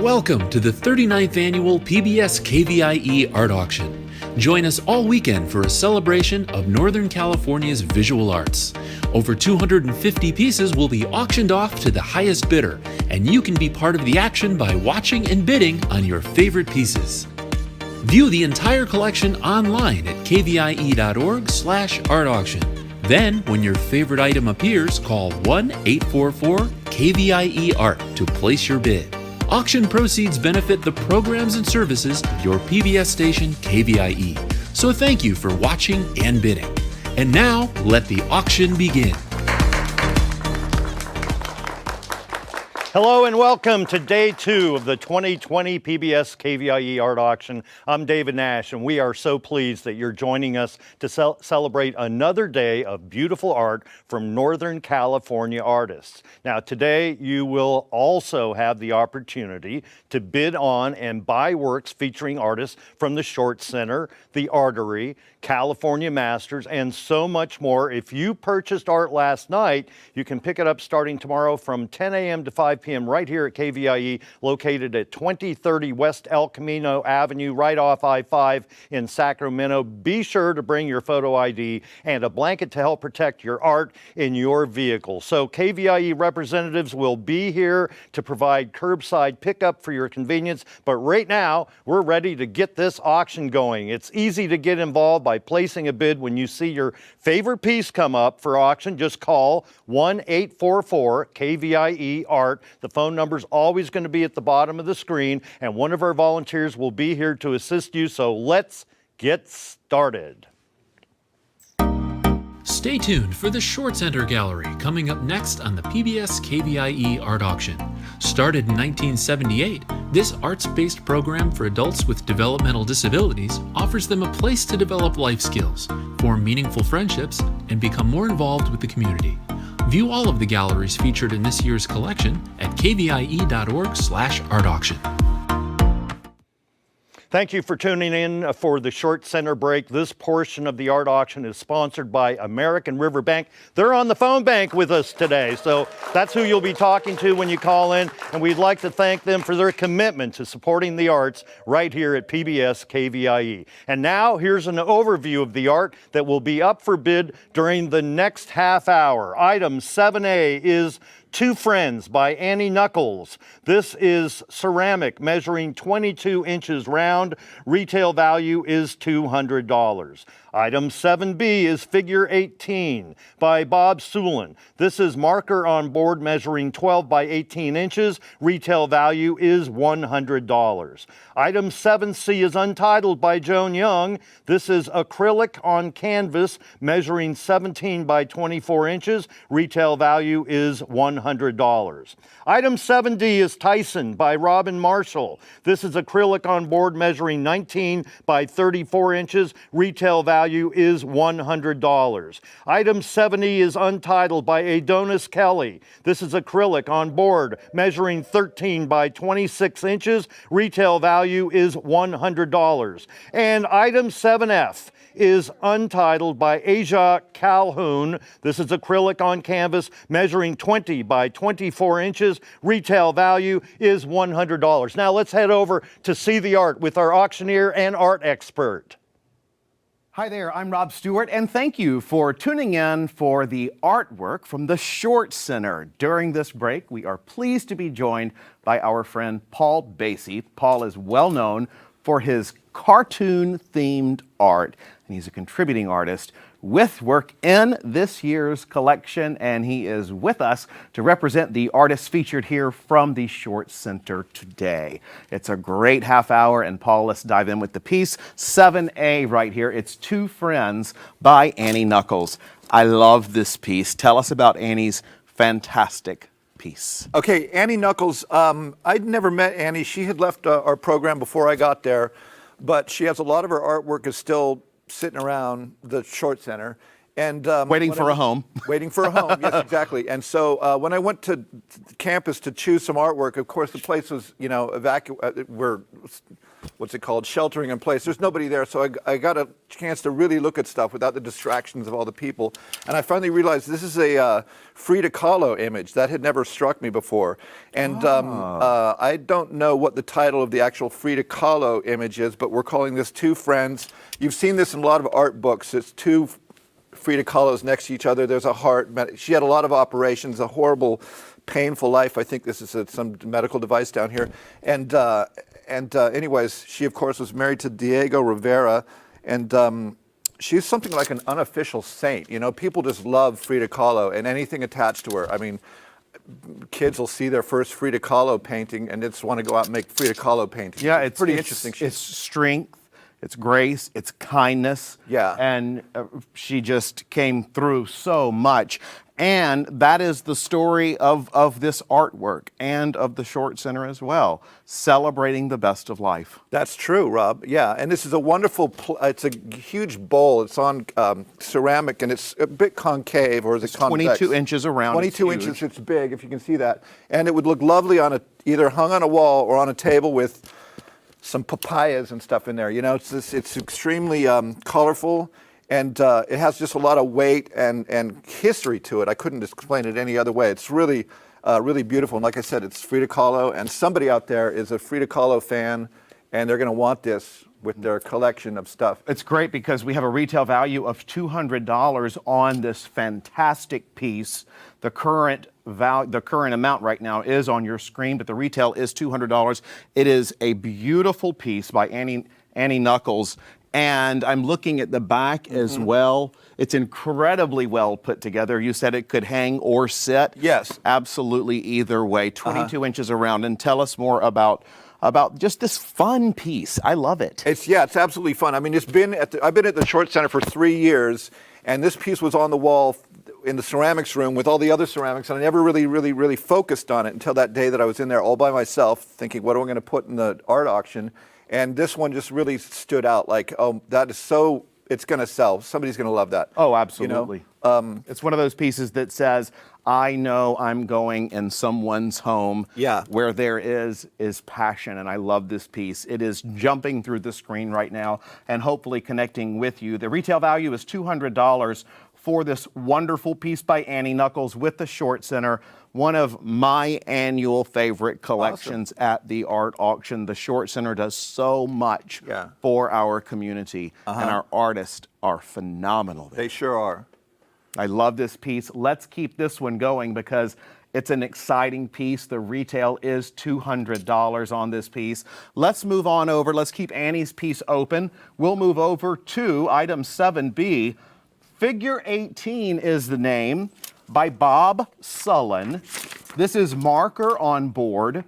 Welcome to the 39th annual PBS KVIE Art Auction. Join us all weekend for a celebration of Northern California's visual arts. Over 250 pieces will be auctioned off to the highest bidder, and you can be part of the action by watching and bidding on your favorite pieces. View the entire collection online at kvie.org/art auction. Then, when your favorite item appears, call 1-844-KVIE-ART to place your bid. Auction proceeds benefit the programs and services of your PBS station, KVIE. So thank you for watching and bidding. And now, let the auction begin. Hello and welcome to day 2 of the 2020 PBS KVIE Art Auction. I'm David Nash, and we are so pleased that you're joining us to celebrate another day of beautiful art from Northern California artists. Now, today you will also have the opportunity to bid on and buy works featuring artists from the Short Center, the Artery, California Masters, and so much more. If you purchased art last night, you can pick it up starting tomorrow from 10 a.m. to 5 p.m. right here at KVIE, located at 2030 West El Camino Avenue, right off I-5 in Sacramento. Be sure to bring your photo ID and a blanket to help protect your art in your vehicle. So KVIE representatives will be here to provide curbside pickup for your convenience. But right now, we're ready to get this auction going. It's easy to get involved by placing a bid when you see your favorite piece come up for auction. Just call 1-844-KVIE-ART. The phone number is always going to be at the bottom of the screen, and one of our volunteers will be here to assist you. So let's get started. Stay tuned for the Short Center Gallery coming up next on the PBS KVIE Art Auction. Started in 1978, this arts-based program for adults with developmental disabilities offers them a place to develop life skills, form meaningful friendships, and become more involved with the community. View all of the galleries featured in this year's collection at kvie.org/art auction. Thank you for tuning in for the Short Center break. This portion of the art auction is sponsored by American River Bank. They're on the phone bank with us today, so that's who you'll be talking to when you call in, and we'd like to thank them for their commitment to supporting the arts right here at PBS KVIE. And now, here's an overview of the art that will be up for bid during the next half hour. Item 7A is Two Friends by Annie Knuckles. This is ceramic measuring 22 inches round. Retail value is $200. Item 7B is Figure 18 by Bob Sulin. This is marker on board measuring 12 by 18 inches. Retail value is $100. Item 7C is Untitled by Joan Young. This is acrylic on canvas measuring 17 by 24 inches. Retail value is $100. Item 7D is Tyson by Robin Marshall. This is acrylic on board measuring 19 by 34 inches. Retail value is $100. Item 70 is Untitled by Adonis Kelly. This is acrylic on board measuring 13 by 26 inches. Retail value is $100. And item 7F is Untitled by Aja Calhoun. This is acrylic on canvas measuring 20 by 24 inches. Retail value is $100. Now let's head over to see the art with our auctioneer and art expert. Hi there, I'm Rob Stewart, and thank you for tuning in for the artwork from the Short Center. During this break, we are pleased to be joined by our friend Paul Basie. Paul is well known for his cartoon-themed art, and he's a contributing artist with work in this year's collection, and he is with us to represent the artists featured here from the Short Center today. It's a great half hour, and Paul, let's dive in with the piece. 7A right here. It's Two Friends by Annie Knuckles. I love this piece. Tell us about Annie's fantastic piece. Okay, Annie Knuckles. I'd never met Annie. She had left our program before I got there, but she has a lot of her artwork is still sitting around the Short Center. And Waiting for a home. Waiting for a home, yes, exactly. And so when I went to campus to choose some artwork, of course, the place was, we're, what's it called, sheltering in place. There's nobody there, so I got a chance to really look at stuff without the distractions of all the people. And I finally realized this is a Frida Kahlo image. That had never struck me before. And I don't know what the title of the actual Frida Kahlo image is, but we're calling this Two Friends. You've seen this in a lot of art books. It's two Frida Kahlos next to each other. There's a heart. She had a lot of operations, a horrible, painful life. I think this is some medical device down here. And anyways, she, of course, was married to Diego Rivera. And she's something like an unofficial saint. People just love Frida Kahlo and anything attached to her. I mean, kids will see their first Frida Kahlo painting and just want to go out and make Frida Kahlo paintings. Yeah, it's pretty interesting. It's strength, it's grace, it's kindness. Yeah. And she just came through so much. And that is the story of this artwork and of the Short Center as well, celebrating the best of life. That's true, Rob. Yeah, and this is a wonderful, it's a huge bowl. It's on ceramic, and it's a bit concave, or is it convex? 22 inches around. 22 inches, it's big, if you can see that. And it would look lovely on either hung on a wall or on a table with some papayas and stuff in there. It's extremely colorful. And it has just a lot of weight and history to it. I couldn't explain it any other way. It's really, really beautiful. And like I said, it's Frida Kahlo. And somebody out there is a Frida Kahlo fan, and they're going to want this with their collection of stuff. It's great because we have a retail value of $200 on this fantastic piece. The current amount right now is on your screen, but the retail is $200. It is a beautiful piece by Annie Knuckles. And I'm looking at the back as well. It's incredibly well put together. You said it could hang or sit. Yes. Absolutely either way. 22 inches around. And tell us more about just this fun piece. I love it. It's absolutely fun. I mean, I've been at the Short Center for 3 years, and this piece was on the wall in the ceramics room with all the other ceramics, and I never really focused on it until that day that I was in there all by myself, thinking, what am I going to put in the art auction? And this one just really stood out, like, oh, that is so, it's going to sell. Somebody's going to love that. Oh, absolutely. It's one of those pieces that says, I know I'm going in someone's home. Yeah. Where there is passion, and I love this piece. It is jumping through the screen right now and hopefully connecting with you. The retail value is $200 for this wonderful piece by Annie Knuckles with the Short Center. One of my annual favorite collections at the art auction. The Short Center does so much for our community, and our artists are phenomenal there. They sure are. I love this piece. Let's keep this one going because it's an exciting piece. The retail is $200 on this piece. Let's move on over. Let's keep Annie's piece open. We'll move over to item 7B. Figure 18 is the name, by Bob Sullen. This is marker on board,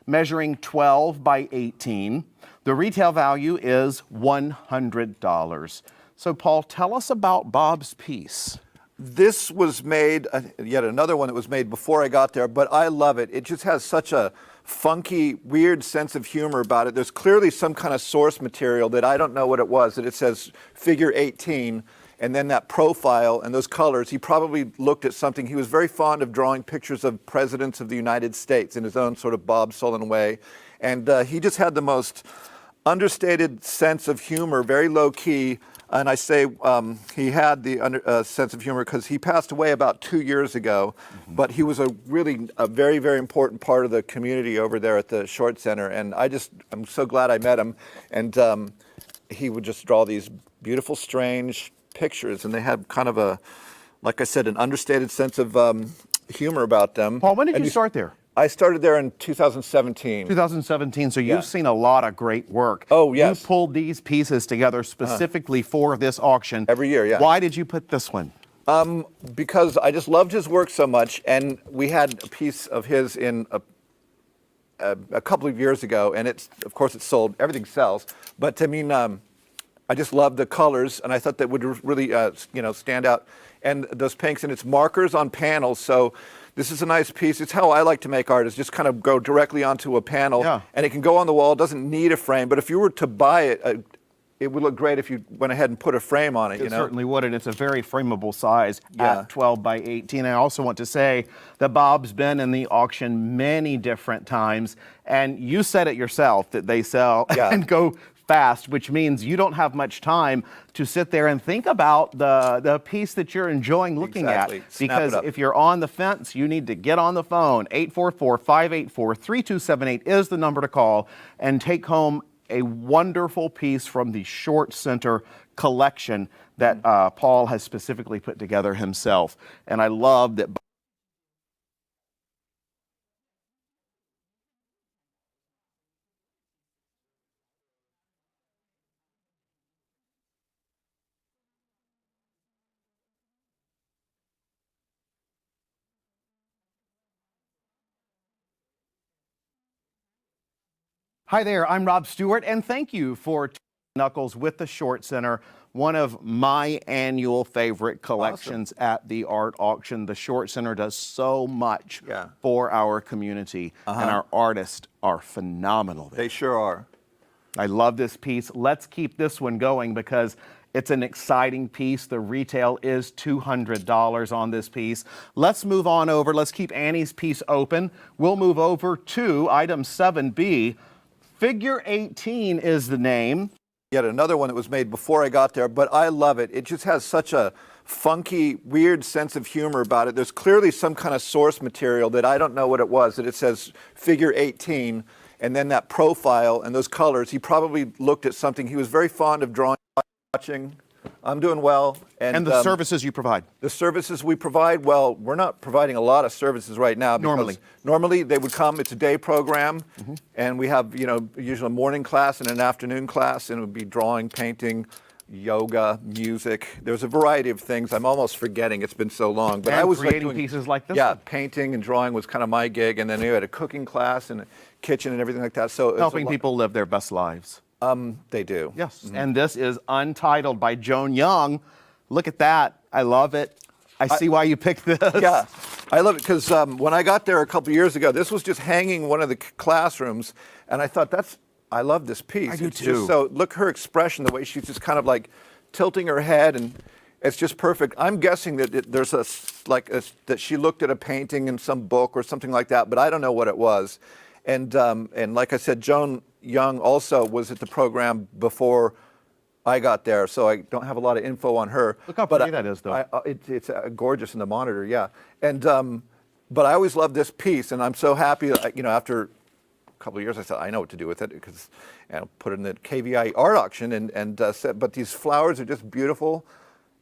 measuring 12 by 18. The retail value is $100. So Paul, tell us about Bob's piece. This was made, yet another one that was made before I got there, but I love it. It just has such a funky, weird sense of humor about it. There's clearly some kind of source material that I don't know what it was, that it says figure 18, and then that profile and those colors. He probably looked at something. He was very fond of drawing pictures of presidents of the United States in his own sort of Bob Sullen way. And he just had the most understated sense of humor, very low key. And I say he had the sense of humor because he passed away about 2 years ago, but he was a very, very important part of the community over there at the Short Center. And I'm so glad I met him. And he would just draw these beautiful, strange pictures, and they had kind of like I said, an understated sense of humor about them. Paul, when did you start there? I started there in 2017. 2017, so you've seen a lot of great work. Oh, yes. You pulled these pieces together specifically for this auction. Every year, yeah. Why did you put this one? Because I just loved his work so much, and we had a piece of his in a couple of years ago, and of course it sold. Everything sells, but I mean, I just loved the colors, and I thought that would really, stand out. And those pinks, and it's markers on panels, so this is a nice piece. It's how I like to make art, is just kind of go directly onto a panel, and it can go on the wall. It doesn't need a frame, but if you were to buy it, it would look great if you went ahead and put a frame on it. It certainly would, and it's a very frameable size Yeah. at 12 by 18. I also want to say that Bob's been in the auction many different times, and you said it yourself that they sell Yeah. and go fast, which means you don't have much time to sit there and think about the piece that you're enjoying looking Exactly. at. Snap Because it up. if you're on the fence, you need to get on the phone. 844-584-3278 is the number to call and take home a wonderful piece from the Short Center collection that Paul has specifically put together himself. And I love that. Hi there, I'm Rob Stewart, and thank you for Knuckles with the Short Center, one of my annual favorite collections at the art auction. The Short Center does so much Yeah. for our community, and our artists are phenomenal. They sure are. I love this piece. Let's keep this one going because it's an exciting piece. The retail is $200 on this piece. Let's move on over. Let's keep Annie's piece open. We'll move over to item 7B. Figure 18 is the name. Yet another one that was made before I got there, but I love it. It just has such a funky, weird sense of humor about it. There's clearly some kind of source material that I don't know what it was, that it says figure 18, and then that profile and those colors. He probably looked at something. He was very fond of drawing, watching. I'm doing well. And the services you provide. The services we provide, well, we're not providing a lot of services right now. Because normally they would come, it's a day program, and we have, usually a morning class and an afternoon class, and it would be drawing, painting, yoga, music. There's a variety of things. I'm almost forgetting, it's been so long. But And I was creating pieces like this Yeah, one. painting and drawing was kind of my gig, and then we had a cooking class and a kitchen and everything like that. So it was Helping people live their best lives. They do. Yes, and this is Untitled by Joan Young. Look at that. I love it. I see why you picked this. Yeah, I love it because when I got there a couple years ago, this was just hanging in one of the classrooms, and I thought, I love this piece. I do It's too. just so, look her expression, the way she's just kind of like tilting her head, and it's just perfect. I'm guessing that there's that she looked at a painting in some book or something like that, but I don't know what it was. And like I said, Joan Young also was at the program before I got there, so I don't have a lot of info on her. Look how pretty that is, though. It's gorgeous in the monitor, yeah. And but I always loved this piece, and I'm so happy that, after a couple of years, I said I know what to do with it because put it in the KVIE Art Auction, and said, but these flowers are just beautiful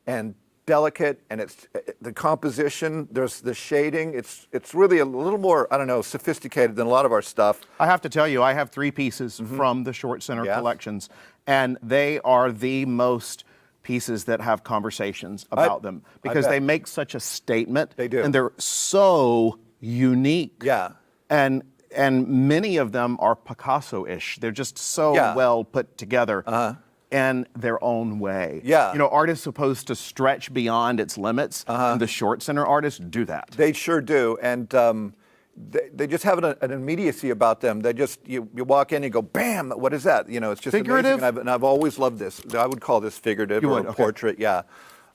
and delicate, and it's the composition. There's the shading. It's really a little more, I don't know, sophisticated than a lot of our stuff. I have to tell you, I have 3 pieces from the Short Center Yes. collections, and they are the most pieces that have conversations about them because bet. they make such a statement. They do. And they're so unique. Yeah. And many of them are Picasso-ish. They're just so well put together. In their own way. Yeah. Art is supposed to stretch beyond its limits, and the Short Center artists do that. They sure do, and they just have an immediacy about them. They just you walk in and you go, bam! What is that? It's just Figurative? amazing. And I've always loved this. I would call this figurative You or would, a okay. portrait, yeah.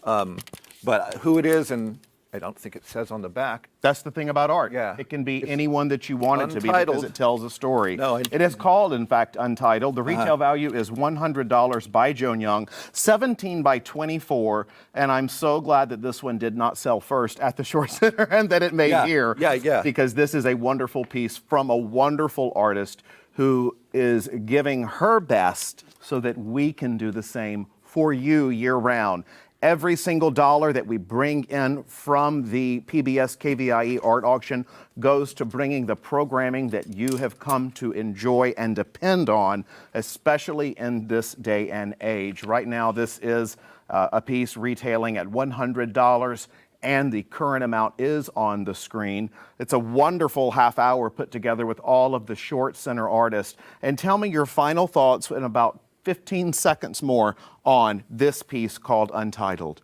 But who it is, and I don't think it says on the back. That's the thing about art. Yeah. It can be anyone that you want it to be because Untitled. it tells a story. No, it is called, in fact, Untitled. The retail value is $100 by Joan Young, 17 by 24, and I'm so glad that this one did not sell first at the Short Center and that it made here. Yeah. Because this is a wonderful piece from a wonderful artist who is giving her best so that we can do the same for you year-round. Every single dollar that we bring in from the PBS KVIE Art Auction goes to bringing the programming that you have come to enjoy and depend on, especially in this day and age. Right now, this is a piece retailing at $100, and the current amount is on the screen. It's a wonderful half hour put together with all of the Short Center artists. And tell me your final thoughts in about 15 seconds more on this piece called Untitled.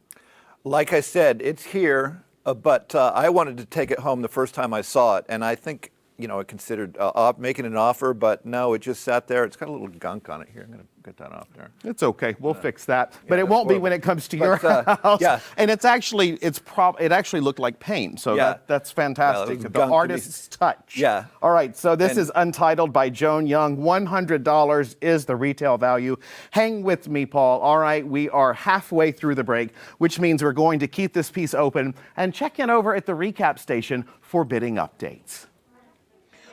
Like I said, it's here, but I wanted to take it home the first time I saw it, and I think I considered making an offer, but no, it just sat there. It's got a little gunk on it here. I'm going to get that off there. It's okay. We'll fix that. But it won't be when it comes to your But, house. yeah. And it actually looked like paint. So Yeah. that's fantastic. Well, it was The gunk to me. artist's touch. Yeah. All right. So this And- is Untitled by Joan Young. $100 is the retail value. Hang with me, Paul. All right. We are halfway through the break, which means we're going to keep this piece open and check in over at the recap station for bidding updates.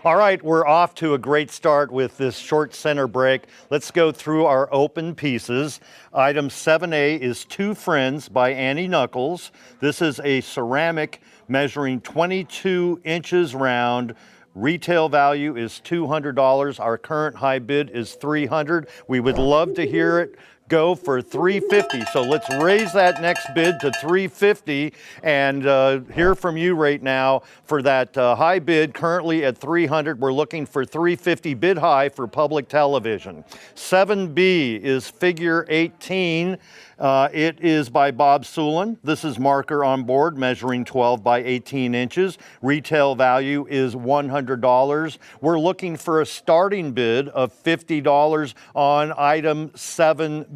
All right, we're off to a great start with this short center break. Let's go through our open pieces. Item 7A is Two Friends by Annie Knuckles. This is a ceramic measuring 22 inches round. Retail value is $200. Our current high bid is $300. We would love to hear it go for $350. So let's raise that next bid to $350 and hear from you right now for that high bid currently at $300. We're looking for $350 bid high for public television. 7B is figure 18. It is by Bob Sulin. This is marker on board measuring 12 by 18 inches. Retail value is $100. We're looking for a starting bid of $50 on item 7B.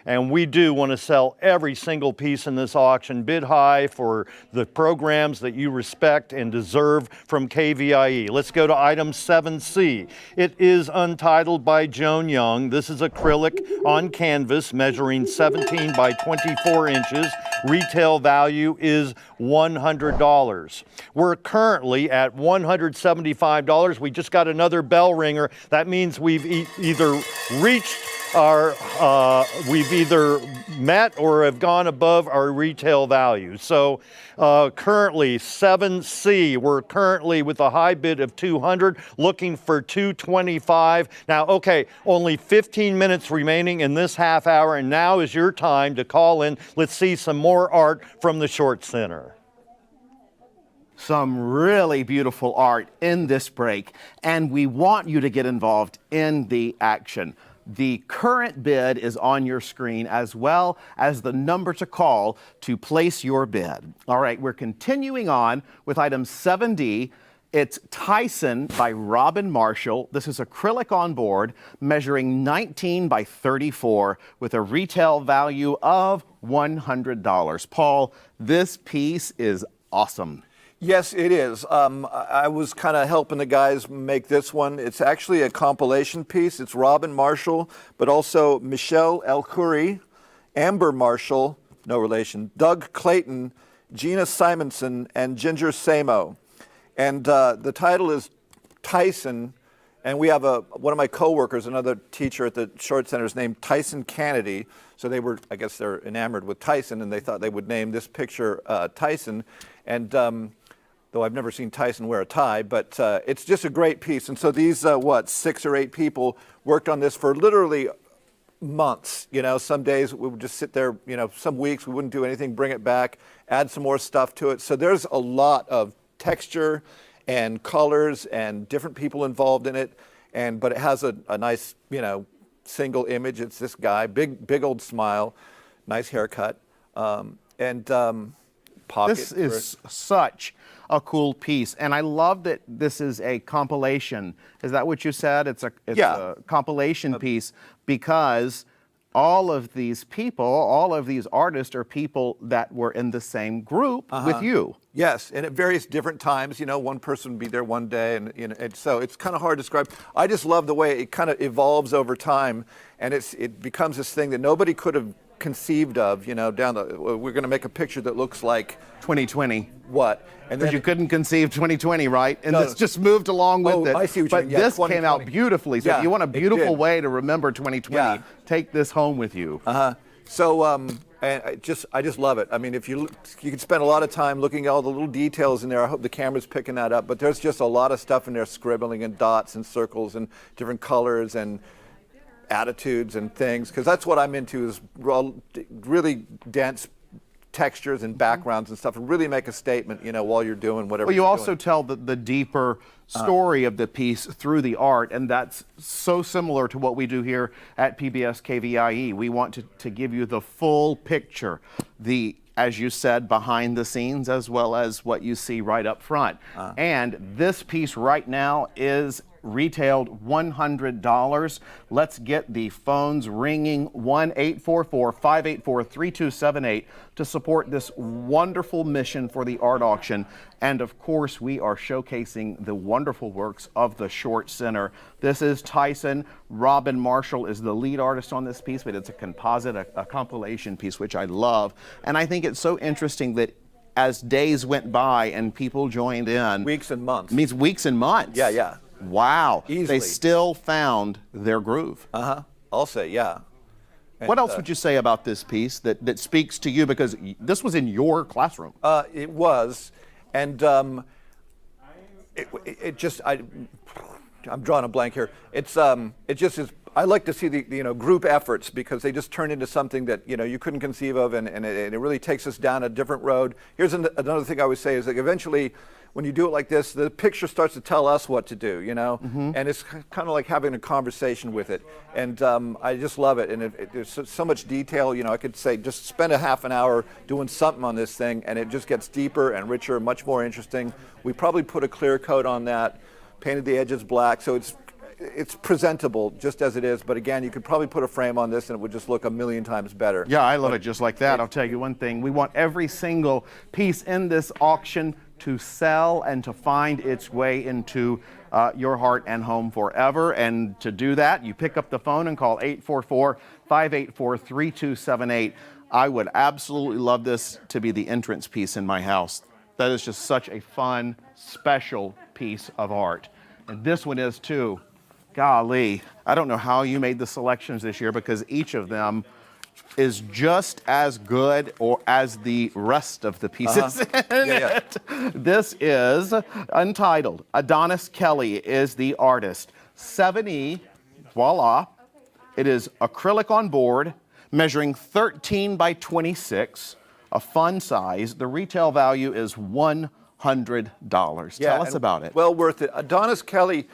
And we do want to sell every single piece in this auction bid high for the programs that you respect and deserve from KVIE. Let's go to item 7C. It is Untitled by Joan Young. This is acrylic on canvas measuring 17 by 24 inches. Retail value is $100. We're currently at $175. We just got another bell ringer. That means we've either reached we've either met or have gone above our retail value. So currently 7C, we're currently with a high bid of $200, looking for $225. Now, okay, only 15 minutes remaining in this half hour, and now is your time to call in. Let's see some more art from the Short Center. Some really beautiful art in this break, and we want you to get involved in the action. The current bid is on your screen, as well as the number to call to place your bid. All right, we're continuing on with item 7D. It's Tyson by Robin Marshall. This is acrylic on board, measuring 19 by 34 with a retail value of $100. Paul, this piece is awesome. Yes, it is. I was kind of helping the guys make this one. It's actually a compilation piece. It's Robin Marshall, but also Michelle El-Khoury, Amber Marshall, no relation, Doug Clayton, Gina Simonson, and Ginger Samo. And the title is Tyson, and we have one of my coworkers, another teacher at the Short Center, is named Tyson Kennedy. So they were, I guess they're enamored with Tyson, and they thought they would name this picture Tyson. And though I've never seen Tyson wear a tie, but it's just a great piece. And so these, 6 or 8 people worked on this for literally months. Some days we would just sit there, some weeks we wouldn't do anything, bring it back, add some more stuff to it. So there's a lot of texture and colors and different people involved in it. But it has a nice, single image. It's this guy, big old smile, nice haircut, and pocket. This is such a cool piece, and I love that this is a compilation. Is that what you said? It's a compilation piece, because all of these people, all of these artists are people that were in the same group with you. Yes, and at various different times, one person would be there one day, and so it's kind of hard to describe. I just love the way it kind of evolves over time, and it becomes this thing that nobody could have conceived of, we're going to make a picture that looks like 2020. What? And Because then you couldn't conceive 2020, right? And No. this just moved along with it. I see what you but mean. Yeah, this came out 2020. beautifully. So Yeah, if you want a it beautiful did. way to remember 2020, Yeah. take this home with you. So and I just love it. I mean, if you could spend a lot of time looking at all the little details in there. I hope the camera's picking that up. But there's just a lot of stuff in there, scribbling and dots and circles and different colors and attitudes and things, because that's what I'm into, is really dense textures and backgrounds and stuff, and really make a statement, while you're doing whatever. Well, you you're also doing. tell the deeper story of the piece through the art, and that's so similar to what we do here at PBS KVIE. We want to give you the full picture, the as you said, behind the scenes as well as what you see right up front. And this piece right now is retailed $100. Let's get the phones ringing, 1-844-584-3278 to support this wonderful mission for the art auction. And of course, we are showcasing the wonderful works of the Short Center. This is Tyson. Robin Marshall is the lead artist on this piece, but it's a composite, a compilation piece, which I love. And I think it's so interesting that as days went by and people joined in. Weeks and months. Means weeks and months. Yeah, yeah. Wow. Easily. They still found their groove. I'll say, yeah. What else would you say about this piece that speaks to you? Because this was in your classroom. It was, and it just, I'm drawing a blank here. It just is. I like to see the group efforts because they just turn into something that you couldn't conceive of, and it really takes us down a different road. Here's another thing I would say is that eventually, when you do it like this, the picture starts to tell us what to do, and it's kind of like having a conversation with it. And I just love it, and there's so much detail. I could say just spend a half an hour doing something on this thing, and it just gets deeper and richer, much more interesting. We probably put a clear coat on that, painted the edges black, so it's presentable just as it is, but again, you could probably put a frame on this and it would just look a million times better. Yeah, I love it just like that. I'll tell you one thing. We want every single piece in this auction to sell and to find its way into your heart and home forever. And to do that, you pick up the phone and call 844-584-3278. I would absolutely love this to be the entrance piece in my house. That is just such a fun, special piece of art. And this one is too. Golly, I don't know how you made the selections this year because each of them is just as good or as the rest of the pieces in it. This is Untitled. Adonis Kelly is the artist. 7E, voila. It is acrylic on board, measuring 13 by 26, a fun size. The retail value is $100. Tell us about it. Well worth it. Adonis Kelly,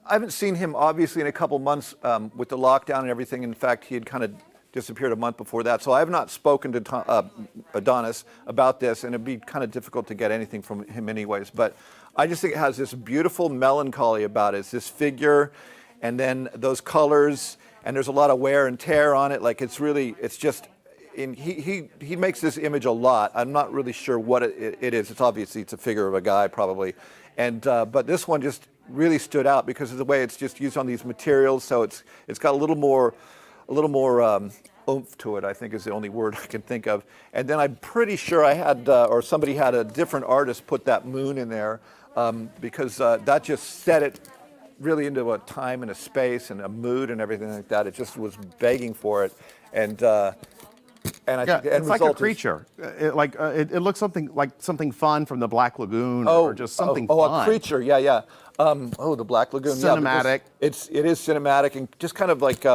I haven't seen him obviously in a couple months with the lockdown and everything. In fact, he had kind of disappeared a month before that. So I have not spoken to Adonis about this, and it'd be kind of difficult to get anything from him anyways. But I just think it has this beautiful melancholy about it. It's this figure, and then those colors, and there's a lot of wear and tear on it. Like he makes this image a lot. I'm not really sure what it is. It's obviously it's a figure of a guy probably, and but this one just really stood out because of the way it's just used on these materials. So it's got a little more oomph to it, I think is the only word I can think of. And then I'm pretty sure I had, or somebody had a different artist put that moon in there because that just set it really into a time and a space and a mood and everything like that. It just was begging for it. And I think the end it's like result a creature. It looks something like something fun from the Black Lagoon, or just something fun. Oh, a creature, yeah. The Black Lagoon. Cinematic. Yeah, it is cinematic and just kind of like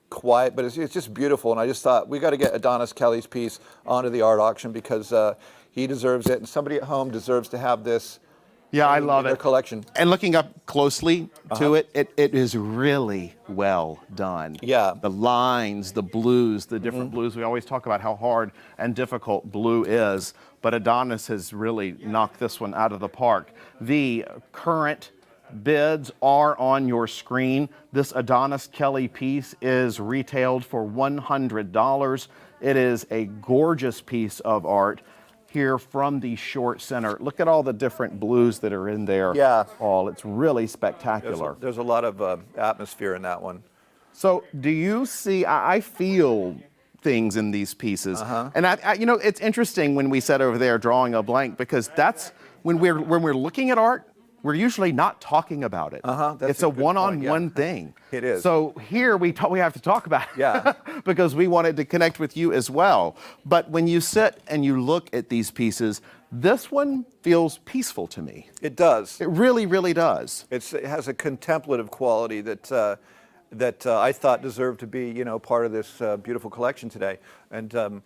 quiet, but it's just beautiful. And I just thought we got to get Adonis Kelly's piece onto the art auction because he deserves it, and somebody at home deserves to have this. Yeah, I love in their collection. And looking up closely to it is really well done. Yeah. The lines, the blues, the different blues. We always talk about how hard and difficult blue is, but Adonis has really knocked this one out of the park. The current bids are on your screen. This Adonis Kelly piece is retailed for $100. It is a gorgeous piece of art here from the Short Center. Look at all the different blues that are in there. Yeah. Paul, it's really spectacular. There's a lot of atmosphere in that one. So do you see, I feel things in these pieces. And it's interesting when we said over there drawing a blank, because that's when we're looking at art, we're usually not talking about it. It's a one-on-one thing. It is. So here we have to talk about it. Yeah. Because we wanted to connect with you as well. But when you sit and you look at these pieces, this one feels peaceful to me. It does. It really, really does. It has a contemplative quality that I thought deserved to be, part of this beautiful collection today. And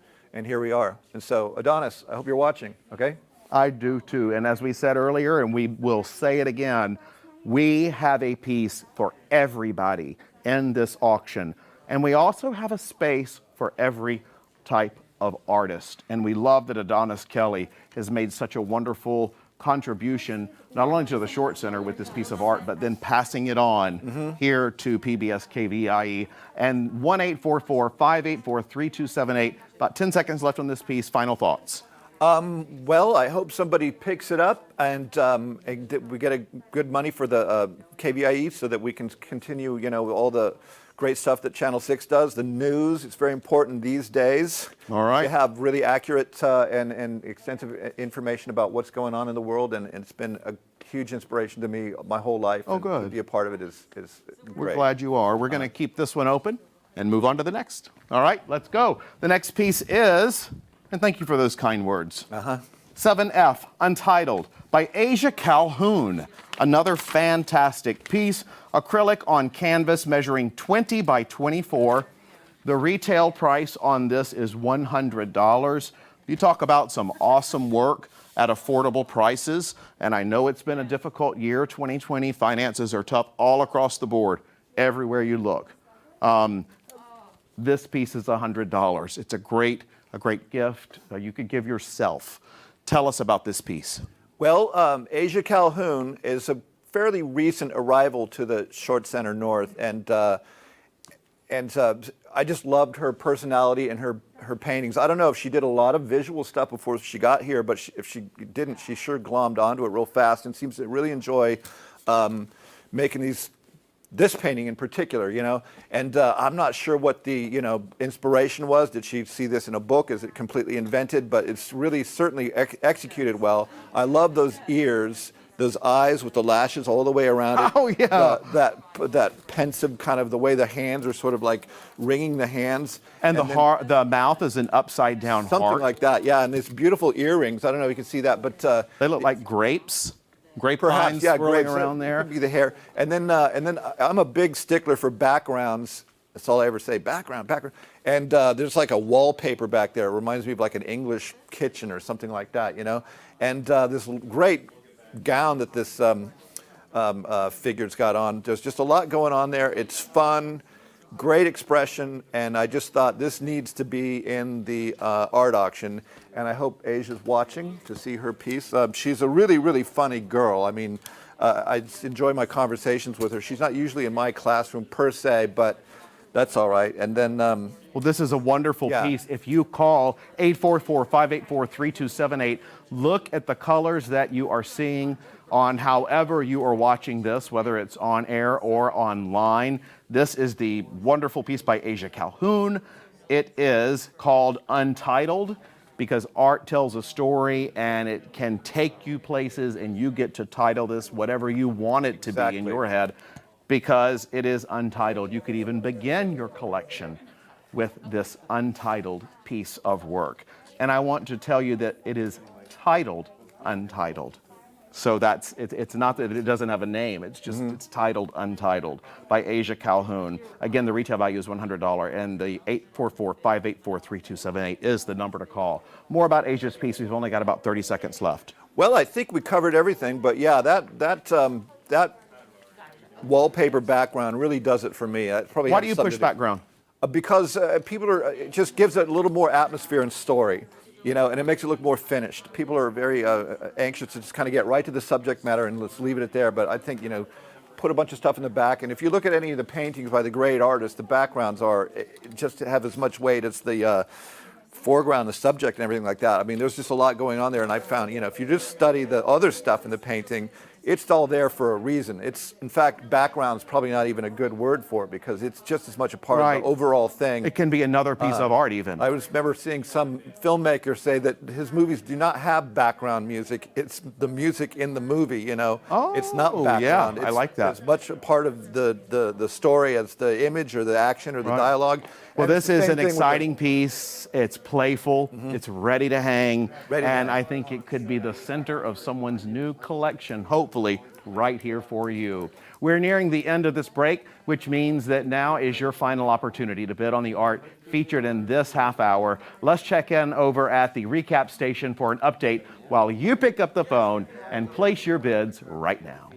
here we are. And so, Adonis, I hope you're watching, okay? I do too. And as we said earlier, and we will say it again, we have a piece for everybody in this auction. And we also have a space for every type of artists. And we love that Adonis Kelly has made such a wonderful contribution, not only to the Short Center with this piece of art, but then passing it on here to PBS KVIE. And 1-844-584-3278. About 10 seconds left on this piece. Final thoughts. Well, I hope somebody picks it up and we get a good money for the KVIE so that we can continue, all the great stuff that Channel 6 does. The news, it's very important these days. All right. To have really accurate and extensive information about what's going on in the world, and it's been a huge inspiration to me my whole life. Oh, and good. To be a part of it is We're great. glad you are. We're going to keep this one open and move on to the next. All right, let's go. The next piece is, and thank you for those kind words, 7F, Untitled, by Asia Calhoun. Another fantastic piece, acrylic on canvas measuring 20 by 24. The retail price on this is $100. You talk about some awesome work at affordable prices, and I know it's been a difficult year, 2020. Finances are tough all across the board, everywhere you look. This piece is $100. It's a great gift you could give yourself. Tell us about this piece. Well, Asia Calhoun is a fairly recent arrival to the Short Center North, and I just loved her personality and her paintings. I don't know if she did a lot of visual stuff before she got here, but if she didn't, she sure glommed onto it real fast and seems to really enjoy making this painting in particular, and I'm not sure what the, inspiration was. Did she see this in a book? Is it completely invented? But it's really certainly executed well. I love those ears, those eyes with the lashes all the way around it. Oh, yeah. That pensive kind of the way the hands are sort of like wringing the hands. And the mouth is an upside down something heart. like that, yeah. And these beautiful earrings. I don't know if you can see that, but They look like grapes. Grape perhaps, lines yeah, swirling grapes. around there. Could be the hair. And then I'm a big stickler for backgrounds. That's all I ever say, background. And there's like a wallpaper back there. It reminds me of like an English kitchen or something like that, And this great gown that this figure's got on. There's just a lot going on there. It's fun, great expression, and I just thought this needs to be in the art auction. And I hope Asia's watching to see her piece. She's a really, really funny girl. I mean, I just enjoy my conversations with her. She's not usually in my classroom per se, but that's all right. And then, well, this is a wonderful Yeah. piece. If you call 844-584-3278, look at the colors that you are seeing on however you are watching this, whether it's on air or online. This is the wonderful piece by Asia Calhoun. It is called Untitled, because art tells a story and it can take you places, and you get to title this whatever you want it to be in Exactly. your head, because it is untitled. You could even begin your collection with this untitled piece of work. And I want to tell you that it is titled Untitled. So it's not that it doesn't have a name, it's just it's titled Untitled by Asia Calhoun. Again, the retail value is $100, and the 844-584-3278 is the number to call. More about Asia's piece. We've only got about 30 seconds left. well, I think we covered everything. But yeah, that wallpaper background really does it for me. It probably Why has do you something push to- background? Because people are, it just gives it a little more atmosphere and story, and it makes it look more finished. People are very anxious to just kind of get right to the subject matter and let's leave it at there. But I think, put a bunch of stuff in the back. And if you look at any of the paintings by the great artists, the backgrounds are just have as much weight as the foreground, the subject, and everything like that. I mean, there's just a lot going on there. And I found, if you just study the other stuff in the painting, it's all there for a reason. It's, in fact, background's probably not even a good word for it, because it's just as much a part Right. of the overall thing. It can be another piece of art even. I remember seeing some filmmaker say that his movies do not have background music. It's the music in the movie, it's not Oh, background. yeah, I It's like that. as much a part of the story as the image or the action or the Right. dialogue. Well, And this it's the is same an thing with exciting piece. It's playful. It's ready to hang. Ready to and hang. I think it could be the center of someone's new collection, hopefully, right here for you. We're nearing the end of this break, which means that now is your final opportunity to bid on the art featured in this half hour. Let's check in over at the recap station for an update while you pick up the phone and place your bids right now.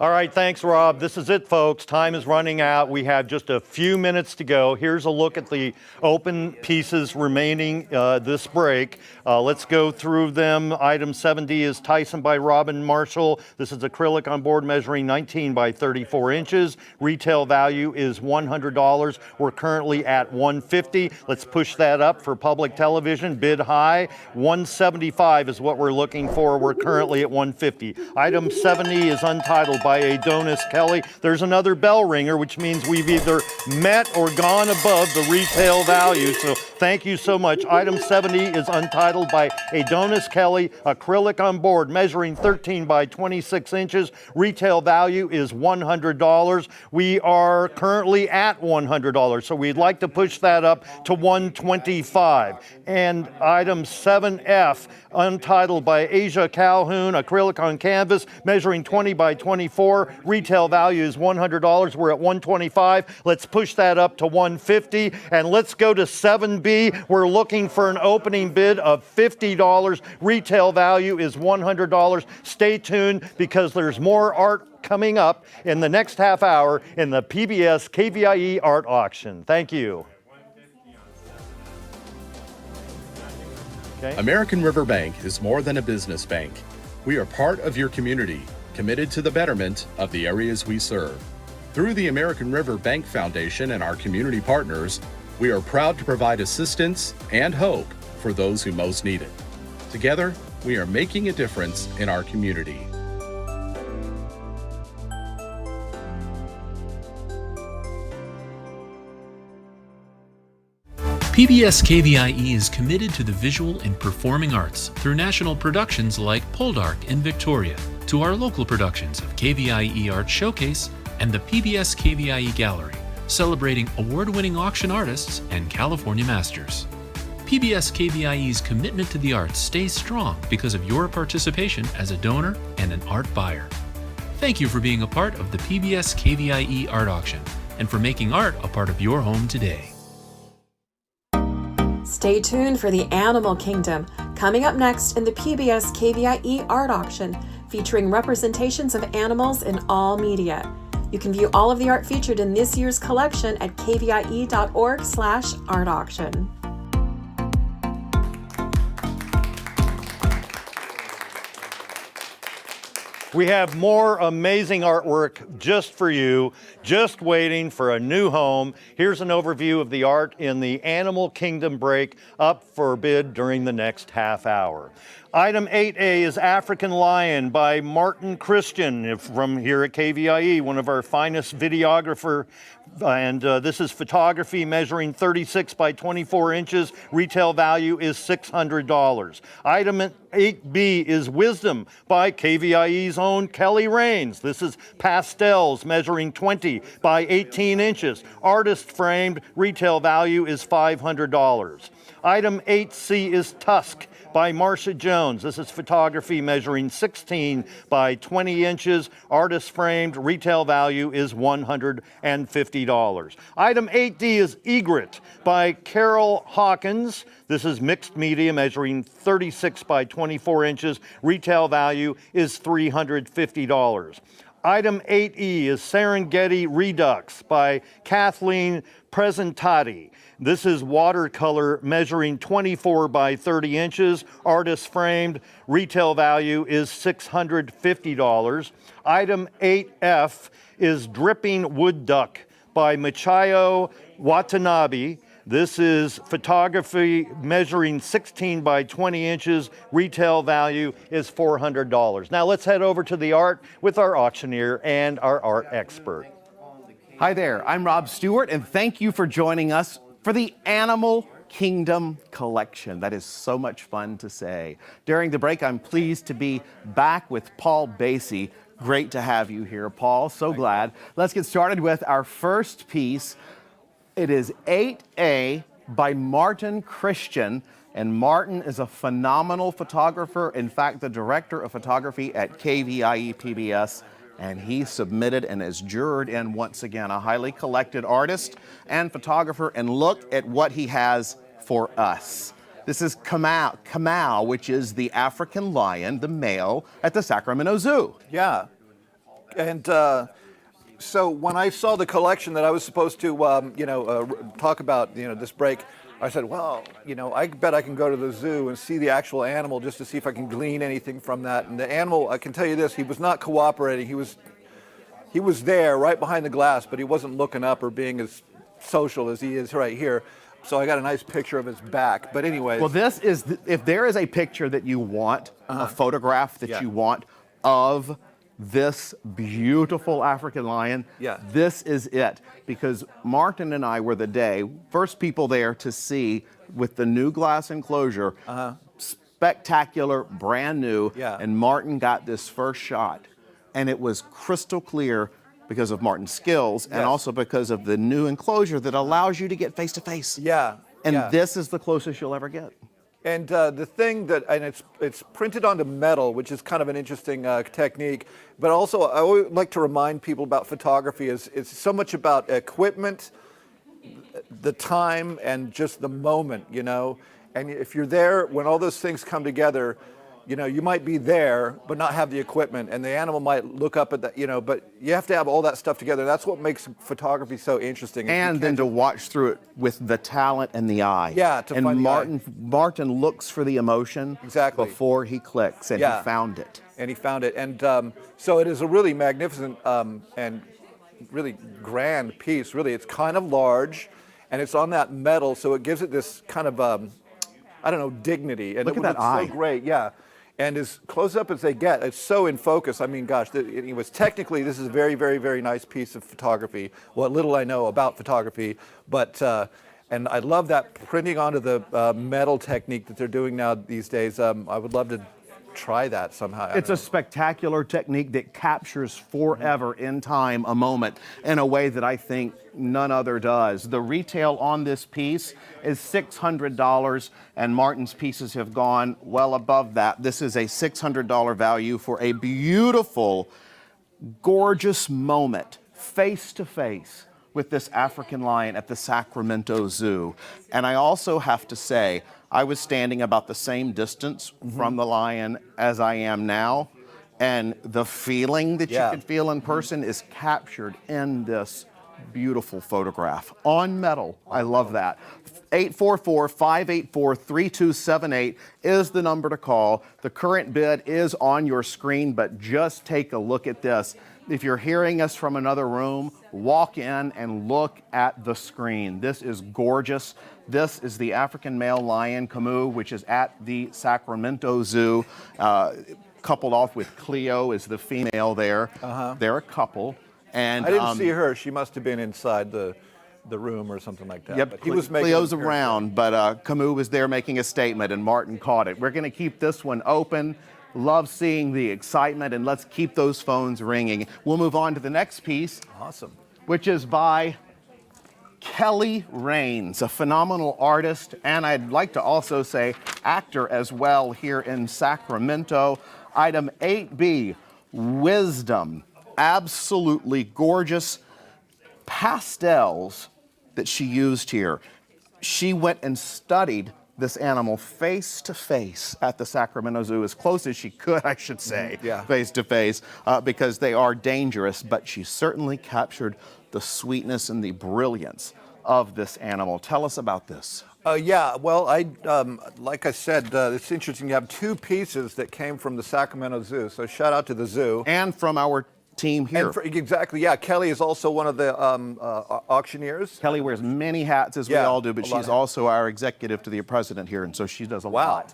All right, thanks, Rob. This is it, folks. Time is running out. We have just a few minutes to go. Here's a look at the open pieces remaining this break. Let's go through them. Item 7D is Tyson by Robin Marshall. This is acrylic on board measuring 19 by 34 inches. Retail value is $100. We're currently at $150. Let's push that up for public television. Bid high. $175 is what we're looking for. We're currently at $150. Item 70 is Untitled by Adonis Kelly. There's another bell ringer, which means we've either met or gone above the retail value. So thank you so much. Item 70 is Untitled by Adonis Kelly, acrylic on board, measuring 13 by 26 inches. Retail value is $100. We are currently at $100, so we'd like to push that up to $125. And item 7F, Untitled by Asia Calhoun, acrylic on canvas, measuring 20 by 24. Retail value is $100. We're at $125. Let's push that up to $150. And let's go to 7B. We're looking for an opening bid of $50. Retail value is $100. Stay tuned because there's more art coming up in the next half hour in the PBS KVIE Art Auction. Thank you. Okay. American River Bank is more than a business bank. We are part of your community, committed to the betterment of the areas we serve. Through the American River Bank Foundation and our community partners, we are proud to provide assistance and hope for those who most need it. Together, we are making a difference in our community. PBS KVIE is committed to the visual and performing arts through national productions like Poldark in Victoria, to our local productions of KVIE Art Showcase and the PBS KVIE Gallery, celebrating award-winning auction artists and California masters. PBS KVIE's commitment to the arts stays strong because of your participation as a donor and an art buyer. Thank you for being a part of the PBS KVIE Art Auction and for making art a part of your home today. Stay tuned for the Animal Kingdom, coming up next in the PBS KVIE Art Auction, featuring representations of animals in all media. You can view all of the art featured in this year's collection at kvie.org/art auction. We have more amazing artwork just for you, just waiting for a new home. Here's an overview of the art in the Animal Kingdom break, up for bid during the next half hour. Item 8A is African Lion by Martin Christian from here at KVIE, one of our finest videographer. And this is photography measuring 36 by 24 inches. Retail value is $600. Item 8B is Wisdom by KVIE's own Kelly Rains. This is pastels measuring 20 by 18 inches. Artist framed. Retail value is $500. Item 8C is Tusk by Marcia Jones. This is photography measuring 16 by 20 inches. Artist framed. Retail value is $150. Item 8D is Egret by Carol Hawkins. This is mixed media measuring 36 by 24 inches. Retail value is $350. Item 8E is Serengeti Redux by Kathleen Presentati. This is watercolor measuring 24 by 30 inches, artist framed. Retail value is $650. Item 8F is Dripping Wood Duck by Michayo Watanabe. This is photography measuring 16 by 20 inches. Retail value is $400. Now let's head over to the art with our auctioneer and our art expert. Hi there, I'm Rob Stewart, and thank you for joining us for the Animal Kingdom collection. That is so much fun to say. During the break, I'm pleased to be back with Paul Basie. Great to have you here, Paul. So glad. Let's get started with our first piece. It is 8A by Martin Christian, and Martin is a phenomenal photographer. In fact, the director of photography at KVIE PBS, and he submitted and is jured in once again, a highly collected artist and photographer. And look at what he has for us. This is Kamau, which is the African lion, the male, at the Sacramento Zoo. Yeah. And so when I saw the collection that I was supposed to, talk about, this break, I said, well, I bet I can go to the zoo and see the actual animal just to see if I can glean anything from that. And the animal, I can tell you this, he was not cooperating. He was there right behind the glass, but he wasn't looking up or being as social as he is right here. So I got a nice picture of his back. But anyways. Well, this is, if there is a picture that you want, a photograph that Yeah. you want of this beautiful African lion, Yeah. this is it. Because Martin and I were the first people there to see with the new glass enclosure, spectacular, brand new, Yeah. and Martin got this first shot. And it was crystal clear because of Martin's skills and Yes. also because of the new enclosure that allows you to get face to face. Yeah. And yeah. this is the closest you'll ever get. And the thing and it's printed onto metal, which is kind of an interesting technique. But also, I always like to remind people about photography is it's so much about equipment, the time, and just the moment, And if you're there when all those things come together, you might be there but not have the equipment, and the animal might look up at that, but you have to have all that stuff together. That's what makes photography so interesting. And then to watch through it with the talent and the eye. Yeah, to and find the eye. Martin looks for the emotion Exactly. before he clicks, and Yeah. he found it. And he found it. And so it is a really magnificent and really grand piece. Really, it's kind of large, and it's on that metal, so it gives it this kind of, dignity. And Look it at that looks eye. so great, yeah. And as close up as they get, it's so in focus. I mean, gosh, it was technically, this is a very, very, very nice piece of photography. What little I know about photography, but and I love that printing onto the metal technique that they're doing now these days. I would love to try that somehow. It's a spectacular technique that captures forever in time a moment in a way that I think none other does. The retail on this piece is $600, and Martin's pieces have gone well above that. This is a $600 value for a beautiful, gorgeous moment, face to face with this African lion at the Sacramento Zoo. And I also have to say, I was standing about the same distance from the lion as I am now, and the feeling that Yeah. you can feel in person is captured in this beautiful photograph on metal. I love that. 844-584-3278 is the number to call. The current bid is on your screen, but just take a look at this. If you're hearing us from another room, walk in and look at the screen. This is gorgeous. This is the African male lion, Camus, which is at the Sacramento Zoo. Coupled off with Cleo is the female there. They're a couple. And I didn't see her. She must have been inside the room or something like that. Yep, But he was making Cleo's an appearance. around, but Camus was there making a statement, and Martin caught it. We're going to keep this one open. Love seeing the excitement, and let's keep those phones ringing. We'll move on to the next piece, Awesome. which is by Kelly Raines, a phenomenal artist, and I'd like to also say actor as well here in Sacramento. Item 8B, Wisdom. Absolutely gorgeous pastels that she used here. She went and studied this animal face to face at the Sacramento Zoo, as close as she could, I should say, Yeah. face to face, because they are dangerous, but she certainly captured the sweetness and the brilliance of this animal. Tell us about this. Yeah, well, like I said, it's interesting. You have two pieces that came from the Sacramento Zoo, so shout out to the zoo. And from our team here. Exactly, yeah. Kelly is also one of the auctioneers. Kelly wears many hats, as we Yeah, all do, but a lot she's of- also our executive to the president here, and so she does a Wow. lot.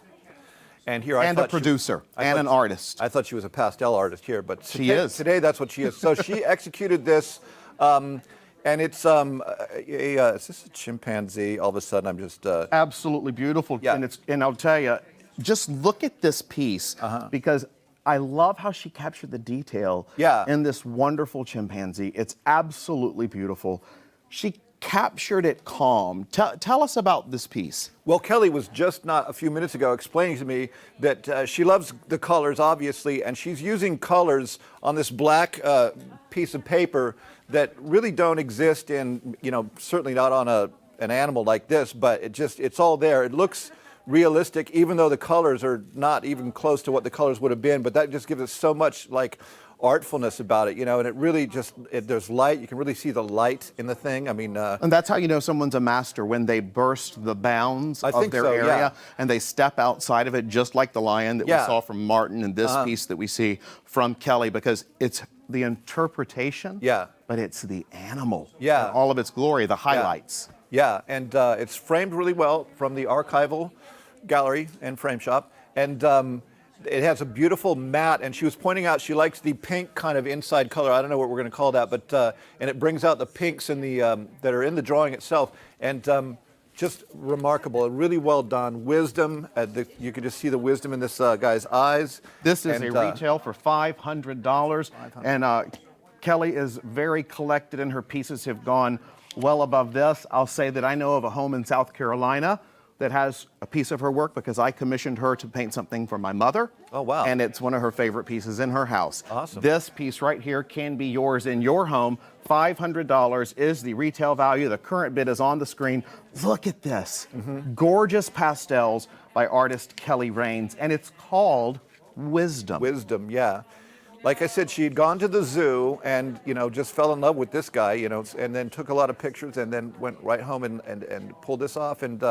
And here And a producer, and an artist. I thought she was a pastel artist here, but She is. Today, that's what she is. So she executed this, and it's is this a chimpanzee? All of a sudden, I'm just Absolutely beautiful. Yeah. And I'll tell you, just look at this piece, because I love how she captured the detail Yeah. in this wonderful chimpanzee. It's absolutely beautiful. She captured it calm. Tell us about this piece. Well, Kelly was just not a few minutes ago explaining to me that she loves the colors, obviously, and she's using colors on this black piece of paper that really don't exist in, certainly not on an animal like this, but it's all there. It looks realistic, even though the colors are not even close to what the colors would have been, but that just gives it so much like artfulness about it, and it really just, there's light. You can really see the light in the thing. I mean, And that's how you know someone's a master, when they burst the bounds I of think their so, area yeah. and they step outside of it, just like the lion that we Yeah. saw from Martin and this piece that we see from Kelly, because it's the interpretation, Yeah. but it's the animal Yeah. in all of its glory, the highlights. Yeah, and it's framed really well from the archival gallery and frame shop. And it has a beautiful matte, and she was pointing out she likes the pink kind of inside color. I don't know what we're going to call that, but and it brings out the pinks in the that are in the drawing itself. And just remarkable, really well done. Wisdom, you can just see the wisdom in this guy's eyes. This is And, a retail for $500, and Kelly is very collected, and her pieces have gone well above this. I'll say that I know of a home in South Carolina that has a piece of her work because I commissioned her to paint something for my mother. Oh, wow. And it's one of her favorite pieces in her house. Awesome. This piece right here can be yours in your home. $500 is the retail value. The current bid is on the screen. Look at this. Gorgeous pastels by artist Kelly Rains, and it's called Wisdom. Wisdom, yeah. Like I said, she had gone to the zoo and, just fell in love with this guy, and then took a lot of pictures and then went right home and pulled this off. And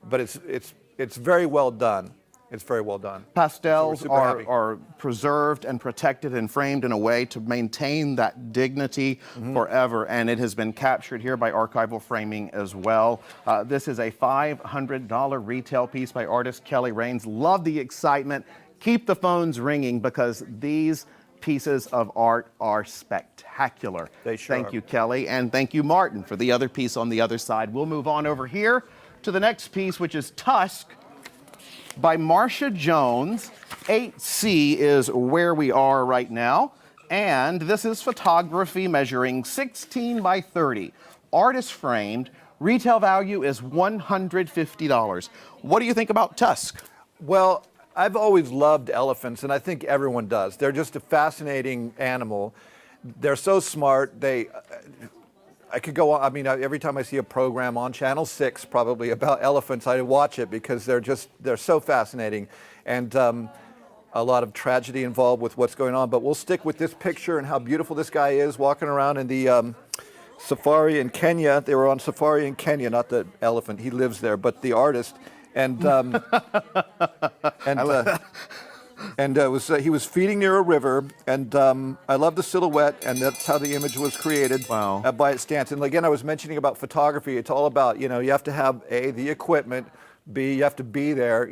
but it's very well done. It's very well done. Pastels So we're super happy. are preserved and protected and framed in a way to maintain that dignity forever, and it has been captured here by archival framing as well. This is a $500 retail piece by artist Kelly Rains. Love the excitement. Keep the phones ringing because these pieces of art are spectacular. They sure Thank are. you, Kelly, and thank you, Martin, for the other piece on the other side. We'll move on over here to the next piece, which is Tusk by Marcia Jones. 8C is where we are right now, and this is photography measuring 16 by 30. Artist framed. Retail value is $150. What do you think about Tusk? Well, I've always loved elephants, and I think everyone does. They're just a fascinating animal. They're so smart. I could go on. I mean, every time I see a program on Channel 6 probably about elephants, I watch it because they're so fascinating. And a lot of tragedy involved with what's going on. But we'll stick with this picture and how beautiful this guy is walking around in the safari in Kenya. They were on safari in Kenya, not the elephant. He lives there, but the artist. And he was feeding near a river, and I love the silhouette, and that's how the image was created. Wow. By its stance. And again, I was mentioning about photography. It's all about, you have to have the equipment, B, you have to be there,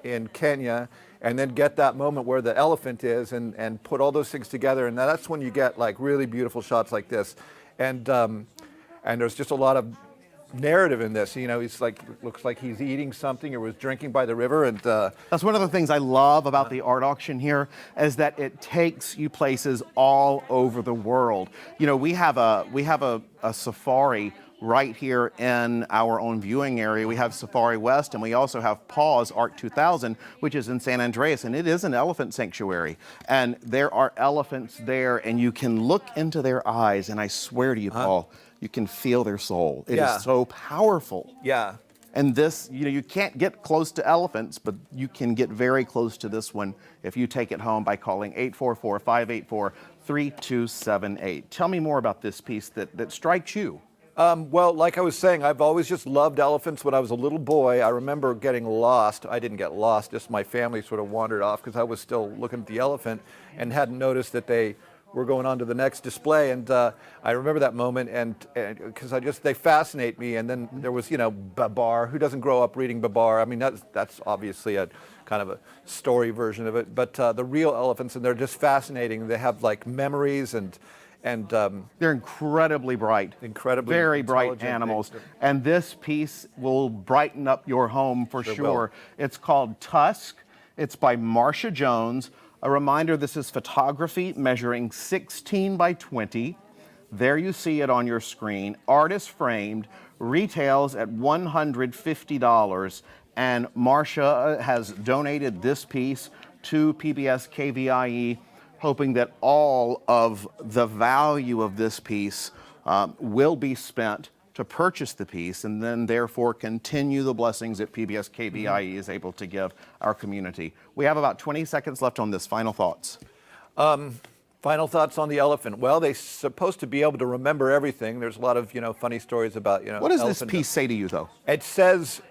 in Kenya, and then get that moment where the elephant is, and put all those things together, and that's when you get like really beautiful shots like this. And there's just a lot of narrative in this. He's looks like he's eating something or was drinking by the river, and That's one of the things I love about the art auction here, is that it takes you places all over the world. We have a safari right here in our own viewing area. We have Safari West, and we also have Paws Art 2000, which is in San Andreas, and it is an elephant sanctuary. And there are elephants there, and you can look into their eyes, and I swear to you, Paul, you can feel their soul. It Yeah. is so powerful. yeah. And this, you can't get close to elephants, but you can get very close to this one if you take it home by calling 844-584-3278. Tell me more about this piece that strikes you. Well, like I was saying, I've always just loved elephants. When I was a little boy, I remember getting lost. I didn't get lost, just my family sort of wandered off because I was still looking at the elephant and hadn't noticed that they were going on to the next display. And I remember that moment, and because they fascinate me. And then there was, Babar. Who doesn't grow up reading Babar? I mean, that's obviously a kind of a story version of it. But the real elephants, and they're just fascinating. They have like memories and They're incredibly bright. Incredibly very bright intelligent animals. things. And this piece will brighten up your home for Sure sure. will. It's called Tusk. It's by Marcia Jones. A reminder, this is photography measuring 16 by 20. There you see it on your screen. Artist framed, retails at $150. And Marcia has donated this piece to PBS KVIE, hoping that all of the value of this piece will be spent to purchase the piece, and then therefore continue the blessings that PBS KVIE is able to give our community. We have about 20 seconds left on this. Final thoughts. Final thoughts on the elephant. Well, they're supposed to be able to remember everything. There's a lot of, funny stories about, What does this elephant. piece say to you, though? It says,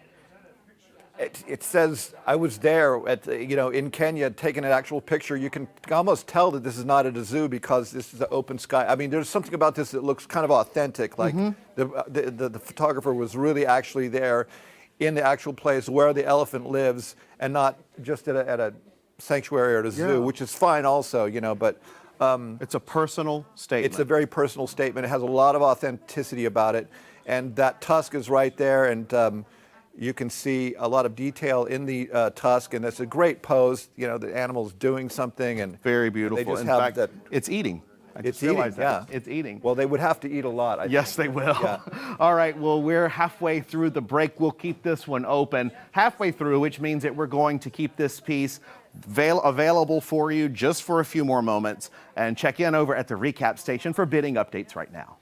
I was there at, in Kenya taking an actual picture. You can almost tell that this is not at a zoo because this is an open sky. I mean, there's something about this that looks kind of authentic. Like the photographer was really actually there in the actual place where the elephant lives and not just at a sanctuary or at a zoo, which is fine also, but It's a personal statement. it's a very personal statement. It has a lot of authenticity about it. And that tusk is right there, and you can see a lot of detail in the tusk, and it's a great pose. The animal's doing something, and Very They beautiful. just In have fact, that. it's eating. I just It's eating, realized that. yeah. It's eating. Well, they would have to eat a lot. I Yes, think. they will. Yeah. All right, well, we're halfway through the break. We'll keep this one open halfway through, which means that we're going to keep this piece available for you just for a few more moments, and check in over at the recap station for bidding updates right now.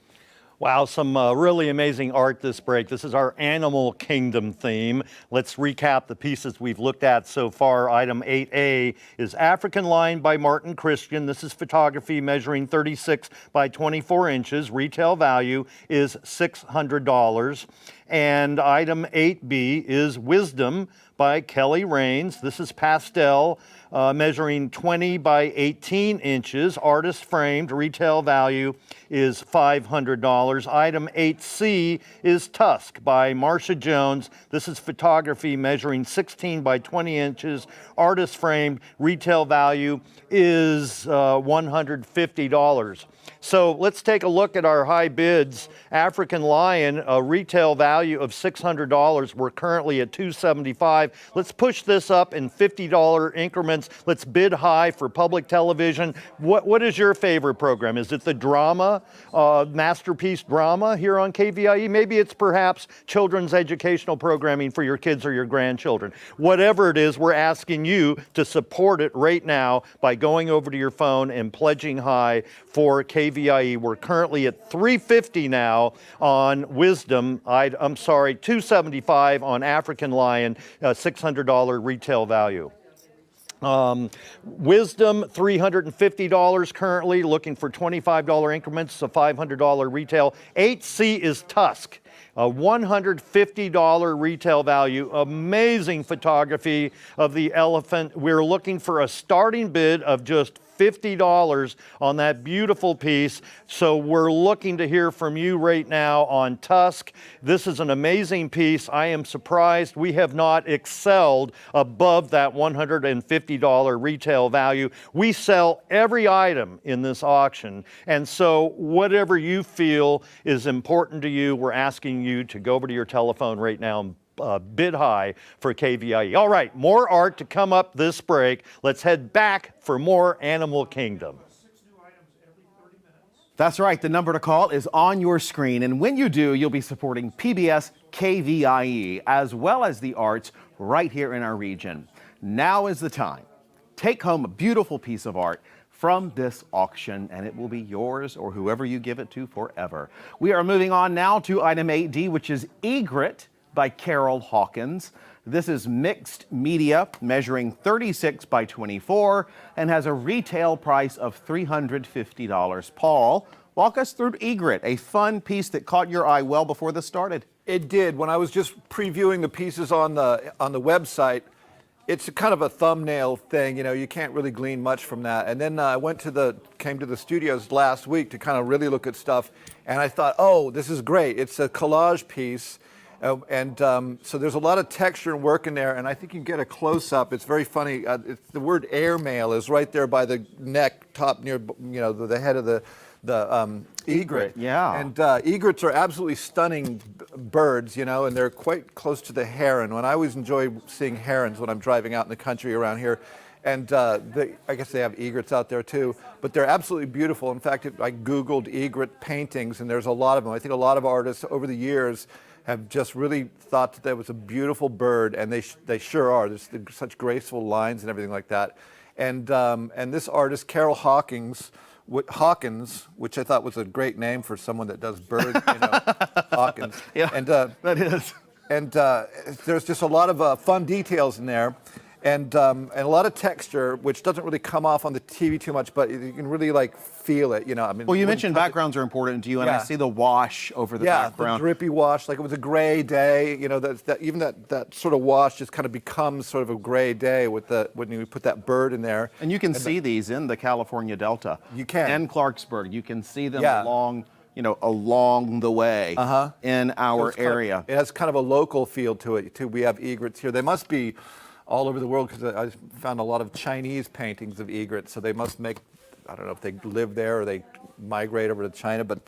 Wow, some really amazing art this break. This is our Animal Kingdom theme. Let's recap the pieces we've looked at so far. Item 8A is African Lion by Martin Christian. This is photography measuring 36 by 24 inches. Retail value is $600. And item 8B is Wisdom by Kelly Rains. This is pastel, measuring 20 by 18 inches. Artist framed. Retail value is $500. Item 8C is Tusk by Marcia Jones. This is photography measuring 16 by 20 inches. Artist framed. Retail value is $150. So let's take a look at our high bids. African Lion, a retail value of $600. We're currently at $275. Let's push this up in $50 increments. Let's bid high for public television. What is your favorite program? Is it the drama, masterpiece drama here on KVIE? Maybe it's perhaps children's educational programming for your kids or your grandchildren. Whatever it is, we're asking you to support it right now by going over to your phone and pledging high for KVIE. We're currently at $350 now on Wisdom. I'm sorry, $275 on African Lion, $600 retail value. Wisdom, $350 currently, looking for $25 increments, so $500 retail. 8C is Tusk. A $150 retail value. Amazing photography of the elephant. We're looking for a starting bid of just $50 on that beautiful piece. So we're looking to hear from you right now on Tusk. This is an amazing piece. I am surprised we have not excelled above that $150 retail value. We sell every item in this auction. And so whatever you feel is important to you, we're asking you to go over to your telephone right now and bid high for KVIE. All right, more art to come up this break. Let's head back for more Animal Kingdom. That's right. The number to call is on your screen. And when you do, you'll be supporting PBS KVIE as well as the arts right here in our region. Now is the time. Take home a beautiful piece of art from this auction, and it will be yours or whoever you give it to forever. We are moving on now to item 8D, which is Egret by Carol Hawkins. This is mixed media, measuring 36 by 24, and has a retail price of $350. Paul, walk us through Egret, a fun piece that caught your eye well before this started. It did. When I was just previewing the pieces on the website, it's a kind of a thumbnail thing. You can't really glean much from that. And then I came to the studios last week to kind of really look at stuff, and I thought, oh, this is great. It's a collage piece. So there's a lot of texture and work in there, and I think you can get a close-up. It's very funny. The word airmail is right there by the neck, top near the head of the egret. Yeah. And egrets are absolutely stunning birds, and they're quite close to the heron. I always enjoy seeing herons when I'm driving out in the country around here. And I guess they have egrets out there too, but they're absolutely beautiful. In fact, I Googled egret paintings, and there's a lot of them. I think a lot of artists over the years have just really thought that was a beautiful bird, and they sure are. There's such graceful lines and everything like that. And this artist, Carol Hawkins, which I thought was a great name for someone that does bird, Hawkins. Yeah, and that is. And there's just a lot of fun details in there. and a lot of texture, which doesn't really come off on the TV too much, but you can really like feel it. You know, I mean. Well, you mentioned backgrounds are important to you, and I Yeah. see the wash over the Yeah, background. the drippy wash, like it was a gray day. You know, even that sort of wash just kind of becomes sort of a gray day with when you put that bird in there. And you can see these in the California Delta. You can. And Clarksburg. You can see them Yeah. along the way in our area. It has kind of a local feel to it, too. We have egrets here. They must be all over the world because I found a lot of Chinese paintings of egrets. So they must make, I don't know if they live there or they migrate over to China, but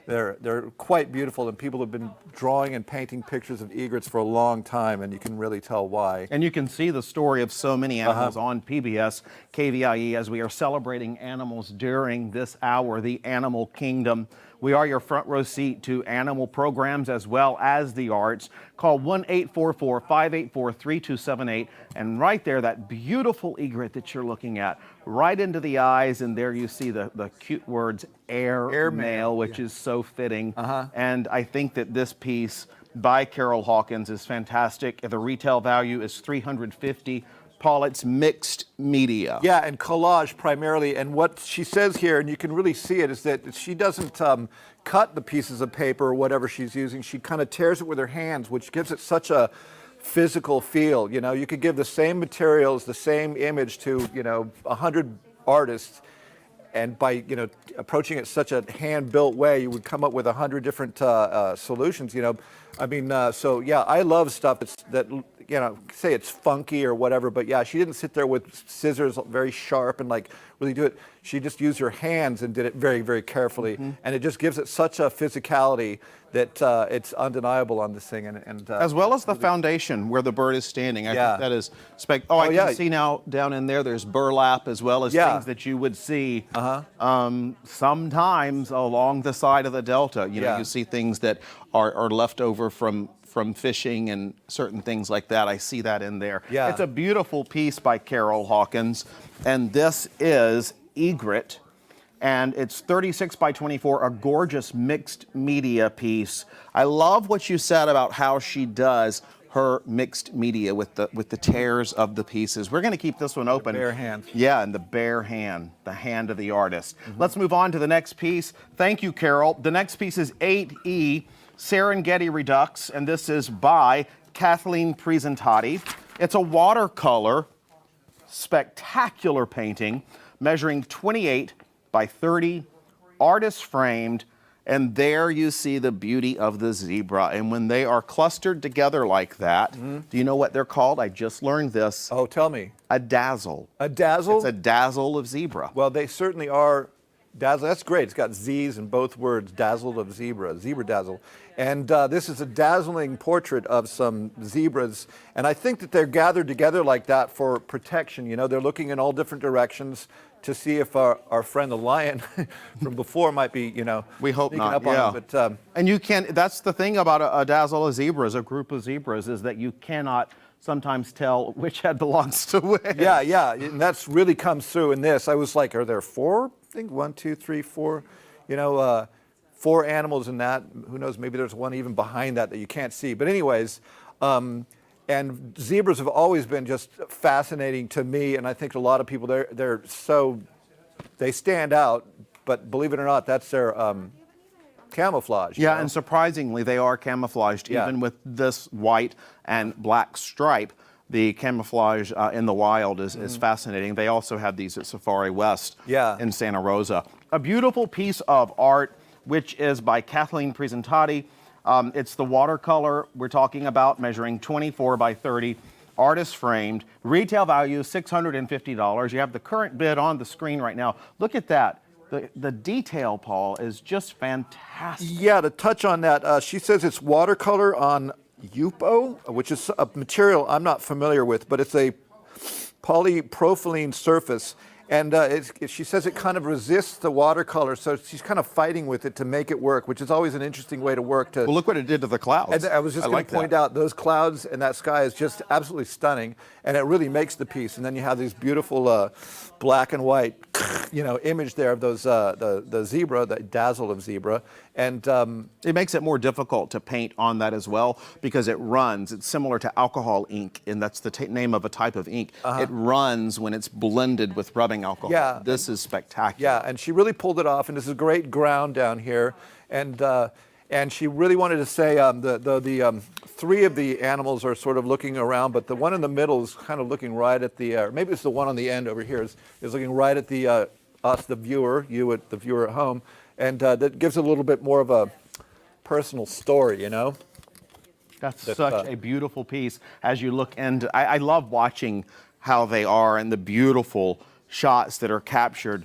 they're quite beautiful. And people have been drawing and painting pictures of egrets for a long time, and you can really tell why. And you can see the story of so many animals on PBS KVIE as we are celebrating animals during this hour, the animal kingdom. We are your front row seat to animal programs as well as the arts. Call 1-844-584-3278. And right there, that beautiful egret that you're looking at, right into the eyes. And there you see the cute words airmail, which is so fitting. And I think that this piece by Carol Hawkins is fantastic. The retail value is $350. Paul, it's mixed media. Yeah, and collage primarily. And what she says here, and you can really see it, is that she doesn't cut the pieces of paper or whatever she's using. She kind of tears it with her hands, which gives it such a physical feel. You know, you could give the same materials, the same image to, 100 artists, and by, approaching it such a hand-built way, you would come up with 100 different solutions, so yeah, I love stuff that say it's funky or whatever, but yeah, she didn't sit there with scissors very sharp and like really do it. She just used her hands and did it very, very carefully, and it just gives it such a physicality that it's undeniable on this thing. And as well as the foundation where the bird is standing. I think that is I can see now down in there, there's burlap as well as things that you would see sometimes along the side of the Delta. You see things that are left over from fishing and certain things like that. I see that in there. Yeah. It's a beautiful piece by Carol Hawkins, and this is Egret, and it's 36 by 24, a gorgeous mixed media piece. I love what you said about how she does her mixed media with the tears of the pieces. We're going to keep this one open. The bare hand. Yeah, and the bare hand, the hand of the artist. Let's move on to the next piece. Thank you, Carol. The next piece is 8E, Serengeti Redux, and this is by Kathleen Presentati. It's a watercolor, spectacular painting, measuring 28 by 30, artist framed, and there you see the beauty of the zebra. And when they are clustered together like that, do you know what they're called? I just learned this. Oh, tell me. A dazzle. A dazzle? It's a dazzle of zebra. Well, they certainly are dazzle. That's great. It's got Z's in both words, dazzled of zebra, zebra dazzle. And this is a dazzling portrait of some zebras. And I think that they're gathered together like that for protection. They're looking in all different directions to see if our friend the lion from before might be, we hope sneaking not. up on him. But, and you can. That's the thing about a dazzle of zebras, a group of zebras, is that you cannot sometimes tell which head belongs to which. Yeah, and that's really comes through in this. I was like, are there four? I think 1, 2, 3, 4. 4 animals in that. Who knows? Maybe there's one even behind that you can't see. But anyways. And zebras have always been just fascinating to me, and I think a lot of people, they stand out, but believe it or not, that's their camouflage. Yeah, and surprisingly, they are camouflaged, even with this white and black stripe. The camouflage in the wild is fascinating. They also have these at Safari West in Santa Rosa. A beautiful piece of art, which is by Kathleen Presentati. It's the watercolor we're talking about, measuring 24 by 30, artist framed. Retail value is $650. You have the current bid on the screen right now. Look at that. The detail, Paul, is just fantastic. Yeah, to touch on that, she says it's watercolor on Yupo, which is a material I'm not familiar with, but it's a polypropylene surface. And she says it kind of resists the watercolor, so she's kind of fighting with it to make it work, which is always an interesting way to work. Well, look what it did to the clouds. And I was just going to point out those clouds and that sky is just absolutely stunning, and it really makes the piece. And then you have these beautiful black and white image there of those the zebra, the dazzle of zebra, and It makes it more difficult to paint on that as well because it runs. It's similar to alcohol ink, and that's the name of a type of ink. It runs when it's blended with rubbing alcohol. Yeah. This is spectacular. yeah, and she really pulled it off, and this is great ground down here, and she really wanted to say the three of the animals are sort of looking around, but the one in the middle is kind of looking right at the, or maybe it's the one on the end over here is looking right at the us, the viewer, the viewer at home, and that gives it a little bit more of a personal story, That's such a beautiful piece as you look, and I love watching how they are and the beautiful shots that are captured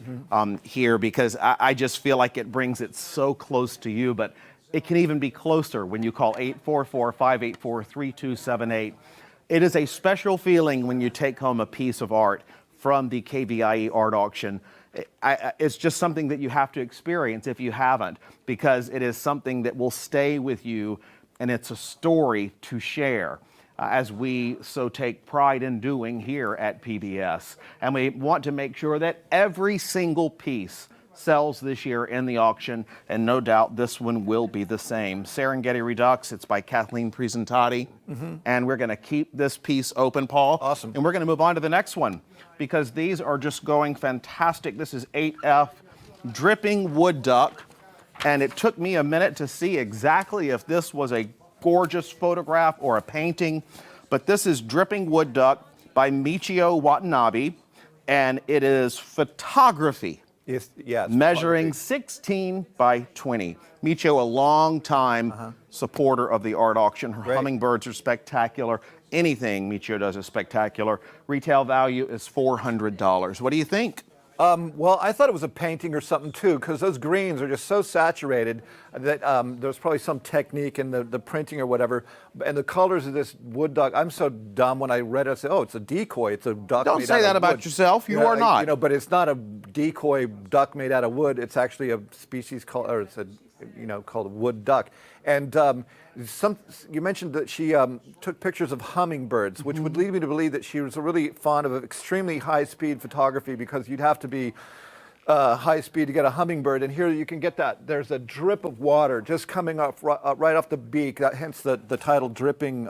here, because I just feel like it brings it so close to you, but it can even be closer when you call 844-584-3278. It is a special feeling when you take home a piece of art from the KVIE Art Auction. It's just something that you have to experience if you haven't, because it is something that will stay with you, and it's a story to share, as we so take pride in doing here at PBS. And we want to make sure that every single piece sells this year in the auction, and no doubt this one will be the same. Serengeti Redux, it's by Kathleen Presentati, and we're going to keep this piece open, Paul. Awesome. And we're going to move on to the next one, because these are just going fantastic. This is 8F Dripping Wood Duck, and it took me a minute to see exactly if this was a gorgeous photograph or a painting, but this is Dripping Wood Duck by Michio Watanabe, and it is photography. it's Measuring 16 by 20. Michio, a long time supporter of the art auction. Her hummingbirds are spectacular. Anything Michio does is spectacular. Retail value is $400. What do you think? Well, I thought it was a painting or something too, because those greens are just so saturated that there's probably some technique in the printing or whatever. And the colors of this wood duck, I'm so dumb when I read it, I said, oh, it's a decoy. It's a duck Don't made say out that of about wood. yourself. You are not. But it's not a decoy duck made out of wood. It's actually a species called, or it's a, called a wood duck. And you mentioned that she took pictures of hummingbirds, which would lead me to believe that she was really fond of extremely high-speed photography, because you'd have to be high speed to get a hummingbird. And here you can get that. There's a drip of water just coming up right off the beak. That, hence the title, Dripping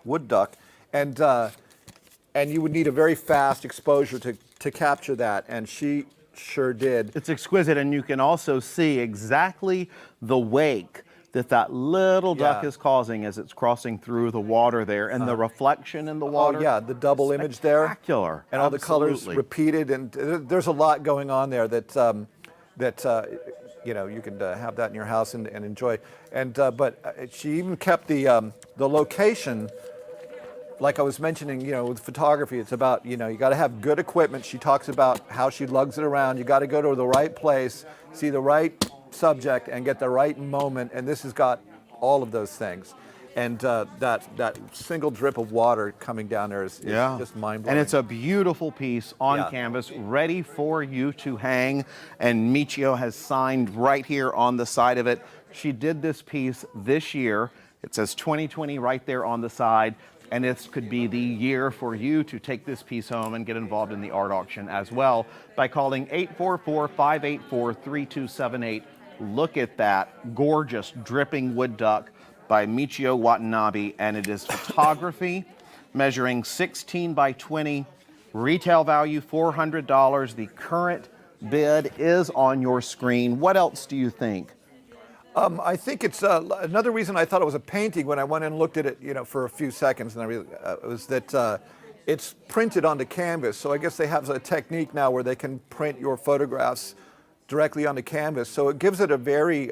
Wood Duck. And you would need a very fast exposure to capture that. And she sure did. It's exquisite, and you can also see exactly the wake that little duck is causing as it's crossing through the water there, and the reflection in the water. Oh yeah, the double image there. Spectacular. And all the colors repeated, and there's a lot going on there that you can have that in your house and enjoy. And but she even kept the location. Like I was mentioning, with photography, it's about, you got to have good equipment. She talks about how she lugs it around. You got to go to the right place, see the right subject, and get the right moment. And this has got all of those things. And that single drip of water coming down there is just mind-blowing. And it's a beautiful piece on canvas, ready for you to hang. And Michio has signed right here on the side of it. She did this piece this year. It says 2020 right there on the side. And this could be the year for you to take this piece home and get involved in the art auction as well by calling 844-584-3278. Look at that gorgeous Dripping Wood Duck by Michio Watanabe, and it is photography measuring 16 by 20, retail value $400. The current bid is on your screen. What else do you think? I think it's another reason I thought it was a painting when I went and looked at it, for a few seconds, and I really was that it's printed onto canvas. So I guess they have a technique now where they can print your photographs directly onto canvas. So it gives it a very,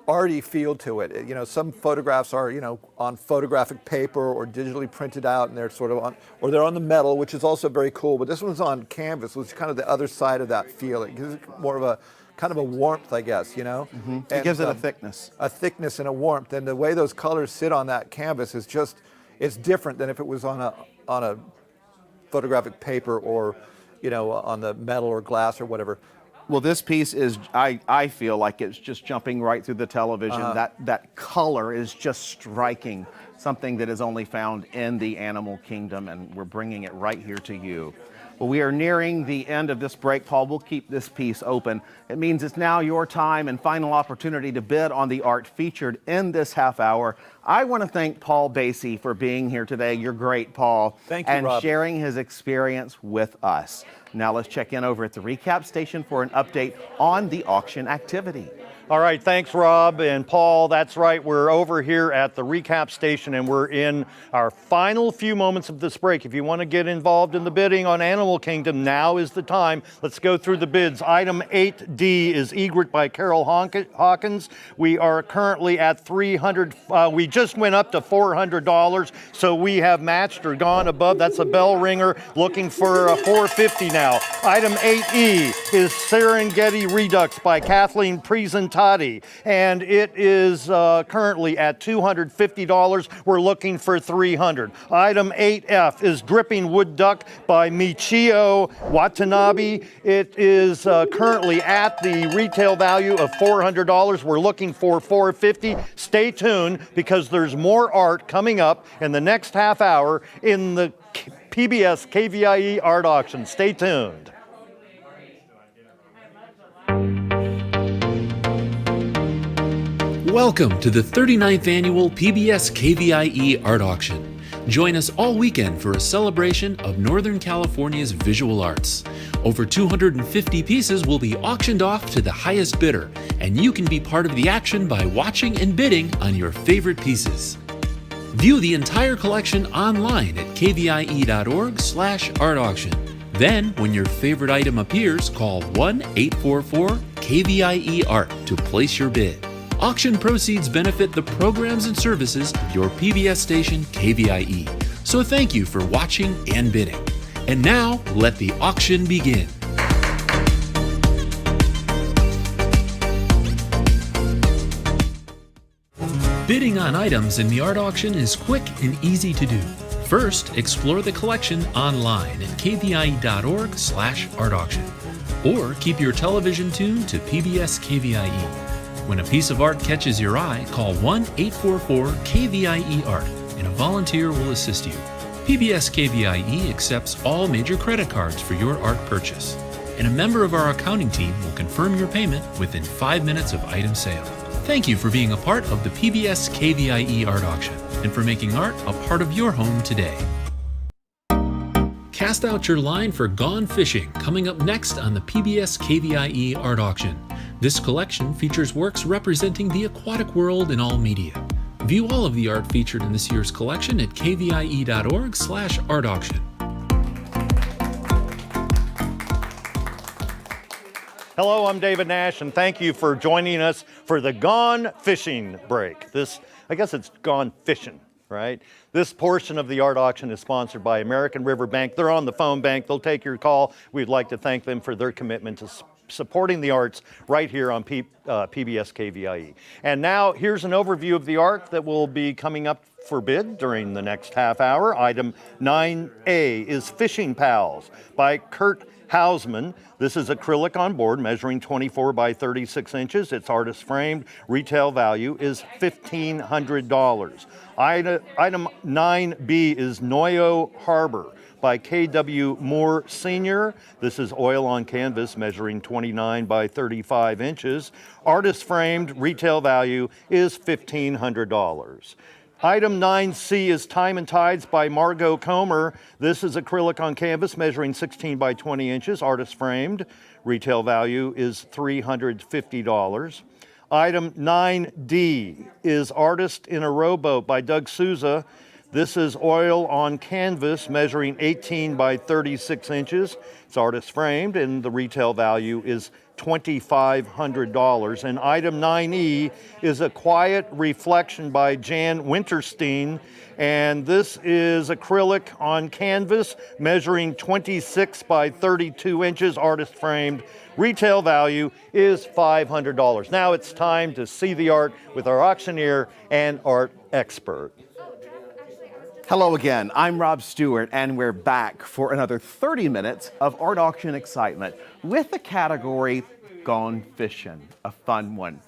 arty feel to it. Some photographs are, on photographic paper or digitally printed out, and they're sort of on, or they're on the metal, which is also very cool. But this one's on canvas, which is kind of the other side of that feel. It gives it more of a kind of a warmth, I guess, And, it gives it a thickness. A thickness and a warmth. And the way those colors sit on that canvas is just, it's different than if it was on a photographic paper or, on the metal or glass or whatever. Well, this piece is, I feel like it's just jumping right through the television. That color is just striking, something that is only found in the animal kingdom, and we're bringing it right here to you. Well, we are nearing the end of this break. Paul, we'll keep this piece open. It means it's now your time and final opportunity to bid on the art featured in this half hour. I want to thank Paul Basie for being here today. You're great, Paul. Thank you, and Rob. sharing his experience with us. Now let's check in over at the recap station for an update on the auction activity. All right, thanks, Rob and Paul. That's right, we're over here at the recap station and we're in our final few moments of this break. If you want to get involved in the bidding on Animal Kingdom, now is the time. Let's go through the bids. Item 8D is Egret by Carol Hawkins. We are currently at $300. We just went up to $400, so we have matched or gone above. That's a bell ringer, looking for a $450 now. Item 8E is Serengeti Redux by Kathleen Presentati, and it is currently at $250. We're looking for $300. Item 8F is Dripping Wood Duck by Michio Watanabe. It is currently at the retail value of $400. We're looking for $450. Stay tuned because there's more art coming up in the next half hour in the PBS KVIE Art Auction. Stay tuned. Welcome to the 39th Annual PBS KVIE Art Auction. Join us all weekend for a celebration of Northern California's visual arts. Over 250 pieces will be auctioned off to the highest bidder, and you can be part of the action by watching and bidding on your favorite pieces. View the entire collection online at kvie.org/art-auction. Then, when your favorite item appears, call 1-844-KVIE-ART to place your bid. Auction proceeds benefit the programs and services of your PBS station, KVIE. So thank you for watching and bidding. And now, let the auction begin. Bidding on items in the art auction is quick and easy to do. First, explore the collection online at kvie.org/art-auction. Or keep your television tuned to PBS KVIE. When a piece of art catches your eye, call 1-844-KVIE-ART and a volunteer will assist you. PBS KVIE accepts all major credit cards for your art purchase, and a member of our accounting team will confirm your payment within 5 minutes of item sale. Thank you for being a part of the PBS KVIE Art Auction and for making art a part of your home today. Cast out your line for Gone Fishing, coming up next on the PBS KVIE Art Auction. This collection features works representing the aquatic world in all media. View all of the art featured in this year's collection at kvie.org/art-auction. Hello, I'm David Nash, and thank you for joining us for the Gone Fishing break. I guess it's Gone Fishing, right? This portion of the art auction is sponsored by American River Bank. They're on the phone bank. They'll take your call. We'd like to thank them for their commitment to supporting the arts right here on PBS KVIE. And now here's an overview of the art that will be coming up for bid during the next half hour. Item 9A is Fishing Pals by Kurt Hausman. This is acrylic on board measuring 24 by 36 inches. It's artist framed. Retail value is $1,500. Item 9B is Noyo Harbor by K.W. Moore Sr. This is oil on canvas measuring 29 by 35 inches. Artist framed, retail value is $1,500. Item 9C is Time and Tides by Margot Comer. This is acrylic on canvas measuring 16 by 20 inches, artist framed. Retail value is $350. Item 9D is Artist in a Rowboat by Doug Souza. This is oil on canvas measuring 18 by 36 inches. It's artist framed and the retail value is $2,500. And item 9E is A Quiet Reflection by Jan Winterstein. And this is acrylic on canvas measuring 26 by 32 inches, artist framed. Retail value is $500. Now it's time to see the art with our auctioneer and art expert. Hello again, I'm Rob Stewart, and we're back for another 30 minutes of art auction excitement with the category Gone Fishing, a fun one.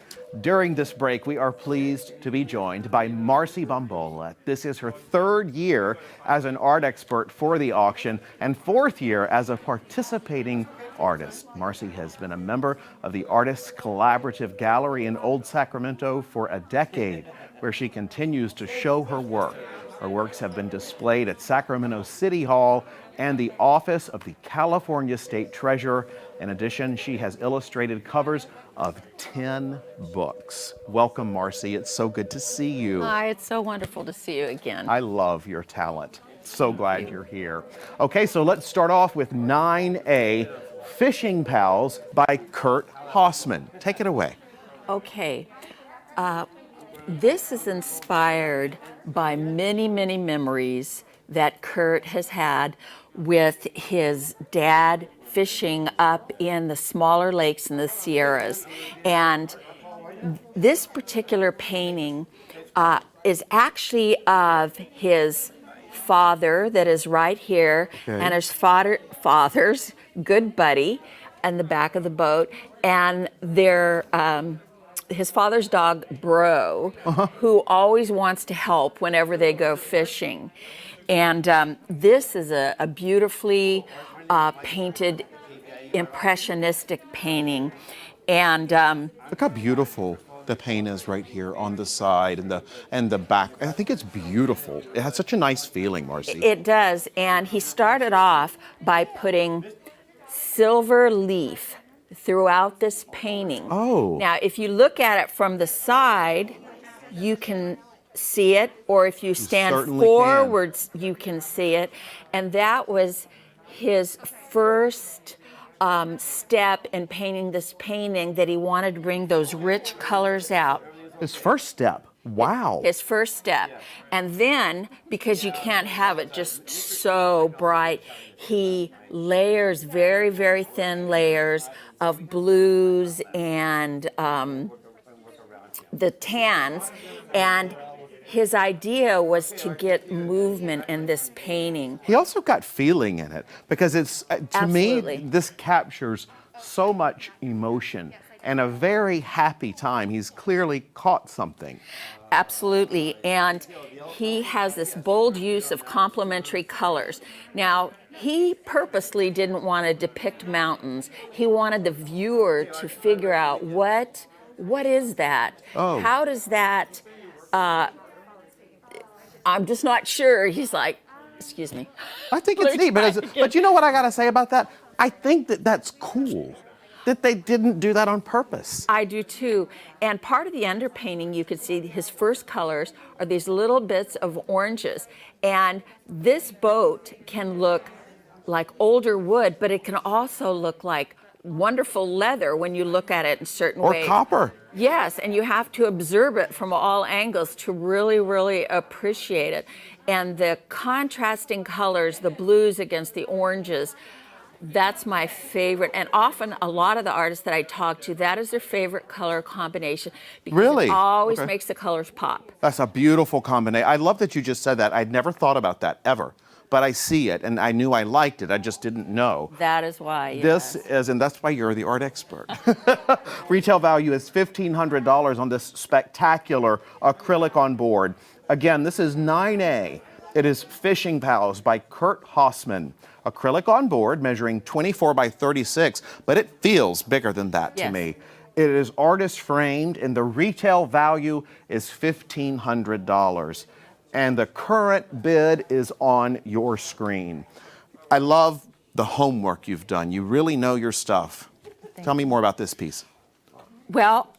During this break, we are pleased to be joined by Marcy Bambola. This is her 3rd year as an art expert for the auction and 4th year as a participating artist. Marcy has been a member of the Artists Collaborative Gallery in Old Sacramento for a decade, where she continues to show her work. Her works have been displayed at Sacramento City Hall and the Office of the California State Treasurer. In addition, she has illustrated covers of 10 books. Welcome, Marcy. It's so good to see you. Hi, it's so wonderful to see you again. I love your talent. So glad you're here. Okay, so let's start off with 9A, Fishing Pals by Kurt Hausman. Take it away. Okay. This is inspired by many, many memories that Kurt has had with his dad fishing up in the smaller lakes in the Sierras. And this particular painting is actually of his father that is right here, and his father's good buddy in the back of the boat, and their his father's dog, Bro, who always wants to help whenever they go fishing. And this is a beautifully painted, impressionistic painting. And look how beautiful the paint is right here on the side and the back. I think it's beautiful. It has such a nice feeling, Marcy. It does. And he started off by putting silver leaf throughout this painting. Oh. Now, if you look at it from the side, you can see it, or if you stand forwards, you can see it. And that was his first step in painting this painting, that he wanted to bring those rich colors out. His first step. Wow. His first step. And then, because you can't have it just so bright, he layers very, very thin layers of blues and the tans. And his idea was to get movement in this painting. He also got feeling in it, because it's, to me, this captures so much emotion and a very happy time. He's clearly caught something. Absolutely. And he has this bold use of complementary colors. Now, he purposely didn't want to depict mountains. He wanted the viewer to figure out what is that? Oh. How does that, I'm just not sure. He's like, excuse me. I think it's neat, but you know what I gotta say about that? I think that's cool, that they didn't do that on purpose. I do too. And part of the underpainting, you could see his first colors are these little bits of oranges. And this boat can look like older wood, but it can also look like wonderful leather when you look at it in certain ways. Or copper. Yes, and you have to observe it from all angles to really, really appreciate it. And the contrasting colors, the blues against the oranges, that's my favorite. And often a lot of the artists that I talk to, that is their favorite color combination, because it always makes the colors pop. That's a beautiful combination. I love that you just said that. I'd never thought about that, ever. But I see it, and I knew I liked it. I just didn't know. That is why, This is, and that's why you're the art expert. Retail value is $1,500 on this spectacular acrylic on board. Again, this is 9A. It is Fishing Pals by Kurt Hausman. Acrylic on board, measuring 24 by 36, but it feels bigger than that to me. It is artist framed, and the retail value is $1,500. And the current bid is on your screen. I love the homework you've done. You really know your stuff. Tell me more about this piece. Well,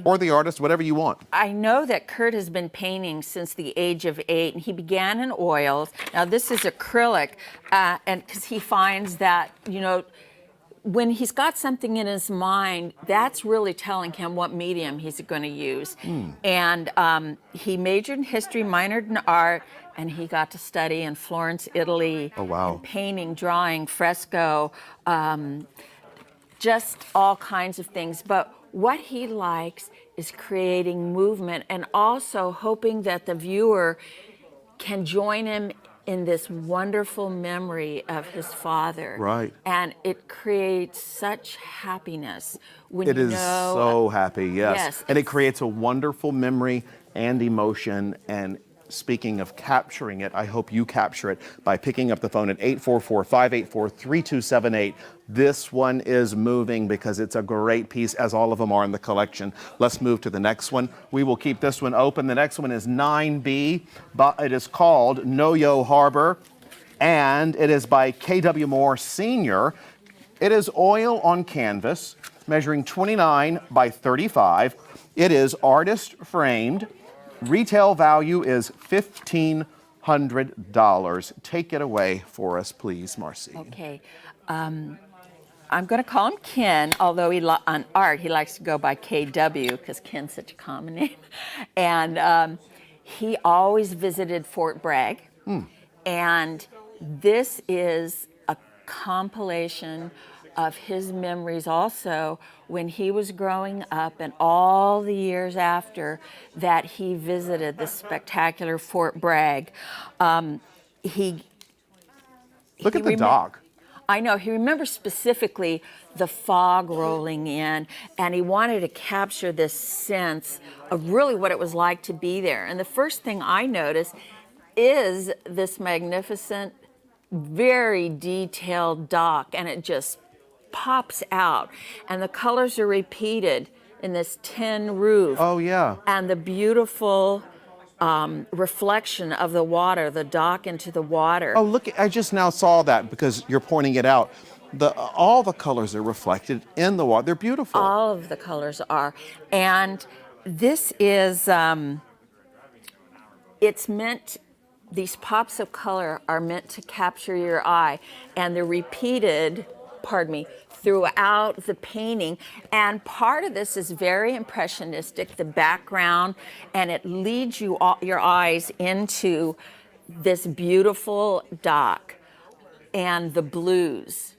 or the artist, whatever you want. I know that Kurt has been painting since the age of 8, and he began in oils. Now this is acrylic, and because he finds that, you know, when he's got something in his mind, that's really telling him what medium he's going to use. And he majored in history, minored in art, and he got to study in Florence, Italy. Oh, wow. And painting, drawing, fresco, just all kinds of things. But what he likes is creating movement, and also hoping that the viewer can join him in this wonderful memory of his father. Right. And it creates such happiness when It you is know. so happy, yes. Yes, And it creates a wonderful memory and emotion. And speaking of capturing it, I hope you capture it by picking up the phone at 844-584-3278. This one is moving because it's a great piece, as all of them are in the collection. Let's move to the next one. We will keep this one open. The next one is 9B, but it is called Noyo Harbor, and it is by K.W. Moore Sr. It is oil on canvas, measuring 29 by 35. It is artist framed. Retail value is $1,500. Take it away for us, please, Marcy. Okay. I'm going to call him Ken, although on art he likes to go by KW because Ken's such a common name. And he always visited Fort Bragg. And this is a compilation of his memories also when he was growing up and all the years after that he visited the spectacular Fort Bragg. Look at the dock. I know, he remembers specifically the fog rolling in, and he wanted to capture this sense of really what it was like to be there. And the first thing I noticed is this magnificent, very detailed dock, and it just pops out. And the colors are repeated in this tin roof. Oh, yeah. And the beautiful reflection of the water, the dock into the water. Oh, look, I just now saw that because you're pointing it out. All the colors are reflected in the water. They're beautiful. All of the colors are. And this is, it's meant, these pops of color are meant to capture your eye, and they're repeated, throughout the painting. And part of this is very impressionistic, the background, and it leads your eyes into this beautiful dock and the blues.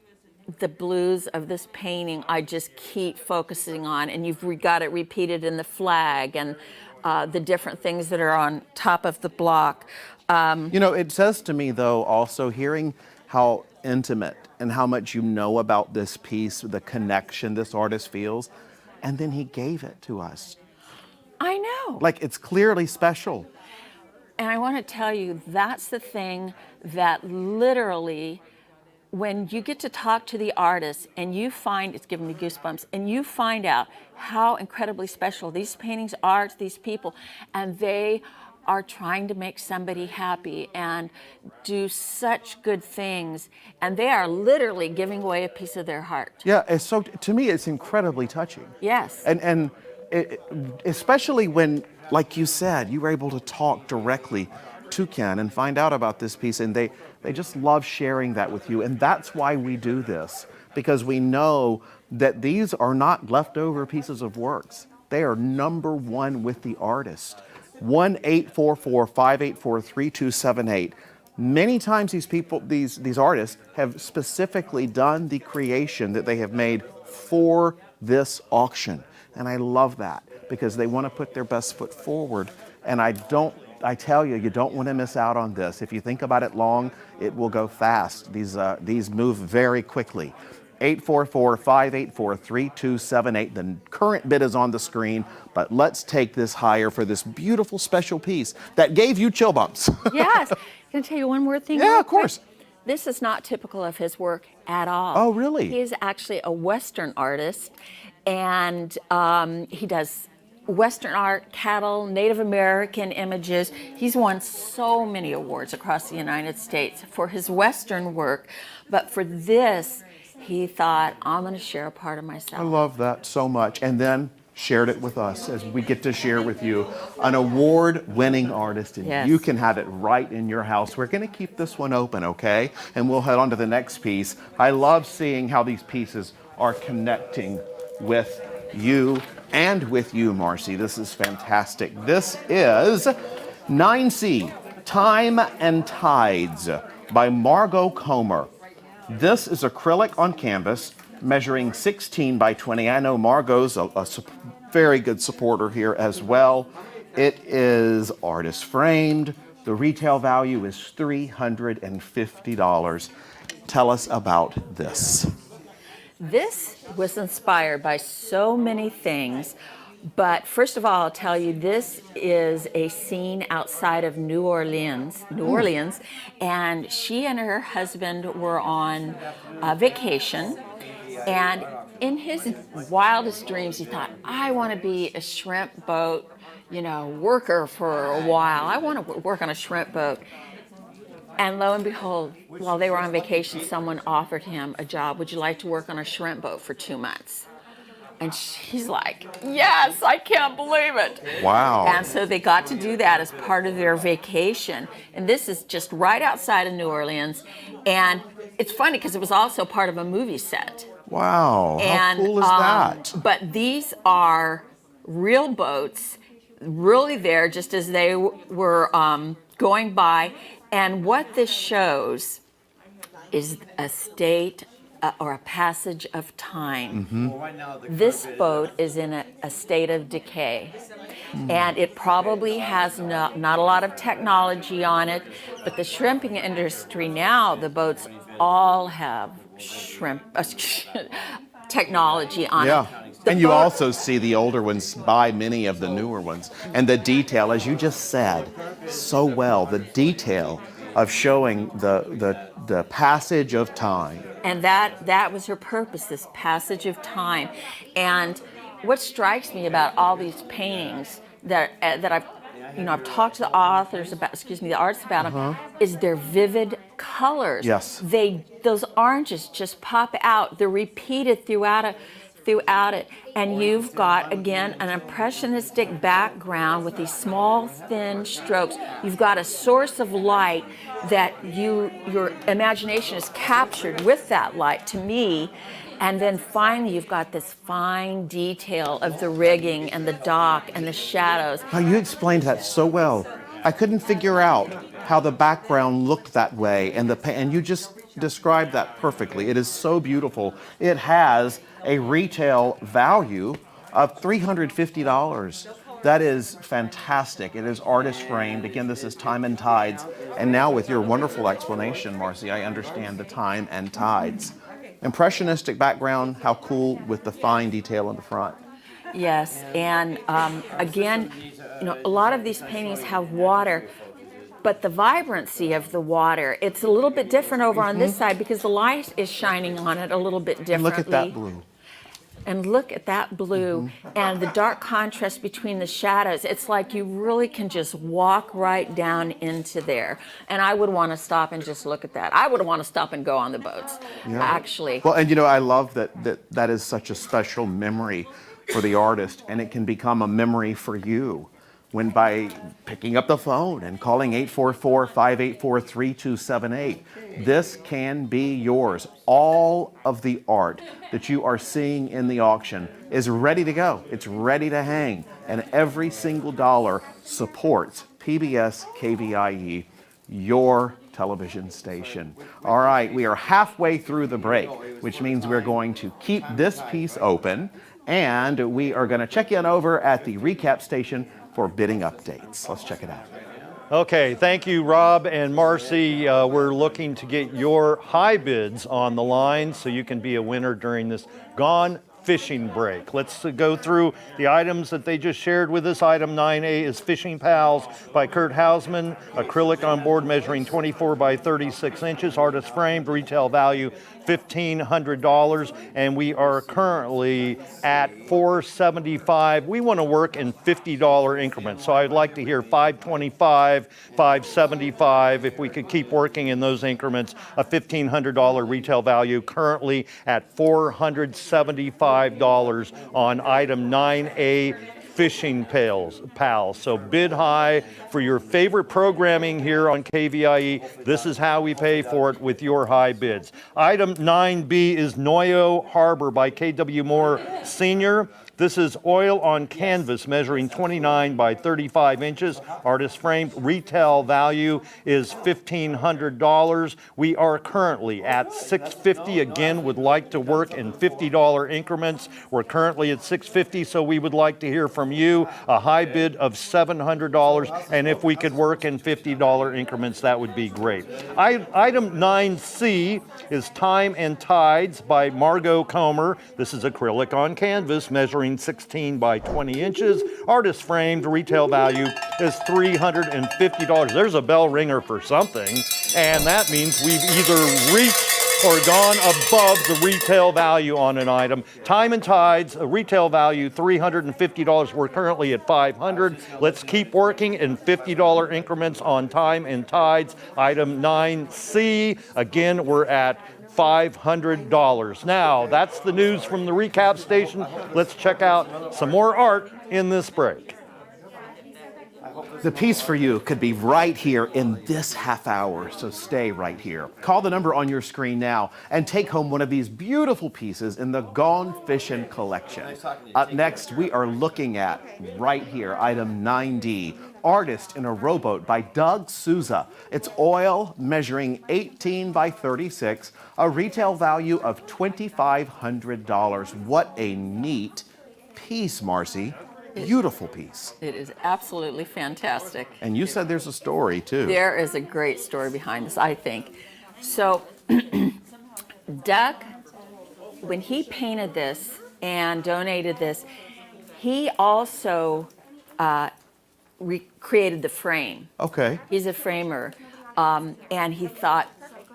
The blues of this painting I just keep focusing on, and you've got it repeated in the flag and the different things that are on top of the block. It says to me, though, also hearing how intimate and how much you know about this piece, the connection this artist feels, and then he gave it to us. I know. Like, it's clearly special. And I want to tell you, that's the thing that literally, when you get to talk to the artist and you find, it's giving me goosebumps, and you find out how incredibly special these paintings are to these people, and they are trying to make somebody happy and do such good things, and they are literally giving away a piece of their heart. Yeah, it's so, to me, it's incredibly touching. Yes. And especially when, like you said, you were able to talk directly to Ken and find out about this piece, and they just love sharing that with you. And that's why we do this, because we know that these are not leftover pieces of works. They are number one with the artist. 1-844-584-3278. Many times these artists have specifically done the creation that they have made for this auction. And I love that because they want to put their best foot forward. And I tell you, you don't want to miss out on this. If you think about it long, it will go fast. These move very quickly. 844-584-3278. The current bid is on the screen, but let's take this higher for this beautiful special piece that gave you chill bumps. Yes. Can I tell you one more thing? Yeah, of course. This is not typical of his work at all. Oh, really? He is actually a Western artist, and he does Western art, cattle, Native American images. He's won so many awards across the United States for his Western work, but for this, he thought, I'm going to share a part of myself. I love that so much. And then shared it with us as we get to share with you an award-winning artist, and Yes. you can have it right in your house. We're going to keep this one open, okay? And we'll head on to the next piece. I love seeing how these pieces are connecting with you and with you, Marcy. This is fantastic. This is 9C, Time and Tides by Margot Comer. This is acrylic on canvas, measuring 16 by 20. I know Margot's a very good supporter here as well. It is artist framed, The retail value is $350. Tell us about this. This was inspired by so many things, but first of all, I'll tell you, this is a scene outside of New Orleans, and she and her husband were on vacation, and in his wildest dreams, he thought, I want to be a shrimp boat, worker for a while. I want to work on a shrimp boat. And lo and behold, while they were on vacation, someone offered him a job. Would you like to work on a shrimp boat for 2 months? And she's like, yes, I can't believe it. Wow. And so they got to do that as part of their vacation. And this is just right outside of New Orleans. And it's funny because it was also part of a movie set. Wow, how cool is that? But these are real boats, really there just as they were going by. And what this shows is a state or a passage of time. This boat is in a state of decay. And it probably has not a lot of technology on it, but the shrimping industry now, the boats all have shrimp technology on it. And you also see the older ones buy many of the newer ones. And the detail, as you just said so well, the detail of showing the passage of time. And that was her purpose, this passage of time. And what strikes me about all these paintings that I've talked to the authors about, the artists about them, is their vivid colors. Yes. Those oranges just pop out. They're repeated throughout it. And you've got, again, an impressionistic background with these small, thin strokes. You've got a source of light that your imagination is captured with that light, to me. And then finally, you've got this fine detail of the rigging and the dock and the shadows. Now, you explained that so well. I couldn't figure out how the background looked that way, and you just described that perfectly. It is so beautiful. It has a retail value of $350. That is fantastic. It is artist framed. Again, this is Time and Tides. And now with your wonderful explanation, Marcy, I understand the time and tides. Impressionistic background, how cool with the fine detail in the front. Yes, and again, a lot of these paintings have water, but the vibrancy of the water, it's a little bit different over on this side because the light is shining on it a little bit differently. Look at that blue. And look at that blue and the dark contrast between the shadows. It's like you really can just walk right down into there. And I would want to stop and just look at that. I would want to stop and go on the boats, actually. Well, and I love that is such a special memory for the artist, and it can become a memory for you when by picking up the phone and calling 844-584-3278, this can be yours. All of the art that you are seeing in the auction is ready to go. It's ready to hang, and every single dollar supports PBS KVIE, your television station. All right, we are halfway through the break, which means we're going to keep this piece open, and we are going to check in over at the recap station for bidding updates. Let's check it out. Okay, thank you, Rob and Marcy. We're looking to get your high bids on the line so you can be a winner during this Gone Fishing break. Let's go through the items that they just shared with us. Item 9A is Fishing Pals by Kurt Hausman, acrylic on board measuring 24 by 36 inches, artist framed, retail value $1,500, and we are currently at $475. We want to work in $50 increments, so I'd like to hear $525, $575. If we could keep working in those increments, a $1,500 retail value, currently at $475 on item 9A, Fishing Pals. So bid high for your favorite programming here on KVIE. This is how we pay for it with your high bids. Item 9B is Noyo Harbor by K.W. Moore Sr. This is oil on canvas measuring 29 by 35 inches. Artist framed. Retail value is $1,500. We are currently at $650. Again, would like to work in $50 increments. We're currently at $650, so we would like to hear from you. A high bid of $700, and if we could work in $50 increments, that would be great. Item 9C is Time and Tides by Margot Comer. This is acrylic on canvas measuring 16 by 20 inches. Artist framed. Retail value is $350. There's a bell ringer for something, and that means we've either reached or gone above the retail value on an item. Time and Tides, a retail value $350. We're currently at $500. Let's keep working in $50 increments on Time and Tides. Item 9C, again, we're at $500. Now, that's the news from the recap station. Let's check out some more art in this break. The piece for you could be right here in this half hour, so stay right here. Call the number on your screen now and take home one of these beautiful pieces in the Gone Fishin' collection. Up next, we are looking at, right here, item 9D, Artist in a Rowboat by Doug Souza. It's oil measuring 18 by 36, a retail value of $2,500. What a neat piece, Marcy. Beautiful piece. It is absolutely fantastic. And you said there's a story, too. There is a great story behind this, I think. So, Doug, when he painted this and donated this, he also recreated the frame. Okay. He's a framer. And he thought,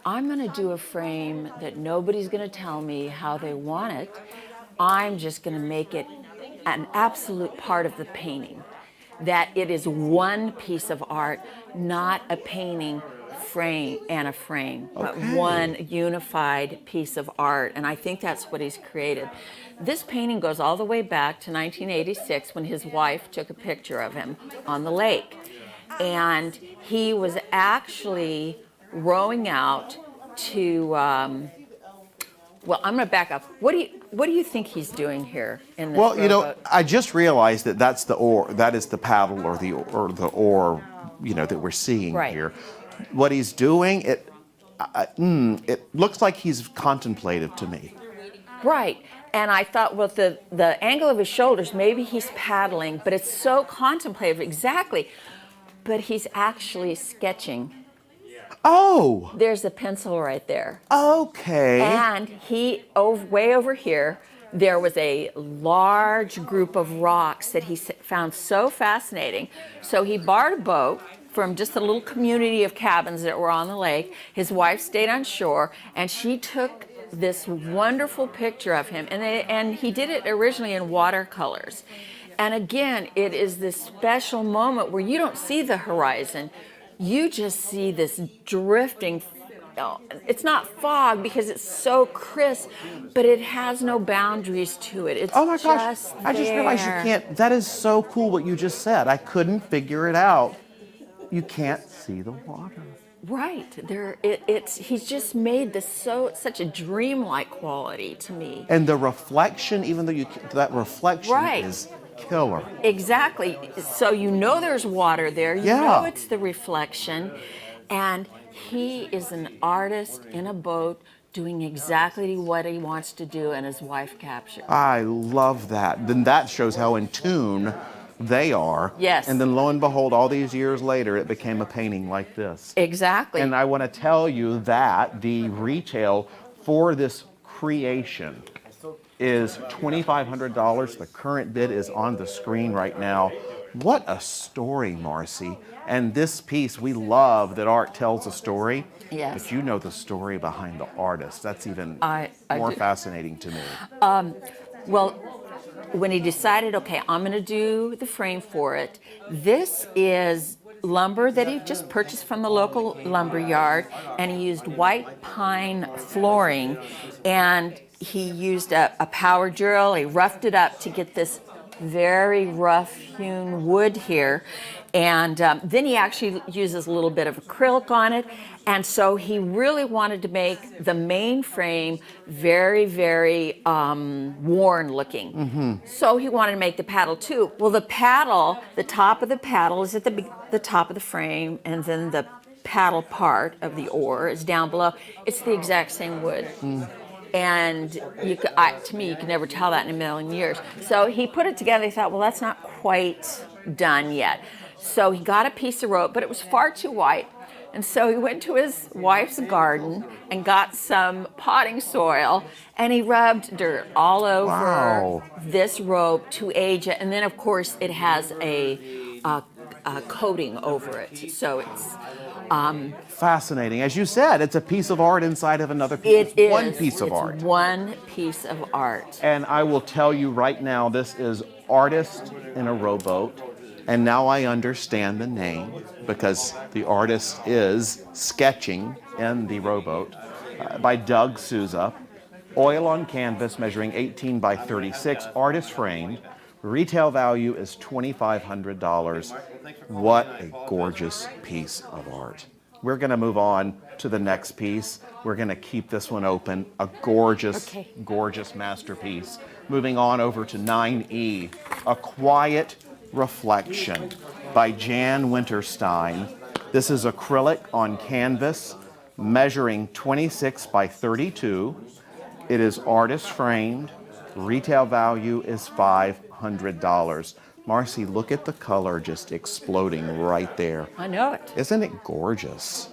I'm going to do a frame that nobody's going to tell me how they want it. I'm just going to make it an absolute part of the painting, that it is one piece of art, not a painting frame and a frame, but one unified piece of art. And I think that's what he's created. This painting goes all the way back to 1986 when his wife took a picture of him on the lake. And he was actually rowing out to, well, I'm going to back up. What do you think he's doing here in this Well, you know, rowboat? I just realized that that's the oar, that is the paddle or the oar, you know, that we're seeing Right. here. What he's doing, it looks like he's contemplative to me. Right. And I thought, well, the angle of his shoulders, maybe he's paddling, but it's so contemplative, exactly. But he's actually sketching. Oh, There's a pencil right there. okay. And way over here, there was a large group of rocks that he found so fascinating. So he borrowed a boat from just a little community of cabins that were on the lake. His wife stayed on shore, and she took this wonderful picture of him. And he did it originally in watercolors. And again, it is this special moment where you don't see the horizon. You just see this drifting. It's not fog because it's so crisp, but it has no boundaries to it. It's Oh my gosh, just I just realized you there. can't, that is so cool what you just said. I couldn't figure it out. You can't see the water. Right there, he's just made this such a dreamlike quality to me. And the reflection, even though that reflection Right. is killer. Exactly. So you know there's water there. You Yeah. know it's the reflection. And he is an artist in a boat doing exactly what he wants to do, and his wife captured. I love that. Then that shows how in tune they are. Yes. And then lo and behold, all these years later, it became a painting like this. Exactly. And I want to tell you that the retail for this creation is $2,500. The current bid is on the screen right now. What a story, Marcy. And this piece, we love that art tells a story. Yes. But you know the story behind the artist. That's even I more do. fascinating to me. Well, when he decided, okay, I'm going to do the frame for it, this is lumber that he just purchased from the local lumber yard, and he used white pine flooring, and he used a power drill. He roughed it up to get this very rough hewn wood here. And then he actually uses a little bit of acrylic on it. And so he really wanted to make the main frame very, very worn looking. So he wanted to make the paddle too. Well, the paddle, the top of the paddle is at the top of the frame, and then the paddle part of the oar is down below. It's the exact same wood. And to me, you can never tell that in a million years. So he put it together. He thought, well, that's not quite done yet. So he got a piece of rope, but it was far too white. And so he went to his wife's garden and got some potting soil, and he rubbed dirt all over this rope to age it. And then, of course, it has a coating over it. So it's fascinating. As you said, it's a piece of art inside of another piece. It is one piece of art. One piece of art. And I will tell you right now, this is Artist in a Rowboat. And now I understand the name, because the artist is sketching in the rowboat by Doug Souza. Oil on canvas measuring 18 by 36, artist framed. Retail value is $2,500. What a gorgeous piece of art. We're going to move on to the next piece. We're going to keep this one open. A gorgeous, gorgeous masterpiece. Moving on over to 9E, A Quiet Reflection by Jan Winterstein. This is acrylic on canvas measuring 26 by 32. It is artist framed. Retail value is $500. Marcy, look at the color just exploding right there. I know it. Isn't it gorgeous?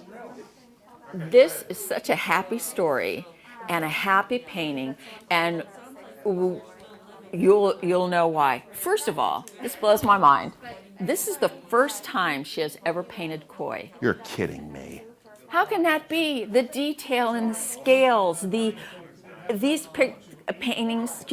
This is such a happy story and a happy painting, and you'll know why. First of all, this blows my mind. This is the first time she has ever painted koi. You're kidding me. How can that be? The detail and the scales, these paintings,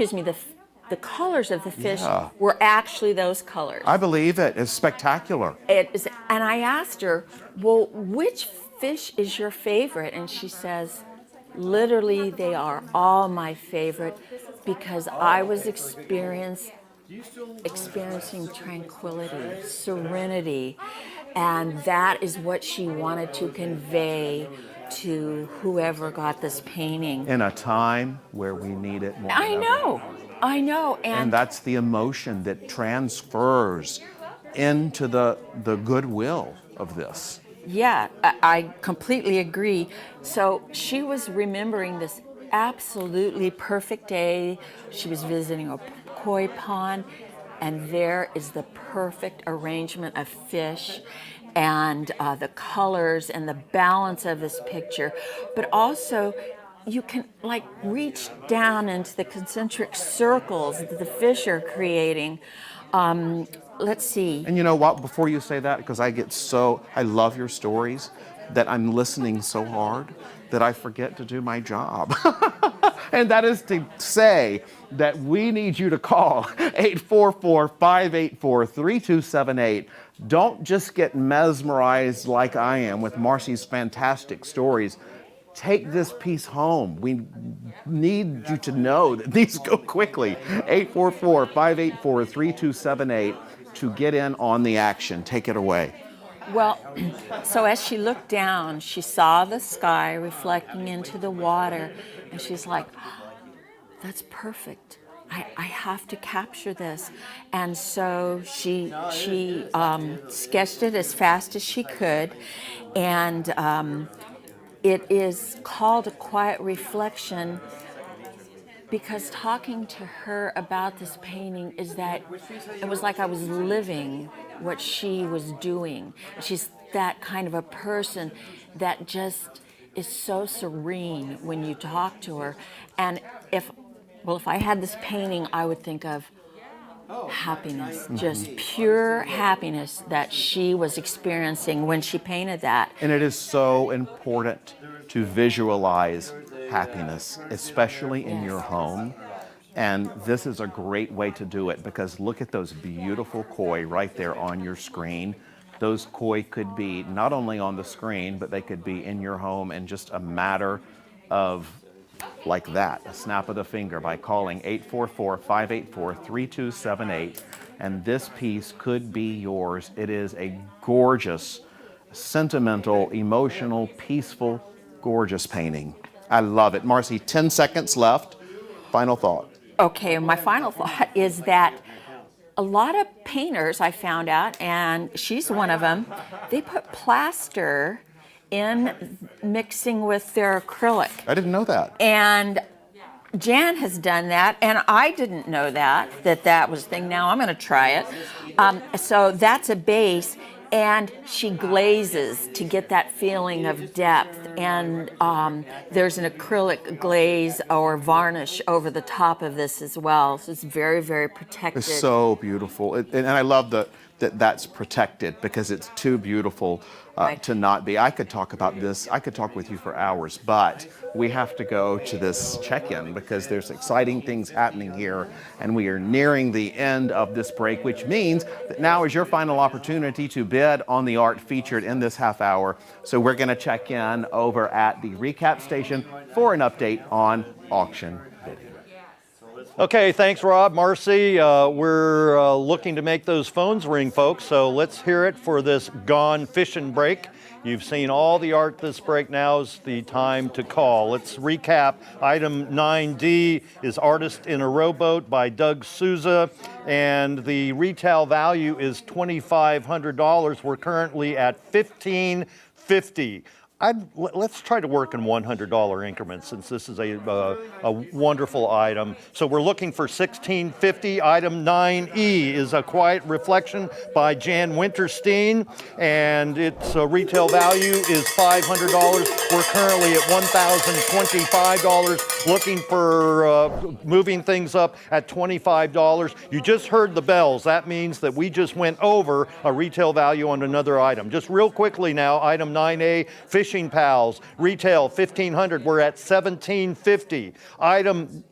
the colors of the fish were actually those colors. I believe it. It's spectacular. It is, and I asked her, well, which fish is your favorite? And she says, literally, they are all my favorite, because I was experiencing tranquility, serenity, and that is what she wanted to convey to whoever got this painting. In a time where we need it more than ever. I know. And that's the emotion that transfers into the goodwill of this. Yeah, I completely agree. So she was remembering this absolutely perfect day. She was visiting a koi pond, and there is the perfect arrangement of fish and the colors and the balance of this picture. But also, you can reach down into the concentric circles that the fish are creating. Let's see. And you know what, before you say that, because I love your stories, that I'm listening so hard that I forget to do my job. And that is to say that we need you to call 844-584-3278. Don't just get mesmerized like I am with Marcy's fantastic stories. Take this piece home. We need you to know that these go quickly. 844-584-3278 to get in on the action. Take it away. Well, so as she looked down, she saw the sky reflecting into the water, and she's like, that's perfect. I have to capture this. And so she sketched it as fast as she could, and it is called A Quiet Reflection because talking to her about this painting is that it was like I was living what she was doing. She's that kind of a person that just is so serene when you talk to her. And if I had this painting, I would think of happiness, just pure happiness that she was experiencing when she painted that. And it is so important to visualize happiness, especially in your home. And this is a great way to do it, because look at those beautiful koi right there on your screen. Those koi could be not only on the screen, but they could be in your home in just a matter of like that, a snap of the finger, by calling 844-584-3278. And this piece could be yours. It is a gorgeous, sentimental, emotional, peaceful, gorgeous painting. I love it. Marcy, 10 seconds left. Final thought. Okay, my final thought is that a lot of painters, I found out, and she's one of them, they put plaster in mixing with their acrylic. I didn't know that. And Jan has done that, and I didn't know that was the thing. Now I'm going to try it. So that's a base, and she glazes to get that feeling of depth. And there's an acrylic glaze or varnish over the top of this as well. So it's very, very protected. It's so beautiful. And I love that that's protected, because it's too beautiful to not be. I could talk about this. I could talk with you for hours, but we have to go to this check-in because there's exciting things happening here, and we are nearing the end of this break, which means that now is your final opportunity to bid on the art featured in this half hour. So we're going to check in over at the recap station for an update on auction bidding. Okay, thanks, Rob. Marcy, we're looking to make those phones ring, folks, so let's hear it for this Gone Fishing break. You've seen all the art this break. Now's the time to call. Let's recap. Item 9D is Artist in a Rowboat by Doug Souza, and the retail value is $2,500. We're currently at $1,550. Let's try to work in $100 increments, since this is a wonderful item. So we're looking for $1,650. Item 9E is A Quiet Reflection by Jan Winterstein, and its retail value is $500. We're currently at $1,025. Looking for moving things up at $25. You just heard the bells. That means that we just went over a retail value on another item. Just real quickly now, item 9A, Fishing Pals, retail $1,500. We're at $1,750. Item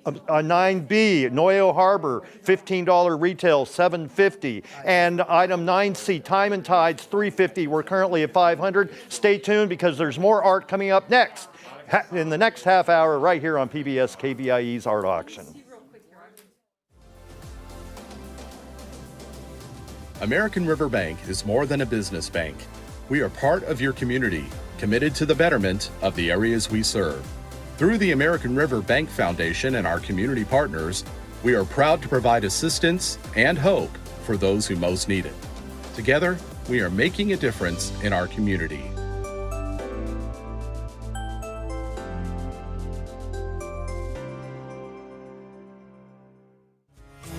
9B, Noyo Harbor, $15 retail, $750. And item 9C, Time and Tides, $350. We're currently at $500. Stay tuned, because there's more art coming up next in the next half hour right here on PBS KVIE's Art Auction. American River Bank is more than a business bank. We are part of your community, committed to the betterment of the areas we serve. Through the American River Bank Foundation and our community partners, we are proud to provide assistance and hope for those who most need it. Together, we are making a difference in our community.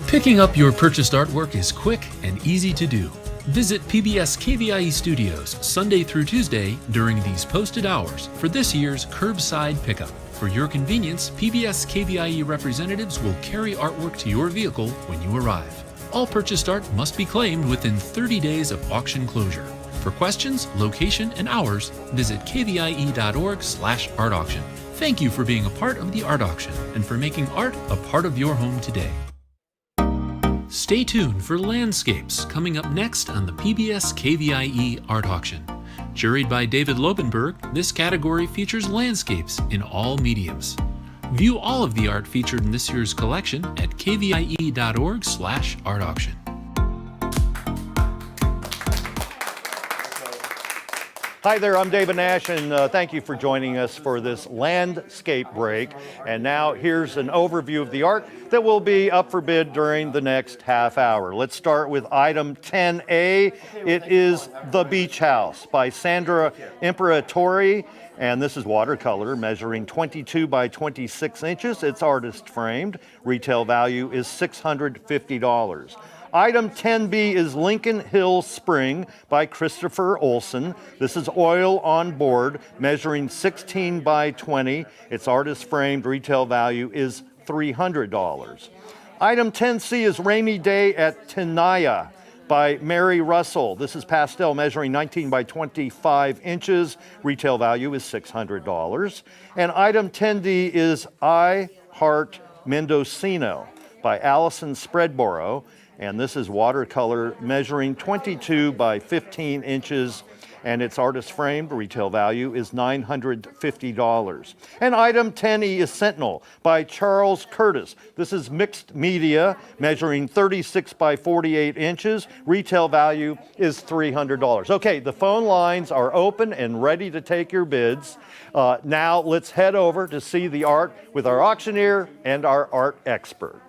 Picking up your purchased artwork is quick and easy to do. Visit PBS KVIE Studios Sunday through Tuesday during these posted hours for this year's curbside pickup. For your convenience, PBS KVIE representatives will carry artwork to your vehicle when you arrive. All purchased art must be claimed within 30 days of auction closure. For questions, location, and hours, visit kvie.org/art auction. Thank you for being a part of the Art Auction and for making art a part of your home today. Stay tuned for Landscapes coming up next on the PBS KVIE Art Auction. Juried by David Lobenberg, this category features landscapes in all mediums. View all of the art featured in this year's collection at kvie.org/art auction. Hi there, I'm David Nash, and thank you for joining us for this landscape break. And now here's an overview of the art that will be up for bid during the next half hour. Let's start with item 10A. It is The Beach House by Sandra Imperatori, and this is watercolor measuring 22 by 26 inches. It's artist framed. Retail value is $650. Item 10B is Lincoln Hill Spring by Christopher Olson. This is oil on board, measuring 16 by 20. Its artist framed. Retail value is $300. Item 10C is Rainy Day at Tenaya by Mary Russell. This is pastel, measuring 19 by 25 inches. Retail value is $600. And item 10D is I Heart Mendocino by Allison Spreadborough. And this is watercolor measuring 22 by 15 inches. and it's artist framed. Retail value is $950. And item 10E is Sentinel by Charles Curtis. This is mixed media, measuring 36 by 48 inches. Retail value is $300. Okay, the phone lines are open and ready to take your bids. Now let's head over to see the art with our auctioneer and our art expert.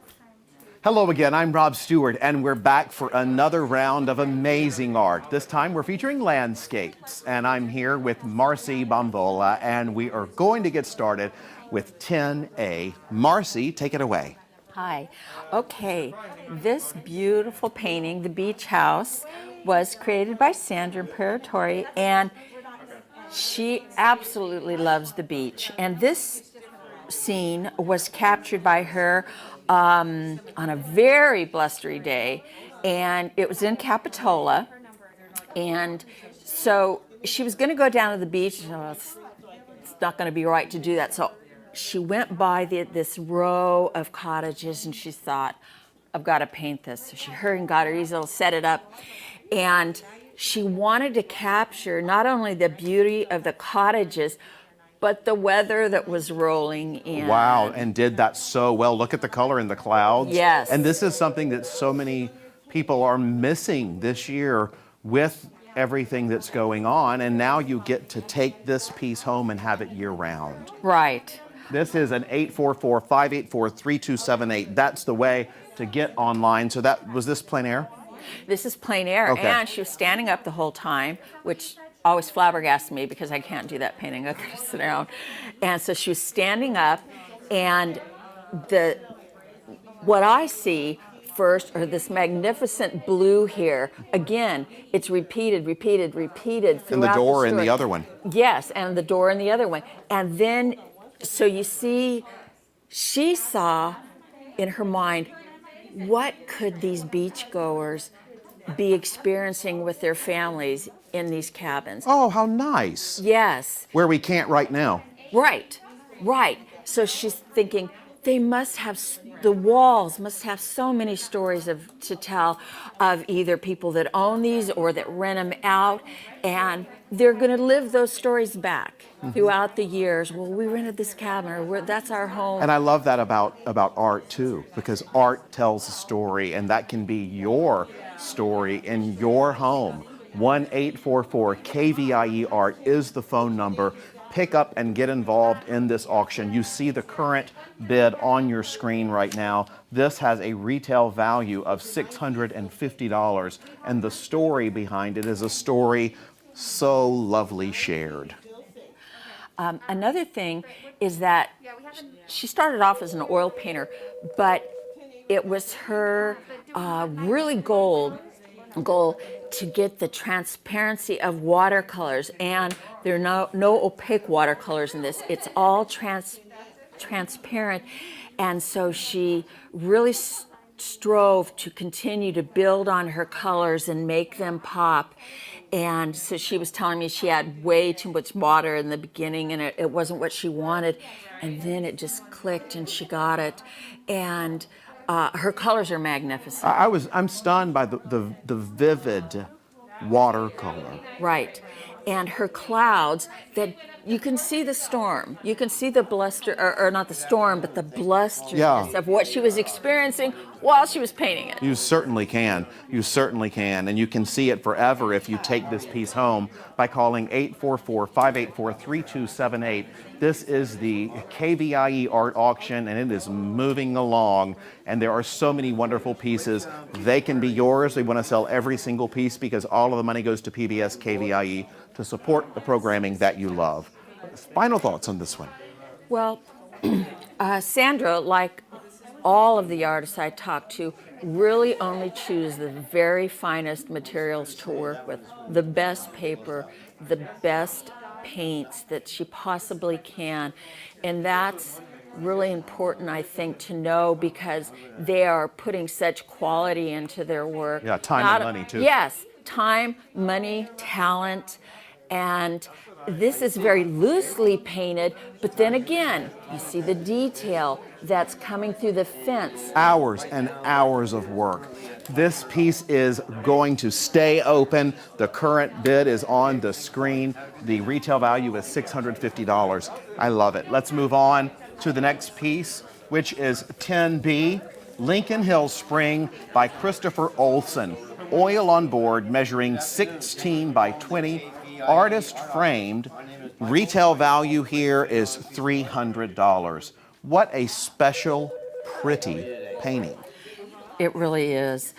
Hello again, I'm Rob Stewart, and we're back for another round of amazing art. This time we're featuring landscapes, and I'm here with Marcy Bamvola, and we are going to get started with 10A. Marcy, take it away. Hi. Okay, this beautiful painting, The Beach House, was created by Sandra Imperatori, and she absolutely loves the beach. And this scene was captured by her on a very blustery day, and it was in Capitola. And so she was going to go down to the beach. It's not going to be right to do that. So she went by this row of cottages, and she thought, I've got to paint this. So she hurried and got her easel, set it up, and she wanted to capture not only the beauty of the cottages, but the weather that was rolling in. Wow, and did that so well. Look at the color in the clouds. Yes. And this is something that so many people are missing this year with everything that's going on, and now you get to take this piece home and have it year round. Right. This is an 844-584-3278. That's the way to get online. So was this plein air? This is plein air, Okay. and she was standing up the whole time, which always flabbergasted me because I can't do that painting. I gotta sit down. And so she was standing up, and what I see first are this magnificent blue here. Again, it's repeated throughout And the door in story. the other one. Yes, and the door in the other one. And then, so you see, she saw in her mind, what could these beachgoers be experiencing with their families in these cabins? Oh, how nice. Yes, Where we can't right now. right. So she's thinking, the walls must have so many stories to tell of either people that own these or that rent them out, and they're going to live those stories back throughout the years. Well, we rented this cabin, or that's our home. And I love that about art too, because art tells a story, and that can be your story in your home. 1-844-KVIE Art is the phone number. Pick up and get involved in this auction. You see the current bid on your screen right now. This has a retail value of $650, and the story behind it is a story so lovely shared. Another thing is that she started off as an oil painter, but it was her really goal to get the transparency of watercolors, and there are no opaque watercolors in this. It's all transparent, and so she really strove to continue to build on her colors and make them pop. And so she was telling me she had way too much water in the beginning, and it wasn't what she wanted, and then it just clicked and she got it. And her colors are magnificent. I'm stunned by the vivid watercolor. Right. And her clouds, that you can see the storm. You can see the bluster, or not the storm, but the blusteriness of what she was experiencing while she was painting it. You certainly can. You certainly can. And you can see it forever if you take this piece home by calling 844-584-3278. This is the KVIE Art Auction, and it is moving along. And there are so many wonderful pieces. They can be yours. We want to sell every single piece because all of the money goes to PBS KVIE to support the programming that you love. Final thoughts on this one? Well, Sandra, like all of the artists I talked to, really only choose the very finest materials to work with, the best paper, the best paints that she possibly can. And that's really important, I think, to know, because they are putting such quality into their work. Yeah, time and money too. Yes, time, money, talent, And this is very loosely painted, but then again, you see the detail that's coming through the fence. Hours and hours of work. This piece is going to stay open. The current bid is on the screen. The retail value is $650. I love it. Let's move on to the next piece, which is 10B, Lincoln Hill Spring by Christopher Olson. Oil on board, measuring 16 by 20, artist framed. Retail value here is $300. What a special, pretty painting. It really is.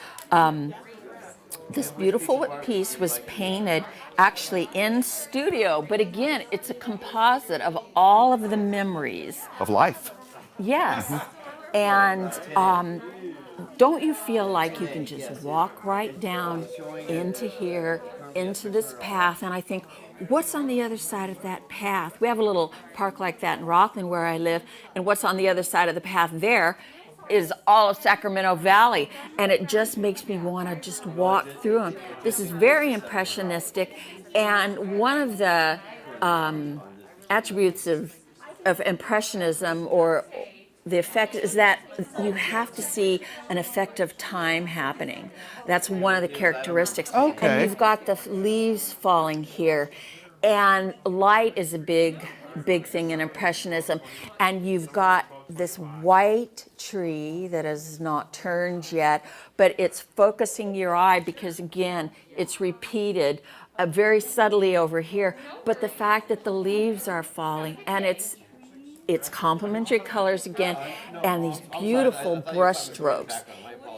This beautiful piece was painted actually in studio, but again, it's a composite of all of the memories. Of life. Yes. And don't you feel like you can just walk right down into here, into this path, and I think, what's on the other side of that path? We have a little park like that in Rockland where I live, and what's on the other side of the path there is all of Sacramento Valley, and it just makes me want to just walk through them. This is very impressionistic, and one of the attributes of impressionism, or the effect, is that you have to see an effect of time happening. That's one of the characteristics. Okay. And you've got the leaves falling here, and light is a big thing in impressionism, and you've got this white tree that is not turned yet, but it's focusing your eye because, again, it's repeated very subtly over here. But the fact that the leaves are falling, and it's complementary colors again, and these beautiful brush strokes.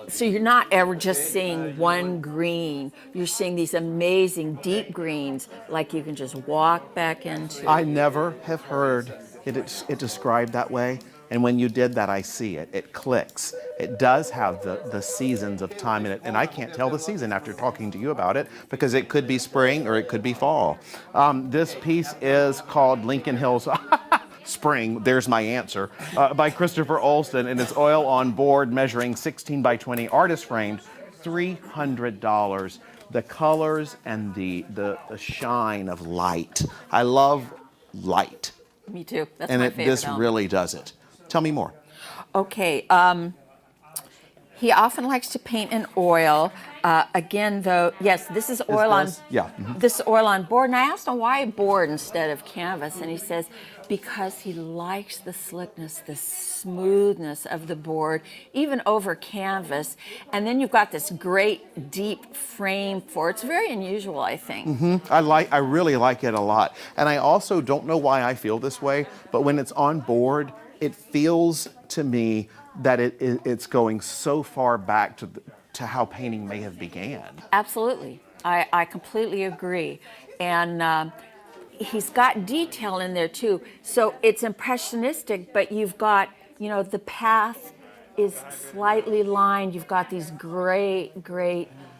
So you're not ever just seeing one green. You're seeing these amazing deep greens, like you can just walk back into. I never have heard it described that way. And when you did that, I see it. It clicks. It does have the seasons of time in it. And I can't tell the season after talking to you about it because it could be spring or it could be fall. This piece is called Lincoln Hills Spring, there's my answer, by Christopher Olson, and it's oil on board, measuring 16 by 20, artist framed, $300. The colors and the shine of light. I love light. Me too. That's And my favorite this element. really does it. Tell me more. Okay. He often likes to paint in oil. Again, though, yes, this is oil on. Yeah. This is oil on board, and I asked him why board instead of canvas, and he says because he likes the slickness, the smoothness of the board, even over canvas. And then you've got this great deep frame for it. It's very unusual, I think. I really like it a lot. And I also don't know why I feel this way, but when it's on board, it feels to me that it's going so far back to how painting may have began. Absolutely. I completely agree. And he's got detail in there too. So it's impressionistic, but you've got, the path is slightly lined. You've got these great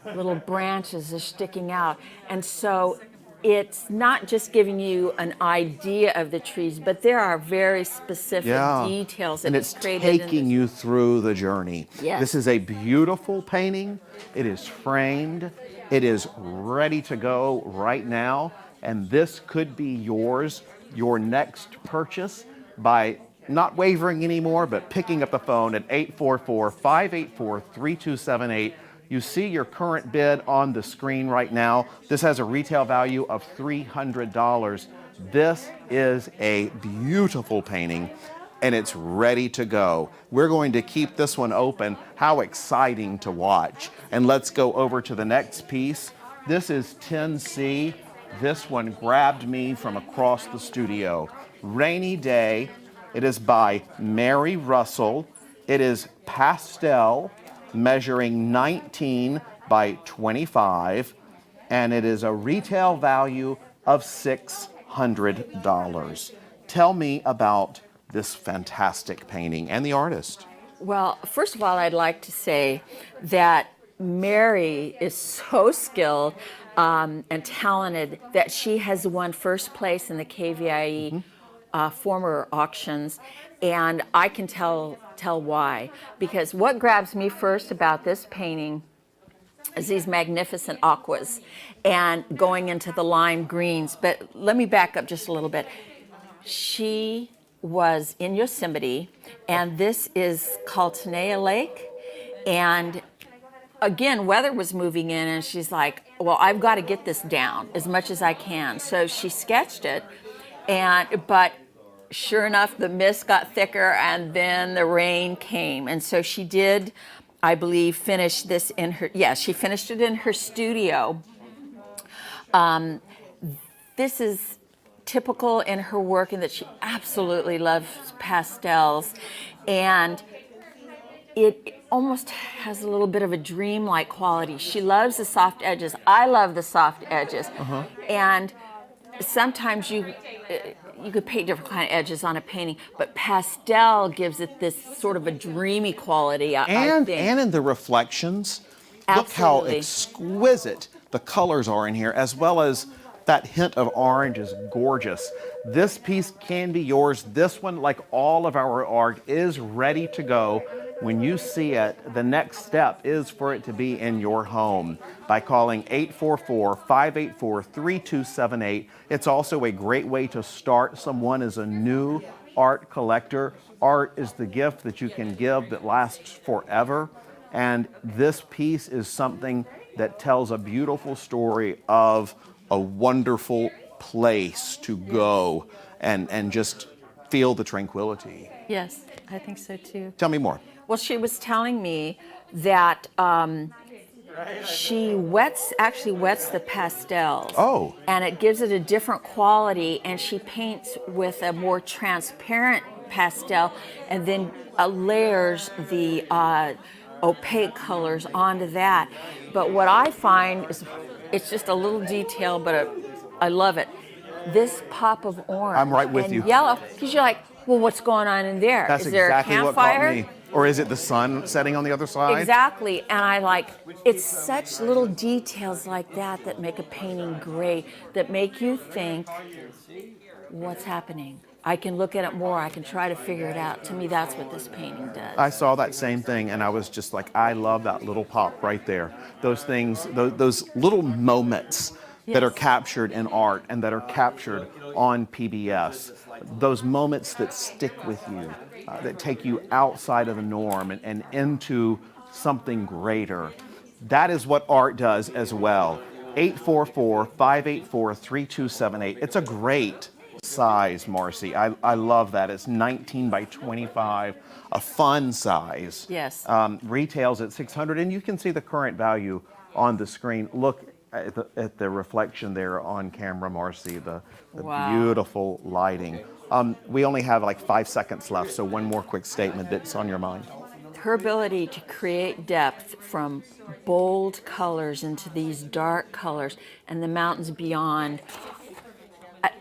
little branches that are sticking out. And so it's not just giving you an idea of the trees, but there are very specific details that and it's it's created. taking you through the journey. Yes. This is a beautiful painting. It is framed. It is ready to go right now. And this could be yours, your next purchase, by not wavering anymore, but picking up the phone at 844-584-3278. You see your current bid on the screen right now. This has a retail value of $300. This is a beautiful painting, and it's ready to go. We're going to keep this one open. How exciting to watch. And let's go over to the next piece. This is 10C. This one grabbed me from across the studio. Rainy Day. It is by Mary Russell. It is pastel, measuring 19 by 25, and it is a retail value of $600. Tell me about this fantastic painting and the artist. Well, first of all, I'd like to say that Mary is so skilled and talented that she has won first place in the KVIE former auctions, and I can tell why. Because what grabs me first about this painting is these magnificent aquas and going into the lime greens. But let me back up just a little bit. She was in Yosemite, and this is called Tenaya Lake. And again, weather was moving in, and she's like, well, I've got to get this down as much as I can. So she sketched it, but sure enough, the mist got thicker, and then the rain came. And so she did, I believe, finish this in her, she finished it in her studio. This is typical in her work in that she absolutely loves pastels, and it almost has a little bit of a dreamlike quality. She loves the soft edges. I love the soft edges. And sometimes you could paint different kind of edges on a painting, but pastel gives it this sort of a dreamy quality, I think. And in the reflections, look how Absolutely. exquisite the colors are in here, as well as that hint of orange is gorgeous. This piece can be yours. This one, like all of our art, is ready to go. When you see it, the next step is for it to be in your home by calling 844-584-3278. It's also a great way to start someone as a new art collector. Art is the gift that you can give that lasts forever. And this piece is something that tells a beautiful story of a wonderful place to go and just feel the tranquility. Yes, I think so too. Tell me more. Well, she was telling me that she actually wets the pastels. Oh. And it gives it a different quality, and she paints with a more transparent pastel and then layers the opaque colors onto that. But what I find is, it's just a little detail, but I love it. This pop of orange I'm right with and you. yellow, because you're like, well, what's going on in there? That's Is there exactly a what caught campfire? me. Or is it the sun setting on the other side? Exactly, and I like, it's such little details like that that make a painting great, that make you think, what's happening? I can look at it more, I can try to figure it out. To me, that's what this painting does. I saw that same thing and I was just like, I love that little pop right there. Those things, those little moments that are Yes. captured in art and that are captured on PBS. Those moments that stick with you, that take you outside of the norm and into something greater. That is what art does as well. 844-584-3278. It's a great size, Marcy. I love that. It's 19 by 25, a fun size. Yes. Retails at $600, and you can see the current value on the screen. Look at the reflection there on camera, Marcy, the Wow. beautiful lighting. We only have like 5 seconds left, so one more quick statement that's on your mind. Her ability to create depth from bold colors into these dark colors and the mountains beyond,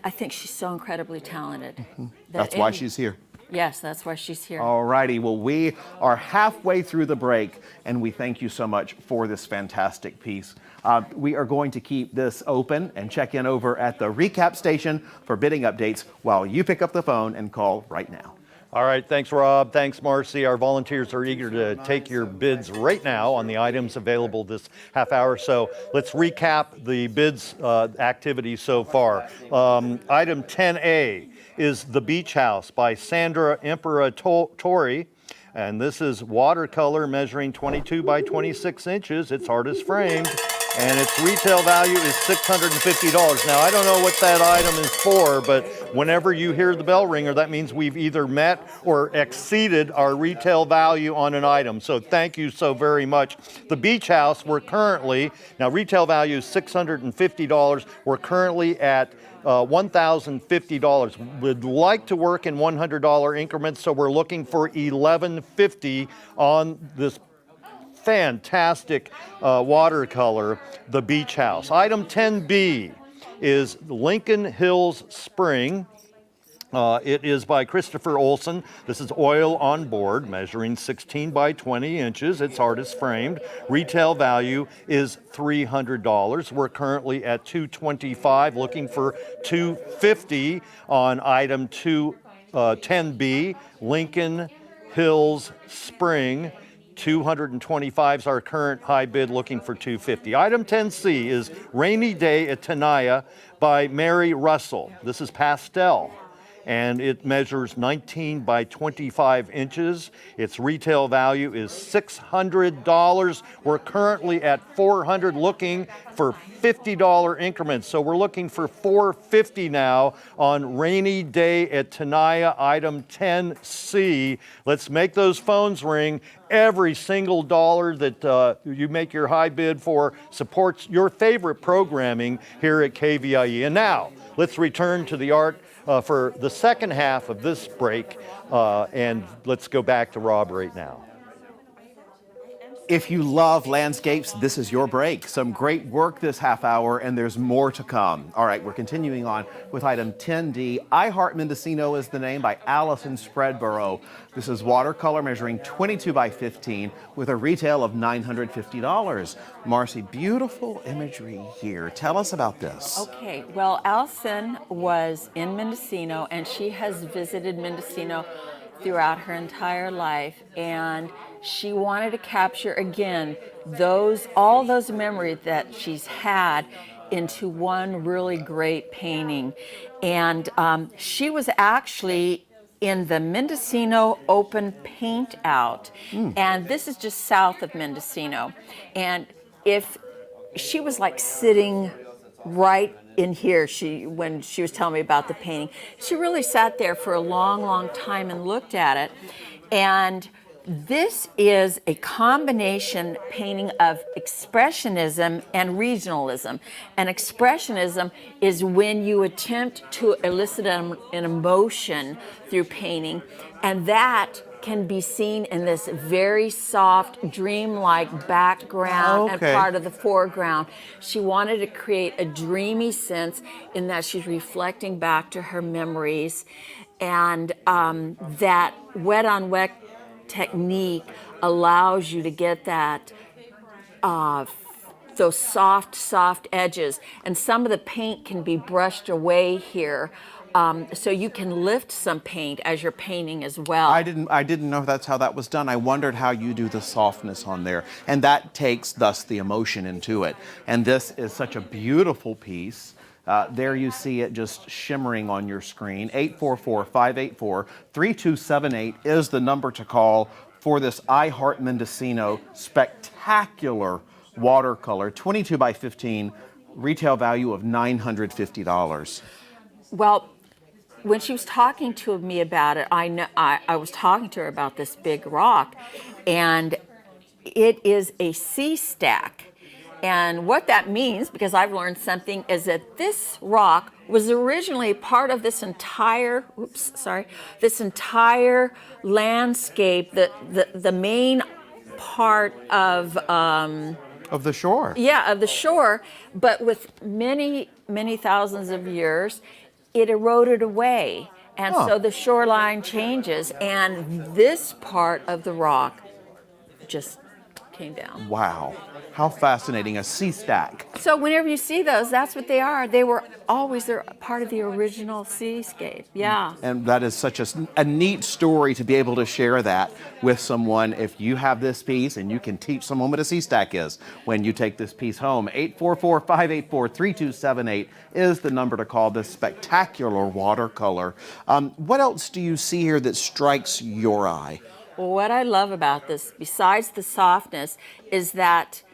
I think she's so incredibly talented. That's why she's here. Yes, that's why she's here. All righty. Well, we are halfway through the break, and we thank you so much for this fantastic piece. We are going to keep this open and check in over at the recap station for bidding updates while you pick up the phone and call right now. All right, thanks, Rob. Thanks, Marcy. Our volunteers are eager to take your bids right now on the items available this half hour. So let's recap the bids activity so far. Item 10A is The Beach House by Sandra Imperatori. And this is watercolor measuring 22 by 26 inches. It's artist framed. And its retail value is $650. Now, I don't know what that item is for, but whenever you hear the bell ringer, that means we've either met or exceeded our retail value on an item. So thank you so very much. The Beach House, we're currently, now retail value is $650. We're currently at $1,050. We'd like to work in $100 increments, so we're looking for $1,150 on this fantastic watercolor, The Beach House. Item 10B is Lincoln Hills Spring. It is by Christopher Olson. This is oil on board, measuring 16 by 20 inches. It's artist framed. Retail value is $300. We're currently at $225, looking for $250 on item 10B, Lincoln Hills Spring. 225 is our current high bid, looking for 250. Item 10C is Rainy Day at Tenaya by Mary Russell. This is pastel, and it measures 19 by 25 inches. Its retail value is $600. We're currently at $400, looking for $50 increments. So we're looking for $450 now on Rainy Day at Tenaya, item 10C. Let's make those phones ring. Every single dollar that you make your high bid for supports your favorite programming here at KVIE. And now, let's return to the art for the second half of this break, and let's go back to Rob right now. If you love landscapes, this is your break. Some great work this half hour, and there's more to come. All right, we're continuing on with item 10D. I Heart Mendocino is the name, by Allison Spreadborough. This is watercolor measuring 22 by 15 with a retail of $950. Marcy, beautiful imagery here. Tell us about this. Okay, well, Allison was in Mendocino, and she has visited Mendocino throughout her entire life, and she wanted to capture again all those memories that she's had into one really great painting. And she was actually in the Mendocino Open Paint Out, and this is just south of Mendocino. And if she was like sitting right in here, when she was telling me about the painting, she really sat there for a long, long time and looked at it. And this is a combination painting of expressionism and regionalism. And expressionism is when you attempt to elicit an emotion through painting, and that can be seen in this very soft, dreamlike background and part of the foreground. She wanted to create a dreamy sense in that she's reflecting back to her memories, and that wet-on-wet technique allows you to get that those soft edges, and some of the paint can be brushed away here, so you can lift some paint as you're painting as well. I didn't know that's how that was done. I wondered how you do the softness on there, and that takes thus the emotion into it. And this is such a beautiful piece. There you see it just shimmering on your screen. 844-584-3278 is the number to call for this I Heart Mendocino spectacular watercolor, 22 by 15, retail value of $950. Well, when she was talking to me about it, I was talking to her about this big rock, and it is a sea stack. And what that means, because I've learned something, is that this rock was originally part of this entire, this entire landscape, the main part of the shore. Yeah, of the shore, but with many, many thousands of years, it eroded away. And so the shoreline changes, and this part of the rock just came down. Wow. How fascinating, a sea stack. So whenever you see those, that's what they are. They're part of the original seascape, yeah. And that is such a neat story to be able to share that with someone. If you have this piece, and you can teach someone what a sea stack is when you take this piece home. 844-584-3278 is the number to call this spectacular watercolor. What else do you see here that strikes your eye? Well, what I love about this, besides the softness, is that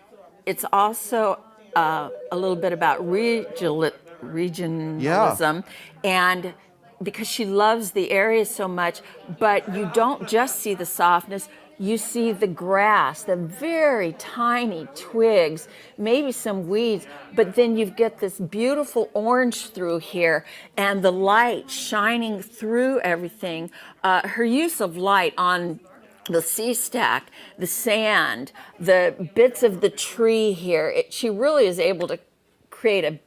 it's also a little bit about regionalism, and because she loves the area so much, but you don't just see the softness, you see the grass, the very tiny twigs, maybe some weeds, but then you get this beautiful orange through here, and the light shining through everything. Her use of light on the sea stack, the sand, the bits of the tree here, she really is able to create a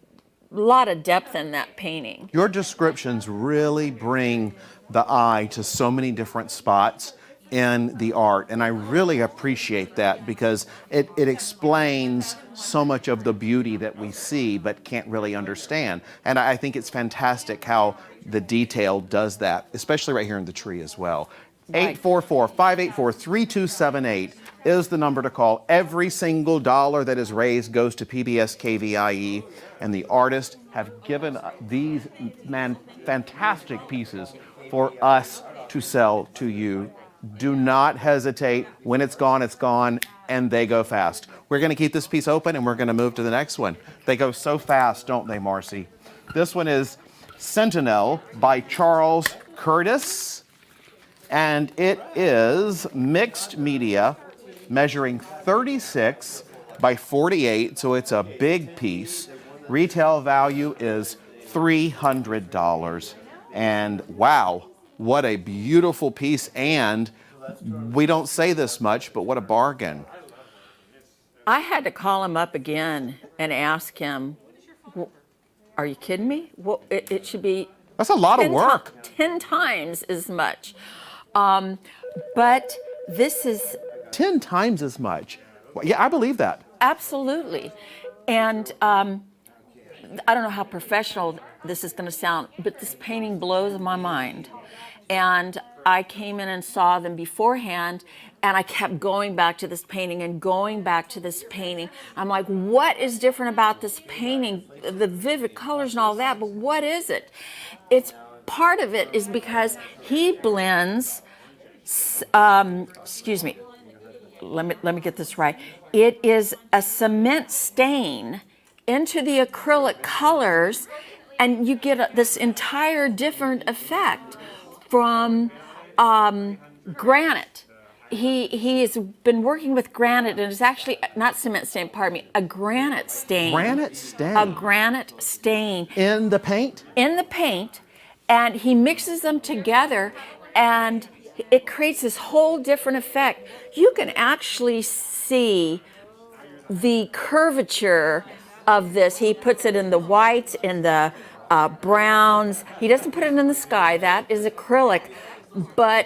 lot of depth in that painting. Your descriptions really bring the eye to so many different spots in the art, and I really appreciate that, because it explains so much of the beauty that we see but can't really understand. And I think it's fantastic how the detail does that, especially right here in the tree as well. 844-584-3278 is the number to call. Every single dollar that is raised goes to PBS KVIE, and the artists have given these fantastic pieces for us to sell to you. Do not hesitate. When it's gone, and they go fast. We're going to keep this piece open, and we're going to move to the next one. They go so fast, don't they, Marcy? This one is Sentinel by Charles Curtis, and it is mixed media, measuring 36 by 48, so it's a big piece. Retail value is $300. And wow, what a beautiful piece. And we don't say this much, but what a bargain. I had to call him up again and ask him, are you kidding me? Well, it should be That's a lot of work. 10 times as much. But this is 10 times as much. Well, yeah, I believe that. absolutely. And I don't know how professional this is going to sound, but this painting blows my mind. And I came in and saw them beforehand, and I kept going back to this painting and going back to this painting. I'm like, what is different about this painting? The vivid colors and all that, but what is it? It's part of it is because he blends, excuse me, let me get this right. It is a cement stain into the acrylic colors, and you get this entire different effect from granite. He has been working with granite, and it's actually not cement stain, pardon me, a granite stain. Granite stain? A granite stain. In the paint? In the paint, and he mixes them together, and it creates this whole different effect. You can actually see the curvature of this. He puts it in the whites, in the browns. He doesn't put it in the sky. That is acrylic. But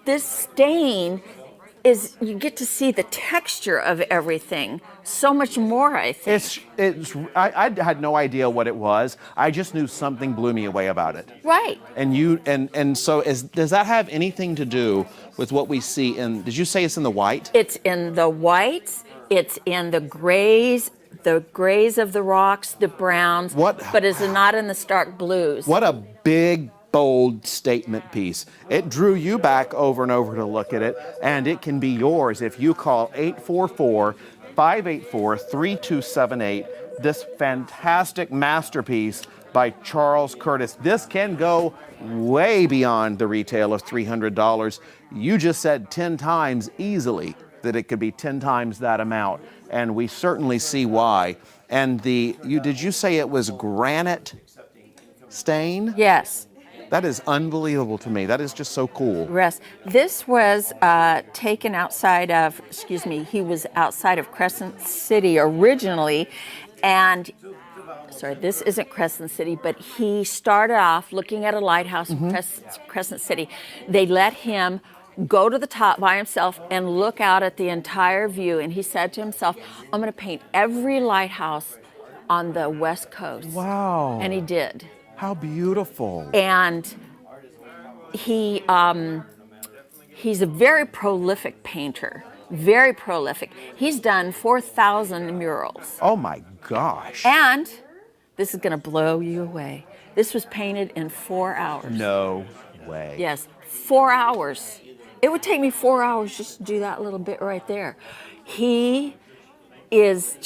this stain is, you get to see the texture of everything so much more, I think. I had no idea what it was. I just knew something blew me away about it. Right. And so does that have anything to do with what we see in, did you say it's in the white? It's in the whites, it's in the grays of the rocks, the browns, but it's not in the stark blues. What a big, bold statement piece. It drew you back over and over to look at it, and it can be yours if you call 844-584-3278. This fantastic masterpiece by Charles Curtis. This can go way beyond the retail of $300. You just said 10 times easily that it could be 10 times that amount, and we certainly see why. And did you say it was granite stain? Yes. That is unbelievable to me. That is just so cool. Yes. This was taken outside of, he was outside of Crescent City originally, and sorry, this isn't Crescent City, but he started off looking at a lighthouse in Crescent City. They let him go to the top by himself and look out at the entire view, and he said to himself, I'm going to paint every lighthouse on the West Coast. Wow. And he did. How beautiful. And he's a very prolific painter, very prolific. He's done 4,000 murals. Oh my gosh. And this is going to blow you away. This was painted in 4 hours. No way. Yes, 4 hours. It would take me 4 hours just to do that little bit right there. He was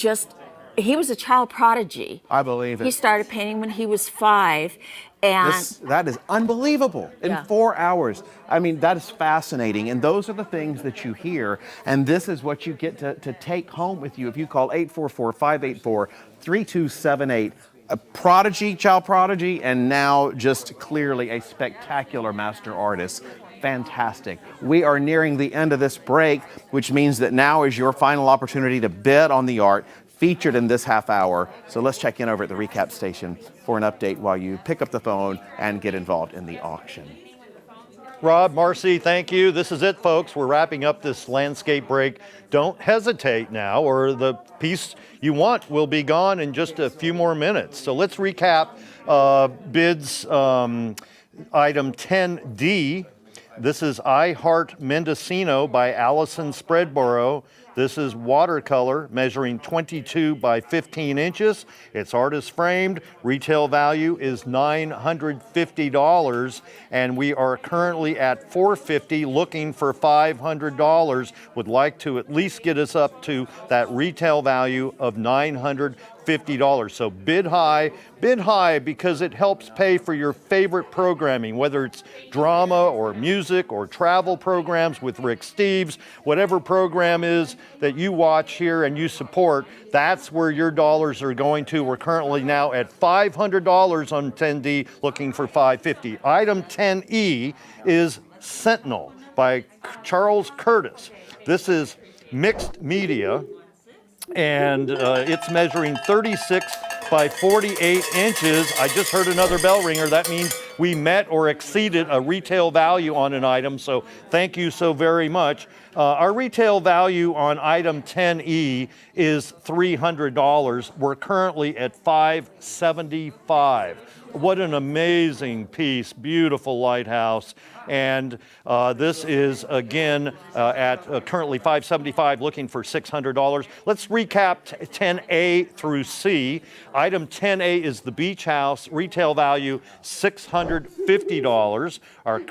a child prodigy. I believe it. He started painting when he was 5, and that is unbelievable. In Yeah. 4 hours. I mean, that is fascinating. And those are the things that you hear. And this is what you get to take home with you if you call 844-584-3278. A prodigy, child prodigy, and now just clearly a spectacular master artist. Fantastic. We are nearing the end of this break, which means that now is your final opportunity to bid on the art featured in this half hour. So let's check in over at the recap station for an update while you pick up the phone and get involved in the auction. Rob, Marcy, thank you. This is it, folks. We're wrapping up this landscape break. Don't hesitate now, or the piece you want will be gone in just a few more minutes. So let's recap bids. Item 10D This is I Heart Mendocino by Allison Spreadborough. This is watercolor measuring 22 by 15 inches. It's artist framed. Retail value is $950, and we are currently at $450, looking for $500. Would like to at least get us up to that retail value of $950. So bid high because it helps pay for your favorite programming, whether it's drama or music or travel programs with Rick Steves, whatever program is that you watch here and you support, that's where your dollars are going to. We're currently now at $500 on 10D, looking for $550. Item 10E is Sentinel by Charles Curtis. This is mixed media, and it's measuring 36 by 48 inches. I just heard another bell ringer. That means we met or exceeded a retail value on an item, so thank you so very much. Our retail value on item 10E is $300. We're currently at $575. What an amazing piece, beautiful lighthouse. And this is, again, at currently $575, looking for $600. Let's recap 10A through C. Item 10A is the Beach House, retail value $650.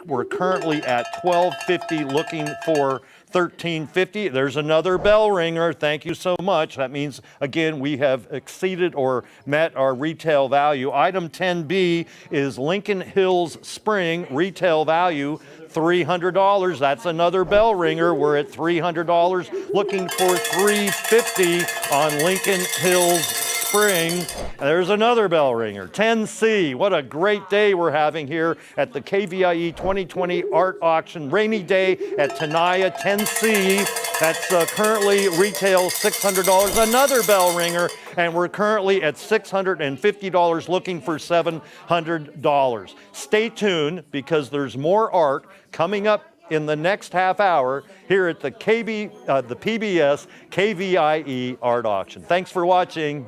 We're currently at $1,250, looking for $1,350. There's another bell ringer. Thank you so much. That means, again, we have exceeded or met our retail value. Item 10B is Lincoln Hills Spring, retail value $300. That's another bell ringer. We're at $300, looking for $350 on Lincoln Hills Spring. And there's another bell ringer. 10C. What a great day we're having here at the KVIE 2020 Art Auction. Rainy day at Tenaya. 10C. That's currently retail $600. Another bell ringer. And we're currently at $650, looking for $700. Stay tuned, because there's more art coming up in the next half hour here at the PBS KVIE Art Auction. Thanks for watching.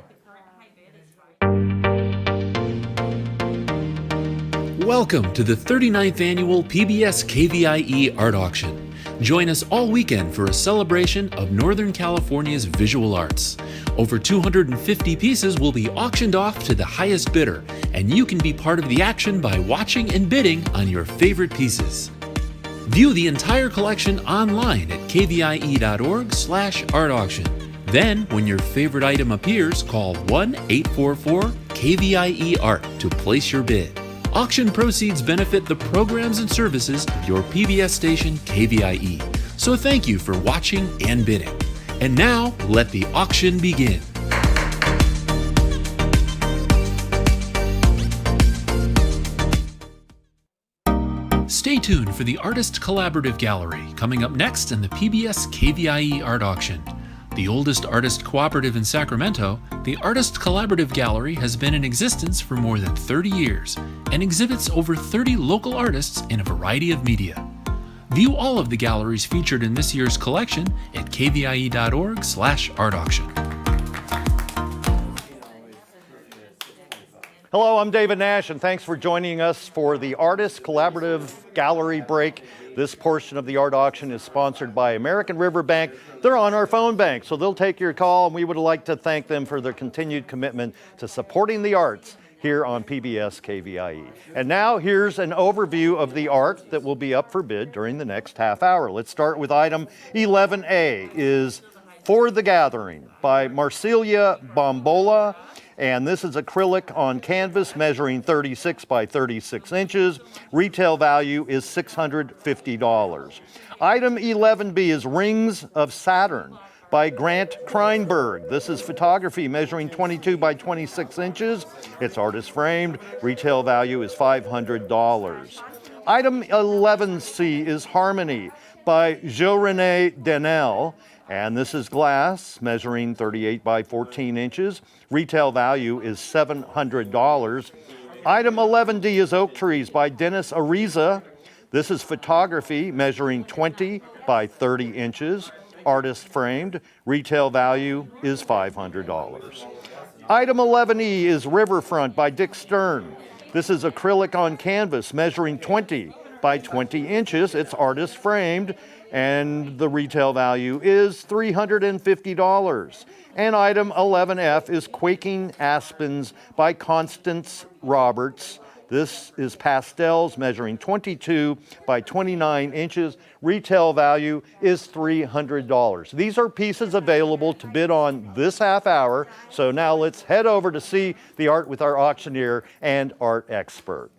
Welcome to the 39th Annual PBS KVIE Art Auction. Join us all weekend for a celebration of Northern California's visual arts. Over 250 pieces will be auctioned off to the highest bidder, and you can be part of the action by watching and bidding on your favorite pieces. View the entire collection online at kvie.org/art auction. Then, when your favorite item appears, call 1-844-KVIE-ART to place your bid. Auction proceeds benefit the programs and services of your PBS station, KVIE. So thank you for watching and bidding. And now, let the auction begin. Stay tuned for the Artist Collaborative Gallery, coming up next in the PBS KVIE Art Auction. The oldest artist cooperative in Sacramento, the Artist Collaborative Gallery has been in existence for more than 30 years and exhibits over 30 local artists in a variety of media. View all of the galleries featured in this year's collection at kvie.org/art auction. Hello, I'm David Nash, and thanks for joining us for the Artist Collaborative Gallery break. This portion of the art auction is sponsored by American River Bank. They're on our phone bank, so they'll take your call, and we would like to thank them for their continued commitment to supporting the arts here on PBS KVIE. And now here's an overview of the art that will be up for bid during the next half hour. Let's start with item 11A is For the Gathering by Marcelia Bombola. And this is acrylic on canvas measuring 36 by 36 inches. Retail value is $650. Item 11B is Rings of Saturn by Grant Kreinberg. This is photography measuring 22 by 26 inches. It's artist framed. Retail value is $500. Item 11C is Harmony by Jo-Renee Denel. And this is glass measuring 38 by 14 inches. Retail value is $700. Item 11D is Oak Trees by Dennis Ariza. This is photography measuring 20 by 30 inches. Artist framed. Retail value is $500. Item 11E is Riverfront by Dick Stern. This is acrylic on canvas measuring 20 by 20 inches. It's artist framed, and the retail value is $350. And item 11F is Quaking Aspens by Constance Roberts. This is pastels measuring 22 by 29 inches. Retail value is $300. These are pieces available to bid on this half hour. So now let's head over to see the art with our auctioneer and art expert.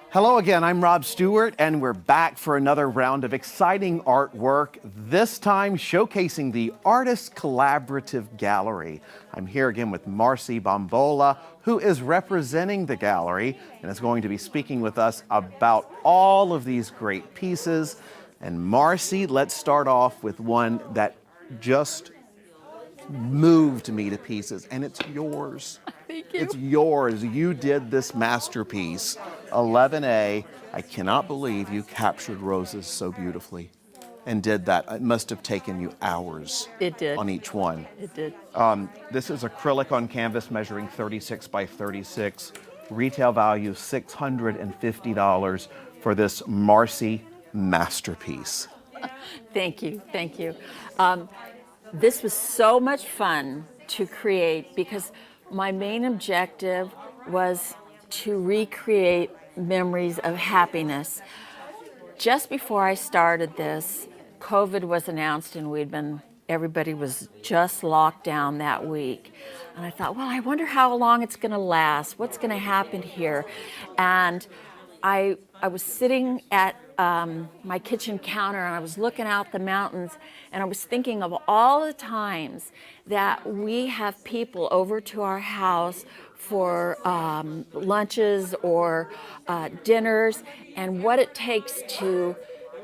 Hello again, I'm Rob Stewart, and we're back for another round of exciting artwork, this time showcasing the Artist Collaborative Gallery. I'm here again with Marcy Bombola, who is representing the gallery and is going to be speaking with us about all of these great pieces. And Marcy, let's start off with one that just moved me to pieces, and it's yours. Thank you. It's yours. You did this masterpiece, 11A. I cannot believe you captured roses so beautifully and did that. It must have taken you hours. It did. On each one. It did. This is acrylic on canvas measuring 36 by 36. Retail value $650 for this Marcy masterpiece. Thank you. Thank you. This was so much fun to create because my main objective was to recreate memories of happiness. Just before I started this, COVID was announced and everybody was just locked down that week. And I thought, well, I wonder how long it's gonna last, what's gonna happen here. And I was sitting at my kitchen counter and I was looking out the mountains and I was thinking of all the times that we have people over to our house for lunches or dinners, and what it takes to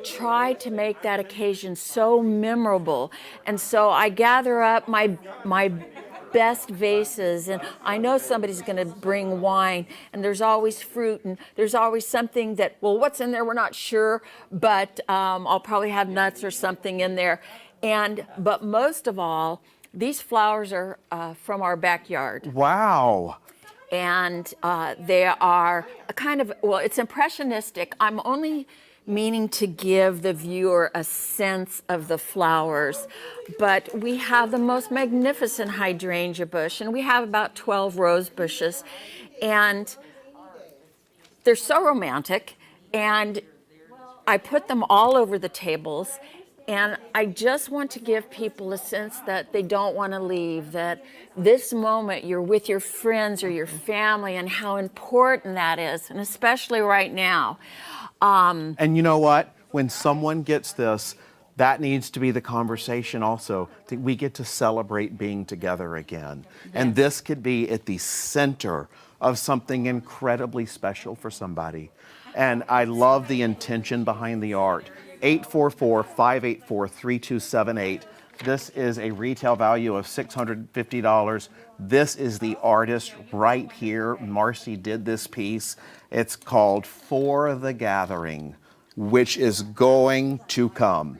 try to make that occasion so memorable. And so I gather up my best vases, and I know somebody's going to bring wine, and there's always fruit, and there's always something that, well, what's in there, we're not sure, but I'll probably have nuts or something in there. But most of all, these flowers are from our backyard. Wow. And they are a kind of, well, it's impressionistic. I'm only meaning to give the viewer a sense of the flowers. But we have the most magnificent hydrangea bush, and we have about 12 rose bushes. And they're so romantic, and I put them all over the tables. And I just want to give people a sense that they don't want to leave, that this moment you're with your friends or your family, and how important that is, and especially right now. And you know what? When someone gets this, that needs to be the conversation also. That we get to celebrate being together again. Yes. And this could be at the center of something incredibly special for somebody. And I love the intention behind the art. 844-584-3278. This is a retail value of $650. This is the artist right here. Marcy did this piece. It's called For the Gathering, which is going to come.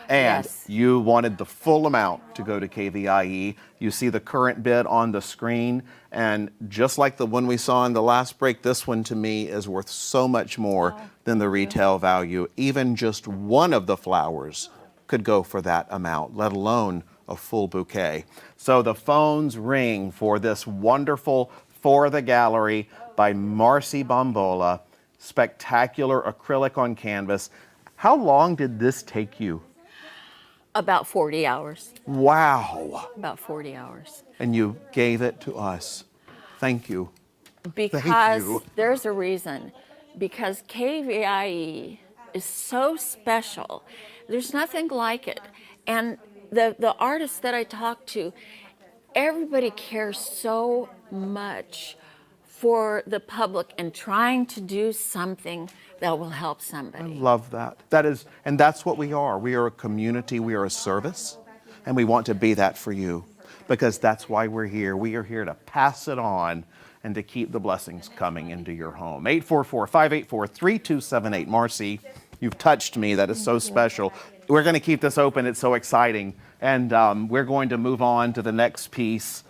And Yes. You wanted the full amount to go to KVIE. You see the current bid on the screen. And just like the one we saw in the last break, this one to me is worth so much more than the retail value. Even just one of the flowers could go for that amount, let alone a full bouquet. So the phones ring for this wonderful For the Gallery by Marcy Bombola. Spectacular acrylic on canvas. How long did this take you? About 40 hours. Wow. About 40 hours. And you gave it to us. Thank you. Because you. there's a reason. Because KVIE is so special. There's nothing like it. And the artists that I talk to, everybody cares so much for the public and trying to do something that will help somebody. Love that. And that's what we are. We are a community, we are a service, and we want to be that for you because that's why we're here. We are here to pass it on and to keep the blessings coming into your home. 844-584-3278. Marcy, you've touched me. That is so special. We're going to keep this open. It's so exciting. And we're going to move on to the next piece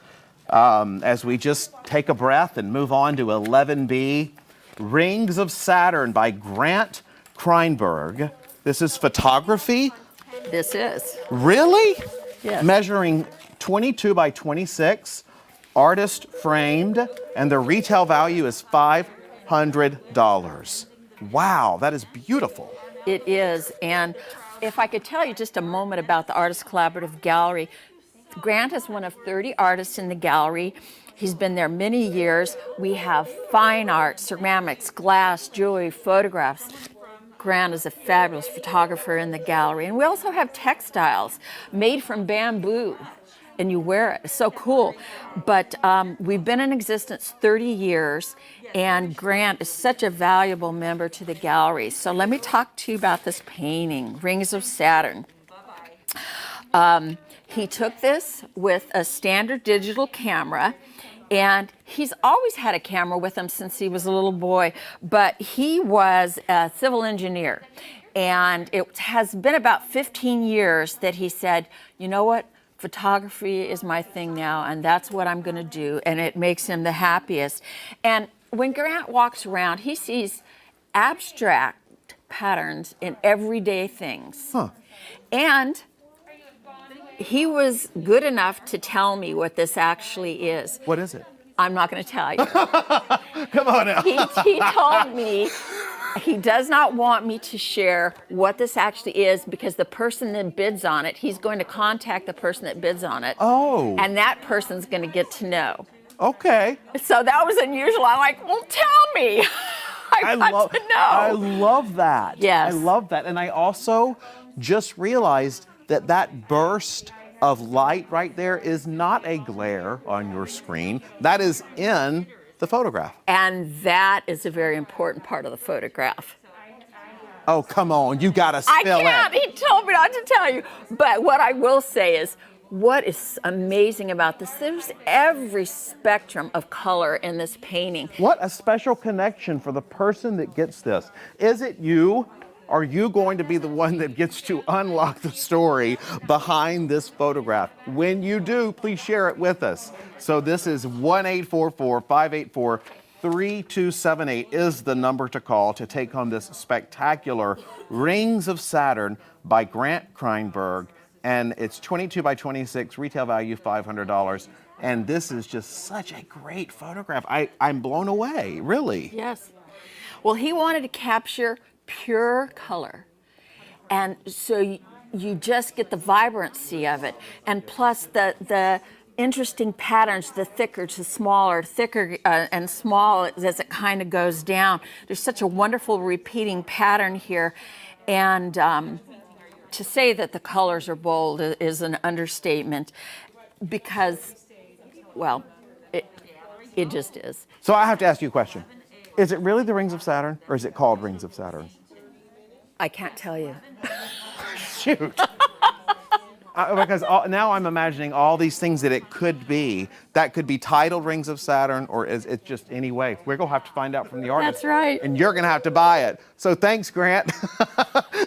as we just take a breath and move on to 11B. Rings of Saturn by Grant Kreinberg. This is photography? This is. Really? Yes. Measuring 22 by 26, artist framed, and the retail value is $500. Wow, that is beautiful. It is. And if I could tell you just a moment about the Artist Collaborative Gallery, Grant is one of 30 artists in the gallery. He's been there many years. We have fine art, ceramics, glass, jewelry, photographs. Grant is a fabulous photographer in the gallery. And we also have textiles made from bamboo, and you wear it. It's so cool. But we've been in existence 30 years, and Grant is such a valuable member to the gallery. So let me talk to you about this painting, Rings of Saturn. He took this with a standard digital camera, and he's always had a camera with him since he was a little boy, but he was a civil engineer. And it has been about 15 years that he said, you know what? Photography is my thing now, and that's what I'm going to do, and it makes him the happiest. And when Grant walks around, he sees abstract patterns in everyday things. And he was good enough to tell me what this actually is. What is it? I'm not going to tell you. Come on now. He told me he does not want me to share what this actually is because the person that bids on it, he's going to contact the person that bids on it. Oh. And that person's going to get to know. Okay. So that was unusual. I'm like, well, tell me. I want to know. I love that. Yes. I love that. And I also just realized that burst of light right there is not a glare on your screen. That is in the photograph. And that is a very important part of the photograph. Oh, come on. You got to spill it. I can't. He told me not to tell you. But what I will say is, what is amazing about this, there's every spectrum of color in this painting. What a special connection for the person that gets this. Is it you? Are you going to be the one that gets to unlock the story behind this photograph? When you do, please share it with us. So this is 1-844-584-3278 is the number to call to take home this spectacular Rings of Saturn by Grant Kreinberg. And it's 22 by 26, retail value $500. And this is just such a great photograph. I'm blown away, really. Yes. Well, he wanted to capture pure color. And so you just get the vibrancy of it. And plus the interesting patterns, the thicker to smaller, thicker and small as it kind of goes down. There's such a wonderful repeating pattern here. And to say that the colors are bold is an understatement because, well, it just is. So I have to ask you a question. Is it really the Rings of Saturn, or is it called Rings of Saturn? I can't tell you. Shoot. Because now I'm imagining all these things that it could be. That could be titled Rings of Saturn, or is it just any way? We're going to have to find out from the artist. That's right. And you're going to have to buy it. So thanks, Grant.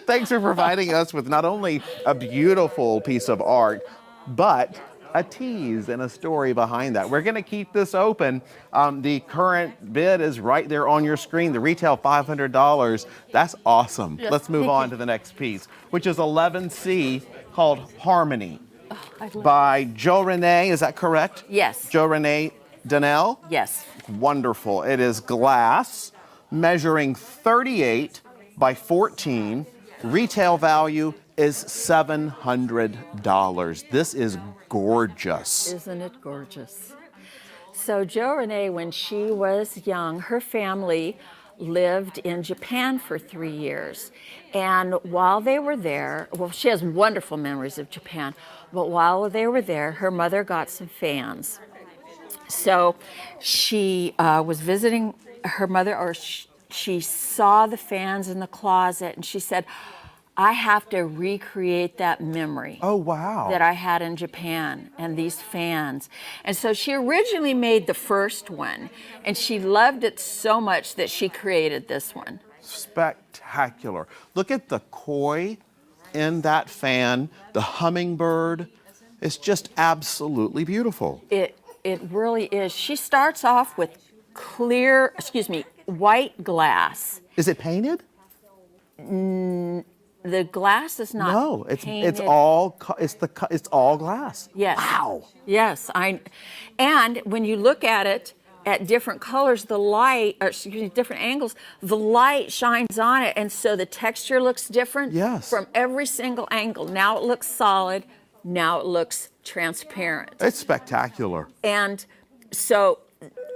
Thanks for providing us with not only a beautiful piece of art, but a tease and a story behind that. We're going to keep this open. The current bid is right there on your screen. The retail $500. That's awesome. Yes, Let's move on to the next piece, which is 11C, called Harmony, by Joe Renee. Is that correct? Yes. Joe Renee Donnell? Yes. Wonderful. It is glass, measuring 38 by 14. Retail value is $700. This is gorgeous. Isn't it gorgeous? So Jo Renee, when she was young, her family lived in Japan for 3 years. And while they were there, well, she has wonderful memories of Japan, but while they were there, her mother got some fans. So she was visiting her mother, or she saw the fans in the closet, and she said, I have to recreate that memory. Oh, wow. That I had in Japan and these fans. And so she originally made the first one, and she loved it so much that she created this one. Spectacular. Look at the koi in that fan, the hummingbird. It's just absolutely beautiful. It really is. She starts off with white glass. Is it painted? The glass is not No, it's painted. it's all glass. Yes. Wow. Yes, and when you look at it at different colors, the light, or excuse me, different angles, the light shines on it, and so the texture looks different Yes. from every single angle. Now it looks solid, now it looks transparent. It's spectacular. And so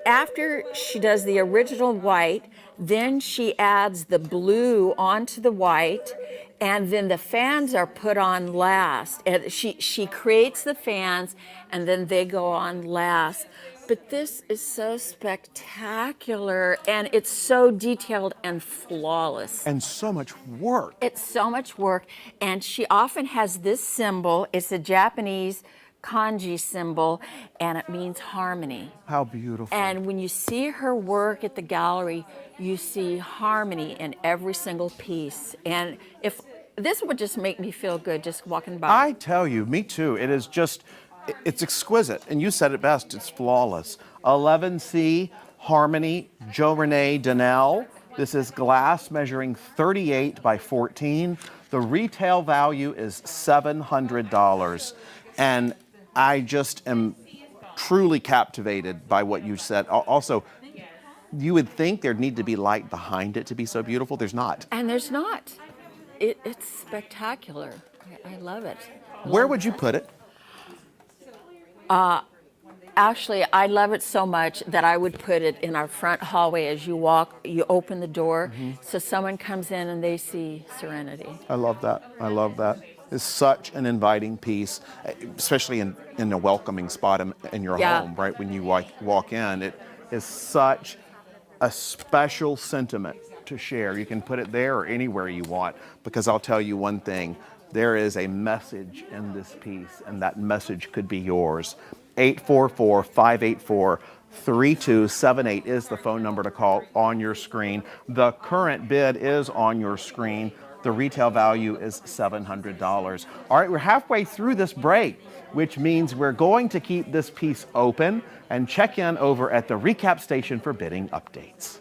after she does the original white, then she adds the blue onto the white, and then the fans are put on last. And she creates the fans, and then they go on last. But this is so spectacular, and it's so detailed and flawless. And so much work. It's so much work, and she often has this symbol. It's a Japanese kanji symbol, and it means harmony. How beautiful. And when you see her work at the gallery, you see harmony in every single piece. And if this would just make me feel good just walking by. I tell you, me too. It is just, it's exquisite. And you said it best, it's flawless. 11C Harmony, Joe Rene Donnell. This is glass measuring 38 by 14. The retail value is $700. And I just am truly captivated by what you said. Also, you would think there'd need to be light behind it to be so beautiful. There's not. And there's not. It's spectacular. I love it. Where would you put it? Actually, I love it so much that I would put it in our front hallway as you walk, you open the door, so someone comes in and they see Serenity. I love that. I love that. It's such an inviting piece, especially in a welcoming spot in your Yeah. home, right? When you walk in, it is such a special sentiment to share. You can put it there or anywhere you want, because I'll tell you one thing, there is a message in this piece, and that message could be yours. 844-584-3278 is the phone number to call on your screen. The current bid is on your screen. The retail value is $700. All right, we're halfway through this break, which means we're going to keep this piece open and check in over at the recap station for bidding updates.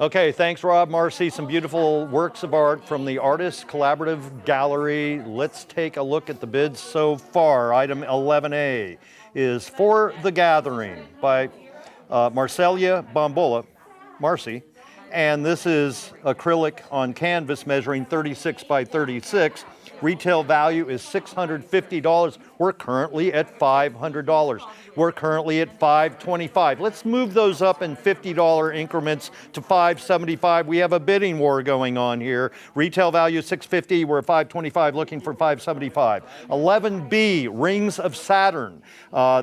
Okay, thanks, Rob. Marcy, some beautiful works of art from the Artists Collaborative Gallery. Let's take a look at the bids so far. Item 11A is For the Gathering by Marcelia Bombola, Marcy. And this is acrylic on canvas measuring 36 by 36. Retail value is $650. We're currently at $500. We're currently at $525. Let's move those up in $50 increments to $575. We have a bidding war going on here. Retail value $650. We're at $525, looking for $575. 11B, Rings of Saturn.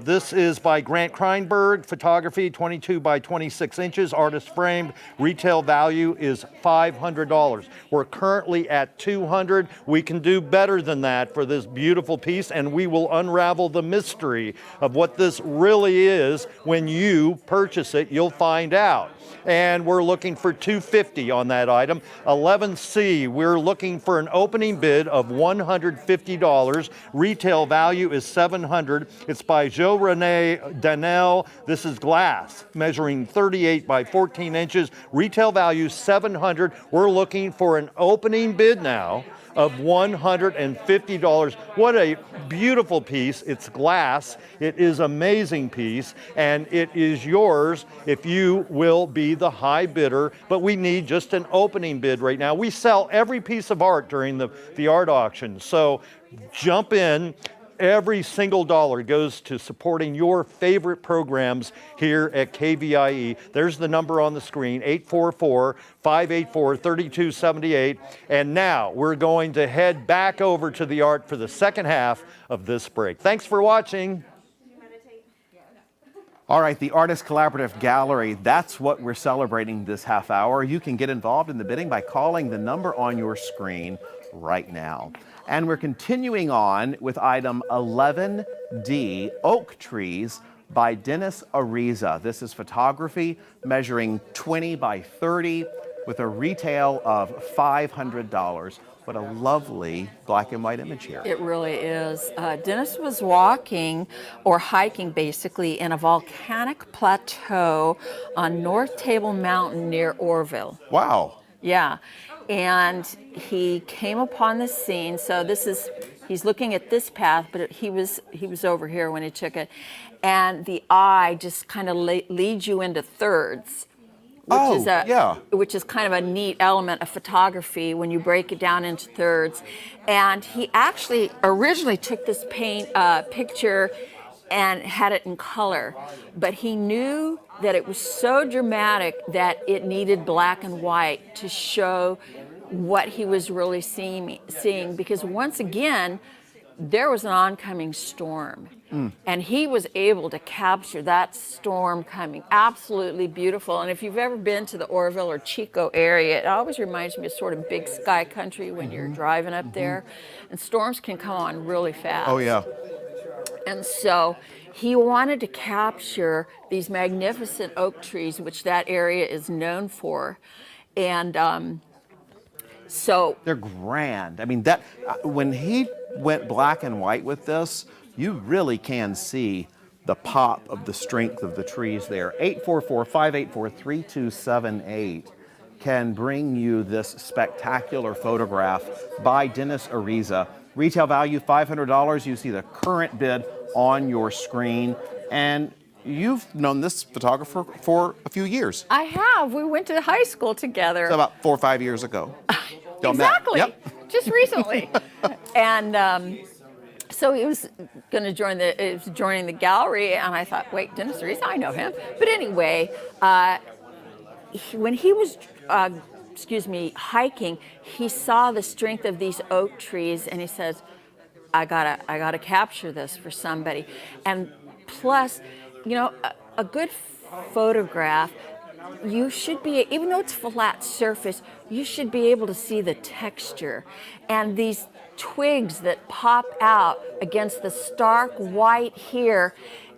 This is by Grant Kreinberg, photography, 22 by 26 inches, artist framed. Retail value is $500. We're currently at $200. We can do better than that for this beautiful piece, and we will unravel the mystery of what this really is. When you purchase it, you'll find out. And we're looking for $250 on that item. 11C, we're looking for an opening bid of $150. Retail value is $700. It's by Joe Rene Donnell. This is glass, measuring 38 by 14 inches. Retail value $700. We're looking for an opening bid now of $150. What a beautiful piece. It's glass. It is an amazing piece, and it is yours if you will be the high bidder, but we need just an opening bid right now. We sell every piece of art during the art auction, so jump in. Every single dollar goes to supporting your favorite programs here at KVIE. There's the number on the screen, 844-584-3278. And now we're going to head back over to the art for the second half of this break. Thanks for watching. All right, the Artists Collaborative Gallery, that's what we're celebrating this half hour. You can get involved in the bidding by calling the number on your screen right now. And we're continuing on with item 11D, Oak Trees by Dennis Ariza. This is photography measuring 20 by 30. with a retail of $500. What a lovely black and white image here. It really is. Dennis was walking or hiking basically in a volcanic plateau on North Table Mountain near Orville. Wow. Yeah, and he came upon the scene. So he's looking at this path, but he was over here when he took it, and the eye just kind of leads you into thirds. Which is kind of a neat element of photography when you break it down into thirds. And he actually originally took this picture and had it in color, but he knew that it was so dramatic that it needed black and white to show what he was really seeing because once again, there was an oncoming storm. And he was able to capture that storm coming. Absolutely beautiful. And if you've ever been to the Orville or Chico area, it always reminds me of sort of big sky country when you're driving up there. And storms can come on really fast. Oh, yeah. And so he wanted to capture these magnificent oak trees, which that area is known for. And so they're grand. I mean, when he went black and white with this, you really can see the pop of the strength of the trees there. 844-584-3278 can bring you this spectacular photograph by Dennis Ariza. Retail value $500. You see the current bid on your screen. And you've known this photographer for a few years. I have. We went to high school together. So about 4 or 5 years ago. Exactly. Yep. Just recently. And so he was going to joining the gallery, and I thought, wait, Dennis Ariza, I know him. But anyway, when he was, hiking, he saw the strength of these oak trees, and he says, I gotta capture this for somebody. And plus, a good photograph, you should be, even though it's flat surface, you should be able to see the texture and these twigs that pop out against the stark white here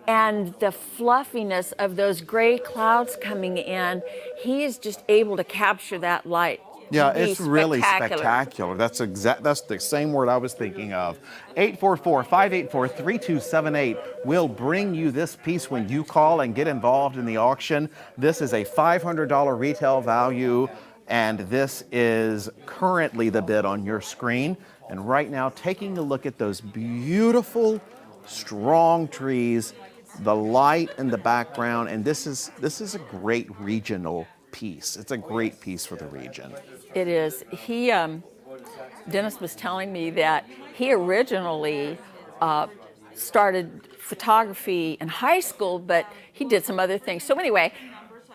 and the fluffiness of those gray clouds coming in. He is just able to capture that light. Yeah, it's really spectacular. That's the same word I was thinking of. 844-584-3278 will bring you this piece when you call and get involved in the auction. This is a $500 retail value, and this is currently the bid on your screen. And right now, taking a look at those beautiful, strong trees, the light in the background, and this is a great regional piece. It's a great piece for the region. It is. Dennis was telling me that he originally started photography in high school, but he did some other things. So anyway,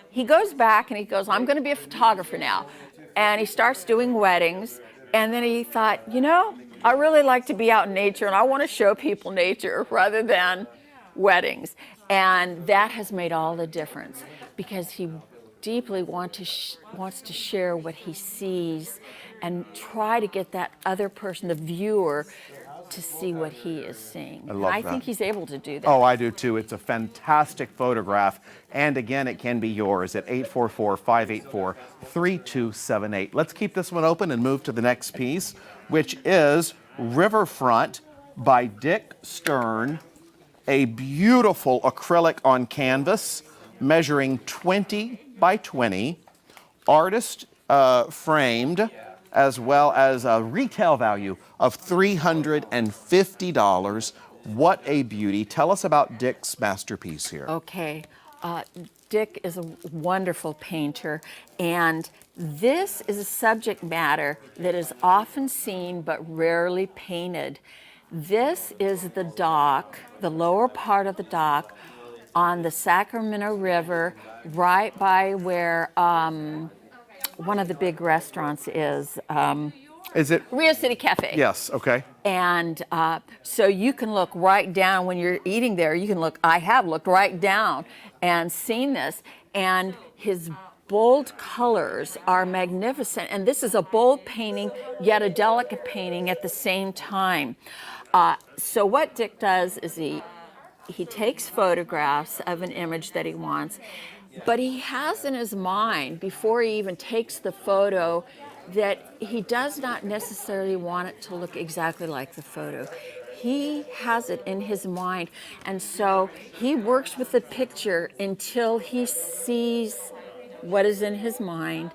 he goes back and he goes, I'm going to be a photographer now. And he starts doing weddings. And then he thought, I really like to be out in nature, and I want to show people nature rather than weddings. And that has made all the difference because he deeply wants to share what he sees and try to get that other person, the viewer, to see what he is seeing. I love that. I think he's able to do that. Oh, I do too. It's a fantastic photograph. And again, it can be yours at 844-584-3278. Let's keep this one open and move to the next piece, which is Riverfront by Dick Stern. A beautiful acrylic on canvas measuring 20 by 20, artist framed, as well as a retail value of $350. What a beauty. Tell us about Dick's masterpiece here. Okay. Dick is a wonderful painter, and this is a subject matter that is often seen but rarely painted. This is the dock, the lower part of the dock on the Sacramento River, right by where one of the big restaurants is. Is it? Rio City Cafe. Yes, okay. And so you can look right down when you're eating there. I have looked right down and seen this. And his bold colors are magnificent. And this is a bold painting, yet a delicate painting at the same time. So what Dick does is he takes photographs of an image that he wants, But he has in his mind, before he even takes the photo, that he does not necessarily want it to look exactly like the photo. He has it in his mind, and so he works with the picture until he sees what is in his mind,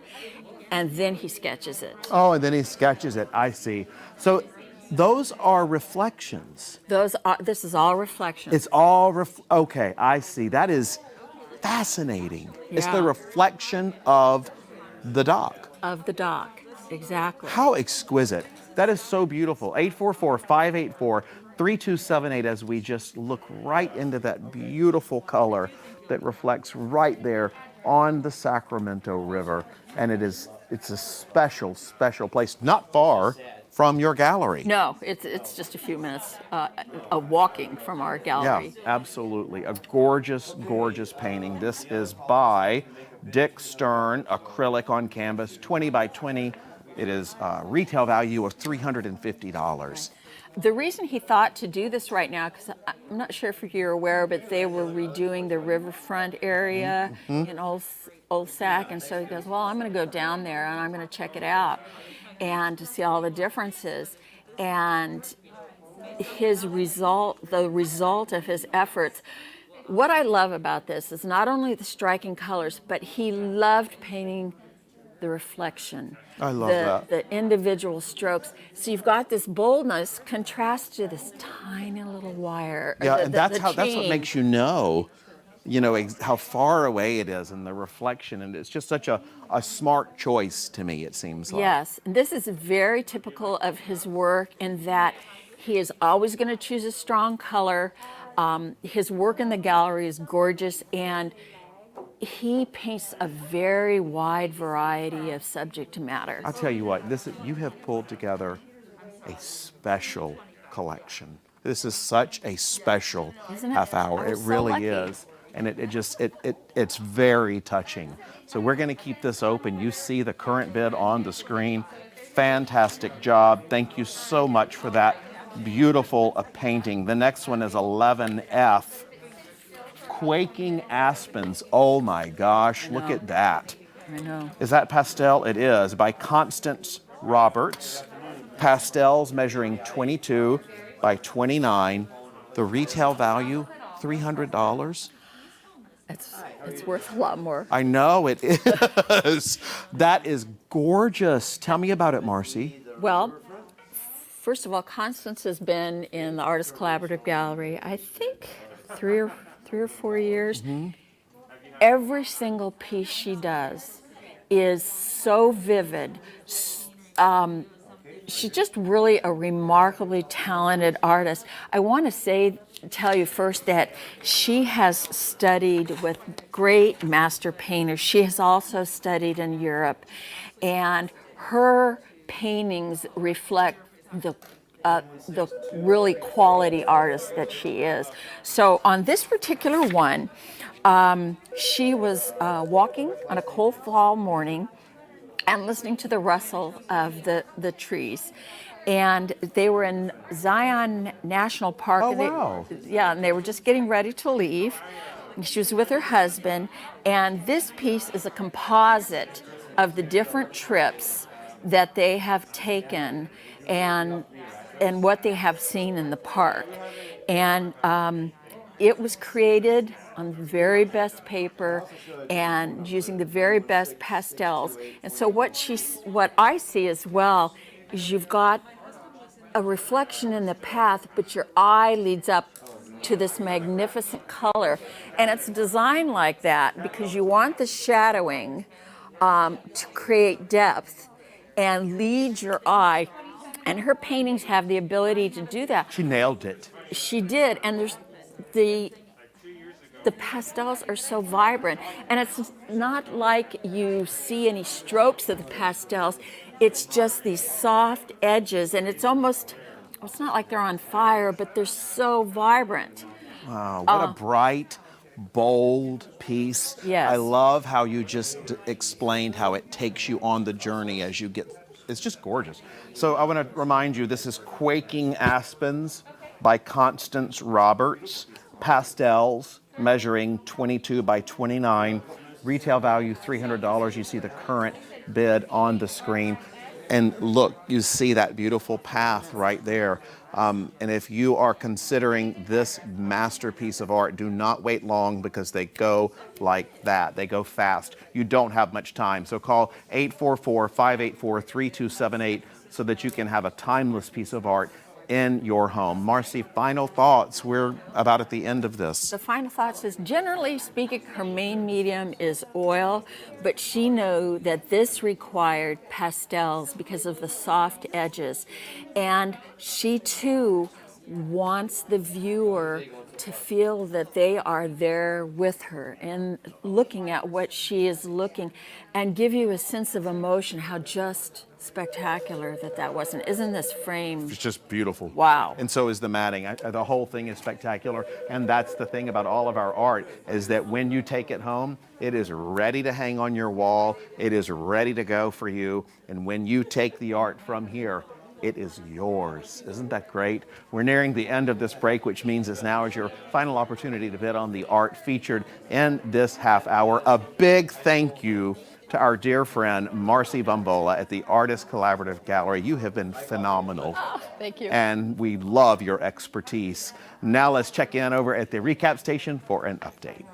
and then he sketches it. Oh, and then he sketches it. I see. So those are reflections. This is all reflection. It's all okay, I see. That is fascinating. It's the Yeah. reflection of the dock. Of the dock, exactly. How exquisite. That is so beautiful. 844-584-3278 as we just look right into that beautiful color that reflects right there on the Sacramento River. And it's a special, special place, not far from your gallery. No, it's just a few minutes of walking from our gallery. Yeah, absolutely. A gorgeous, gorgeous painting. This is by Dick Stern, acrylic on canvas, 20 by 20. It is retail value of $350. The reason he thought to do this right now, because I'm not sure if you're aware, but they were redoing the riverfront area in Old Sac, and so he goes, well, I'm going to go down there and I'm going to check it out and to see all the differences. And the result of his efforts, what I love about this is not only the striking colors, but he loved painting the reflection. I love that. The individual strokes. So you've got this boldness contrast to this tiny little wire. Yeah, and that's what makes you know how far away it is and the reflection, and it's just such a smart choice to me, it seems like. Yes, and this is very typical of his work in that he is always going to choose a strong color. His work in the gallery is gorgeous, and he paints a very wide variety of subject matter. I'll tell you what, you have pulled together a special collection. This is such a special Isn't it? half hour. I It was so really lucky. is. And it's very touching. So we're going to keep this open. You see the current bid on the screen. Fantastic job. Thank you so much for that beautiful painting. The next one is 11F. Quaking Aspens. Oh my gosh, look at that. I know. Is that pastel? It is, by Constance Roberts. Pastels measuring 22 by 29. The retail value, $300. It's worth a lot more. I know it is. That is gorgeous. Tell me about it, Marcy. Well, first of all, Constance has been in the Artist Collaborative Gallery, I think, three or 4 years. Every single piece she does is so vivid. She's just really a remarkably talented artist. I want to tell you first that she has studied with great master painters. She has also studied in Europe, and her paintings reflect the really quality artist that she is. So on this particular one, she was walking on a cold fall morning and listening to the rustle of the trees. And they were in Zion National Park. Oh, and they, wow. Yeah, and they were just getting ready to leave. And she was with her husband, and this piece is a composite of the different trips that they have taken and what they have seen in the park. And it was created on the very best paper and using the very best pastels. And so what I see as well is you've got a reflection in the path, but your eye leads up to this magnificent color. And it's designed like that because you want the shadowing to create depth and lead your eye. And her paintings have the ability to do that. She nailed it. She did, and there's the pastels are so vibrant, and it's not like you see any strokes of the pastels. It's just these soft edges, and it's not like they're on fire, but they're so vibrant. Wow, what a bright, bold piece. Yes. I love how you just explained how it takes you on the journey as you get. It's just gorgeous. So I want to remind you, this is Quaking Aspens by Constance Roberts. Pastels measuring 22 by 29. Retail value $300. You see the current bid on the screen. And look, you see that beautiful path right there. And if you are considering this masterpiece of art, do not wait long because they go like that. They go fast. You don't have much time. So call 844-584-3278 so that you can have a timeless piece of art in your home. Marcy, final thoughts. We're about at the end of this. The final thoughts is, generally speaking, her main medium is oil, but she knew that this required pastels because of the soft edges. And she too wants the viewer to feel that they are there with her and looking at what she is looking, and give you a sense of emotion, how just spectacular that was. And isn't this frame? It's just beautiful. Wow. And so is the matting. The whole thing is spectacular. And that's the thing about all of our art, is that when you take it home, it is ready to hang on your wall. It is ready to go for you. And when you take the art from here, it is yours. Isn't that great? We're nearing the end of this break, which means it's now is your final opportunity to bid on the art featured in this half hour. A big thank you to our dear friend Marcy Bambola at the Artist Collaborative Gallery. You have been phenomenal. Oh, thank you. And we love your expertise. Now let's check in over at the recap station for an update.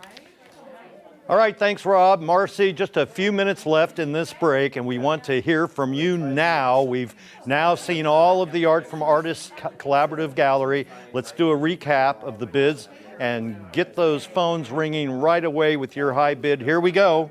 All right, thanks, Rob. Marcy, just a few minutes left in this break, and we want to hear from you now. We've now seen all of the art from Artist Collaborative Gallery. Let's do a recap of the bids and get those phones ringing right away with your high bid. Here we go.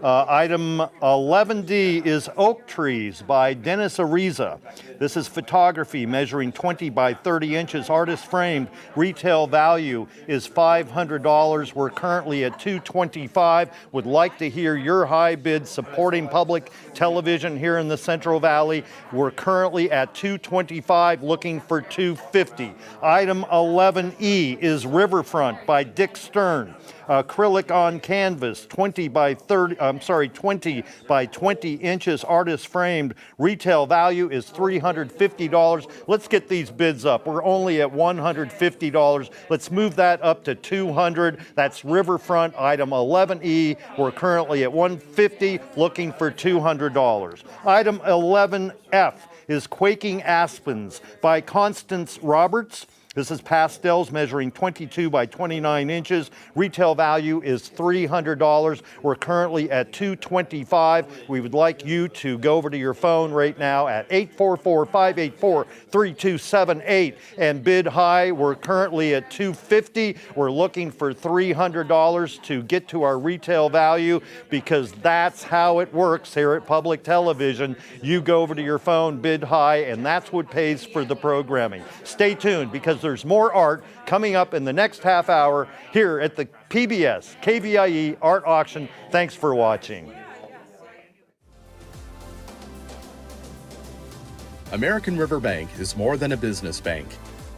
Item 11D is Oak Trees by Dennis Ariza. This is photography measuring 20 by 30 inches, artist framed. Retail value is $500. We're currently at $225. Would like to hear your high bid supporting public television here in the Central Valley. We're currently at $225, looking for $250. Item 11E is Riverfront by Dick Stern. Acrylic on canvas, 20 by 20 inches, artist framed. Retail value is $350. Let's get these bids up. We're only at $150. Let's move that up to $200. That's Riverfront, item 11E. We're currently at $150, looking for $200. Item 11F is Quaking Aspens by Constance Roberts. This is pastels measuring 22 by 29 inches. Retail value is $300. We're currently at $225. We would like you to go over to your phone right now at 844-584-3278 and bid high. We're currently at $250. We're looking for $300 to get to our retail value, because that's how it works here at Public Television. You go over to your phone, bid high, and that's what pays for the programming. Stay tuned, because there's more art coming up in the next half hour here at the PBS KVIE Art Auction. Thanks for watching. American River Bank is more than a business bank.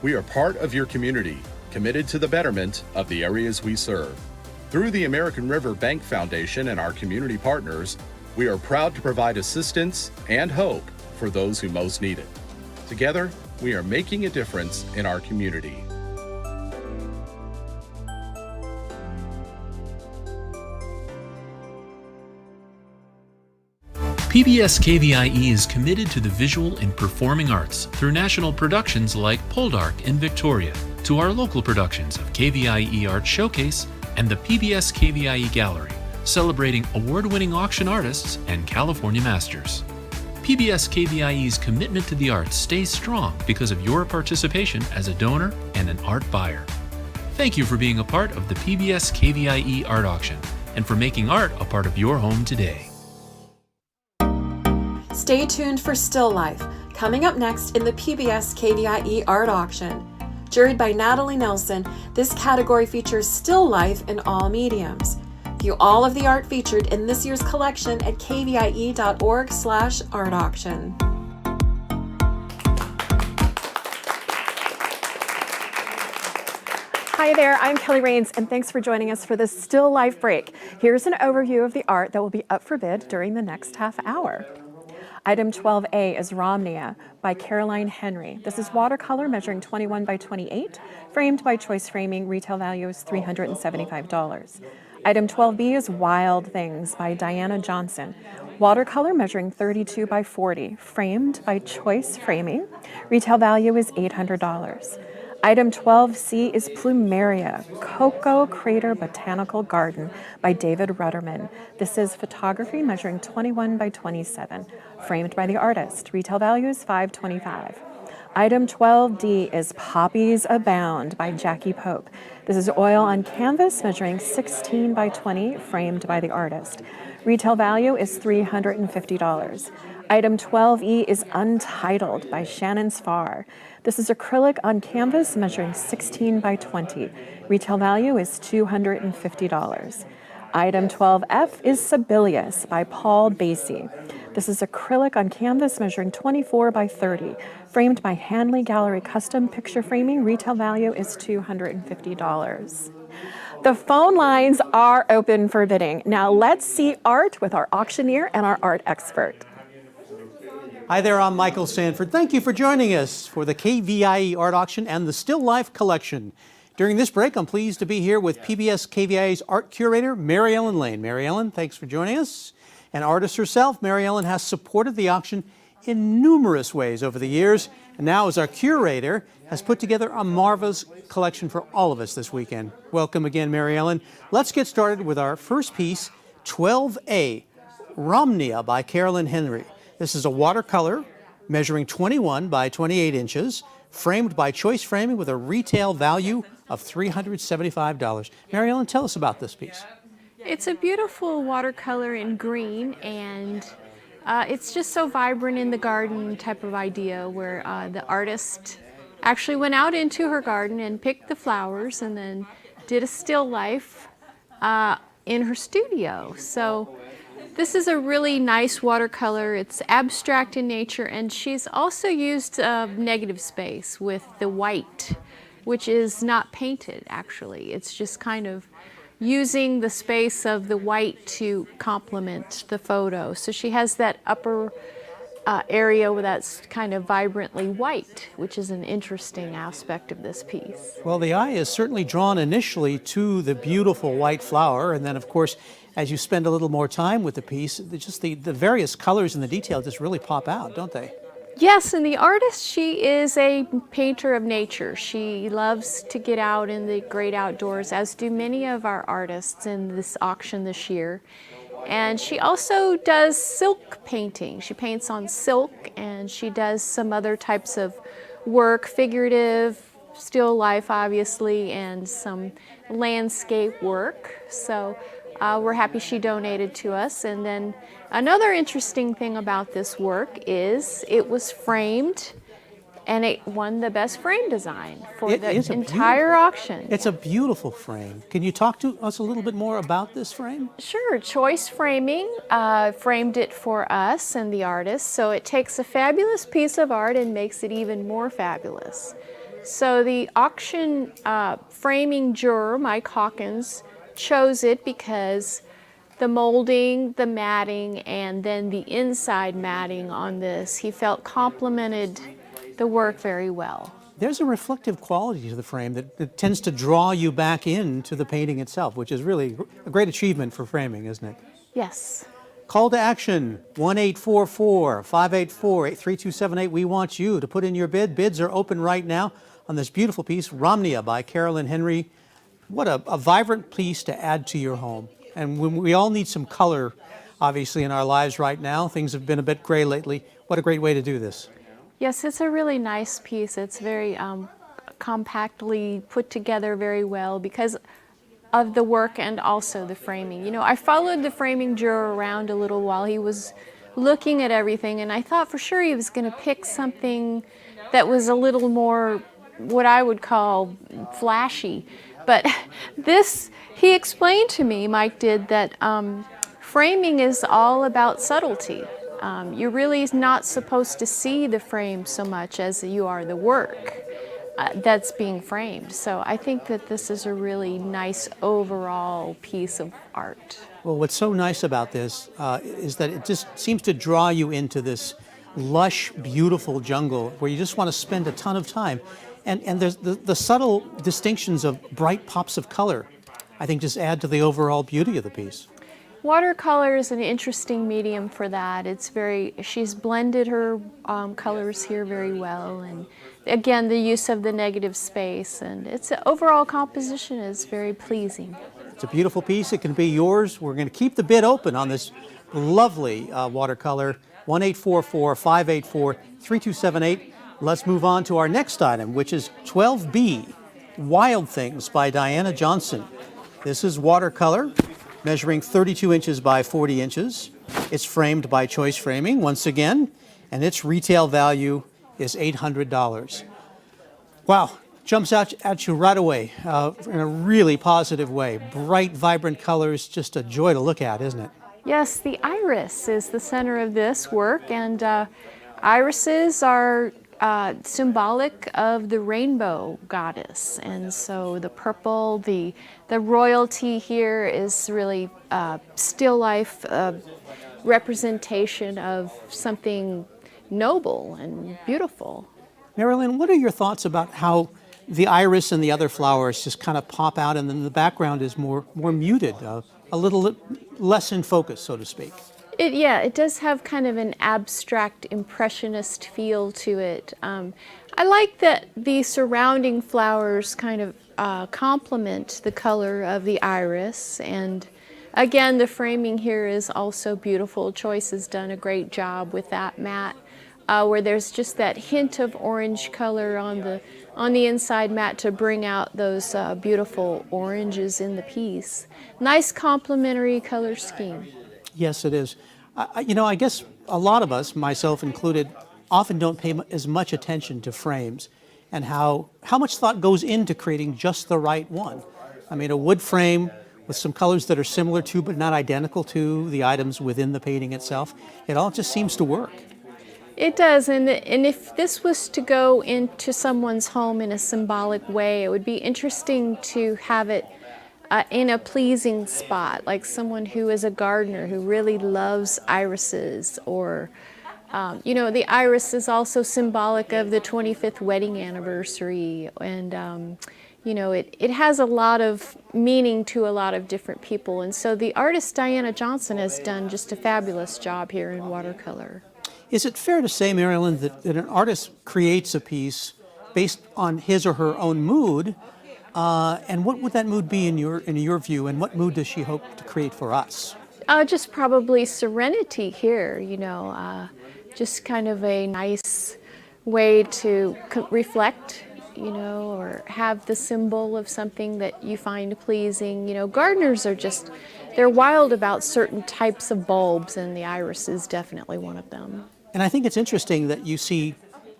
We are part of your community, committed to the betterment of the areas we serve. Through the American River Bank Foundation and our community partners, we are proud to provide assistance and hope for those who most need it. Together, we are making a difference in our community. PBS KVIE is committed to the visual and performing arts through national productions like Poldark in Victoria, to our local productions of KVIE Art Showcase and the PBS KVIE Gallery, celebrating award-winning auction artists and California masters. PBS KVIE's commitment to the arts stays strong because of your participation as a donor and an art buyer. Thank you for being a part of the PBS KVIE Art Auction and for making art a part of your home today. Stay tuned for Still Life, coming up next in the PBS KVIE Art Auction. Juried by Natalie Nelson, this category features still life in all mediums. View all of the art featured in this year's collection at kvie.org/art auction. Hi there, I'm Kelly Rains, and thanks for joining us for this Still Life break. Here's an overview of the art that will be up for bid during the next half hour. Item 12A is Romnia by Caroline Henry. This is watercolor measuring 21 by 28, framed by Choice Framing. Retail value is $375. Item 12B is Wild Things by Diana Johnson. Watercolor measuring 32 by 40, framed by Choice Framing. Retail value is $800. Item 12C is Plumeria, Cocoa Crater Botanical Garden by David Rudderman. This is photography measuring 21 by 27, framed by the artist. Retail value is $525. Item 12D is Poppies Abound by Jackie Pope. This is oil on canvas measuring 16 by 20, framed by the artist. Retail value is $350. Item 12E is Untitled by Shannon Sfar. This is acrylic on canvas measuring 16 by 20. Retail value is $250. Item 12F is Sibelius by Paul Basie. This is acrylic on canvas measuring 24 by 30, framed by Hanley Gallery Custom Picture Framing. Retail value is $250. The phone lines are open for bidding. Now let's see art with our auctioneer and our art expert. Hi there, I'm Michael Sanford. Thank you for joining us for the KVIE Art Auction and the Still Life Collection. During this break, I'm pleased to be here with PBS KVIE's art curator, Mary Ellen Lane. Mary Ellen, thanks for joining us. An artist herself, Mary Ellen has supported the auction in numerous ways over the years, and now as our curator, has put together a marvelous collection for all of us this weekend. Welcome again, Mary Ellen. Let's get started with our first piece, 12A, Romnia by Carolyn Henry. This is a watercolor measuring 21 by 28 inches, framed by Choice Framing with a retail value of $375. Mary Ellen, tell us about this piece. It's a beautiful watercolor in green, and it's just so vibrant in the garden type of idea where the artist actually went out into her garden and picked the flowers and then did a still life in her studio. So this is a really nice watercolor. It's abstract in nature, and she's also used negative space with the white, which is not painted actually. It's just kind of using the space of the white to complement the photo. So she has that upper area where that's kind of vibrantly white, which is an interesting aspect of this piece. Well, the eye is certainly drawn initially to the beautiful white flower, and then of course, as you spend a little more time with the piece, just the various colors and the detail just really pop out, don't they? Yes, and the artist, she is a painter of nature. She loves to get out in the great outdoors, as do many of our artists in this auction this year. And she also does silk painting. She paints on silk, and she does some other types of work, figurative, still life obviously, and some landscape work. So we're happy she donated to us. And then another interesting thing about this work is it was framed, and it won the best frame design for the entire auction. It's a beautiful frame. Can you talk to us a little bit more about this frame? Sure. Choice Framing framed it for us and the artist, so it takes a fabulous piece of art and makes it even more fabulous. So the auction framing juror, Mike Hawkins, chose it because the molding, the matting, and then the inside matting on this, he felt complemented the work very well. There's a reflective quality to the frame that tends to draw you back into the painting itself, which is really a great achievement for framing, isn't it? Yes. Call to action, 1-844-584-3278. We want you to put in your bid. Bids are open right now on this beautiful piece, Romnia by Carolyn Henry. What a vibrant piece to add to your home. And when we all need some color, obviously, in our lives right now. Things have been a bit gray lately. What a great way to do this. Yes, it's a really nice piece. It's very compactly put together very well because of the work and also the framing. You know, I followed the framing juror around a little while he was looking at everything, and I thought for sure he was going to pick something that was a little more what I would call flashy. But this, he explained to me, Mike did, that framing is all about subtlety. You're really not supposed to see the frame so much as you are the work that's being framed. So I think that this is a really nice overall piece of art. Well, what's so nice about this is that it just seems to draw you into this lush, beautiful jungle where you just want to spend a ton of time. And there's the subtle distinctions of bright pops of color. I think just add to the overall beauty of the piece. Watercolor is an interesting medium for that. She's blended her colors here very well, and again, the use of the negative space, and its overall composition is very pleasing. It's a beautiful piece. It can be yours. We're going to keep the bid open on this lovely watercolor, 1-844-584-3278. Let's move on to our next item, which is 12B, Wild Things by Diana Johnson. This is watercolor, measuring 32 inches by 40 inches. It's framed by Choice Framing, once again, and its retail value is $800. Wow, jumps out at you right away in a really positive way. Bright, vibrant colors, just a joy to look at, isn't it? Yes, the iris is the center of this work, and irises are symbolic of the rainbow goddess, and so the purple, the royalty here is really still life representation of something noble and beautiful. Marilyn, what are your thoughts about how the iris and the other flowers just kind of pop out, and then the background is more muted, a little less in focus, so to speak? It does have kind of an abstract impressionist feel to it. I like that the surrounding flowers kind of complement the color of the iris, and again, the framing here is also beautiful. Choice has done a great job with that matte, where there's just that hint of orange color on the inside matte to bring out those beautiful oranges in the piece. Nice complementary color scheme. Yes, it is. I guess a lot of us, myself included, often don't pay as much attention to frames and how much thought goes into creating just the right one. I mean, a wood frame with some colors that are similar to but not identical to the items within the painting itself, it all just seems to work. It does, and if this was to go into someone's home in a symbolic way, it would be interesting to have it in a pleasing spot, like someone who is a gardener who really loves irises, or the iris is also symbolic of the 25th wedding anniversary, and it has a lot of meaning to a lot of different people, and so the artist Diana Johnson has done just a fabulous job here in watercolor. Is it fair to say, Marilyn, that an artist creates a piece based on his or her own mood? And what would that mood be in your view, and what mood does she hope to create for us? Just probably serenity here, just kind of a nice way to reflect, or have the symbol of something that you find pleasing. Gardeners are they're wild about certain types of bulbs, and the iris is definitely one of them. And I think it's interesting that you see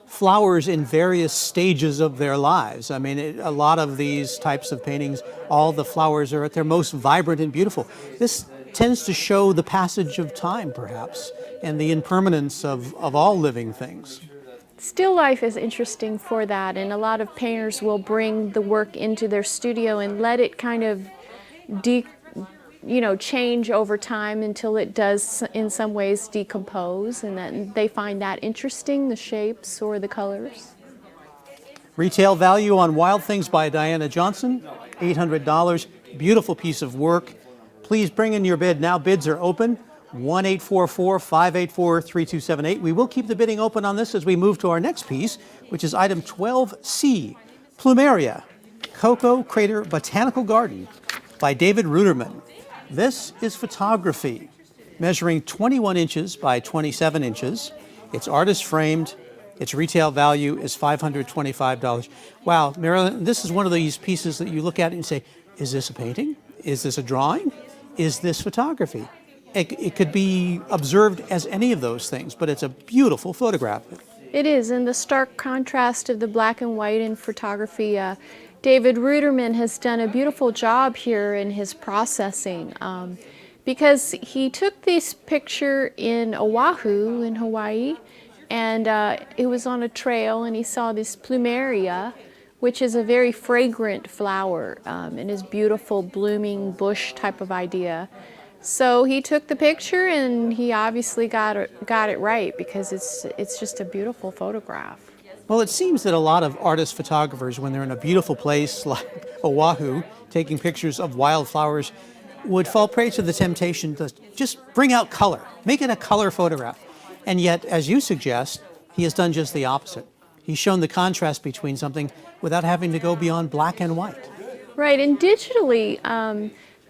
flowers in various stages of their lives. I mean, a lot of these types of paintings, all the flowers are at their most vibrant and beautiful. This tends to show the passage of time, perhaps, and the impermanence of all living things. Still life is interesting for that, and a lot of painters will bring the work into their studio and let it kind of change over time until it does in some ways decompose, and then they find that interesting, the shapes or the colors. Retail value on Wild Things by Diana Johnson, $800. Beautiful piece of work. Please bring in your bid now. Bids are open. 1-844-584-3278. We will keep the bidding open on this as we move to our next piece, which is item 12C, Plumeria, Cocoa Crater Botanical Garden by David Ruderman. This is photography, measuring 21 inches by 27 inches. It's artist framed. Its retail value is $525. Wow, Marilyn, this is one of these pieces that you look at and you say, is this a painting? Is this a drawing? Is this photography? It could be observed as any of those things, but it's a beautiful photograph. It is, and the stark contrast of the black and white in photography, David Ruderman has done a beautiful job here in his processing, because he took this picture in Oahu in Hawaii, and it was on a trail, and he saw this plumeria, which is a very fragrant flower, and is beautiful blooming bush type of idea. So he took the picture, and he obviously got it right, because it's just a beautiful photograph. Well, it seems that a lot of artist photographers, when they're in a beautiful place like Oahu, taking pictures of wildflowers, would fall prey to the temptation to just bring out color, make it a color photograph. And yet, as you suggest, he has done just the opposite. He's shown the contrast between something without having to go beyond black and white. Right, and digitally,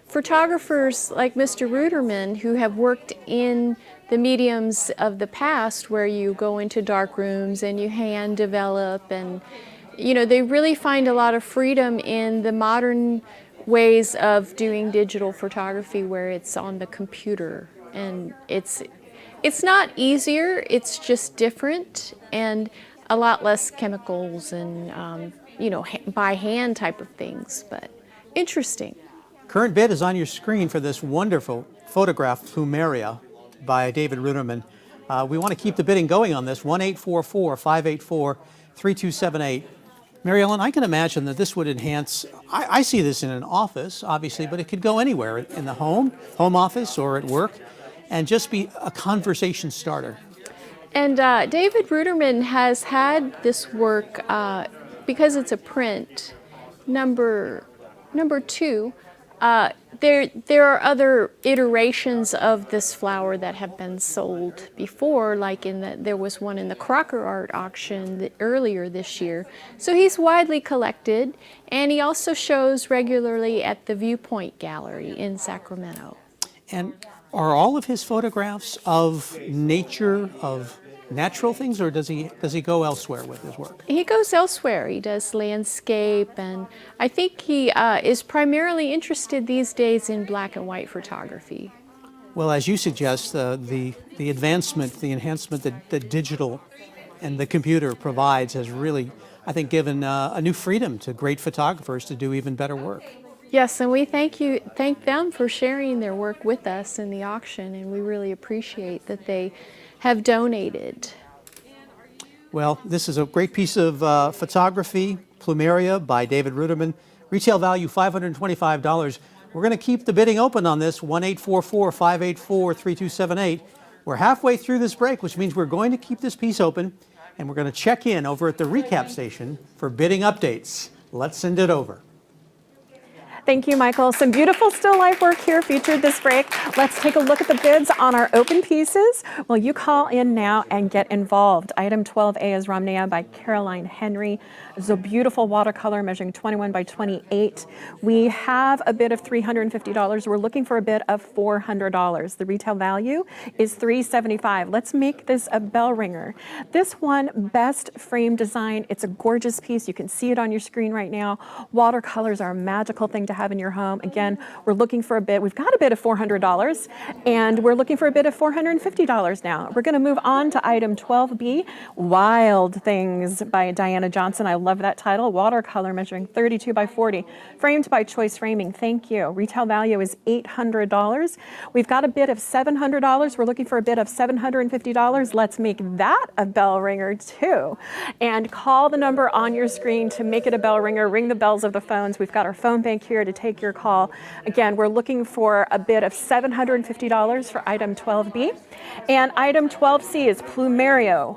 photographers like Mr. Ruderman, who have worked in the mediums of the past where you go into dark rooms and you hand develop, and they really find a lot of freedom in the modern ways of doing digital photography where it's on the computer, and it's not easier, it's just different and a lot less chemicals and by hand type of things, but interesting. Current bid is on your screen for this wonderful photograph, Plumeria, by David Ruderman. We want to keep the bidding going on this, 1-844-584-3278. Mary Ellen, I can imagine that this would enhance, I see this in an office, obviously, but it could go anywhere, in the home office or at work, and just be a conversation starter. And David Ruderman has had this work, because it's a print, number 2, there are other iterations of this flower that have been sold before, like there was one in the Crocker Art Auction earlier this year. So he's widely collected, and he also shows regularly at the Viewpoint Gallery in Sacramento. And are all of his photographs of nature, of natural things, or does he go elsewhere with his work? He goes elsewhere. He does landscape, and I think he is primarily interested these days in black and white photography. Well, as you suggest, the advancement, the enhancement that digital and the computer provides has really, I think, given a new freedom to great photographers to do even better work. Yes, and we thank them for sharing their work with us in the auction, and we really appreciate that they have donated. Well, this is a great piece of photography, Plumeria by David Ruderman. Retail value $525. We're going to keep the bidding open on this, 1-844-584-3278. We're halfway through this break, which means we're going to keep this piece open, and we're going to check in over at the recap station for bidding updates. Let's send it over. Thank you, Michael. Some beautiful still life work here featured this break. Let's take a look at the bids on our open pieces. Well, you call in now and get involved. Item 12A is Romnea by Caroline Henry. It's a beautiful watercolor measuring 21 by 28. We have a bid of $350. We're looking for a bid of $400. The retail value is $375. Let's make this a bell ringer. This one, best frame design. It's a gorgeous piece. You can see it on your screen right now. Watercolors are a magical thing to have in your home. Again, we're looking for a bid. We've got a bid of $400, and we're looking for a bid of $450 now. We're going to move on to item 12B, Wild Things by Diana Johnson. I love that title. Watercolor measuring 32 by 40, framed by Choice Framing. Thank you. Retail value is $800. We've got a bid of $700. We're looking for a bid of $750. Let's make that a bell ringer too. And call the number on your screen to make it a bell ringer. Ring the bells of the phones. We've got our phone bank here to take your call. Again, we're looking for a bid of $750 for item 12B. And item 12C is Plumeria,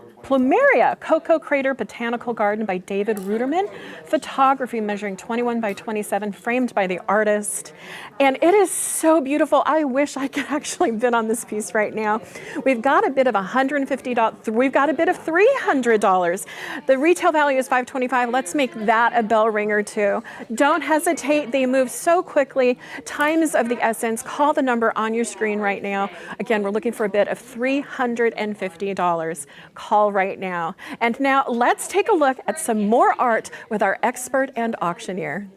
Cocoa Crater Botanical Garden by David Ruderman. Photography measuring 21 by 27, framed by the artist. And it is so beautiful. I wish I could actually bid on this piece right now. We've got a bid of $150. We've got a bid of $300. The retail value is $525. Let's make that a bell ringer too. Don't hesitate. They move so quickly. Time is of the essence. Call the number on your screen right now. Again, we're looking for a bid of $350. Call right now. And now let's take a look at some more art with our expert and auctioneer.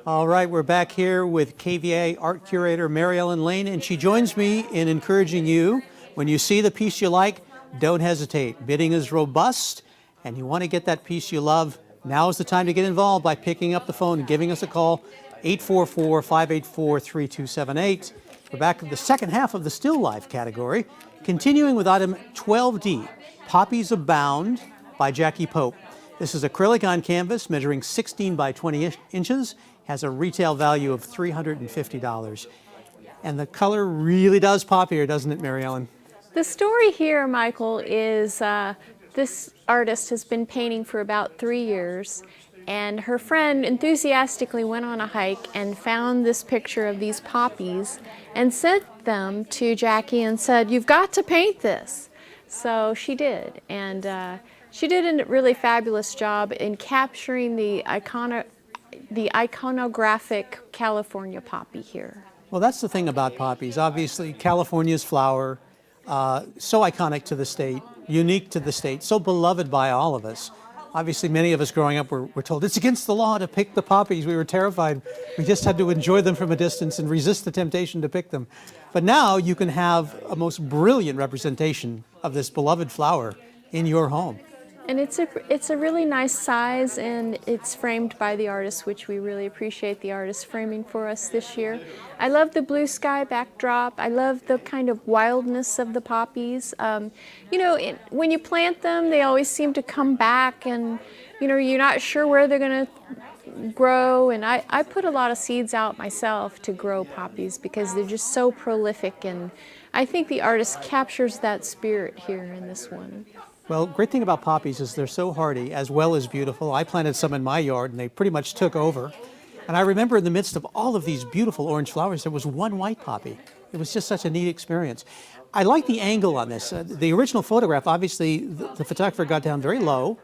All right, we're back here with KVIE Art Curator Mary Ellen Lane, and she joins me in encouraging you, when you see the piece you like, don't hesitate. Bidding is robust, and you want to get that piece you love. Now is the time to get involved by picking up the phone and giving us a call, 844-584-3278. We're back in the second half of the Still Life category, continuing with item 12D, Poppies Abound by Jackie Pope. This is acrylic on canvas measuring 16 by 20 inches, has a retail value of $350. And the color really does pop here, doesn't it, Mary Ellen? The story here, Michael, is this artist has been painting for about 3 years, and her friend enthusiastically went on a hike and found this picture of these poppies and sent them to Jackie and said, "You've got to paint this." So she did, and she did a really fabulous job in capturing the iconographic California poppy here. Well, that's the thing about poppies. Obviously, California's flower, so iconic to the state, unique to the state, so beloved by all of us. Obviously, many of us growing up were told it's against the law to pick the poppies. We were terrified. We just had to enjoy them from a distance and resist the temptation to pick them. But now you can have a most brilliant representation of this beloved flower in your home. And it's a really nice size, and it's framed by the artist, which we really appreciate the artist framing for us this year. I love the blue sky backdrop. I love the kind of wildness of the poppies. You know, when you plant them, they always seem to come back, and you know, you're not sure where they're going to grow. And I put a lot of seeds out myself to grow poppies because they're just so prolific, and I think the artist captures that spirit here in this one. Well, great thing about poppies is they're so hardy as well as beautiful. I planted some in my yard and they pretty much took over. And I remember in the midst of all of these beautiful orange flowers, there was one white poppy. It was just such a neat experience. I like the angle on this. The original photograph, obviously, the photographer got down very low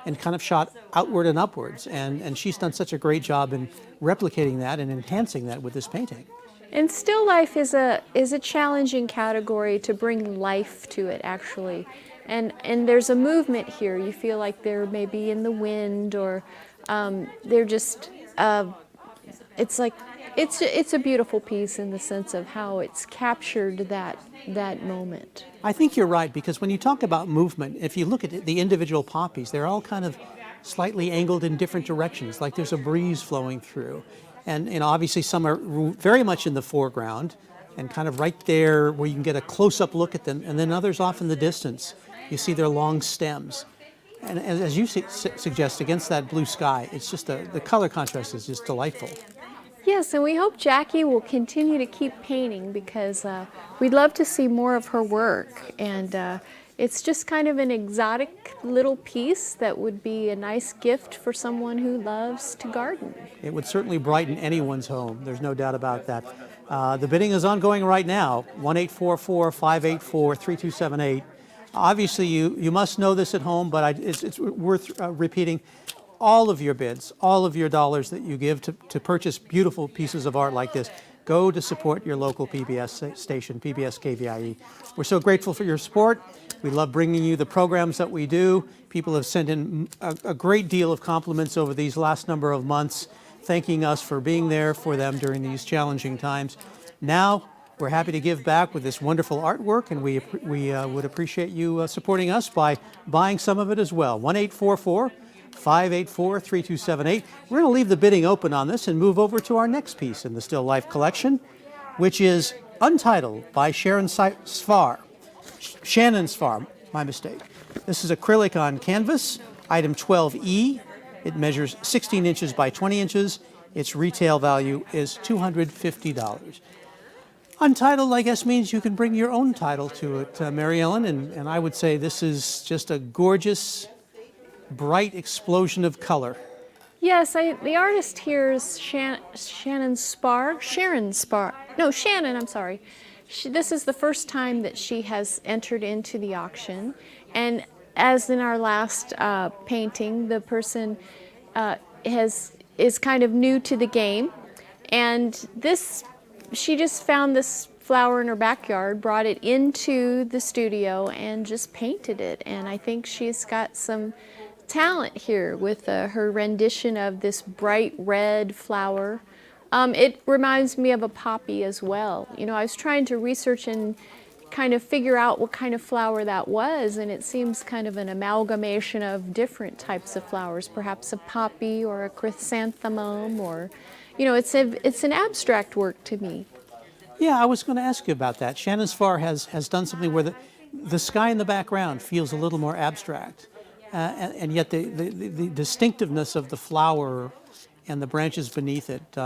and kind of shot outward and upwards. And she's done such a great job in replicating that and enhancing that with this painting. And still life is a challenging category to bring life to it, actually. And there's a movement here. You feel like they're maybe in the wind, or they're just. It's like it's a beautiful piece in the sense of how it's captured that moment. I think you're right, because when you talk about movement, if you look at the individual poppies, they're all kind of slightly angled in different directions, like there's a breeze flowing through. And obviously some are very much in the foreground and kind of right there where you can get a close-up look at them, and then others off in the distance. You see their long stems. And as you suggest, against that blue sky, it's just the color contrast is just delightful. Yes, and we hope Jackie will continue to keep painting, because we'd love to see more of her work. And it's just kind of an exotic little piece that would be a nice gift for someone who loves to garden. It would certainly brighten anyone's home. There's no doubt about that. The bidding is ongoing right now, 1-844-584-3278. Obviously, you must know this at home, but it's worth repeating. All of your bids, all of your dollars that you give to purchase beautiful pieces of art like this, go to support your local PBS station, PBS KVIE. We're so grateful for your support. We love bringing you the programs that we do. People have sent in a great deal of compliments over these last number of months, thanking us for being there for them during these challenging times. Now, we're happy to give back with this wonderful artwork, and we would appreciate you supporting us by buying some of it as well. 1-844-584-3278. We're going to leave the bidding open on this and move over to our next piece in the Still Life collection, which is Untitled by Shannon Sfar, my mistake. This is acrylic on canvas, item 12E. It measures 16 inches by 20 inches. Its retail value is $250. Untitled, I guess, means you can bring your own title to it, Mary Ellen, and I would say this is just a gorgeous, bright explosion of color. Yes, the artist here is Shannon, I'm sorry. This is the first time that she has entered into the auction, and as in our last painting, the person is kind of new to the game, and she just found this flower in her backyard, brought it into the studio, and just painted it. And I think she's got some talent here with her rendition of this bright red flower. It reminds me of a poppy as well. You know, I was trying to research and kind of figure out what kind of flower that was, and it seems kind of an amalgamation of different types of flowers, perhaps a poppy or a chrysanthemum, or, you know, it's an abstract work to me. Yeah, I was going to ask you about that. Shannon Sfar has done something where the sky in the background feels a little more abstract, and yet the distinctiveness of the flower and the branches beneath it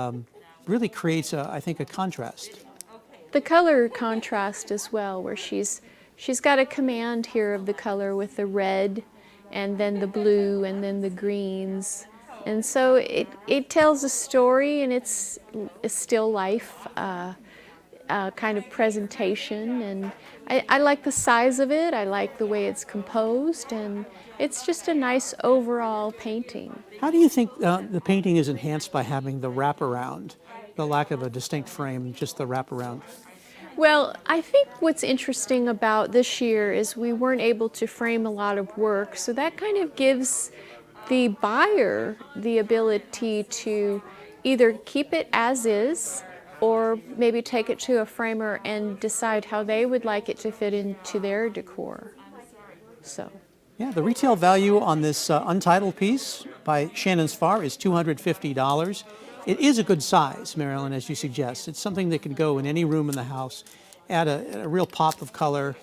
really creates, I think, a contrast. The color contrast as well, where she's she's got a command here of the color with the red and then the blue and then the greens. And so it tells a story, and it's a still life kind of presentation. And I like the size of it, I like the way it's composed, and it's just a nice overall painting. How do you think the painting is enhanced by having the wraparound, the lack of a distinct frame, just the wraparound? Well, I think what's interesting about this year is we weren't able to frame a lot of work, so that kind of gives the buyer the ability to either keep it as is or maybe take it to a framer and decide how they would like it to fit into their decor. So. Yeah, the retail value on this untitled piece by Shannon Sfar is $250. It is a good size, Marilyn, as you suggest. It's something that can go in any room in the house, add a real pop of color,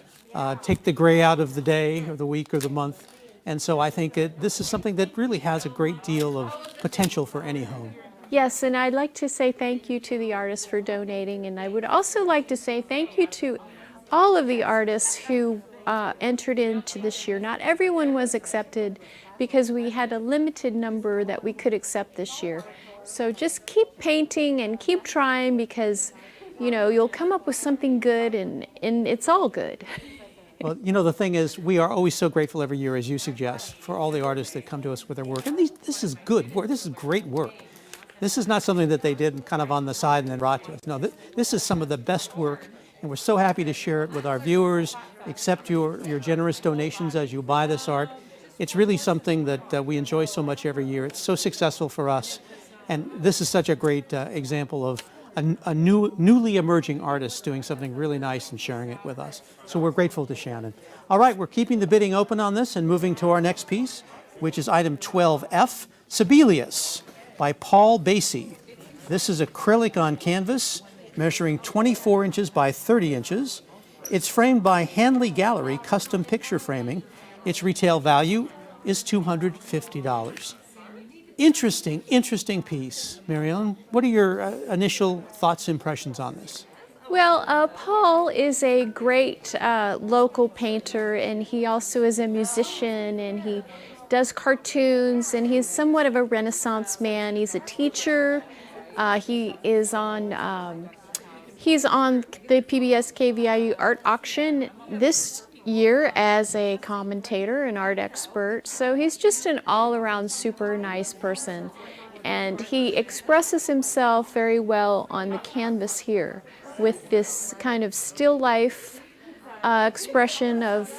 take the gray out of the day or the week or the month. And so I think this is something that really has a great deal of potential for any home. Yes, and I'd like to say thank you to the artists for donating, and I would also like to say thank you to all of the artists who entered into this year. Not everyone was accepted because we had a limited number that we could accept this year. So just keep painting and keep trying, because you'll come up with something good, and it's all good. Well, the thing is, we are always so grateful every year, as you suggest, for all the artists that come to us with their work. And this is good work. This is great work. This is not something that they did kind of on the side and then brought to us. No, this is some of the best work, and we're so happy to share it with our viewers, accept your generous donations as you buy this art. It's really something that we enjoy so much every year. It's so successful for us, and this is such a great example of a newly emerging artist doing something really nice and sharing it with us. So we're grateful to Shannon. All right, we're keeping the bidding open on this and moving to our next piece, which is item 12F, Sibelius by Paul Basie. This is acrylic on canvas, measuring 24 inches by 30 inches. It's framed by Hanley Gallery Custom Picture Framing. Its retail value is $250. Interesting piece. Mariellen, what are your initial thoughts, impressions on this? Well, Paul is a great local painter, and he also is a musician, and he does cartoons, and he's somewhat of a Renaissance man. He's a teacher. He's on the PBS KVIE Art Auction this year as a commentator and art expert. So he's just an all-around super nice person, and he expresses himself very well on the canvas here with this kind of still life expression of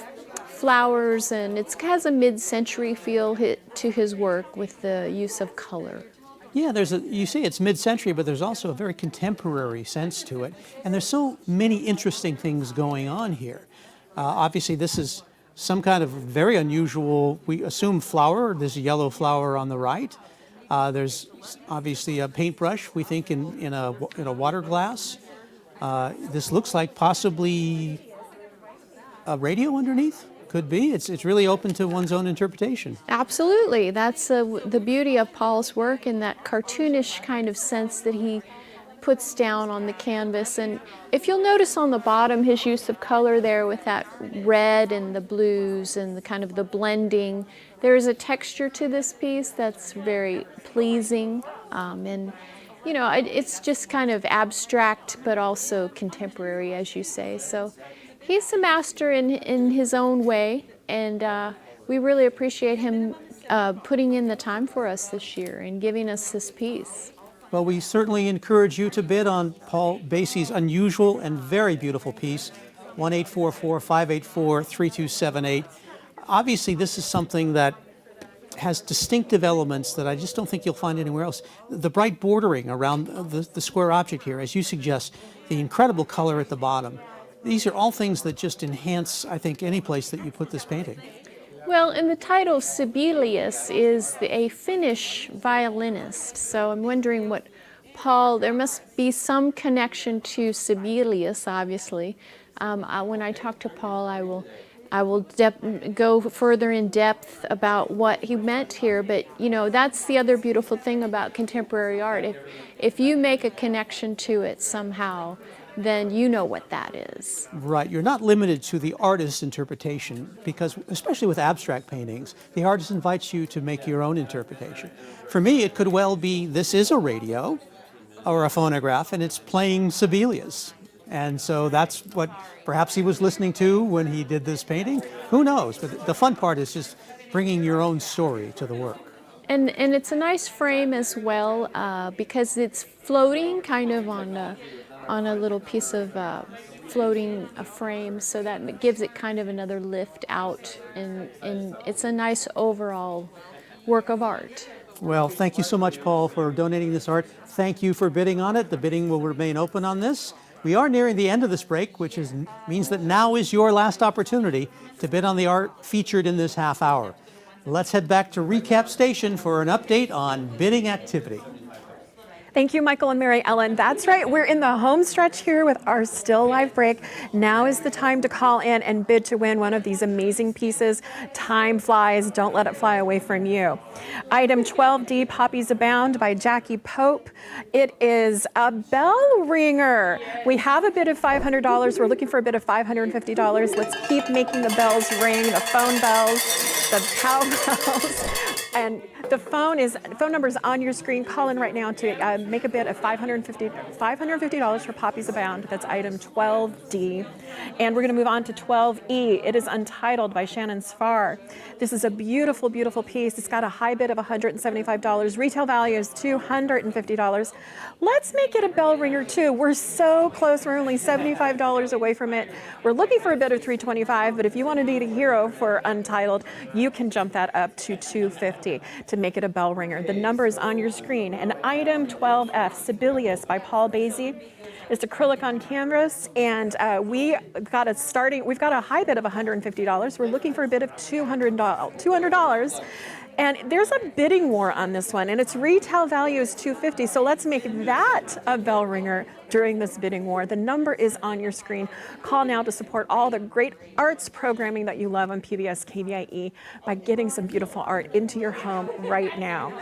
flowers, and it has a mid-century feel to his work with the use of color. Yeah, you say it's mid-century, but there's also a very contemporary sense to it, and there's so many interesting things going on here. Obviously, this is some kind of very unusual, we assume, flower. There's a yellow flower on the right. There's obviously a paintbrush, we think, in a water glass. This looks like possibly a radio underneath. Could be. It's really open to one's own interpretation. Absolutely. That's the beauty of Paul's work, in that cartoonish kind of sense that he puts down on the canvas. And if you'll notice on the bottom, his use of color there with that red and the blues and the kind of the blending, there is a texture to this piece that's very pleasing. And it's just kind of abstract, but also contemporary, as you say. So he's a master in his own way, and we really appreciate him putting in the time for us this year and giving us this piece. Well, we certainly encourage you to bid on Paul Basie's unusual and very beautiful piece, 1-844-584-3278. Obviously, this is something that has distinctive elements that I just don't think you'll find anywhere else. The bright bordering around the square object here, as you suggest, the incredible color at the bottom. These are all things that just enhance, I think, any place that you put this painting. Well, and the title Sibelius is a Finnish violinist, so I'm wondering what Paul, there must be some connection to Sibelius, obviously. When I talk to Paul, I will go further in depth about what he meant here, but that's the other beautiful thing about contemporary art. If you make a connection to it somehow, then you know what that is. Right. You're not limited to the artist's interpretation because, especially with abstract paintings, the artist invites you to make your own interpretation. For me, it could well be this is a radio or a phonograph and it's playing Sibelius. And so that's what perhaps he was listening to when he did this painting. Who knows? But the fun part is just bringing your own story to the work. And it's a nice frame as well because it's floating kind of on a little piece of floating frame, so that gives it kind of another lift out, and it's a nice overall work of art. Well, thank you so much, Paul, for donating this art. Thank you for bidding on it. The bidding will remain open on this. We are nearing the end of this break, which means that now is your last opportunity to bid on the art featured in this half hour. Let's head back to Recap Station for an update on bidding activity. Thank you, Michael and Mary Ellen. That's right, we're in the home stretch here with our Still Life break. Now is the time to call in and bid to win one of these amazing pieces. Time flies, don't let it fly away from you. Item 12D, Poppies Abound by Jackie Pope. It is a bell ringer. We have a bid of $500. We're looking for a bid of $550. Let's keep making the bells ring, the phone bells, the cowbells. And the phone number is on your screen. Call in right now to make a bid of $550 for Poppies Abound. That's item 12D. And we're going to move on to 12E. It is Untitled by Shannon Sfar. This is a beautiful, beautiful piece. It's got a high bid of $175. Retail value is $250. Let's make it a bell ringer too. We're so close. We're only $75 away from it. We're looking for a bid of $325, but if you want to be the hero for Untitled, you can jump that up to $250 to make it a bell ringer. The number is on your screen. And item 12F, Sibelius by Paul Basie. It's acrylic on canvas, and we've got a high bid of $150. We're looking for a bid of $200. And there's a bidding war on this one, and its retail value is $250. So let's make that a bell ringer during this bidding war. The number is on your screen. Call now to support all the great arts programming that you love on PBS KVIE by getting some beautiful art into your home right now.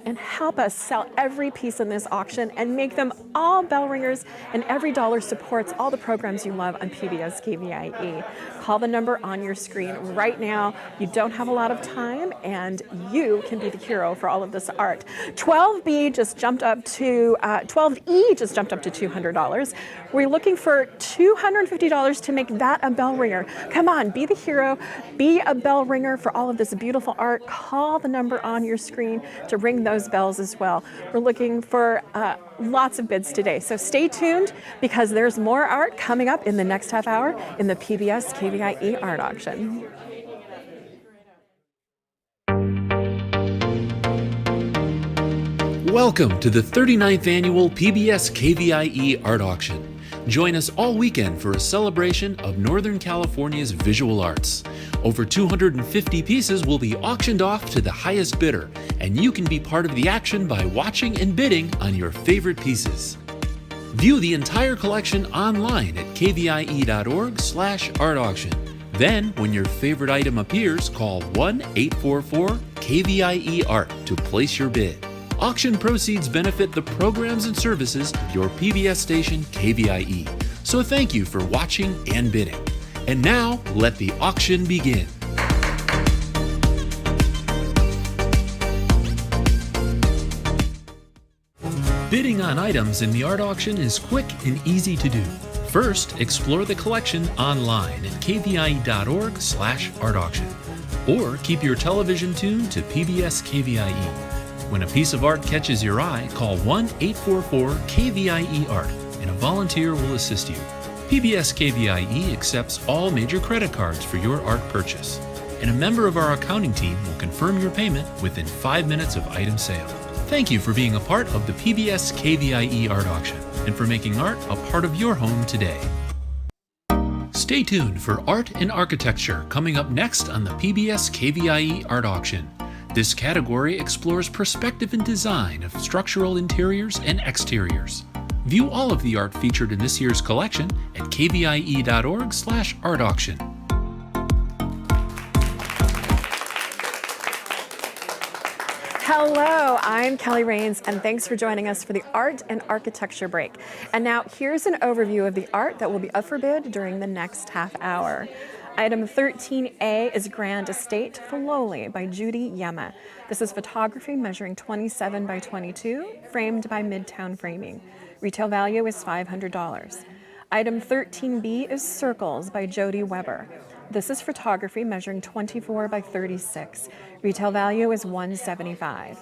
And help us sell every piece in this auction and make them all bell ringers, and every dollar supports all the programs you love on PBS KVIE. Call the number on your screen right now. You don't have a lot of time, and you can be the hero for all of this art. 12E just jumped up to $200. We're looking for $250 to make that a bell ringer. Come on, be the hero, be a bell ringer for all of this beautiful art. Call the number on your screen to ring those bells as well. We're looking for lots of bids today, so stay tuned because there's more art coming up in the next half hour in the PBS KVIE Art Auction. Welcome to the 39th Annual PBS KVIE Art Auction. Join us all weekend for a celebration of Northern California's visual arts. Over 250 pieces will be auctioned off to the highest bidder, and you can be part of the action by watching and bidding on your favorite pieces. View the entire collection online at kvie.org/artauction. Then, when your favorite item appears, call 1-844-KVIE-ART to place your bid. Auction proceeds benefit the programs and services of your PBS station, KVIE. So thank you for watching and bidding. And now, let the auction begin. Bidding on items in the art auction is quick and easy to do. First, explore the collection online at kvie.org/artauction. Or keep your television tuned to PBS KVIE. When a piece of art catches your eye, call 1-844-KVIE-ART and a volunteer will assist you. PBS KVIE accepts all major credit cards for your art purchase, and a member of our accounting team will confirm your payment within 5 minutes of item sale. Thank you for being a part of the PBS KVIE Art Auction and for making art a part of your home today. Stay tuned for Art and Architecture coming up next on the PBS KVIE Art Auction. This category explores perspective and design of structural interiors and exteriors. View all of the art featured in this year's collection at kvie.org/artauction. Hello, I'm Kelly Rains, and thanks for joining us for the Art and Architecture break. And now here's an overview of the art that will be up for bid during the next half hour. Item 13A is Grand Estate Filoli by Judy Yema. This is photography measuring 27 by 22, framed by Midtown Framing. Retail value is $500. Item 13B is Circles by Jody Weber. This is photography measuring 24 by 36. Retail value is $175.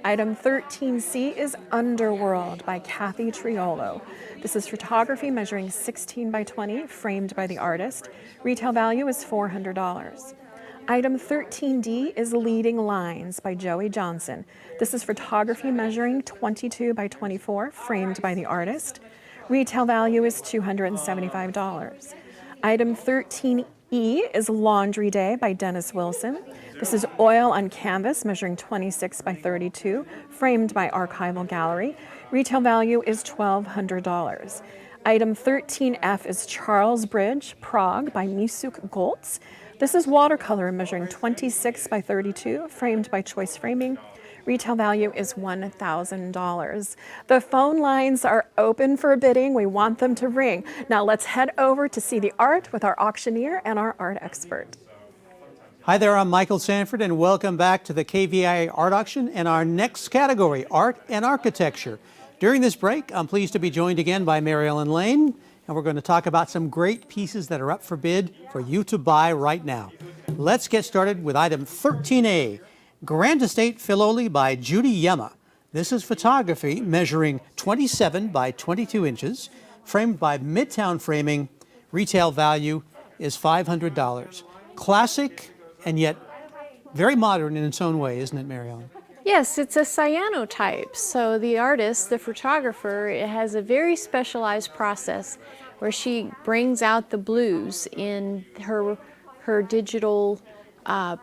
Item 13C is Underworld by Kathy Triolo. This is photography measuring 16 by 20, framed by the artist. Retail value is $400. Item 13D is Leading Lines by Joey Johnson. This is photography measuring 22 by 24, framed by the artist. Retail value is $275. Item 13E is Laundry Day by Dennis Wilson. This is oil on canvas measuring 26 by 32, framed by Archival Gallery. Retail value is $1,200. Item 13F is Charles Bridge, Prague by Misuk Goltz. This is watercolor measuring 26 by 32, framed by Choice Framing. Retail value is $1,000. The phone lines are open for bidding. We want them to ring. Now let's head over to see the art with our auctioneer and our art expert. Hi there, I'm Michael Sanford, and welcome back to the KVIE Art Auction and our next category, Art and Architecture. During this break, I'm pleased to be joined again by Mary Ellen Lane, and we're going to talk about some great pieces that are up for bid for you to buy right now. Let's get started with item 13A. Grand Estate Filoli by Judy Yema. This is photography measuring 27 by 22 inches, framed by Midtown Framing. Retail value is $500. Classic and yet very modern in its own way, isn't it, Mary Ellen? Yes, it's a cyanotype. So the artist, the photographer, it has a very specialized process where she brings out the blues in her digital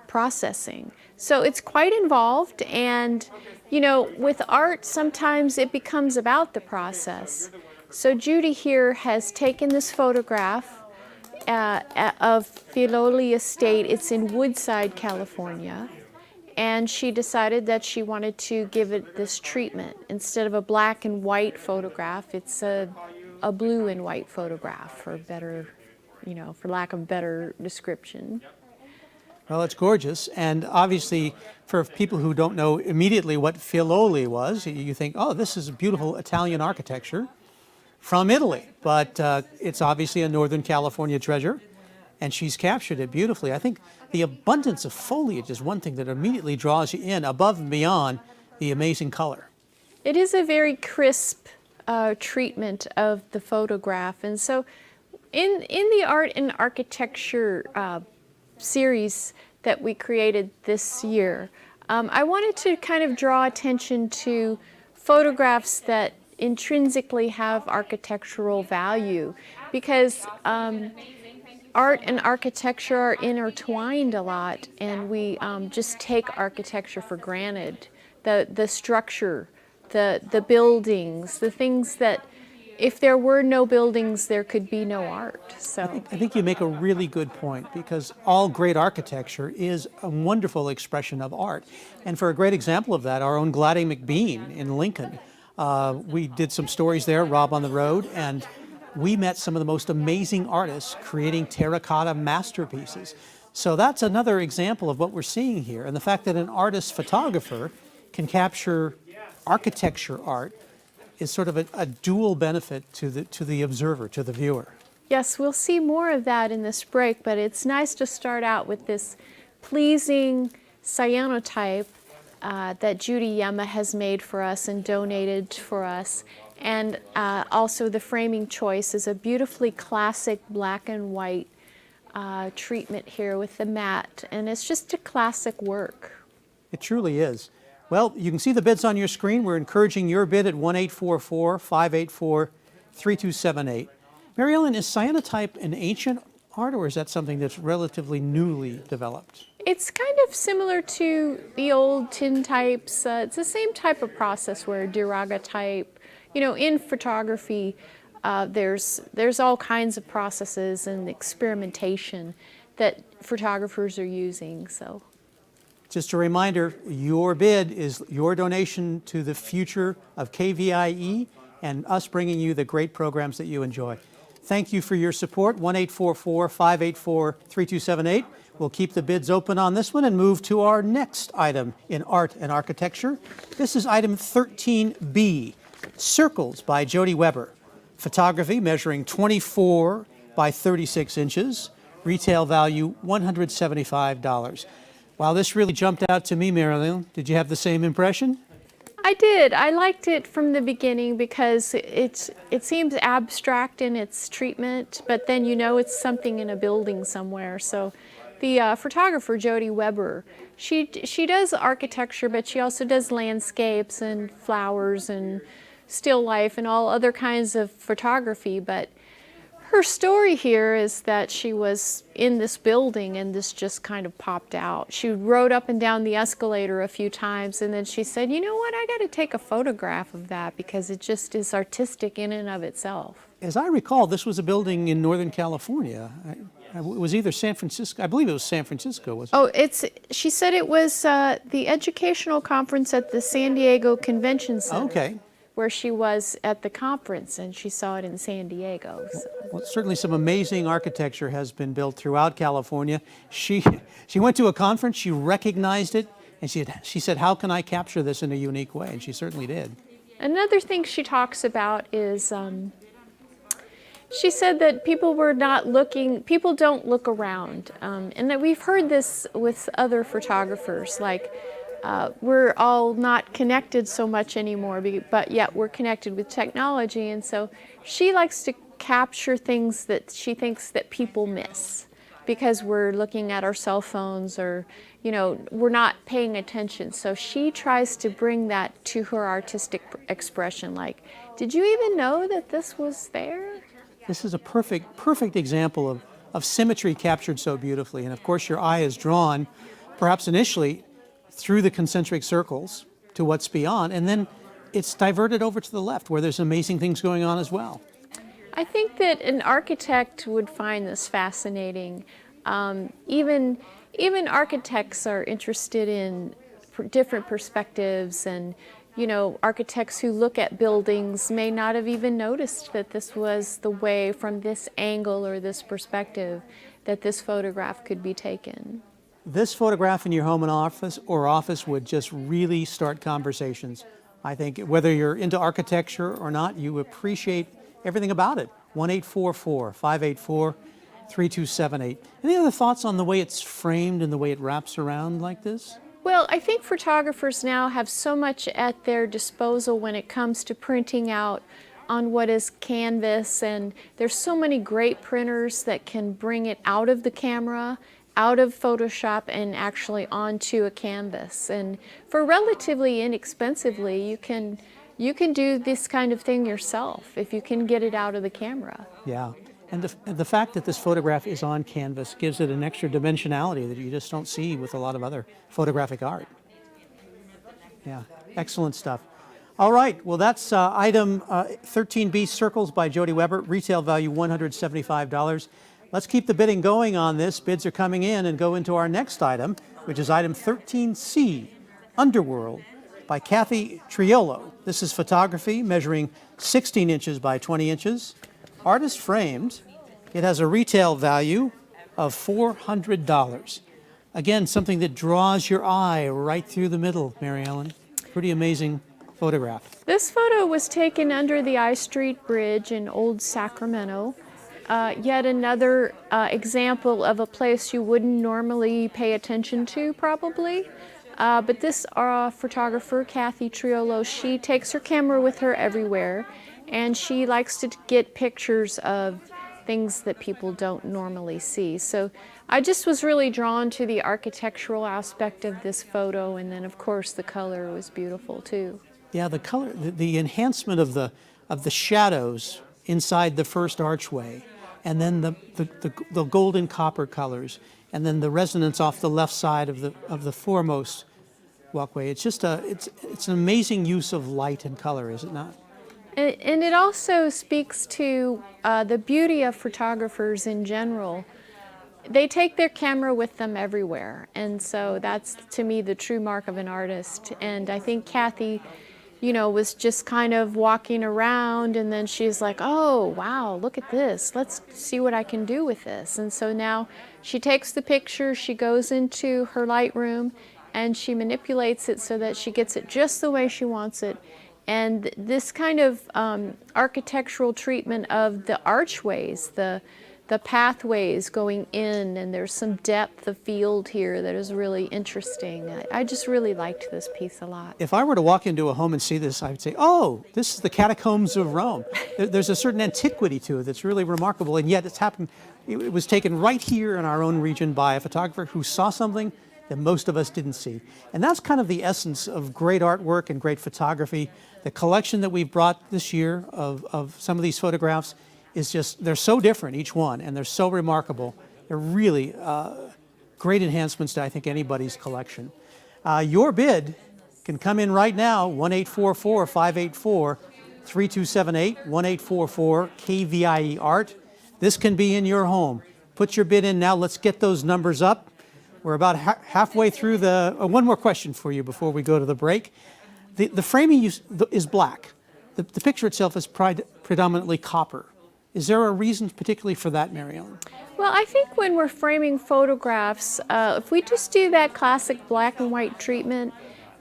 processing. So it's quite involved, and you know, with art sometimes it becomes about the process. So Judy here has taken this photograph of Filoli Estate. It's in Woodside, California, and she decided that she wanted to give it this treatment. Instead of a black and white photograph, it's a blue and white photograph, for better, you know, for lack of better description. Well, it's gorgeous, and obviously for people who don't know immediately what Filoli was, you think, oh, this is a beautiful Italian architecture from Italy, but it's obviously a Northern California treasure, and she's captured it beautifully. I think the abundance of foliage is one thing that immediately draws you in, above and beyond the amazing color. It is a very crisp treatment of the photograph, and so in the art and architecture series that we created this year, I wanted to kind of draw attention to photographs that intrinsically have architectural value, because art and architecture are intertwined a lot, and we just take architecture for granted. The structure, the buildings, the things that if there were no buildings, there could be no art. So I think you make a really good point, because all great architecture is a wonderful expression of art. And for a great example of that, our own Gladys McBean in Lincoln. We did some stories there, Rob on the Road, and we met some of the most amazing artists creating terracotta masterpieces. So that's another example of what we're seeing here, and the fact that an artist photographer can capture architecture art is sort of a dual benefit to the observer, to the viewer. yes, we'll see more of that in this break, but it's nice to start out with this pleasing cyanotype that Judy Yema has made for us and donated for us. And also the framing choice is a beautifully classic black and white treatment here with the matte, and it's just a classic work. It truly is. Well, you can see the bids on your screen. We're encouraging your bid at 1-844-584-3278. Mary Ellen, is cyanotype an ancient art, or is that something that's relatively newly developed? It's kind of similar to the old tin types. It's the same type of process where daguerreotype, you know, in photography, there's all kinds of processes and experimentation that photographers are using. So, Just a reminder, your bid is your donation to the future of KVIE and us bringing you the great programs that you enjoy. Thank you for your support. 1-844-584-3278. We'll keep the bids open on this one and move to our next item in art and architecture. This is item 13B, Circles by Jody Weber. Photography measuring 24 by 36 inches. Retail value $175. Wow, this really jumped out to me, Marilyn. Did you have the same impression? I did. I liked it from the beginning because it seems abstract in its treatment, but then you know it's something in a building somewhere. So the photographer, Jody Weber, she does architecture, but she also does landscapes and flowers and still life and all other kinds of photography. But her story here is that she was in this building and this just kind of popped out. She rode up and down the escalator a few times and then she said, you know what, I got to take a photograph of that because it just is artistic in and of itself. As I recall, this was a building in Northern California. It was either San Francisco, I believe it was San Francisco, wasn't it? Oh, she said it was the educational conference at the San Diego Convention Center. Okay. Where she was at the conference and she saw it in San Diego. So. Well, certainly some amazing architecture has been built throughout California. She went to a conference, she recognized it, and she said, how can I capture this in a unique way? And she certainly did. Another thing she talks about is, she said that people don't look around. And that we've heard this with other photographers, like, we're all not connected so much anymore, but yet we're connected with technology, and so she likes to capture things that she thinks that people miss because we're looking at our cell phones or, you know, we're not paying attention. So she tries to bring that to her artistic expression, like, did you even know that this was there? This is a perfect example of symmetry captured so beautifully, and of course your eye is drawn, perhaps initially, through the concentric circles to what's beyond, and then it's diverted over to the left where there's amazing things going on as well. I think that an architect would find this fascinating. Even architects are interested in different perspectives, and you know, architects who look at buildings may not have even noticed that this was the way, from this angle or this perspective, that this photograph could be taken. This photograph in your home and office would just really start conversations. I think whether you're into architecture or not, you appreciate everything about it. 1-844-584-3278. Any other thoughts on the way it's framed and the way it wraps around like this? Well, I think photographers now have so much at their disposal when it comes to printing out on what is canvas, and there's so many great printers that can bring it out of the camera, out of Photoshop, and actually onto a canvas. And for relatively inexpensively, you can do this kind of thing yourself if you can get it out of the camera. Yeah, and the fact that this photograph is on canvas gives it an extra dimensionality that you just don't see with a lot of other photographic art. Yeah, excellent stuff. All right, well that's item 13B, Circles by Jody Weber, retail value $175. Let's keep the bidding going on this. Bids are coming in and go into our next item, which is item 13C, Underworld by Kathy Triolo. This is photography measuring 16 inches by 20 inches. Artist framed. It has a retail value of $400. Again, something that draws your eye right through the middle, Mary Ellen. Pretty amazing photograph. This photo was taken under the I Street Bridge in Old Sacramento. Yet another example of a place you wouldn't normally pay attention to, probably. But this photographer, Kathy Triolo, she takes her camera with her everywhere, and she likes to get pictures of things that people don't normally see. So I just was really drawn to the architectural aspect of this photo, and then of course the color was beautiful too. Yeah, the color, the enhancement of the shadows inside the first archway, and then the golden copper colors, and then the resonance off the left side of the foremost walkway. It's just it's an amazing use of light and color, is it not? And it also speaks to the beauty of photographers in general. they take their camera with them everywhere. And so that's, to me, the true mark of an artist. And I think Kathy, was just kind of walking around, and then she's like, oh, wow, look at this. Let's see what I can do with this. And so now she takes the picture, she goes into her Lightroom, and she manipulates it so that she gets it just the way she wants it. And this kind of architectural treatment of the archways, the pathways going in, and there's some depth of field here that is really interesting. I just really liked this piece a lot. If I were to walk into a home and see this, I would say, oh, this is the catacombs of Rome. There's a certain antiquity to it that's really remarkable, and yet it was taken right here in our own region by a photographer who saw something that most of us didn't see. And that's kind of the essence of great artwork and great photography. The collection that we've brought this year of some of these photographs is just, they're so different, each one, and they're so remarkable. They're really great enhancements to, I think, anybody's collection. Your bid can come in right now, 1-844-584-3278, 1-844-KVIE Art. This can be in your home. Put your bid in now. Let's get those numbers up. We're about halfway through one more question for you before we go to the break. The framing is black. The picture itself is predominantly copper. Is there a reason particularly for that, Mary Ellen? Well, I think when we're framing photographs, if we just do that classic black and white treatment,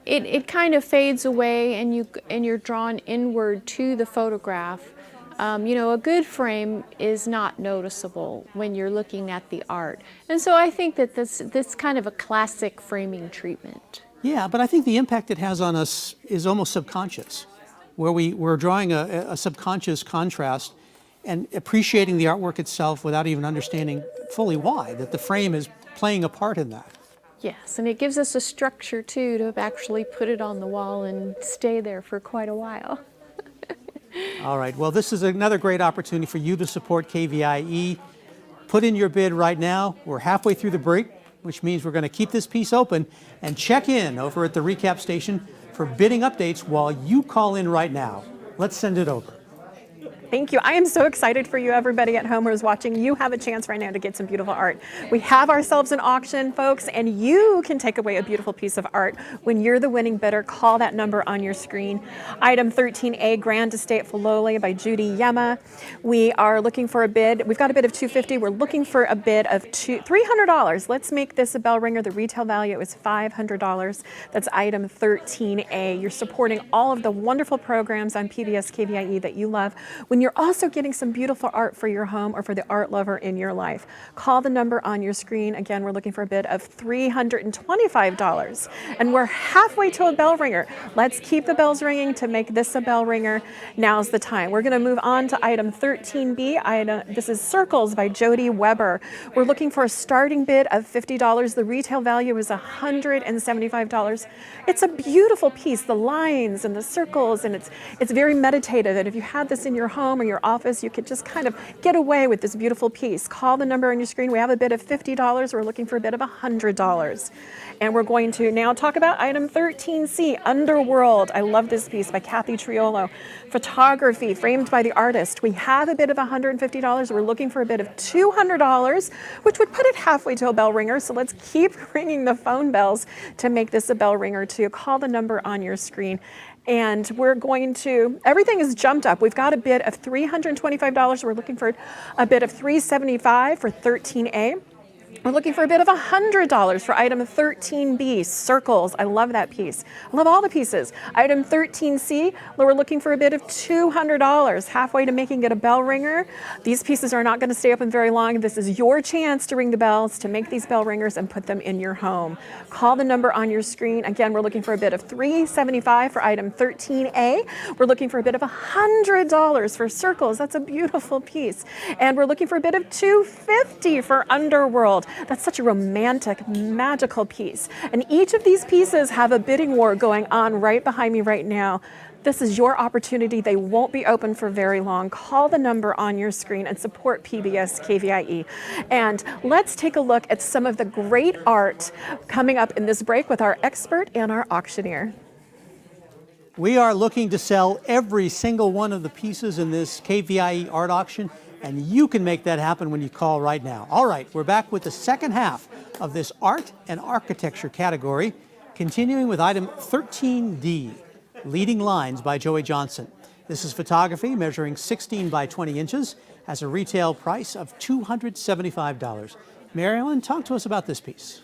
it kind of fades away, and you're drawn inward to the photograph. A good frame is not noticeable when you're looking at the art. And so I think that this kind of a classic framing treatment. Yeah, but I think the impact it has on us is almost subconscious, where we're drawing a subconscious contrast and appreciating the artwork itself without even understanding fully why, that the frame is playing a part in that. Yes, and it gives us a structure too to actually put it on the wall and stay there for quite a while. All right, well, this is another great opportunity for you to support KVIE. Put in your bid right now. We're halfway through the break, which means we're going to keep this piece open and check in over at the recap station for bidding updates while you call in right now. Let's send it over. Thank you. I am so excited for you, everybody at home who's watching. You have a chance right now to get some beautiful art. We have ourselves an auction, folks, and you can take away a beautiful piece of art. When you're the winning bidder, call that number on your screen. Item 13A, Grand Estate Filoli by Judy Yema. We are looking for a bid. We've got a bid of $250. We're looking for a bid of $300. Let's make this a bell ringer. The retail value is $500. That's item 13A. You're supporting all of the wonderful programs on PBS KVIE that you love. When you're also getting some beautiful art for your home or for the art lover in your life, call the number on your screen. Again, we're looking for a bid of $325. And we're halfway to a bell ringer. Let's keep the bells ringing to make this a bell ringer. Now's the time. We're going to move on to item 13B. This is Circles by Jody Weber. We're looking for a starting bid of $50. The retail value is $175. It's a beautiful piece. The lines and the circles, and it's very meditative. And if you had this in your home or your office, you could just kind of get away with this beautiful piece. Call the number on your screen. We have a bid of $50. We're looking for a bid of $100. And we're going to now talk about item 13C, Underworld. I love this piece by Kathy Triolo. Photography, framed by the artist. We have a bid of $150. We're looking for a bid of $200, which would put it halfway to a bell ringer. So let's keep ringing the phone bells to make this a bell ringer too. Call the number on your screen. And we're going to, everything is jumped up. We've got a bid of $325. We're looking for a bid of $375 for 13A. We're looking for a bid of $100 for item 13B, Circles. I love that piece. I love all the pieces. Item 13C, we're looking for a bid of $200, halfway to making it a bell ringer. These pieces are not going to stay open very long. This is your chance to ring the bells, to make these bell ringers and put them in your home. Call the number on your screen. Again, we're looking for a bid of $375 for item 13A. We're looking for a bid of $100 for Circles. That's a beautiful piece. And we're looking for a bid of $250 for Underworld. That's such a romantic, magical piece. And each of these pieces have a bidding war going on right behind me right now. This is your opportunity. They won't be open for very long. Call the number on your screen and support PBS KVIE. And let's take a look at some of the great art coming up in this break with our expert and our auctioneer. We are looking to sell every single one of the pieces in this KVIE art auction And you can make that happen when you call right now. All right, we're back with the second half of this art and architecture category, continuing with item 13D, Leading Lines by Joey Johnson. This is photography measuring 16 by 20 inches, has a retail price of $275. Marilyn, talk to us about this piece.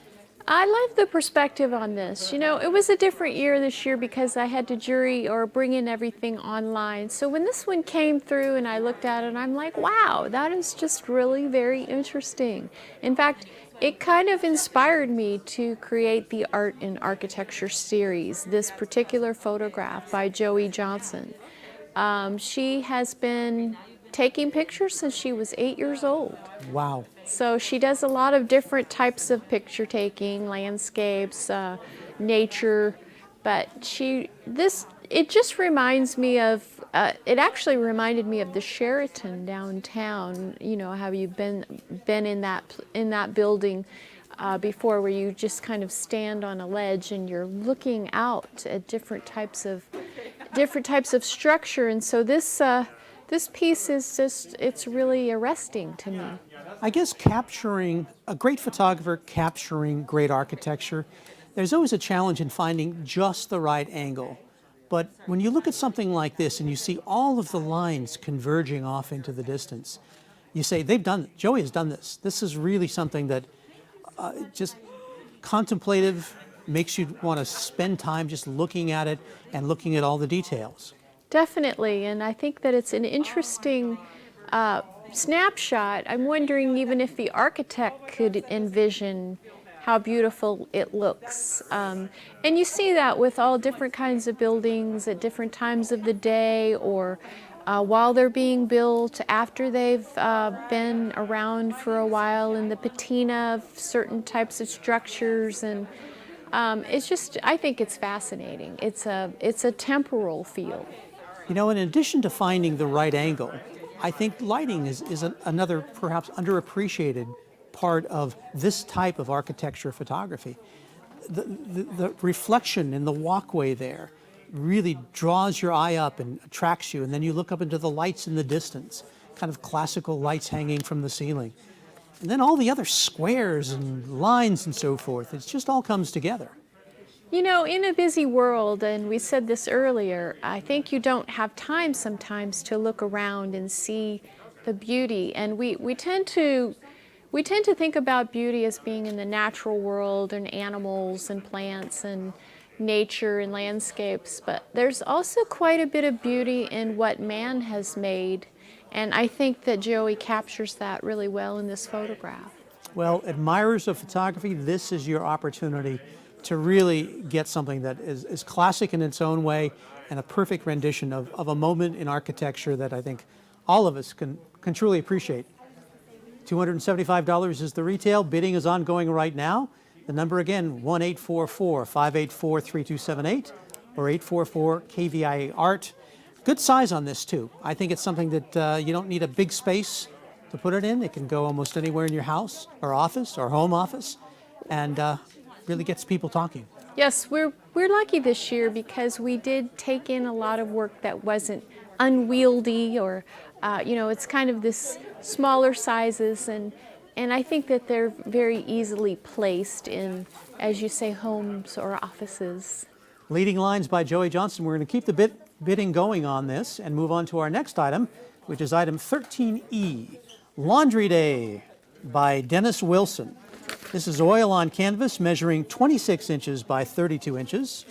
I love the perspective on this. You know, it was a different year this year because I had to jury or bring in everything online. So when this one came through and I looked at it, I'm like, wow, that is just really very interesting. In fact, it kind of inspired me to create the Art and Architecture series, this particular photograph by Joey Johnson. She has been taking pictures since she was 8 years old. Wow. So she does a lot of different types of picture taking, landscapes, nature, but it just reminds me of, it actually reminded me of the Sheraton downtown. You know, how you've been in that building before, where you just kind of stand on a ledge and you're looking out at different types of structure. And so this piece is just, it's really arresting to me. I guess capturing, a great photographer capturing great architecture, there's always a challenge in finding just the right angle. But when you look at something like this and you see all of the lines converging off into the distance, you say, Joey has done this. This is really something that just contemplative, makes you want to spend time just looking at it and looking at all the details. Definitely, and I think that it's an interesting snapshot. I'm wondering even if the architect could envision how beautiful it looks. And you see that with all different kinds of buildings at different times of the day, or while they're being built, after they've been around for a while, in the patina of certain types of structures. And it's just, I think it's fascinating. It's a temporal feel. You know, in addition to finding the right angle, I think lighting is another perhaps underappreciated part of this type of architecture photography. The reflection in the walkway there really draws your eye up and attracts you, and then you look up into the lights in the distance, kind of classical lights hanging from the ceiling. And then all the other squares and lines and so forth, it just all comes together. You know, in a busy world, and we said this earlier, I think you don't have time sometimes to look around and see the beauty. And we tend to think about beauty as being in the natural world and animals and plants and nature and landscapes, but there's also quite a bit of beauty in what man has made. And I think that Joey captures that really well in this photograph. Well, admirers of photography, this is your opportunity to really get something that is classic in its own way and a perfect rendition of a moment in architecture that I think all of us can truly appreciate. $275 is the retail. Bidding is ongoing right now. The number again, 1-844-584-3278 or 844-KVIE Art. Good size on this too. I think it's something that you don't need a big space to put it in. It can go almost anywhere in your house or office or home office, and really gets people talking. Yes, we're lucky this year because we did take in a lot of work that wasn't unwieldy, or you know, it's kind of this smaller sizes, and I think that they're very easily placed in, as you say, homes or offices. Leading Lines by Joey Johnson. We're going to keep the bidding going on this and move on to our next item, which is item 13E, Laundry Day by Dennis Wilson. This is oil on canvas measuring 26 inches by 32 inches,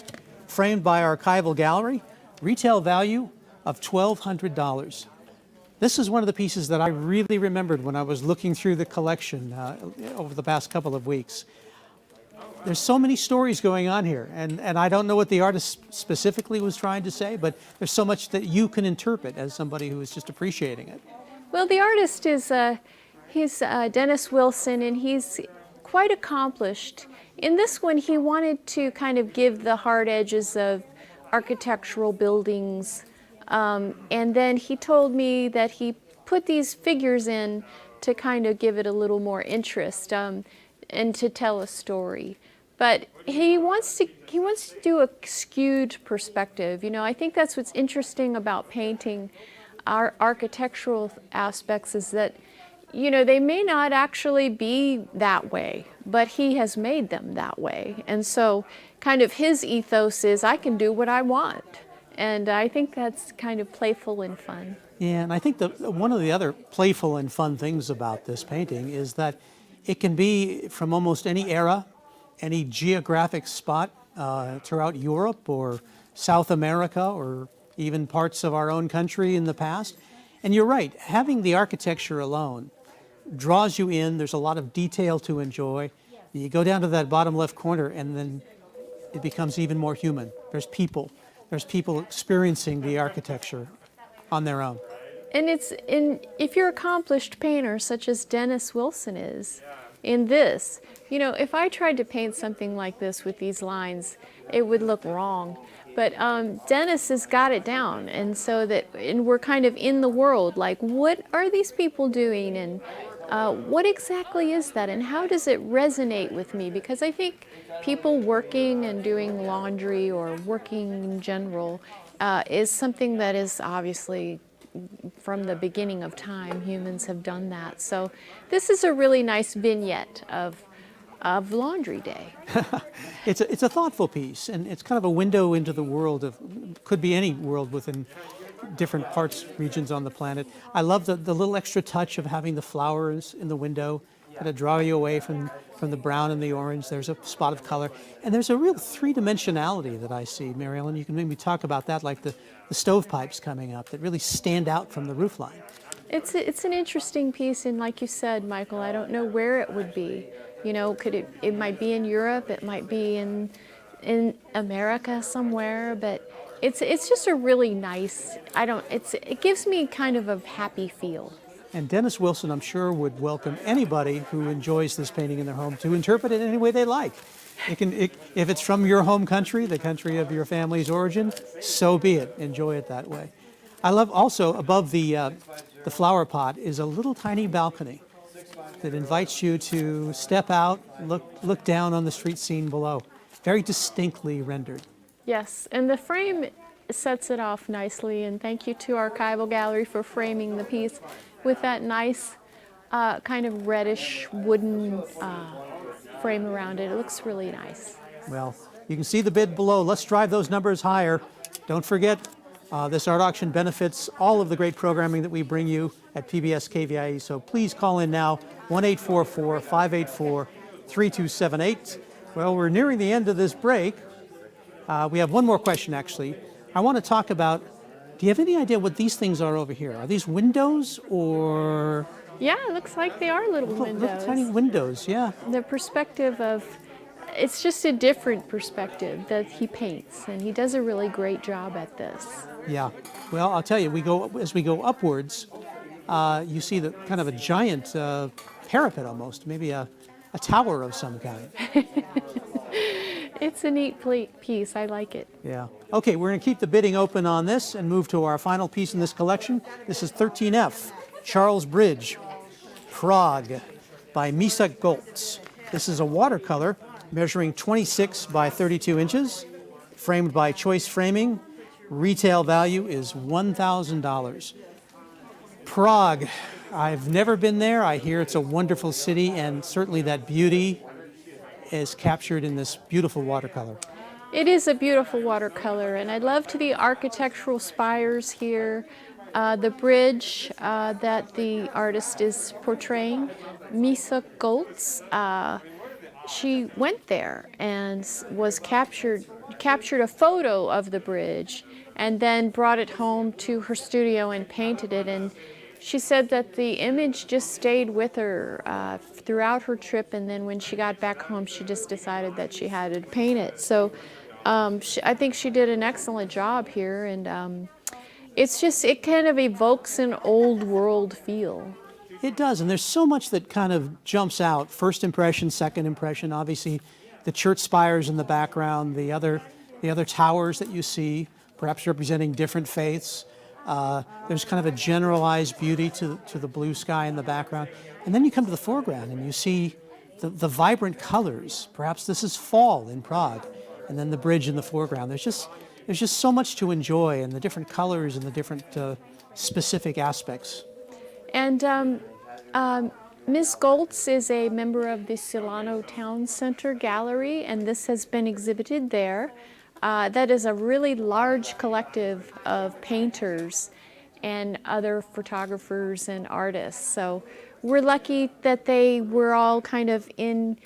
framed by Archival Gallery, retail value of $1,200. This is one of the pieces that I really remembered when I was looking through the collection over the past couple of weeks. There's so many stories going on here, and I don't know what the artist specifically was trying to say, but there's so much that you can interpret as somebody who is just appreciating it. Well, the artist is he's Dennis Wilson, and he's quite accomplished. In this one, he wanted to kind of give the hard edges of architectural buildings, and then he told me that he put these figures in to kind of give it a little more interest and to tell a story. But he wants to do a skewed perspective. You know, I think that's what's interesting about painting. our architectural aspects is that, you know, they may not actually be that way, but he has made them that way. And so kind of his ethos is I can do what I want. And I think that's kind of playful and fun. Yeah, and I think one of the other playful and fun things about this painting is that it can be from almost any era, any geographic spot throughout Europe or South America or even parts of our own country in the past. And you're right, having the architecture alone draws you in. There's a lot of detail to enjoy. You go down to that bottom left corner and then it becomes even more human. There's people experiencing the architecture on their own. And if you're an accomplished painter, such as Dennis Wilson is, in this, you know, if I tried to paint something like this with these lines, it would look wrong. But Dennis has got it down, and we're kind of in the world, like, what are these people doing, and what exactly is that, and how does it resonate with me? Because I think people working and doing laundry or working in general is something that is obviously from the beginning of time, humans have done that. So this is a really nice vignette of Laundry Day. It's a thoughtful piece, and it's kind of a window into the world of, could be any world within different parts, regions on the planet. I love the little extra touch of having the flowers in the window kind of draw you away from the brown and the orange. There's a spot of color, and there's a real three-dimensionality that I see. Mary Ellen, you can maybe talk about that, like the stovepipes coming up that really stand out from the roof line. It's an interesting piece, and like you said, Michael, I don't know where it would be. You know, it might be in Europe, it might be in America somewhere, but it's just a really nice, it gives me kind of a happy feel. And Dennis Wilson, I'm sure, would welcome anybody who enjoys this painting in their home to interpret it any way they like. If it's from your home country, the country of your family's origin, so be it. Enjoy it that way. I love also above the flower pot is a little tiny balcony that invites you to step out, look down on the street scene below. Very distinctly rendered. Yes, and the frame sets it off nicely, and thank you to Archival Gallery for framing the piece with that nice kind of reddish wooden frame around it. It looks really nice. Well, you can see the bid below. Let's drive those numbers higher. Don't forget, this art auction benefits all of the great programming that we bring you at PBS KVIE, so please call in now, 1-844-584-3278. Well, we're nearing the end of this break. We have one more question, actually. I want to talk about, do you have any idea what these things are over here? Are these windows or? Yeah, it looks like they are little windows. Little tiny windows, yeah. The perspective of, it's just a different perspective that he paints, and he does a really great job at this. Yeah, well, I'll tell you, as we go upwards, you see the kind of a giant parapet almost, maybe a tower of some kind. It's a neat piece. I like it. Yeah. Okay, we're going to keep the bidding open on this and move to our final piece in this collection. This is 13F, Charles Bridge, Prague, by Misa Goltz. This is a watercolor measuring 26 by 32 inches, framed by Choice Framing. Retail value is $1,000. Prague, I've never been there. I hear it's a wonderful city, and certainly that beauty is captured in this beautiful watercolor. It is a beautiful watercolor, and I love the architectural spires here, the bridge that the artist is portraying. Misa Goltz, she went there and was captured a photo of the bridge, and then brought it home to her studio and painted it. And she said that the image just stayed with her throughout her trip, and then when she got back home, she just decided that she had to paint it. So I think she did an excellent job here, and it kind of evokes an old world feel. It does, and there's so much that kind of jumps out. First impression, second impression, obviously the church spires in the background, the other towers that you see, perhaps representing different faiths. There's kind of a generalized beauty to the blue sky in the background. And then you come to the foreground and you see the vibrant colors. Perhaps this is fall in Prague, and then the bridge in the foreground. There's just so much to enjoy, and the different colors and the different specific aspects. And Ms. Goltz is a member of the Solano Town Center Gallery, and this has been exhibited there. That is a really large collective of painters and other photographers and artists. So we're lucky that they were all kind of in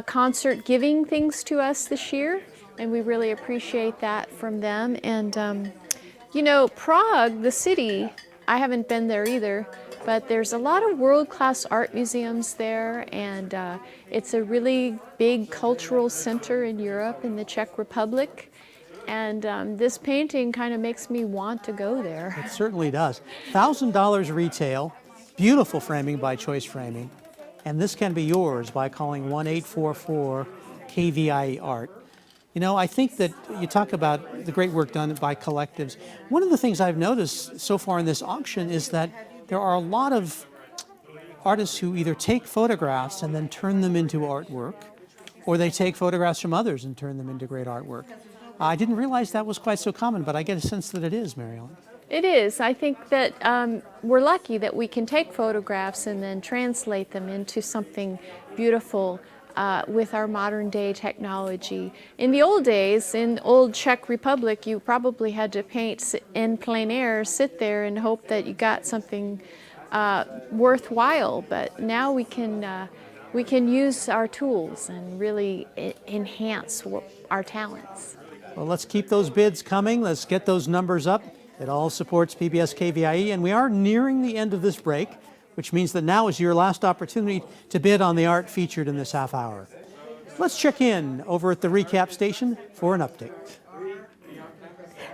concert giving things to us this year, and we really appreciate that from them. And you know, Prague, the city, I haven't been there either, but there's a lot of world-class art museums there, and it's a really big cultural center in Europe, in the Czech Republic. And this painting kind of makes me want to go there. It certainly does. $1,000 retail, beautiful framing by Choice Framing, and this can be yours by calling 1-844-KVIE Art. You know, I think that you talk about the great work done by collectives. One of the things I've noticed so far in this auction is that there are a lot of artists who either take photographs and then turn them into artwork, or they take photographs from others and turn them into great artwork. I didn't realize that was quite so common, but I get a sense that it is, Mary Ellen. It is. I think that we're lucky that we can take photographs and then translate them into something beautiful with our modern day technology. In the old days, in old Czech Republic, you probably had to paint in plein air, sit there and hope that you got something worthwhile. But now we can use our tools and really enhance our talents. Well, let's keep those bids coming. Let's get those numbers up. It all supports PBS KVIE, and we are nearing the end of this break, which means that now is your last opportunity to bid on the art featured in this half hour. Let's check in over at the recap station for an update.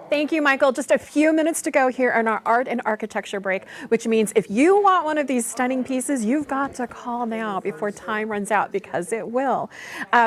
Thank you, Michael. Just a few minutes to go here on our art and architecture break, which means if you want one of these stunning pieces, you've got to call now before time runs out, because it will.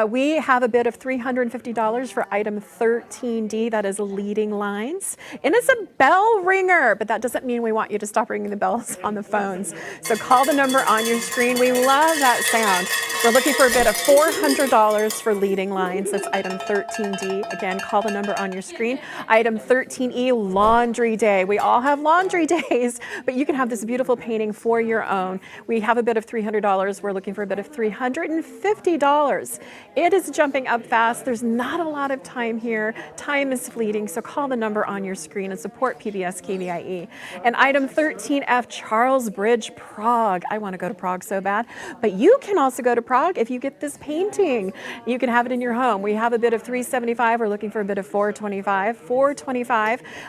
We have a bid of $350 for item 13D, that is leading lines. And it's a bell ringer, but that doesn't mean we want you to stop ringing the bells on the phones. So call the number on your screen. We love that sound. We're looking for a bid of $400 for leading lines. That's item 13D. Again, call the number on your screen. Item 13E, laundry day. We all have laundry days, but you can have this beautiful painting for your own. We have a bid of $300. We're looking for a bid of $350. It is jumping up fast. There's not a lot of time here. Time is fleeting, so call the number on your screen and support PBS KVIE. And item 13F, Charles Bridge, Prague. I want to go to Prague so bad, but you can also go to Prague if you get this painting. You can have it in your home. We have a bid of $375. We're looking for a bid of $425. $425.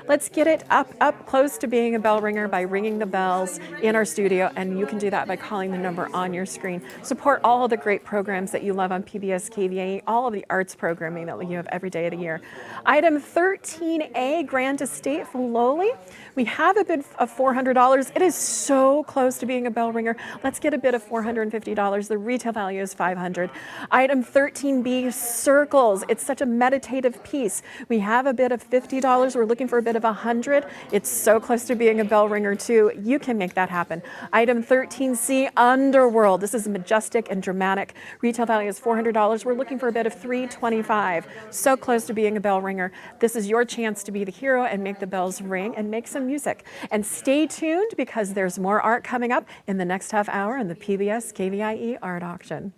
Let's get it up close to being a bell ringer by ringing the bells in our studio, and you can do that by calling the number on your screen. Support all of the great programs that you love on PBS KVIE, all of the arts programming that you have every day of the year. Item 13A, Grand Estate from Lowly. We have a bid of $400. It is so close to being a bell ringer. Let's get a bid of $450. The retail value is $500. Item 13B, Circles. It's such a meditative piece. We have a bid of $50. We're looking for a bid of $100. It's so close to being a bell ringer too. You can make that happen. Item 13C, Underworld. This is majestic and dramatic. Retail value is $400. We're looking for a bid of $325. So close to being a bell ringer. This is your chance to be the hero and make the bells ring and make some music. And stay tuned, because there's more art coming up in the next half hour in the PBS KVIE Art Auction.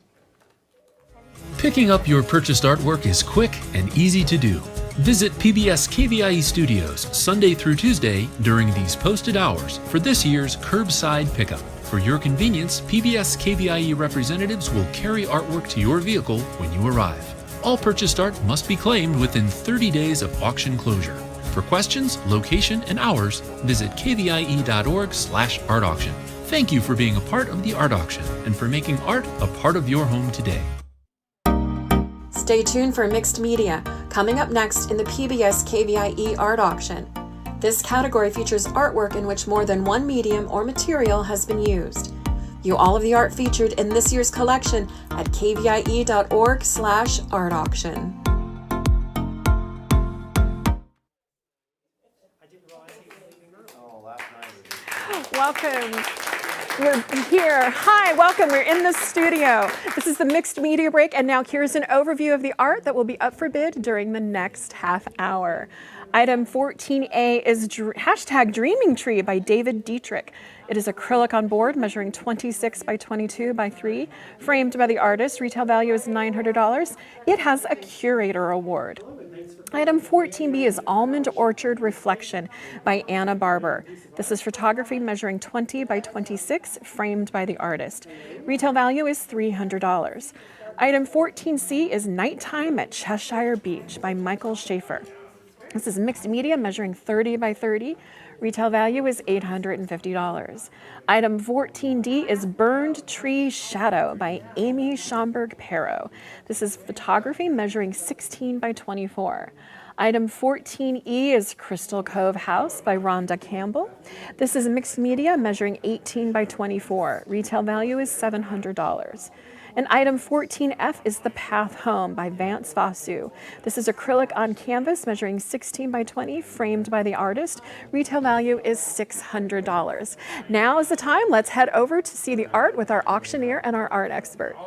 Picking up your purchased artwork is quick and easy to do. Visit PBS KVIE Studios Sunday through Tuesday during these posted hours for this year's curbside pickup. For your convenience, PBS KVIE representatives will carry artwork to your vehicle when you arrive. All purchased art must be claimed within 30 days of auction closure. For questions, location, and hours, visit kvie.org/art auction. Thank you for being a part of the Art Auction and for making art a part of your home today. Stay tuned for mixed media, coming up next in the PBS KVIE Art Auction. This category features artwork in which more than one medium or material has been used. View all of the art featured in this year's collection at kvie.org/art auction. Welcome. We're here. Hi, welcome. We're in the studio. This is the mixed media break, and now here's an overview of the art that will be up for bid during the next half hour. Item 14A is hashtag Dreaming Tree by David Dietrich. It is acrylic on board measuring 26 by 22 by 3, framed by the artist. Retail value is $900. It has a curator award. Item 14B is Almond Orchard Reflection by Anna Barber. This is photography measuring 20 by 26, framed by the artist. Retail value is $300. Item 14C is Nighttime at Cheshire Beach by Michael Schaefer. This is mixed media measuring 30 by 30. Retail value is $850. Item 14D is Burned Tree Shadow by Amy Schomburg-Pero. This is photography measuring 16 by 24. Item 14E is Crystal Cove House by Rhonda Campbell. This is mixed media measuring 18 by 24. Retail value is $700. And item 14F is The Path Home by Vance Vasu. This is acrylic on canvas measuring 16 by 20, framed by the artist. Retail value is $600. Now is the time. Let's head over to see the art with our auctioneer and our art expert.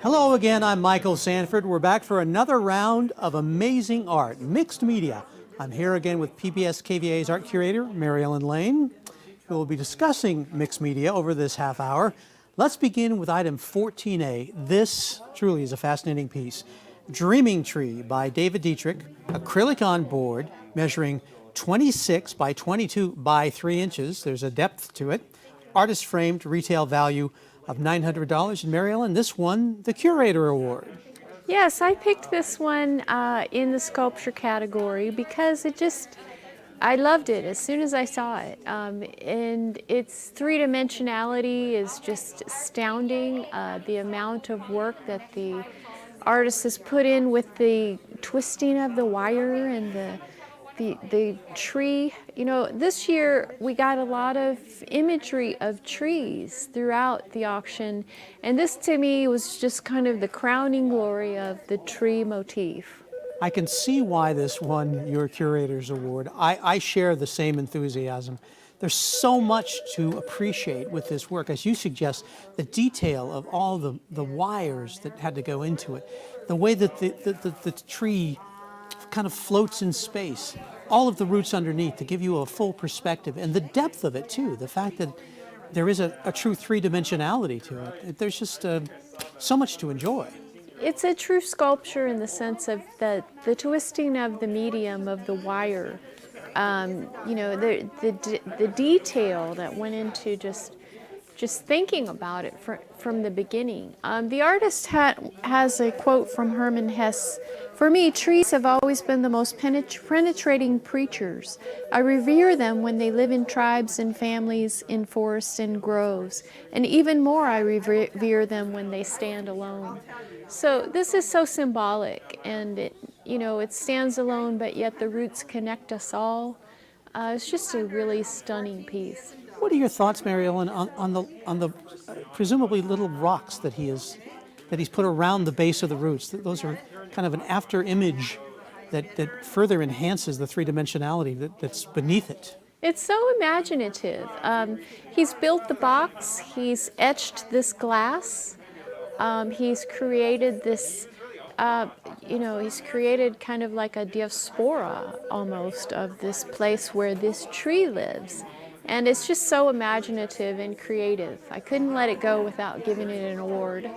Hello again, I'm Michael Sanford. We're back for another round of amazing art, mixed media. I'm here again with PBS KVIE's art curator, Mary Ellen Lane, who will be discussing mixed media over this half hour. Let's begin with item 14A. This truly is a fascinating piece. Dreaming Tree by David Dietrich, acrylic on board, measuring 26 by 22 by 3 inches. There's a depth to it. Artist framed, retail value of $900. And Mary Ellen, this won the Curator Award. Yes, I picked this one in the sculpture category because I loved it as soon as I saw it. And its three-dimensionality is just astounding. The amount of work that the artist has put in with the twisting of the wire and the tree. You know, this year we got a lot of imagery of trees throughout the auction, and this to me was just kind of the crowning glory of the tree motif. I can see why this won your Curator's Award. I share the same enthusiasm. There's so much to appreciate with this work. As you suggest, the detail of all the wires that had to go into it, the way that the tree kind of floats in space, all of the roots underneath to give you a full perspective, and the depth of it too, the fact that there is a true three-dimensionality to it. There's just so much to enjoy. It's a true sculpture in the sense of the twisting of the medium of the wire. You know, the detail that went into just thinking about it from the beginning. The artist has a quote from Hermann Hesse. "For me, trees have always been the most penetrating creatures. I revere them when they live in tribes and families, in forests and groves, and even more I revere them when they stand alone." So this is so symbolic, and it stands alone, but yet the roots connect us all. It's just a really stunning piece. What are your thoughts, Mary Ellen, on the presumably little rocks that he's put around the base of the roots? Those are kind of an after image that further enhances the three-dimensionality that's beneath it. It's so imaginative. He's built the box. He's etched this glass. He's created this. He's created kind of like a diaspora almost of this place where this tree lives. And it's just so imaginative and creative. I couldn't let it go without giving it an award.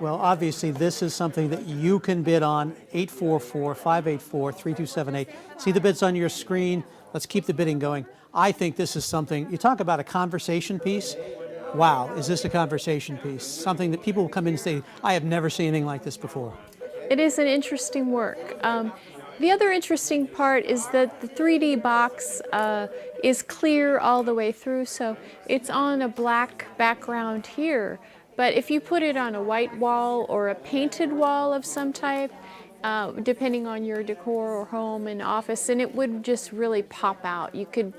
Well, obviously, this is something that you can bid on, 844-584-3278. See the bids on your screen. Let's keep the bidding going. I think this is something, you talk about a conversation piece. Wow, is this a conversation piece? Something that people will come in and say, I have never seen anything like this before. It is an interesting work. The other interesting part is that the 3D box is clear all the way through, so it's on a black background here. But if you put it on a white wall or a painted wall of some type, depending on your decor or home and office, and it would just really pop out. You could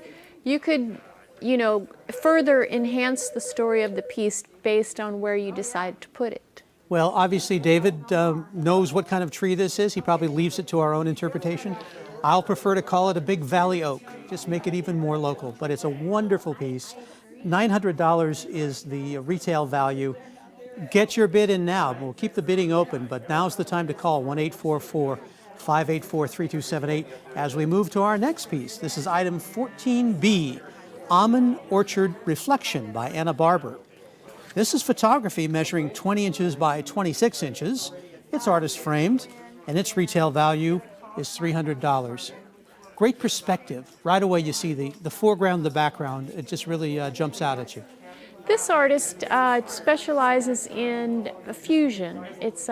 further enhance the story of the piece based on where you decide to put it. Well, obviously, David knows what kind of tree this is. He probably leaves it to our own interpretation. I'll prefer to call it a big valley oak, just make it even more local. But it's a wonderful piece. $900 is the retail value. Get your bid in now. We'll keep the bidding open, but now's the time to call 1-844 584-3278 as we move to our next piece. This is item 14B, Almond Orchard Reflection by Anna Barber. This is photography measuring 20 inches by 26 inches. It's artist framed, and its retail value is $300. Great perspective. Right away you see the foreground, the background. It just really jumps out at you. This artist specializes in fusion. It's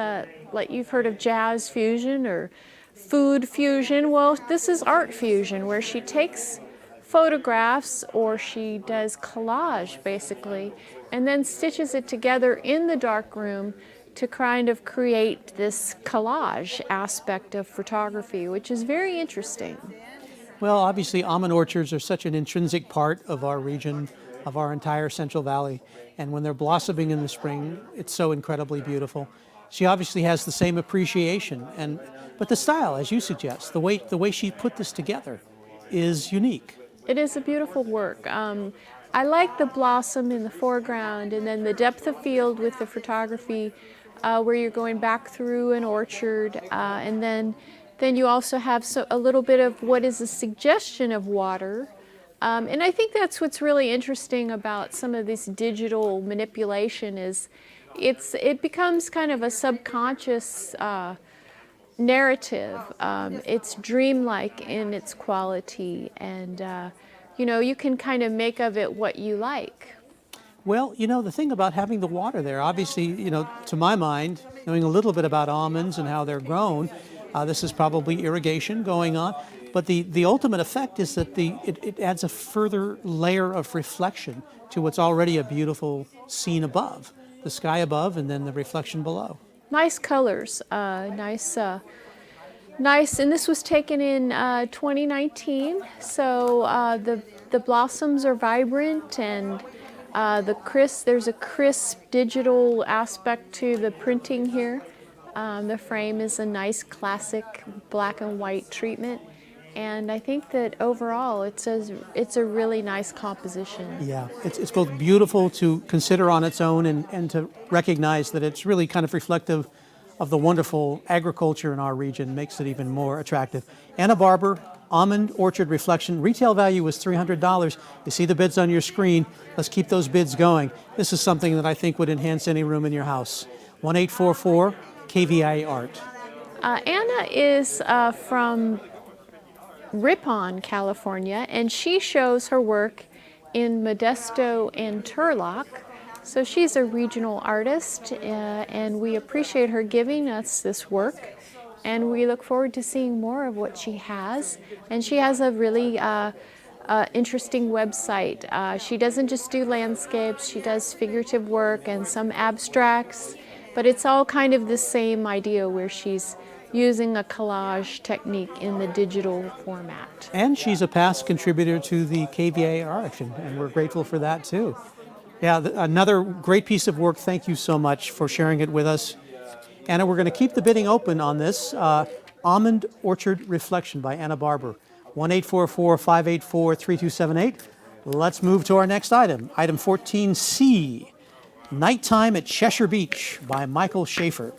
like you've heard of jazz fusion or food fusion. Well, this is art fusion, where she takes photographs, or she does collage basically, and then stitches it together in the darkroom to kind of create this collage aspect of photography, which is very interesting. Well, obviously almond orchards are such an intrinsic part of our region, of our entire Central Valley, and when they're blossoming in the spring, it's so incredibly beautiful. She obviously has the same appreciation, but the style, as you suggest, the way she put this together is unique. It is a beautiful work. I like the blossom in the foreground, and then the depth of field with the photography, where you're going back through an orchard, and then you also have a little bit of what is a suggestion of water. And I think that's what's really interesting about some of this digital manipulation is it becomes kind of a subconscious narrative. It's dreamlike in its quality, and you can kind of make of it what you like. Well, the thing about having the water there, obviously, to my mind, knowing a little bit about almonds and how they're grown, this is probably irrigation going on. But the ultimate effect is that it adds a further layer of reflection to what's already a beautiful scene above, the sky above and then the reflection below. Nice colors, nice, and this was taken in 2019. So the blossoms are vibrant, and there's a crisp digital aspect to the printing here. The frame is a nice classic black and white treatment. And I think that overall it's a really nice composition. Yeah, it's both beautiful to consider on its own and to recognize that it's really kind of reflective of the wonderful agriculture in our region, makes it even more attractive. Anna Barber, Almond Orchard Reflection, retail value was $300. You see the bids on your screen. Let's keep those bids going. This is something that I think would enhance any room in your house. 1-844 KVIE Art. Anna is from Ripon, California, and she shows her work in Modesto and Turlock. So she's a regional artist, and we appreciate her giving us this work, and we look forward to seeing more of what she has. And she has a really interesting website. She doesn't just do landscapes, she does figurative work and some abstracts, but it's all kind of the same idea where she's using a collage technique in the digital format. And she's a past contributor to the KVIE Art Auction, and we're grateful for that too. Yeah, another great piece of work. Thank you so much for sharing it with us. Anna, we're going to keep the bidding open on this. Almond Orchard Reflection by Anna Barber. 1-844-584-3278. Let's move to our next item. Item 14C, Nighttime at Cheshire Beach by Michael Schaefer.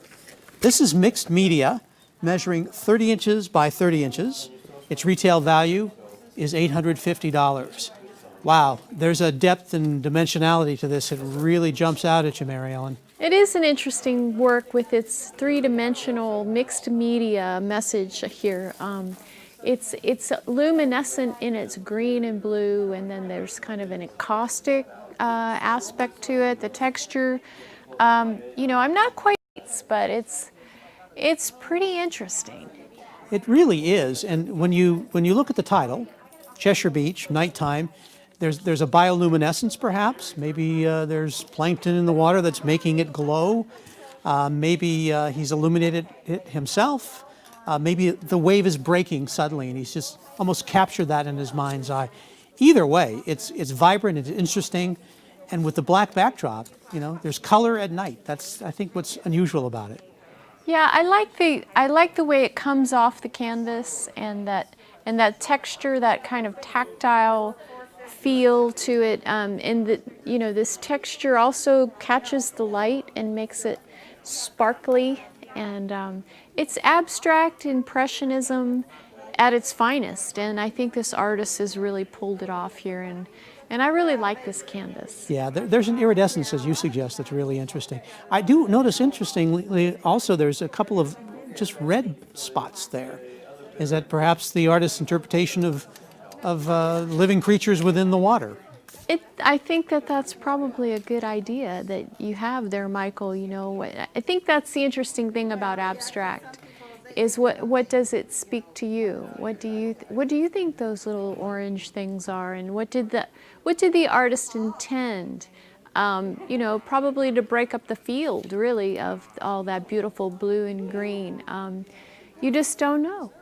This is mixed media, measuring 30 inches by 30 inches. Its retail value is $850. Wow, there's a depth and dimensionality to this. It really jumps out at you, Mary Ellen. It is an interesting work with its three-dimensional mixed media message here. It's luminescent in its green and blue, and then there's kind of an encaustic aspect to it. The texture, I'm not quite, but it's pretty interesting. It really is, and when you look at the title, Cheshire Beach, nighttime, there's a bioluminescence perhaps. Maybe there's plankton in the water that's making it glow. Maybe he's illuminated it himself. Maybe the wave is breaking suddenly and he's just almost captured that in his mind's eye. Either way, it's vibrant, it's interesting, and with the black backdrop, there's color at night. That's, I think, what's unusual about it. Yeah, I like the way it comes off the canvas, and that texture, that kind of tactile feel to it, and this texture also catches the light and makes it sparkly And it's abstract impressionism at its finest, and I think this artist has really pulled it off here, and I really like this canvas. Yeah, there's an iridescence, as you suggest, that's really interesting. I do notice, interestingly, also there's a couple of just red spots there. Is that perhaps the artist's interpretation of living creatures within the water? I think that's probably a good idea that you have there, Michael. You know, I think that's the interesting thing about abstract, is what does it speak to you? What do you think those little orange things are, and what did the artist intend? You know, probably to break up the field, really, of all that beautiful blue and green. You just don't know.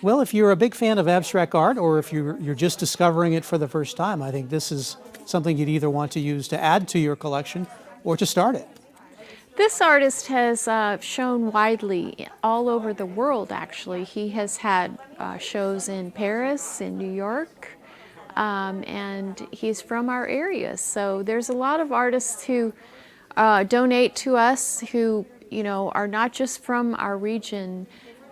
Well, if you're a big fan of abstract art, or if you're just discovering it for the first time, I think this is something you'd either want to use to add to your collection or to start it. This artist has shown widely all over the world, actually. He has had shows in Paris, in New York, and he's from our area. So there's a lot of artists who donate to us who, you know, are not just from our region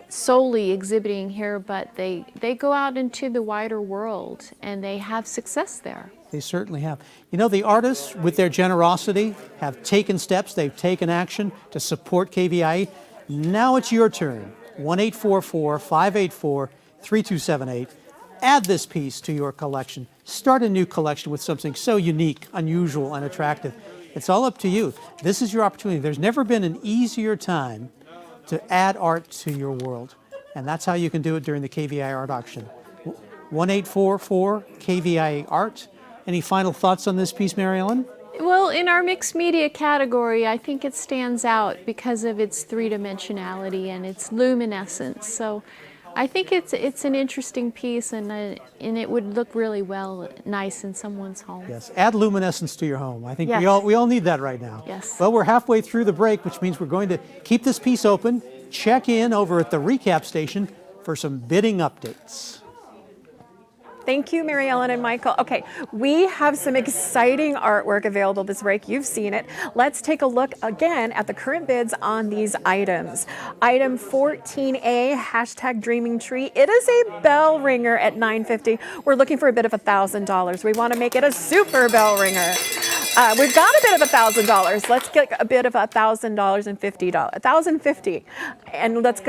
solely exhibiting here, but they go out into the wider world and they have success there. They certainly have. You know, the artists, with their generosity, have taken steps, they've taken action to support KVIE. Now it's your turn. 1-844-584-3278. Add this piece to your collection. Start a new collection with something so unique, unusual, and attractive. It's all up to you. This is your opportunity. There's never been an easier time to add art to your world. And that's how you can do it during the KVIE Art Auction. 1-844-KVIE Art. Any final thoughts on this piece, Mary Ellen? Well, in our mixed media category, I think it stands out because of its three-dimensionality and its luminescence. So I think it's an interesting piece, and it would look really nice in someone's home. Yes, add luminescence to your home. I think Yes. we all need that right now. Yes. Well, we're halfway through the break, which means we're going to keep this piece open, check in over at the recap station for some bidding updates. Thank you, Mary Ellen and Michael. Okay, we have some exciting artwork available this break. You've seen it. Let's take a look again at the current bids on these items. Item 14A, hashtag Dreaming Tree. It is a bell ringer at $9.50. We're looking for a bid of $1,000. We want to make it a super bell ringer. We've got a bid of $1,000. Let's get a bid of $1,000 and $1,050. And let's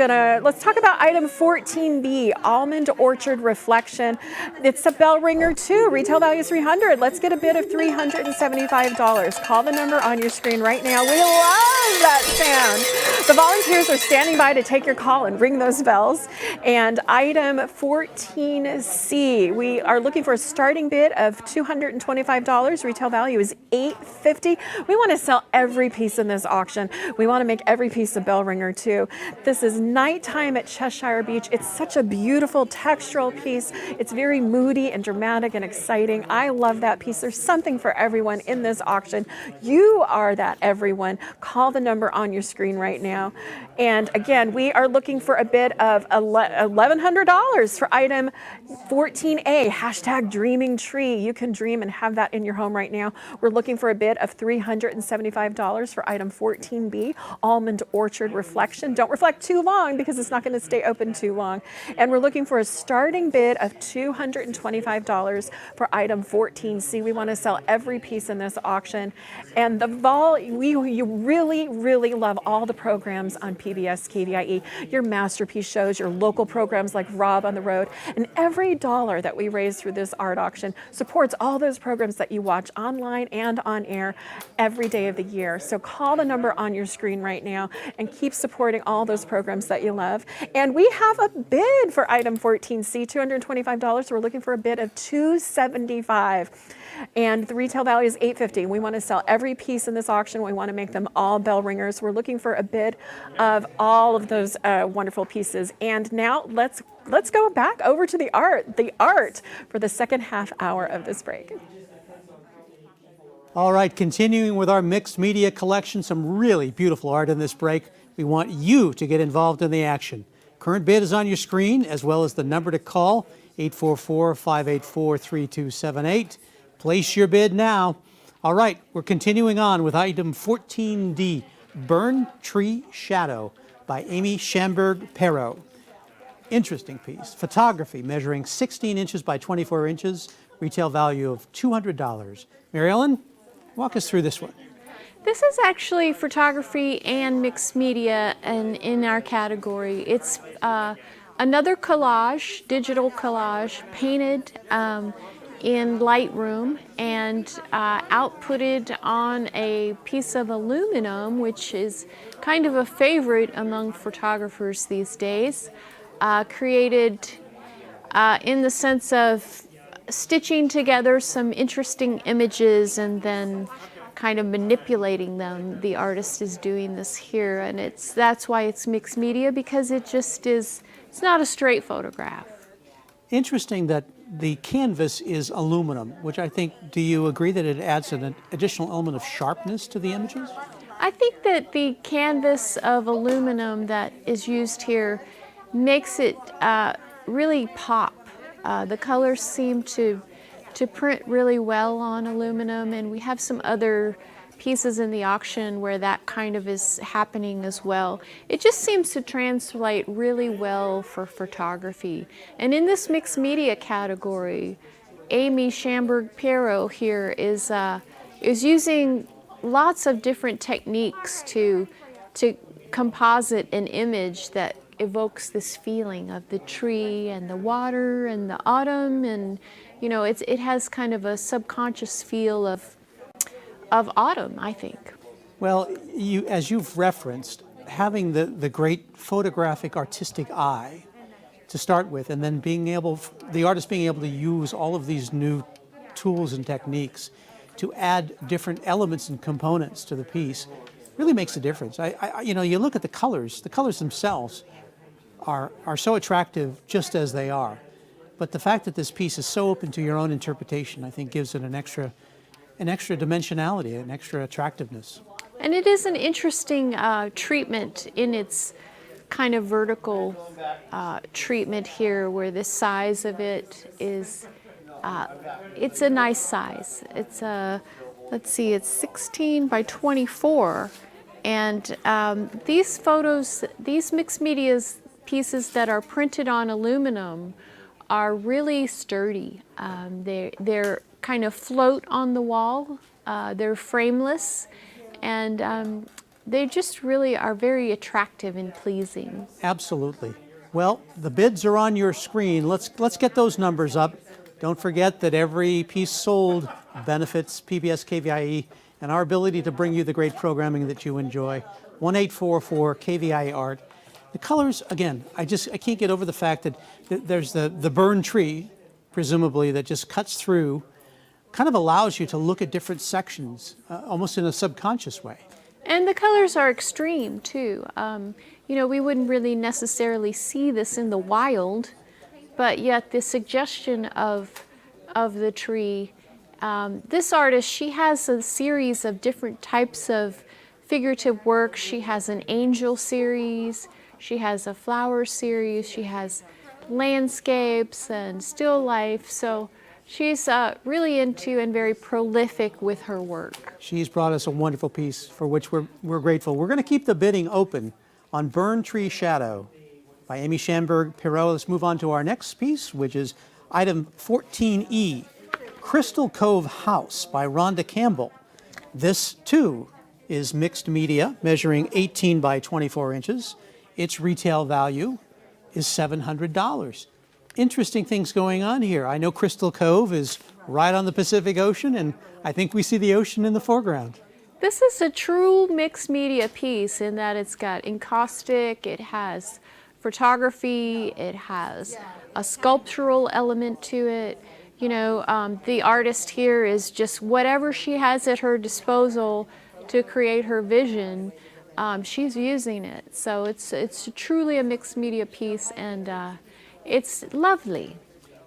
talk about item 14B, Almond Orchard Reflection. It's a bell ringer too. Retail value is $300. Let's get a bid of $375. Call the number on your screen right now. We love that sound. The volunteers are standing by to take your call and ring those bells. And item 14C, we are looking for a starting bid of $225. Retail value is $850. We want to sell every piece in this auction. We want to make every piece a bell ringer too. This is Nighttime at Cheshire Beach. It's such a beautiful textural piece. It's very moody and dramatic and exciting. I love that piece. There's something for everyone in this auction. You are that everyone. Call the number on your screen right now. And again, we are looking for a bid of $1,100 for item 14A, hashtag Dreaming Tree. You can dream and have that in your home right now. We're looking for a bid of $375 for item 14B, Almond Orchard Reflection. Don't reflect too long because it's not going to stay open too long. And we're looking for a starting bid of $225 for item 14C. We want to sell every piece in this auction. And you really, really love all the programs on PBS KVIE, your masterpiece shows, your local programs like Rob on the Road. And every dollar that we raise through this art auction supports all those programs that you watch online and on air every day of the year. So call the number on your screen right now and keep supporting all those programs that you love. And we have a bid for item 14C, $225. We're looking for a bid of $275. And the retail value is $850. We want to sell every piece in this auction. We want to make them all bell ringers. We're looking for a bid of all of those wonderful pieces. And now let's go back over to the art for the second half hour of this break. All right, continuing with our mixed media collection, some really beautiful art in this break. We want you to get involved in the action. Current bid is on your screen, as well as the number to call, 844-584-3278. Place your bid now. All right, we're continuing on with item 14D, Burn Tree Shadow. by Amy Schamberg-Perot. Interesting piece. Photography measuring 16 inches by 24 inches, retail value of $200. Mary Ellen, walk us through this one. This is actually photography and mixed media and in our category. It's another collage, digital collage, painted in Lightroom and outputted on a piece of aluminum, which is kind of a favorite among photographers these days. Created in the sense of stitching together some interesting images and then kind of manipulating them. The artist is doing this here, and that's why it's mixed media, because it's not a straight photograph. Interesting that the canvas is aluminum, which I think, do you agree that it adds an additional element of sharpness to the images? I think that the canvas of aluminum that is used here makes it really pop. The colors seem to print really well on aluminum, and we have some other pieces in the auction where that kind of is happening as well. It just seems to translate really well for photography. And in this mixed media category, Amy Schamberg-Perot here is using lots of different techniques to composite an image that evokes this feeling of the tree and the water and the autumn, and it has kind of a subconscious feel of autumn, I think. Well, as you've referenced, having the great photographic artistic eye to start with, and then the artist being able to use all of these new tools and techniques to add different elements and components to the piece really makes a difference. You look at the colors themselves are so attractive just as they are. But the fact that this piece is so open to your own interpretation, I think, gives it an extra dimensionality, an extra attractiveness. And it is an interesting treatment in its kind of vertical treatment here, where the size of it is, it's a nice size. It's it's 16 by 24. And these mixed media pieces that are printed on aluminum are really sturdy. They're kind of float on the wall. They're frameless, and they just really are very attractive and pleasing. Absolutely. Well, the bids are on your screen. Let's get those numbers up. Don't forget that every piece sold benefits PBS KVIE and our ability to bring you the great programming that you enjoy. 1-844 KVIE Art. The colors, again, I can't get over the fact that there's the burned tree, presumably, that just cuts through, kind of allows you to look at different sections, almost in a subconscious way. And the colors are extreme, too. We wouldn't really necessarily see this in the wild, but yet the suggestion of the tree. This artist, she has a series of different types of figurative work. She has an angel series. She has a flower series, she has landscapes and still life, so she's really into and very prolific with her work. She's brought us a wonderful piece for which we're grateful. We're going to keep the bidding open on Burn Tree Shadow by Amy Schamberg-Perot. Let's move on to our next piece, which is item 14E, Crystal Cove House by Rhonda Campbell. This, too, is mixed media, measuring 18 by 24 inches. Its retail value is $700. Interesting things going on here. I know Crystal Cove is right on the Pacific Ocean, and I think we see the ocean in the foreground. This is a true mixed media piece in that it's got encaustic, it has photography, it has a sculptural element to it. The artist here is just whatever she has at her disposal to create her vision. She's using it, so it's truly a mixed media piece, and it's lovely.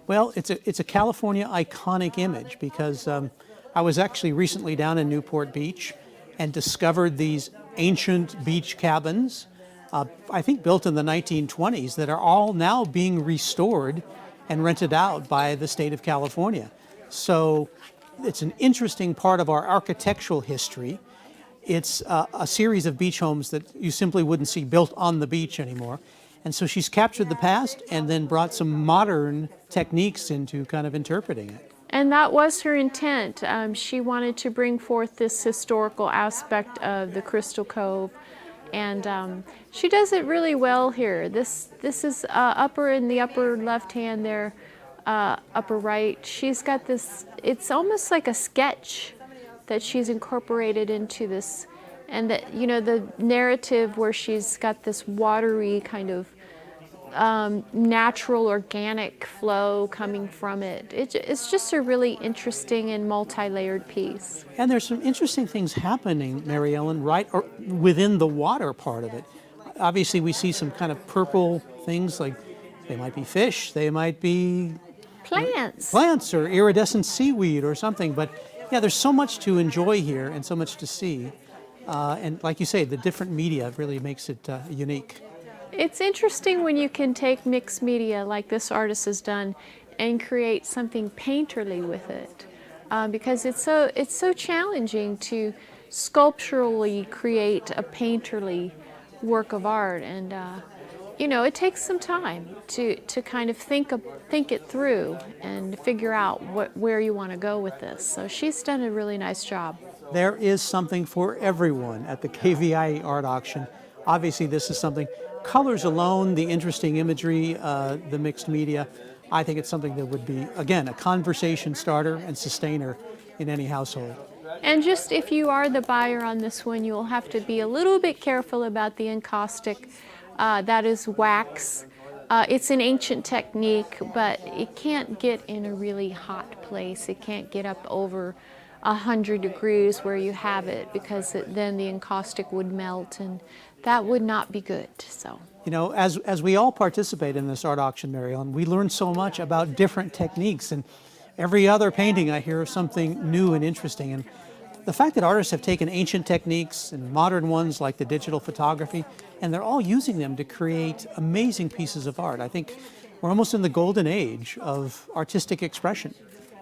Well, it's a California iconic image because I was actually recently down in Newport Beach and discovered these ancient beach cabins, I think built in the 1920s, that are all now being restored and rented out by the state of California. So it's an interesting part of our architectural history. it's a series of beach homes that you simply wouldn't see built on the beach anymore. And so she's captured the past and then brought some modern techniques into kind of interpreting it. And that was her intent. She wanted to bring forth this historical aspect of the Crystal Cove, and she does it really well here. This is in the upper left hand there, upper right. She's got this, it's almost like a sketch that she's incorporated into this, and that, you know, the narrative where she's got this watery kind of natural organic flow coming from it. It's just a really interesting and multi-layered piece. And there's some interesting things happening, Mary Ellen, within the water part of it. Obviously, we see some kind of purple things, like they might be fish, they might be plants or iridescent seaweed or something. But yeah, there's so much to enjoy here and so much to see. And like you say, the different media really makes it unique. It's interesting when you can take mixed media like this artist has done and create something painterly with it, because it's so challenging to sculpturally create a painterly work of art, and you know, it takes some time to kind of think it through and figure out where you want to go with this. So she's done a really nice job. There is something for everyone at the KVIE Art Auction. Obviously, this is something. Colors alone, the interesting imagery, the mixed media, I think it's something that would be, again, a conversation starter and sustainer in any household. And just if you are the buyer on this one, you'll have to be a little bit careful about the encaustic. That is wax. It's an ancient technique, but it can't get in a really hot place. It can't get up over 100 degrees where you have it, because then the encaustic would melt, and that would not be good. So, you know, as we all participate in this art auction, Mary Ellen, we learn so much about different techniques, and every other painting I hear of something new and interesting. And the fact that artists have taken ancient techniques and modern ones like the digital photography, and they're all using them to create amazing pieces of art. I think we're almost in the golden age of artistic expression.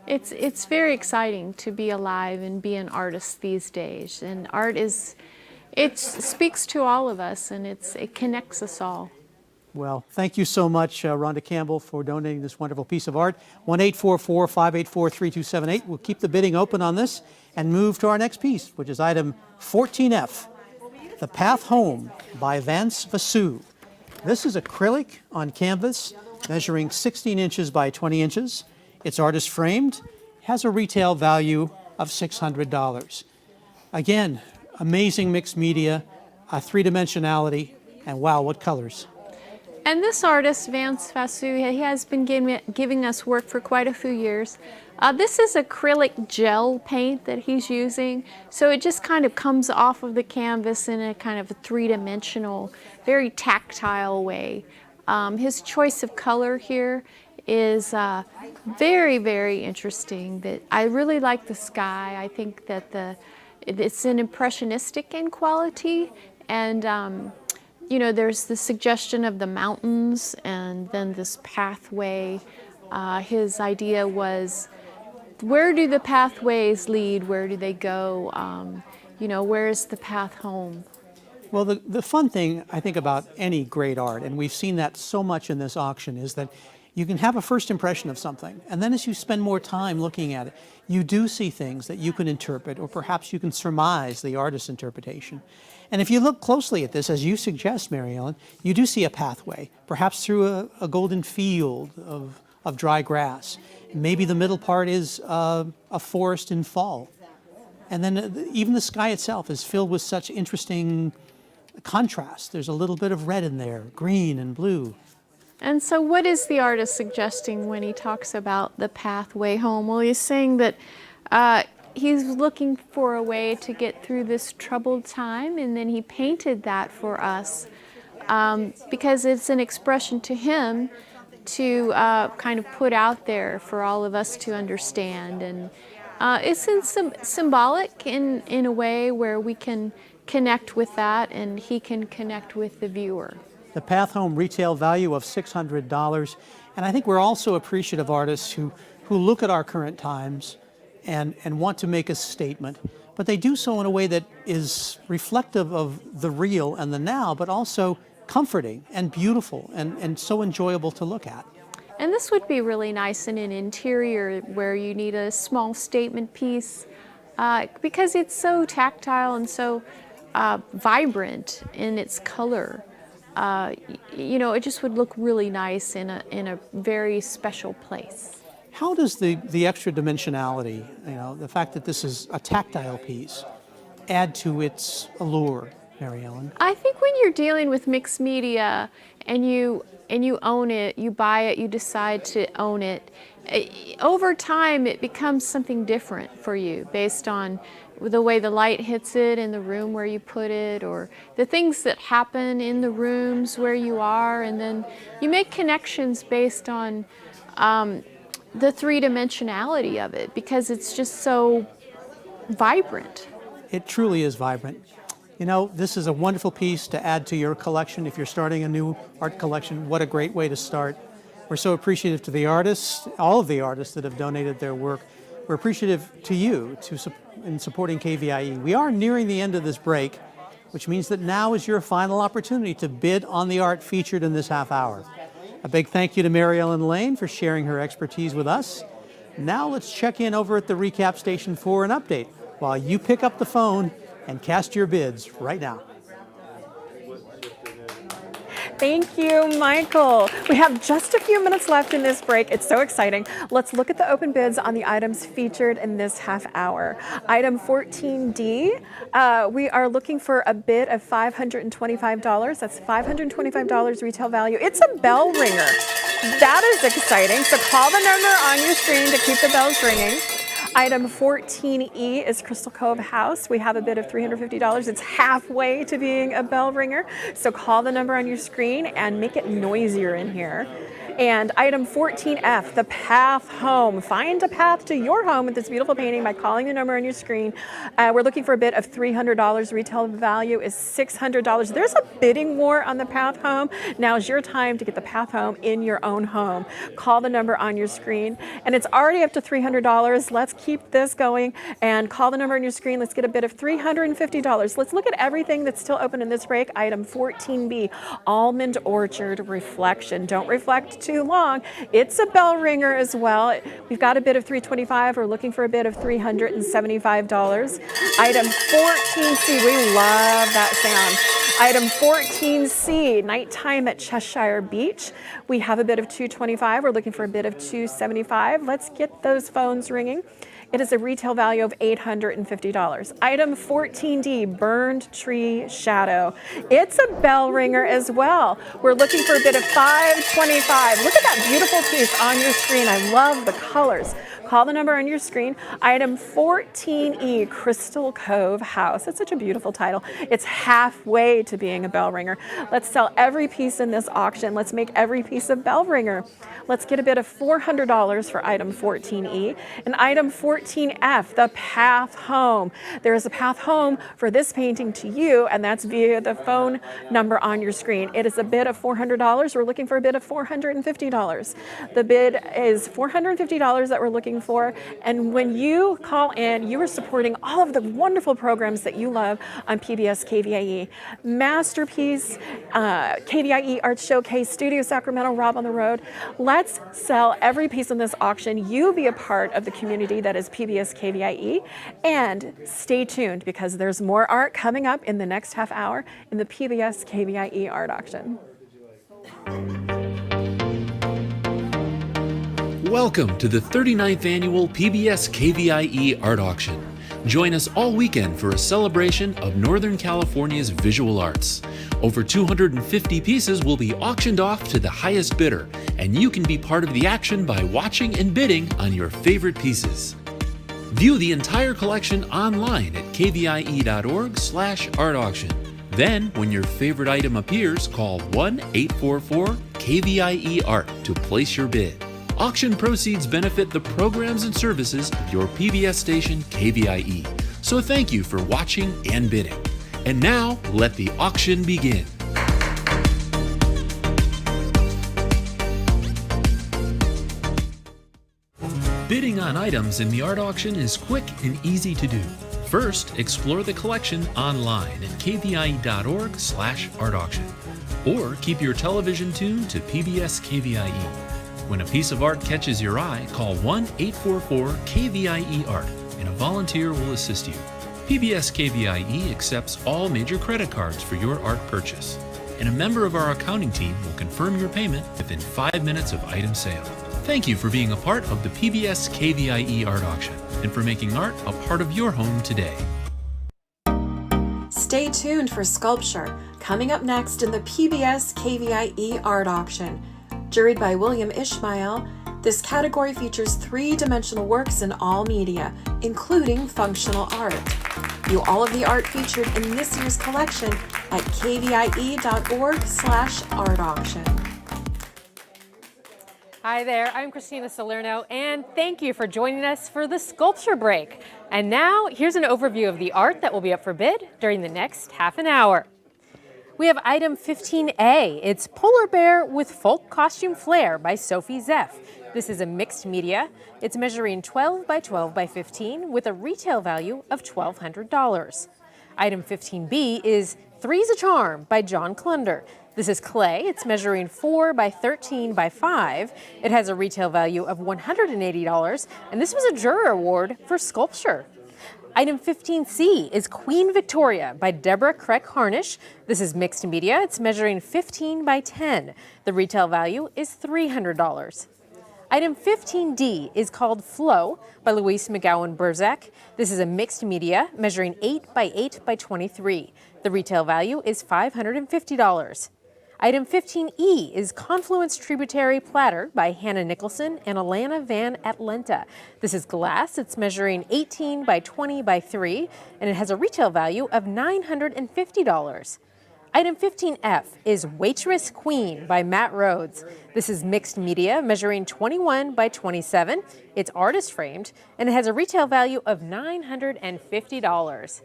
It's very exciting to be alive and be an artist these days, and art it speaks to all of us, and it connects us all. Well, thank you so much, Rhonda Campbell, for donating this wonderful piece of art. 1-844-584-3278. We'll keep the bidding open on this and move to our next piece, which is item 14F, The Path Home by Vance Vasu. This is acrylic on canvas, measuring 16 inches by 20 inches. It's artist framed, has a retail value of $600. Again, amazing mixed media, three-dimensionality, and wow, what colors. And this artist, Vance Vasu, he has been giving us work for quite a few years. This is acrylic gel paint that he's using, so it just kind of comes off of the canvas in a kind of a three-dimensional, very tactile way. His choice of color here is very, very interesting. That I really like the sky. I think that it's an impressionistic in quality, and you know, there's the suggestion of the mountains and then this pathway. His idea was, where do the pathways lead? Where do they go? You know, where is the path home? Well, the fun thing, I think, about any great art, and we've seen that so much in this auction, is that you can have a first impression of something, and then as you spend more time looking at it, you do see things that you can interpret, or perhaps you can surmise the artist's interpretation. And if you look closely at this, as you suggest, Mary Ellen, you do see a pathway, perhaps through a golden field of dry grass. Maybe the middle part is a forest in fall. And then even the sky itself is filled with such interesting contrast. There's a little bit of red in there, green and blue. And so what is the artist suggesting when he talks about the pathway home? Well, he's saying that he's looking for a way to get through this troubled time, and then he painted that for us because it's an expression to him to kind of put out there for all of us to understand. And it's symbolic in a way where we can connect with that, and he can connect with the viewer. The Path Home retail value of $600. And I think we're also appreciative artists who look at our current times and want to make a statement, but they do so in a way that is reflective of the real and the now, but also comforting and beautiful and so enjoyable to look at. And this would be really nice in an interior where you need a small statement piece because it's so tactile and so vibrant in its color. You know, it just would look really nice in a very special place. How does the extra dimensionality, you know, the fact that this is a tactile piece, add to its allure, Mary Ellen? I think when you're dealing with mixed media and you own it, you buy it, you decide to own it, over time it becomes something different for you based on the way the light hits it in the room where you put it, or the things that happen in the rooms where you are, and then you make connections based on the three-dimensionality of it because it's just so vibrant. It truly is vibrant. You know, this is a wonderful piece to add to your collection. If you're starting a new art collection, what a great way to start. We're so appreciative to the artists, all of the artists that have donated their work. We're appreciative to you in supporting KVIE. We are nearing the end of this break, which means that now is your final opportunity to bid on the art featured in this half hour. A big thank you to Mary Ellen Lane for sharing her expertise with us. Now let's check in over at the recap station for an update while you pick up the phone and cast your bids right now. Thank you, Michael. We have just a few minutes left in this break. It's so exciting. Let's look at the open bids on the items featured in this half hour. Item 14D, we are looking for a bid of $525. That's $525 retail value. It's a bell ringer. That is exciting. So call the number on your screen to keep the bells ringing. Item 14E is Crystal Cove House. We have a bid of $350. It's halfway to being a bell ringer. So call the number on your screen and make it noisier in here. And item 14F, the path home. Find a path to your home with this beautiful painting by calling the number on your screen. We're looking for a bid of $300. Retail value is $600. There's a bidding war on the path home. Now's your time to get the path home in your own home. Call the number on your screen. And it's already up to $300. Let's keep this going and call the number on your screen. Let's get a bid of $350. Let's look at everything that's still open in this break. Item 14B, Almond Orchard Reflection. Don't reflect too long. It's a bell ringer as well. We've got a bid of $325. We're looking for a bid of $375. Item 14C, we love that sound. Item 14C, Nighttime at Cheshire Beach. We have a bid of $225. We're looking for a bid of $275. Let's get those phones ringing. It is a retail value of $850. Item 14D, Burned Tree Shadow. It's a bell ringer as well. We're looking for a bid of $525. Look at that beautiful piece on your screen. I love the colors. Call the number on your screen. Item 14E, Crystal Cove House. That's such a beautiful title. It's halfway to being a bell ringer. Let's sell every piece in this auction. Let's make every piece a bell ringer. Let's get a bid of $400 for item 14E. And item 14F, the path home. There is a path home for this painting to you, and that's via the phone number on your screen. It is a bid of $400. We're looking for a bid of $450. The bid is $450 that we're looking for. And when you call in, you are supporting all of the wonderful programs that you love on PBS KVIE. Masterpiece, KVIE Art Showcase, Studio Sacramento, Rob on the Road. Let's sell every piece in this auction. You be a part of the community that is PBS KVIE. And stay tuned because there's more art coming up in the next half hour in the PBS KVIE Art Auction. Welcome to the 39th Annual PBS KVIE Art Auction. Join us all weekend for a celebration of Northern California's visual arts. Over 250 pieces will be auctioned off to the highest bidder, and you can be part of the action by watching and bidding on your favorite pieces. View the entire collection online at kvie.org/art auction. Then, when your favorite item appears, call 1-844-KVIE-ART to place your bid. Auction proceeds benefit the programs and services of your PBS station, KVIE. So thank you for watching and bidding. And now, let the auction begin. Bidding on items in the art auction is quick and easy to do. First, explore the collection online at kvie.org/artauction, or keep your television tuned to PBS KVIE. When a piece of art catches your eye, call 1-844-KVIE Art and a volunteer will assist you. PBS KVIE accepts all major credit cards for your art purchase, and a member of our accounting team will confirm your payment within 5 minutes of item sale. Thank you for being a part of the PBS KVIE Art Auction and for making art a part of your home today. Stay tuned for sculpture, coming up next in the PBS KVIE Art Auction. Juried by William Ishmael, this category features three-dimensional works in all media, including functional art. View all of the art featured in this year's collection at kvie.org/artauction. Hi there, I'm Christina Salerno, and thank you for joining us for the sculpture break. And now, here's an overview of the art that will be up for bid during the next half an hour. We have item 15A. It's Polar Bear with Folk Costume Flair by Sophie Zeff. This is a mixed media. It's measuring 12 by 12 by 15 with a retail value of $1,200. Item 15B is Three's a Charm by John Clunder. This is clay. It's measuring 4 by 13 by 5. It has a retail value of $180, and this was a juror award for sculpture. Item 15C is Queen Victoria by Deborah Craig Harnish. This is mixed media. It's measuring 15 by 10. The retail value is $300. Item 15D is called Flow by Louise McGowan Burzek. This is a mixed media measuring 8 by 8 by 23. The retail value is $550. Item 15E is Confluence Tributary Platter by Hannah Nicholson and Alana Van Atlanta. This is glass. It's measuring 18 by 20 by 3, and it has a retail value of $950. Item 15F is Waitress Queen by Matt Rhodes. This is mixed media measuring 21 by 27. It's artist framed, and it has a retail value of $950.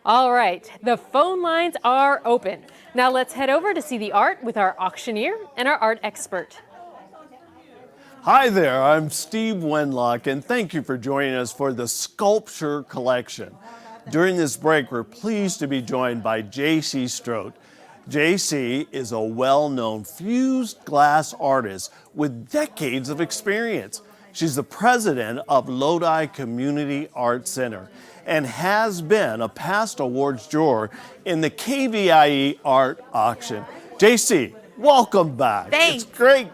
All right, the phone lines are open. Now let's head over to see the art with our auctioneer and our art expert. Hi there, I'm Steve Wenlock, and thank you for joining us for the Sculpture Collection. During this break, we're pleased to be joined by J.C. Strout. J.C. is a well-known fused glass artist with decades of experience. She's the president of Lodi Community Art Center and has been a past awards juror in the KVIE Art Auction. JC, welcome back. Thanks. It's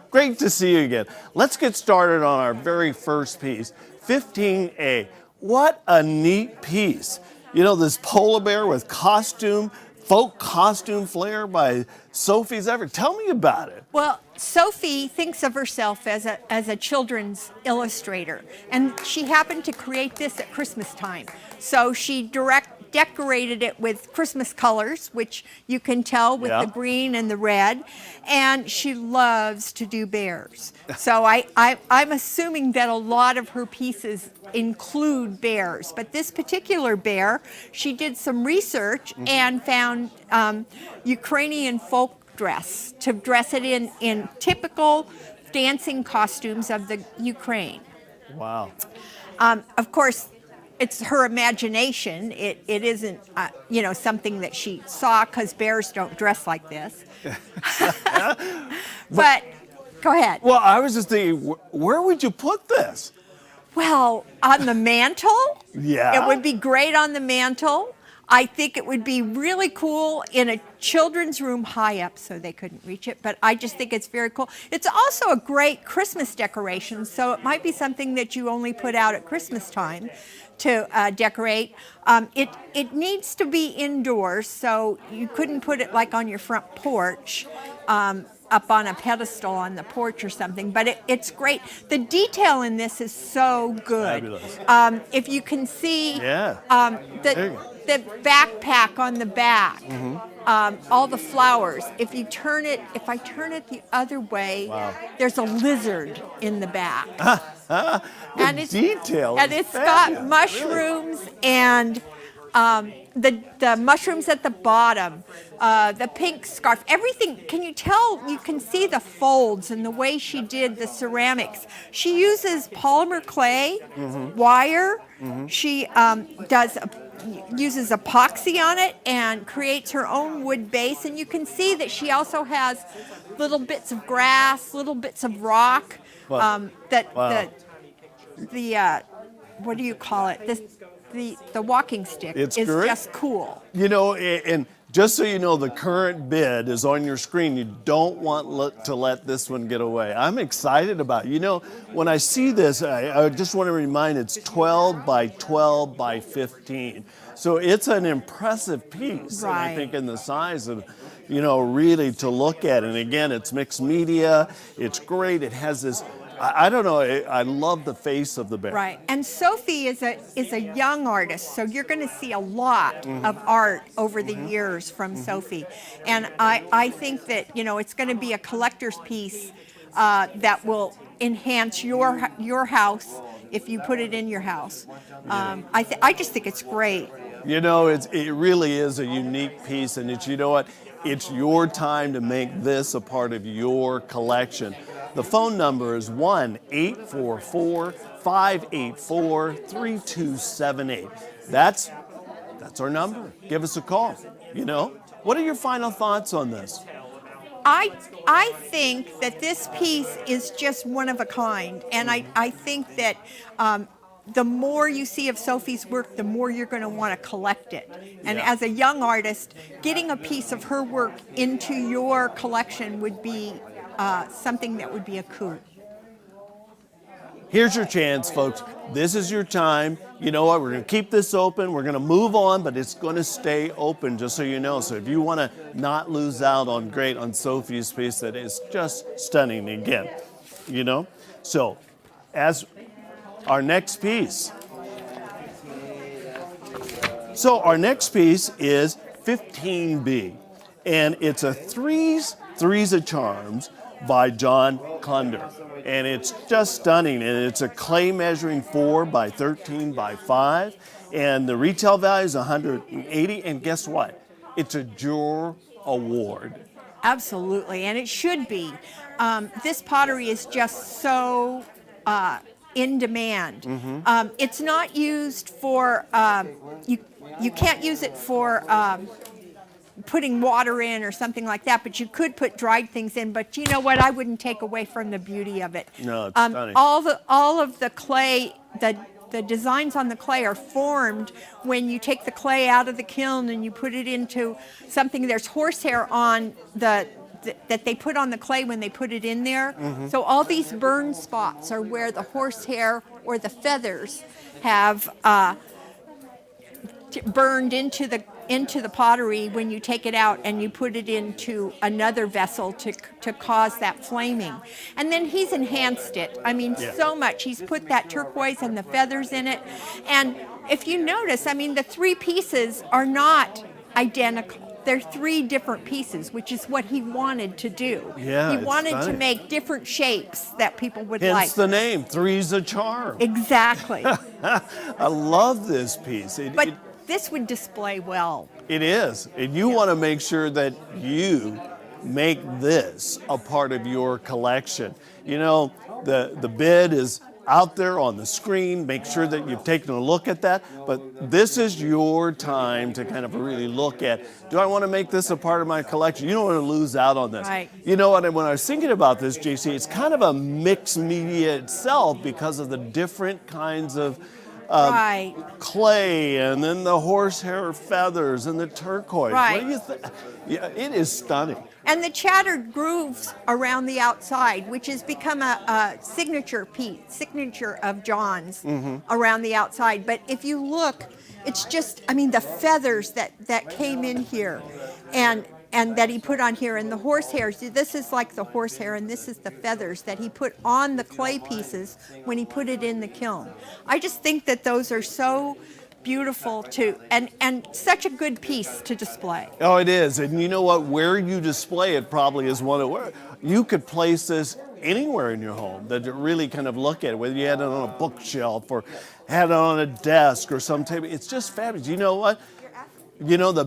great to see you again. Let's get started on our very first piece, 15A. What a neat piece. You know, this polar bear with folk costume flair by Sophie Zeff. Tell me about it. Well, Sophie thinks of herself as a children's illustrator, and she happened to create this at Christmas time. So she decorated it with Christmas colors, which you can tell with the green and the red, and she loves to do bears. So I'm assuming that a lot of her pieces include bears, but this particular bear, she did some research and found Ukrainian folk dress, to dress it in typical dancing costumes of the Ukraine. Wow. Of course, it's her imagination. It isn't, something that she saw, because bears don't dress like this. But go ahead. Well, I was just thinking, where would you put this? Well, on the mantle. Yeah. It would be great on the mantle. I think it would be really cool in a children's room high up so they couldn't reach it, but I just think it's very cool. It's also a great Christmas decoration, so it might be something that you only put out at Christmas time to decorate. It needs to be indoors, so you couldn't put it like on your front porch, up on a pedestal on the porch or something, but it's great. The detail in this is so good. Fabulous. If you can see the backpack on the back, all the flowers. If I turn it the other way, there's a lizard in the back. And it's detail. And it's got mushrooms and The mushrooms at the bottom, the pink scarf, everything. Can you tell? You can see the folds and the way she did the ceramics. She uses polymer clay, wire. She uses epoxy on it and creates her own wood base. And you can see that she also has little bits of grass, little bits of rock. Wow. What do you call it? The walking stick It's is great. just cool. You know, and just so you know, the current bid is on your screen. You don't want to let this one get away. I'm excited about it. You know, when I see this, I just want to remind it's 12 by 12 by 15. So it's an impressive piece. And I think in the size of, you know, really to look at. And again, it's mixed media. It's great. It has this, I don't know, I love the face of the bear. Right, and Sophie is a young artist, so you're going to see a lot of art over the years from Sophie, and I think that, you know, it's going to be a collector's piece that will enhance your house if you put it in your house. I just think it's great. You know, it really is a unique piece, and it's, you know what, it's your time to make this a part of your collection. The phone number is 1-844-584-3278. That's our number. Give us a call. You know, what are your final thoughts on this? I think that this piece is just one of a kind, and I think that the more you see of Sophie's work, the more you're going to want to collect it. And as a young artist, getting a piece of her work into your collection would be something that would be a coup. Here's your chance, folks. This is your time. You know what? We're going to keep this open. We're going to move on, but it's going to stay open, just so you know. So if you want to not lose out on Sophie's piece that is just stunning again, you know? So as our next piece. So our next piece is 15B, and it's a Threes of Charms by John Kunder. And it's just stunning. And it's a clay measuring 4 by 13 by 5. And the retail value is $180. And guess what? It's a Jewel Award. Absolutely, and it should be. This pottery is just so in demand. It's not used for, you can't use it for putting water in or something like that, but you could put dried things in. But you know what? I wouldn't take away from the beauty of it. No, it's stunning. All of the clay, the designs on the clay are formed when you take the clay out of the kiln and you put it into something. There's horsehair on that they put on the clay when they put it in there. So all these burn spots are where the horsehair or the feathers have burned into the pottery when you take it out and you put it into another vessel to cause that flaming. And then he's enhanced it. I mean, so much. He's put that turquoise and the feathers in it. And if you notice, I mean, the three pieces are not identical. They're three different pieces, which is what he wanted to do. Yeah, he it's wanted stunning. to make different shapes that people would Hence like. the name, Threes of Charm. Exactly. I love this piece. But this would display well. It is. And you want to make sure that you make this a part of your collection. You know, the bid is out there on the screen. Make sure that you've taken a look at that. But this is your time to kind of really look at, do I want to make this a part of my collection? You don't want to lose out on this. Right. You know what, when I was thinking about this, JC, it's kind of a mixed media itself because of the different kinds of clay, and then the horsehair feathers and the turquoise. Right. What do you think? Yeah, it is stunning. And the chattered grooves around the outside, which has become a signature of John's around the outside. But if you look, it's just, I mean, the feathers that came in here and that he put on here, and the horsehairs. This is like the horsehair, and this is the feathers that he put on the clay pieces when he put it in the kiln. I just think that those are so beautiful too, and such a good piece to display. Oh, it is. And you know what? Where you display it probably is one of where you could place this anywhere in your home that really kind of look at it, whether you had it on a bookshelf or had it on a desk or some table. It's just fabulous. You know what? You know, the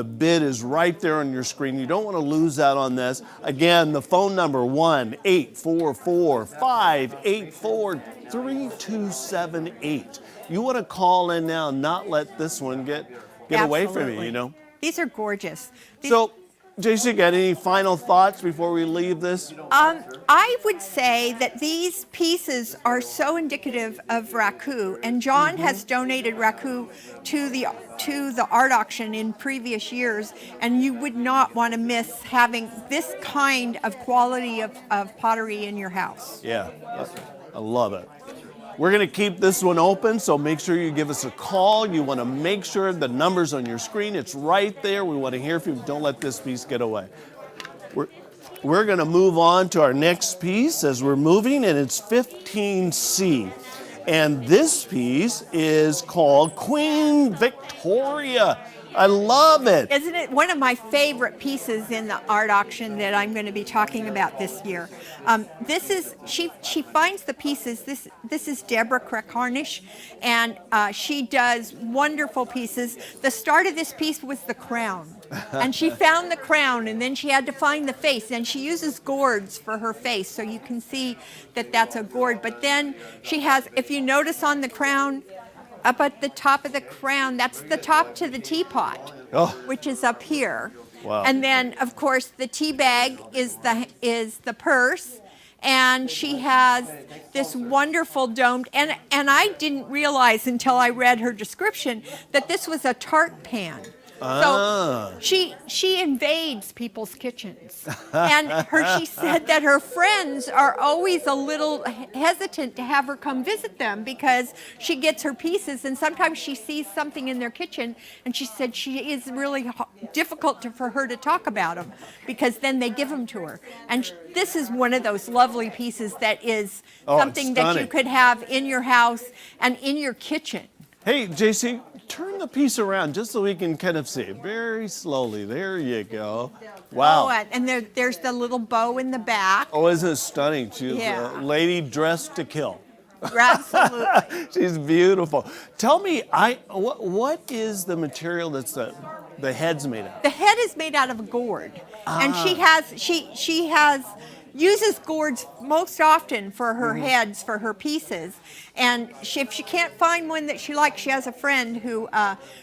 bid is right there on your screen. You don't want to lose out on this. Again, the phone number 1-844-584-3278. You want to call in now and not let this one get away from you, you know? These are gorgeous. So, JC, got any final thoughts before we leave this? I would say that these pieces are so indicative of raku, and John has donated raku to the art auction in previous years, and you would not want to miss having this kind of quality of pottery in your house. Yeah, I love it. We're going to keep this one open, so make sure you give us a call. You want to make sure the number's on your screen. It's right there. We want to hear from you. Don't let this piece get away. We're going to move on to our next piece as we're moving, and it's 15C. And this piece is called Queen Victoria. I love it. Isn't it one of my favorite pieces in the art auction that I'm going to be talking about this year? She finds the pieces. This is Deborah Harnish, and she does wonderful pieces. The start of this piece was the crown, and she found the crown, and then she had to find the face, and she uses gourds for her face, so you can see that that's a gourd. But then she has, if you notice on the crown, up at the top of the crown, that's the top to the teapot, which is up here. Wow. And then, of course, the tea bag is the purse, and she has this wonderful domed, and I didn't realize until I read her description that this was a tart pan. So she invades people's kitchens, and she said that her friends are always a little hesitant to have her come visit them because she gets her pieces, and sometimes she sees something in their kitchen, and she said she is really difficult for her to talk about them because then they give them to her. And this is one of those lovely pieces that is something that you could have in your house and in your kitchen. Hey, JC, turn the piece around just so we can kind of see it very slowly. There you go. Wow. Oh, and there's the little bow in the back. Oh, isn't it stunning? She's a lady dressed to kill. Absolutely. She's beautiful. Tell me, what is the material that's the head's made of? The head is made out of a gourd, and she uses gourds most often for her heads, for her pieces. And if she can't find one that she likes, she has a friend who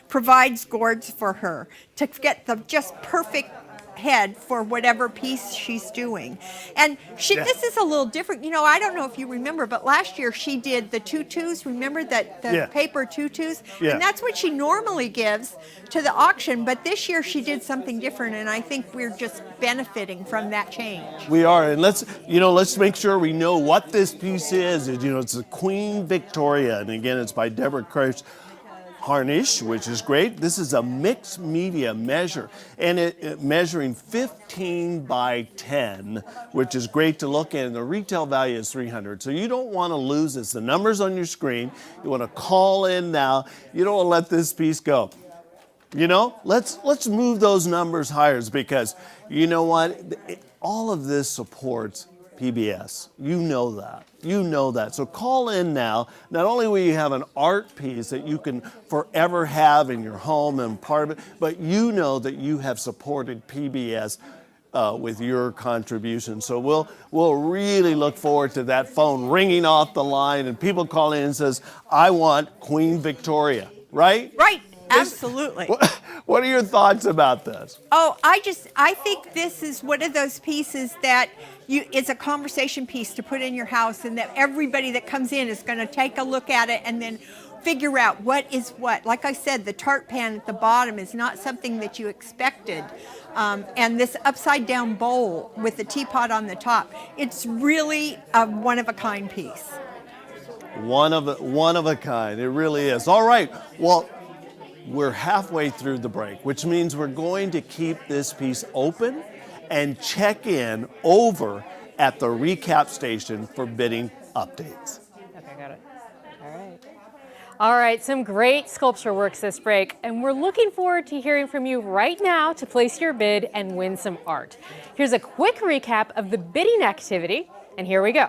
provides gourds for her to get the just perfect head for whatever piece she's doing. And this is a little different. You know, I don't know if you remember, but last year she did the tutus. Remember that the paper tutus? Yeah. And that's what she normally gives to the auction, but this year she did something different, and I think we're just benefiting from that change. We are, and let's make sure we know what this piece is. It's the Queen Victoria, and again, it's by Deborah Harnish, which is great. This is a mixed media measure, and it measuring 15 by 10, which is great to look at, and the retail value is $300. So you don't want to lose this. The number's on your screen. You want to call in now. You don't want to let this piece go. You know, let's move those numbers higher, because you know what? All of this supports PBS. You know that. You know that. So call in now. Not only will you have an art piece that you can forever have in your home and part of it, but you know that you have supported PBS with your contribution. So we'll really look forward to that phone ringing off the line and people calling in and says, I want Queen Victoria, right? Right. Absolutely. What are your thoughts about this? Oh, I think this is one of those pieces that it's a conversation piece to put in your house, and that everybody that comes in is going to take a look at it and then figure out what is what. Like I said, the tart pan at the bottom is not something that you expected. And this upside down bowl with the teapot on the top, it's really a one-of-a-kind piece. One of a kind. It really is. All right. Well, we're halfway through the break, which means we're going to keep this piece open and check in over at the recap station for bidding updates. Okay, got it. All right. All right, some great sculpture works this break, and we're looking forward to hearing from you right now to place your bid and win some art. Here's a quick recap of the bidding activity And here we go.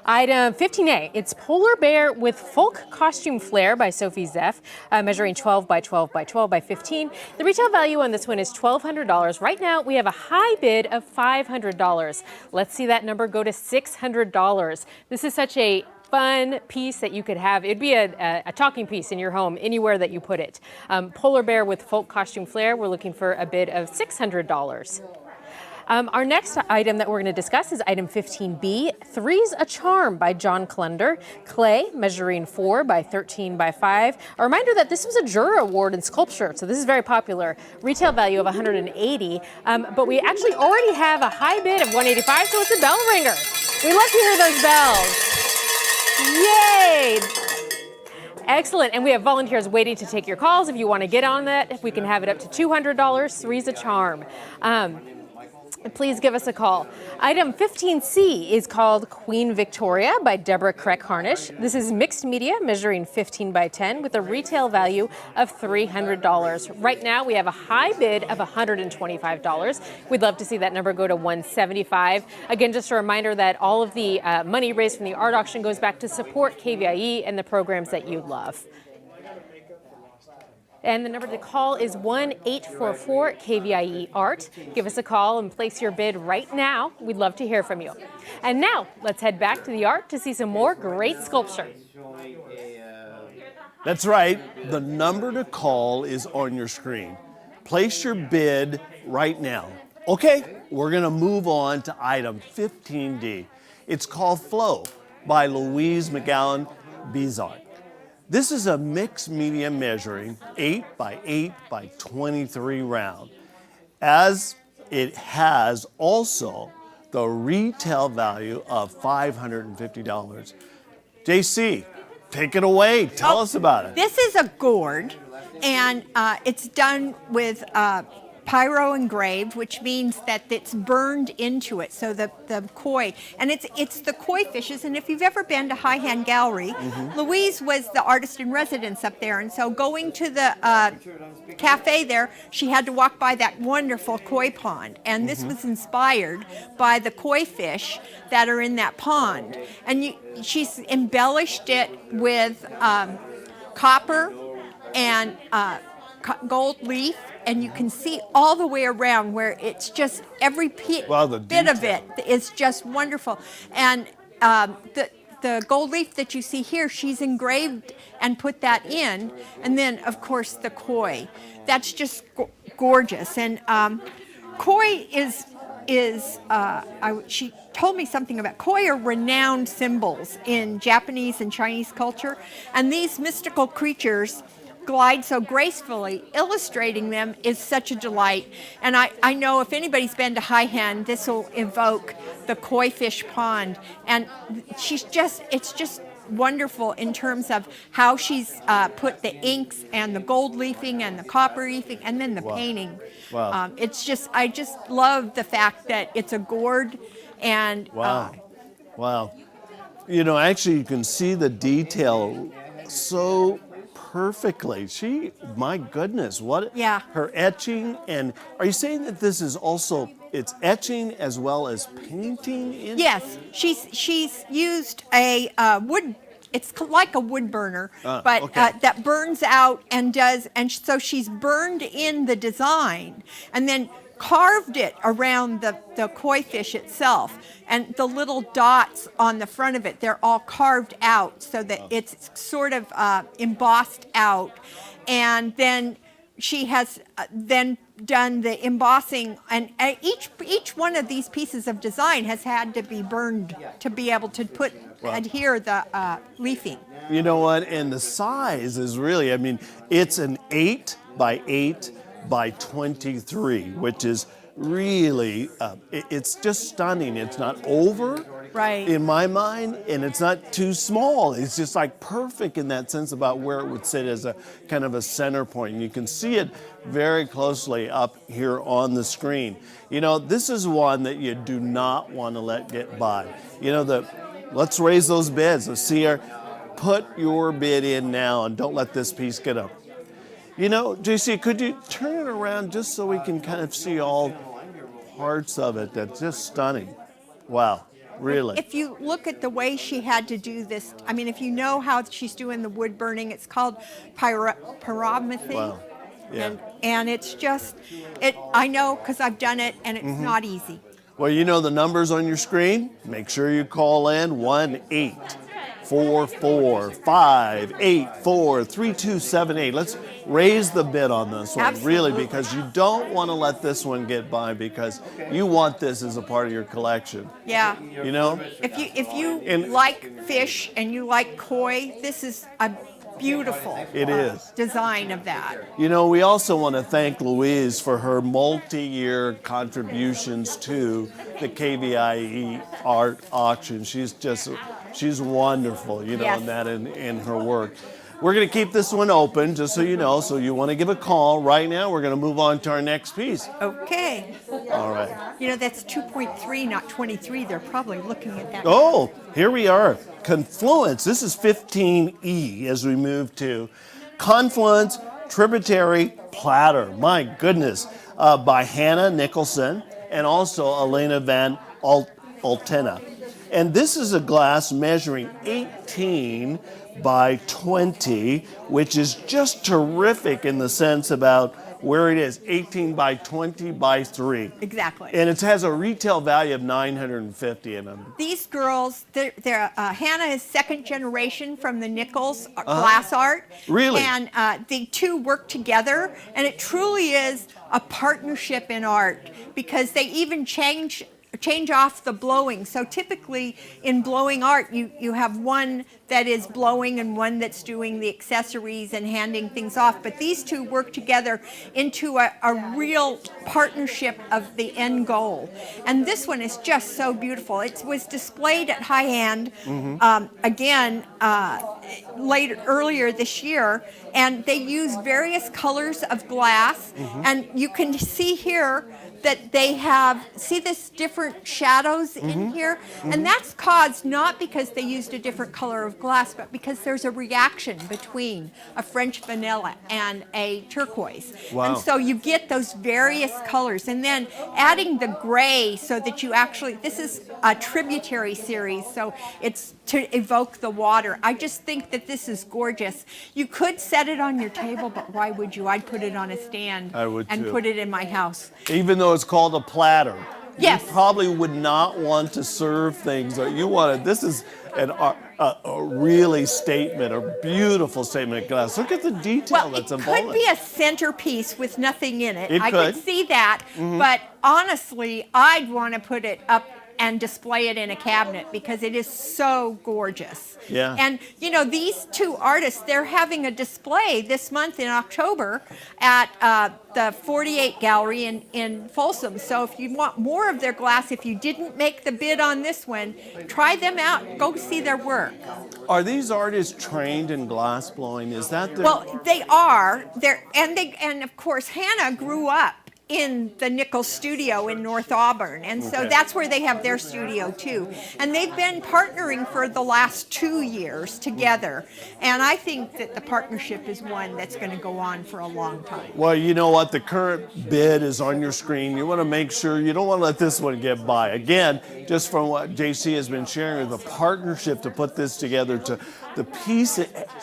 Item 15A, it's Polar Bear with Folk Costume Flair by Sophie Zeff, measuring 12 by 12 by 12 by 15. The retail value on this one is $1,200. Right now, we have a high bid of $500. Let's see that number go to $600. This is such a fun piece that you could have. It'd be a talking piece in your home, anywhere that you put it. Polar Bear with Folk Costume Flair, we're looking for a bid of $600. Our next item that we're going to discuss is item 15B, Three's a Charm by John Clunder. Clay, measuring 4 by 13 by 5. A reminder that this was a Jura Award in sculpture, so this is very popular. Retail value of $180, but we actually already have a high bid of $185, so it's a bell ringer. We love to hear those bells. Yay! Excellent, and we have volunteers waiting to take your calls. If you want to get on that, if we can have it up to $200, Three's a Charm. Please give us a call. Item 15C is called Queen Victoria by Deborah Kreck Harnish. This is mixed media, measuring 15 by 10 with a retail value of $300. Right now, we have a high bid of $125. We'd love to see that number go to $175. Again, just a reminder that all of the money raised from the art auction goes back to support KVIE and the programs that you love. And the number to call is 1-844-KVIE Art. Give us a call and place your bid right now. We'd love to hear from you. And now, let's head back to the art to see some more great sculpture. That's right. The number to call is on your screen. Place your bid right now. Okay, we're going to move on to item 15D. It's called Flow by Louise McGowan Bizart. This is a mixed media measuring 8 by 8 by 23 round, as it has also the retail value of $550. JC, take it away. Tell us about it. This is a gourd, and it's done with pyro engraved, which means that it's burned into it. So the koi, and it's the koi fishes. And if you've ever been to High Hand Gallery, Louise was the artist in residence up there. And so going to the cafe there, she had to walk by that wonderful koi pond. And this was inspired by the koi fish that are in that pond. And she's embellished it with copper and gold leaf, and you can see all the way around where it's just every bit of it is just wonderful. And the gold leaf that you see here, she's engraved and put that in. And then, of course, the koi. That's just gorgeous. And koi she told me something about koi are renowned symbols in Japanese and Chinese culture. And these mystical creatures glide so gracefully. Illustrating them is such a delight. And I know if anybody's been to High Hand, this will evoke the koi fish pond. And it's just wonderful in terms of how she's put the inks and the gold leafing and the copper leafing and then the painting. Wow. I just love the fact that it's a gourd and wow. You know, actually you can see the detail so perfectly. My goodness, her etching. And are you saying that this is also, it's etching as well as painting? Yes, she's used a wood, it's like a wood burner, but that burns out and so she's burned in the design and then carved it around the koi fish itself. And the little dots on the front of it, they're all carved out so that it's sort of embossed out. And then she has then done the embossing, and each one of these pieces of design has had to be burned to be able to adhere the leafing. You know what? And the size is really, I mean, it's an 8 by 8 by 23, which is really, it's just stunning. It's not over in my mind, and it's not too small. It's just like perfect in that sense about where it would sit as a kind of a center point. And you can see it very closely up here on the screen. You know, this is one that you do not want to let get by. You know, let's raise those bids. Let's see her. Put your bid in now and don't let this piece get up. You know, JC, could you turn it around just so we can kind of see all parts of it? That's just stunning. Wow. Really? If you look at the way she had to do this, I mean, if you know how she's doing the wood burning, it's called pyromethy. Wow. Yeah. And it's just, I know because I've done it, and it's not easy. Well, you know the numbers on your screen. Make sure you call in 1-844-584-3278. Let's raise the bid on this one, really, because you don't want to let this one get by, because you want this as a part of your collection. Yeah. You know? If you like fish and you like koi, this is a beautiful design of that. You know, we also want to thank Louise for her multi-year contributions to the KVIE Art Auction. She's wonderful, you know, in that in her work. We're going to keep this one open, just so you know, so you want to give a call. Right now, we're going to move on to our next piece. Okay. All right. You know, that's 2.3, not 23. They're probably looking at that. Oh, here we are. Confluence. This is 15E as we move to Confluence Tributary Platter. My goodness. By Hannah Nicholson and also Elena Van Altena. And this is a glass measuring 18 by 20, which is just terrific in the sense about where it is, 18 by 20 by 3. Exactly. And it has a retail value of $950 in them. These girls, Hannah is second generation from the Nichols glass art. Really? And the two work together, and it truly is a partnership in art, because they even change off the blowing. So typically in blowing art, you have one that is blowing and one that's doing the accessories and handing things off. But these two work together into a real partnership of the end goal. And this one is just so beautiful. It was displayed at High Hand again earlier this year, and they use various colors of glass. And you can see here that they have, see this different shadows in here? And that's caused not because they used a different color of glass, but because there's a reaction between a French vanilla and a turquoise. Wow. And so you get those various colors. And then adding the gray so that you actually, this is a tributary series, so it's to evoke the water. I just think that this is gorgeous. You could set it on your table, but why would you? I'd put it on a stand and put it in my house. Even though it's called a platter. Yes. You probably would not want to serve things, or you want to, this is a really statement, a beautiful statement of glass. Look at the detail that's involved. It could be a centerpiece with nothing in it. I could could see that, but honestly, I'd want to put it up and display it in a cabinet because it is so gorgeous. Yeah. And you know, these two artists, they're having a display this month in October at the 48 Gallery in Folsom. So if you want more of their glass, if you didn't make the bid on this one, try them out. Go see their work. Are these artists trained in glass blowing? Is that their... Well, they are. And of course, Hannah grew up in the Nichols studio in North Auburn. And so that's where they have their studio too. And they've been partnering for the last 2 years together. And I think that the partnership is one that's going to go on for a long time. Well, you know what? The current bid is on your screen. You want to make sure you don't want to let this one get by. Again, just from what JC has been sharing, the partnership to put this together, the piece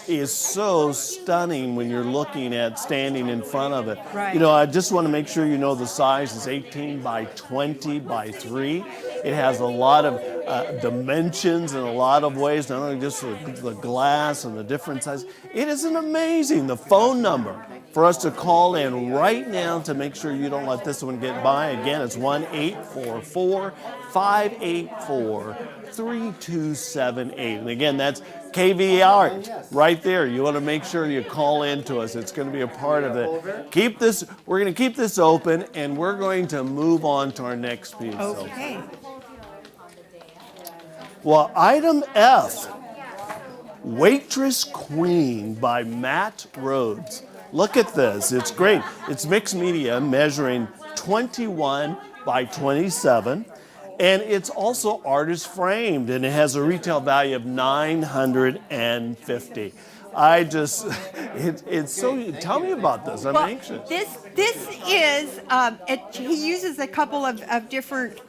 is so stunning when you're looking at standing in front of it. Right. You know, I just want to make sure you know the size is 18 by 20 by 3. It has a lot of dimensions in a lot of ways, not only just the glass and the different sizes. It is an amazing. The phone number for us to call in right now to make sure you don't let this one get by. Again, it's 1-844-584-3278. And again, that's KVIE Art right there. You want to make sure you call in to us. It's going to be a part of it. We're going to keep this open, and we're going to move on to our next piece. Okay. Well, item F, Waitress Queen by Matt Rhodes. Look at this. It's great. It's mixed media, measuring 21 by 27. And it's also artist framed, and it has a retail value of $950. It's so, tell me about this. I'm anxious. This is, he uses a couple of different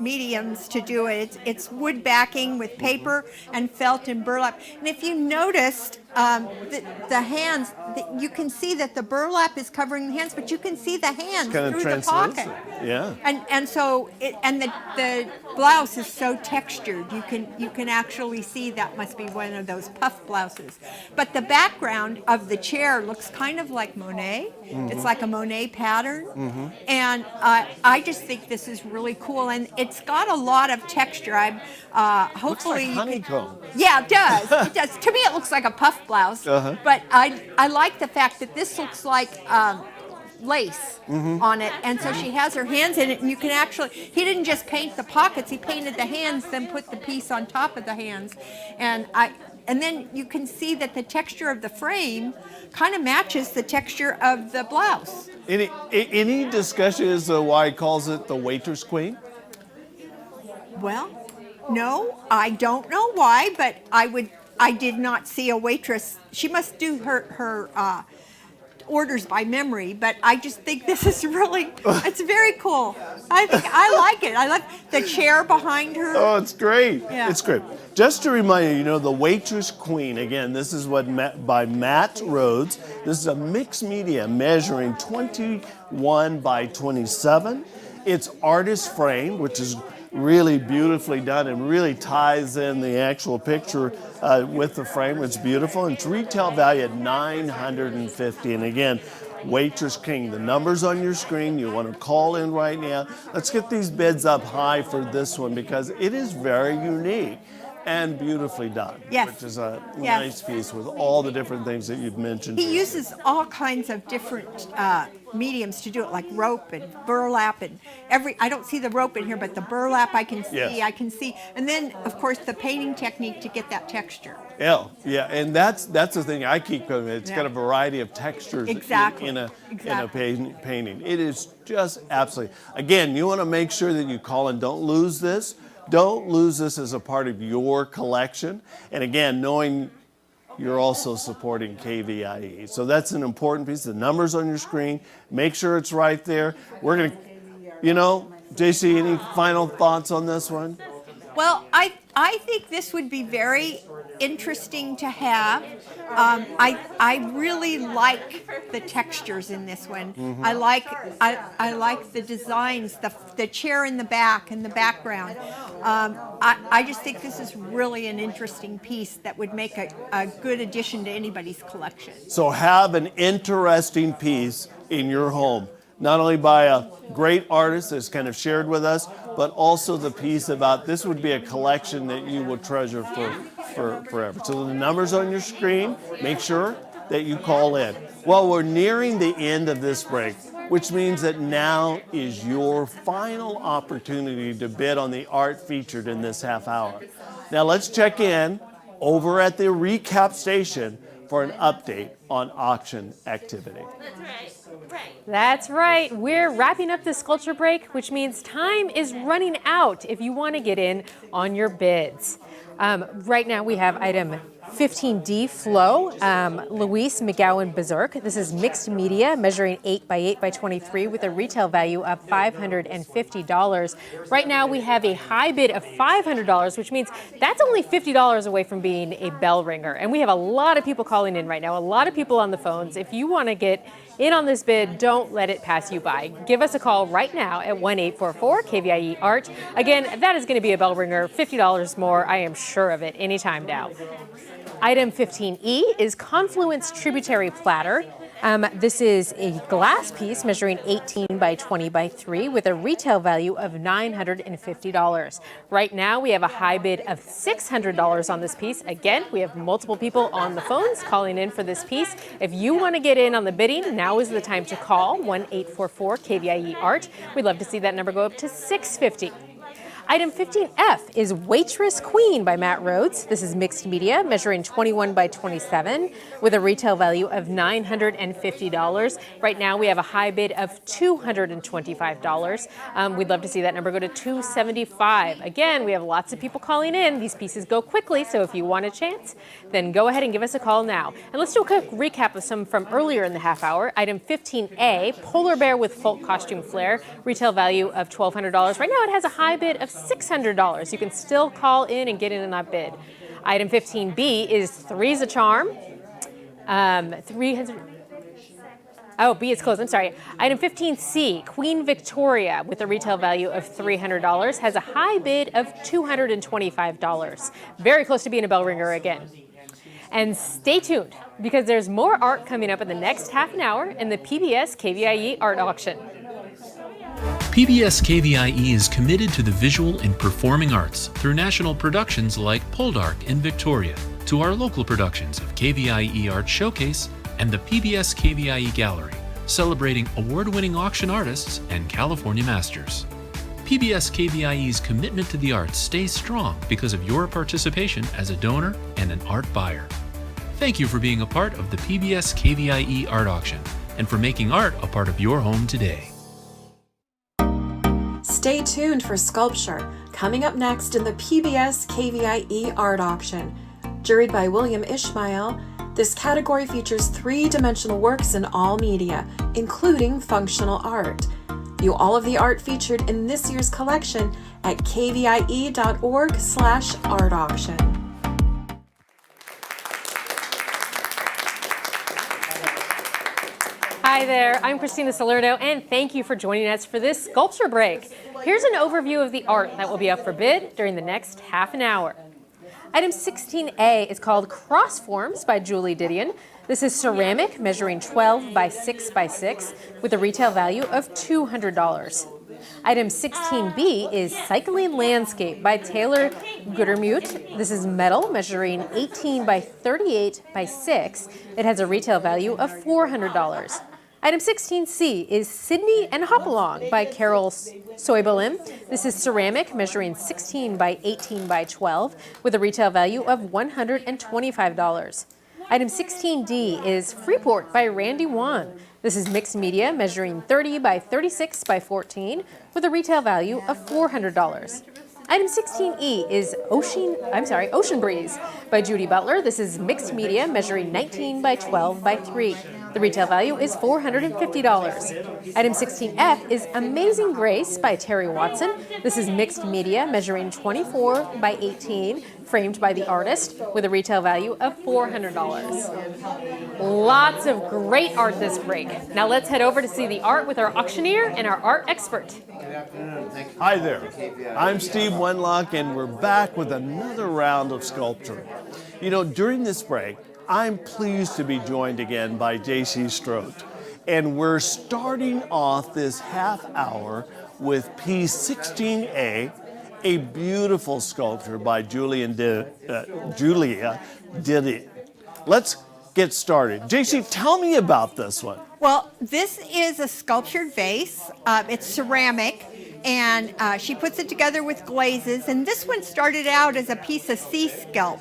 mediums to do it. It's wood backing with paper and felt and burlap. And if you noticed, the hands, you can see that the burlap is covering the hands, but you can see the hands Kind of through the pocket. Yeah. And so the blouse is so textured. You can actually see that must be one of those puff blouses. But the background of the chair looks kind of like Monet. It's like a Monet pattern. And I just think this is really cool, and it's got a lot of texture. I'm hopefully Looks like honeycomb. Yeah, it does. It does. To me, it looks like a puff blouse. But I like the fact that this looks like lace on it, and so she has her hands in it, and you can actually, he didn't just paint the pockets, he painted the hands, then put the piece on top of the hands. And then you can see that the texture of the frame kind of matches the texture of the blouse. Any discussion as to why he calls it the Waitress Queen? Well, no, I don't know why, but I did not see a waitress. She must do her orders by memory, but I just think this is really, it's very cool. I like it. I like the chair behind her. Oh, it's great. Yeah. It's great. Just to remind you, the Waitress Queen, again, this is by Matt Rhodes. This is a mixed media measuring 21 by 27. It's artist frame, which is really beautifully done and really ties in the actual picture with the frame. It's beautiful, and it's retail value at $950. And again, Waitress King. The number's on your screen. You want to call in right now. Let's get these bids up high for this one because it is very unique and beautifully done. Yes. Which is a Yes. nice piece with all the different things that you've mentioned. He uses all kinds of different mediums to do it, like rope and burlap and I don't see the rope in here, but the burlap I can see, Yes. And then, of course, the painting technique to get that texture. Yeah, and that's the thing I keep going with. It's got a variety of textures Exactly. in a painting. It is just absolutely. Again, you want to make sure that you call and don't lose this. Don't lose this as a part of your collection. And again, knowing you're also supporting KVIE. So that's an important piece. The number's on your screen. Make sure it's right there. We're going to, JC, any final thoughts on this one? Well, I think this would be very interesting to have. I really like the textures in this one. I like the designs, the chair in the back and the background. I just think this is really an interesting piece that would make a good addition to anybody's collection. So have an interesting piece in your home, not only by a great artist that's kind of shared with us, but also the piece about this would be a collection that you will treasure for forever. So the number's on your screen. Make sure that you call in. Well, we're nearing the end of this break, which means that now is your final opportunity to bid on the art featured in this half hour. Now let's check in over at the recap station for an update on auction activity. That's right. We're wrapping up the sculpture break, which means time is running out if you want to get in on your bids. Right now we have item 15D Flow, Louise McGowan Berserk. This is mixed media, measuring 8 by 8 by 23 with a retail value of $550. Right now we have a high bid of $500, which means that's only $50 away from being a bell ringer. And we have a lot of people calling in right now, a lot of people on the phones. If you want to get in on this bid, don't let it pass you by. Give us a call right now at 1-844-KVIE Art. Again, that is going to be a bell ringer, $50 more. I am sure of it anytime now. Item 15E is Confluence Tributary Platter. This is a glass piece measuring 18 by 20 by 3 with a retail value of $950. Right now we have a high bid of $600 on this piece. Again, we have multiple people on the phones calling in for this piece. If you want to get in on the bidding, now is the time to call 1-844-KVIE Art. We'd love to see that number go up to $650. Item 15F is Waitress Queen by Matt Rhodes. This is mixed media, measuring 21 by 27 with a retail value of $950. Right now we have a high bid of $225. We'd love to see that number go to $275. Again, we have lots of people calling in. These pieces go quickly, so if you want a chance, then go ahead and give us a call now. And let's do a quick recap of some from earlier in the half hour. Item 15A, Polar Bear with Folk Costume Flair, retail value of $1,200. Right now it has a high bid of $600. You can still call in and get in on that bid. Item 15B is Three's a Charm. Oh, B is closed. I'm sorry. Item 15C, Queen Victoria, with a retail value of $300, has a high bid of $225. Very close to being a bell ringer again. And stay tuned, because there's more art coming up in the next half an hour in the PBS KVIE Art Auction. PBS KVIE is committed to the visual and performing arts through national productions like Poldark in Victoria, to our local productions of KVIE Art Showcase and the PBS KVIE Gallery, celebrating award-winning auction artists and California masters. PBS KVIE's commitment to the arts stays strong because of your participation as a donor and an art buyer. Thank you for being a part of the PBS KVIE Art Auction and for making art a part of your home today. Stay tuned for Sculpture, coming up next in the PBS KVIE Art Auction. Juried by William Ishmael, this category features three-dimensional works in all media, including functional art. View all of the art featured in this year's collection at kvie.org/art auction. Hi there, I'm Christina Salerno, and thank you for joining us for this sculpture break. Here's an overview of the art that will be up for bid during the next half an hour. Item 16A is called Crossforms by Julie Didion. This is ceramic measuring 12 by 6 by 6 with a retail value of $200. Item 16B is Cycling Landscape by Taylor Gudermute. This is metal measuring 18 by 38 by 6. It has a retail value of $400. Item 16C is Sydney and Hopalong by Carol Soibolim. This is ceramic measuring 16 by 18 by 12 with a retail value of $125. Item 16D is Freeport by Randy Wan. This is mixed media measuring 30 by 36 by 14 with a retail value of $400. Item 16E is Ocean Breeze by Judy Butler. This is mixed media measuring 19 by 12 by 3. The retail value is $450. Item 16F is Amazing Grace by Terry Watson. This is mixed media measuring 24 by 18, framed by the artist with a retail value of $400. Lots of great art this break. Now let's head over to see the art with our auctioneer and our art expert. Hi there, I'm Steve Wenlock, and we're back with another round of sculpture. You know, during this break, I'm pleased to be joined again by J.C. Strout, and we're starting off this half hour with piece 16A, a beautiful sculpture by Julia Didion. Let's get started. J.C., tell me about this one. Well, this is a sculptured vase. It's ceramic, and she puts it together with glazes. And this one started out as a piece of sea kelp.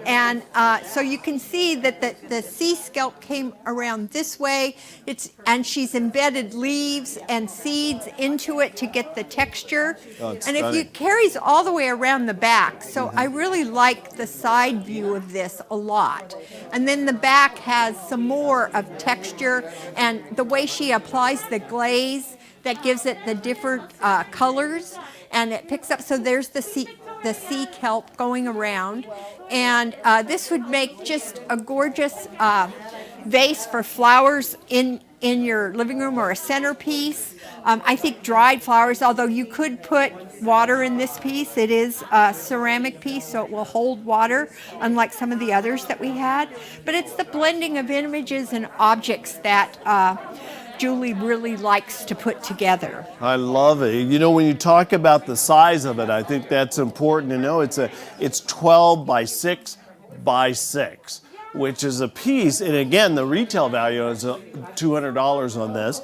And so you can see that the sea scalp came around this way. And she's embedded leaves and seeds into it to get the texture. Oh, it's and stunning. it carries all the way around the back. So I really like the side view of this a lot. And then the back has some more of texture, and the way she applies the glaze that gives it the different colors, and it picks up. So there's the sea kelp going around, and this would make just a gorgeous vase for flowers in your living room, or a centerpiece. I think dried flowers, although you could put water in this piece. It is a ceramic piece, so it will hold water, unlike some of the others that we had. But it's the blending of images and objects that Julie really likes to put together. I love it. You know, when you talk about the size of it, I think that's important to know. It's 12 by 6 by 6, which is a piece. And again, the retail value is $200 on this.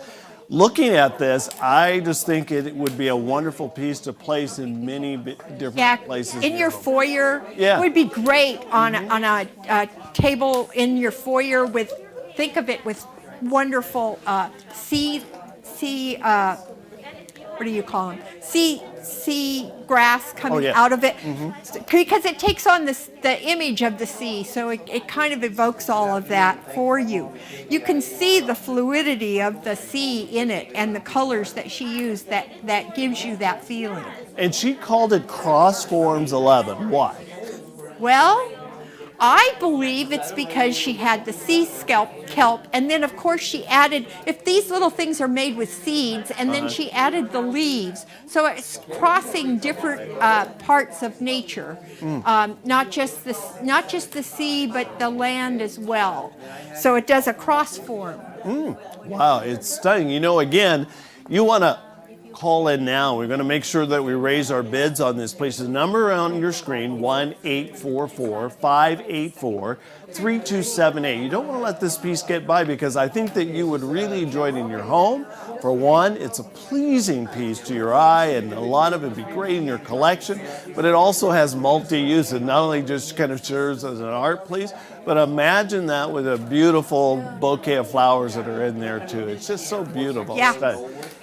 Looking at this, I just think it would be a wonderful piece to place in many different places. In your foyer, Yeah. it would be great on a table in your foyer with, think of it with wonderful sea what do you call them? Sea grass coming yeah. out of it, because it takes on the image of the sea, so it kind of evokes all of that for you. You can see the fluidity of the sea in it and the colors that she used that gives you that feeling. And she called it Cross Forms 11. Why? Well, I believe it's because she had the sea kelp, and then of course she added, if these little things are made with seeds, and then she added the leaves, so it's crossing different parts of nature, not just the sea, but the land as well. So it does a cross form. Wow, it's stunning. You know, again, you want to call in now. We're going to make sure that we raise our bids on this. Place the number on your screen, 1-844-584-3278. You don't want to let this piece get by, because I think that you would really enjoy it in your home. For one, it's a pleasing piece to your eye, and a lot of it would be great in your collection, but it also has multi-use. It not only just kind of serves as an art piece, but imagine that with a beautiful bouquet of flowers that are in there too. It's just so beautiful. Yeah.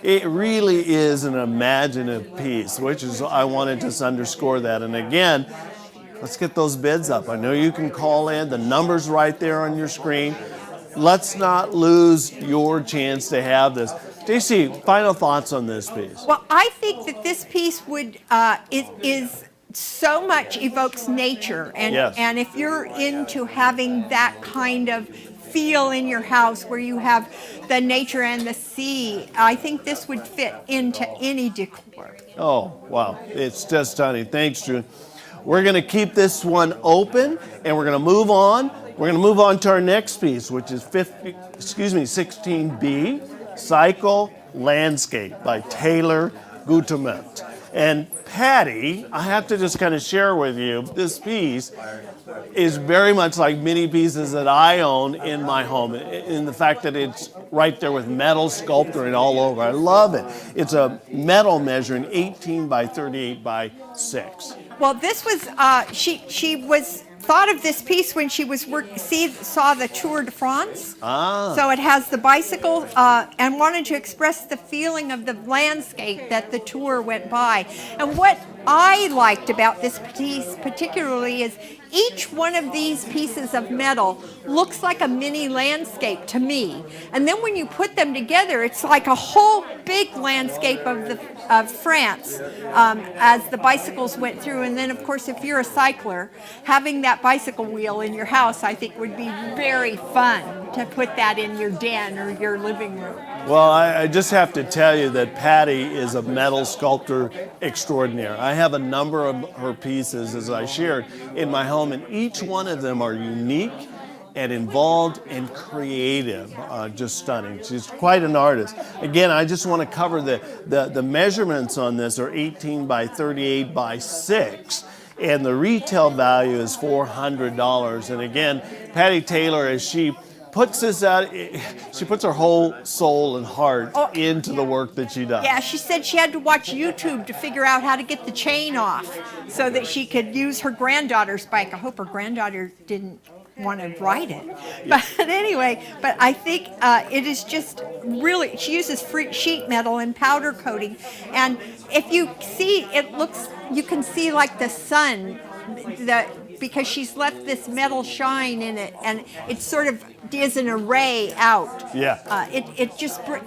It really is an imaginative piece, which is, I want to just underscore that. And again, let's get those bids up. I know you can call in. The number's right there on your screen. Let's not lose your chance to have this. JC, final thoughts on this piece? Well, I think that this piece would is so much evokes nature, and Yes. and if you're into having that kind of feel in your house where you have the nature and the sea, I think this would fit into any decor. Oh, wow. It's just stunning. Thanks, June. We're going to keep this one open, and we're going to move on. We're going to move on to our next piece, which is 16B, Cycle Landscape by Taylor Gutermont. And Patty, I have to just kind of share with you, this piece is very much like many pieces that I own in my home, in the fact that it's right there with metal sculpturing all over. I love it. It's a metal measuring 18 by 38 by 6. Well, this was she was thought of this piece when she was saw the Tour de France. So it has the bicycle and wanted to express the feeling of the landscape that the tour went by. And what I liked about this piece particularly is each one of these pieces of metal looks like a mini landscape to me. And then when you put them together, it's like a whole big landscape of France as the bicycles went through. And then, of course, if you're a cycler, having that bicycle wheel in your house, I think would be very fun to put that in your den or your living room. Well, I just have to tell you that Patty is a metal sculptor extraordinaire. I have a number of her pieces, as I shared, in my home, and each one of them are unique and involved and creative, just stunning. She's quite an artist. Again, I just want to cover the measurements on this are 18 by 38 by 6. And the retail value is $400. And again, Patty Taylor, as she puts this out, she puts her whole soul and heart into the work that she does. Yeah, she said she had to watch YouTube to figure out how to get the chain off so that she could use her granddaughter's bike. I hope her granddaughter didn't want to ride it. Yeah. But anyway, I think it is just really, she uses sheet metal and powder coating. And if you see, you can see like the sun, because she's left this metal shine in it, and it sort of is an array out. Yeah.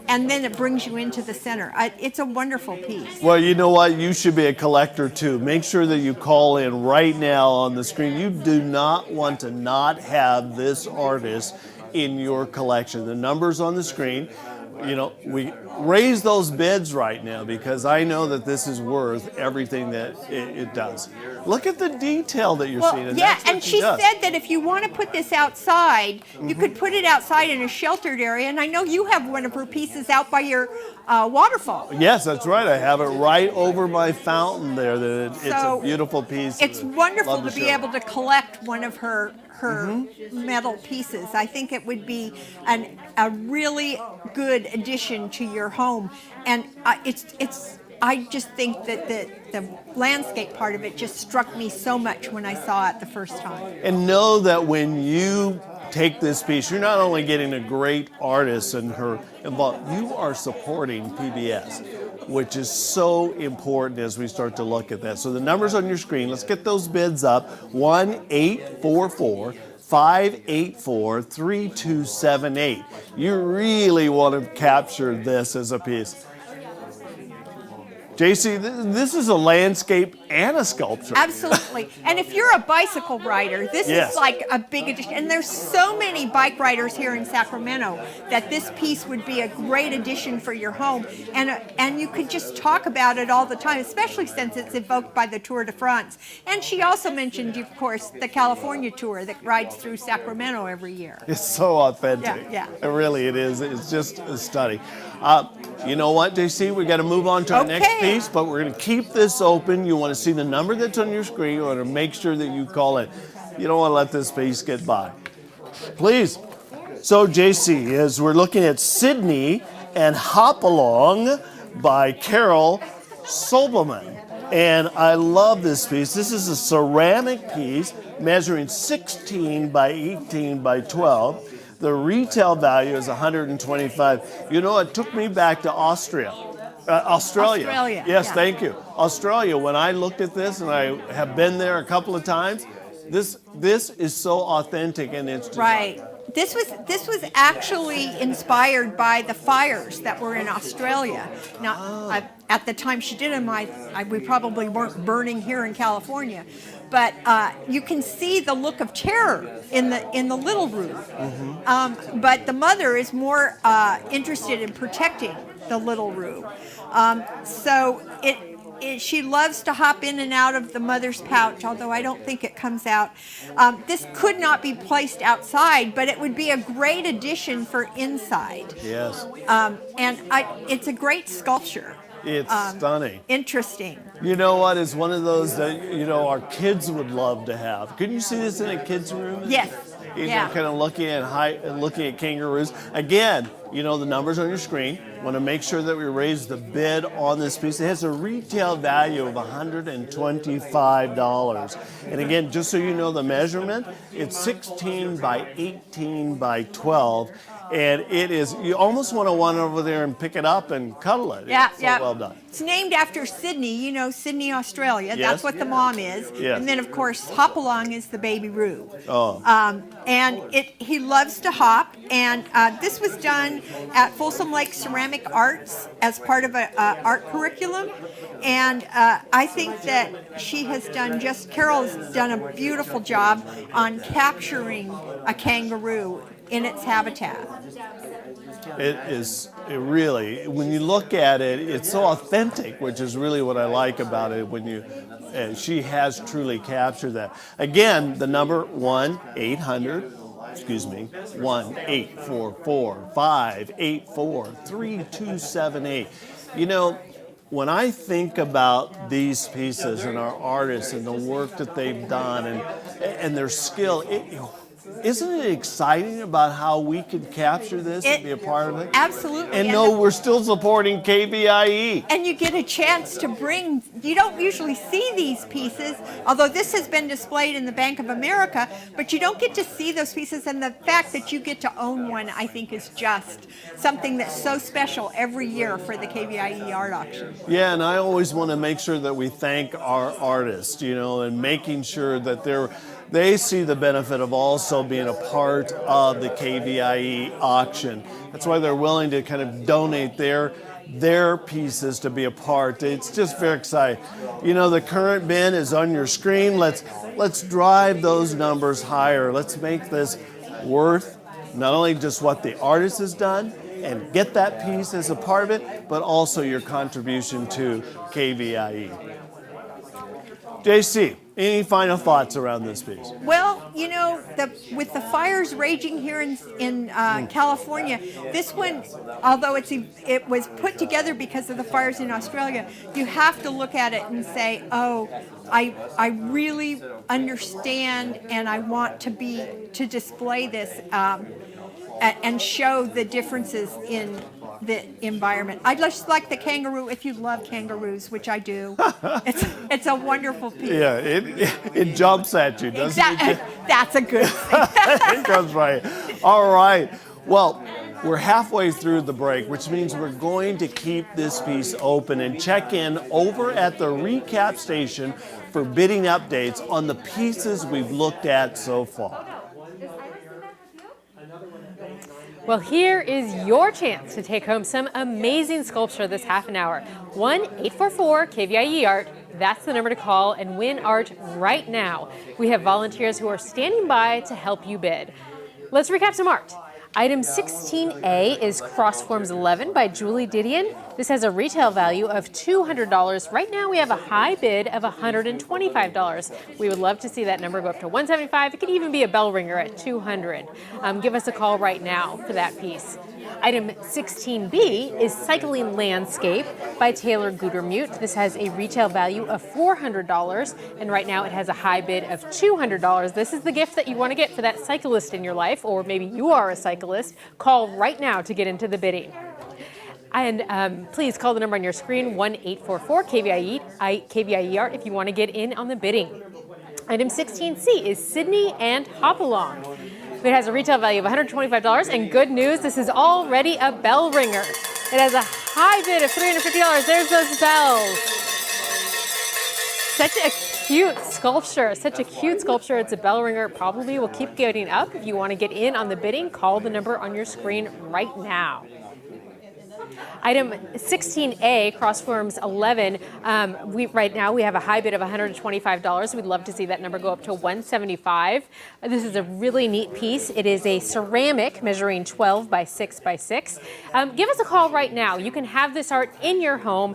And then it brings you into the center. It's a wonderful piece. Well, you know what? You should be a collector too. Make sure that you call in right now on the screen. You do not want to not have this artist in your collection. The number's on the screen. You know, we raise those bids right now because I know that this is worth everything that it does. Look at the detail that you're seeing. And she said that if you want to put this outside, you could put it outside in a sheltered area. And I know you have one of her pieces out by your waterfall. Yes, that's right. I have it right over my fountain there. It's a beautiful piece. It's wonderful to be able to collect one of her metal pieces. I think it would be a really good addition to your home, and I just think that the landscape part of it just struck me so much when I saw it the first time. And know that when you take this piece, you're not only getting a great artist and her involved, you are supporting PBS. which is so important as we start to look at that. So the numbers on your screen, let's get those bids up. 1-844-584-3278. You really want to capture this as a piece. JC, this is a landscape and a sculpture. Absolutely. And if you're a bicycle rider, this Yes. is like a big addition. And there's so many bike riders here in Sacramento that this piece would be a great addition for your home. And you could just talk about it all the time, especially since it's evoked by the Tour de France. And she also mentioned, of course, the California tour that rides through Sacramento every year. It's so authentic. Yeah. It is. It's just stunning. You know what, JC? We got to move on to our next piece, but we're going to keep this open. You want to see the number that's on your screen. You want to make sure that you call it. You don't want to let this piece get by. Please. So, JC, as we're looking at Sydney and Hop Along by Carol Sobelman. And I love this piece. This is a ceramic piece measuring 16 by 18 by 12. The retail value is $125. You know, it took me back to Australia. Australia, Yes, yeah. thank you. Australia, when I looked at this, and I have been there a couple of times, this is so authentic and it's Right. This was actually inspired by the fires that were in Australia. Now, at the time she did them, we probably weren't burning here in California, but you can see the look of terror in the little room. But the mother is more interested in protecting the little room. So she loves to hop in and out of the mother's pouch, although I don't think it comes out. This could not be placed outside, but it would be a great addition for inside. Yes. And it's a great sculpture. It's stunning. Interesting. You know what? It's one of those that, you know, our kids would love to have. Couldn't you see this in a kid's room? Yes. You Yeah. know, kind of looking at kangaroos. Again, you know, the numbers on your screen. Want to make sure that we raise the bid on this piece. It has a retail value of $125. And again, just so you know the measurement, it's 16 by 18 by 12. And it is, you almost want to run over there and pick it up and cuddle it. Yeah, It's so yeah. well done. It's named after Sydney, you know, Sydney, Australia. Yes. That's what the mom is. Yes. And then, of course, Hopalong is the baby Roo. Oh. And he loves to hop. And this was done at Folsom Lake Ceramic Arts as part of an art curriculum. And I think that Carol's done a beautiful job on capturing a kangaroo in its habitat. It really, when you look at it, it's so authentic, which is really what I like about it. She has truly captured that. Again, the number 1-844-584-3278. You know, when I think about these pieces and our artists and the work that they've done and their skill, isn't it exciting about how we can capture this and be a part of it? Absolutely. And know we're still supporting KVIE. And you get a chance to you don't usually see these pieces, although this has been displayed in the Bank of America, but you don't get to see those pieces, and the fact that you get to own one, I think, is just something that's so special every year for the KVIE Art Auction. Yeah, and I always want to make sure that we thank our artists, you know, and making sure that they see the benefit of also being a part of the KVIE auction. That's why they're willing to kind of donate their pieces to be a part. It's just very exciting. You know, the current bin is on your screen. Let's drive those numbers higher. Let's make this worth not only just what the artist has done and get that piece as a part of it, but also your contribution to KVIE. JC, any final thoughts around this piece? Well, you know, with the fires raging here in California, this one, although it was put together because of the fires in Australia, you have to look at it and say, oh, I really understand and I want to display this and show the differences in the environment. I just like the kangaroo, if you love kangaroos, which I do. It's a wonderful piece. Yeah, it jumps at you, doesn't Exactly. it? That's a good thing. It comes right. All right. Well, We're halfway through the break, which means we're going to keep this piece open and check in over at the recap station for bidding updates on the pieces we've looked at so far. Well, here is your chance to take home some amazing sculpture this half an hour. 1-844-KVIE Art. That's the number to call and win art right now. We have volunteers who are standing by to help you bid. Let's recap some art. Item 16A is Crossforms 11 by Julie Didion. This has a retail value of $200. Right now we have a high bid of $125. We would love to see that number go up to $175. It could even be a bell ringer at $200. Give us a call right now for that piece. Item 16B is Cycling Landscape by Taylor Gudermute. This has a retail value of $400, and right now it has a high bid of $200. This is the gift that you want to get for that cyclist in your life, or maybe you are a cyclist. Call right now to get into the bidding. And please call the number on your screen, 1-844-KVIE Art, if you want to get in on the bidding. Item 16C is Sydney and Hopalong. It has a retail value of $125, and good news, this is already a bell ringer. It has a high bid of $350. There's those bells. Such a cute sculpture, It's a bell ringer. It probably will keep getting up. If you want to get in on the bidding, call the number on your screen right now. Item 16A, Crossforms 11, right now we have a high bid of $125. We'd love to see that number go up to $175. This is a really neat piece. It is a ceramic measuring 12 by 6 by 6. Give us a call right now. You can have this art in your home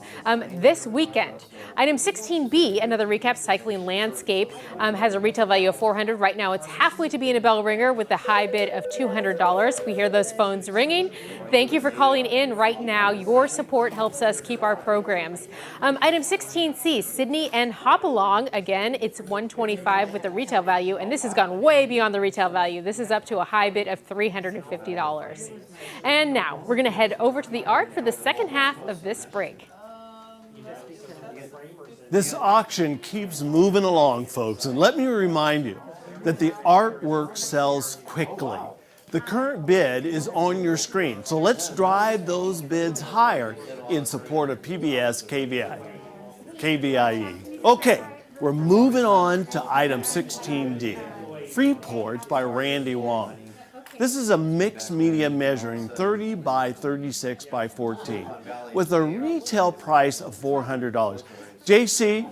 this weekend. Item 16B, another recap, Cycling Landscape, has a retail value of $400. Right now it's halfway to being a bell ringer with a high bid of $200. We hear those phones ringing. Thank you for calling in right now. Your support helps us keep our programs. Item 16C, Sydney and Hopalong. Again, it's $125 with a retail value, and this has gone way beyond the retail value. This is up to a high bid of $350. And now we're going to head over to the art for the second half of this break. This auction keeps moving along, folks, and let me remind you that the artwork sells quickly. The current bid is on your screen, so let's drive those bids higher in support of PBS KVIE. Okay, we're moving on to item 16D, Freeports by Randy Wong. This is a mixed media measuring 30 by 36 by 14 with a retail price of $400. JC,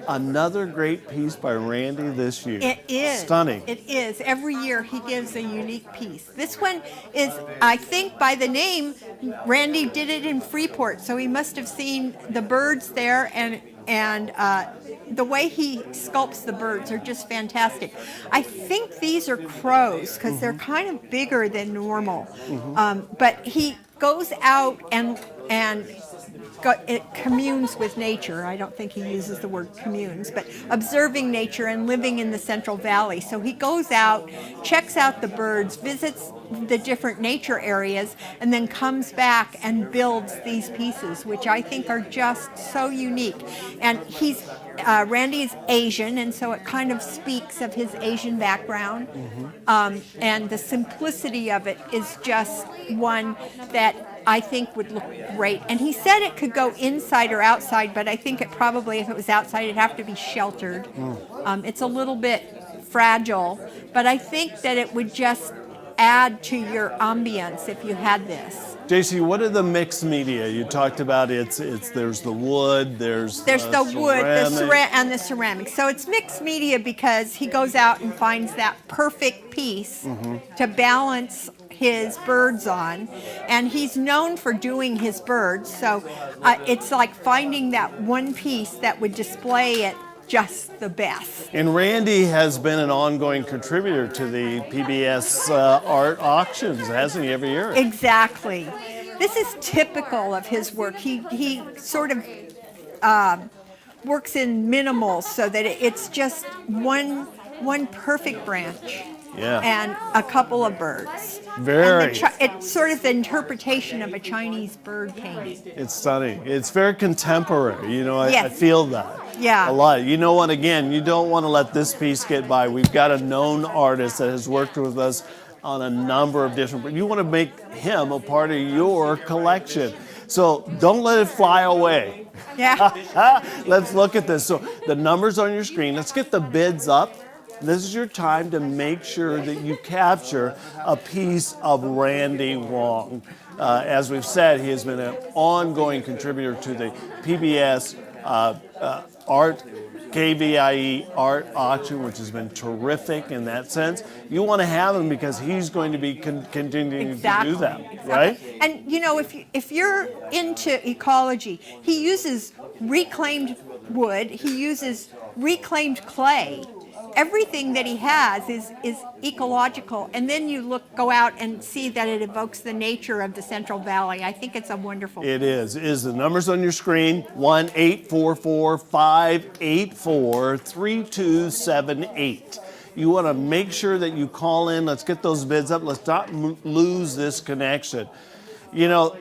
another great piece by Randy this year. It is. Stunning. It is. Every year he gives a unique piece. This one is, I think by the name, Randy did it in Freeport, so he must have seen the birds there, and the way he sculpts the birds are just fantastic. I think these are crows because they're kind of bigger than normal. But he goes out and it communes with nature. I don't think he uses the word communes, but observing nature and living in the Central Valley. So he goes out, checks out the birds, visits the different nature areas, and then comes back and builds these pieces, which I think are just so unique. And Randy is Asian, and so it kind of speaks of his Asian background. And the simplicity of it is just one that I think would look great. And he said it could go inside or outside, but I think it probably, if it was outside, it'd have to be sheltered. It's a little bit fragile, but I think that it would just add to your ambience if you had this. JC, what are the mixed media? You talked about there's the wood, there's the wood, and the ceramics. So it's mixed media because he goes out and finds that perfect piece to balance his birds on, and he's known for doing his birds, so it's like finding that one piece that would display it just the best. And Randy has been an ongoing contributor to the PBS art auctions, hasn't he, every year? Exactly. This is typical of his work. He sort of works in minimals so that it's just one perfect branch. Yeah. And a couple of birds. Very. It's sort of the interpretation of a Chinese bird painting. It's stunning. It's very contemporary. You know, Yes. I feel that. Yeah. A lot. You know what, again, you don't want to let this piece get by. We've got a known artist that has worked with us on a number of different, you want to make him a part of your collection. So don't let it fly away. Yeah. Let's look at this. So the numbers on your screen, let's get the bids up. This is your time to make sure that you capture a piece of Randy Wong. As we've said, he has been an ongoing contributor to the PBS KVIE Art Auction, which has been terrific in that sense. You want to have him because he's going to be continuing to do that, right? And you know, if you're into ecology, he uses reclaimed wood, he uses reclaimed clay. Everything that he has is ecological, and then you go out and see that it evokes the nature of the Central Valley. I think it's a wonderful. It is. The numbers on your screen: 1-844-584-3278. You want to make sure that you call in. Let's get those bids up. Let's not lose this connection. You know,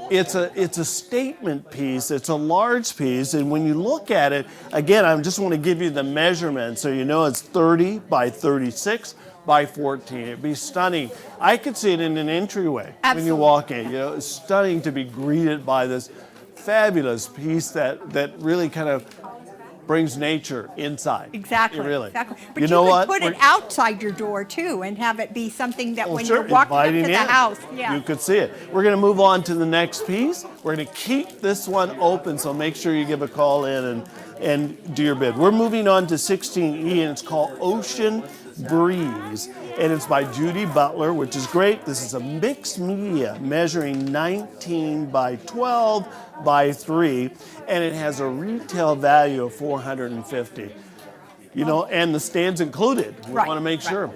it's a statement piece. It's a large piece, and when you look at it, again, I just want to give you the measurement so you know it's 30 by 36 by 14. It'd be stunning. I could see it in an entryway when you walk in. You know, it's stunning to be greeted by this fabulous piece that really kind of brings nature inside. Exactly. Really. Exactly. But you know could what? put it outside your door too, and have it be something that when Sure. you're walking up to Inviting the in. house, yeah. You could see it. We're going to move on to the next piece. We're going to keep this one open, so make sure you give a call in and do your bid. We're moving on to 16E, and it's called Ocean Breeze, and it's by Judy Butler, which is great. This is a mixed media measuring 19 by 12 by 3, and it has a retail value of $450. You know, and the stand's included. We want to make sure.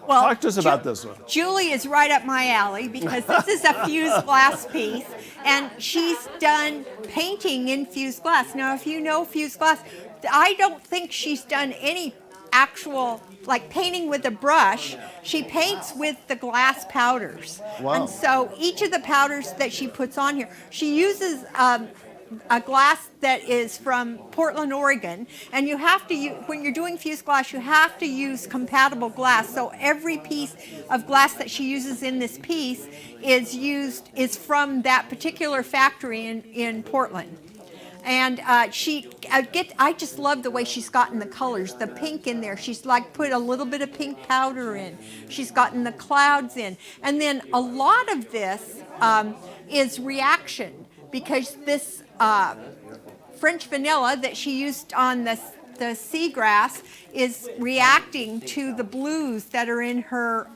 Well, talk to us about this one. Julie is right up my alley because this is a fused glass piece, and she's done painting in fused glass. Now, if you know fused glass, I don't think she's done any actual like painting with a brush. She paints with the glass powders. Wow. And so each of the powders that she puts on here, she uses a glass that is from Portland, Oregon, and you have to use, when you're doing fused glass, you have to use compatible glass. So every piece of glass that she uses in this piece is from that particular factory in Portland. And I just love the way she's gotten the colors, the pink in there. She's like put a little bit of pink powder in. She's gotten the clouds in. And then a lot of this is reaction, because this French vanilla that she used on the seagrass is reacting to the blues that are in her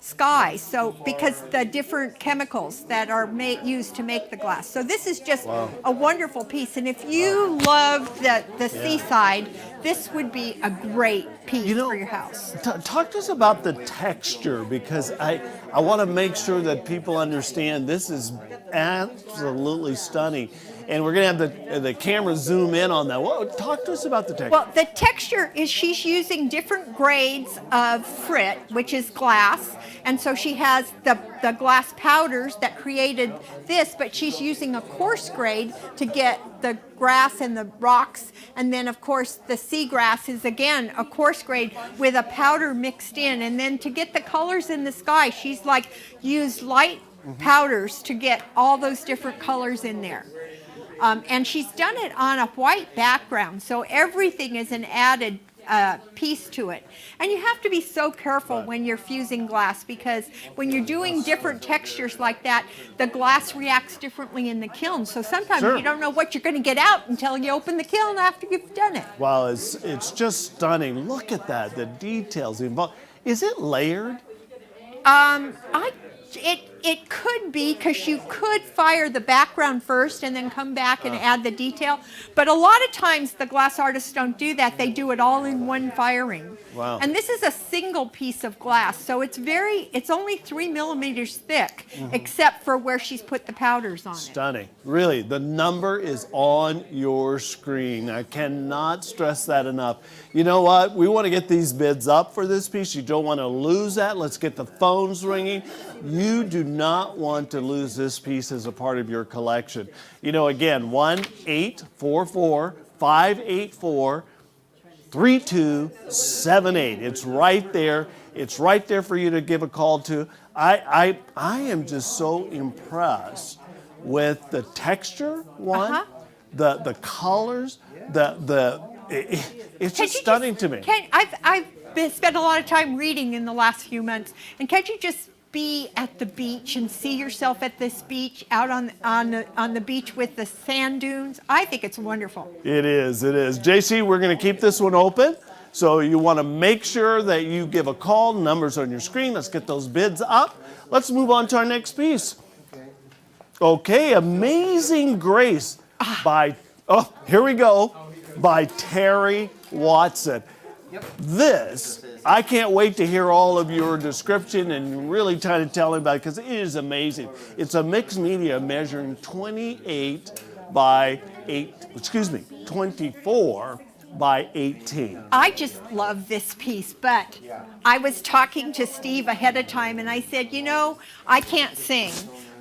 sky. So because the different chemicals that are used to make the glass. So this is just a wonderful piece. And if you love the seaside, this would be a great piece for your house. Talk to us about the texture, because I want to make sure that people understand this is absolutely stunning. And we're going to have the camera zoom in on that. Well, talk to us about the texture. Well, the texture is she's using different grades of frit, which is glass. And so she has the glass powders that created this, but she's using a coarse grade to get the grass and the rocks. And then, of course, the seagrass is, again, a coarse grade with a powder mixed in. And then to get the colors in the sky, she's like used light powders to get all those different colors in there. And she's done it on a white background, so everything is an added piece to it. And you have to be so careful when you're fusing glass, because when you're doing different textures like that, the glass reacts differently in the kiln. So sometimes you don't know what you're going to get out until you open the kiln after you've done it. Wow, it's just stunning. Look at that, the details involved. Is it layered? It could be, because you could fire the background first and then come back and add the detail. But a lot of times the glass artists don't do that. They do it all in one firing. Wow. And this is a single piece of glass, so it's only 3 millimeters thick, except for where she's put the powders on it. Stunning. Really, the number is on your screen. I cannot stress that enough. You know what? We want to get these bids up for this piece. You don't want to lose that. Let's get the phones ringing. You do not want to lose this piece as a part of your collection. You know, again, 1-844-584 3278. It's right there. It's right there for you to give a call to. I am just so impressed with the texture, the colors, it's just stunning to me. I've spent a lot of time reading in the last few months, and can't you just be at the beach and see yourself at this beach, out on the beach with the sand dunes? I think it's wonderful. It is, it is. JC, we're going to keep this one open. So you want to make sure that you give a call. Numbers on your screen. Let's get those bids up. Let's move on to our next piece. Okay, Amazing Grace by, here we go, by Terry Watson. This, I can't wait to hear all of your description and really try to tell him about it because it is amazing. It's a mixed media measuring 24 by 18. I just love this piece, but I was talking to Steve ahead of time and I said, you know, I can't sing,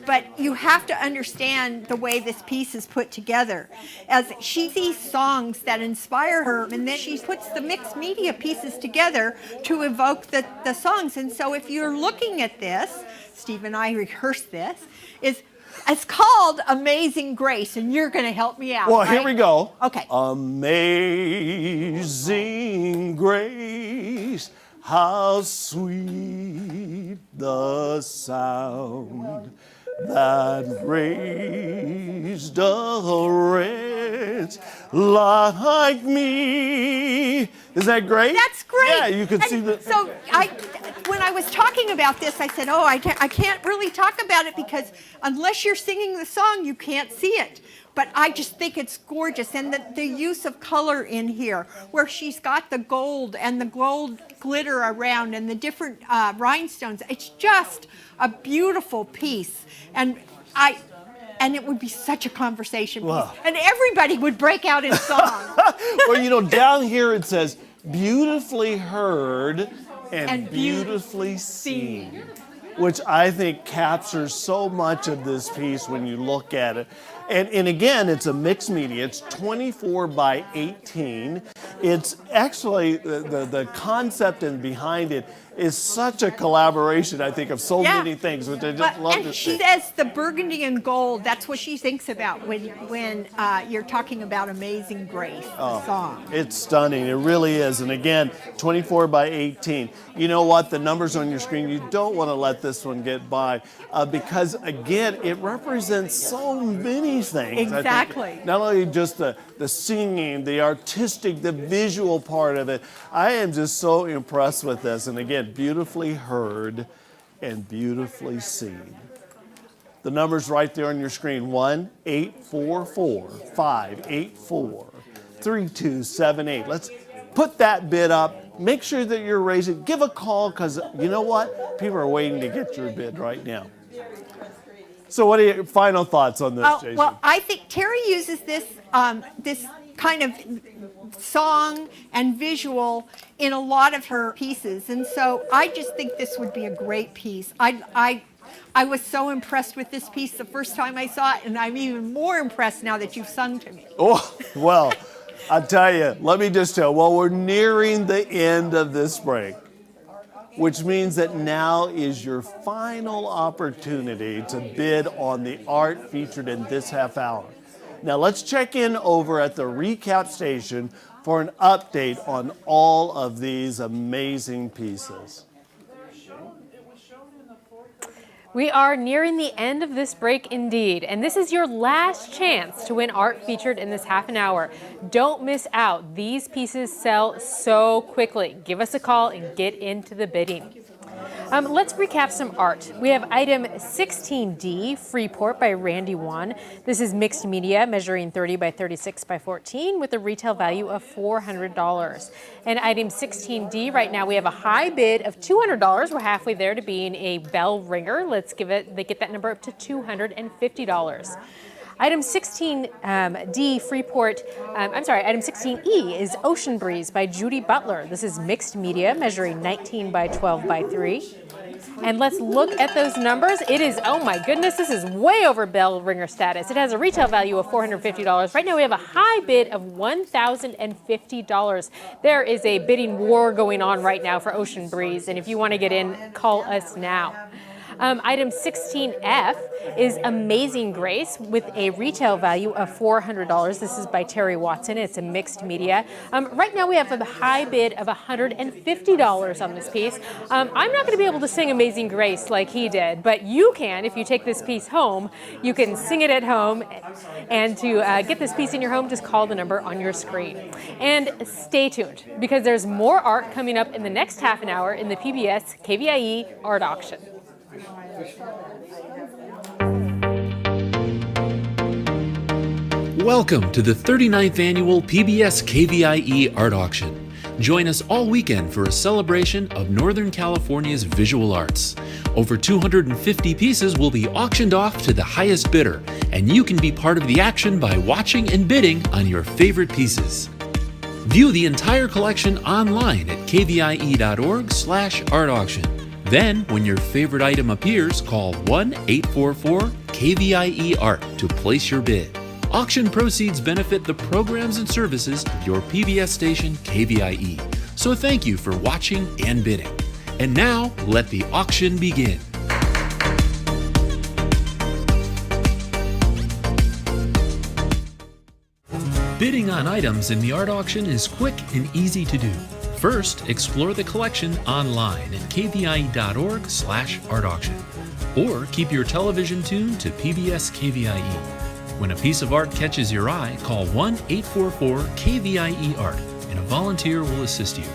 but you have to understand the way this piece is put together. As she sees songs that inspire her, and then she puts the mixed media pieces together to evoke the songs. And so if you're looking at this, Steve and I rehearsed this, it's called Amazing Grace, and you're going to help me out. Well, right? Here we go. Okay. Amazing grace, how sweet the sound that raised a wretch like me. Is that great? That's great. Yeah, you can see the. So when I was talking about this, I said, oh, I can't really talk about it because unless you're singing the song, you can't see it. But I just think it's gorgeous. And the use of color in here, where she's got the gold and the gold glitter around and the different rhinestones, it's just a beautiful piece. And it would be such a conversation piece. Wow. And everybody would break out in song. Well, you know, down here it says, beautifully heard and beautifully seen, which I think captures so much of this piece when you look at it. And again, it's a mixed media. It's 24 by 18. It's actually, the concept and behind it is such a collaboration, I think, of so many things, which I just love to And see. she says the burgundy and gold, that's what she thinks about when you're talking about Amazing Grace, the song. It's stunning. It really is. And again, 24 by 18. You know what? The numbers on your screen, you don't want to let this one get by because, again, it represents so many things. Exactly. I think. Not only just the singing, the artistic, the visual part of it. I am just so impressed with this. And again, beautifully heard and beautifully seen. The number's right there on your screen. 1-844-584-3278. Let's put that bid up. Make sure that you're raising. Give a call because you know what? People are waiting to get your bid right now. So what are your final thoughts on this, Jason? Well, I think Terry uses this this kind of song and visual in a lot of her pieces, and so I just think this would be a great piece. I was so impressed with this piece the first time I saw it, and I'm even more impressed now that you've sung to me. Oh, well, I'll tell you, let me just tell you, well, we're nearing the end of this break, which means that now is your final opportunity to bid on the art featured in this half hour. Now let's check in over at the recap station for an update on all of these amazing pieces. We are nearing the end of this break indeed, and this is your last chance to win art featured in this half an hour. Don't miss out. These pieces sell so quickly. Give us a call and get into the bidding. Let's recap some art. We have item 16D, Freeport by Randy Wan. This is mixed media, measuring 30 by 36 by 14 with a retail value of $400. And item 16D, right now we have a high bid of $200. We're halfway there to being a bell ringer. Let's get that number up to $250. Item 16D, Freeport, item 16E is Ocean Breeze by Judy Butler. This is mixed media, measuring 19 by 12 by 3. And let's look at those numbers. It is, oh my goodness, this is way over bell ringer status. It has a retail value of $450. Right now we have a high bid of $1,050. There is a bidding war going on right now for Ocean Breeze, and if you want to get in, call us now. Item 16F is Amazing Grace with a retail value of $400. This is by Terry Watson. It's a mixed media. Right now we have a high bid of $150 on this piece. I'm not going to be able to sing Amazing Grace like he did, but you can if you take this piece home. You can sing it at home, and to get this piece in your home, just call the number on your screen. And stay tuned, because there's more art coming up in the next half an hour in the PBS KVIE Art Auction. Welcome to the 39th Annual PBS KVIE Art Auction. Join us all weekend for a celebration of Northern California's visual arts. Over 250 pieces will be auctioned off to the highest bidder, and you can be part of the action by watching and bidding on your favorite pieces. View the entire collection online at kvie.org/art-auction. Then, when your favorite item appears, call 1-844-KVIE-ART to place your bid. Auction proceeds benefit the programs and services of your PBS station, KVIE. So thank you for watching and bidding. And now, let the auction begin. Bidding on items in the art auction is quick and easy to do. First, explore the collection online at kvie.org/art-auction, or keep your television tuned to PBS KVIE. When a piece of art catches your eye, call 1-844-KVIE-ART and a volunteer will assist you.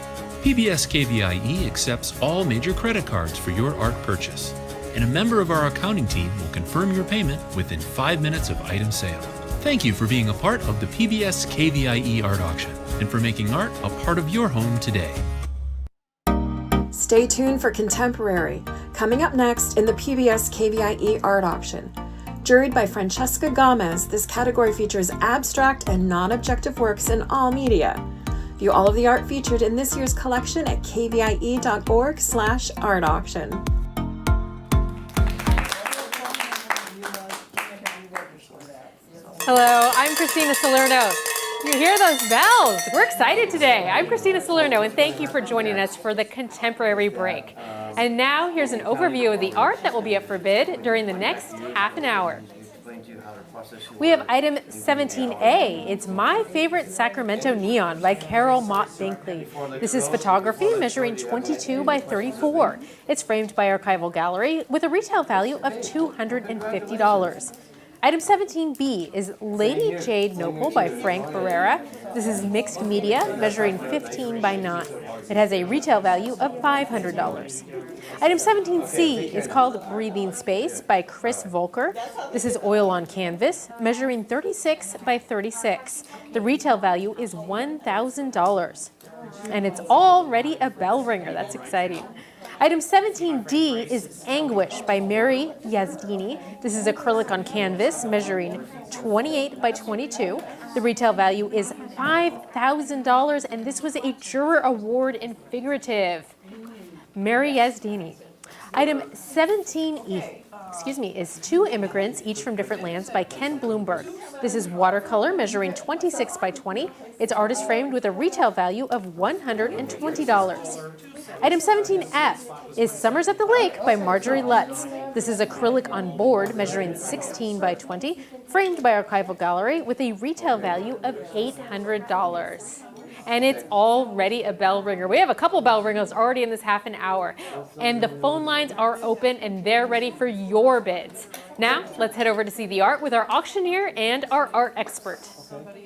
PBS KVIE accepts all major credit cards for your art purchase, and a member of our accounting team will confirm your payment within 5 minutes of item sale. Thank you for being a part of the PBS KVIE Art Auction and for making art a part of your home today. Stay tuned for Contemporary, coming up next in the PBS KVIE Art Auction. Juried by Francesca Gomez, this category features abstract and non-objective works in all media. View all of the art featured in this year's collection at kvie.org/art-auction. Hello, I'm Christina Salerno. You hear those bells? We're excited today. I'm Christina Salerno, and thank you for joining us for the Contemporary Break. And now here's an overview of the art that will be up for bid during the next half an hour. We have item 17A. It's My Favorite Sacramento Neon by Carol Mott Binkley. This is photography measuring 22 by 34. It's framed by Archival Gallery with a retail value of $250. Item 17B is Lady Jade Nopal by Frank Barrera. This is mixed media, measuring 15 by 9. It has a retail value of $500. Item 17C is called Breathing Space by Chris Volker. This is oil on canvas, measuring 36 by 36. The retail value is $1,000. And it's already a bell ringer. That's exciting. Item 17D is Anguish by Mary Yazdini. This is acrylic on canvas, measuring 28 by 22. The retail value is $5,000, and this was a Juror Award in figurative. Mary Yazdini. Item 17E, is Two Immigrants, Each from Different Lands by Ken Bloomberg. This is watercolor measuring 26 by 20. It's artist framed with a retail value of $120. Item 17F is Summers at the Lake by Marjorie Lutz. This is acrylic on board measuring 16 by 20, framed by Archival Gallery with a retail value of $800. And it's already a bell ringer. We have a couple bell ringers already in this half an hour. And the phone lines are open and they're ready for your bids. Now, let's head over to see the art with our auctioneer and our art expert.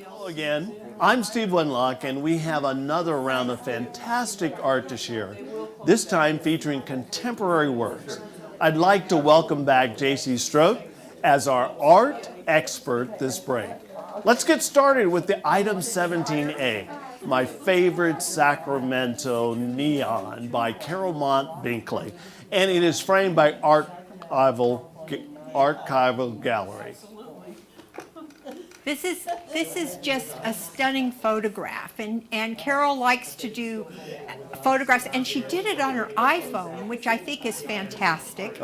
Hello again. I'm Steve Wenlock, and we have another round of fantastic art to share, this time featuring contemporary works. I'd like to welcome back J.C. Strout as our art expert this break. Let's get started with the item 17A. My Favorite Sacramento Neon by Carol Mott Binkley, and it is framed by Archival Gallery. This is just a stunning photograph, and Carol likes to do photographs, and she did it on her iPhone, which I think is fantastic.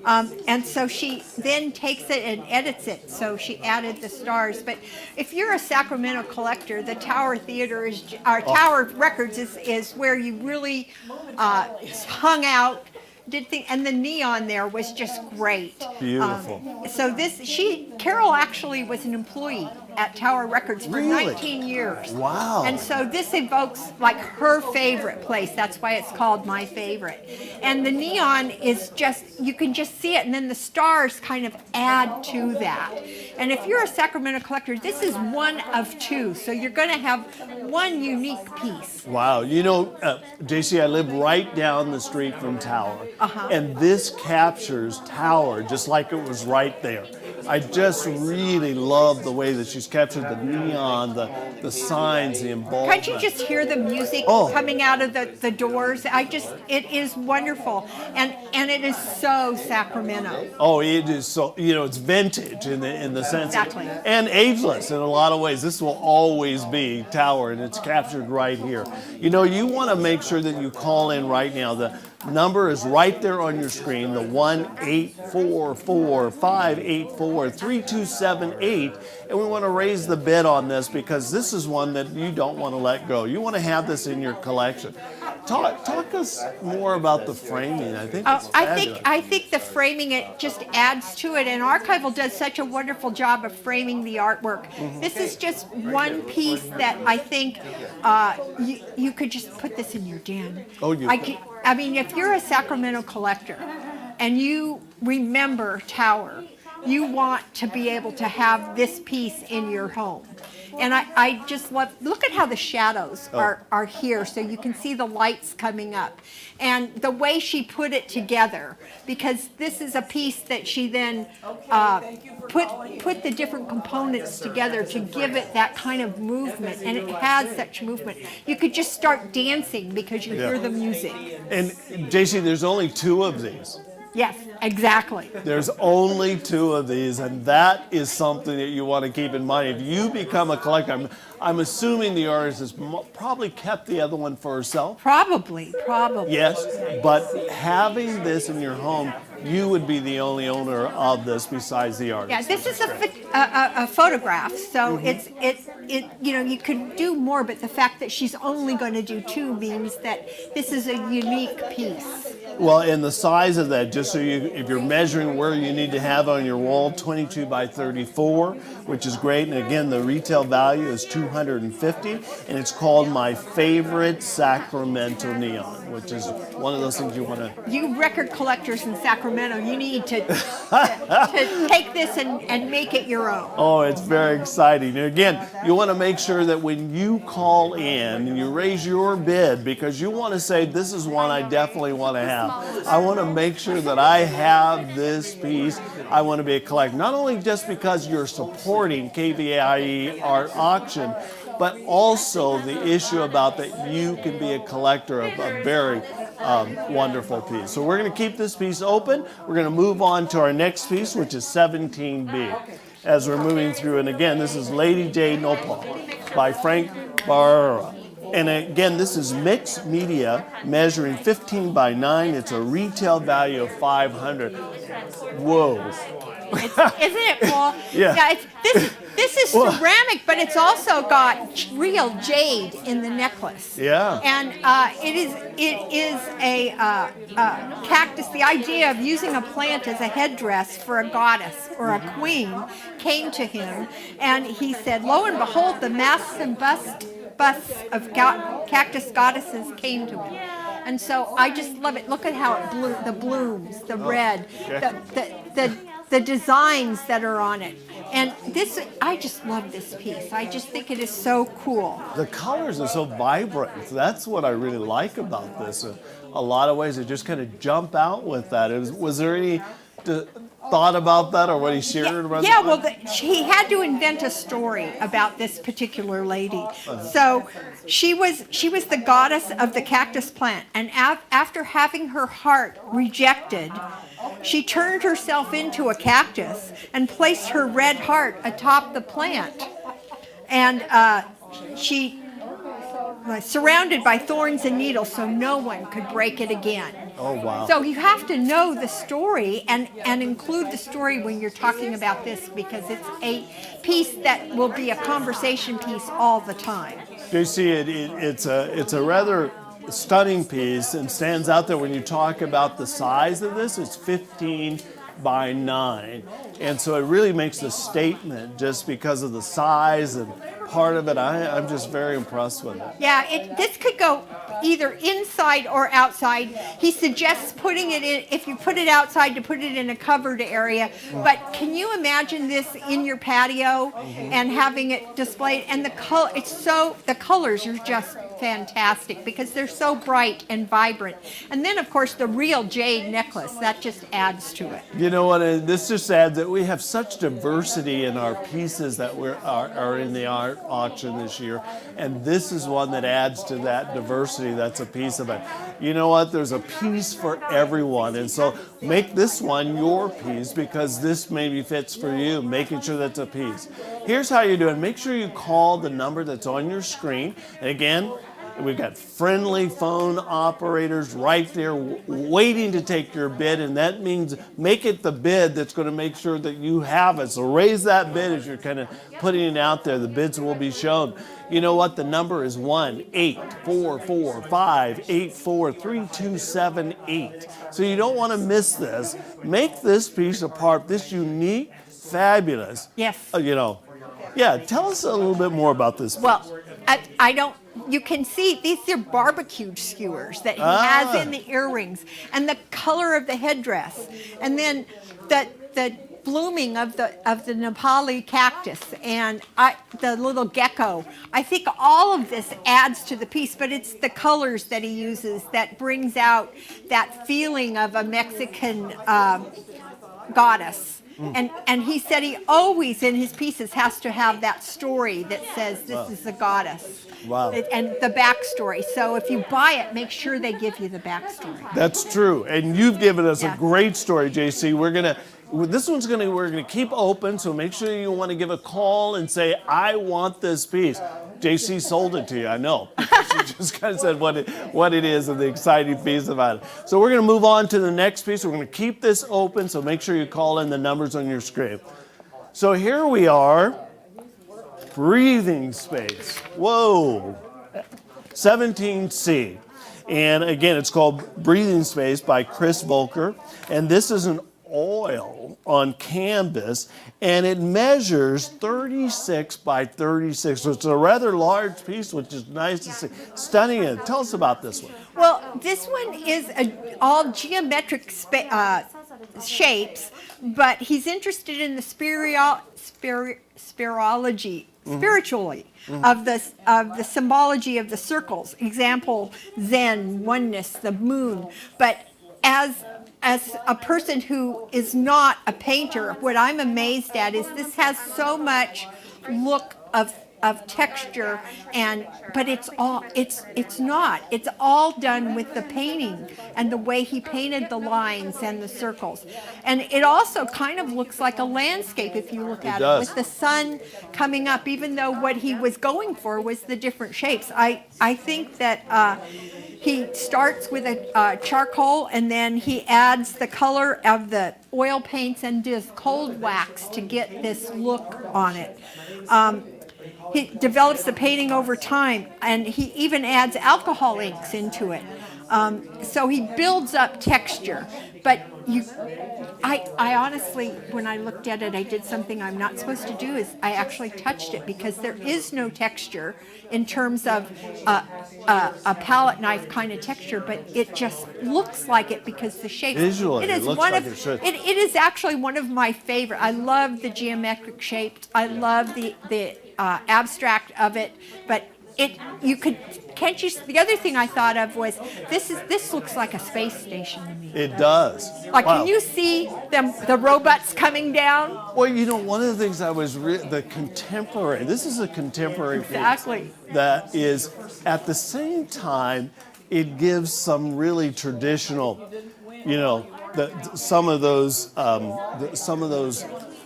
And so she then takes it and edits it, so she added the stars. But if you're a Sacramento collector, the Tower Theater Tower Records is where you really hung out. And the neon there was just great. Beautiful. So Carol actually was an employee at Tower Records for 19 years. Wow. And so this evokes like her favorite place. That's why it's called My Favorite. And the neon is just, you can just see it, and then the stars kind of add to that. And if you're a Sacramento collector, this is one of two. So you're going to have one unique piece. Wow. You know, JC, I live right down the street from Tower. And this captures Tower just like it was right there. I just really love the way that she's captured the neon, the signs, the involvement. Can't you just hear the music coming out of the doors? It is wonderful. And it is so Sacramento. Oh, it is so, you know, it's vintage in the sense. Exactly. And ageless in a lot of ways. This will always be Tower, and it's captured right here. You know, you want to make sure that you call in right now. The number is right there on your screen, the 1-844-584-3278, and we want to raise the bid on this because this is one that you don't want to let go. You want to have this in your collection. Talk us more about the framing. I think it's fabulous. I think the framing, it just adds to it, and Archival does such a wonderful job of framing the artwork. This is just one piece that I think you could just put this in your den. Oh, you could. I mean, if you're a Sacramento collector and you remember Tower, you want to be able to have this piece in your home. And I just love, look at how the shadows are here, so you can see the lights coming up. And the way she put it together, because this is a piece that she then put the different components together to give it that kind of movement, and it has such movement. You could just start dancing because you hear the music. And JC, there's only 2 of these. Yes, exactly. There's only 2 of these, and that is something that you want to keep in mind. If you become a collector, I'm assuming the artist has probably kept the other one for herself. Probably. Yes, but having this in your home, you would be the only owner of this besides the artist. Yeah, this is a photograph, so it you know, you could do more, but the fact that she's only going to do 2 means that this is a unique piece. Well, and the size of that, just so if you're measuring where you need to have on your wall, 22 by 34, which is great. And again, the retail value is $250, and it's called My Favorite Sacramento Neon, which is one of those things you want to. You record collectors in Sacramento, you need to take this and make it your own. Oh, it's very exciting. And again, you want to make sure that when you call in and you raise your bid, because you want to say, this is one I definitely want to have. I want to make sure that I have this piece. I want to be a collector. Not only just because you're supporting KVIE Art Auction, but also the issue about that you can be a collector of a very wonderful piece. So we're going to keep this piece open. We're going to move on to our next piece, which is 17B. As we're moving through, and again, this is Lady J Nopal by Frank Barrera. And again, this is mixed media, measuring 15 by 9. It's a retail value of $500. Whoa. Isn't it cool? Yeah. This is ceramic, but it's also got real jade in the necklace. Yeah. And it is a cactus. The idea of using a plant as a headdress for a goddess or a queen came to him, and he said, lo and behold, the masks and busts of cactus goddesses came to him. And so I just love it. Look at how it the blooms, the red, the designs that are on it. And this, I just love this piece. I just think it is so cool. The colors are so vibrant. That's what I really like about this. A lot of ways, they just kind of jump out with that. Was there any thought about that, or what he shared about yeah, that? Well, he had to invent a story about this particular lady. So she was the goddess of the cactus plant, and after having her heart rejected, she turned herself into a cactus and placed her red heart atop the plant. And she was surrounded by thorns and needles so no one could break it again. Oh, wow. So you have to know the story and include the story when you're talking about this, because it's a piece that will be a conversation piece all the time. JC, it's a rather stunning piece and stands out there when you talk about the size of this. It's 15 by 9. And so it really makes a statement just because of the size and part of it. I'm just very impressed with it. Yeah, this could go either inside or outside. He suggests putting it in, if you put it outside, to put it in a covered area. But can you imagine this in your patio and having it displayed? And the colors are just fantastic because they're so bright and vibrant. And then, of course, the real jade necklace, that just adds to it. You know what? This just adds that we have such diversity in our pieces that are in the art auction this year. And this is one that adds to that diversity. That's a piece of it. You know what? There's a piece for everyone. And so make this one your piece because this maybe fits for you, making sure that's a piece. Here's how you do it. Make sure you call the number that's on your screen. And again, we've got friendly phone operators right there waiting to take your bid, and that means make it the bid that's going to make sure that you have it. So raise that bid as you're kind of putting it out there. The bids will be shown. You know what? The number is 1-844-584-3278. So you don't want to miss this. Make this piece a part, this unique, fabulous. Yes. Yeah, tell us a little bit more about this piece. Well, you can see these are barbecue skewers that he has in the earrings, and the color of the headdress, and then the blooming of the Nepali cactus, and the little gecko. I think all of this adds to the piece, but it's the colors that he uses that brings out that feeling of a Mexican goddess. And he said he always in his pieces has to have that story that says this is a goddess. Wow. And the backstory. So if you buy it, make sure they give you the backstory. That's true. And you've given us a great story, JC. We're going to keep open, so make sure you want to give a call and say, I want this piece. JC sold it to you, I know. She just kind of said what it is and the exciting piece about it. So we're going to move on to the next piece. We're going to keep this open, so make sure you call in the numbers on your screen. So here we are, breathing space. Whoa, 17C. And again, it's called Breathing Space by Chris Volker. And this is an oil on canvas, and it measures 36 by 36. So it's a rather large piece, which is nice to see. Stunning. Tell us about this one. Well, this one is all geometric shapes, but he's interested in the spiritually of the symbology of the circles. Example, Zen, oneness, the moon. But as a person who is not a painter, what I'm amazed at is this has so much look of texture, but it's not. It's all done with the painting and the way he painted the lines and the circles. And it also kind of looks like a landscape if you look at it, with the sun coming up, even though what he was going for was the different shapes. I think that he starts with a charcoal, and then he adds the color of the oil paints and does cold wax to get this look on it. He develops the painting over time, and he even adds alcohol inks into it. So he builds up texture. But I honestly, when I looked at it, I did something I'm not supposed to do, is I actually touched it, because there is no texture in terms of a palette knife kind of texture, but it just looks like it because the shape. Visually, it looks like it should. It is actually one of my favorite. I love the geometric shapes. I love the abstract of it, but can't you? The other thing I thought of was this looks like a space station to me. It does. Like, wow. Can you see the robots coming down? Well, one of the things the contemporary. This is a contemporary exactly piece that is at the same time it gives some really traditional, some of those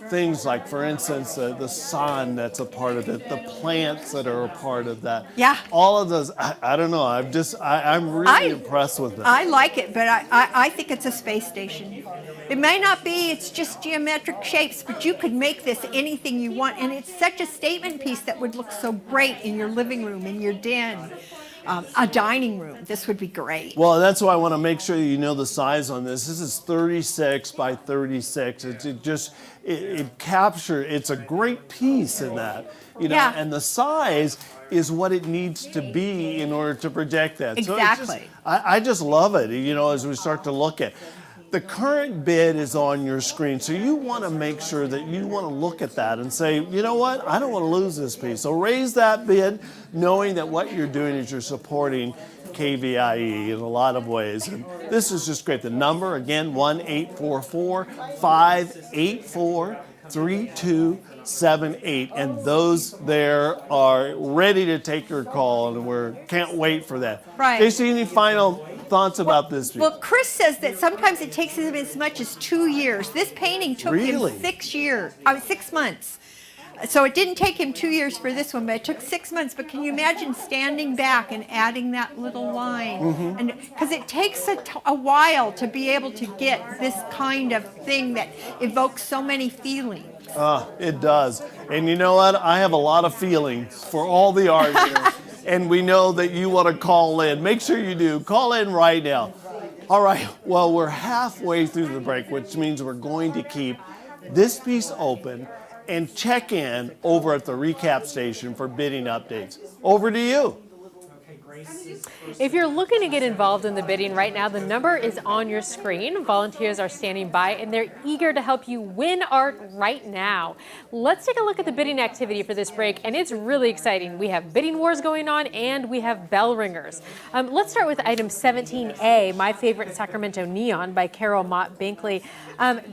things, like for instance the sun that's a part of it, the plants that are a part of that. Yeah. All of those. I don't know. I'm really impressed with it. I like it, but I think it's a space station. It may not be, it's just geometric shapes, but you could make this anything you want, and it's such a statement piece that would look so great in your living room, in your den, a dining room. This would be great. Well, that's why I want to make sure you know the size on this. This is 36 by 36. It captures. It's a great piece in that, Yeah. and the size is what it needs to be in order to project that. Exactly. So I just love it, as we start to look at. The current bid is on your screen, so you want to make sure that you want to look at that and say, you know what, I don't want to lose this piece. So raise that bid, knowing that what you're doing is you're supporting KVIE in a lot of ways. And this is just great. The number, again, 1-844-584-3278. And those there are ready to take your call, and we can't wait for that. Right. JC, any final thoughts about this piece? Well, Chris says that sometimes it takes him as much as 2 years. This painting took Really? him 6 months. So it didn't take him 2 years for this one, but it took 6 months. But can you imagine standing back and adding that little line? And because it takes a while to be able to get this kind of thing that evokes so many feelings. It does. And you know what? I have a lot of feelings for all the art here. And we know that you want to call in. Make sure you do. Call in right now. All right. Well, we're halfway through the break, which means we're going to keep this piece open and check in over at the recap station for bidding updates. Over to you. If you're looking to get involved in the bidding right now, the number is on your screen. Volunteers are standing by, and they're eager to help you win art right now. Let's take a look at the bidding activity for this break, and it's really exciting. We have bidding wars going on, and we have bell ringers. Let's start with item 17A, My Favorite Sacramento Neon by Carol Mott Binkley.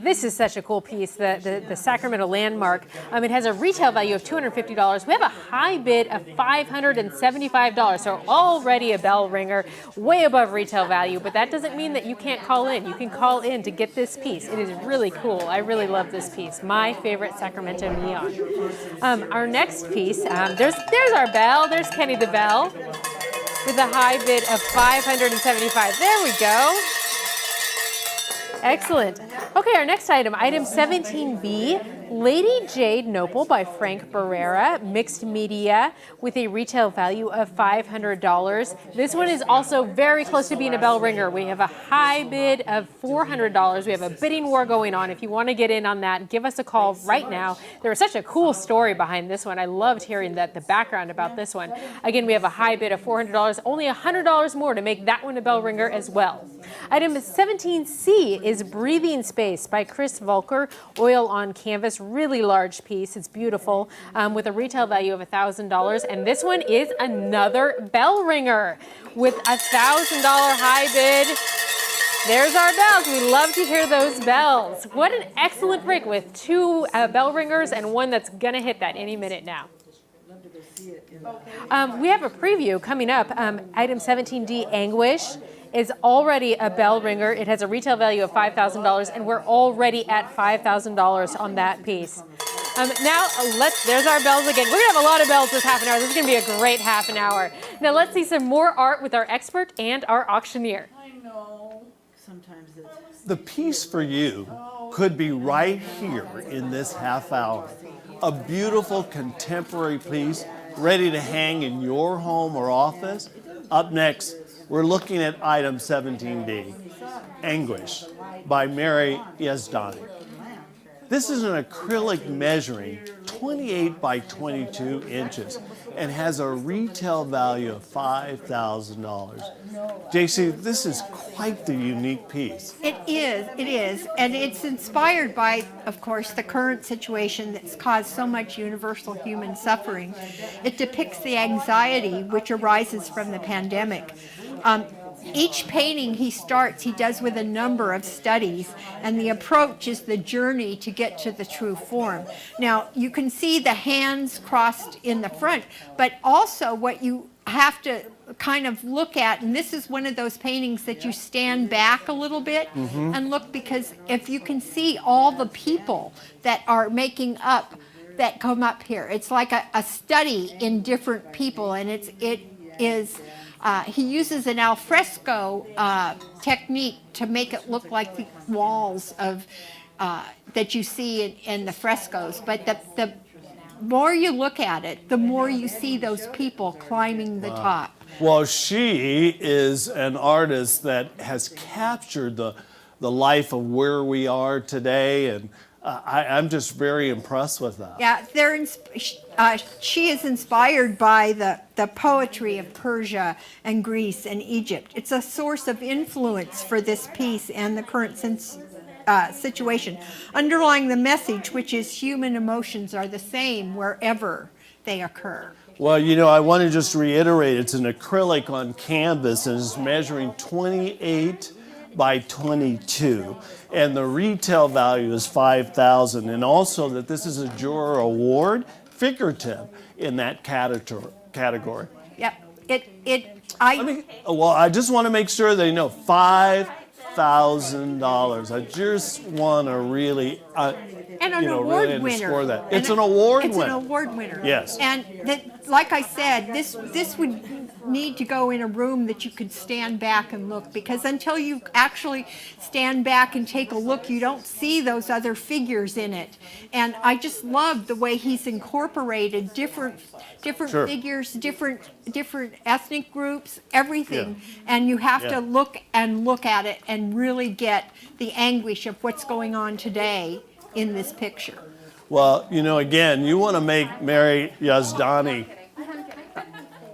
This is such a cool piece, the Sacramento landmark. It has a retail value of $250. We have a high bid of $575, so already a bell ringer, way above retail value, but that doesn't mean that you can't call in. You can call in to get this piece. It is really cool. I really love this piece. My Favorite Sacramento Neon. Our next piece, there's our bell. There's Kenny the Bell with a high bid of $575. There we go. Excellent. Okay, our next item, item 17B, Lady Jade Nopal by Frank Barrera, mixed media with a retail value of $500. This one is also very close to being a bell ringer. We have a high bid of $400. We have a bidding war going on. If you want to get in on that, give us a call right now. There was such a cool story behind this one. I loved hearing the background about this one. Again, we have a high bid of $400, only $100 more to make that one a bell ringer as well. Item 17C is Breathing Space by Chris Volker, oil on canvas, really large piece. It's beautiful, with a retail value of $1,000. And this one is another bell ringer with a $1,000 high bid. There's our bells. We love to hear those bells. What an excellent break with two bell ringers and one that's gonna hit that any minute now. We have a preview coming up. Item 17D, Anguish, is already a bell ringer. It has a retail value of $5,000, and we're already at $5,000 on that piece. Now, there's our bells again. We're gonna have a lot of bells this half an hour. This is gonna be a great half an hour. Now let's see some more art with our expert and our auctioneer. I know, sometimes it's... The piece for you could be right here in this half hour. A beautiful contemporary piece ready to hang in your home or office. Up next, we're looking at item 17D, Anguish by Mary Yazdani. This is an acrylic measuring 28 by 22 inches and has a retail value of $5,000. JC, this is quite the unique piece. It is, and it's inspired by, of course, the current situation that's caused so much universal human suffering. It depicts the anxiety which arises from the pandemic. Each painting he does with a number of studies, and the approach is the journey to get to the true form. Now, you can see the hands crossed in the front, but also what you have to kind of look at, and this is one of those paintings that you stand back a little bit and look, because if you can see all the people that are making up, that come up here, it's like a study in different people, and he uses an alfresco technique to make it look like the walls of that you see in the frescoes. But the more you look at it, the more you see those people climbing the top. Well, she is an artist that has captured the life of where we are today, and I'm just very impressed with that. Yeah, she is inspired by the poetry of Persia and Greece and Egypt. It's a source of influence for this piece and the current situation, underlying the message, which is human emotions are the same wherever they occur. Well, you know, I want to just reiterate, it's an acrylic on canvas and is measuring 28 by 22, and the retail value is $5,000, and also that this is a Juror Award, figurative in that category. Yep. I just want to make sure they know $5,000. I just want to really, and an award really winner. Underscore that. It's an award winner. It's an award winner. Yes. And like I said, this would need to go in a room that you could stand back and look, because until you actually stand back and take a look, you don't see those other figures in it. And I just love the way he's incorporated different Sure. figures, different ethnic groups, everything. Yeah. And you have to look at it and really get the anguish of what's going on today in this picture. Well, you know, again, you want to make Mary Yazdani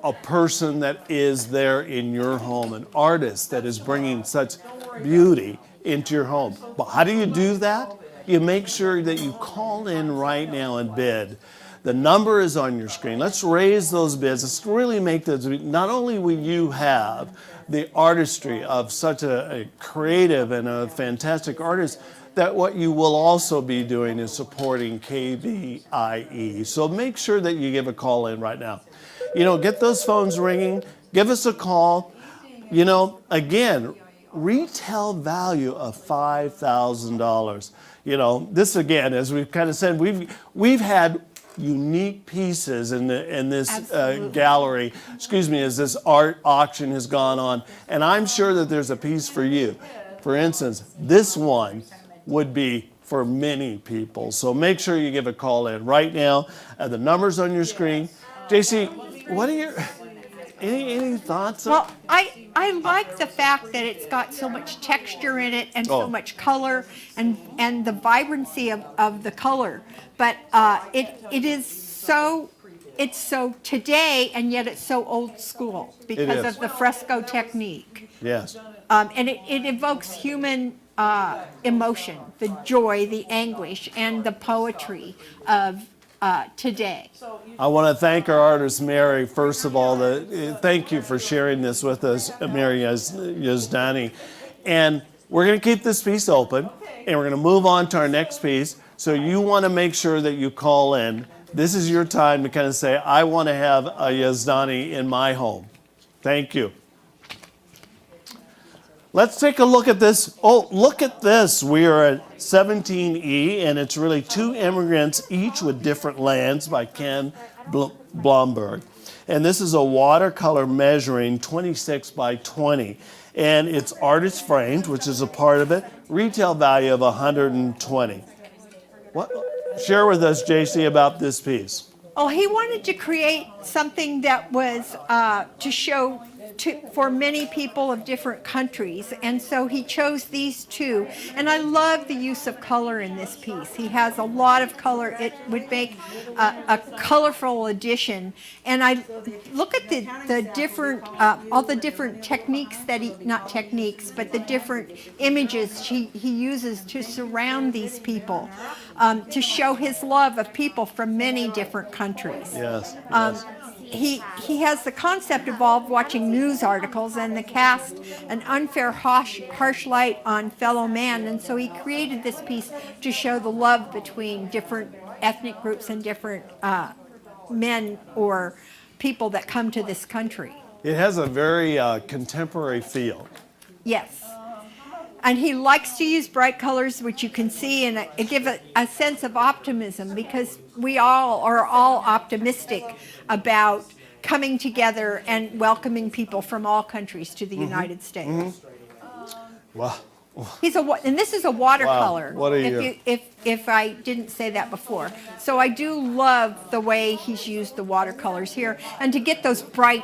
a person that is there in your home, an artist that is bringing such beauty into your home. But how do you do that? You make sure that you call in right now and bid. The number is on your screen. Let's raise those bids. Let's really make those. Not only will you have the artistry of such a creative and a fantastic artist, that what you will also be doing is supporting KVIE. So make sure that you give a call in right now. You know, get those phones ringing, give us a call. You know, again, retail value of $5,000. You know, this again, as we've kind of said, we've had unique pieces in this gallery, as this art auction has gone on, and I'm sure that there's a piece for you. For instance, this one would be for many people. So make sure you give a call in right now. The number's on your screen. JC, what are your any thoughts? Well, I like the fact that it's got so much texture in it and so much color and the vibrancy of the color. But it's so today, and yet it's so old school because of the fresco technique. Yes. And it evokes human emotion, the joy, the anguish, and the poetry of today. I want to thank our artist, Mary, first of all. Thank you for sharing this with us, Mary Yazdani. And we're going to keep this piece open, and we're going to move on to our next piece. So you want to make sure that you call in. This is your time to kind of say, I want to have a Yazdani in my home. Thank you. Let's take a look at this. Oh, look at this. We are at 17E, and it's really two immigrants, each with different lands, by Ken Blomberg. And this is a watercolor measuring 26 by 20. And it's artist framed, which is a part of it. Retail value of $120. Share with us, JC, about this piece. Oh, he wanted to create something that was to show for many people of different countries, and so he chose these two. And I love the use of color in this piece. He has a lot of color. It would make a colorful addition. And I look at the different, all the different techniques that not techniques, but the different images he uses to surround these people, to show his love of people from many different countries. Yes. He has the concept evolved watching news articles and the cast an unfair harsh light on fellow man, and so he created this piece to show the love between different ethnic groups and different men or people that come to this country. It has a very contemporary feel. Yes. And he likes to use bright colors, which you can see, and it gives a sense of optimism, because we all are optimistic about coming together and welcoming people from all countries to the United States. Wow. And this is a watercolor. Wow. What a year. If I didn't say that before. So I do love the way he's used the watercolors here, and to get those bright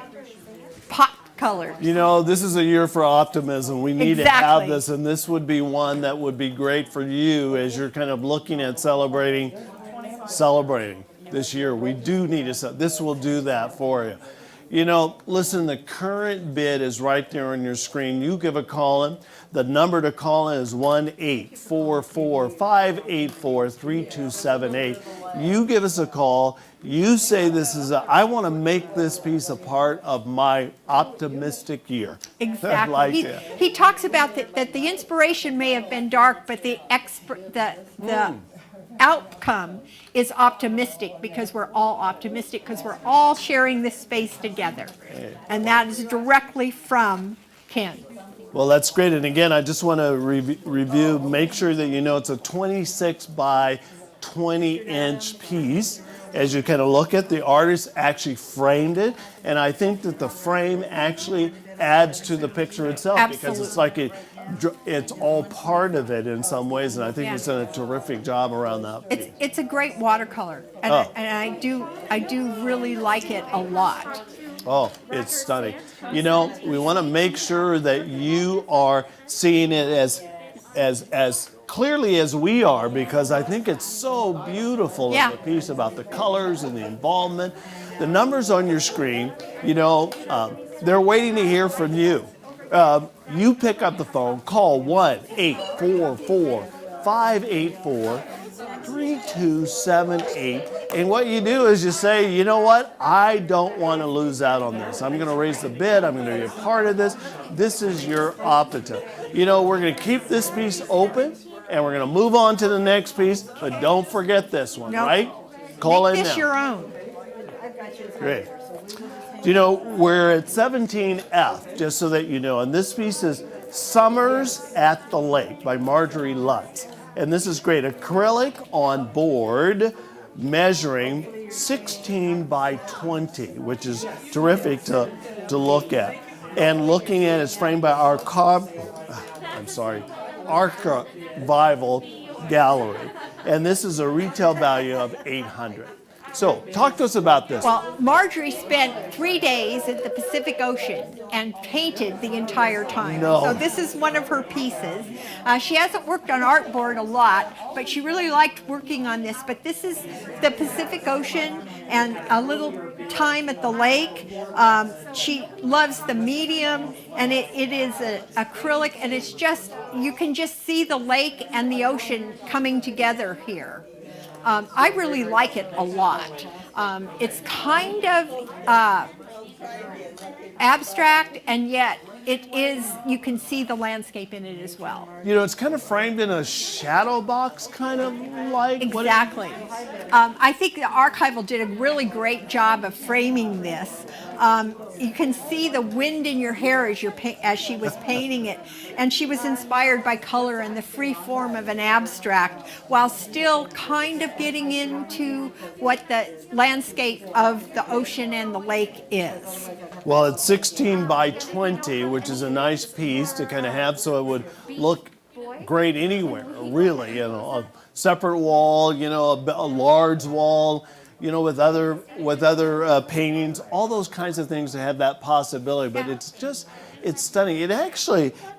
pop colors. You know, this is a year for optimism. We need to have Exactly. this, and this would be one that would be great for you as you're kind of looking at celebrating this year. We do need to, this will do that for you. You know, listen, the current bid is right there on your screen. You give a call in. The number to call in is 1-844-584-3278. You give us a call. You say I want to make this piece a part of my optimistic year. Exactly. Like he talks about that the inspiration may have been dark, but the outcome is optimistic, because we're all optimistic, because we're all sharing this space together. And that is directly from Ken. Well, that's great. And again, I just want to review, make sure that you know it's a 26 by 20 inch piece. As you kind of look at, the artist actually framed it, and I think that the frame actually adds to the picture itself. Absolutely. Because it's like it's all part of it in some ways, and I think he's done a terrific job around that. It's a great watercolor, and, I do really like it a lot. Oh, it's stunning. You know, we want to make sure that you are seeing it as clearly as we are, because I think it's so beautiful in the piece about the colors and the involvement. The numbers on your screen, you know, they're waiting to hear from you. You pick up the phone, call 1-844-584-3278, and what you do is you say, you know what, I don't want to lose out on this. I'm going to raise the bid. I'm going to be a part of this. This is your opportunity. You know, we're going to keep this piece open, and we're going to move on to the next piece, but don't forget this one, right? Call in now. Make this your own. Great. You know, we're at 17F, just so that you know, and this piece is Summers at the Lake by Marjorie Lutz. And this is great. Acrylic on board, measuring 16 by 20, which is terrific to look at. And looking at it's framed by Archival Gallery. And this is a retail value of $800. So, talk to us about this. Well, Marjorie spent 3 days at the Pacific Ocean and painted the entire time. No. So this is one of her pieces. She hasn't worked on artboard a lot, but she really liked working on this. But this is the Pacific Ocean and a little time at the lake. She loves the medium, and it is acrylic, and it's just, you can just see the lake and the ocean coming together here. I really like it a lot. It's kind of abstract, and yet it is, you can see the landscape in it as well. You know, it's kind of framed in a shadow box, kind of like. Exactly. I think the Archival did a really great job of framing this. You can see the wind in your hair as she was painting it, and she was inspired by color and the free form of an abstract, while still kind of getting into what the landscape of the ocean and the lake is. Well, it's 16 by 20, which is a nice piece to kind of have, so it would look great anywhere, really. You know, a separate wall, you know, a large wall, you know, with other paintings, all those kinds of things to have that possibility. But it's stunning. It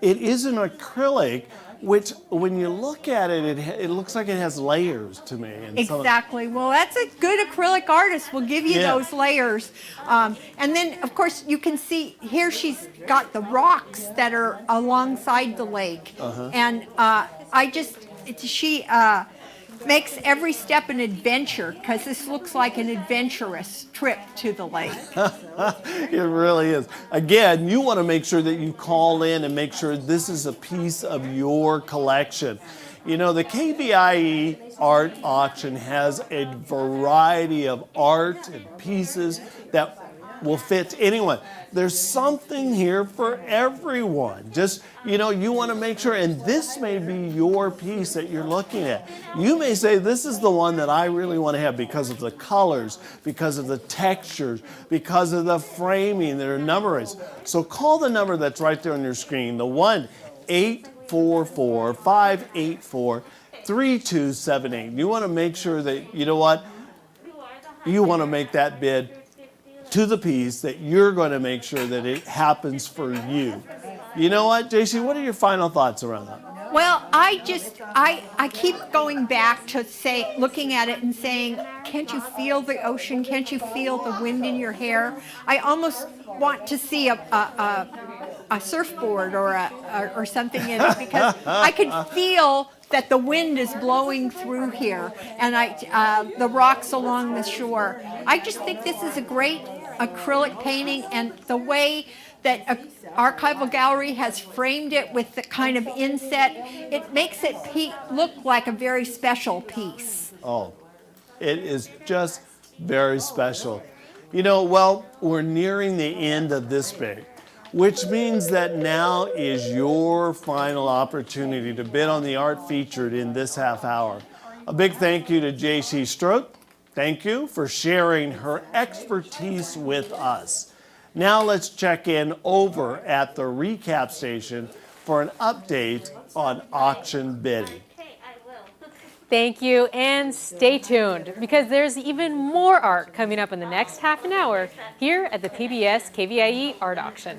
is an acrylic, which when you look at it, it looks like it has layers to me. And exactly. Well, that's a good acrylic artist. Will give you those layers. And then, of course, you can see here she's got the rocks that are alongside the lake. And she makes every step an adventure, because this looks like an adventurous trip to the lake. It really is. Again, you want to make sure that you call in and make sure this is a piece of your collection. You know, the KVIE Art Auction has a variety of art and pieces that will fit anyone. There's something here for everyone. Just, you want to make sure, and this may be your piece that you're looking at. You may say, this is the one that I really want to have because of the colors, because of the textures, because of the framing, their numbers. So call the number that's right there on your screen, the 1-844-584-3278. You want to make sure that, you want to make that bid to the piece that you're going to make sure that it happens for you. You know what, JC, what are your final thoughts around that? Well, I keep going back to looking at it and saying, can't you feel the ocean? Can't you feel the wind in your hair? I almost want to see a surfboard or something in it, because I could feel that the wind is blowing through here, and the rocks along the shore. I just think this is a great acrylic painting, and the way that Archival Gallery has framed it with the kind of inset, it makes it look like a very special piece. Oh, it is just very special. Well, we're nearing the end of this break, which means that now is your final opportunity to bid on the art featured in this half hour. A big thank you to J.C. Stroke. Thank you for sharing her expertise with us. Now let's check in over at the recap station for an update on auction bidding. Thank you, and stay tuned, because there's even more art coming up in the next half an hour here at the PBS KVIE Art Auction.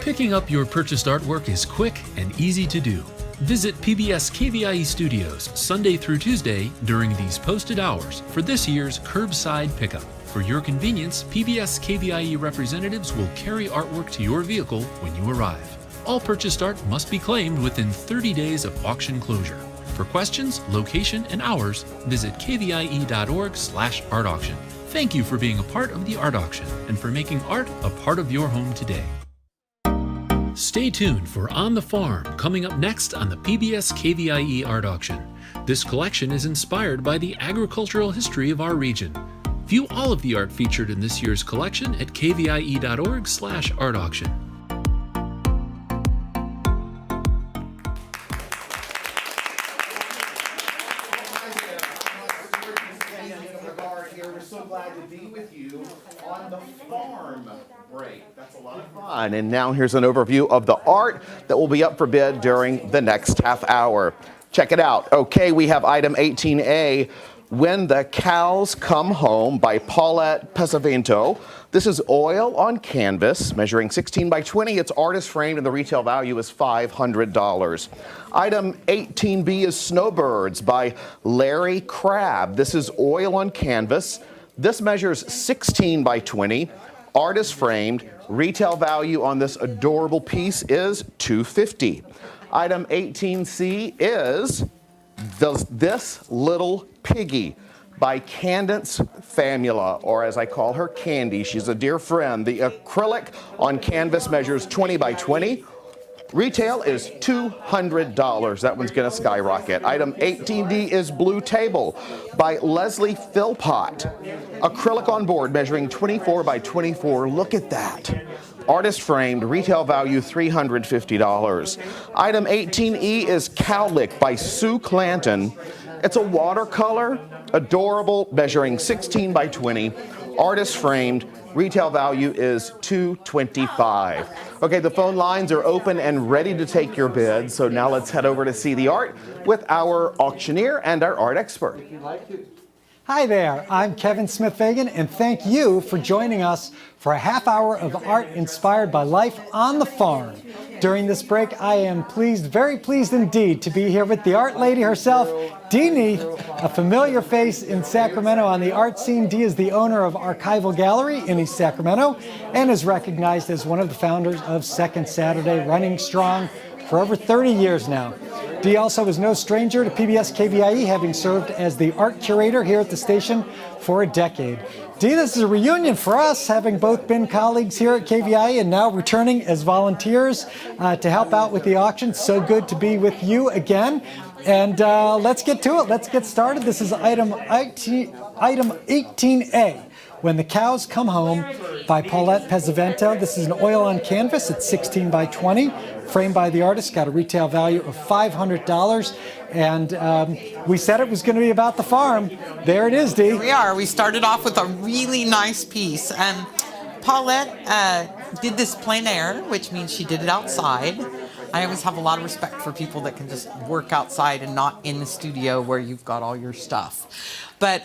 Picking up your purchased artwork is quick and easy to do. Visit PBS KVIE Studios Sunday through Tuesday during these posted hours for this year's curbside pickup. For your convenience, PBS KVIE representatives will carry artwork to your vehicle when you arrive. All purchased art must be claimed within 30 days of auction closure. For questions, location, and hours, visit kvie.org/art auction. Thank you for being a part of the art auction and for making art a part of your home today. Stay tuned for On the Farm, coming up next on the PBS KVIE Art Auction. This collection is inspired by the agricultural history of our region. View all of the art featured in this year's collection at kvie.org/art auction. We're so glad to be with you on the farm break. That's a lot of fun. And now here's an overview of the art that will be up for bid during the next half hour. Check it out. Okay, we have item 18A, When the Cows Come Home by Paulette Pesavento. This is oil on canvas, measuring 16 by 20. It's artist framed and the retail value is $500. Item 18B is Snowbirds by Larry Crabb. This is oil on canvas. This measures 16 by 20, artist framed. Retail value on this adorable piece is $250. Item 18C is This Little Piggy by Candace Famula, or as I call her, Candy. She's a dear friend. The acrylic on canvas measures 20 by 20. Retail is $200. That one's going to skyrocket. Item 18D is Blue Table by Leslie Philpott. Acrylic on board measuring 24 by 24. Look at that. Artist framed, retail value $350. Item 18E is Cowlick by Sue Clanton. It's a watercolor, adorable, measuring 16 by 20. Artist framed, retail value is $225. Okay, the phone lines are open and ready to take your bids. So now let's head over to see the art with our auctioneer and our art expert. Hi there, I'm Kevin Smith-Fagan, and thank you for joining us for a half hour of art inspired by life on the farm. During this break, I am very pleased indeed to be here with the art lady herself, Dee Neath, a familiar face in Sacramento on the art scene. Dee is the owner of Archival Gallery in East Sacramento and is recognized as one of the founders of Second Saturday, running strong for over 30 years now. Dee also is no stranger to PBS KVIE, having served as the art curator here at the station for a decade. Dee, this is a reunion for us, having both been colleagues here at KVIE and now returning as volunteers to help out with the auction. So good to be with you again. And let's get to it. Let's get started. This is item 18A. When the Cows Come Home by Paulette Pesavento. This is an oil on canvas. It's 16 by 20, framed by the artist, got a retail value of $500. And we said it was going to be about the farm. There it is, Dee. Here we are. We started off with a really nice piece. Paulette did this plein air, which means she did it outside. I always have a lot of respect for people that can just work outside and not in the studio where you've got all your stuff. But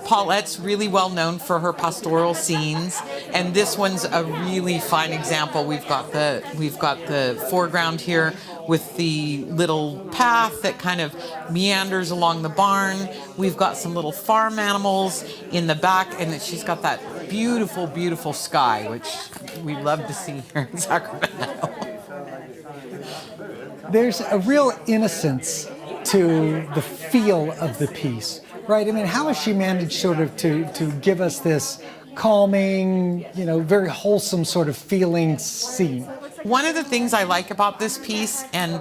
Paulette's really well known for her pastoral scenes, and this one's a really fine example. We've got the foreground here with the little path that kind of meanders along the barn. We've got some little farm animals in the back, and she's got that beautiful, beautiful sky, which we love to see here in Sacramento. There's a real innocence to the feel of the piece, right? I mean, how has she managed sort of to give us this calming, very wholesome sort of feeling scene? One of the things I like about this piece, and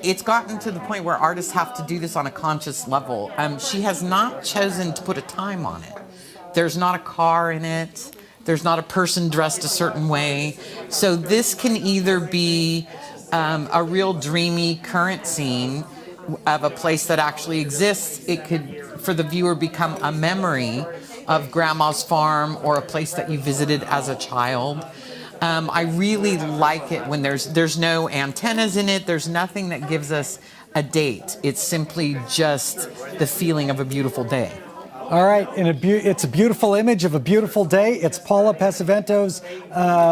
it's gotten to the point where artists have to do this on a conscious level, she has not chosen to put a time on it. There's not a car in it. There's not a person dressed a certain way. So this can either be a real dreamy current scene of a place that actually exists. It could, for the viewer, become a memory of Grandma's farm or a place that you visited as a child. I really like it when there's no antennas in it. There's nothing that gives us a date. It's simply just the feeling of a beautiful day. All right, it's a beautiful image of a beautiful day. It's Paula Pesavento's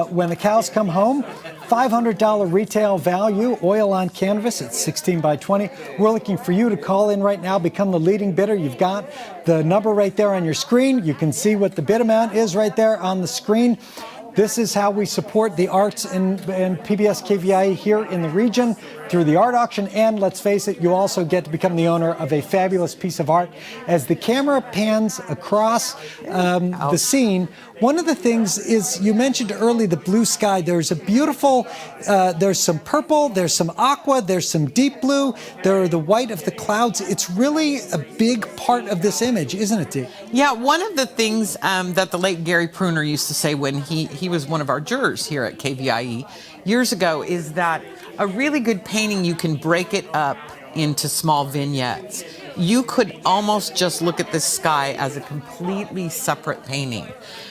When the Cows Come Home. $500 retail value, oil on canvas. It's 16 by 20. We're looking for you to call in right now, become the leading bidder. You've got the number right there on your screen. You can see what the bid amount is right there on the screen. This is how we support the arts and PBS KVIE here in the region through the art auction. And let's face it, you also get to become the owner of a fabulous piece of art. As the camera pans across the scene, one of the things is, you mentioned early the blue sky. There's a beautiful, there's some purple, there's some aqua, there's some deep blue, there are the white of the clouds. It's really a big part of this image, isn't it, Dee? Yeah, one of the things that the late Gary Pruner used to say when he was one of our jurors here at KVIE years ago is that a really good painting, you can break it up into small vignettes. You could almost just look at this sky as a completely separate painting.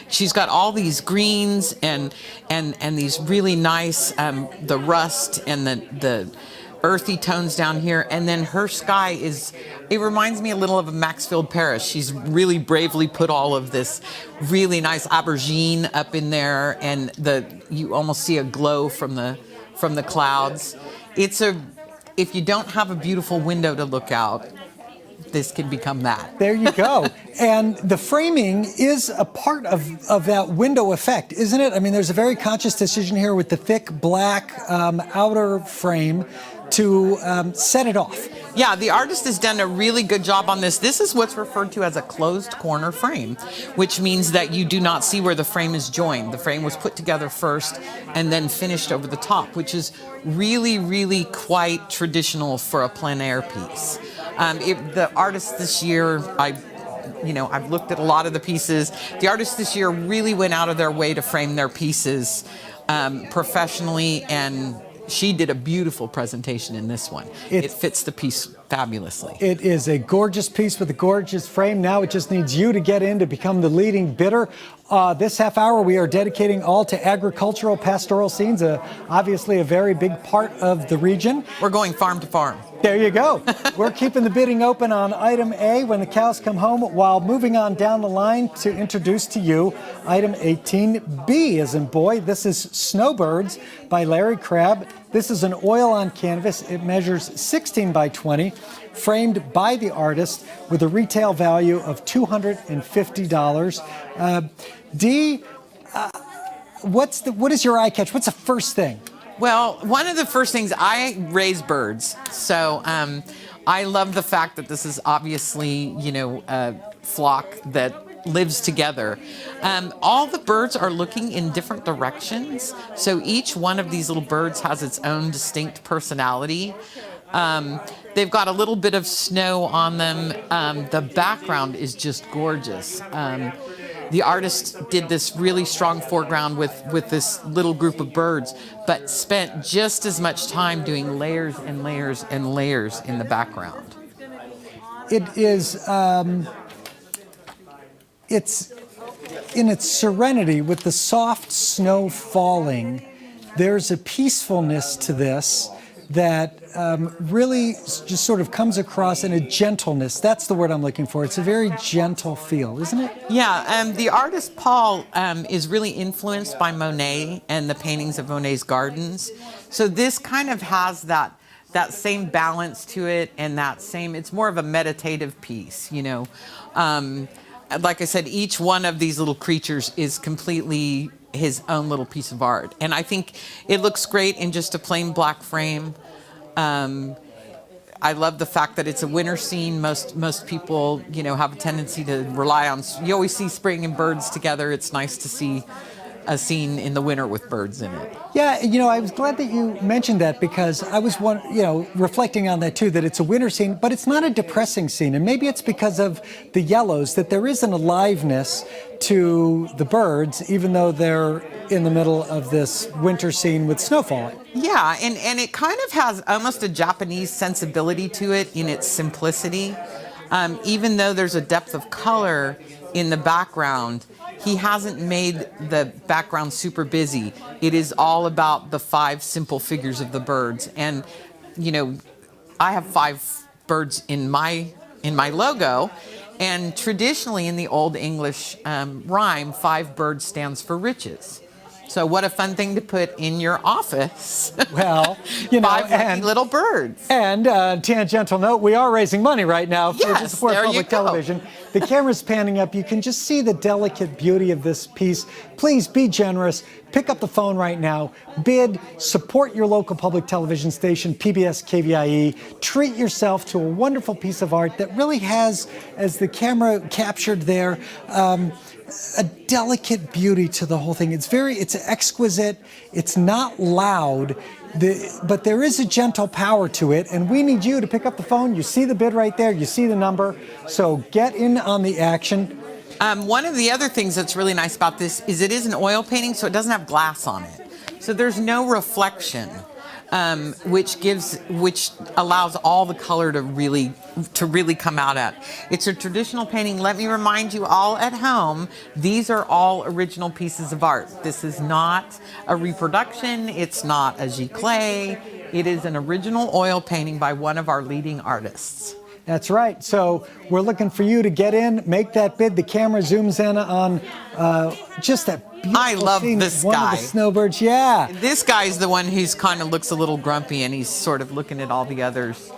She's got all these greens and these really nice, the rust and the earthy tones down here, and then her sky it reminds me a little of Maxfield Parrish. She's really bravely put all of this really nice aubergine up in there, and you almost see a glow from the clouds. If you don't have a beautiful window to look out, this can become that. There you go. And the framing is a part of that window effect, isn't it? I mean, there's a very conscious decision here with the thick black outer frame to set it off. Yeah, the artist has done a really good job on this. This is what's referred to as a closed corner frame, which means that you do not see where the frame is joined. The frame was put together first and then finished over the top, which is really, really quite traditional for a plein air piece. The artist this year, I've looked at a lot of the pieces. The artists this year really went out of their way to frame their pieces professionally, and she did a beautiful presentation in this one. It fits the piece fabulously. It is a gorgeous piece with a gorgeous frame. Now it just needs you to get in to become the leading bidder. This half hour we are dedicating all to agricultural pastoral scenes, obviously a very big part of the region. We're going farm to farm. There you go. We're keeping the bidding open on item A, When the Cows Come Home, while moving on down the line to introduce to you item 18B, as in boy. This is Snowbirds by Larry Crabb. This is an oil on canvas. It measures 16 by 20, framed by the artist with a retail value of $250. Dee, what is your eye catch? What's the first thing? Well, one of the first things, I raise birds. So I love the fact that this is obviously, a flock that lives together. All the birds are looking in different directions. So each one of these little birds has its own distinct personality. They've got a little bit of snow on them. The background is just gorgeous. the artist did this really strong foreground with this little group of birds, but spent just as much time doing layers and layers and layers in the background. It is, it's in its serenity with the soft snow falling. There's a peacefulness to this that really just sort of comes across in a gentleness. That's the word I'm looking for. It's a very gentle feel, isn't it? Yeah, the artist Paul is really influenced by Monet and the paintings of Monet's gardens. So this kind of has that same balance to it, and it's more of a meditative piece, you know. Like I said, each one of these little creatures is completely his own little piece of art. And I think it looks great in just a plain black frame. I love the fact that it's a winter scene. Most people, you know, have a tendency to rely on, you always see spring and birds together. It's nice to see a scene in the winter with birds in it. Yeah, you know, I was glad that you mentioned that because I was reflecting on that too, that it's a winter scene, but it's not a depressing scene. And maybe it's because of the yellows that there is an aliveness to the birds, even though they're in the middle of this winter scene with snow falling. Yeah, and it kind of has almost a Japanese sensibility to it in its simplicity. Even though there's a depth of color in the background, he hasn't made the background super busy. It is all about the 5 simple figures of the birds. And, you know, I have 5 birds in my logo. And traditionally in the Old English rhyme, 5 birds stands for riches. So what a fun thing to put in your office. Well, you know, 5 lucky little birds. And tangential note, we are raising money right now for to support public television. The camera's panning up. You can just see the delicate beauty of this piece. Please be generous. Pick up the phone right now. Bid. Support your local public television station, PBS KVIE. Treat yourself to a wonderful piece of art that really has, as the camera captured there, a delicate beauty to the whole thing. It's exquisite. It's not loud, but there is a gentle power to it, and we need you to pick up the phone. You see the bid right there. You see the number. So get in on the action. One of the other things that's really nice about this is it is an oil painting, so it doesn't have glass on it. So there's no reflection, which allows all the color to really come out at. It's a traditional painting. Let me remind you all at home, these are all original pieces of art. This is not a reproduction. It's not a giclée. It is an original oil painting by one of our leading artists. That's right. So we're looking for you to get in, make that bid. The camera zooms in on just that beautiful I love scene this of one guy. of the snowbirds. Yeah. This guy's the one who's kind of looks a little grumpy, and he's sort of looking at all the others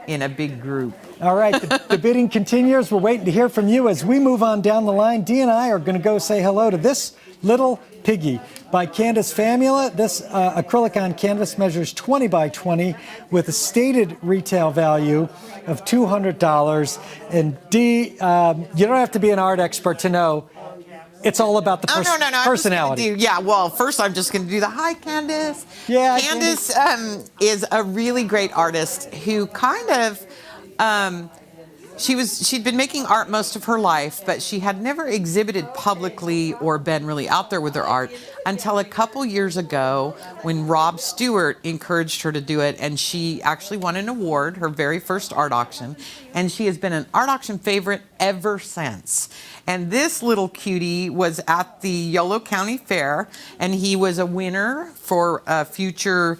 in a big group. All right. The bidding continues. We're waiting to hear from you as we move on down the line. Dee and I are going to go say hello to this little piggy by Candace Famula. This acrylic on canvas measures 20 by 20 with a stated retail value of $200. And Dee, you don't have to be an art expert to know it's all about the personality. Well, first I'm just going to do the hi, Candace. Yeah, Candace is a really great artist who kind of she'd been making art most of her life, but she had never exhibited publicly or been really out there with her art until a couple years ago when Rob Stewart encouraged her to do it, and she actually won an award, her very first art auction, and she has been an art auction favorite ever since. And this little cutie was at the Yolo County Fair, and he was a winner for a future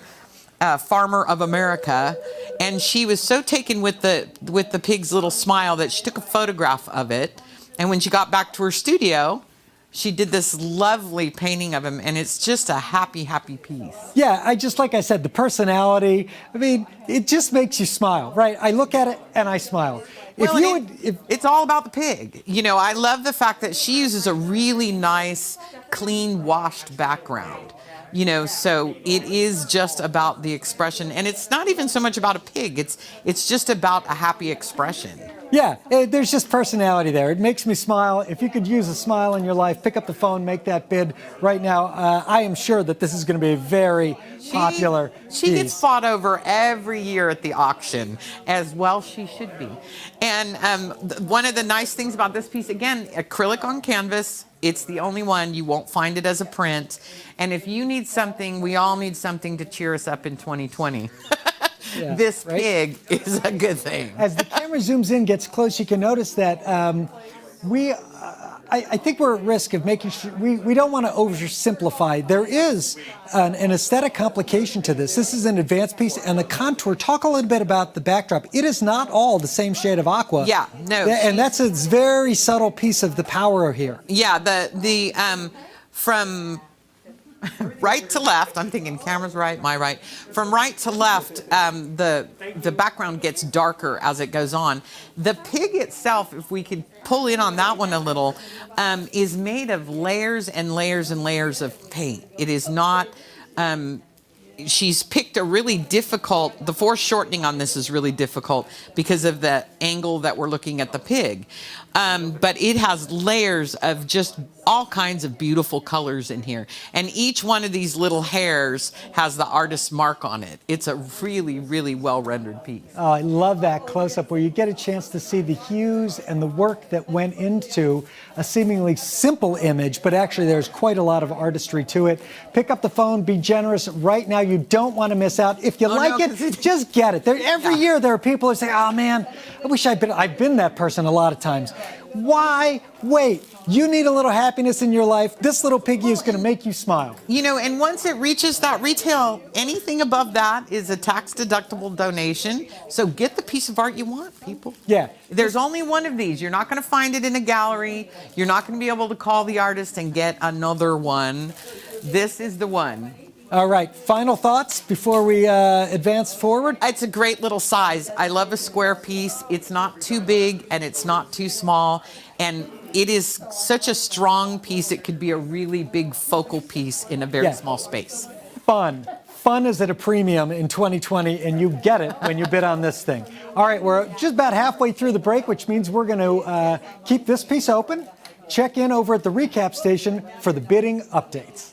Farmer of America, and she was so taken with the pig's little smile that she took a photograph of it, and when she got back to her studio, she did this lovely painting of him, and it's just a happy piece. Yeah, like I said, the personality, I mean, it just makes you smile, right? I look at it and I smile. It's all about the pig. You know, I love the fact that she uses a really nice, clean, washed background. You know, so it is just about the expression, and it's not even so much about a pig. It's just about a happy expression. Yeah, there's just personality there. It makes me smile. If you could use a smile in your life, pick up the phone, make that bid right now. I am sure that this is going to be a very popular She piece. gets fought over every year at the auction, as well she should be. And one of the nice things about this piece, again, acrylic on canvas, It's the only one. You won't find it as a print. And if you need something, we all need something to cheer us up in 2020. Yeah, This right? pig is a good thing. As the camera zooms in, gets close, you can notice that I think we're at risk of making sure we don't want to oversimplify. There is an aesthetic complication to this. This is an advanced piece, and the contour. Talk a little bit about the backdrop. It is not all the same shade of aqua. Yeah, no. And that's a very subtle piece of the power here. Yeah, from right to left, I'm thinking camera's right, my right. From right to left, the background gets darker as it goes on. The pig itself, if we could pull in on that one a little, is made of layers and layers and layers of paint. It is not, she's picked a really difficult, the foreshortening on this is really difficult because of the angle that we're looking at the pig. But it has layers of just all kinds of beautiful colors in here. And each one of these little hairs has the artist's mark on it. It's a really, really well-rendered piece. Oh, I love that close-up where you get a chance to see the hues and the work that went into a seemingly simple image, but actually there's quite a lot of artistry to it. Pick up the phone, be generous. Right now, you don't want to miss out. If you like it, just get it. Every year there are people who say, oh man, I wish I've been that person a lot of times. Why wait? You need a little happiness in your life. This little piggy is going to make you smile. You know, and once it reaches that retail, anything above that is a tax-deductible donation. So get the piece of art you want, people. Yeah. There's only one of these. You're not going to find it in a gallery. You're not going to be able to call the artist and get another one. This is the one. All right, final thoughts before we advance forward? It's a great little size. I love a square piece. It's not too big and it's not too small. And it is such a strong piece, it could be a really big focal piece in a very small space. Fun. Fun is at a premium in 2020, and you get it when you bid on this thing. All right, we're just about halfway through the break, which means we're going to keep this piece open. Check in over at the recap station for the bidding updates.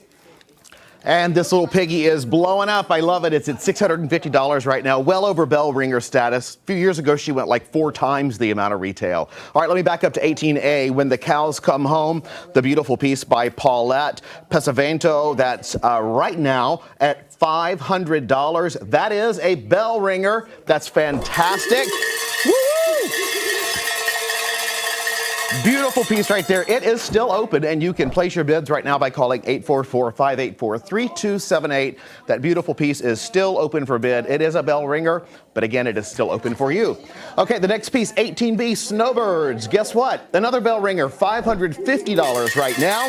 And this little piggy is blowing up. I love it. It's at $650 right now, well over bell ringer status. A few years ago, she went like 4 times the amount of retail. All right, let me back up to 18A. When the Cows Come Home, the beautiful piece by Paulette Pesavento. That's right now at $500. That is a bell ringer. That's fantastic. Woo! Beautiful piece right there. It is still open, and you can place your bids right now by calling 844-584-3278. That beautiful piece is still open for bid. It is a bell ringer, but again, it is still open for you. Okay, the next piece, 18B Snowbirds. Guess what? Another bell ringer, $550 right now.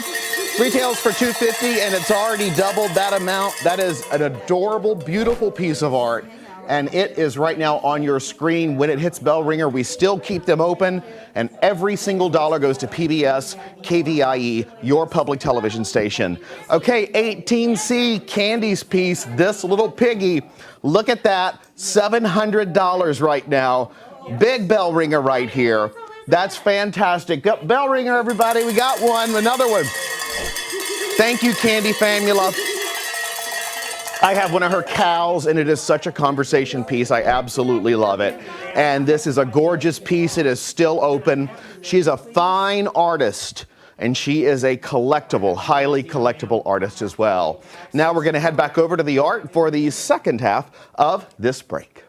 Retails for $250, and it's already doubled that amount. That is an adorable, beautiful piece of art. And it is right now on your screen. When it hits bell ringer, we still keep them open, and every single dollar goes to PBS KVIE, your public television station. Okay, 18C Candy's piece, this little piggy. Look at that, $700 right now. Big bell ringer right here. That's fantastic. Bell ringer, everybody. We got one, another one. Thank you, Candy Famula. I have one of her cows, and it is such a conversation piece. I absolutely love it. And this is a gorgeous piece. It is still open. She's a fine artist, and she is a collectible, highly collectible artist as well. Now we're going to head back over to the art for the second half of this break.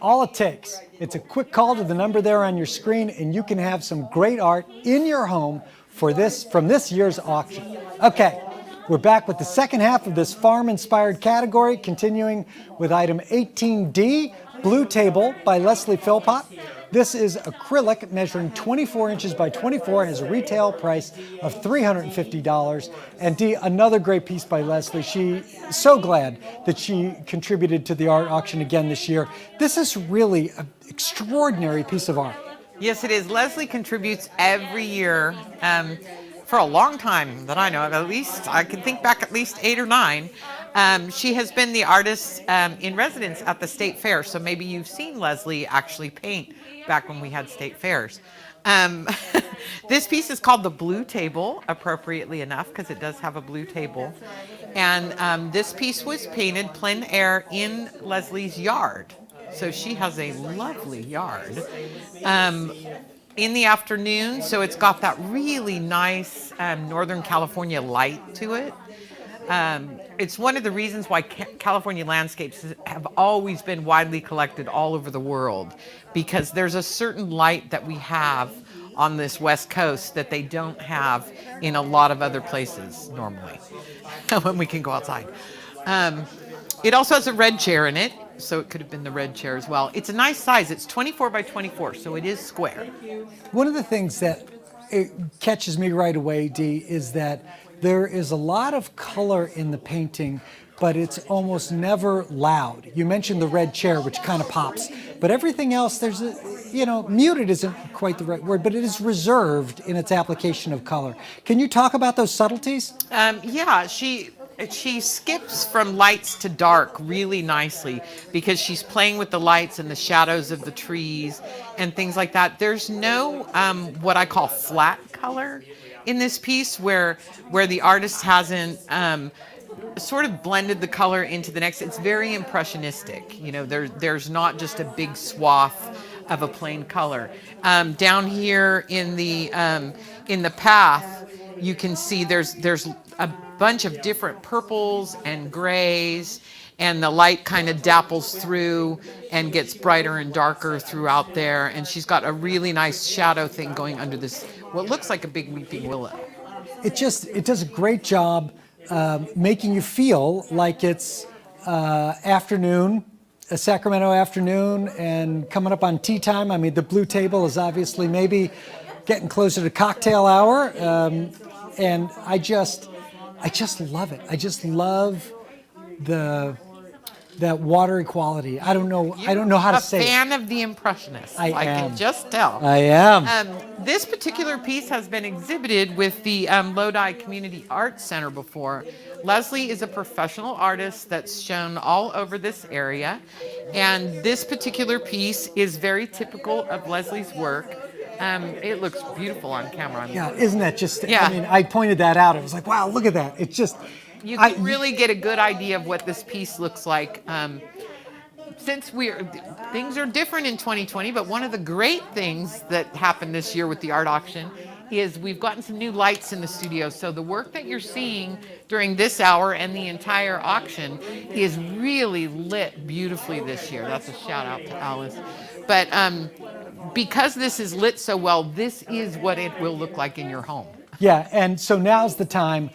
All it takes, it's a quick call to the number there on your screen, and you can have some great art in your home from this year's auction. Okay. We're back with the second half of this farm-inspired category, continuing with item 18D, Blue Table by Leslie Philpott. This is acrylic measuring 24 inches by 24, has a retail price of $350. And D, another great piece by Leslie. She's so glad that she contributed to the art auction again this year. This is really an extraordinary piece of art. Yes, it is. Leslie contributes every year. For a long time that I know of, at least, I can think back at least 8 or 9. She has been the artist in residence at the state fair, so maybe you've seen Leslie actually paint back when we had state fairs. This piece is called the Blue Table, appropriately enough, because it does have a blue table. And this piece was painted plein air in Leslie's yard. So she has a lovely yard. in the afternoon, so it's got that really nice Northern California light to it. It's one of the reasons why California landscapes have always been widely collected all over the world, because there's a certain light that we have on this West Coast that they don't have in a lot of other places normally when we can go outside. It also has a red chair in it, so it could have been the red chair as well. It's a nice size. It's 24 by 24, so it is square. One of the things that it catches me right away, Dee, is that there is a lot of color in the painting, but it's almost never loud. You mentioned the red chair, which kind of pops, but everything else, there's a, muted isn't quite the right word, but it is reserved in its application of color. Can you talk about those subtleties? Yeah, she skips from lights to dark really nicely because she's playing with the lights and the shadows of the trees and things like that. There's no what I call flat color in this piece where the artist hasn't sort of blended the color into the next. It's very impressionistic. There's not just a big swath of a plain color. Down here in the path, you can see there's a bunch of different purples and grays, and the light kind of dapples through and gets brighter and darker throughout there. And she's got a really nice shadow thing going under this, what looks like a big weeping willow. It does a great job making you feel like it's afternoon, a Sacramento afternoon, and coming up on tea time. I mean, the blue table is obviously maybe getting closer to cocktail hour, and I just love it. I just love that watery quality. I don't know how to say it. A fan of the Impressionists. I can just tell. I am. This particular piece has been exhibited with the Lodi Community Arts Center before. Leslie is a professional artist that's shown all over this area, and this particular piece is very typical of Leslie's work. It looks beautiful on camera. Yeah, isn't that just? Yeah. I mean, I pointed that out. I was like, wow, look at that. It's just. You can really get a good idea of what this piece looks like. Since things are different in 2020, but one of the great things that happened this year with the art auction is we've gotten some new lights in the studio. So the work that you're seeing during this hour and the entire auction is really lit beautifully this year. That's a shout out to Alice. But because this is lit so well, this is what it will look like in your home. Yeah, and so now's the time.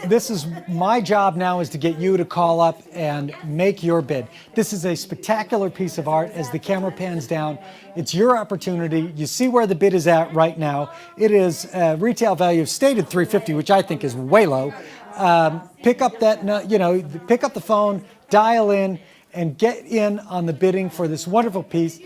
This is my job now, is to get you to call up and make your bid. This is a spectacular piece of art. As the camera pans down, it's your opportunity. You see where the bid is at right now. It is a retail value of stated $350, which I think is way low. Pick up pick up the phone, dial in, and get in on the bidding for this wonderful piece.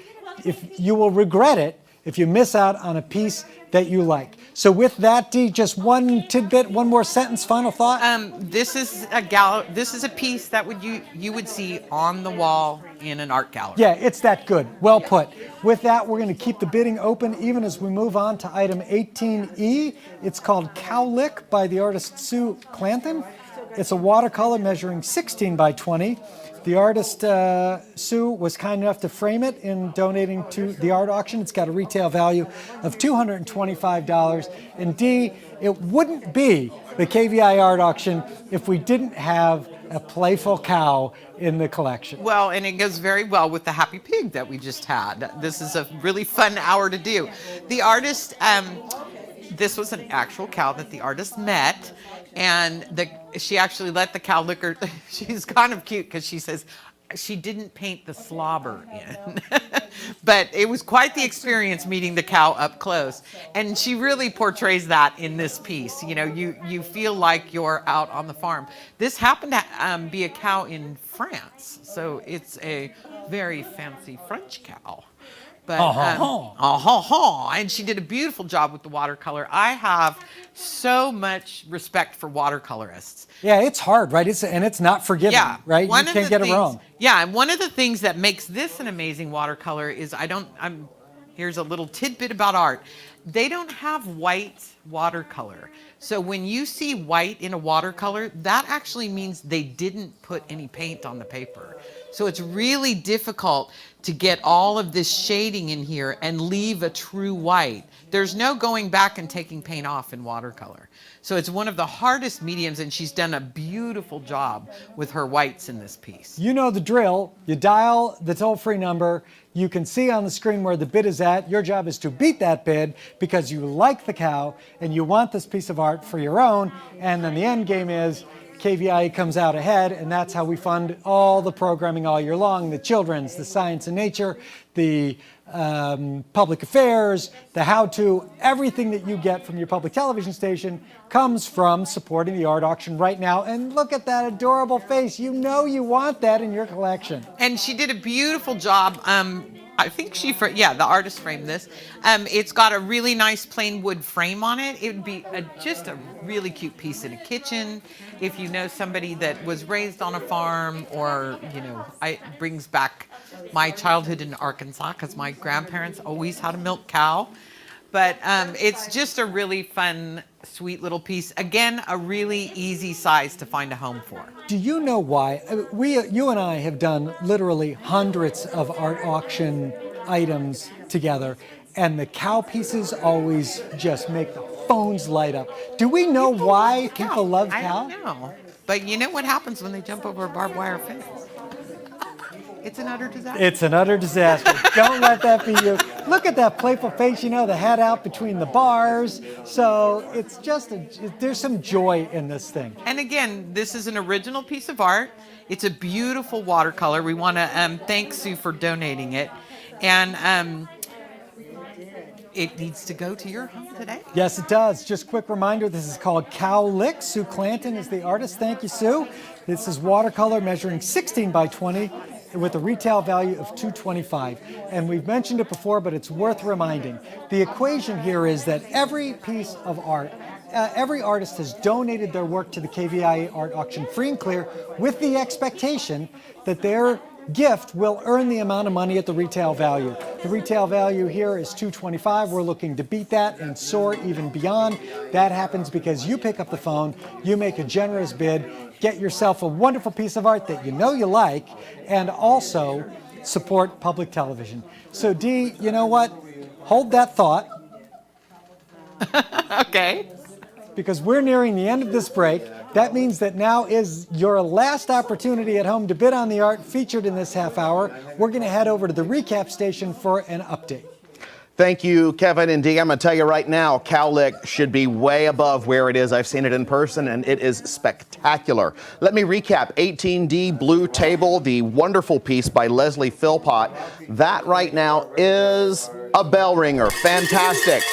If you will regret it if you miss out on a piece that you like. So with that, Dee, just one tidbit, one more sentence, final thought? This is a piece that you would see on the wall in an art gallery. Yeah, it's that good. Well put. With that, we're going to keep the bidding open even as we move on to item 18E. It's called Cowlick by the artist Sue Clanton. It's a watercolor measuring 16 by 20. The artist, Sue, was kind enough to frame it in donating to the art auction. It's got a retail value of $225. And Dee, it wouldn't be the KVIE Art Auction if we didn't have a playful cow in the collection. Well, and it goes very well with the happy pig that we just had. This is a really fun hour to do. The artist, this was an actual cow that the artist met, and she actually let the cow lick her. She's kind of cute because she says she didn't paint the slobber in. But it was quite the experience meeting the cow up close. And she really portrays that in this piece. You feel like you're out on the farm. This happened to be a cow in France. So it's a very fancy French cow. But, and she did a beautiful job with the watercolor. I have so much respect for watercolorists. Yeah, it's hard, right? It's not forgiving, right? You can't get it wrong. Yeah, and one of the things that makes this an amazing watercolor is here's a little tidbit about art. they don't have white watercolor. So when you see white in a watercolor, that actually means they didn't put any paint on the paper. So it's really difficult to get all of this shading in here and leave a true white. There's no going back and taking paint off in watercolor. So it's one of the hardest mediums, and she's done a beautiful job with her whites in this piece. You know the drill. You dial the toll-free number. You can see on the screen where the bid is at. Your job is to beat that bid because you like the cow and you want this piece of art for your own. And then the end game is KVIE comes out ahead, and that's how we fund all the programming all year long, the children's, the science and nature, the public affairs, the how-to, everything that you get from your public television station comes from supporting the art auction right now. And look at that adorable face. You know you want that in your collection. And she did a beautiful job. I think the artist framed this. It's got a really nice plain wood frame on it. It would be just a really cute piece in a kitchen. If you know somebody that was raised on a farm, or, it brings back my childhood in Arkansas because my grandparents always had a milk cow. But it's just a really fun, sweet little piece. Again, a really easy size to find a home for. Do you know why? You and I have done literally hundreds of art auction items together, and the cow pieces always just make the phones light up. Do we know why people love cow? I don't know. But you know what happens when they jump over a barbed wire fence? It's an utter disaster. It's an utter disaster. Don't let that be you. Look at that playful face, the head out between the bars. So it's just, there's some joy in this thing. And again, this is an original piece of art. It's a beautiful watercolor. We want to thank Sue for donating it. And it needs to go to your home today. Yes, it does. Just quick reminder, this is called Cow Lick. Sue Clanton is the artist. Thank you, Sue. This is watercolor measuring 16 by 20. With a retail value of $225. And we've mentioned it before, but it's worth reminding. The equation here is that every piece of art, every artist has donated their work to the KVIE Art Auction free and clear with the expectation that their gift will earn the amount of money at the retail value. The retail value here is $225. We're looking to beat that and soar even beyond. That happens because you pick up the phone, you make a generous bid, get yourself a wonderful piece of art that you know you like, and also support public television. So Dee, you know what? Hold that thought. Okay. Because we're nearing the end of this break. That means that now is your last opportunity at home to bid on the art featured in this half hour. We're going to head over to the recap station for an update. Thank you, Kevin and Dee. I'm going to tell you right now, Cow Lick should be way above where it is. I've seen it in person, and it is spectacular. Let me recap. 18D Blue Table, the wonderful piece by Leslie Philpott. That right now is a bell ringer. Fantastic.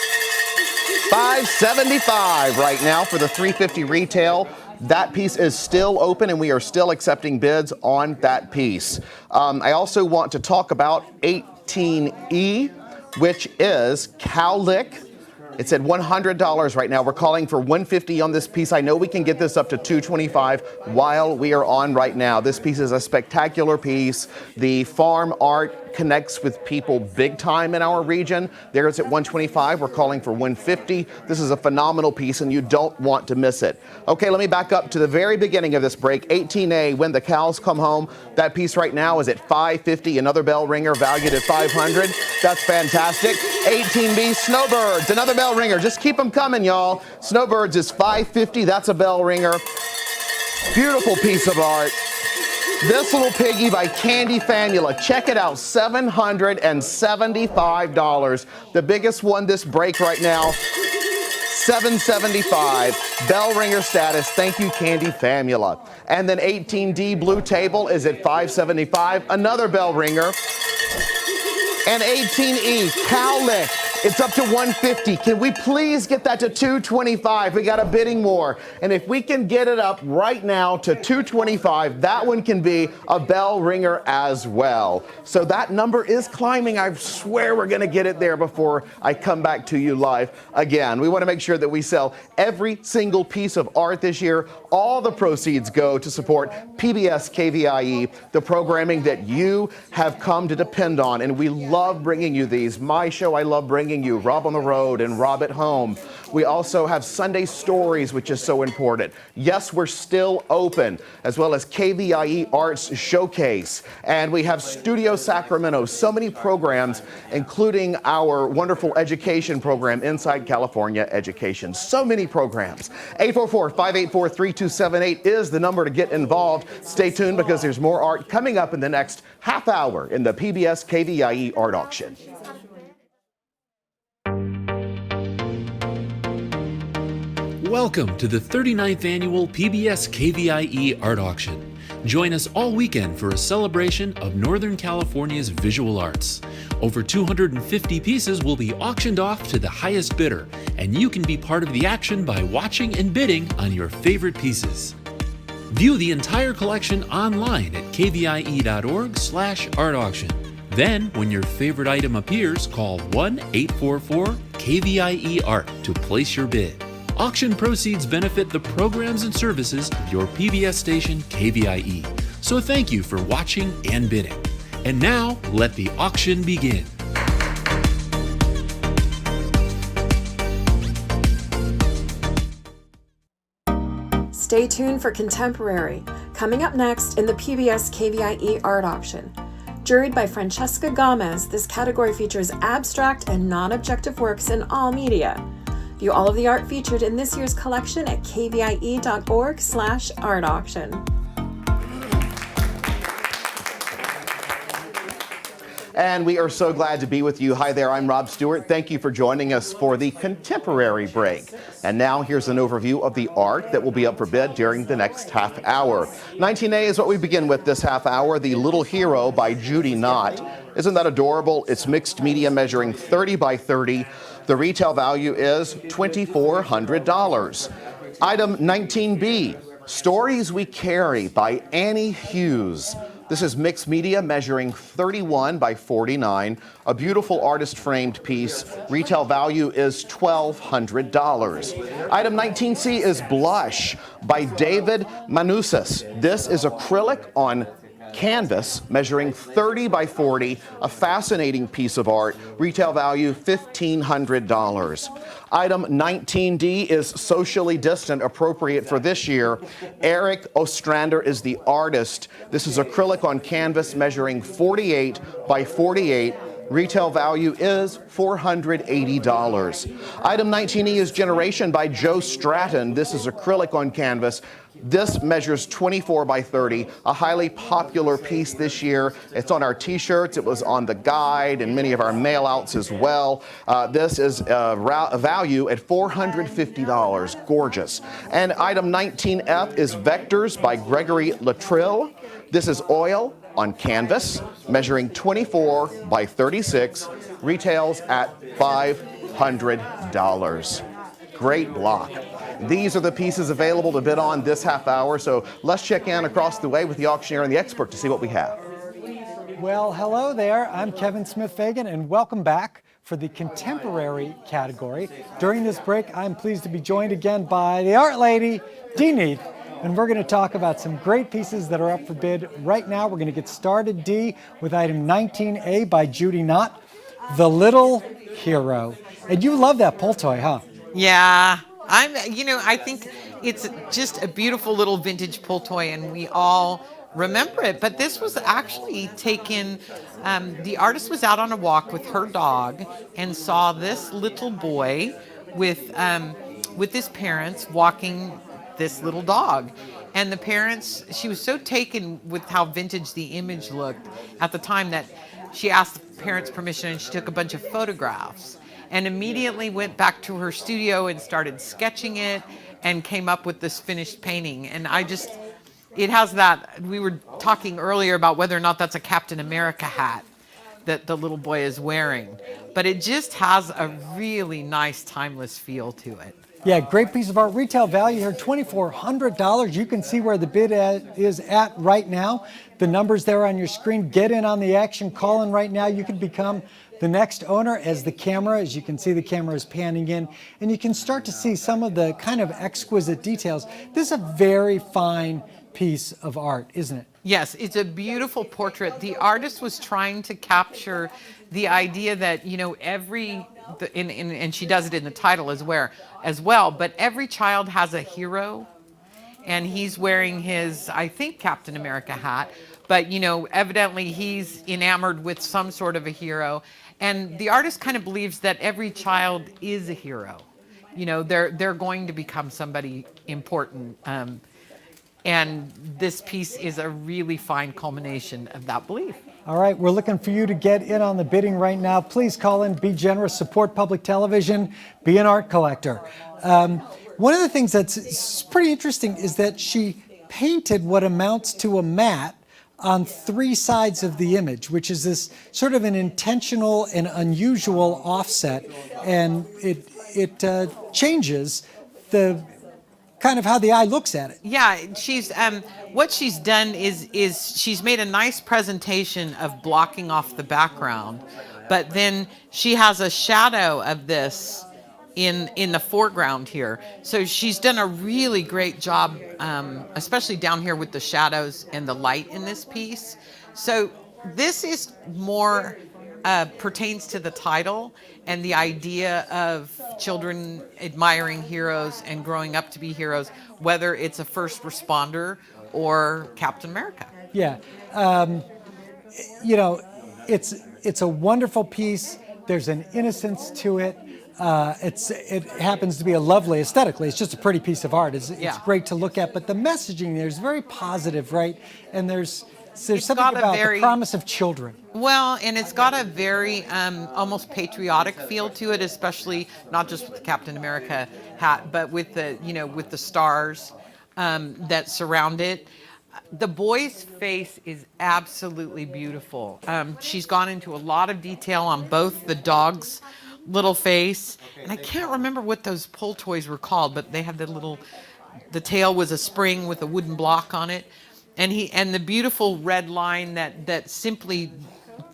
$575 right now for the $350 retail. That piece is still open, and we are still accepting bids on that piece. I also want to talk about 18E, which is Cow Lick. It's at $100 right now. We're calling for $150 on this piece. I know we can get this up to $225 while we are on right now. This piece is a spectacular piece. The farm art connects with people big time in our region. There it's at $125. We're calling for $150. This is a phenomenal piece, and you don't want to miss it. Okay, let me back up to the very beginning of this break. 18A, When the Cows Come Home. That piece right now is at $550. Another bell ringer valued at $500. That's fantastic. 18B, Snowbirds, another bell ringer. Just keep them coming, y'all. Snowbirds is $550. That's a bell ringer. Beautiful piece of art. This Little Piggy by Candy Famula. Check it out, $775. The biggest one this break right now, $775. Bell ringer status. Thank you, Candy Famula. And then 18D Blue Table is at $575. Another bell ringer. And 18E Cow Lick. It's up to $150. Can we please get that to $225? We got a bidding war. And if we can get it up right now to $225, that one can be a bell ringer as well. So that number is climbing. I swear we're going to get it there before I come back to you live again. We want to make sure that we sell every single piece of art this year. All the proceeds go to support PBS KVIE, the programming that you have come to depend on. And we love bringing you these. My show, I love bringing bringing you Rob on the Road and Rob at Home. We also have Sunday Stories, which is so important. Yes, we're still open, as well as KVIE Arts Showcase. And we have Studio Sacramento. So many programs, including our wonderful education program, Inside California Education. So many programs. 844-584-3278 is the number to get involved. Stay tuned because there's more art coming up in the next half hour in the PBS KVIE Art Auction. Welcome to the 39th Annual PBS KVIE Art Auction. Join us all weekend for a celebration of Northern California's visual arts. Over 250 pieces will be auctioned off to the highest bidder, and you can be part of the action by watching and bidding on your favorite pieces. View the entire collection online at kvie.org/art auction. Then, when your favorite item appears, call 1-844-KVIE-ART to place your bid. Auction proceeds benefit the programs and services of your PBS station, KVIE. So thank you for watching and bidding. And now, let the auction begin. Stay tuned for Contemporary, coming up next in the PBS KVIE Art Auction. Juried by Francesca Gomez, this category features abstract and non-objective works in all media. View all of the art featured in this year's collection at kvie.org/art auction. And we are so glad to be with you. Hi there, I'm Rob Stewart. Thank you for joining us for the Contemporary break. And now here's an overview of the art that will be up for bid during the next half hour. 19A is what we begin with this half hour, The Little Hero by Judy Knott. Isn't that adorable? It's mixed media measuring 30 by 30. The retail value is $2,400. Item 19B, Stories We Carry by Annie Hughes. This is mixed media measuring 31 by 49, a beautiful artist-framed piece. Retail value is $1,200. Item 19C is Blush by David Manousis. This is acrylic on canvas measuring 30 by 40, a fascinating piece of art. Retail value $1,500. Item 19D is Socially Distant, appropriate for this year. Eric Ostrander is the artist. This is acrylic on canvas measuring 48 by 48. Retail value is $480. Item 19E is Generation by Joe Stratton. This is acrylic on canvas. This measures 24 by 30, a highly popular piece this year. It's on our t-shirts, it was on the guide and many of our mail-outs as well. This is a value at $450, gorgeous. And item 19F is Vectors by Gregory Latrille. This is oil on canvas, measuring 24 by 36, retails at $500. Great block. These are the pieces available to bid on this half hour, so let's check in across the way with the auctioneer and the expert to see what we have. Well, hello there. I'm Kevin Smith-Fagan, and welcome back for the Contemporary category. During this break, I'm pleased to be joined again by the art lady, Dee Neath, and we're going to talk about some great pieces that are up for bid. Right now, we're going to get started, Dee, with item 19A by Judy Knott, The Little Hero. And you love that pull toy, huh? Yeah. I think it's just a beautiful little vintage pull toy, and we all remember it. But this was actually taken, the artist was out on a walk with her dog and saw this little boy with his parents walking this little dog. And the parents, she was so taken with how vintage the image looked at the time that she asked the parents' permission, and she took a bunch of photographs. And immediately went back to her studio and started sketching it and came up with this finished painting. And it has that, we were talking earlier about whether or not that's a Captain America hat that the little boy is wearing. But it just has a really nice timeless feel to it. Yeah, great piece of art. Retail value here, $2,400. You can see where the bid is at right now. The number's there on your screen. Get in on the action. Call in right now. You can become the next owner as you can see, the camera is panning in, and you can start to see some of the kind of exquisite details. This is a very fine piece of art, isn't it? Yes, it's a beautiful portrait. The artist was trying to capture the idea that, every and she does it in the title as well. But every child has a hero, and he's wearing his, I think, Captain America hat. But evidently he's enamored with some sort of a hero, and the artist kind of believes that every child is a hero. They're going to become somebody important. And this piece is a really fine culmination of that belief. All right, we're looking for you to get in on the bidding right now. Please call in, be generous, support public television, be an art collector. One of the things that's pretty interesting is that she painted what amounts to a mat on 3 sides of the image, which is this sort of an intentional and unusual offset, and it changes the kind of how the eye looks at it. Yeah, she's what she's done is she's made a nice presentation of blocking off the background, but then she has a shadow of this in the foreground here. So she's done a really great job, especially down here with the shadows and the light in this piece. So this is more pertains to the title and the idea of children admiring heroes and growing up to be heroes, whether it's a first responder or Captain America. Yeah, it's a wonderful piece. There's an innocence to it. It happens to be a lovely, aesthetically, it's just a pretty piece of art. It's great to look at, but the messaging there is very positive, right? And there's something about the promise of children. Well, and it's got a very almost patriotic feel to it, especially not just with the Captain America hat, but with the stars that surround it. The boy's face is absolutely beautiful. She's gone into a lot of detail on both the dog's little face, and I can't remember what those pull toys were called, but they had the tail was a spring with a wooden block on it, and the beautiful red line that simply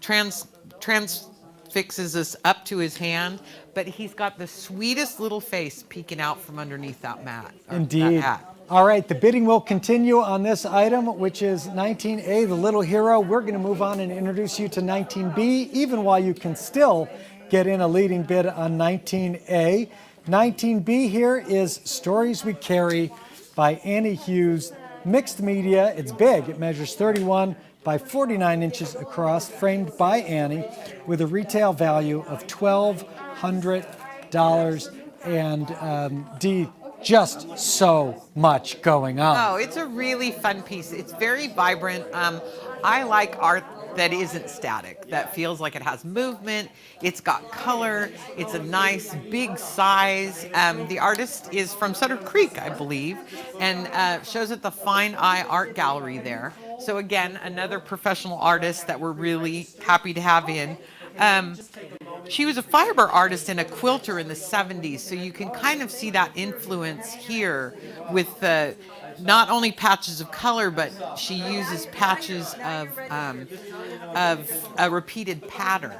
transfixes us up to his hand, but he's got the sweetest little face peeking out from underneath that mat. Indeed. That hat. All right, the bidding will continue on this item, which is 19A, the Little Hero. We're going to move on and introduce you to 19B, even while you can still get in a leading bid on 19A. 19B here is Stories We Carry by Annie Hughes. Mixed media, it's big. It measures 31 by 49 inches across, framed by Annie, with a retail value of $1,200. And Dee, just so much going on. Oh, it's a really fun piece. It's very vibrant. I like art that isn't static, that feels like it has movement. It's got color. It's a nice big size. The artist is from Sutter Creek, I believe, and shows at the Fine Eye Art Gallery there. So again, another professional artist that we're really happy to have in. She was a fiber artist and a quilter in the 70s, so you can kind of see that influence here with the not only patches of color, but she uses patches of a repeated pattern.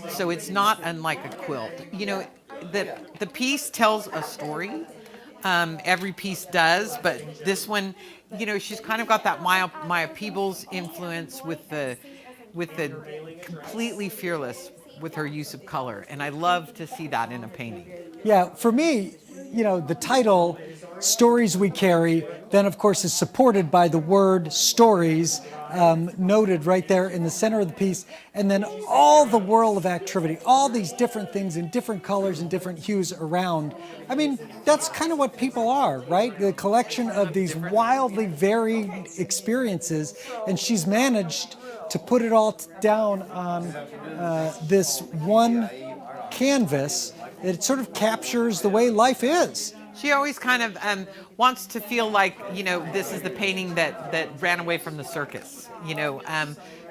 So it's not unlike a quilt. The piece tells a story. Every piece does, but this one, she's kind of got that Maya Peebles influence with the completely fearless with her use of color, and I love to see that in a painting. Yeah, for me, the title, Stories We Carry, then of course is supported by the word stories, noted right there in the center of the piece, and then all the world of activity, all these different things in different colors and different hues around. I mean, that's kind of what people are, right? The collection of these wildly varied experiences, and she's managed to put it all down on this one canvas. It sort of captures the way life is. She always kind of wants to feel like, this is the painting that ran away from the circus.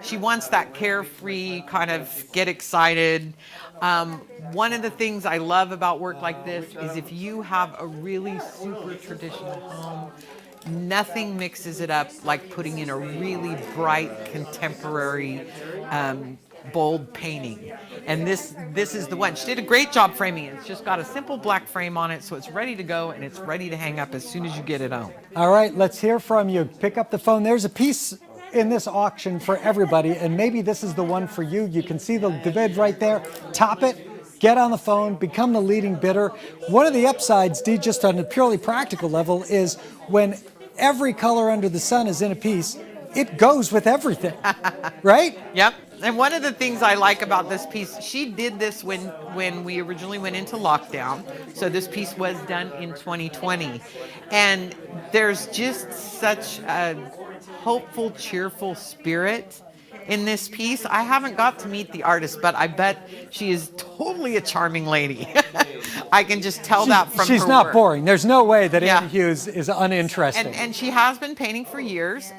She wants that carefree kind of get excited. One of the things I love about work like this is if you have a really super traditional home, nothing mixes it up like putting in a really bright, contemporary, bold painting. And this is the one. She did a great job framing it. It's just got a simple black frame on it, so it's ready to go and it's ready to hang up as soon as you get it home. All right, let's hear from you. Pick up the phone. There's a piece in this auction for everybody, and maybe this is the one for you. You can see the bid right there. Top it. get on the phone, become the leading bidder. One of the upsides, Dee, just on a purely practical level, is when every color under the sun is in a piece, it goes with everything, right? Yep. And one of the things I like about this piece, she did this when we originally went into lockdown. So this piece was done in 2020. And there's just such a hopeful, cheerful spirit in this piece. I haven't got to meet the artist, but I bet she is totally a charming lady. I can just tell that from her She's not work. boring. There's no way that Anna Hughes is uninteresting. And she has been painting for years.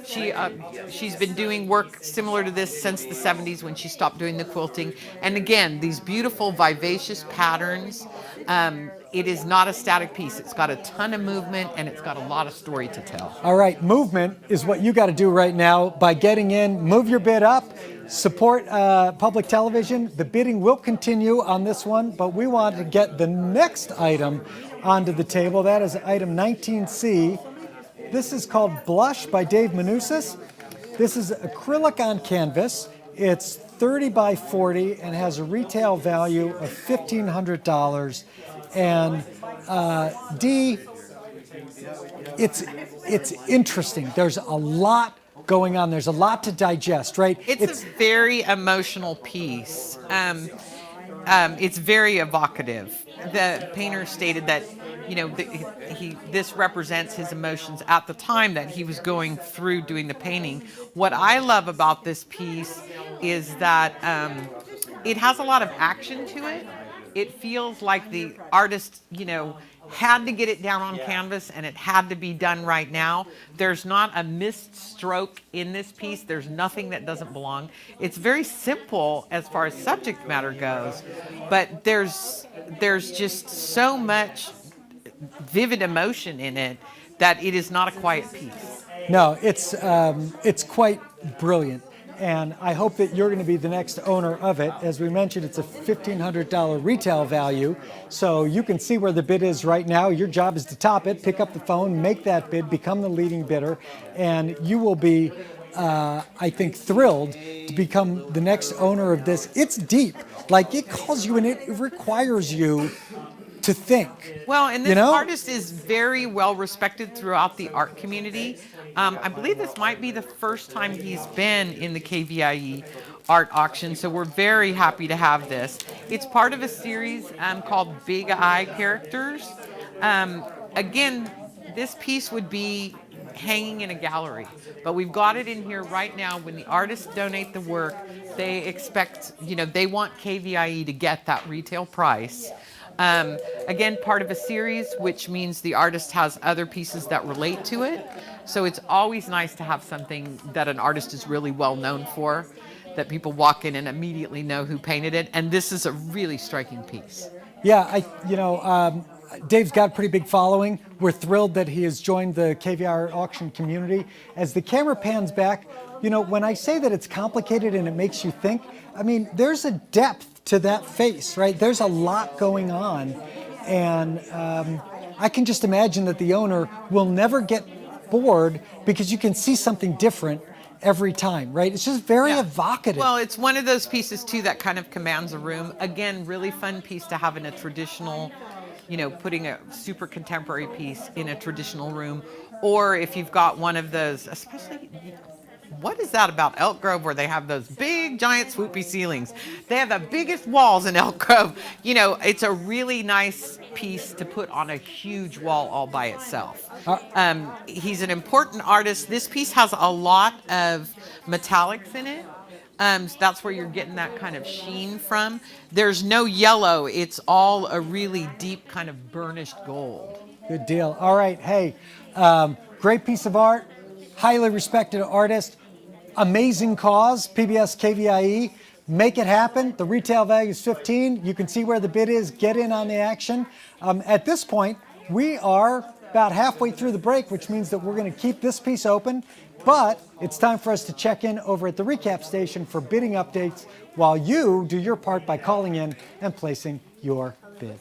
She's been doing work similar to this since the 70s when she stopped doing the quilting. And again, these beautiful, vivacious patterns. It is not a static piece. It's got a ton of movement and it's got a lot of story to tell. All right, movement is what you got to do right now by getting in. Move your bid up. Support public television. The bidding will continue on this one, but we want to get the next item onto the table. That is item 19C. This is called Blush by Dave Manousis. This is acrylic on canvas. It's 30 by 40 and has a retail value of $1,500. And Dee, it's interesting. There's a lot going on. There's a lot to digest, right? It's a very emotional piece. It's very evocative. The painter stated that, you know, this represents his emotions at the time that he was going through doing the painting. What I love about this piece is that it has a lot of action to it. It feels like the artist, you know, had to get it down on canvas and it had to be done right now. There's not a missed stroke in this piece. There's nothing that doesn't belong. It's very simple as far as subject matter goes, but there's just so much vivid emotion in it that it is not a quiet piece. No, it's quite brilliant. And I hope that you're going to be the next owner of it. As we mentioned, it's a $1,500 retail value. So you can see where the bid is right now. Your job is to top it, pick up the phone, make that bid, become the leading bidder, and you will be, I think, thrilled to become the next owner of this. It's deep. Like, it calls you and it requires you to think. Well, and this artist is very well respected throughout the art community. I believe this might be the first time he's been in the KVIE Art Auction, so we're very happy to have this. It's part of a series called Big Eye Characters. Again, this piece would be hanging in a gallery, but we've got it in here right now. When the artists donate the work, they expect, you know, they want KVIE to get that retail price. Again, part of a series, which means the artist has other pieces that relate to it. So it's always nice to have something that an artist is really well known for, that people walk in and immediately know who painted it. And this is a really striking piece. Yeah, Dave's got a pretty big following. We're thrilled that he has joined the KVIE Art Auction community. As the camera pans back, you know, when I say that it's complicated and it makes you think, I mean, there's a depth to that face, right? There's a lot going on. And I can just imagine that the owner will never get bored because you can see something different every time, right? It's just very evocative. Well, it's one of those pieces, too, that kind of commands a room. Again, really fun piece to have in a traditional, you know, putting a super contemporary piece in a traditional room. Or if you've got one of those, especially, what is that about Elk Grove where they have those big, giant, swoopy ceilings? They have the biggest walls in Elk Grove. You know, it's a really nice piece to put on a huge wall all by itself. He's an important artist. This piece has a lot of metallics in it. So that's where you're getting that kind of sheen from. There's no yellow. It's all a really deep kind of burnished gold. Good deal. All right. Hey, great piece of art, highly respected artist, amazing cause, PBS KVIE. Make it happen. The retail value is $15. You can see where the bid is. Get in on the action. At this point, we are about halfway through the break, which means that we're going to keep this piece open. But it's time for us to check in over at the recap station for bidding updates while you do your part by calling in and placing your bid.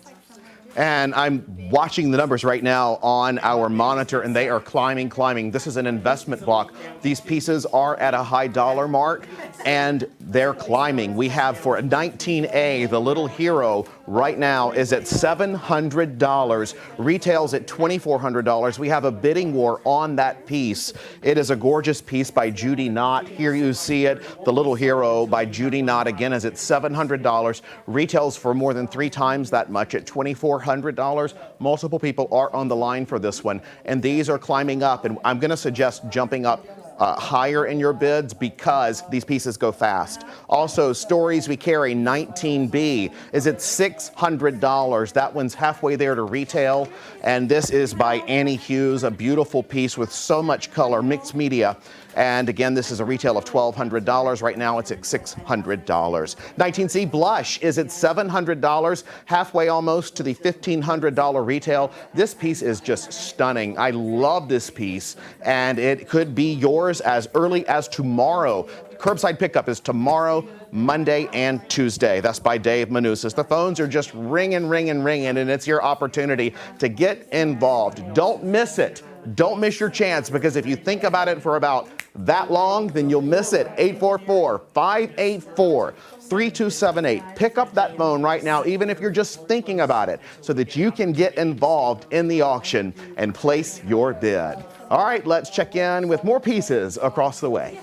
And I'm watching the numbers right now on our monitor, and they are climbing. This is an investment block. These pieces are at a high dollar mark, and they're climbing. We have for a 19A, the little hero right now is at $700, retails at $2,400. We have a bidding war on that piece. It is a gorgeous piece by Judy Knott. Here you see it, the little hero by Judy Knott, again, is at $700, retails for more than 3 times that much at $2,400. Multiple people are on the line for this one, and these are climbing up, and I'm going to suggest jumping up higher in your bids because these pieces go fast. Also, Stories We Carry 19B is at $600. That one's halfway there to retail, and this is by Annie Hughes, a beautiful piece with so much color, mixed media. And again, this is a retail of $1,200. Right now, it's at $600. 19C Blush is at $700, halfway almost to the $1,500 retail. This piece is just stunning. I love this piece, and it could be yours as early as tomorrow. Curbside pickup is tomorrow, Monday, and Tuesday. That's by Dave Manousis. The phones are just ringing, ringing, ringing, and it's your opportunity to get involved. Don't miss it. Don't miss your chance, because if you think about it for about that long, then you'll miss it. 844-584-3278. Pick up that phone right now, even if you're just thinking about it, so that you can get involved in the auction and place your bid. All right, let's check in with more pieces across the way.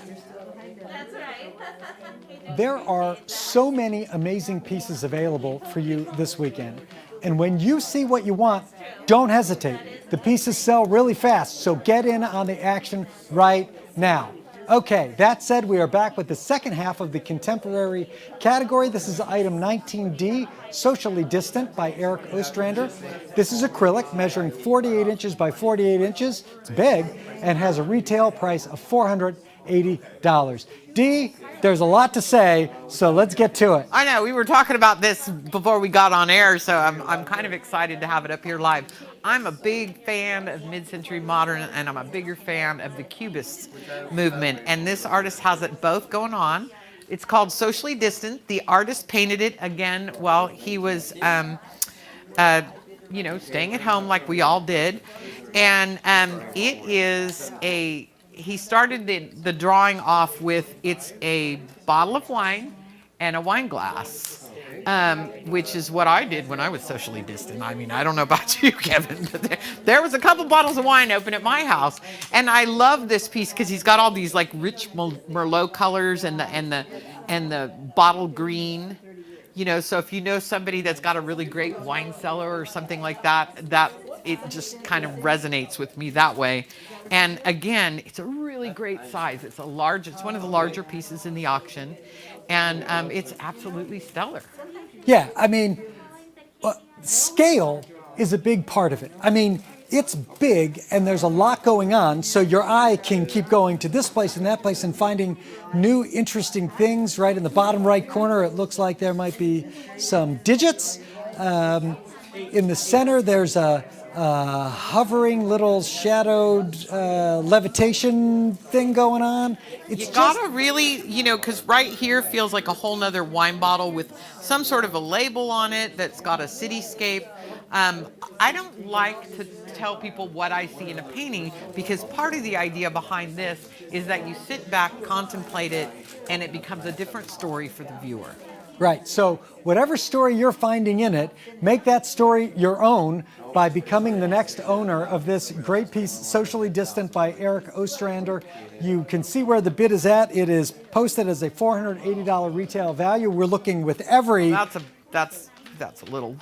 There are so many amazing pieces available for you this weekend. And when you see what you want, don't hesitate. The pieces sell really fast, so get in on the action right now. Okay, that said, we are back with the second half of the contemporary category. This is item 19D, Socially Distant by Eric Ostrander. This is acrylic measuring 48 inches by 48 inches. It's big and has a retail price of $480. D, there's a lot to say, so let's get to it. I know, we were talking about this before we got on air, so I'm kind of excited to have it up here live. I'm a big fan of mid-century modern, and I'm a bigger fan of the Cubist movement, and this artist has it both going on. It's called Socially Distant. The artist painted it again while he was, staying at home like we all did, and it is he started the drawing off with, it's a bottle of wine and a wine glass, which is what I did when I was socially distant. I mean, I don't know about you, Kevin, but there was a couple bottles of wine open at my house. And I love this piece because he's got all these like rich Merlot colors and the bottle green. So if you know somebody that's got a really great wine cellar or something like that it just kind of resonates with me that way. And again, it's a really great size. It's one of the larger pieces in the auction, and it's absolutely stellar. Yeah, I mean, scale is a big part of it. I mean, it's big and there's a lot going on, so your eye can keep going to this place and that place and finding new interesting things. Right in the bottom right corner, it looks like there might be some digits. In the center, there's a hovering little shadowed levitation thing going on. You gotta really, because right here feels like a whole nother wine bottle with some sort of a label on it that's got a cityscape. I don't like to tell people what I see in a painting, because part of the idea behind this is that you sit back, contemplate it, and it becomes a different story for the viewer. Right, so whatever story you're finding in it, make that story your own by becoming the next owner of this great piece, Socially Distant by Eric Ostrander. You can see where the bid is at. It is posted as a $480 retail value. We're looking with every... That's a little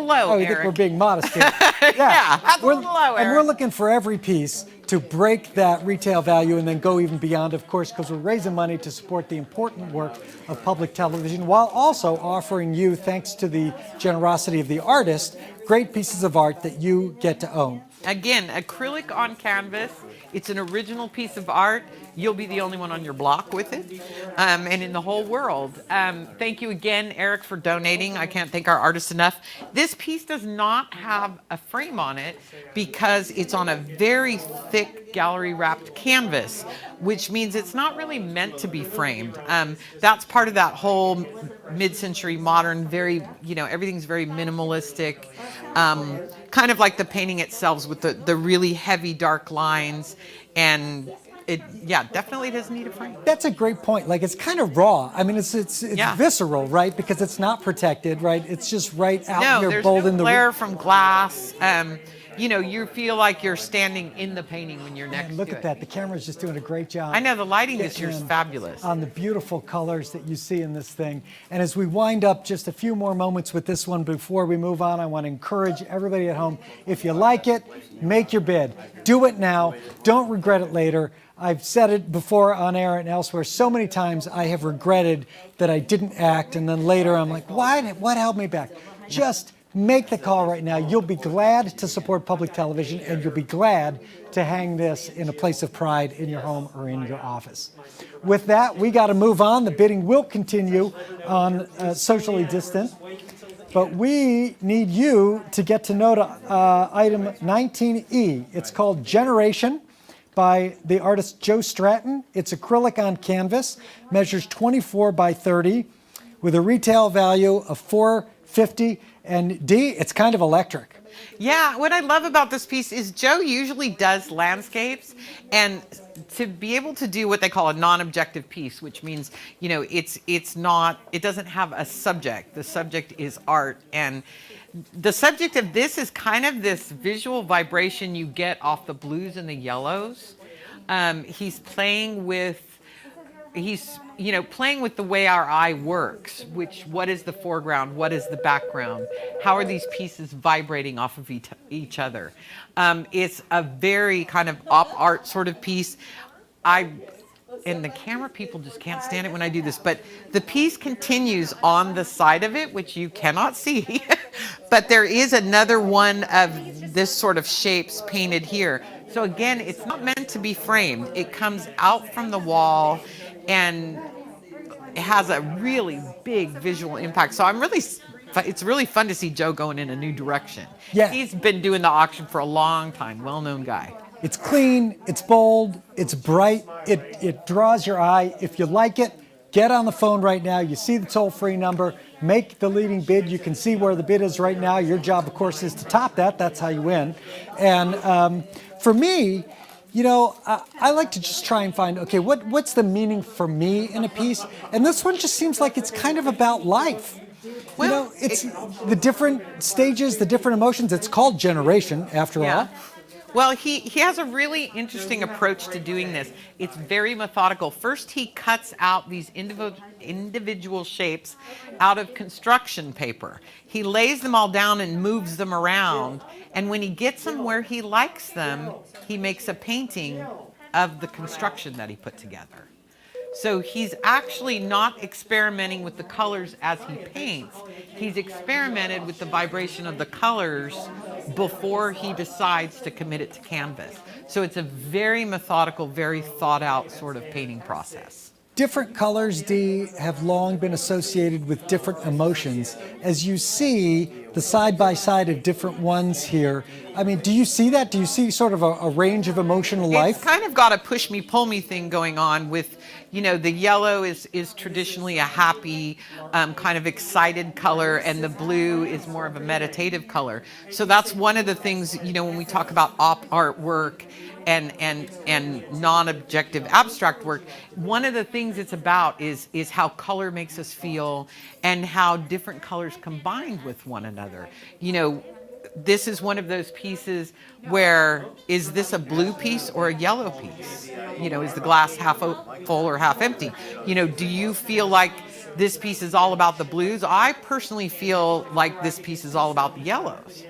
low, Oh, you Eric. think we're being modest here? Yeah, that's a little low, And Eric. we're looking for every piece to break that retail value and then go even beyond, of course, because we're raising money to support the important work of public television, while also offering you, thanks to the generosity of the artist, great pieces of art that you get to own. Again, acrylic on canvas. It's an original piece of art. You'll be the only one on your block with it, and in the whole world. Thank you again, Eric, for donating. I can't thank our artists enough. This piece does not have a frame on it because it's on a very thick gallery-wrapped canvas, which means it's not really meant to be framed. That's part of that whole mid-century modern, very, everything's very minimalistic, kind of like the painting itself with the really heavy dark lines, and definitely doesn't need a frame. That's a great point. Like, it's kind of raw. I mean, it's visceral, right? Because it's not protected, right? It's just right out here, there's bold no in the glare from glass. You feel like you're standing in the painting when you're next to it. Look at that. The camera's just doing a great job. I know, the lighting this year is fabulous. On the beautiful colors that you see in this thing. And as we wind up just a few more moments with this one before we move on, I want to encourage everybody at home, if you like it, make your bid. Do it now. Don't regret it later. I've said it before on air and elsewhere so many times. I have regretted that I didn't act, and then later I'm like, what held me back? Just make the call right now. You'll be glad to support public television, and you'll be glad to hang this in a place of pride in your home or in your office. With that, we got to move on. The bidding will continue on socially distant, but we need you to get to know item 19E. It's called Generation by the artist Joe Stratton. It's acrylic on canvas, measures 24 by 30 with a retail value of $450. And Dee, it's kind of electric. Yeah, what I love about this piece is Joe usually does landscapes, and to be able to do what they call a non-objective piece, which means, it doesn't have a subject. The subject is art, and the subject of this is kind of this visual vibration you get off the blues and the yellows. He's playing with the way our eye works, what is the foreground, what is the background, how are these pieces vibrating off of each other. It's a very kind of op art sort of piece. And the camera people just can't stand it when I do this, but the piece continues on the side of it, which you cannot see, but there is another one of this sort of shapes painted here. So again, it's not meant to be framed. It comes out from the wall, and it has a really big visual impact. So it's really fun to see Joe going in a new direction. Yeah. He's been doing the auction for a long time, well-known guy. It's clean, it's bold, it's bright, it draws your eye. If you like it, get on the phone right now. You see the toll-free number, make the leading bid. You can see where the bid is right now. Your job, of course, is to top that. That's how you win. And for me, I like to just try and find, okay, what's the meaning for me in a piece? And this one just seems like it's kind of about life. Well, it's the different stages, the different emotions. It's called Generation, after all. Well, he has a really interesting approach to doing this. It's very methodical. First, he cuts out these individual shapes out of construction paper. He lays them all down and moves them around. And when he gets them where he likes them, he makes a painting of the construction that he put together. So he's actually not experimenting with the colors as he paints. He's experimented with the vibration of the colors before he decides to commit it to canvas. So it's a very methodical, very thought out sort of painting process. Different colors, Dee, have long been associated with different emotions. As you see the side-by-side of different ones here, I mean, do you see that? Do you see sort of a range of emotional life? It's kind of got a push-me, pull-me thing going on with, the yellow is traditionally a happy, kind of excited color, and the blue is more of a meditative color. So that's one of the things, when we talk about op art work and non-objective abstract work, one of the things it's about is how color makes us feel and how different colors combined with one another. This is one of those pieces where, is this a blue piece or a yellow piece? Is the glass half full or half empty? Do you feel like this piece is all about the blues? I personally feel like this piece is all about the yellows.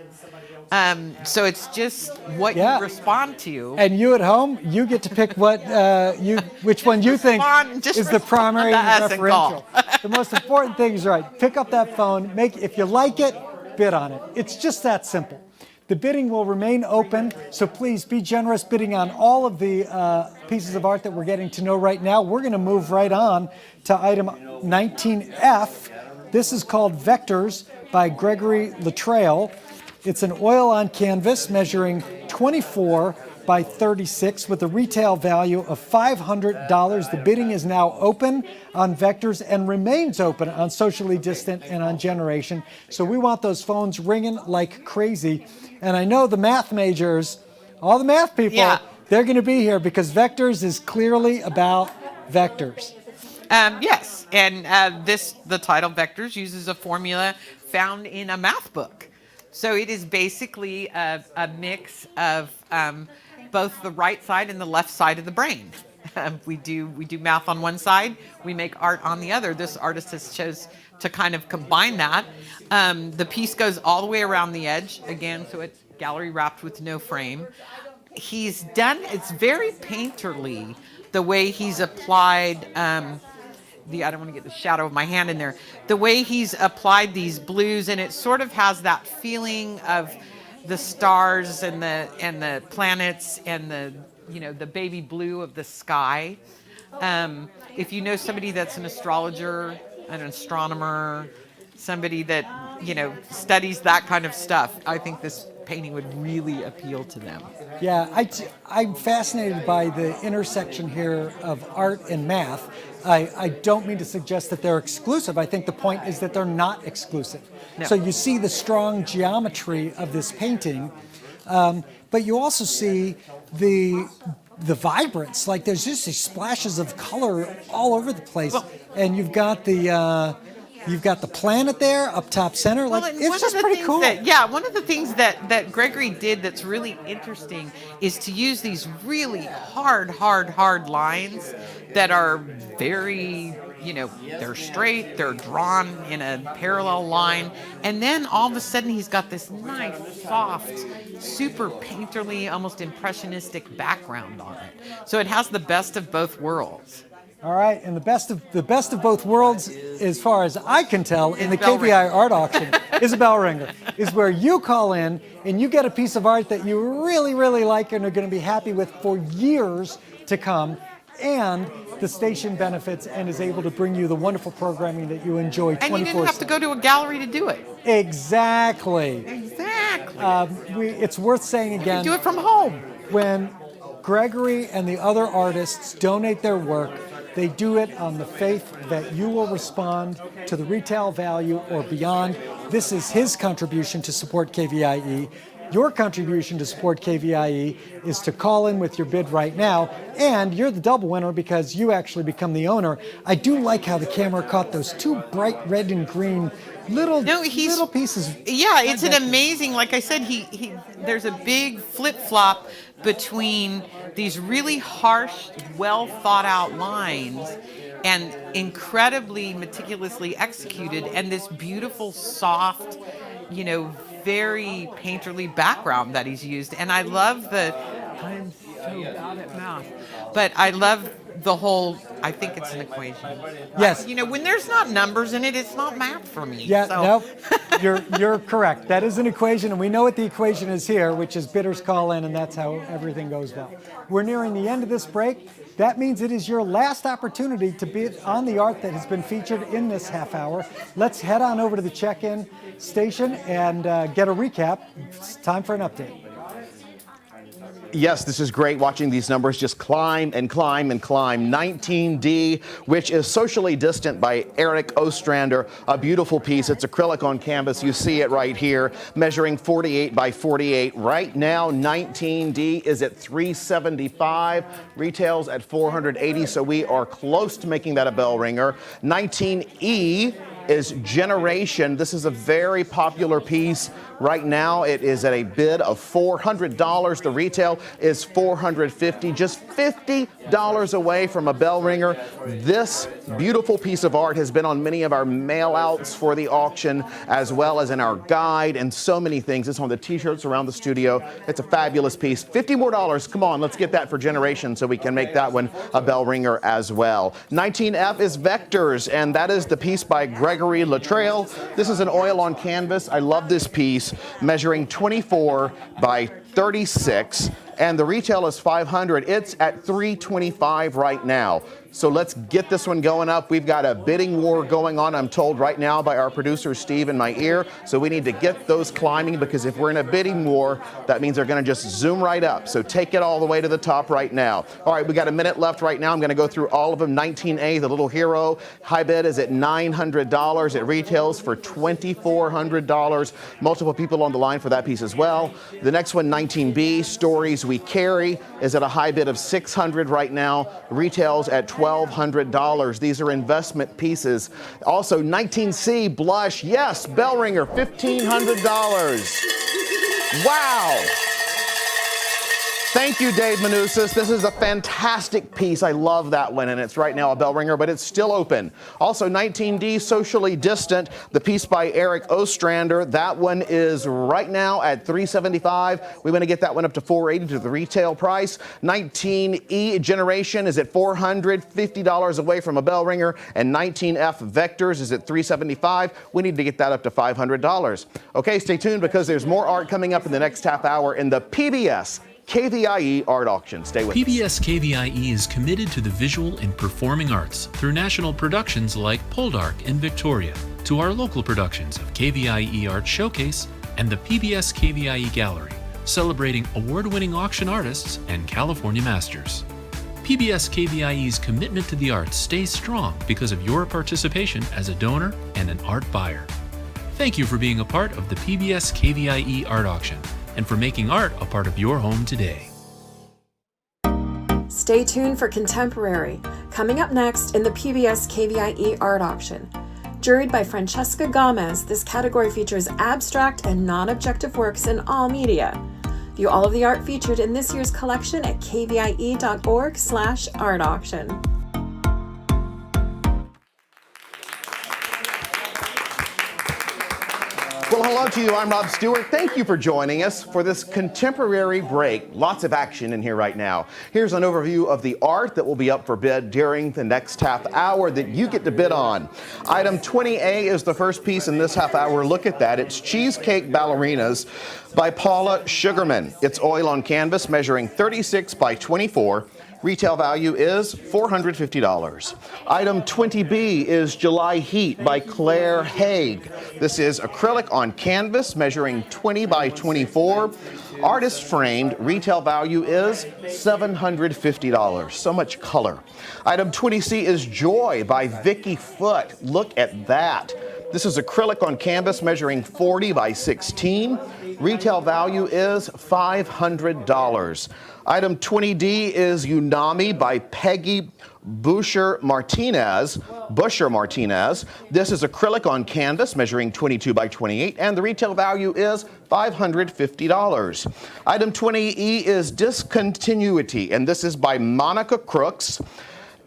So it's just what you respond to. And you at home, you get to pick which one you think is the primary referential. The most important thing is pick up that phone, if you like it, bid on it. It's just that simple. The bidding will remain open, so please be generous bidding on all of the pieces of art that we're getting to know right now. We're going to move right on to item 19F. This is called Vectors by Gregory Latrail. It's an oil on canvas measuring 24 by 36 with a retail value of $500. The bidding is now open on Vectors and remains open on Socially Distant and on Generation. So we want those phones ringing like crazy. And I know the math majors, all the math people, They're going to be here because Vectors is clearly about vectors. Yes, and the title Vectors uses a formula found in a math book. So it is basically a mix of both the right side and the left side of the brain. We do math on one side, we make art on the other. This artist has chose to kind of combine that. The piece goes all the way around the edge, again, so it's gallery wrapped with no frame. It's very painterly, the way he's applied, I don't want to get the shadow of my hand in there, the way he's applied these blues, and it sort of has that feeling of the stars and the planets and the baby blue of the sky. If you know somebody that's an astrologer, an astronomer, somebody that studies that kind of stuff, I think this painting would really appeal to them. Yeah, I'm fascinated by the intersection here of art and math. I don't mean to suggest that they're exclusive. I think the point is that they're not exclusive. No. So you see the strong geometry of this painting, but you also see the vibrance. Like there's just these splashes of color all over the place, and you've got the planet there up top center. Like it's just pretty cool. One of the things that Gregory did that's really interesting is to use these really hard lines that are very, they're straight, they're drawn in a parallel line, and then all of a sudden he's got this nice, soft, super painterly, almost impressionistic background on it. So it has the best of both worlds. All right, and the best of both worlds, as far as I can tell, in the KVIE Art Auction, is a bell ringer. Is where you call in and you get a piece of art that you really, really like and are going to be happy with for years to come, and the station benefits and is able to bring you the wonderful programming that you enjoy 24/7. And you didn't have to go to a gallery to do it. Exactly. It's worth saying again. You do it from home. When Gregory and the other artists donate their work, they do it on the faith that you will respond to the retail value or beyond. This is his contribution to support KVIE. Your contribution to support KVIE is to call in with your bid right now, and you're the double winner because you actually become the owner. I do like how the camera caught those two bright red and green little pieces. Yeah, it's an amazing, like I said, there's a big flip-flop between these really harsh, well thought out lines and incredibly meticulously executed, and this beautiful, soft, very painterly background that he's used. And I love I'm so bad at math, but I love the whole, I think it's an equation. Yes. When there's not numbers in it, it's not math for me. Yeah, so. No, you're correct. That is an equation, and we know what the equation is here, which is bidders call in, and that's how everything goes well. We're nearing the end of this break. That means it is your last opportunity to bid on the art that has been featured in this half hour. Let's head on over to the check-in station and get a recap. It's time for an update. Yes, this is great watching these numbers just climb and climb and climb. 19D, which is Socially Distant by Eric Ostrander, a beautiful piece. It's acrylic on canvas. You see it right here, measuring 48 by 48. Right now, 19D is at $375, retails at $480, so we are close to making that a bell ringer. 19E is Generation. This is a very popular piece. Right now, it is at a bid of $400. The retail is $450, just $50 away from a bell ringer. This beautiful piece of art has been on many of our mail outs for the auction, as well as in our guide and so many things. It's on the t-shirts around the studio. It's a fabulous piece. $50 more. Come on, let's get that for Generation so we can make that one a bell ringer as well. 19F is Vectors, and that is the piece by Gregory Latrail. This is an oil on canvas. I love this piece, measuring 24 by 36, and the retail is $500. It's at $325 right now. So let's get this one going up. We've got a bidding war going on, I'm told right now by our producer Steve in my ear. So we need to get those climbing, because if we're in a bidding war, that means they're going to just zoom right up. So take it all the way to the top right now. All right, we got a minute left right now. I'm going to go through all of them. 19A, the little hero, high bid is at $900. It retails for $2,400. Multiple people on the line for that piece as well. The next one, 19B, Stories we carry is at a high bid of $600 right now. Retails at $1,200. These are investment pieces. Also, 19C blush, yes, bell ringer, $1,500. Wow. Thank you, Dave Manousis. This is a fantastic piece. I love that one, and it's right now a bell ringer, but it's still open. Also, 19D, Socially Distant, the piece by Eric Ostrander. That one is right now at $375. We want to get that one up to $480 to the retail price. 19E, Generation, is at $450 away from a bell ringer, and 19F, Vectors, is at $375. We need to get that up to $500. Okay, stay tuned because there's more art coming up in the next half hour in the PBS KVIE Art Auction. Stay with us. PBS KVIE is committed to the visual and performing arts through national productions like Poldark in Victoria, to our local productions of KVIE Art Showcase and the PBS KVIE Gallery, celebrating award-winning auction artists and California masters. PBS KVIE's commitment to the arts stays strong because of your participation as a donor and an art buyer. Thank you for being a part of the PBS KVIE Art Auction and for making art a part of your home today. Stay tuned for Contemporary, coming up next in the PBS KVIE Art Auction. Juried by Francesca Gomez, this category features abstract and non-objective works in all media. View all of the art featured in this year's collection at kvie.org/art auction. Well, hello to you. I'm Rob Stewart. Thank you for joining us for this contemporary break. Lots of action in here right now. Here's an overview of the art that will be up for bid during the next half hour that you get to bid on. Item 20A is the first piece in this half hour. Look at that. It's Cheesecake Ballerinas by Paula Sugarman. It's oil on canvas measuring 36 by 24. Retail value is $450. Item 20B is July Heat by Claire Haig. This is acrylic on canvas measuring 20 by 24. Artist framed. Retail value is $750. So much color. Item 20C is Joy by Vicky Foote. Look at that. This is acrylic on canvas measuring 40 by 16. Retail value is $500. Item 20D is Unami by Peggy Busher Martinez. This is acrylic on canvas measuring 22 by 28, and the retail value is $550. Item 20E is Discontinuity, and this is by Monica Crooks.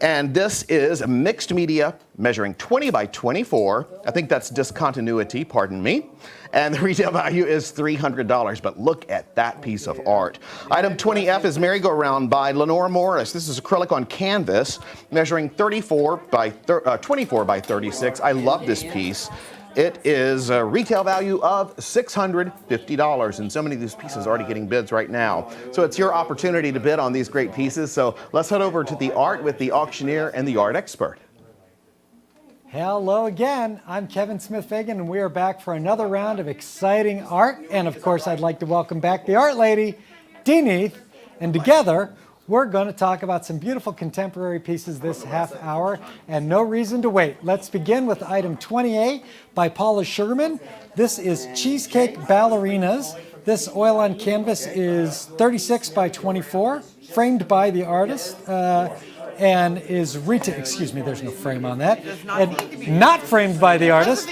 And this is mixed media measuring 20 by 24. I think that's discontinuity, pardon me. And the retail value is $300. But look at that piece of art. Item 20F is Merry-Go-Round by Lenore Morris. This is acrylic on canvas measuring 24 by 36. I love this piece. It is a retail value of $650, and so many of these pieces are already getting bids right now. So it's your opportunity to bid on these great pieces. So let's head over to the art with the auctioneer and the art expert. Hello again. I'm Kevin Smith-Fagan, and we are back for another round of exciting art. And of course, I'd like to welcome back the art lady, Dee Neath, and together, we're going to talk about some beautiful contemporary pieces this half hour, and no reason to wait. Let's begin with item 20A by Paula Sugarman. This is Cheesecake Ballerinas. This oil on canvas is 36 by 24, framed by the artist, and is retail, excuse me, there's no frame on that, and not framed by the artist,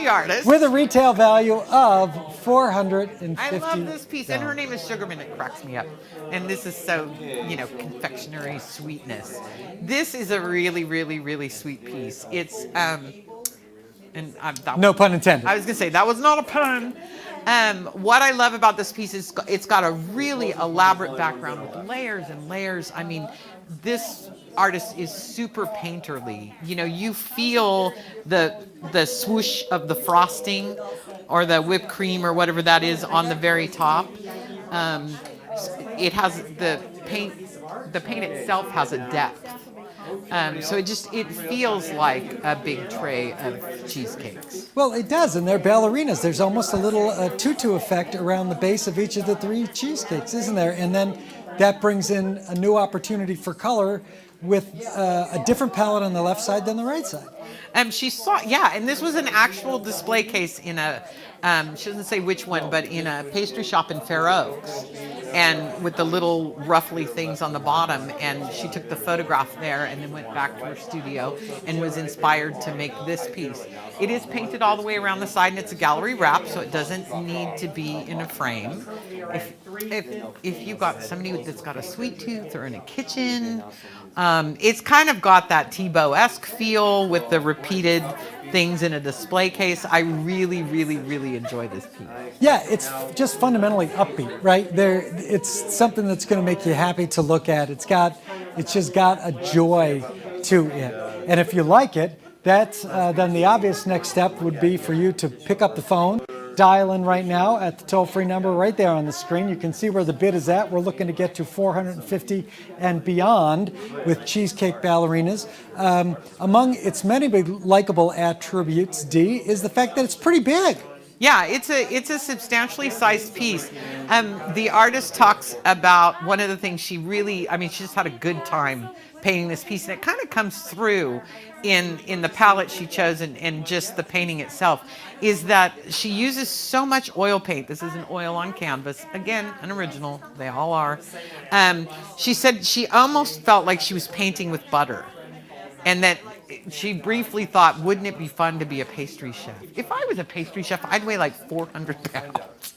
with a retail value of $450. I love this piece, and her name is Sugarman. It cracks me up. And this is so, confectionery sweetness. This is a really, really, really sweet piece. It's, no pun intended. I was going to say, that was not a pun. What I love about this piece is it's got a really elaborate background with layers and layers. I mean, this artist is super painterly. You feel the swoosh of the frosting or the whipped cream or whatever that is on the very top. It has the paint itself has a depth. So it feels like a big tray of cheesecakes. Well, it does, and they're ballerinas. There's almost a little tutu effect around the base of each of the three cheesecakes, isn't there? And then that brings in a new opportunity for color with a different palette on the left side than the right side. She saw, yeah, and this was an actual display case in a, she doesn't say which one, but in a pastry shop in Fair Oaks, and with the little ruffly things on the bottom. And she took the photograph there and then went back to her studio and was inspired to make this piece. It is painted all the way around the side, and it's a gallery wrap, so it doesn't need to be in a frame. If you got somebody that's got a sweet tooth or in a kitchen, it's kind of got that Tebow-esque feel with the repeated things in a display case. I really, really, really enjoy this piece. Yeah, it's just fundamentally upbeat, right? It's something that's going to make you happy to look at. It's just got a joy to it. And if you like it, then the obvious next step would be for you to pick up the phone, dial in right now at the toll-free number right there on the screen. You can see where the bid is at. We're looking to get to $450 and beyond with Cheesecake Ballerinas. Among its many likable attributes, Dee, is the fact that it's pretty big. Yeah, it's a substantially sized piece. The artist talks about one of the things she just had a good time painting this piece, and it kind of comes through in the palette she chose and just the painting itself, is that she uses so much oil paint. This is an oil on canvas. Again, an original. They all are. She said she almost felt like she was painting with butter, and that she briefly thought, wouldn't it be fun to be a pastry chef? If I was a pastry chef, I'd weigh like 400 pounds.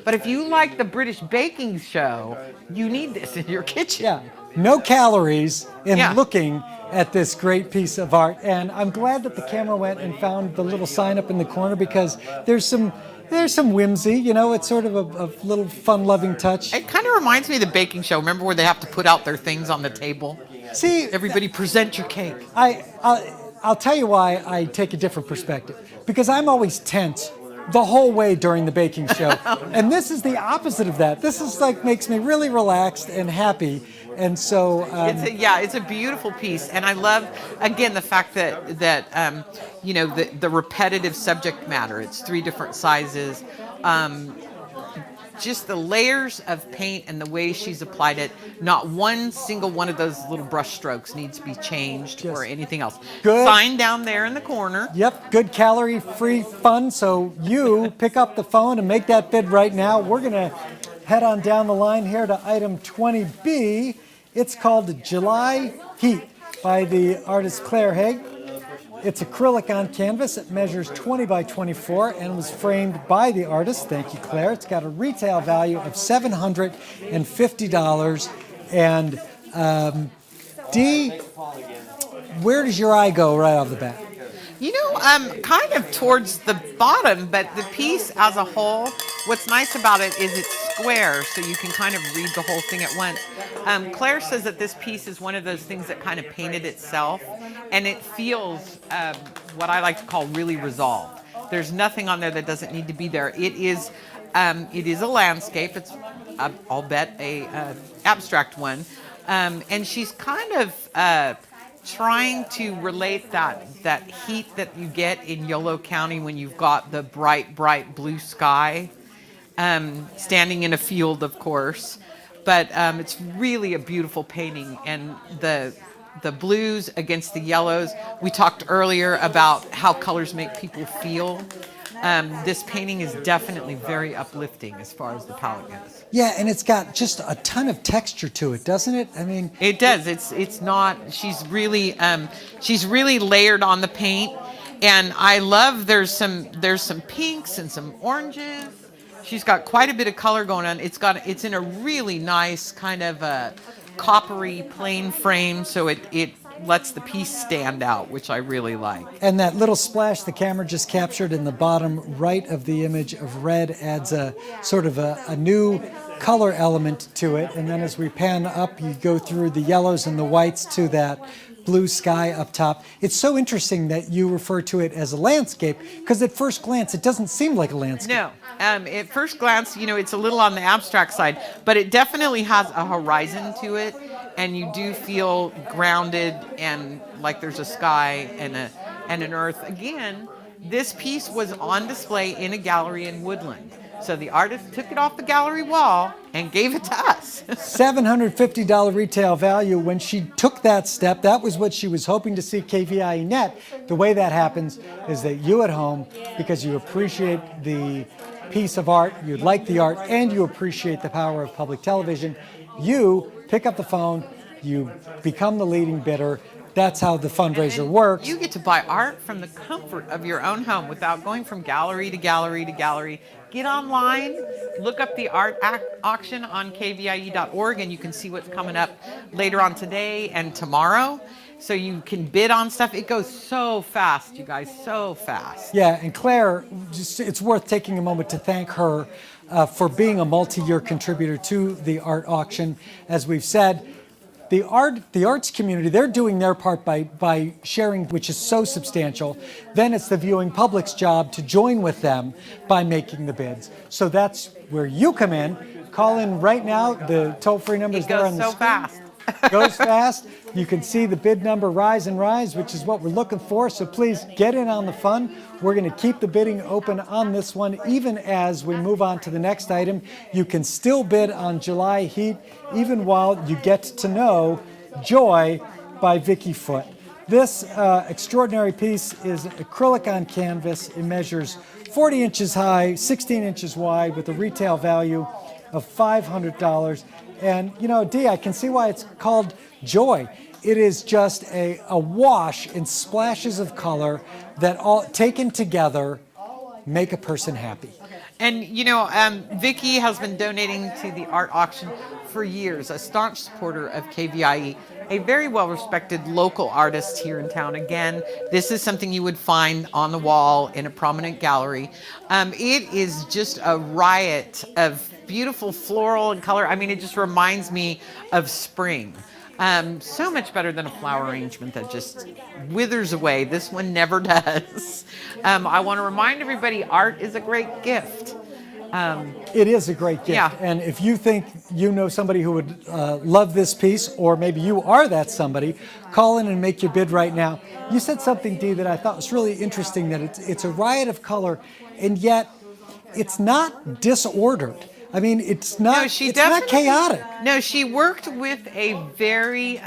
But if you like the British baking show, you need this in your kitchen. Yeah, no calories in looking at this great piece of art. And I'm glad that the camera went and found the little sign up in the corner, because there's some whimsy, it's sort of a little fun-loving touch. It kind of reminds me of the baking show. Remember where they have to put out their things on the table? See, everybody present your cake. I'll tell you why I take a different perspective. Because I'm always tense the whole way during the baking show. And this is the opposite of that. This is makes me really relaxed and happy. And so it's a beautiful piece, and I love again the fact that the repetitive subject matter. It's 3 different sizes. Just the layers of paint and the way she's applied it. Not one single one of those little brush strokes needs to be changed or anything else. Good. Sign down there in the corner. Yep, good calorie-free fun. So you pick up the phone and make that bid right now. We're going to head on down the line here to item 20B. It's called July Heat by the artist Claire Haig. It's acrylic on canvas. It measures 20 by 24 and was framed by the artist. Thank you, Claire. It's got a retail value of $750. And Dee, where does your eye go right off the bat? Kind of towards the bottom, but the piece as a whole, what's nice about it is it's square, so you can kind of read the whole thing at once. Claire says that this piece is one of those things that kind of painted itself, and it feels what I like to call really resolved. There's nothing on there that doesn't need to be there. It is a landscape. It's, I'll bet, a abstract one, and she's kind of trying to relate that heat that you get in Yolo County when you've got the bright blue sky, standing in a field, of course. But it's really a beautiful painting, and the blues against the yellows. We talked earlier about how colors make people feel. This painting is definitely very uplifting as far as the palette goes. Yeah, and it's got just a ton of texture to it, doesn't it? I mean, it does. It's not. She's really layered on the paint, and I love. There's some pinks and some oranges. She's got quite a bit of color going on. It's in a really nice kind of a coppery plain frame, so it lets the piece stand out, which I really like. And that little splash the camera just captured in the bottom right of the image of red adds a sort of a new color element to it. And then as we pan up, you go through the yellows and the whites to that blue sky up top. It's so interesting that you refer to it as a landscape, because at first glance, it doesn't seem like a landscape. No. At first glance, it's a little on the abstract side, but it definitely has a horizon to it, and you do feel grounded and like there's a sky and an earth. Again, this piece was on display in a gallery in Woodland. So the artist took it off the gallery wall and gave it to us. $750 retail value. When she took that step, that was what she was hoping to see KVIE net. The way that happens is that you at home, because you appreciate the piece of art, you like the art, and you appreciate the power of public television, you pick up the phone, you become the leading bidder. That's how the fundraiser works. You get to buy art from the comfort of your own home without going from gallery to gallery to gallery. Get online, look up the art auction on kvie.org, and you can see what's coming up later on today and tomorrow. So you can bid on stuff. It goes so fast, you guys, so fast. Yeah, and Claire, it's worth taking a moment to thank her for being a multi-year contributor to the art auction. As we've said, the arts community, they're doing their part by sharing, which is so substantial. Then it's the viewing public's job to join with them by making the bids. So that's where you come in. Call in right now. The toll-free number is there on the screen. It goes so fast. Goes fast. You can see the bid number rise and rise, which is what we're looking for. So please get in on the fun. We're going to keep the bidding open on this one, even as we move on to the next item. You can still bid on July Heat, even while you get to know Joy by Vicky Foote. This extraordinary piece is acrylic on canvas. It measures 40 inches high, 16 inches wide, with a retail value of $500. And, you know, Dee, I can see why it's called Joy. It is just a wash in splashes of color that all taken together make a person happy. And, you know, Vicky has been donating to the art auction for years, a staunch supporter of KVIE, a very well-respected local artist here in town. Again, this is something you would find on the wall in a prominent gallery. It is just a riot of beautiful floral and color. I mean, it just reminds me of spring. So much better than a flower arrangement that just withers away. This one never does. I want to remind everybody, art is a great gift. It is a great gift. Yeah. And if you think you know somebody who would love this piece, or maybe you are that somebody, call in and make your bid right now. You said something, Dee, that I thought was really interesting, that it's a riot of color, and yet it's not disordered. I mean, it's not. No, it's not chaotic. No, she worked with a very,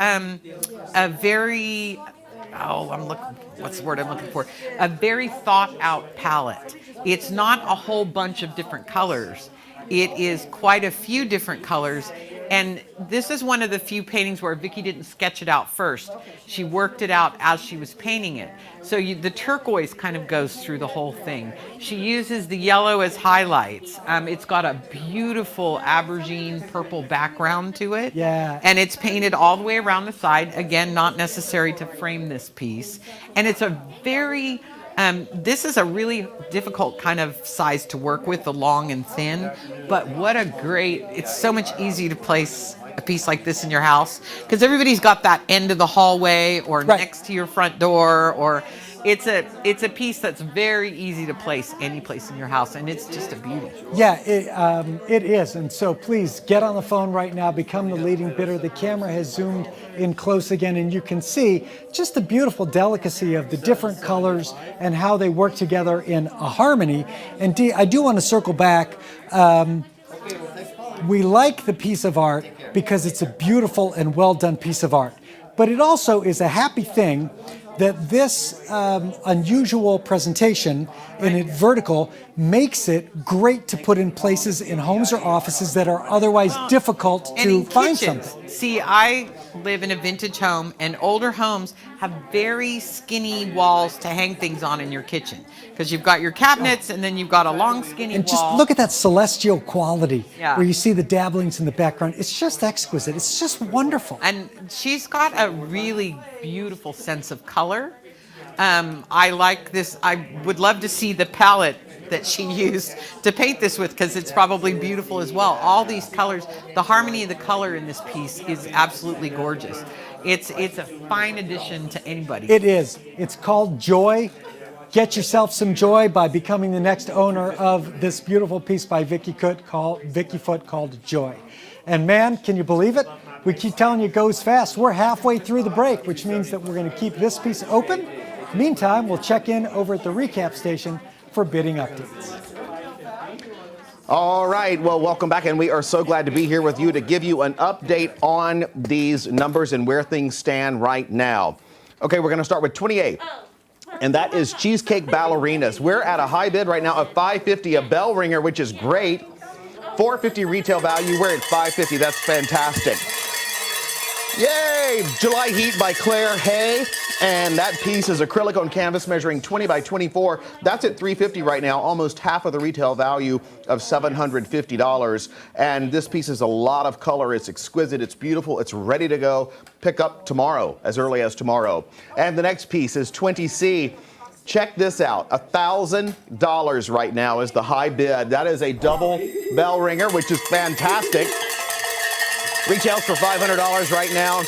what's the word I'm looking for? A very thought out palette. It's not a whole bunch of different colors. It is quite a few different colors. And this is one of the few paintings where Vicky didn't sketch it out first. She worked it out as she was painting it. So the turquoise kind of goes through the whole thing. She uses the yellow as highlights. It's got a beautiful aubergine purple background to it. Yeah. And it's painted all the way around the side. Again, not necessary to frame this piece. And it's a very... this is a really difficult kind of size to work with, the long and thin, but what a great, it's so much easier to place a piece like this in your house, because everybody's got that end of the hallway or next to your front door, or it's a piece that's very easy to place any place in your house, and it's just a beauty. Yeah, it is. And so please get on the phone right now, become the leading bidder. The camera has zoomed in close again, and you can see just the beautiful delicacy of the different colors and how they work together in a harmony. And Dee, I do want to circle back. We like the piece of art because it's a beautiful and well done piece of art. But it also is a happy thing that this unusual presentation in it vertical makes it great to put in places in homes or offices that are otherwise difficult to find something. See, I live in a vintage home, and older homes have very skinny walls to hang things on in your kitchen, because you've got your cabinets and then you've got a long skinny And wall. just look at that celestial quality Yeah. where you see the dabblings in the background. It's just exquisite. It's just wonderful. And she's got a really beautiful sense of color. I like this. I would love to see the palette that she used to paint this with, because it's probably beautiful as well. All these colors, the harmony of the color in this piece is absolutely gorgeous. It's a fine addition to anybody. It is. It's called Joy. Get yourself some joy by becoming the next owner of this beautiful piece by Vicky Foote called Joy. And man, can you believe it? We keep telling you it goes fast. We're halfway through the break, which means that we're going to keep this piece open. Meantime, we'll check in over at the recap station for bidding updates. All right, well, welcome back, and we are so glad to be here with you to give you an update on these numbers and where things stand right now. Okay, we're going to start with 28, and that is Cheesecake Ballerinas. We're at a high bid right now of $550, a bell ringer, which is great. $450 retail value. We're at $550. That's fantastic. Yay! July Heat by Claire Hay. And that piece is acrylic on canvas measuring 20 by 24. That's at $350 right now, almost half of the retail value of $750. And this piece is a lot of color. It's exquisite. It's beautiful. It's ready to go. Pick up tomorrow, as early as tomorrow. And the next piece is 20C. Check this out. $1,000 right now is the high bid. That is a double bell ringer, which is fantastic. Retails for $500 right now.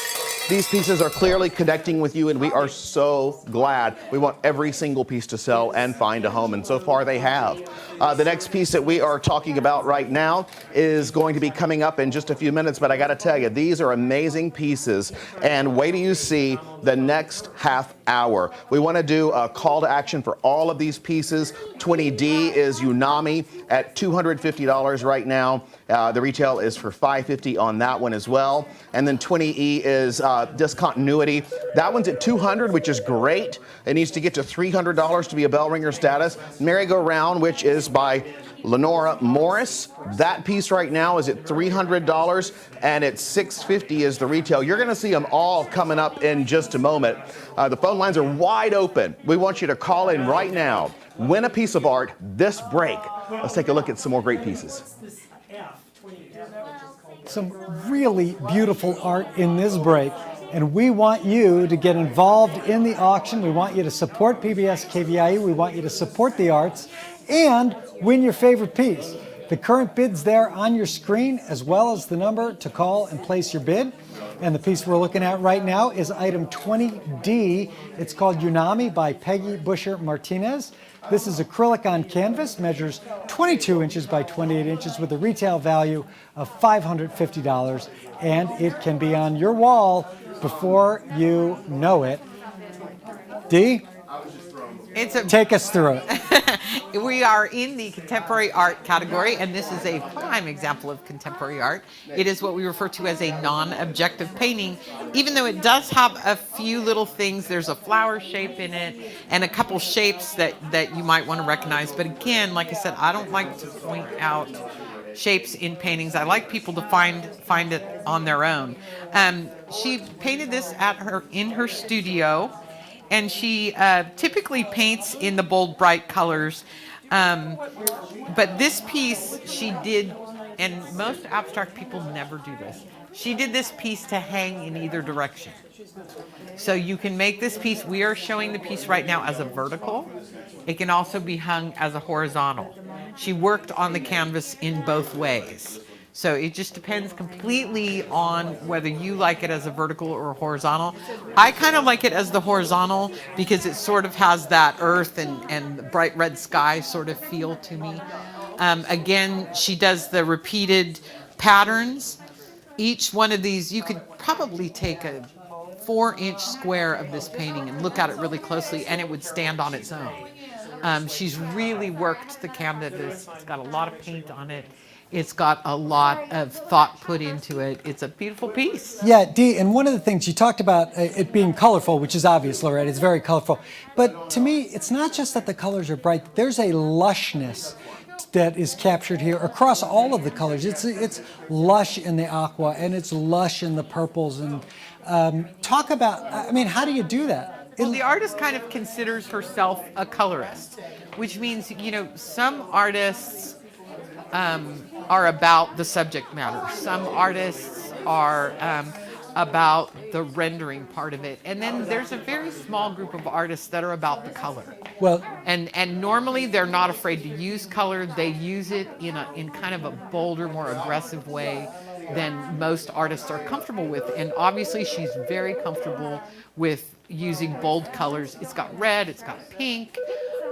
These pieces are clearly connecting with you, and we are so glad. We want every single piece to sell and find a home, and so far they have. The next piece that we are talking about right now is going to be coming up in just a few minutes, but I got to tell you, these are amazing pieces, and wait till you see the next half hour. We want to do a call to action for all of these pieces. 20D is Unami at $250 right now. The retail is for $550 on that one as well. And then 20E is Discontinuity. That one's at $200, which is great. It needs to get to $300 to be a bell ringer status. Merry-Go-Round, which is by Lenora Morris. That piece right now is at $300, and at $650 is the retail. You're going to see them all coming up in just a moment. The phone lines are wide open. We want you to call in right now. Win a piece of art this break. Let's take a look at some more great pieces. Some really beautiful art in this break, and we want you to get involved in the auction. We want you to support PBS KVIE. We want you to support the arts and win your favorite piece. The current bid's there on your screen, as well as the number to call and place your bid. And the piece we're looking at right now is item 20D. It's called Unami by Peggy Busher Martinez. This is acrylic on canvas, measures 22 inches by 28 inches with a retail value of $550, and it can be on your wall before you know it. Dee, take us through it. We are in the contemporary art category, and this is a prime example of contemporary art. It is what we refer to as a non-objective painting, even though it does have a few little things. There's a flower shape in it and a couple shapes that you might want to recognize. But again, like I said, I don't like to point out shapes in paintings. I like people to find it on their own. She painted this in her studio. And she typically paints in the bold, bright colors. But this piece she did, and most abstract people never do this. She did this piece to hang in either direction. So you can make this piece, we are showing the piece right now as a vertical. It can also be hung as a horizontal. She worked on the canvas in both ways. So it just depends completely on whether you like it as a vertical or horizontal. I kind of like it as the horizontal because it sort of has that earth and bright red sky sort of feel to me. Again, she does the repeated patterns. Each one of these, you could probably take a 4-inch square of this painting and look at it really closely, and it would stand on its own. She's really worked the canvas. It's got a lot of paint on it. It's got a lot of thought put into it. It's a beautiful piece. Yeah, Dee, and one of the things you talked about it being colorful, which is obvious, Lorette, it's very colorful. But to me, it's not just that the colors are bright. There's a lushness that is captured here across all of the colors. It's lush in the aqua, and it's lush in the purples. And talk about, I mean, how do you do that? Well, the artist kind of considers herself a colorist, which means, you know, some artists are about the subject matter. Some artists are about the rendering part of it. And then there's a very small group of artists that are about the color. Well, and normally they're not afraid to use color. They use it in kind of a bolder, more aggressive way than most artists are comfortable with. And obviously she's very comfortable with using bold colors. It's got red, it's got pink.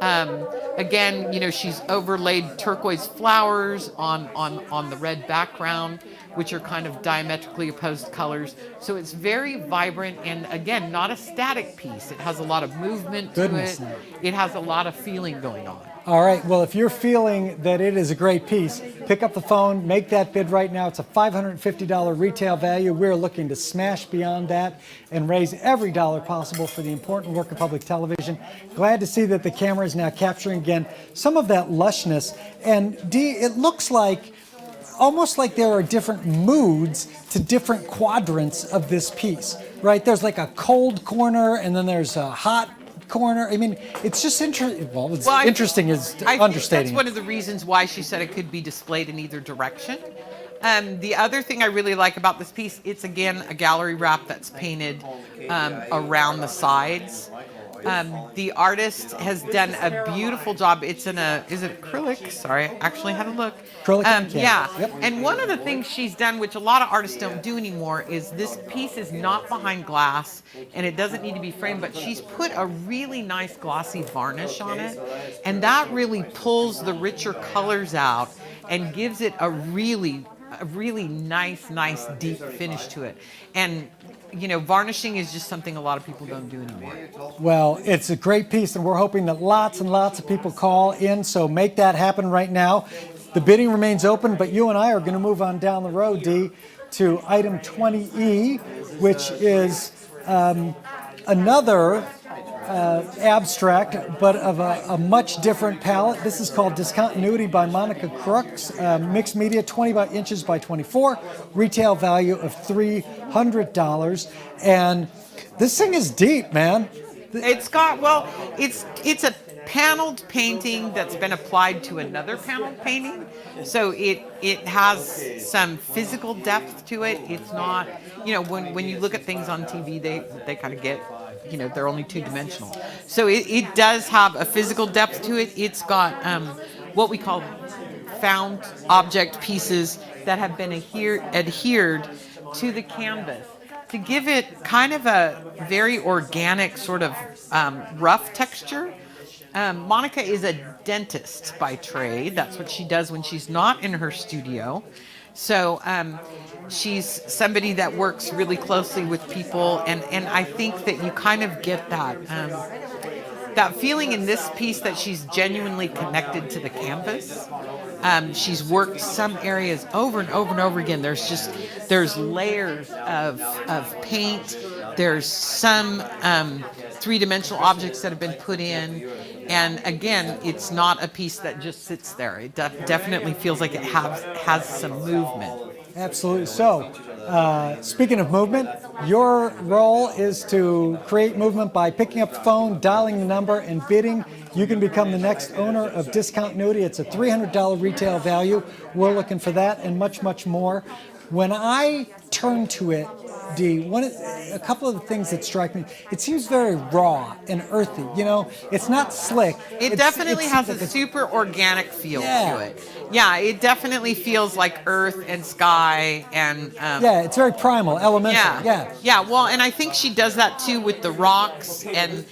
Again, you know, she's overlaid turquoise flowers on the red background, which are kind of diametrically opposed colors. So it's very vibrant and, again, not a static piece. It has a lot of movement to Goodness. it. It has a lot of feeling going on. All right, well, if you're feeling that it is a great piece, pick up the phone, make that bid right now. It's a $550 retail value. We're looking to smash beyond that and raise every dollar possible for the important work of public television. Glad to see that the camera is now capturing again some of that lushness. And Dee, it looks like almost like there are different moods to different quadrants of this piece, right? There's like a cold corner and then there's a hot corner. I mean, it's just interesting. Well, interesting is understating. That's one of the reasons why she said it could be displayed in either direction. The other thing I really like about this piece, it's again a gallery wrap that's painted around the sides. The artist has done a beautiful job. It's in is it acrylic? Sorry, I actually had a look. Acrylic. Yeah. Yep. And one of the things she's done, which a lot of artists don't do anymore, is this piece is not behind glass and it doesn't need to be framed, but she's put a really nice glossy varnish on it. And that really pulls the richer colors out and gives it a really nice deep finish to it. And you know, varnishing is just something a lot of people don't do anymore. Well, it's a great piece, and we're hoping that lots and lots of people call in, so make that happen right now. The bidding remains open, but you and I are going to move on down the road, Dee, to item 20E, which is another abstract, but of a much different palette. This is called Discontinuity by Monica Crooks, mixed media, 20 inches by 24, retail value of $300. And this thing is deep, man. It's got, well, it's a paneled painting that's been applied to another paneled painting. So it has some physical depth to it. It's not, you know, when you look at things on TV, they kind of get, you know, they're only two-dimensional. So it does have a physical depth to it. It's got what we call found object pieces that have been adhered to the canvas to give it kind of a very organic sort of rough texture. Monica is a dentist by trade. That's what she does when she's not in her studio. So she's somebody that works really closely with people, and I think that you kind of get that feeling in this piece that she's genuinely connected to the canvas. She's worked some areas over and over and over again. There's layers of paint. There's some three-dimensional objects that have been put in. And again, it's not a piece that just sits there. It definitely feels like it has some movement. Absolutely. So, speaking of movement, your role is to create movement by picking up the phone, dialing the number, and bidding. You can become the next owner of Discontinuity. It's a $300 retail value. We're looking for that and much, much more. When I turn to it, Dee, a couple of the things that strike me, it seems very raw and earthy. You know, it's not slick. It definitely has a super organic feel to it. Yeah, it definitely feels like earth and sky and... yeah, it's very primal, elemental. Yeah, well, and I think she does that too with the rocks and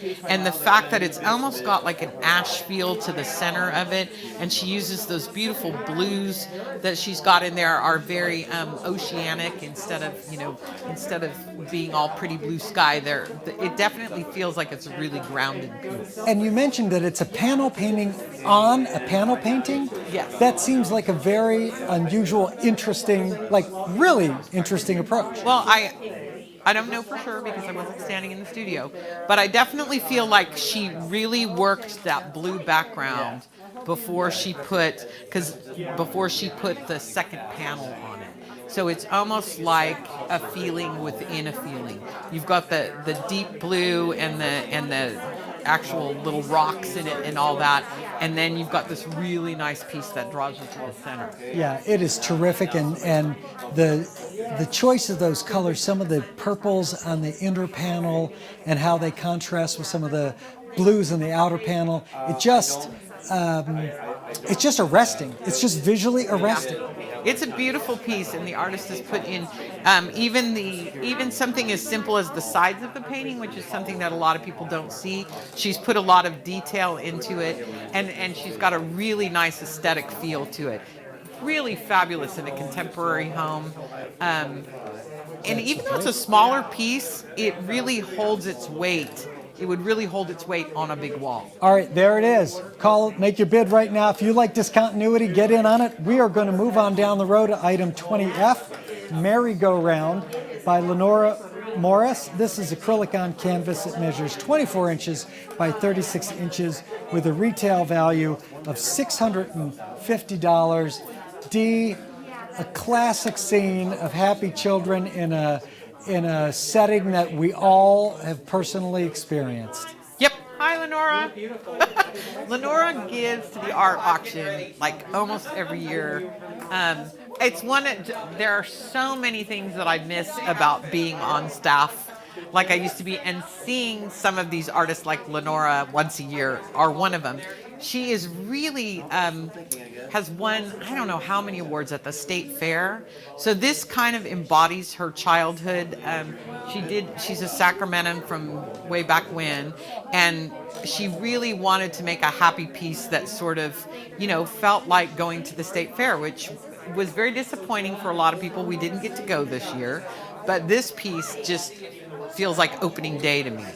the fact that it's almost got like an ash feel to the center of it, and she uses those beautiful blues that she's got in there are very oceanic instead of being all pretty blue sky. It definitely feels like it's a really grounded piece. And you mentioned that it's a panel painting on a panel painting? Yes. That seems like a very unusual, interesting, like really interesting approach. Well, I don't know for sure because I wasn't standing in the studio, but I definitely feel like she really worked that blue background before she put the second panel on it. So it's almost like a feeling within a feeling. You've got the deep blue and the actual little rocks in it and all that, and then you've got this really nice piece that draws you to the center. Yeah, it is terrific, and the choice of those colors, some of the purples on the inner panel and how they contrast with some of the blues in the outer panel, it's just arresting. It's just visually arresting. It's a beautiful piece, and the artist has put in even something as simple as the sides of the painting, which is something that a lot of people don't see. She's put a lot of detail into it, and she's got a really nice aesthetic feel to it. really fabulous in a contemporary home. And even though it's a smaller piece, it really holds its weight. It would really hold its weight on a big wall. All right, there it is. Call, make your bid right now. If you like discontinuity, get in on it. We are going to move on down the road to item 20F, Merry-Go-Round by Lenora Morris. This is acrylic on canvas. It measures 24 inches by 36 inches with a retail value of $650. D, a classic scene of happy children in a setting that we all have personally experienced. Yep. Hi, Lenora. Lenora gives to the art auction like almost every year. It's one that there are so many things that I miss about being on staff like I used to be, and seeing some of these artists like Lenora once a year are one of them. She is really has won I don't know how many awards at the state fair. So this kind of embodies her childhood. She's a Sacramentan from way back when, and she really wanted to make a happy piece that sort of, felt like going to the state fair, which was very disappointing for a lot of people. We didn't get to go this year, but this piece just feels like opening day to me.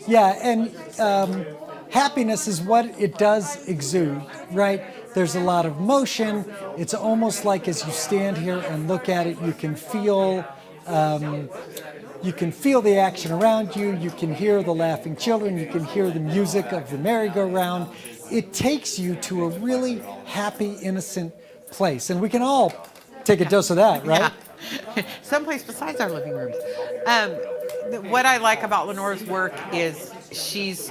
Yeah, and happiness is what it does exude, right? There's a lot of motion. It's almost like as you stand here and look at it, you can feel the action around you. You can hear the laughing children. You can hear the music of the merry-go-round. It takes you to a really happy, innocent place, and we can all take a dose of that, right? Yeah. Someplace besides our living rooms. What I like about Lenora's work is she's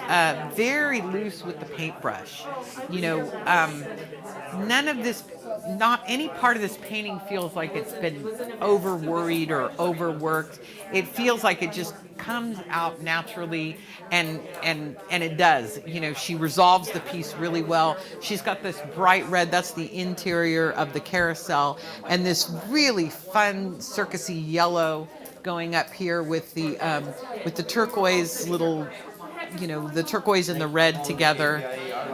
very loose with the paintbrush. None of this, not any part of this painting feels like it's been over worried or overworked. It feels like it just comes out naturally, and it does. She resolves the piece really well. She's got this bright red, that's the interior of the carousel, and this really fun circusy yellow going up here with the turquoise little, the turquoise and the red together.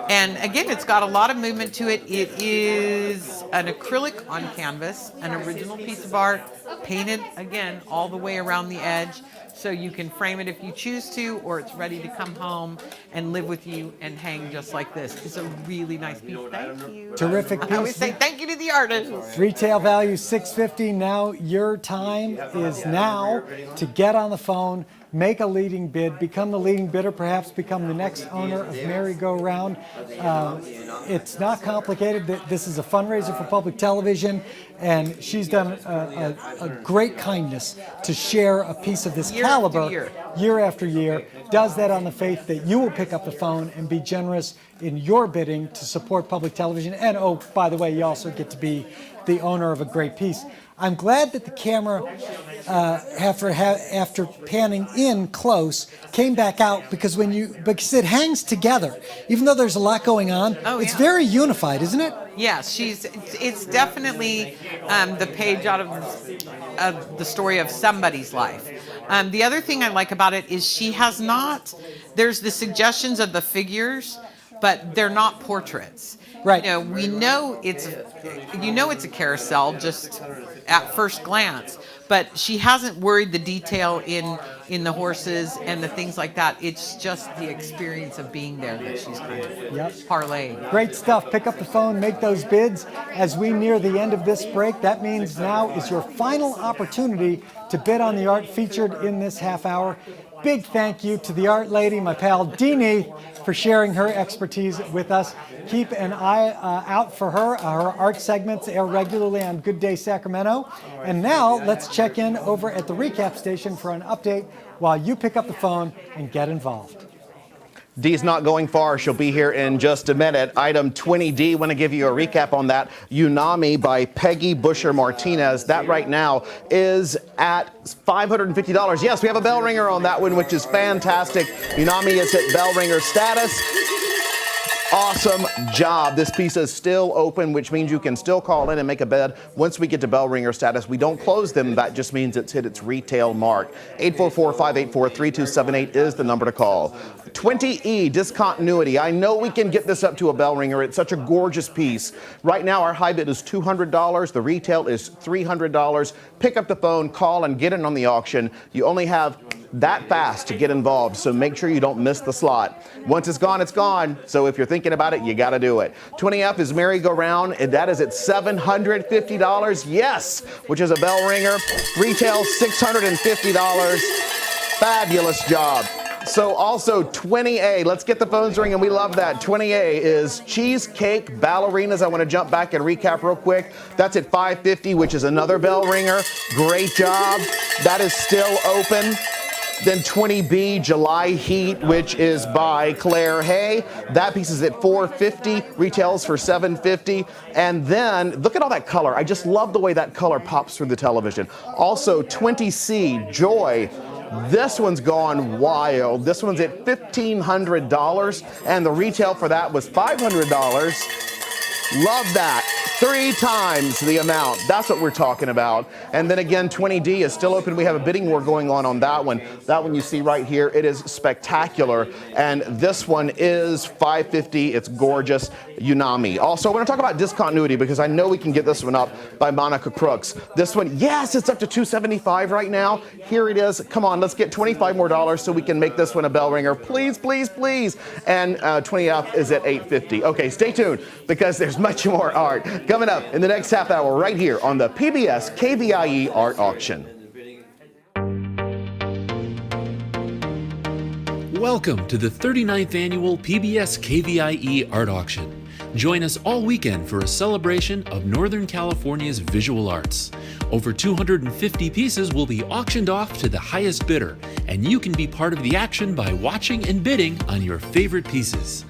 And again, it's got a lot of movement to it. It is an acrylic on canvas, an original piece of art, painted again all the way around the edge. So you can frame it if you choose to, or it's ready to come home and live with you and hang just like this. It's a really nice piece. Thank you. Terrific piece. I always say thank you to the artists. Retail value $650. Now your time is now to get on the phone, make a leading bid, become the leading bidder, perhaps become the next owner of Merry-Go-Round. It's not complicated. This is a fundraiser for public television, and she's done a great kindness to share a piece of this caliber year after year. Does that on the faith that you will pick up the phone and be generous in your bidding to support public television. And oh, by the way, you also get to be the owner of a great piece. I'm glad that the camera, after panning in close, came back out because because it hangs together. Even though there's a lot going on, it's very unified, isn't it? Yes, it's definitely the page out of the story of somebody's life. The other thing I like about it is there's the suggestions of the figures, but they're not portraits. Right. We know it's a carousel just at first glance, but she hasn't worried the detail in the horses and the things like that. It's just the experience of being there that she's kind of parlaying. Great stuff. Pick up the phone, make those bids. As we near the end of this break, that means now is your final opportunity to bid on the art featured in this half hour. Big thank you to the art lady, my pal Deanie, for sharing her expertise with us. Keep an eye out for her. Her art segments air regularly on Good Day Sacramento. And now let's check in over at the recap station for an update while you pick up the phone and get involved. Dee's not going far. She'll be here in just a minute. Item 20D, want to give you a recap on that. Unami by Peggy Busher Martinez. That right now is at $550. Yes, we have a bell ringer on that one, which is fantastic. Unami is at bell ringer status. Awesome job. This piece is still open, which means you can still call in and make a bid. Once we get to bell ringer status, we don't close them. That just means it's hit its retail mark. 844-584-3278 is the number to call. 20E, discontinuity. I know we can get this up to a bell ringer. It's such a gorgeous piece. Right now, our high bid is $200. The retail is $300. Pick up the phone, call, and get in on the auction. You only have that fast to get involved, so make sure you don't miss the slot. Once it's gone, it's gone. So if you're thinking about it, you got to do it. 20F is merry-go-round, and that is at $750. Yes, which is a bell ringer. Retail $650. Fabulous job. So also 20A, let's get the phones ringing. We love that. 20A is cheesecake ballerinas. I want to jump back and recap real quick. That's at $550, which is another bell ringer. Great job. That is still open. Then 20B, July Heat, which is by Claire Hay. That piece is at $450, retails for $750. And then, look at all that color. I just love the way that color pops through the television. Also, 20C, Joy. This one's gone wild. This one's at $1,500, and the retail for that was $500. Love that. 3 times the amount. That's what we're talking about. And then again, 20D is still open. We have a bidding war going on that one. That one you see right here. It is spectacular. And this one is $550. It's gorgeous. Unami. Also, I want to talk about discontinuity because I know we can get this one up by Monica Crooks. This one, yes, it's up to $275 right now. Here it is. Come on, let's get $25 more so we can make this one a bell ringer. Please, please, please. And 20F is at $850. Okay, stay tuned because there's much more art coming up in the next half hour right here on the PBS KVIE Art Auction. Welcome to the 39th annual PBS KVIE Art Auction. Join us all weekend for a celebration of Northern California's visual arts. Over 250 pieces will be auctioned off to the highest bidder, and you can be part of the action by watching and bidding on your favorite pieces.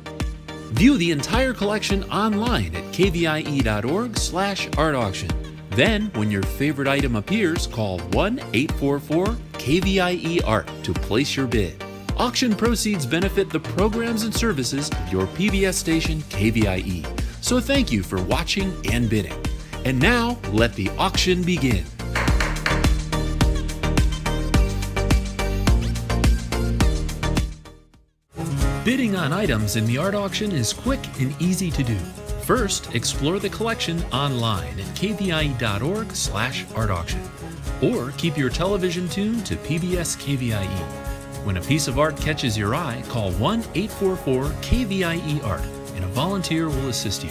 View the entire collection online at kvie.org/art-auction. Then, when your favorite item appears, call 1-844-KVIE-ART to place your bid. Auction proceeds benefit the programs and services of your PBS station, KVIE. So thank you for watching and bidding. And now, let the auction begin. Bidding on items in the art auction is quick and easy to do. First, explore the collection online at kvie.org/art-auction. Or keep your television tuned to PBS KVIE. When a piece of art catches your eye, call 1-844-KVIE-ART and a volunteer will assist you.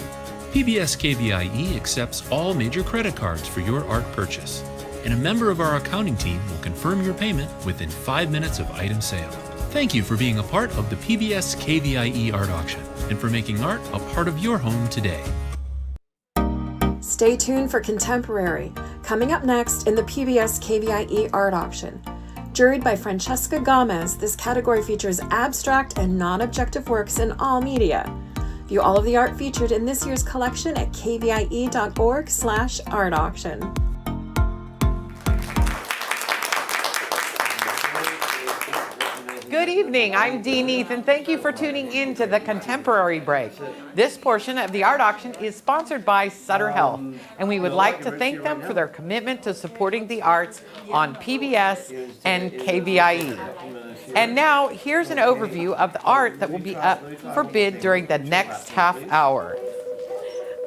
PBS KVIE accepts all major credit cards for your art purchase, and a member of our accounting team will confirm your payment within 5 minutes of item sale. Thank you for being a part of the PBS KVIE Art Auction and for making art a part of your home today. Stay tuned for Contemporary, coming up next in the PBS KVIE Art Auction. Juried by Francesca Gomez, this category features abstract and non-objective works in all media. View all of the art featured in this year's collection at kvie.org/art-auction. Good evening, I'm Dee Neath, and thank you for tuning in to the Contemporary Break. This portion of the art auction is sponsored by Sutter Health, and we would like to thank them for their commitment to supporting the arts on PBS and KVIE. And now, here's an overview of the art that will be up for bid during the next half hour.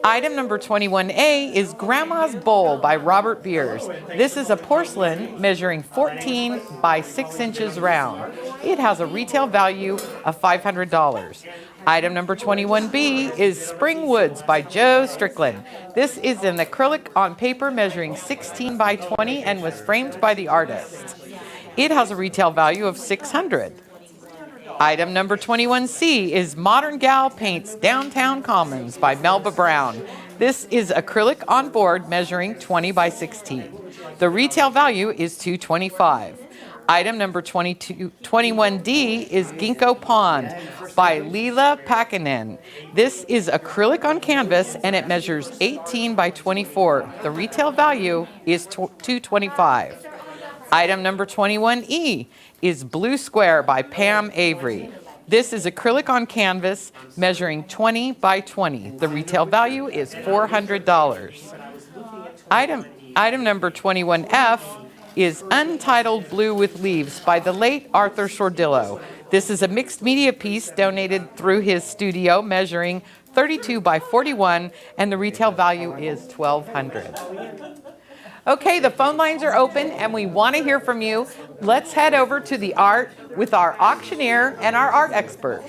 Item number 21A is Grandma's Bowl by Robert Beers. This is a porcelain measuring 14 by 6 inches round. It has a retail value of $500. Item number 21B is Spring Woods by Joe Strickland. This is an acrylic on paper measuring 16 by 20 and was framed by the artist. It has a retail value of $600. Item number 21C is Modern Gal Paints Downtown Commons by Melba Brown. This is acrylic on board measuring 20 by 16. The retail value is $225. Item number 21D is Ginkgo Pond by Leela Pakinen. This is acrylic on canvas and it measures 18 by 24. The retail value is $225. Item number 21E is Blue Square by Pam Avery. This is acrylic on canvas measuring 20 by 20. The retail value is $400. Item number 21F is Untitled Blue with Leaves by the late Arthur Sordillo. This is a mixed media piece donated through his studio measuring 32 by 41, and the retail value is $1,200. Okay, the phone lines are open and we want to hear from you. Let's head over to the art with our auctioneer and our art expert.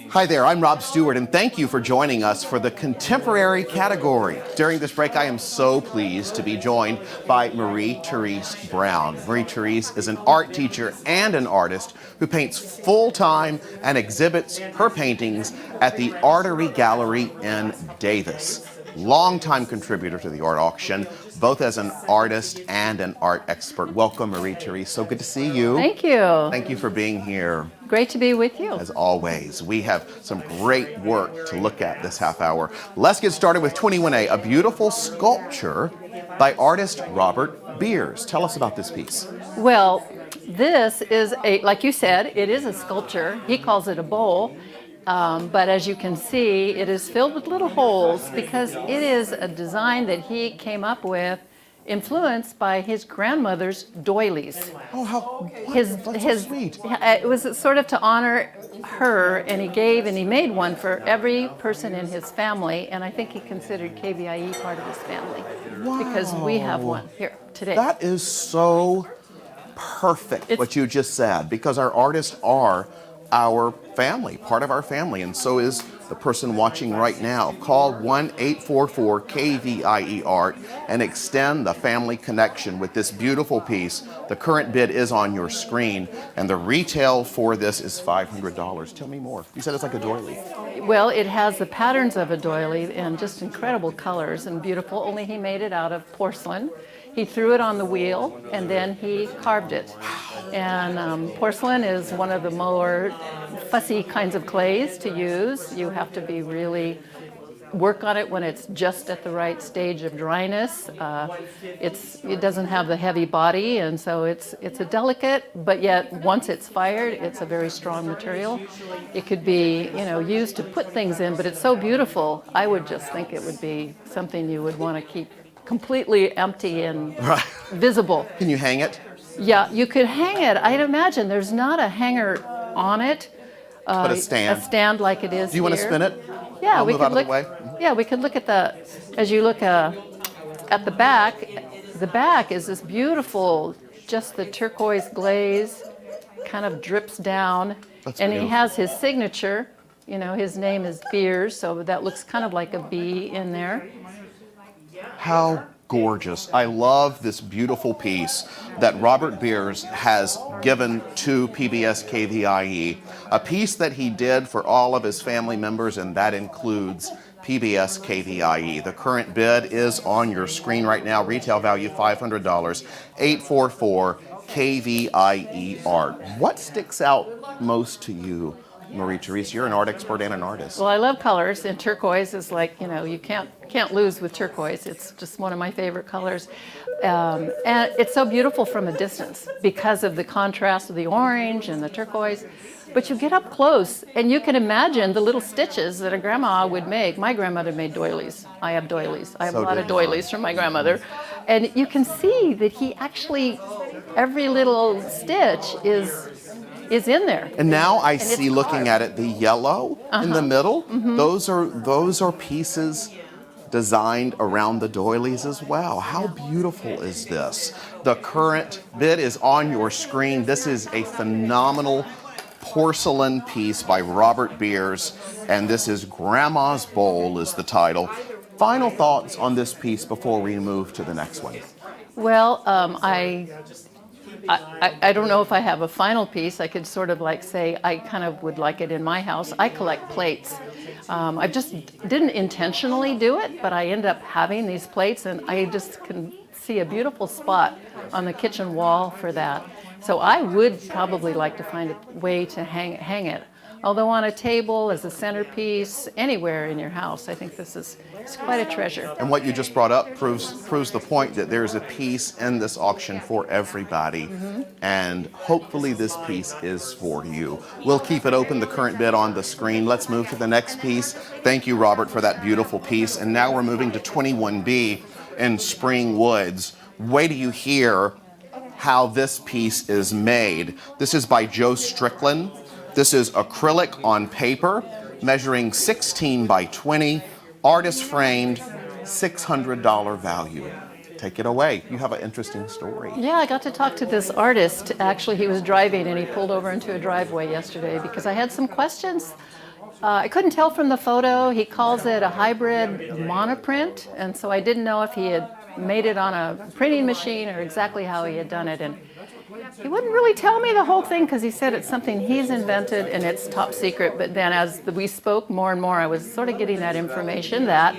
Hi there, I'm Rob Stewart, and thank you for joining us for the contemporary category. During this break, I am so pleased to be joined by Marie-Therese Brown. Marie-Therese is an art teacher and an artist who paints full-time and exhibits her paintings at the Artery Gallery in Davis. Longtime contributor to the art auction, both as an artist and an art expert. Welcome, Marie-Therese. So good to see you. Thank you. Thank you for being here. Great to be with you. As always, we have some great work to look at this half hour. Let's get started with 21A, a beautiful sculpture by artist Robert Beers. Tell us about this piece. Well, this is like you said, it is a sculpture. He calls it a bowl. But as you can see, it is filled with little holes because it is a design that he came up with, influenced by his grandmother's doilies. Oh, how sweet. It was sort of to honor her, and he made one for every person in his family, and I think he considered KVIE part of his family. Wow. Because we have one here today. That is so perfect, what you just said, because our artists are our family, part of our family, and so is the person watching right now. Call 1-844-KVIE Art and extend the family connection with this beautiful piece. The current bid is on your screen, and the retail for this is $500. Tell me more. You said it's like a doily. Well, it has the patterns of a doily and just incredible colors and beautiful, only he made it out of porcelain. He threw it on the wheel and then he carved it. And porcelain is one of the more fussy kinds of clays to use. You have to be really work on it when it's just at the right stage of dryness. It doesn't have the heavy body, and so it's a delicate, but yet once it's fired, it's a very strong material. It could be used to put things in, but it's so beautiful. I would just think it would be something you would want to keep completely empty and visible. Can you hang it? Yeah, you could hang it. I'd imagine there's not a hanger on it. But a stand. A stand like it is. Do you want to spin it? Yeah, we move could out look. of the way. Yeah, we could look at as you look at the back. The back is this beautiful, just the turquoise glaze, kind of drips down, and he has his signature. His name is Beers, so that looks kind of like a bee in there. How gorgeous. I love this beautiful piece that Robert Beers has given to PBS KVIE, a piece that he did for all of his family members, and that includes PBS KVIE. The current bid is on your screen right now. Retail value $500, 844-KVIE Art. What sticks out most to you, Marie-Therese? You're an art expert and an artist. Well, I love colors, and turquoise is like, you can't lose with turquoise. It's just one of my favorite colors. And it's so beautiful from a distance because of the contrast of the orange and the turquoise. But you get up close, and you can imagine the little stitches that a grandma would make. My grandmother made doilies. I have doilies. I have a lot of doilies from my grandmother. And you can see that he actually, every little stitch is in there. And now I see, looking at it, the yellow in the middle. Mm-hmm. Those are pieces designed around the doilies as well. How beautiful is this? The current bid is on your screen. This is a phenomenal porcelain piece by Robert Beers, and this is Grandma's Bowl is the title. Final thoughts on this piece before we move to the next one. Well, I don't know if I have a final piece. I could sort of say I kind of would like it in my house. I collect plates. I just didn't intentionally do it, but I end up having these plates, and I just can see a beautiful spot on the kitchen wall for that. So I would probably like to find a way to hang it although on a table, as a centerpiece, anywhere in your house, I think this is it's quite a treasure. And what you just brought up proves the point that there's a piece in this auction for everybody. And hopefully this piece is for you. We'll keep it open, the current bid on the screen. Let's move to the next piece. Thank you, Robert, for that beautiful piece. And now we're moving to 21B in Spring Woods. Wait till you hear how this piece is made. This is by Joe Strickland. This is acrylic on paper, measuring 16 by 20, artist framed, $600 value. Take it away. You have an interesting story. Yeah, I got to talk to this artist. Actually, he was driving and he pulled over into a driveway yesterday because I had some questions. I couldn't tell from the photo. He calls it a hybrid monoprint, and so I didn't know if he had made it on a printing machine or exactly how he had done it. And he wouldn't really tell me the whole thing because he said it's something he's invented and it's top secret. But then as we spoke more and more, I was sort of getting that information that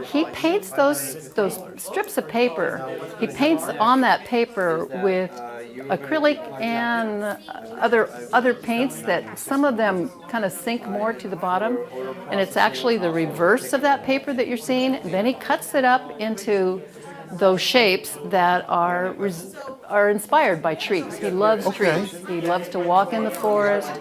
he paints those strips of paper. He paints on that paper with acrylic and other paints that some of them kind of sink more to the bottom, and it's actually the reverse of that paper that you're seeing. And then he cuts it up into those shapes that are inspired by trees. He loves trees. He loves to walk in the forest.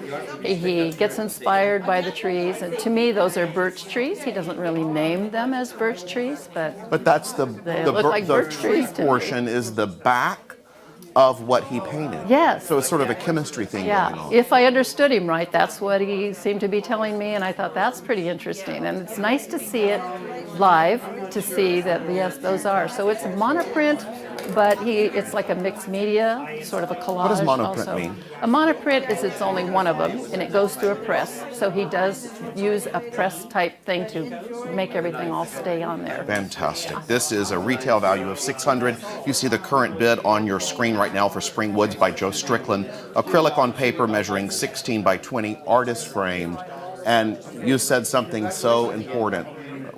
He gets inspired by the trees, and to me those are birch trees. He doesn't really name them as birch trees, but that's they look like birch trees to me. Portion is the back of what he painted. Yes. So it's sort of a chemistry thing going on. If I understood him right, that's what he seemed to be telling me, and I thought that's pretty interesting. And it's nice to see it live, to see that, yes, those are. So it's monoprint, but it's like a mixed media, sort of a collage. What does monoprint also. mean? A monoprint is it's only one of them, and it goes through a press. So he does use a press type thing to make everything all stay on there. Fantastic. This is a retail value of $600. You see the current bid on your screen right now for Spring Woods by Joe Strickland. Acrylic on paper measuring 16 by 20, artist framed. And you said something so important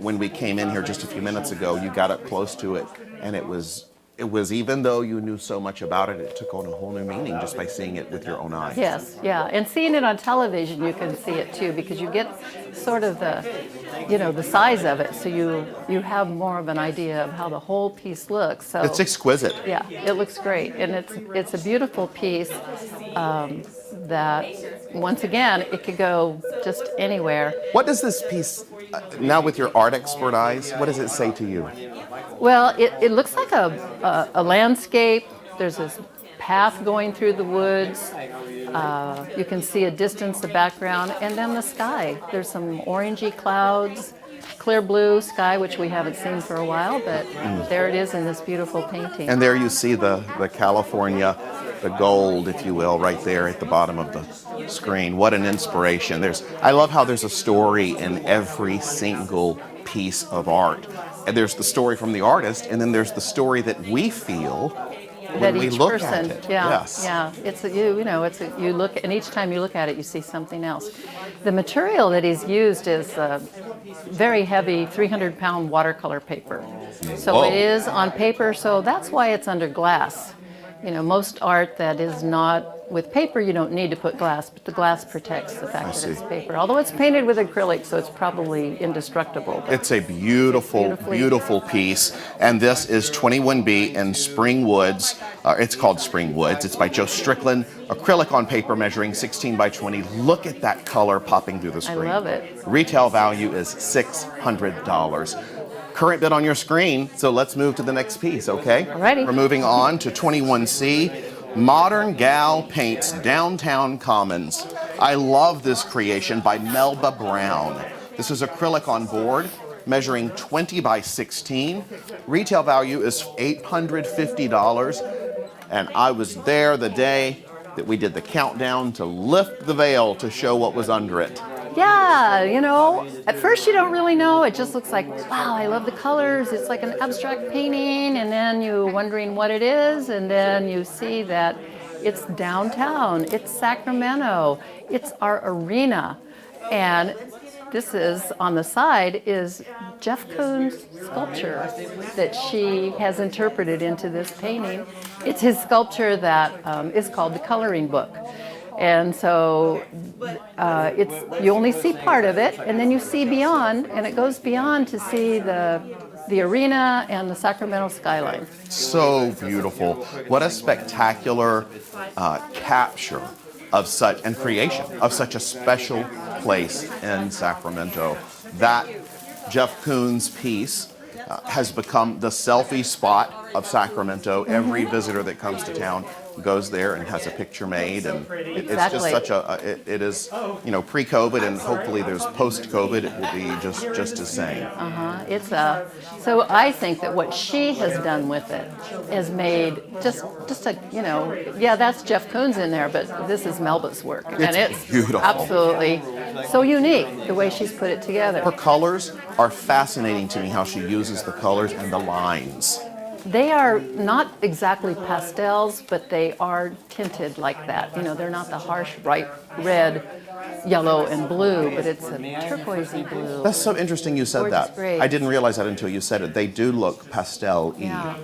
when we came in here just a few minutes ago. You got up close to it, and it was even though you knew so much about it, it took on a whole new meaning just by seeing it with your own eyes. Yes, yeah, and seeing it on television, you can see it too, because you get sort of the size of it, so you have more of an idea of how the whole piece looks. So it's exquisite. Yeah, it looks great, and it's a beautiful piece that, once again, it could go just anywhere. What does this piece, now with your art expert eyes, what does it say to you? Well, it looks like a landscape. There's this path going through the woods. You can see a distance, the background, and then the sky. There's some orangey clouds, clear blue sky, which we haven't seen for a while, but there it is in this beautiful painting. And there you see the California, the gold, if you will, right there at the bottom of the screen. What an inspiration. I love how there's a story in every single piece of art. And there's the story from the artist, and then there's the story that we feel when we look at it. Yes. Yeah. You look, and each time you look at it, you see something else. The material that he's used is very heavy 300-pound watercolor paper. So it is on paper, so that's why it's under glass. Most art that is not with paper, you don't need to put glass, but the glass protects the fact that it's paper. Although it's painted with acrylic, so it's probably indestructible. It's a beautiful piece. And this is 21B in Spring Woods. It's called Spring Woods. It's by Joe Strickland. Acrylic on paper measuring 16 by 20. Look at that color popping through the screen. I love it. Retail value is $600. Current bid on your screen, so let's move to the next piece, okay? Alrighty. We're moving on to 21C. Modern Gal Paints Downtown Commons. I love this creation by Melba Brown. This is acrylic on board, measuring 20 by 16. Retail value is $850. And I was there the day that we did the countdown to lift the veil to show what was under it. Yeah, at first you don't really know. It just looks like, wow, I love the colors. It's like an abstract painting, and then you're wondering what it is, and then you see that it's downtown, it's Sacramento, it's our arena. And this is, on the side, is Jeff Koons' sculpture that she has interpreted into this painting. It's his sculpture that is called The Coloring Book. And so you only see part of it, and then you see beyond, and it goes beyond to see the arena and the Sacramento skyline. So beautiful. What a spectacular capture of such and creation of such a special place in Sacramento. That Jeff Koons piece has become the selfie spot of Sacramento. Every visitor that comes to town goes there and has a picture made, and it's just such a it is, you know, pre-COVID, and hopefully there's post-COVID, it will be just as same. It's so I think that what she has done with it has made just a, you know, yeah, that's Jeff Koons in there, but this is Melba's work, and it's beautiful. Absolutely so unique the way she's put it together. Her colors are fascinating to me, how she uses the colors and the lines. They are not exactly pastels, but they are tinted like that. You know, they're not the harsh, bright red, yellow, and blue, but it's a turquoisey blue. That's so interesting you said Gorgeous that. gray. I didn't realize that until you said it. They do look pastel-y. Yeah,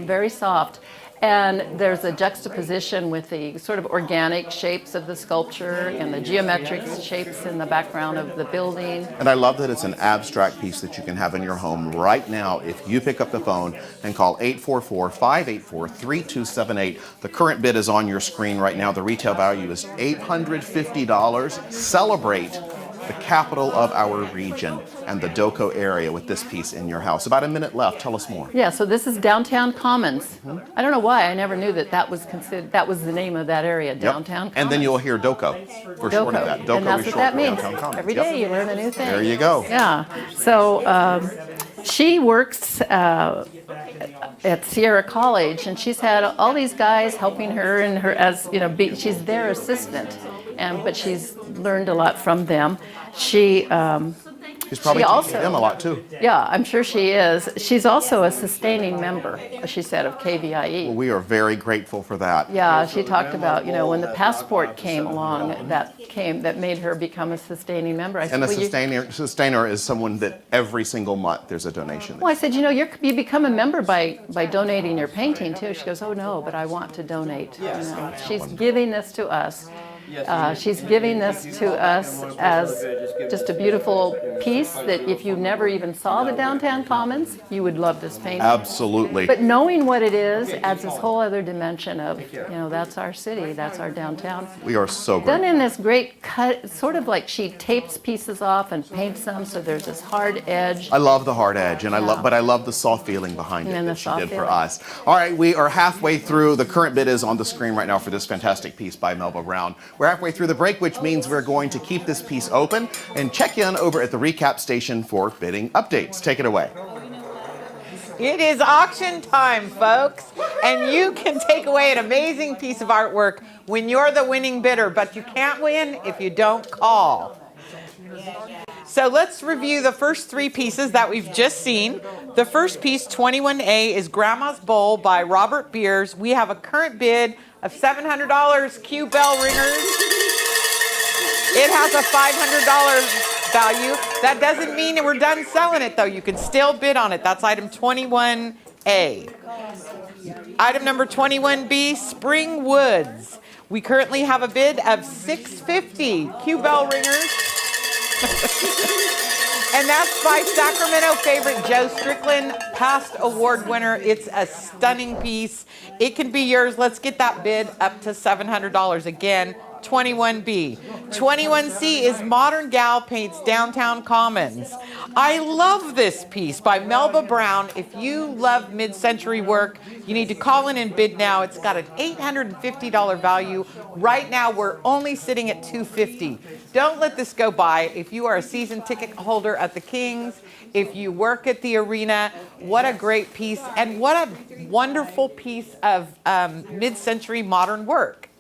very soft. And there's a juxtaposition with the sort of organic shapes of the sculpture and the geometric shapes in the background of the building. And I love that it's an abstract piece that you can have in your home right now if you pick up the phone and call 844-584-3278. The current bid is on your screen right now. The retail value is $850. Celebrate the capital of our region and the Doco area with this piece in your house. About a minute left. Tell us more. Yeah, so this is Downtown Commons. I don't know why I never knew that was considered, that was the name of that area, Downtown Commons. And then you'll hear Doco for short of that. Doco and that's is what short that for means. Downtown Commons. Every day you learn a new thing. There you go. Yeah. So she works at Sierra College, and she's had all these guys helping her, and her as you know, she's their assistant, but she's learned a lot from them. She's probably teaching them a lot too. Yeah, I'm sure she is. She's also a sustaining member, she said, of KVIE. Well, we are very grateful for that. Yeah, she talked about, you know, when the passport came along, that made her become a sustaining member. I said, And a sustainer is someone that every single month there's a donation. Well, I said, you know, you become a member by donating your painting too. She goes, oh no, but I want to donate. You know, she's giving this to us. She's giving this to us as just a beautiful piece that if you never even saw the Downtown Commons, you would love this painting. Absolutely. But knowing what it is adds this whole other dimension of, you know, that's our city, that's our downtown. We are so grateful. Done in this great cut, sort of like she tapes pieces off and paints them, so there's this hard edge. I love the hard edge, and I love the soft feeling behind it And that the she soft did for feeling. us. All right, we are halfway through. The current bid is on the screen right now for this fantastic piece by Melba Brown. We're halfway through the break, which means we're going to keep this piece open and check in over at the recap station for bidding updates. Take it away. It is auction time, folks, and you can take away an amazing piece of artwork when you're the winning bidder, but you can't win if you don't call. So let's review the first three pieces that we've just seen. The first piece, 21A, is Grandma's Bowl by Robert Beers. We have a current bid of $700. Cue bell ringers. It has a $500 value. That doesn't mean we're done selling it, though. You can still bid on it. That's item 21A. Item number 21B, Spring Woods. We currently have a bid of $650. Cue bell ringers. And that's by Sacramento favorite Joe Strickland, past award winner. It's a stunning piece. It can be yours. Let's get that bid up to $700 again. 21B. 21C is Modern Gal Paints Downtown Commons. I love this piece by Melba Brown. If you love mid-century work, you need to call in and bid now. It's got an $850 value. Right now, we're only sitting at $250. Don't let this go by. If you are a season ticket holder at the Kings, if you work at the arena, what a great piece, and what a wonderful piece of mid-century modern work.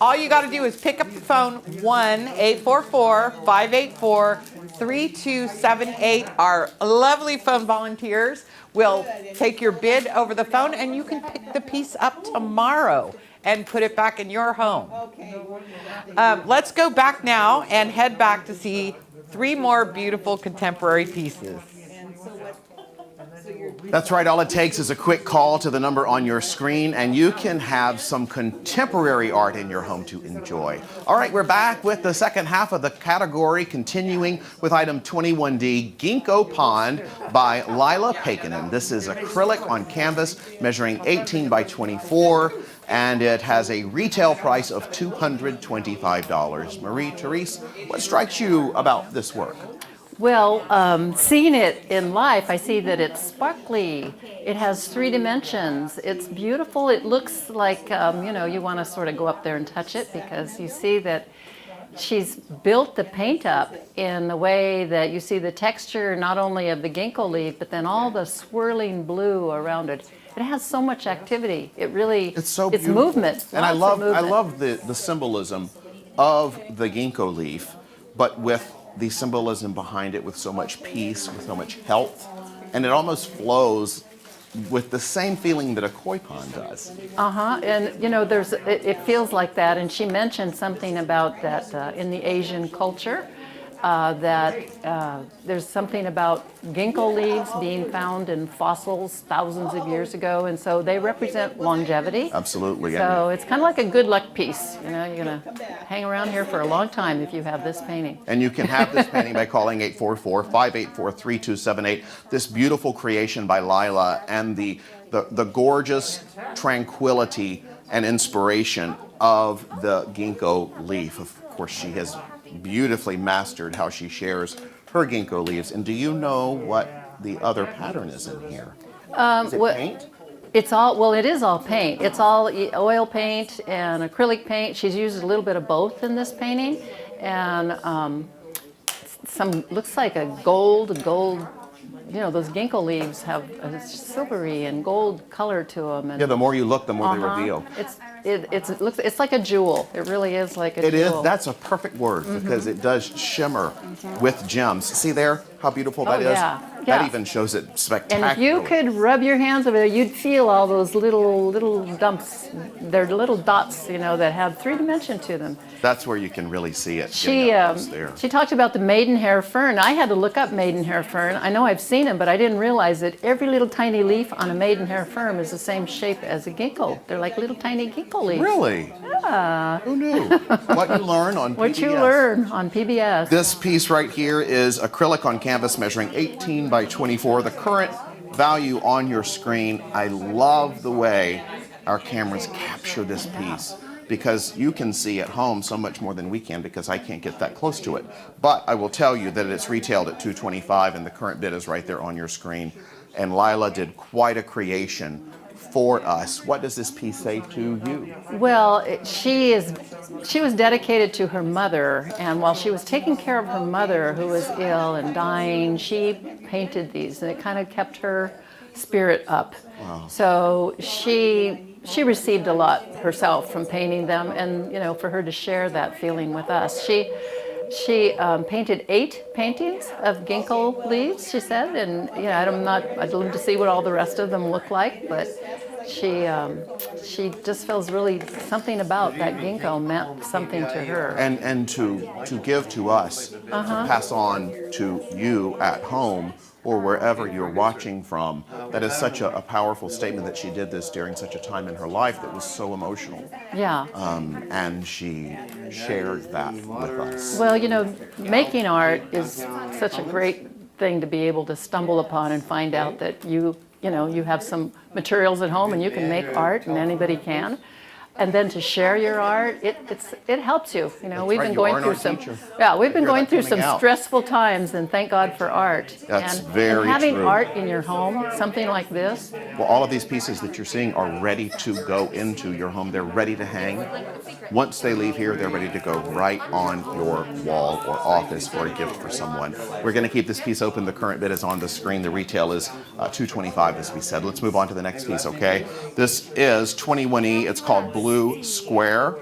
All you got to do is pick up the phone, 1-844-584-3278. Our lovely phone volunteers will take your bid over the phone, and you can pick the piece up tomorrow and put it back in your home. Let's go back now and head back to see three more beautiful contemporary pieces. That's right, all it takes is a quick call to the number on your screen and you can have some contemporary art in your home to enjoy. All right, we're back with the second half of the category, continuing with item 21D, Ginkgo Pond by Lila Pakinen. This is acrylic on canvas measuring 18 by 24, and it has a retail price of $225. Marie-Therese, what strikes you about this work? Well, seeing it in life, I see that it's sparkly. It has 3 dimensions. It's beautiful. It looks like, you know, you want to sort of go up there and touch it because you see that she's built the paint up in the way that you see the texture not only of the ginkgo leaf, but then all the swirling blue around it. It has so much activity. It really, it's so it's beautiful. movement. And I lots of love movement. the symbolism of the ginkgo leaf, but with the symbolism behind it with so much peace, with so much health, and it almost flows with the same feeling that a koi pond does. And you know, it feels like that. And she mentioned something about that in the Asian culture, that there's something about ginkgo leaves being found in fossils thousands of years ago, and so they represent longevity. Absolutely. So it's kind of like a good luck piece. You know, you're gonna hang around here for a long time if you have this painting. And you can have this painting by calling 844-584-3278. This beautiful creation by Lila and the gorgeous tranquility and inspiration of the ginkgo leaf. Of course, she has beautifully mastered how she shares her ginkgo leaves. And do you know what the other pattern is in here? Is it paint? It's all, well, it is all paint. It's all oil paint and acrylic paint. She's used a little bit of both in this painting. And some, looks like a gold, you know, those ginkgo leaves have a silvery and gold color to them. And Yeah, the more you look, the more they reveal. It's like a jewel. It really is like a jewel. It is. That's a perfect word because it does shimmer with gems. See there how beautiful that is? Yeah. That even shows it spectacularly. And if you could rub your hands over there, you'd feel all those little dumps. They're little dots, you know, that have 3 dimension to them. That's where you can really see it. She talked about the maidenhair fern. I had to look up maidenhair fern. I know I've seen them, but I didn't realize that every little tiny leaf on a maidenhair fern is the same shape as a ginkgo. They're like little tiny ginkgo leaves. Really? Yeah. Who knew? What you learn on PBS. What you learn on PBS. This piece right here is acrylic on canvas measuring 18 by 24. The current value on your screen. I love the way our cameras capture this piece because you can see at home so much more than we can because I can't get that close to it. But I will tell you that it's retailed at $225 and the current bid is right there on your screen. And Lila did quite a creation for us. What does this piece say to you? Well, she was dedicated to her mother, and while she was taking care of her mother who was ill and dying, she painted these, and it kind of kept her spirit up. Wow. So she received a lot herself from painting them, and you know, for her to share that feeling with us. She painted 8 paintings of ginkgo leaves, she said, and you know, I'd love to see what all the rest of them look like, but she just feels really something about that ginkgo meant something to her. And to give to us, to pass on to you at home or wherever you're watching from, that is such a powerful statement that she did this during such a time in her life that was so emotional. Yeah. And she shared that with us. Well, you know, making art is such a great thing to be able to stumble upon and find out that you have some materials at home and you can make art, and anybody can. And then to share your art, it helps you. You know, we've been going through some stressful times, and thank God for art. That's and very having true. art in your home, something like this. Well, all of these pieces that you're seeing are ready to go into your home. They're ready to hang. Once they leave here, they're ready to go right on your wall or office for a gift for someone. We're going to keep this piece open. The current bid is on the screen. The retail is $225, as we said. Let's move on to the next piece, okay? This is 21E. It's called Blue Square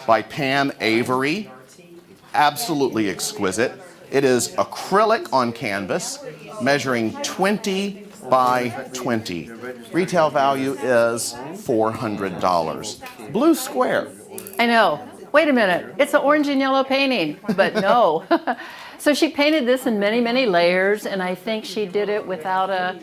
by Pam Avery. Absolutely exquisite. It is acrylic on canvas, measuring 20 by 20. Retail value is $400. Blue Square. I know. wait a minute, it's an orange and yellow painting, but no. So she painted this in many, many layers, and I think she did it without a,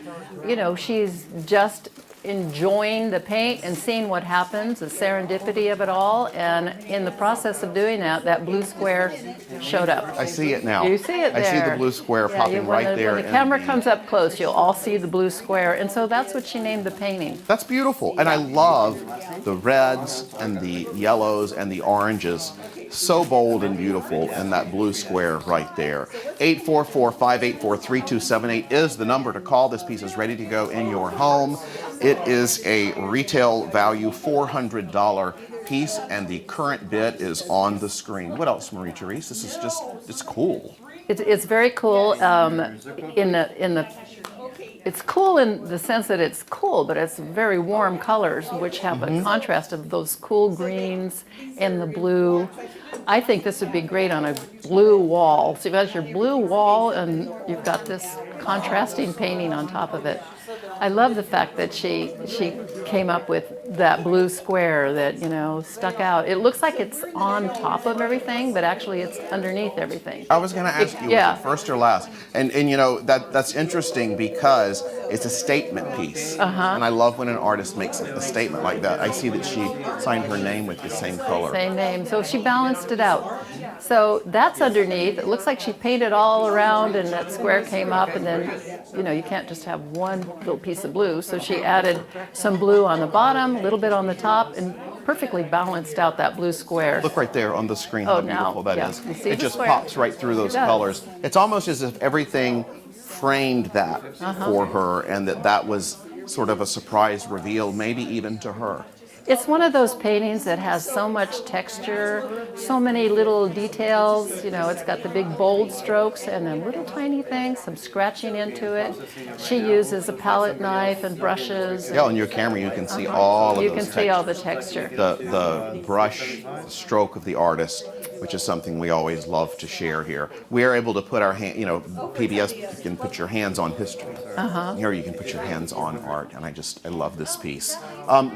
she's just enjoying the paint and seeing what happens, the serendipity of it all, and in the process of doing that, that blue square showed up. I see it now. You see it there. I see the blue square popping right there. When the camera comes up close, you'll all see the blue square, and so that's what she named the painting. That's beautiful, and I love the reds and the yellows and the oranges. So bold and beautiful, and that blue square right there. 844-584-3278 is the number to call. This piece is ready to go in your home. It is a retail value $400 piece, and the current bid is on the screen. What else, Marie-Therese? This is just, it's cool. It's very cool. It's cool in the sense that it's cool, but it's very warm colors, which have a contrast of those cool greens and the blue. I think this would be great on a blue wall. So you've got your blue wall, and you've got this contrasting painting on top of it. I love the fact that she came up with that blue square that, stuck out. It looks like it's on top of everything, but actually it's underneath everything. I was going to ask you, was it first or last? And that's interesting because it's a statement piece. And I love when an artist makes a statement like that. I see that she signed her name with the same color. Same name. So she balanced it out. So that's underneath. It looks like she painted all around, and that square came up, and then, you can't just have one little piece of blue. So she added some blue on the bottom, a little bit on the top, and perfectly balanced out that blue square. Look right there on the screen how beautiful that is. It just pops right through those colors. It's almost as if everything framed that for her, and that was sort of a surprise reveal, maybe even to her. It's one of those paintings that has so much texture, so many little details. It's got the big bold strokes and then little tiny things, some scratching into it. She uses a palette knife and brushes. Yeah, on your camera you can see all of those textures. You can see all the texture. The brush stroke of the artist, which is something we always love to share here. We are able to put our hand, PBS, you can put your hands on history. Here you can put your hands on art, and I love this piece.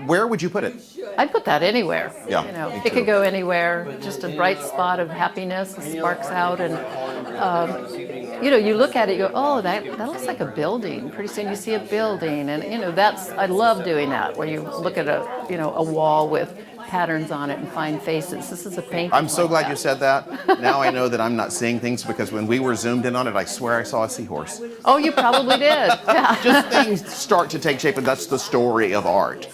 Where would you put it? I'd put that anywhere. Yeah, it could go anywhere. Just a bright spot of happiness that sparks out, and you look at it, you go, oh, that looks like a building. Pretty soon you see a building, and I love doing that, where you look at a wall with patterns on it and find faces. This is a painting. I'm so glad you said that. Now I know that I'm not seeing things, because when we were zoomed in on it, I swear I saw a seahorse. Oh, you probably did. Yeah. Just things start to take shape, and that's the story of art,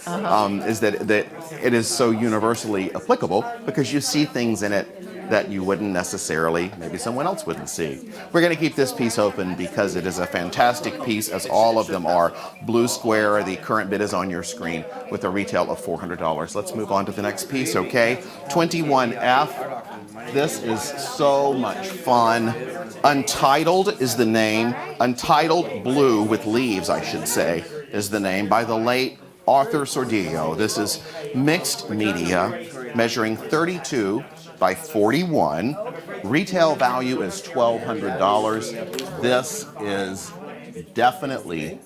is that it is so universally applicable because you see things in it that you wouldn't necessarily, maybe someone else wouldn't see. We're going to keep this piece open because it is a fantastic piece, as all of them are. Blue square, the current bid is on your screen with a retail of $400. Let's move on to the next piece, okay? 21F. This is so much fun. Untitled is the name. Untitled Blue with Leaves, I should say, is the name, by the late Arthur Sordillo. This is mixed media, measuring 32 by 41. Retail value is $1,200. This is definitely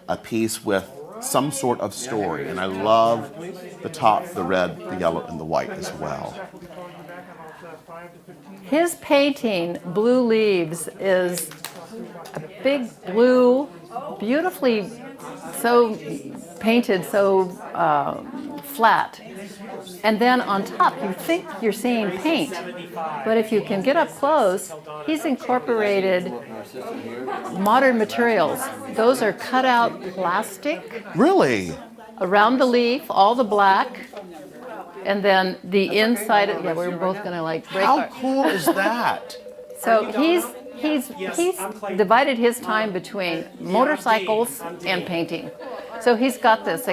a piece with some sort of story, and I love the top, the red, the yellow, and the white as well. His painting, Blue Leaves, is a big blue, beautifully painted, so flat. And then on top, you think you're seeing paint, but if you can get up close, he's incorporated modern materials. Those are cut out plastic. Really? Around the leaf, all the black, and then the inside. Yeah, we're both gonna break. How cool is that? So he's divided his time between motorcycles and painting. So he's got this,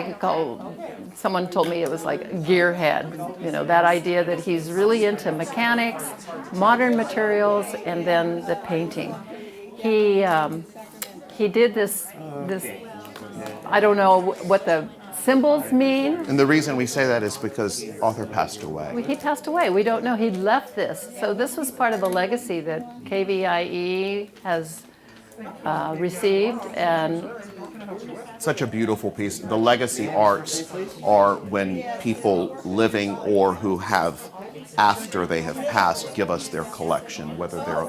someone told me it was like a gearhead, that idea that he's really into mechanics, modern materials, and then the painting. He did this, I don't know what the symbols mean. And the reason we say that is because Arthur passed away. He passed away. We don't know. He left this. So this was part of a legacy that KVIE has received, and such a beautiful piece. The legacy arts are when people living or who have after they have passed, give us their collection, whether they're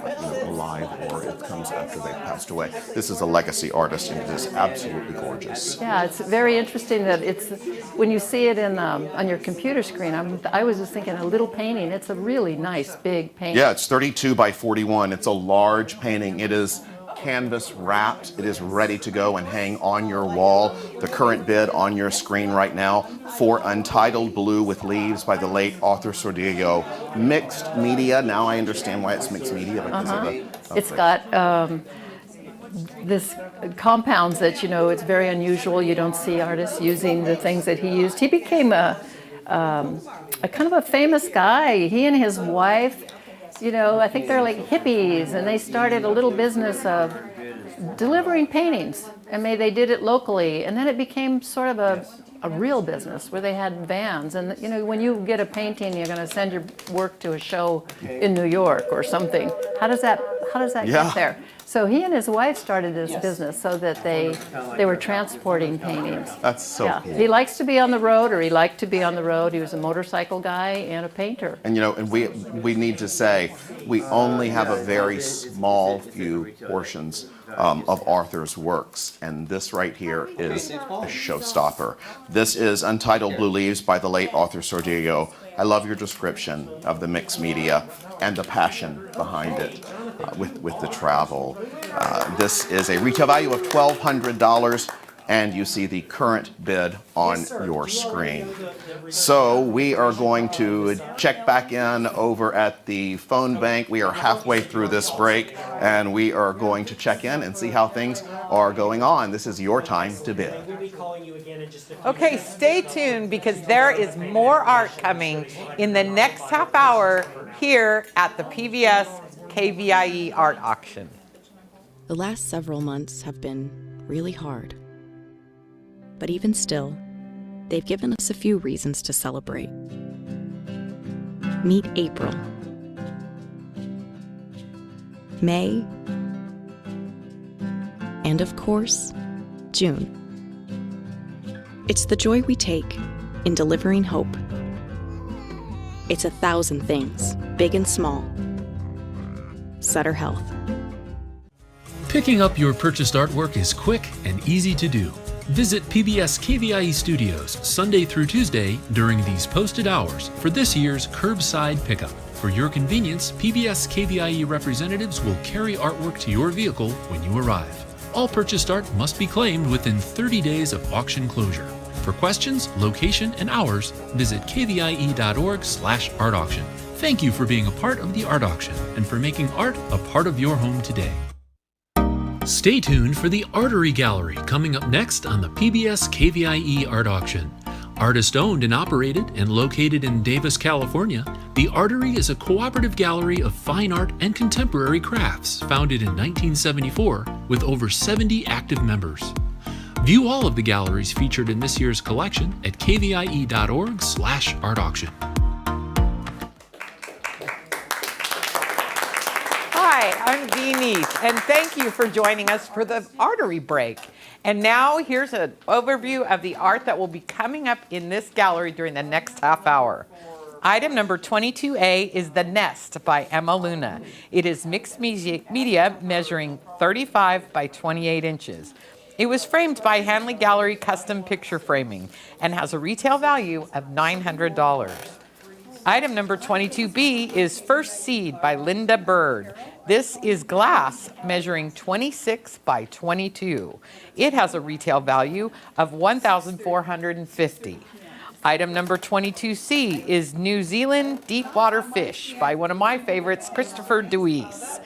alive or it comes after they've passed away. This is a legacy artist, and it is absolutely gorgeous. Yeah, it's very interesting that it's when you see it in on your computer screen. I was just thinking a little painting. It's a really nice big painting. Yeah, it's 32 by 41. It's a large painting. It is canvas wrapped. It is ready to go and hang on your wall. The current bid on your screen right now for Untitled Blue with Leaves by the late Arthur Sordillo. Mixed media. Now I understand why it's mixed media because of the. It's got this compounds that it's very unusual. You don't see artists using the things that he used. He became a kind of a famous guy. He and his wife. I think they're like hippies, and they started a little business of delivering paintings, and they did it locally, and then it became sort of a real business where they had vans, and when you get a painting, you're going to send your work to a show in New York or something. How does that get there? So he and his wife started this business so that they were transporting paintings. That's so cool. He likes to be on the road, or he liked to be on the road. He was a motorcycle guy and a painter. And and we need to say we only have a very small few portions of Arthur's works, and this right here is a showstopper. This is Untitled Blue Leaves by the late Arthur Sordillo. I love your description of the mixed media and the passion behind it with the travel. This is a retail value of $1,200, and you see the current bid on your screen. So we are going to check back in over at the phone bank. We are halfway through this break, and we are going to check in and see how things are going on. This is your time to bid. Okay, stay tuned because there is more art coming in the next half hour here at the PBS KVIE Art Auction. The last several months have been really hard. But even still, they've given us a few reasons to celebrate. Meet April, May, and of course, June. It's the joy we take in delivering hope. It's 1,000 things, big and small. Sutter Health. Picking up your purchased artwork is quick and easy to do. Visit PBS KVIE Studios Sunday through Tuesday during these posted hours for this year's curbside pickup. For your convenience, PBS KVIE representatives will carry artwork to your vehicle when you arrive. All purchased art must be claimed within 30 days of auction closure. For questions, location, and hours, visit kvie.org/art auction. Thank you for being a part of the art auction and for making art a part of your home today. Stay tuned for the Artery Gallery coming up next on the PBS KVIE Art Auction. Artist-owned and operated and located in Davis, California, the Artery is a cooperative gallery of fine art and contemporary crafts founded in 1974 with over 70 active members. View all of the galleries featured in this year's collection at kvie.org/art auction. Hi, I'm Dee Neath, and thank you for joining us for the Artery Break. And now here's an overview of the art that will be coming up in this gallery during the next half hour. Item number 22A is The Nest by Emma Luna. It is mixed media measuring 35 by 28 inches. It was framed by Hanley Gallery Custom Picture Framing and has a retail value of $900. Item number 22B is First Seed by Linda Bird. This is glass measuring 26 by 22. It has a retail value of $1,450. Item number 22C is New Zealand Deepwater Fish by one of my favorites, Christopher Deweese.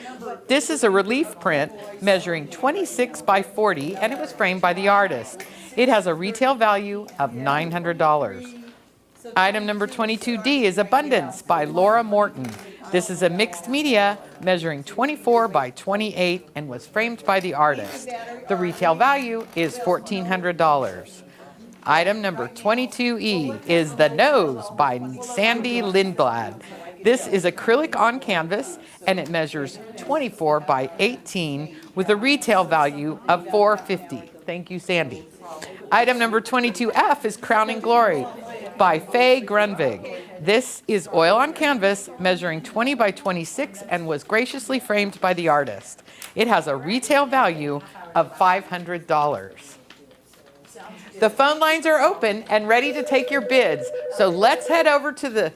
This is a relief print measuring 26 by 40, and it was framed by the artist. It has a retail value of $900. Item number 22D is Abundance by Laura Morton. This is a mixed media measuring 24 by 28 and was framed by the artist. The retail value is $1,400. Item number 22E is The Nose by Sandy Lindblad. This is acrylic on canvas and it measures 24 by 18 with a retail value of $450. Thank you, Sandy. Item number 22F is Crowning Glory by Faye Grunvig. This is oil on canvas measuring 20 by 26 and was graciously framed by the artist. It has a retail value of $500. The phone lines are open and ready to take your bids. So let's head over to the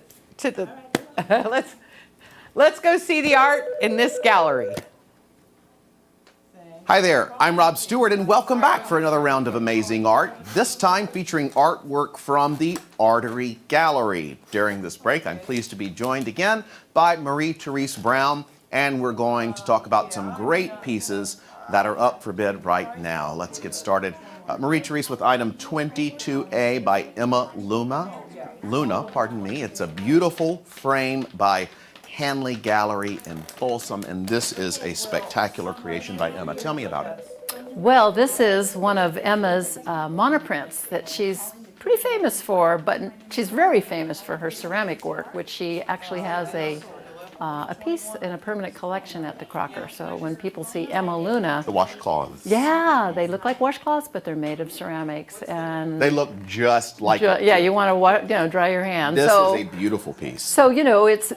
let's go see the art in this gallery. Hi there, I'm Rob Stewart, and welcome back for another round of amazing art, this time featuring artwork from the Artery Gallery. During this break, I'm pleased to be joined again by Marie-Therese Brown, and we're going to talk about some great pieces that are up for bid right now. Let's get started. Marie-Therese with item 22A by Emma Luna. It's a beautiful frame by Hanley Gallery in Folsom, and this is a spectacular creation by Emma. Tell me about it. Well, this is one of Emma's monoprints that she's pretty famous for, but she's very famous for her ceramic work, which she actually has a piece in a permanent collection at the Crocker. So when people see Emma Luna, The washcloths. yeah, they look like washcloths, but they're made of ceramics, and They look just like it. yeah, you want to dry your hands. This so, is a beautiful piece. So,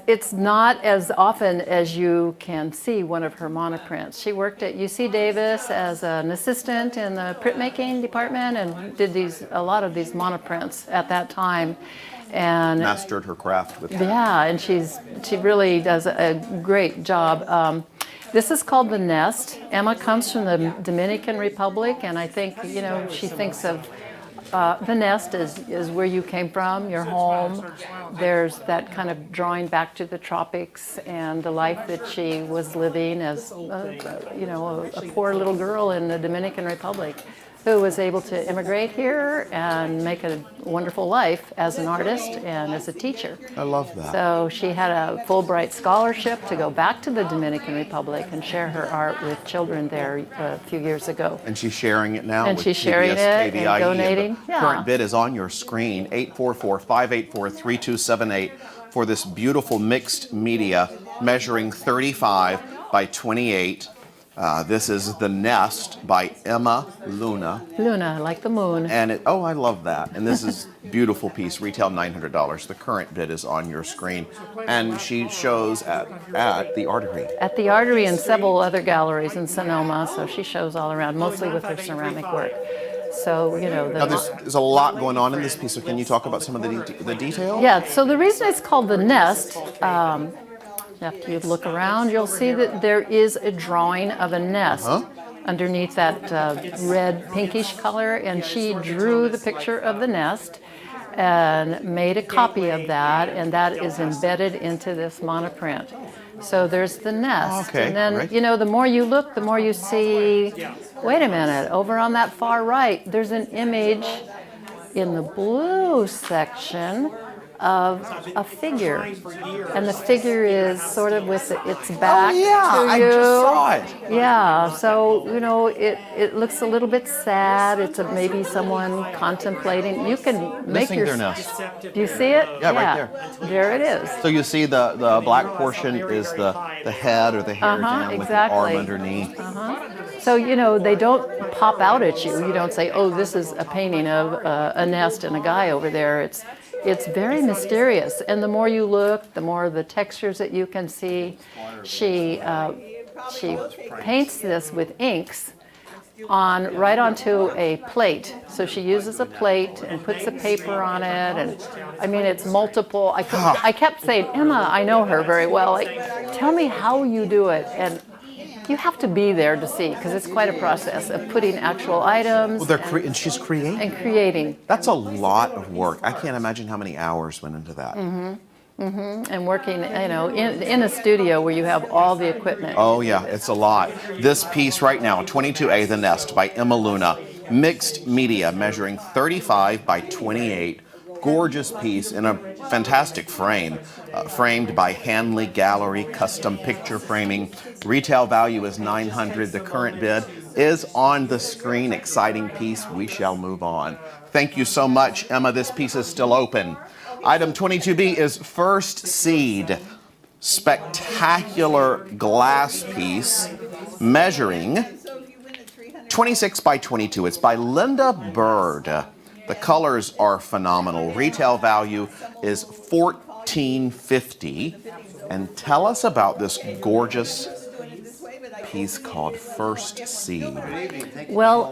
it's not as often as you can see one of her monoprints. She worked at UC Davis as an assistant in the printmaking department and did a lot of these monoprints at that time. And mastered her craft with that. Yeah, and she really does a great job. This is called The Nest. Emma comes from the Dominican Republic, and I think, she thinks of the nest is where you came from, your home. There's that kind of drawing back to the tropics and the life that she was living as, a poor little girl in the Dominican Republic who was able to immigrate here and make a wonderful life as an artist and as a teacher. I love that. So she had a Fulbright scholarship to go back to the Dominican Republic and share her art with children there a few years ago. And she's sharing it now And with she's sharing PBS it KVIE. and donating. The current bid is on your screen, 844-584-3278 for this beautiful mixed media measuring 35 by 28. This is The Nest by Emma Luna. Luna, like the moon. And I love that. And this is a beautiful piece, retail $900. The current bid is on your screen. And she shows at the Artery. At the Artery and several other galleries in Sonoma, so she shows all around, mostly with her ceramic work. So, Now there's a lot going on in this piece, so can you talk about some of the detail? Yeah, so the reason it's called The Nest, after you look around, you'll see that there is a drawing of a nest underneath that red pinkish color, and she drew the picture of the nest and made a copy of that, and that is embedded into this monoprint. So there's the nest. Okay, and then, right. the more you look, the more you see, wait a minute, over on that far right, there's an image in the blue section of a figure, and the figure is sort of with its back to you. I just saw it. Yeah, so it looks a little bit sad. It's maybe someone contemplating. You can make Missing their nest. Do you see it? Yeah, right there. There it is. So you see the black portion is the head or the hair down with the arm underneath. So, they don't pop out at you. You don't say, oh, this is a painting of a nest and a guy over there. It's very mysterious, and the more you look, the more the textures that you can see. She paints this with inks right onto a plate. So she uses a plate and puts a paper on it, and it's multiple. I kept saying, Emma, I know her very well. Like, tell me how you do it, and you have to be there to see, because it's quite a process of putting actual items. Well, and she's creating. And creating. That's a lot of work. I can't imagine how many hours went into that. And working, in a studio where you have all the equipment. Oh yeah, it's a lot. This piece right now, 22A, The Nest by Emma Luna, mixed media measuring 35 by 28. Gorgeous piece in a fantastic frame, framed by Hanley Gallery, custom picture framing. Retail value is $900. The current bid is on the screen. Exciting piece. We shall move on. Thank you so much, Emma. This piece is still open. Item 22B is First Seed. Spectacular glass piece measuring 26 by 22. It's by Linda Bird. The colors are phenomenal. Retail value is $14. $14.50. And tell us about this gorgeous piece called First Seed. Well,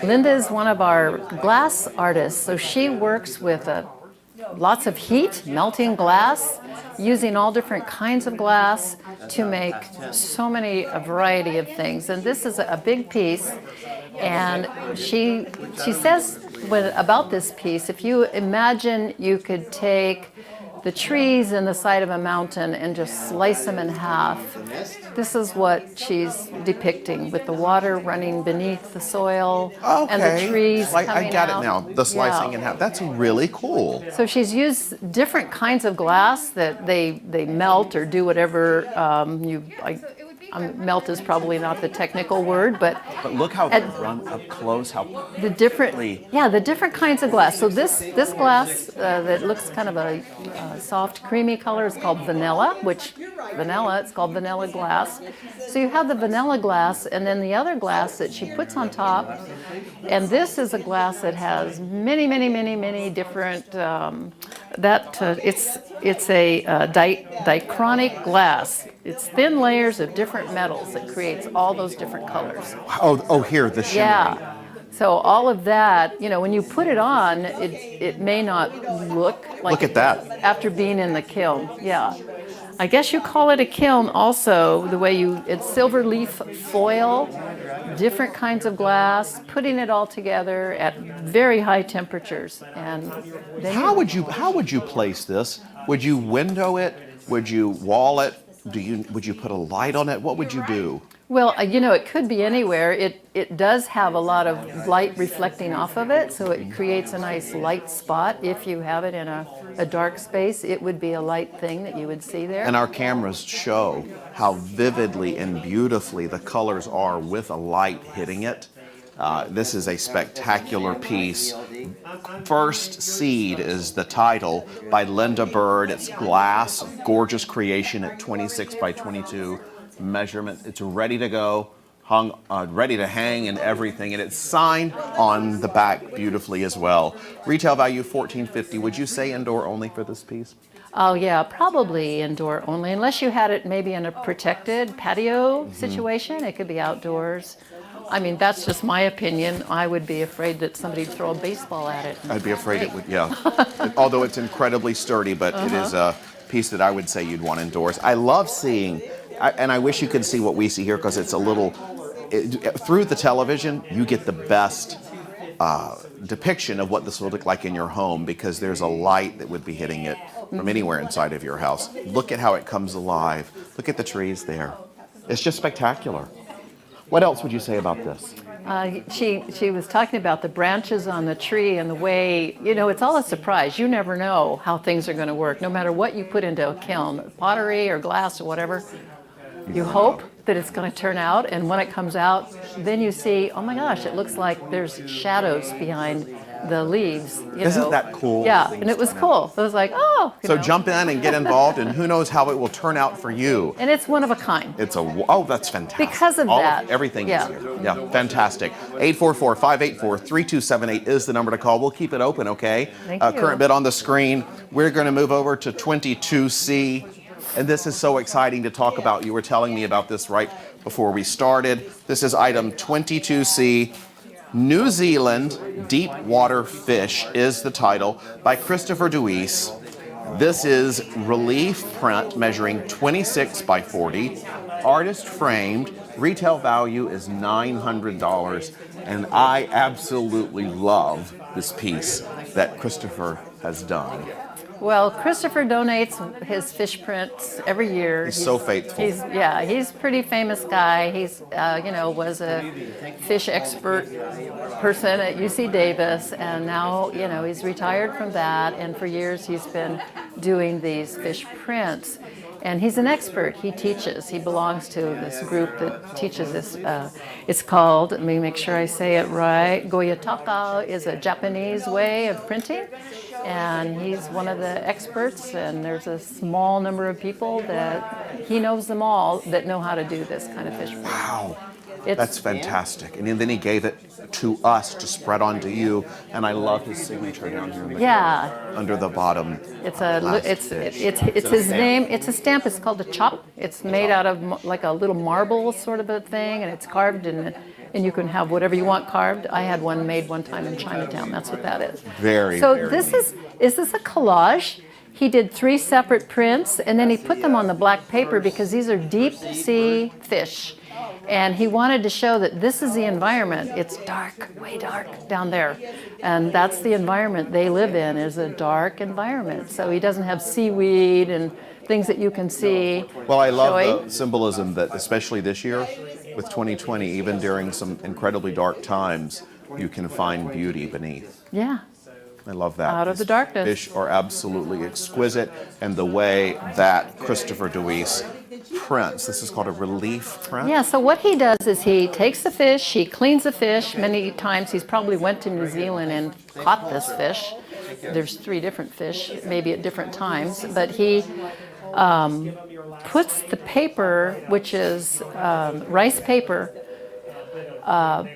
Linda is one of our glass artists, so she works with lots of heat, melting glass, using all different kinds of glass to make a variety of things. And this is a big piece, and she says about this piece, if you imagine you could take the trees in the side of a mountain and just slice them in half. This is what she's depicting, with the water running beneath the soil and the trees coming out. I got it now, the slicing in half. That's really cool. So she's used different kinds of glass that they melt or do whatever melt is probably not the technical word, but look how run up close, how the different kinds of glass. So this glass that looks kind of a soft creamy color is called vanilla, it's called vanilla glass. So you have the vanilla glass, and then the other glass that she puts on top, and this is a glass that has many different it's a dichronic glass. It's thin layers of different metals that creates all those different colors. Oh, here, the shimmer. Yeah. So all of that, when you put it on, it may not look like. Look at that. After being in the kiln, yeah. I guess you call it a kiln also, it's silver leaf foil, different kinds of glass, putting it all together at very high temperatures. And then how would you place this? Would you window it? Would you wall it? Would you put a light on it? What would you do? Well, it could be anywhere. It does have a lot of light reflecting off of it, so it creates a nice light spot. If you have it in a dark space, it would be a light thing that you would see there. And our cameras show how vividly and beautifully the colors are with a light hitting it. This is a spectacular piece. First Seed is the title by Linda Bird. It's glass, gorgeous creation at 26 by 22 measurement. It's ready to go, hung, ready to hang and everything, and it's signed on the back beautifully as well. Retail value $14.50. Would you say indoor only for this piece? Oh yeah, probably indoor only, unless you had it maybe in a protected patio situation. It could be outdoors. I mean, that's just my opinion. I would be afraid that somebody'd throw a baseball at it. I'd be afraid it would, yeah. Although it's incredibly sturdy, but it is a piece that I would say you'd want indoors. I love seeing, and I wish you could see what we see here, because it's a little, through the television, you get the best depiction of what this would look like in your home, because there's a light that would be hitting it from anywhere inside of your house. Look at how it comes alive. Look at the trees there. It's just spectacular. What else would you say about this? She was talking about the branches on the tree and the way, it's all a surprise. You never know how things are going to work, no matter what you put into a kiln, pottery or glass or whatever. You hope that it's going to turn out, and when it comes out, then you see, oh my gosh, it looks like there's shadows behind the leaves. Isn't that cool? Yeah, and it was cool. It was like, oh. So jump in and get involved, and who knows how it will turn out for you. And it's one of a kind. That's fantastic. Because of that. Everything is here. Yeah, fantastic. 844-584-3278 is the number to call. We'll keep it open, okay? Thank you. Current bid on the screen. We're going to move over to 22C. And this is so exciting to talk about. You were telling me about this right before we started. This is item 22C. New Zealand Deep Water Fish is the title, by Christopher Deweese. This is relief print measuring 26 by 40, artist framed. Retail value is $900, and I absolutely love this piece that Christopher has done. Well, Christopher donates his fish prints every year. He's so faithful. He's a pretty famous guy. He's, was a fish expert person at UC Davis, and now, he's retired from that, and for years he's been doing these fish prints. And he's an expert. He teaches. He belongs to this group that teaches this. It's called, let me make sure I say it right, Goyataka is a Japanese way of printing. and he's one of the experts, and there's a small number of people that he knows them all that know how to do this kind of fish braid. Wow. That's fantastic. And then he gave it to us to spread onto you, and I love his signature down here in the under the bottom. It's his name. It's a stamp. It's called a chop. It's made out of like a little marble sort of a thing, and it's carved and you can have whatever you want carved. I had one made one time in Chinatown. That's what that is. Very. This is a collage. He did 3 separate prints, and then he put them on the black paper because these are deep sea fish. And he wanted to show that this is the environment. It's dark, way dark down there. And that's the environment they live in, is a dark environment. So he doesn't have seaweed and things that you can see. Well, I love the symbolism that, especially this year with 2020, even during some incredibly dark times, you can find beauty beneath. Yeah. I love that. Out of the darkness. Fish are absolutely exquisite, and the way that Christopher Deweese prints, this is called a relief print. Yeah, so what he does is he takes the fish, he cleans the fish. Many times he's probably went to New Zealand and caught this fish. There's 3 different fish, maybe at different times, but he puts the paper, which is rice paper,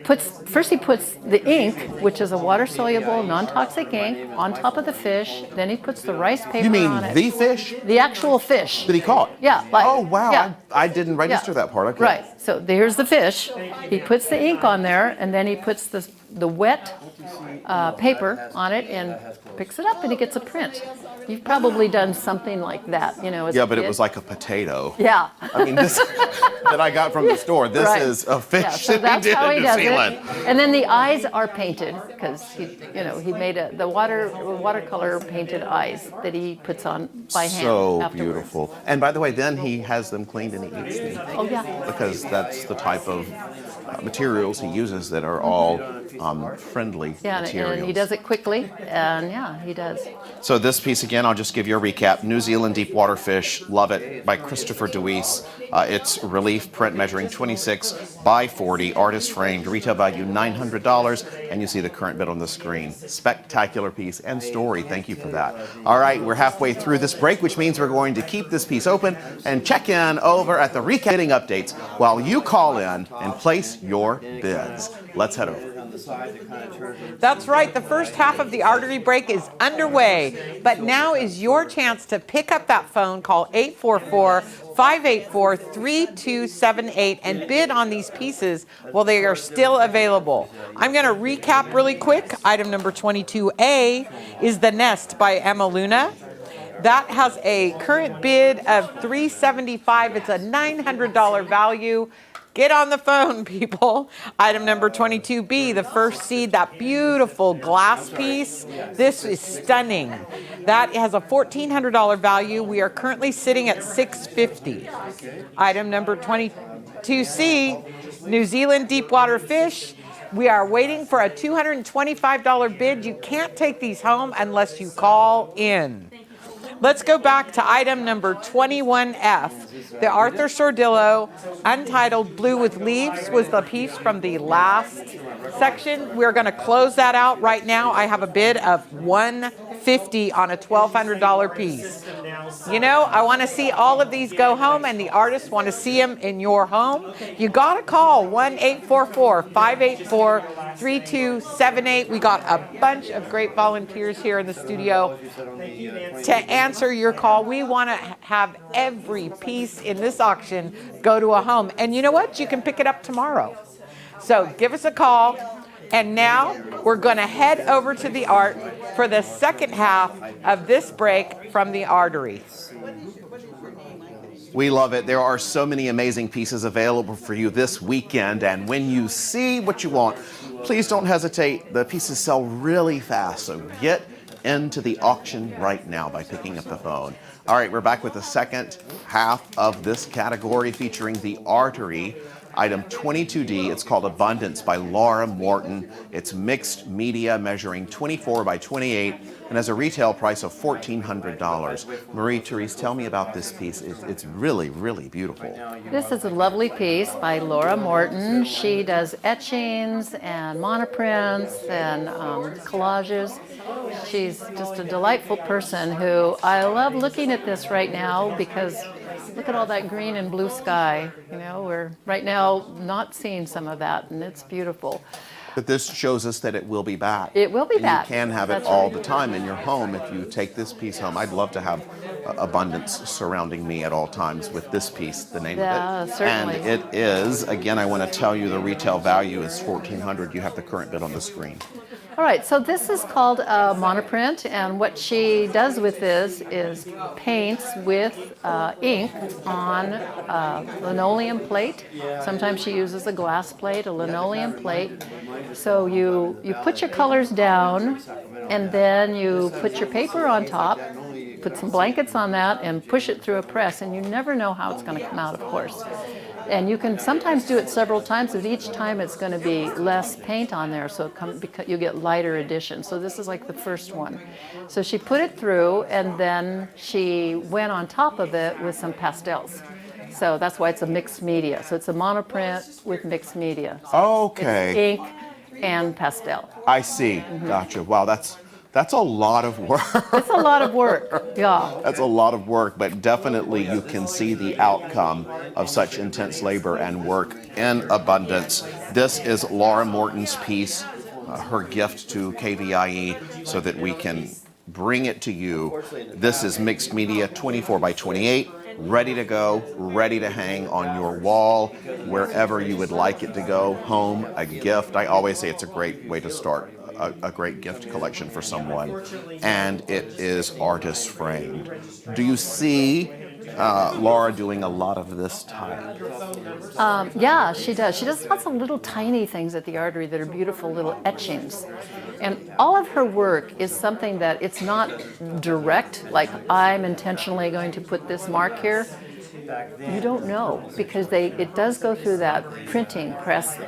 first he puts the ink, which is a water-soluble, non-toxic ink, on top of the fish. Then he puts the rice paper You mean on it. the fish? The actual fish. That he caught? Yeah. Oh, wow. Yeah. I didn't register that part. Okay. Right. So here's the fish. He puts the ink on there, and then he puts the wet paper on it and picks it up, and he gets a print. You've probably done something like that, you know. As Yeah, a but it kid. was like a potato. Yeah. I mean, this that I got from the store. This Right. is a fish Yeah, so that that's he did how he in New does Zealand. it. And then the eyes are painted because he made the watercolor painted eyes that he puts on by hand. So afterwards. beautiful. And by the way, then he has them cleaned and he eats them. Oh yeah. Because that's the type of materials he uses that are all friendly Yeah, materials. and he does it quickly, and yeah, he does. So this piece, again, I'll just give you a recap. New Zealand Deepwater Fish, Love It, by Christopher Deweese. It's relief print measuring 26 by 40, artist framed, retail value $900, and you see the current bid on the screen. Spectacular piece and story. Thank you for that. All right, we're halfway through this break, which means we're going to keep this piece open and check in over at the recap bidding updates while you call in and place your bids. Let's head over. That's right. The first half of the artery break is underway. But now is your chance to pick up that phone, call 844-584-3278, and bid on these pieces while they are still available. I'm going to recap really quick. Item number 22A is The Nest by Emma Luna. That has a current bid of $375. It's a $900 value. Get on the phone, people. Item number 22B, the First Seed, that beautiful glass piece. This is stunning. That has a $1,400 value. We are currently sitting at $650. Item number 22C, New Zealand Deepwater Fish. We are waiting for a $225 bid. You can't take these home unless you call in. Let's go back to item number 21F. The Arthur Sordillo Untitled Blue with Leaves was the piece from the last section. We're going to close that out right now. I have a bid of $150 on a $1,200 piece. You know, I want to see all of these go home, and the artists want to see them in your home. You got to call 1-844-584-3278. We got a bunch of great volunteers here in the studio to answer your call. We want to have every piece in this auction go to a home. And you know what? You can pick it up tomorrow. So give us a call. And now we're going to head over to the art for the second half of this break from the artery. We love it. There are so many amazing pieces available for you this weekend. And when you see what you want, please don't hesitate. The pieces sell really fast. So get into the auction right now by picking up the phone. All right, we're back with the second half of this category featuring the artery. Item 22D, it's called Abundance by Laura Morton. It's mixed media, measuring 24 by 28, and has a retail price of $1,400. Marie-Therese, tell me about this piece. It's really, really beautiful. This is a lovely piece by Laura Morton. She does etchings and monoprints and collages. She's just a delightful person who I love looking at this right now because look at all that green and blue sky. You know, we're right now not seeing some of that, and it's beautiful. But this shows us that it will be back. It will be and back. You can have it That's all right. the time in your home if you take this piece home. I'd love to have abundance surrounding me at all times with this piece, the name of it. Certainly. And it is, again, I want to tell you the retail value is $1,400. You have the current bid on the screen. All right, so this is called a monoprint, and what she does with this is paints with ink on linoleum plate. Sometimes she uses a glass plate, a linoleum plate. So you put your colors down, and then you put your paper on top, put some blankets on that, and push it through a press, and you never know how it's going to come out, of course. And you can sometimes do it several times, but each time it's going to be less paint on there, so you get lighter editions. So this is like the first one. So she put it through, and then she went on top of it with some pastels. So that's why it's a mixed media. So it's a monoprint with mixed media. Okay. It's ink and pastel. I see. Gotcha. Wow, that's a lot of work. It's a lot of work, yeah. That's a lot of work, but definitely you can see the outcome of such intense labor and work in abundance. This is Laura Morton's piece, her gift to KVIE, so that we can bring it to you. This is mixed media, 24 by 28, ready to go, ready to hang on your wall, wherever you would like it to go, home, a gift. I always say it's a great way to start a great gift collection for someone, and it is artist framed. Do you see Laura doing a lot of this type? Yeah, she does. She does lots of little tiny things at the artery that are beautiful little etchings. And all of her work is something that it's not direct, like I'm intentionally going to put this mark here. You don't know, because it does go through that printing press.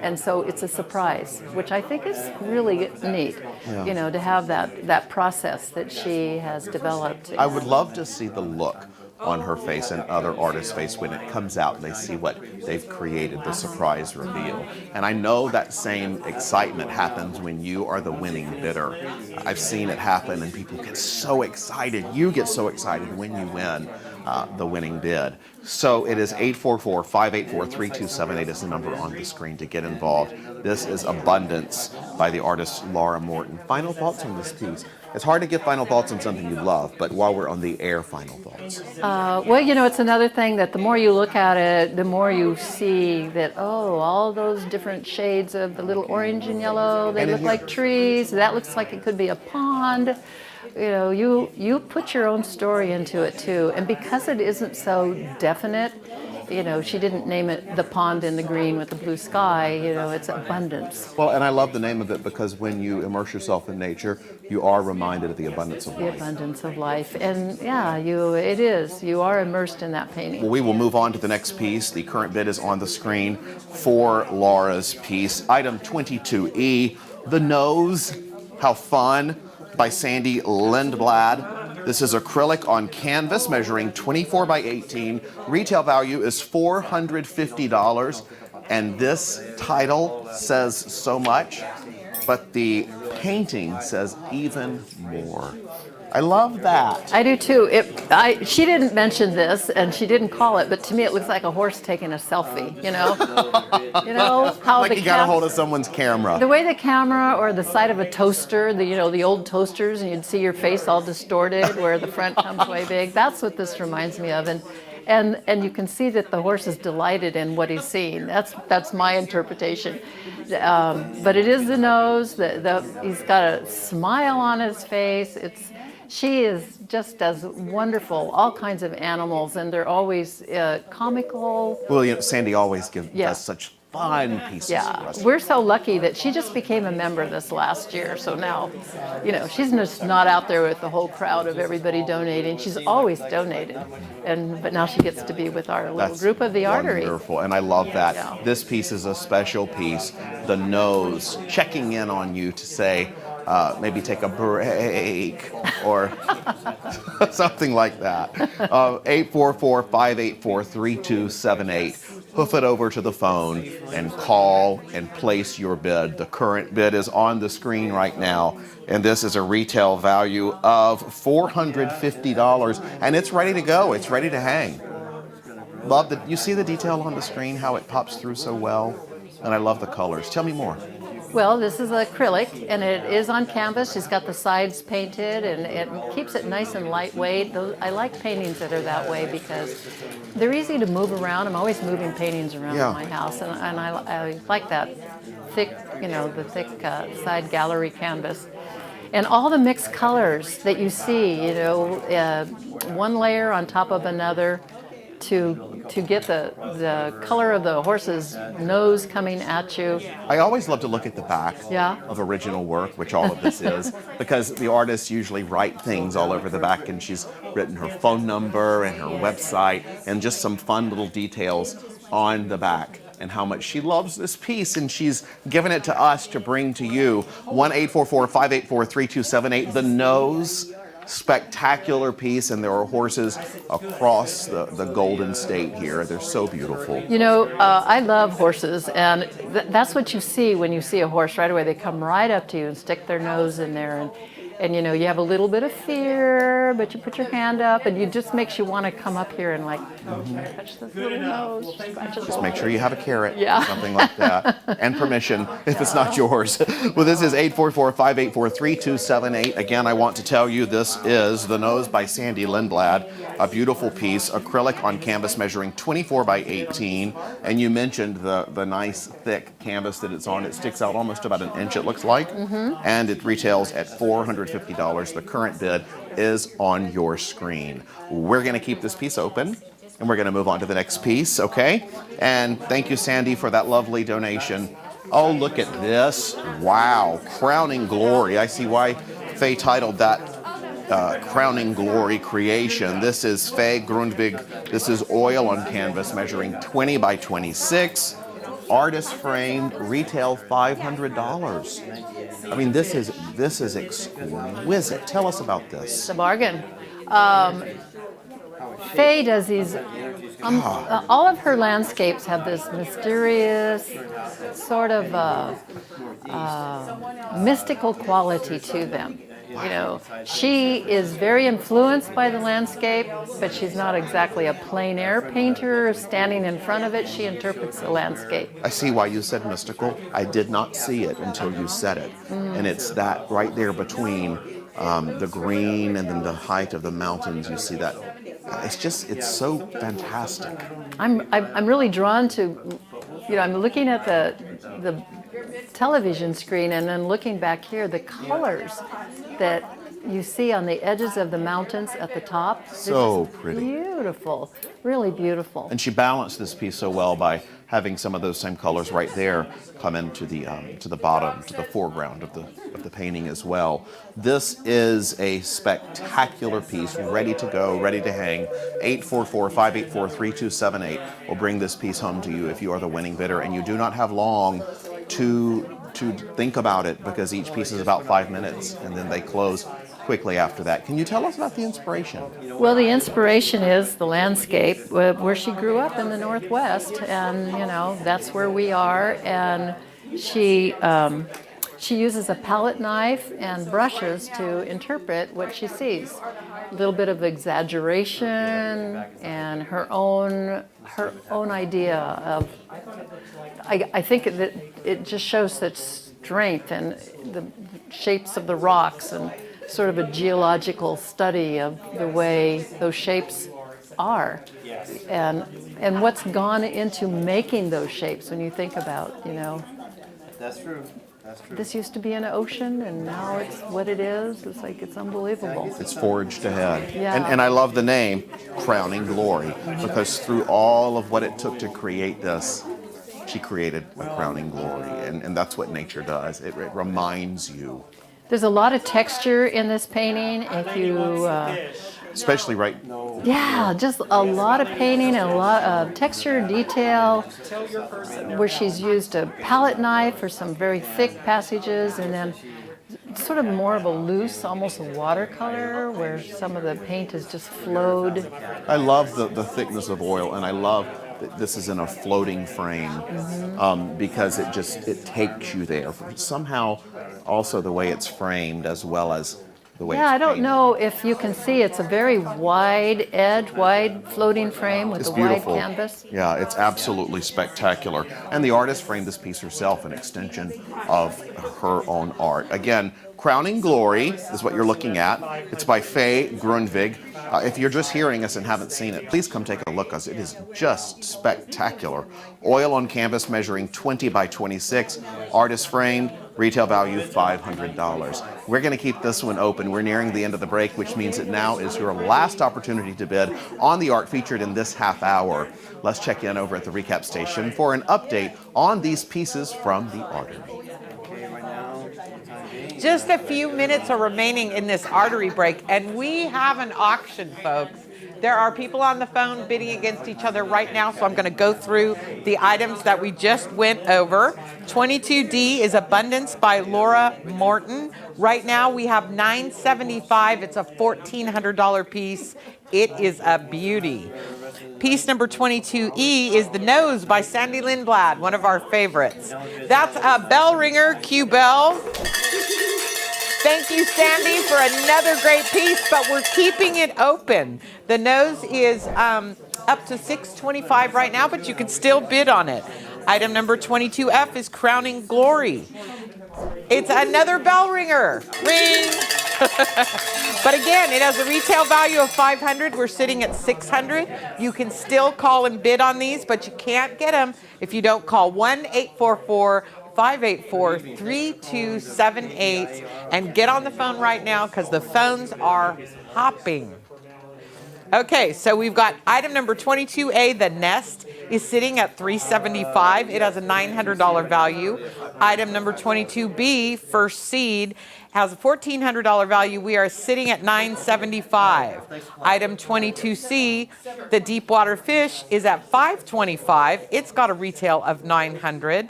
And so it's a surprise, which I think is really neat, Yeah. you know, to have that process that she has developed. I would love to see the look on her face and other artists' face when it comes out and they see what they've created, the surprise reveal. And I know that same excitement happens when you are the winning bidder. I've seen it happen and people get so excited. You get so excited when you win the winning bid. So it is 844-584-3278 is the number on the screen to get involved. This is Abundance by the artist Laura Morton. Final thoughts on this piece? It's hard to get final thoughts on something you love, but while we're on the air, final thoughts. Well, you know, it's another thing that the more you look at it, the more you see that, oh, all those different shades of the little orange and yellow, they look like trees. That looks like it could be a pond. You know, you put your own story into it too. And because it isn't so definite, you know, she didn't name it the pond in the green with the blue sky, you know, it's abundance. Well, and I love the name of it because when you immerse yourself in nature, you are reminded of the abundance of life. The abundance of life. And yeah, you are immersed in that painting. Well, we will move on to the next piece. The current bid is on the screen for Laura's piece. Item 22E, The Nose, How Fun, by Sandy Lindblad. This is acrylic on canvas measuring 24 by 18. Retail value is $450. And this title says so much, but the painting says even more. I love that. I do too. She didn't mention this and she didn't call it, but to me it looks like a horse taking a selfie, you know? You know how like you got a hold of someone's camera. The way the camera or the side of a toaster, the old toasters, and you'd see your face all distorted where the front comes way big. That's what this reminds me of. And you can see that the horse is delighted in what he's seeing. That's my interpretation. But it is the nose. He's got a smile on his face. She does wonderful, all kinds of animals, and they're always comical. Well, Sandy always does such fun pieces. for us. We're so lucky that she just became a member this last year. So now, she's just not out there with the whole crowd of everybody donating. She's always donated, but now she gets to be with our little group of the artery. Wonderful, and I love that. Yeah. This piece is a special piece. The nose checking in on you to say, maybe take a break or something like that. 844-584-3278. Hoof it over to the phone and call and place your bid. The current bid is on the screen right now, and this is a retail value of $450, and it's ready to go. It's ready to hang. Love that. You see the detail on the screen, how it pops through so well, and I love the colors. Tell me more. Well, this is acrylic, and it is on canvas. She's got the sides painted, and it keeps it nice and lightweight. I like paintings that are that way because they're easy to move around. I'm always moving paintings around in my house, and I like that thick, the thick side gallery canvas. And all the mixed colors that you see, one layer on top of another, to get the color of the horse's nose coming at you. I always love to look at the back Yeah. of original work, which all of this is, because the artists usually write things all over the back, and she's written her phone number and her website and just some fun little details on the back and how much she loves this piece, and she's given it to us to bring to you. 1-844-584-3278. The nose, spectacular piece, and there are horses across the Golden State here. They're so beautiful. I love horses, and that's what you see when you see a horse right away. They come right up to you and stick their nose in there, and you have a little bit of fear, but you put your hand up, and it just makes you want to come up here and touch this little nose. Just make sure you have a carrot Yeah. or something like that, and permission if it's not yours. Well, this is 844-584-3278. Again, I want to tell you this is The Nose by Sandy Lindblad, a beautiful piece, acrylic on canvas measuring 24 by 18. And you mentioned the nice thick canvas that it's on. It sticks out almost about an inch, it looks like, and it retails at $450. The current bid is on your screen. We're going to keep this piece open, and we're going to move on to the next piece, okay? And thank you, Sandy, for that lovely donation. Oh, look at this. Wow, Crowning Glory. I see why Faye titled that Crowning Glory Creation. This is Faye Grundvig. This is oil on canvas measuring 20 by 26. Artist framed, retail $500. I mean, this is exquisite. Tell us about this. It's a bargain. Faye does these, all of her landscapes have this mysterious sort of mystical quality to them. She is very influenced by the landscape, but she's not exactly a plein air painter standing in front of it. She interprets the landscape. I see why you said mystical. I did not see it until you said it. And it's that right there between the green and then the height of the mountains. You see that. It's so fantastic. I'm really drawn to, I'm looking at the television screen and then looking back here, the colors that you see on the edges of the mountains at the top. So pretty. Beautiful, really beautiful. And she balanced this piece so well by having some of those same colors right there come into the bottom, to the foreground of the painting as well. This is a spectacular piece, ready to go, ready to hang. 844-584-3278 will bring this piece home to you if you are the winning bidder, and you do not have long to think about it, because each piece is about 5 minutes and then they close quickly after that. Can you tell us about the inspiration? Well, the inspiration is the landscape where she grew up in the Northwest, and that's where we are. And she uses a palette knife and brushes to interpret what she sees. A little bit of exaggeration and her own idea of. I think that it just shows such strength and the shapes of the rocks and sort of a geological study of the way those shapes are, and what's gone into making those shapes. When you think about, That's true. this used to be an ocean, and now it's what it is. It's unbelievable. It's forged ahead. Yeah. And I love the name, Crowning Glory, because through all of what it took to create this, she created a crowning glory, and that's what nature does. It reminds you. There's a lot of texture in this painting. If you, especially right. Yeah, just a lot of painting and a lot of texture, detail, where she's used a palette knife for some very thick passages, and then sort of more of a loose, almost a watercolor, where some of the paint has just flowed. I love the thickness of oil, and I love that this is in a floating frame, because it takes you there. Somehow, also the way it's framed, as well as the way. Yeah, it's I don't painted. know if you can see. It's a very wide edge, wide floating frame with It's a beautiful. wide canvas. Yeah, it's absolutely spectacular. And the artist framed this piece herself, an extension of her own art. Again, Crowning Glory is what you're looking at. It's by Faye Grundvig. If you're just hearing us and haven't seen it, please come take a look, because it is just spectacular. Oil on canvas measuring 20 by 26, artist framed, retail value $500. We're going to keep this one open. We're nearing the end of the break, which means that now is your last opportunity to bid on the art featured in this half hour. Let's check in over at the recap station for an update on these pieces from the artery. Just a few minutes are remaining in this artery break, and we have an auction, folks. There are people on the phone bidding against each other right now, so I'm going to go through the items that we just went over. 22D is Abundance by Laura Morton. Right now we have $975. It's a $1,400 piece. It is a beauty. Piece number 22E is The Nose by Sandy Lindblad, one of our favorites. That's a bell ringer, Q Bell. Thank you, Sandy, for another great piece, but we're keeping it open. The Nose is up to $625 right now, but you can still bid on it. Item number 22F is Crowning Glory. It's another bell ringer. Ring. But again, it has a retail value of $500. We're sitting at $600. You can still call and bid on these, but you can't get them if you don't call 1-844-584-3278 and get on the phone right now, because the phones are hopping. Okay, so we've got item number 22A, The Nest, is sitting at $375. It has a $900 value. Item number 22B, First Seed, has a $1,400 value. We are sitting at $975. Item 22C, The Deepwater Fish, is at $525. It's got a retail of $900.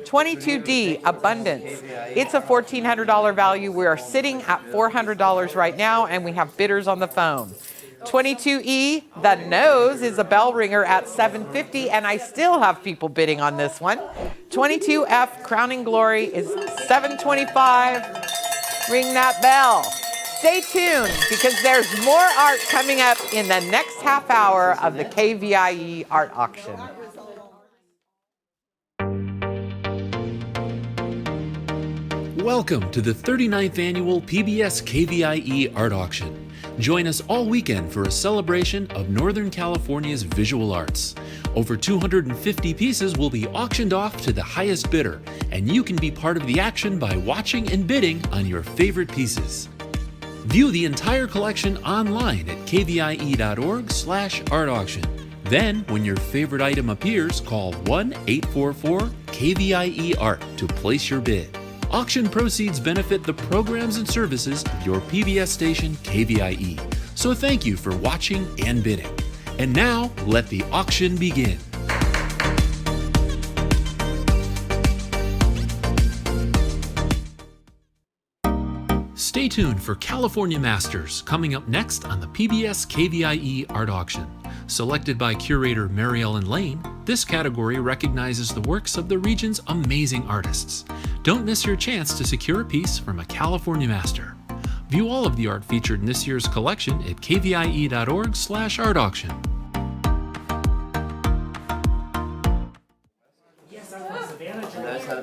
22D, Abundance. It's a $1,400 value. We are sitting at $400 right now, and we have bidders on the phone. 22E, The Nose, is a bell ringer at $750, and I still have people bidding on this one. 22F, Crowning Glory, is $725. Ring that bell. Stay tuned, because there's more art coming up in the next half hour of the KVIE Art Auction. Welcome to the 39th annual PBS KVIE Art Auction. Join us all weekend for a celebration of Northern California's visual arts. Over 250 pieces will be auctioned off to the highest bidder, and you can be part of the action by watching and bidding on your favorite pieces. View the entire collection online at kvie.org/art auction. Then, when your favorite item appears, call 1-844-KVIE-ART to place your bid. Auction proceeds benefit the programs and services of your PBS station, KVIE. So thank you for watching and bidding. And now, let the auction begin. Stay tuned for California Masters coming up next on the PBS KVIE Art Auction. Selected by curator Mary Ellen Lane, this category recognizes the works of the region's amazing artists. Don't miss your chance to secure a piece from a California master. View all of the art featured in this year's collection at kvie.org/art auction.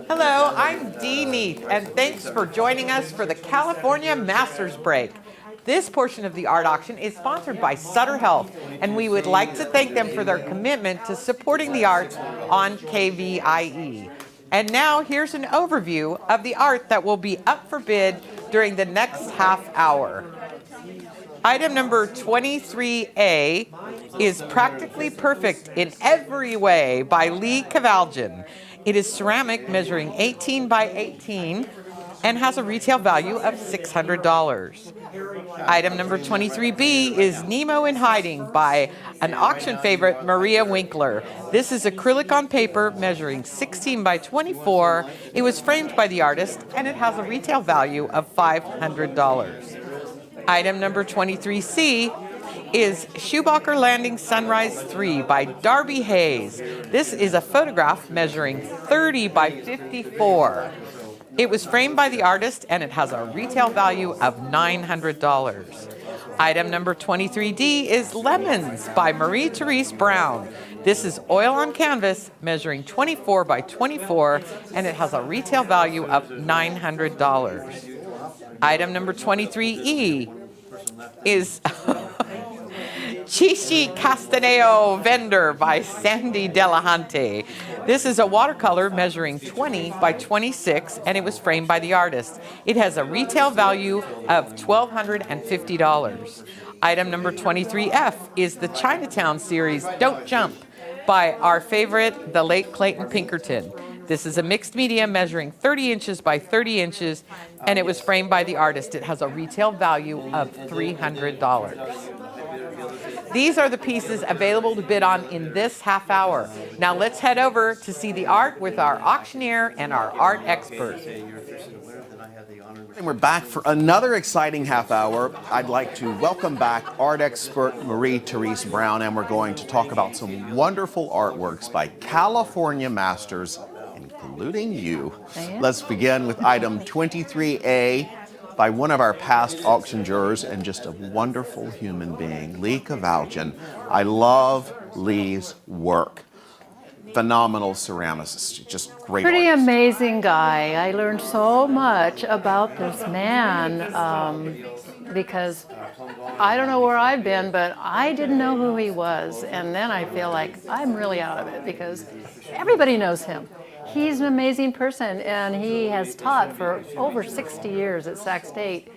Hello, I'm Dee Neath, and thanks for joining us for the California Masters Break. This portion of the art auction is sponsored by Sutter Health, and we would like to thank them for their commitment to supporting the arts on KVIE. And now here's an overview of the art that will be up for bid during the next half hour. Item number 23A is Practically Perfect in Every Way by Lee Cavaljan. It is ceramic measuring 18 by 18 and has a retail value of $600. Item number 23B is Nemo in Hiding by an auction favorite, Maria Winkler. This is acrylic on paper measuring 16 by 24. It was framed by the artist and it has a retail value of $500. Item number 23C is Schubacher Landing Sunrise 3 by Darby Hayes. This is a photograph measuring 30 by 54. It was framed by the artist and it has a retail value of $900. Item number 23D is Lemons by Marie-Therese Brown. This is oil on canvas measuring 24 by 24 and it has a retail value of $900. Item number 23E is Chichi Castaneo Vendor by Sandy Delahante. This is a watercolor measuring 20 by 26 and it was framed by the artist. It has a retail value of $1,250. Item number 23F is the Chinatown series Don't Jump by our favorite, the late Clayton Pinkerton. This is a mixed media measuring 30 inches by 30 inches and it was framed by the artist. It has a retail value of $300. These are the pieces available to bid on in this half hour. Now let's head over to see the art with our auctioneer and our art expert. And we're back for another exciting half hour. I'd like to welcome back art expert Marie-Therese Brown, and we're going to talk about some wonderful artworks by California masters, including you. Let's begin with item 23A by one of our past auction jurors and just a wonderful human being, Lee Cavaljan. I love Lee's work. Phenomenal ceramicist, just great. Pretty artist. amazing guy. I learned so much about this man because I don't know where I've been, but I didn't know who he was. And then I feel like I'm really out of it because everybody knows him. He's an amazing person, and he has taught for over 60 years at Sac State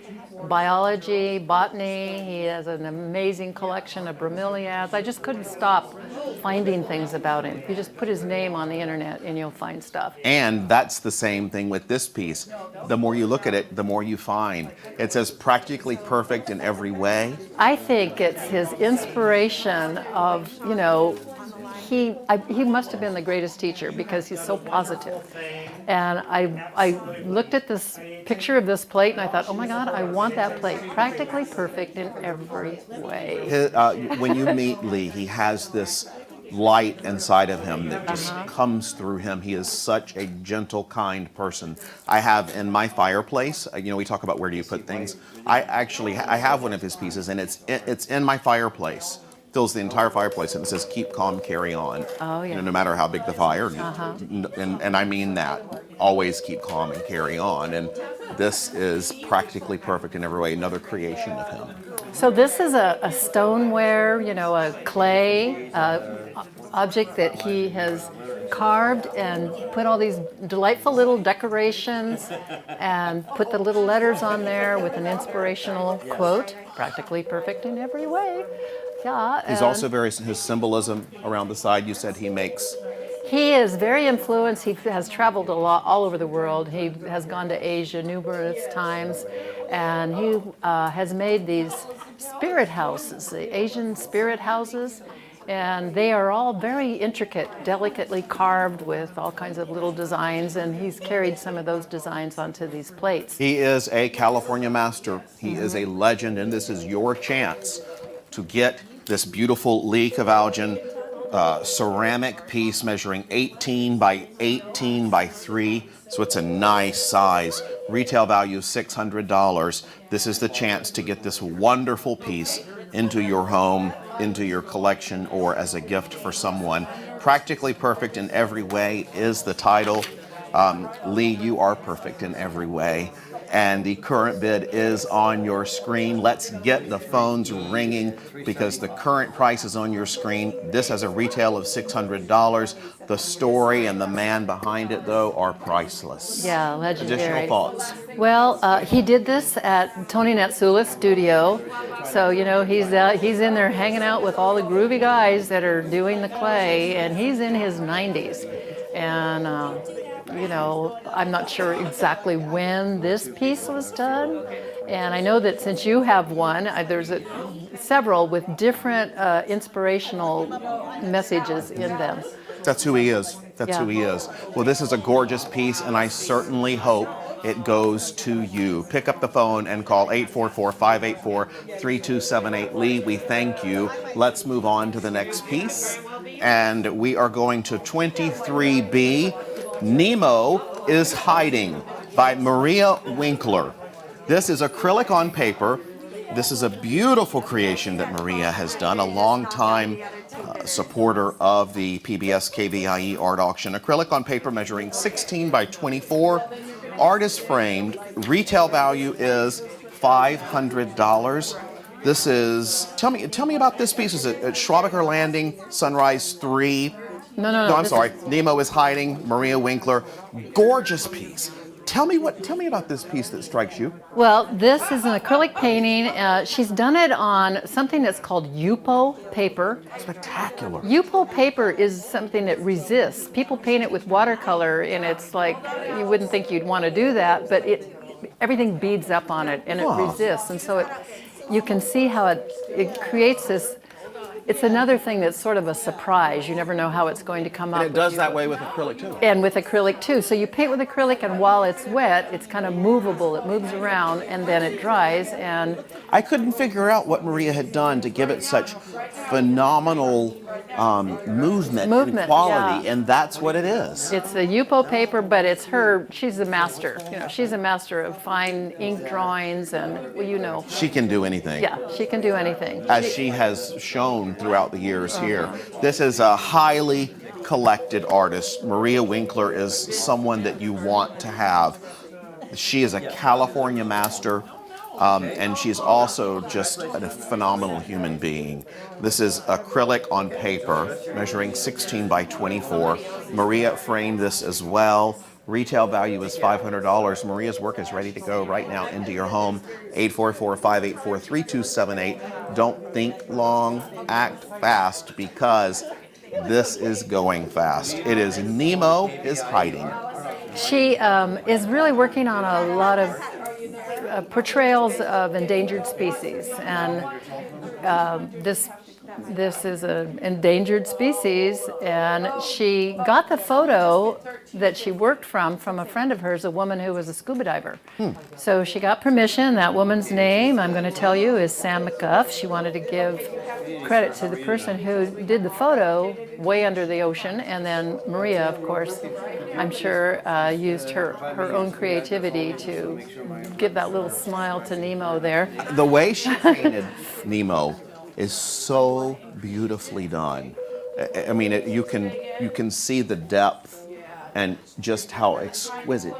biology, botany. He has an amazing collection of bromeliads. I just couldn't stop finding things about him. You just put his name on the internet and you'll find stuff. And that's the same thing with this piece. The more you look at it, the more you find. It says practically perfect in every way. I think it's his inspiration of, you know, he must have been the greatest teacher because he's so positive. And I looked at this picture of this plate and I thought, oh my God, I want that plate. Practically perfect in every way. When you meet Lee, he has this light inside of him that just comes through him. He is such a gentle, kind person. I have in my fireplace, you know, we talk about where do you put things. I have one of his pieces and it's in my fireplace. Fills the entire fireplace and it says keep calm, carry on. Oh, yeah. You know, no matter how big the fire. And I mean that. Always keep calm and carry on. And this is practically perfect in every way. Another creation of him. So this is a stoneware, you know, a clay object that he has carved and put all these delightful little decorations and put the little letters on there with an inspirational quote, practically perfect in every way. Yeah, He's also his symbolism around the side you said he makes. He is very influenced. He has traveled a lot all over the world. He has gone to Asia numerous times, and he has made these spirit houses, the Asian spirit houses, and they are all very intricate, delicately carved with all kinds of little designs, and he's carried some of those designs onto these plates. He is a California master. He is a legend, and this is your chance to get this beautiful Lee Cavaljan ceramic piece measuring 18 by 18 by 3, so it's a nice size. Retail value $600. This is the chance to get this wonderful piece into your home, into your collection, or as a gift for someone. Practically perfect in every way is the title. Lee, you are perfect in every way. And the current bid is on your screen. Let's get the phones ringing because the current price is on your screen. This has a retail of $600. The story and the man behind it, though, are priceless. Yeah, legendary. Additional thoughts? Well, he did this at Tony Natsula's studio. So, you know, he's in there hanging out with all the groovy guys that are doing the clay, and he's in his 90s. And, you know, I'm not sure exactly when this piece was done. And I know that since you have one, there's several with different inspirational messages in them. That's who he is. That's who he is. Well, this is a gorgeous piece, and I certainly hope it goes to you. Pick up the phone and call 844-584-3278. Lee, we thank you. Let's move on to the next piece. And we are going to 23B. Nemo is Hiding by Maria Winkler. This is acrylic on paper. This is a beautiful creation that Maria has done, a long-time supporter of the PBS KVIE Art Auction. Acrylic on paper measuring 16 by 24, artist framed. Retail value is $500. This is, tell me about this piece. Is it at Schwabacher Landing, Sunrise 3? No, I'm sorry. Nemo is Hiding, Maria Winkler. Gorgeous piece. Tell me about this piece that strikes you. Well, this is an acrylic painting. She's done it on something that's called Yupo paper. Spectacular. Yupo paper is something that resists. People paint it with watercolor, and it's like you wouldn't think you'd want to do that, but everything beads up on it, and it resists. And so you can see how it creates this. It's another thing that's sort of a surprise. You never know how it's going to come up. And it does that way with acrylic too. And with acrylic too. So you paint with acrylic, and while it's wet, it's kind of movable. It moves around, and then it dries. And I couldn't figure out what Maria had done to give it such phenomenal movement and quality, and that's what it is. It's the Yupo paper, but it's her. She's a master. You know, she's a master of fine ink drawings, and well, you know. She can do anything. Yeah, she can do anything. As she has shown throughout the years here. This is a highly collected artist. Maria Winkler is someone that you want to have. She is a California master, and she's also just a phenomenal human being. This is acrylic on paper, measuring 16 by 24. Maria framed this as well. Retail value is $500. Maria's work is ready to go right now into your home. 844-584-3278. Don't think long, act fast, because this is going fast. It is Nemo is Hiding. She is really working on a lot of portrayals of endangered species, and this is an endangered species, and she got the photo that she worked from a friend of hers, a woman who was a scuba diver. So she got permission. That woman's name, I'm going to tell you, is Sam McGuff. She wanted to give credit to the person who did the photo way under the ocean, and then Maria, of course, I'm sure used her own creativity to give that little smile to Nemo there. The way she painted Nemo is so beautifully done. I mean, you can see the depth and just how exquisite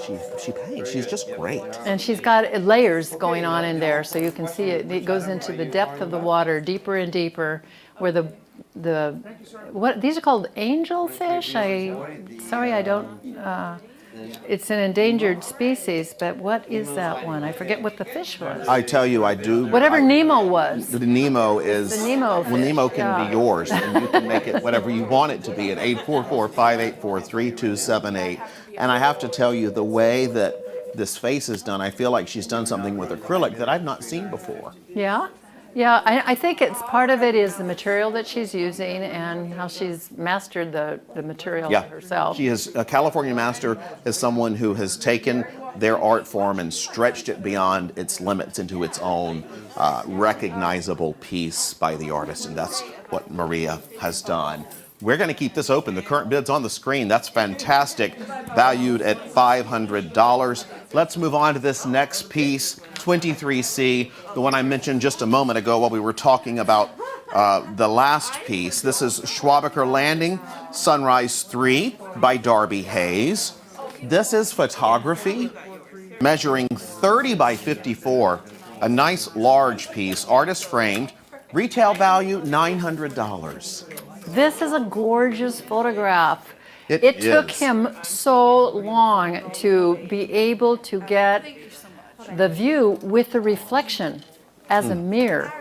she paints. She's just great. And she's got layers going on in there, so you can see it goes into the depth of the water, deeper and deeper, where what these are called angelfish. I don't. It's an endangered species, but what is that one? I forget what the fish was. I tell you, I do. Whatever Nemo was. The Nemo is. The Nemo fish. Well, Nemo can be yours, and you can make it whatever you want it to be at 844-584-3278. And I have to tell you, the way that this face is done, I feel like she's done something with acrylic that I've not seen before. Yeah. Yeah, I think it's part of it is the material that she's using and how she's mastered the material herself. She is a California master, is someone who has taken their art form and stretched it beyond its limits into its own recognizable piece by the artist, and that's what Maria has done. We're going to keep this open. The current bid's on the screen. That's fantastic, valued at $500. Let's move on to this next piece, 23C, the one I mentioned just a moment ago while we were talking about the last piece. This is Schwabacher Landing, Sunrise 3 by Darby Hayes. This is photography, measuring 30 by 54, a nice large piece, artist framed, retail value $900. This is a gorgeous photograph. It took is. him so long to be able to get the view with the reflection as a mirror.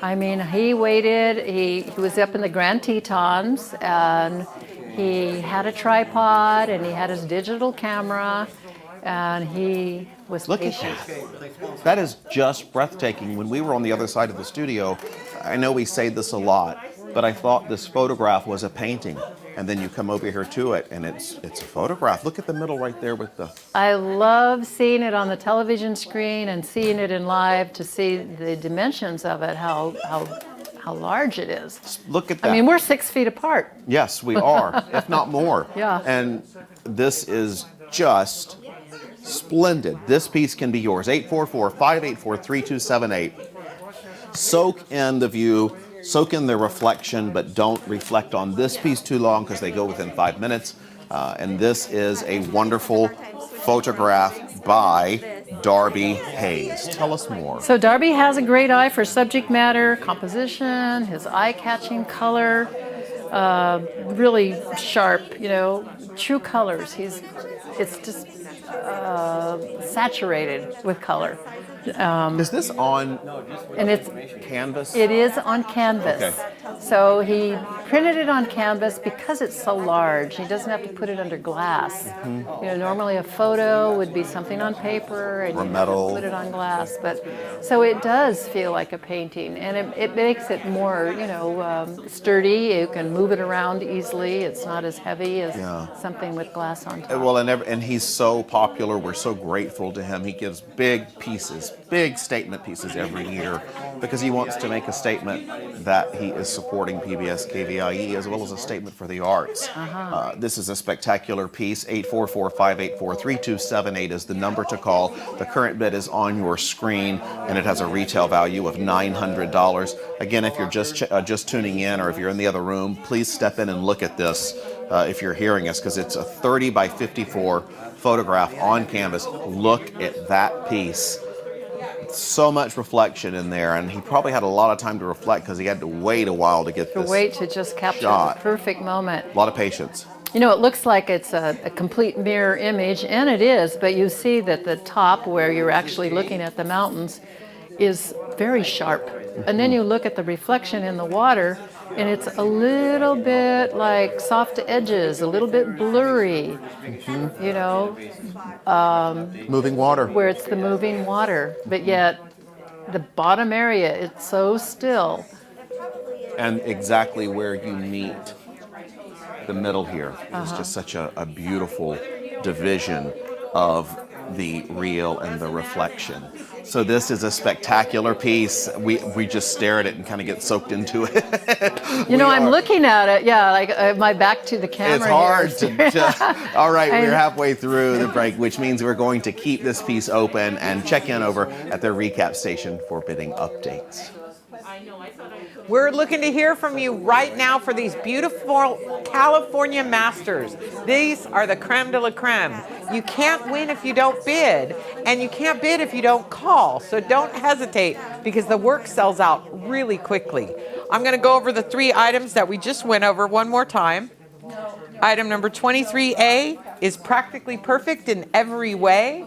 I mean, he waited, he was up in the Grand Tetons, and he had a tripod, and he had his digital camera, and he was patient. That is just breathtaking. When we were on the other side of the studio, I know we say this a lot, but I thought this photograph was a painting. And then you come over here to it, and it's a photograph. Look at the middle right there with the... I love seeing it on the television screen and seeing it in live to see the dimensions of it, how large it is. Look at that. I mean, we're 6 feet apart. Yes, we are, if not more. Yeah. And this is just splendid. This piece can be yours. 844-584-3278. Soak in the view. Soak in the reflection, but don't reflect on this piece too long because they go within 5 minutes. And this is a wonderful photograph by Darby Hayes. Tell us more. So Darby has a great eye for subject matter, composition, his eye-catching color, really sharp, true colors. It's just saturated with color. Is this on canvas? It is on canvas. Okay. So he printed it on canvas because it's so large. He doesn't have to put it under glass. Normally a photo would be something on paper and or you metal. have to put it on glass. But so it does feel like a painting, and it makes it more, sturdy. You can move it around easily. It's not as heavy as something with glass on top. Well, and he's so popular. We're so grateful to him. He gives big pieces, big statement pieces every year because he wants to make a statement that he is supporting PBS KVIE as well as a statement for the arts. This is a spectacular piece. 844-584-3278 is the number to call. The current bid is on your screen, and it has a retail value of $900. Again, if you're just tuning in or if you're in the other room, please step in and look at this if you're hearing us, because it's a 30 by 54 photograph on canvas. Look at that piece. So much reflection in there, and he probably had a lot of time to reflect because he had to wait a while to get this Wait to just capture shot. the perfect moment. A lot of patience. It looks like it's a complete mirror image, and it is, but you see that the top where you're actually looking at the mountains is very sharp. And then you look at the reflection in the water, and it's a little bit like soft edges, a little bit blurry, moving water. Where it's the moving water, but yet the bottom area, it's so still. And exactly where you meet the middle here is just such a beautiful division of the real and the reflection. So this is a spectacular piece. We just stare at it and kind of get soaked into it. I'm looking at it, like my back to the camera. It's hard here. to all right, we're halfway through the break, which means we're going to keep this piece open and check in over at their recap station for bidding updates. We're looking to hear from you right now for these beautiful California Masters. These are the creme de la creme. You can't win if you don't bid, and you can't bid if you don't call. So don't hesitate because the work sells out really quickly. I'm going to go over the 3 items that we just went over one more time. Item number 23A is Practically Perfect in Every Way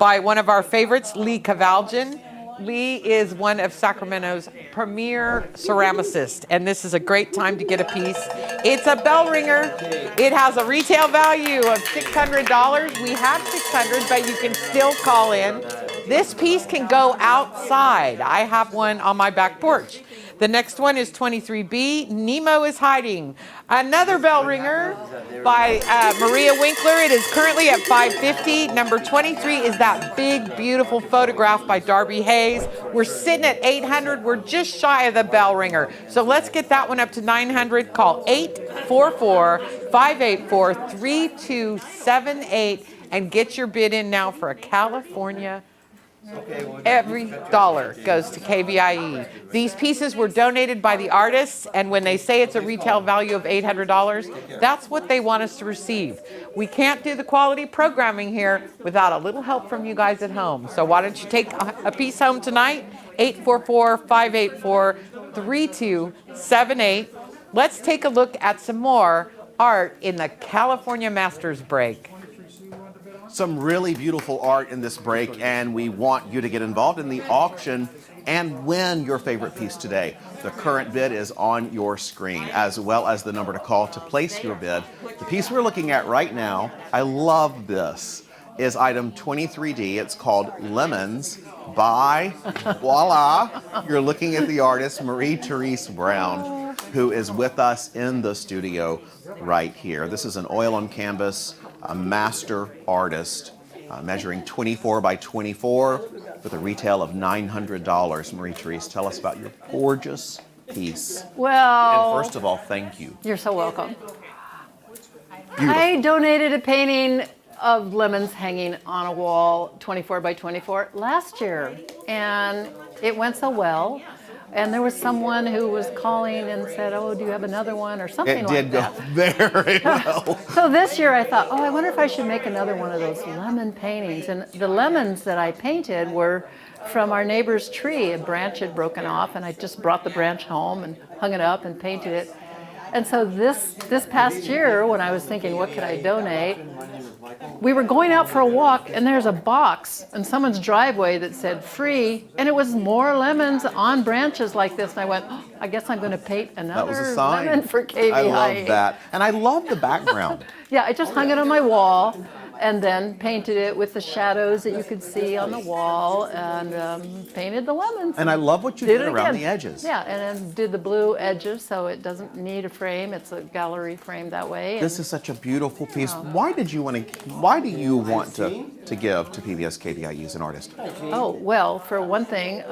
by one of our favorites, Lee Cavalgin. Lee is one of Sacramento's premier ceramicists, and this is a great time to get a piece. It's a bell ringer. It has a retail value of $600. We have $600, but you can still call in. This piece can go outside. I have one on my back porch. The next one is 23B, Nemo is Hiding. Another bell ringer by Maria Winkler. It is currently at $550. Number 23 is that big, beautiful photograph by Darby Hayes. We're sitting at $800. We're just shy of the bell ringer. So let's get that one up to $900. Call 844-584-3278 and get your bid in now for a California Every dollar goes to KVIE. These pieces were donated by the artists, and when they say it's a retail value of $800, that's what they want us to receive. We can't do the quality programming here without a little help from you guys at home. So why don't you take a piece home tonight? 844-584-3278. Let's take a look at some more art in the California Masters break. Some really beautiful art in this break, and we want you to get involved in the auction and win your favorite piece today. The current bid is on your screen, as well as the number to call to place your bid. The piece we're looking at right now, I love this, is item 23D. It's called Lemons by, voila, you're looking at the artist Marie-Therese Brown, who is with us in the studio right here. This is an oil on canvas, a master artist, measuring 24 by 24 with a retail of $900. Marie-Therese, tell us about your gorgeous piece. Well, and first of all, thank you. You're so welcome. Beautiful. I donated a painting of lemons hanging on a wall, 24 by 24, last year, and it went so well. And there was someone who was calling and said, "Oh, do you have another one?" or something like that. It did go very well. So this year I thought, oh, I wonder if I should make another one of those lemon paintings. And the lemons that I painted were from our neighbor's tree. A branch had broken off, and I just brought the branch home and hung it up and painted it. And so this past year, when I was thinking, what could I donate? We were going out for a walk, and there's a box in someone's driveway that said free, and it was more lemons on branches like this. And I went, oh, I guess I'm going to paint That was a another sign. lemon for KVIE. I love that. And I love the background. Yeah, I just hung it on my wall and then painted it with the shadows that you could see on the wall, and painted the lemons. And I love what you did around the edges. Yeah, and then did the blue edges so it doesn't need a frame. It's a gallery frame that way. This is such a beautiful piece. Why do you want to give to PBS KVIE as an artist? Oh, well, for one thing,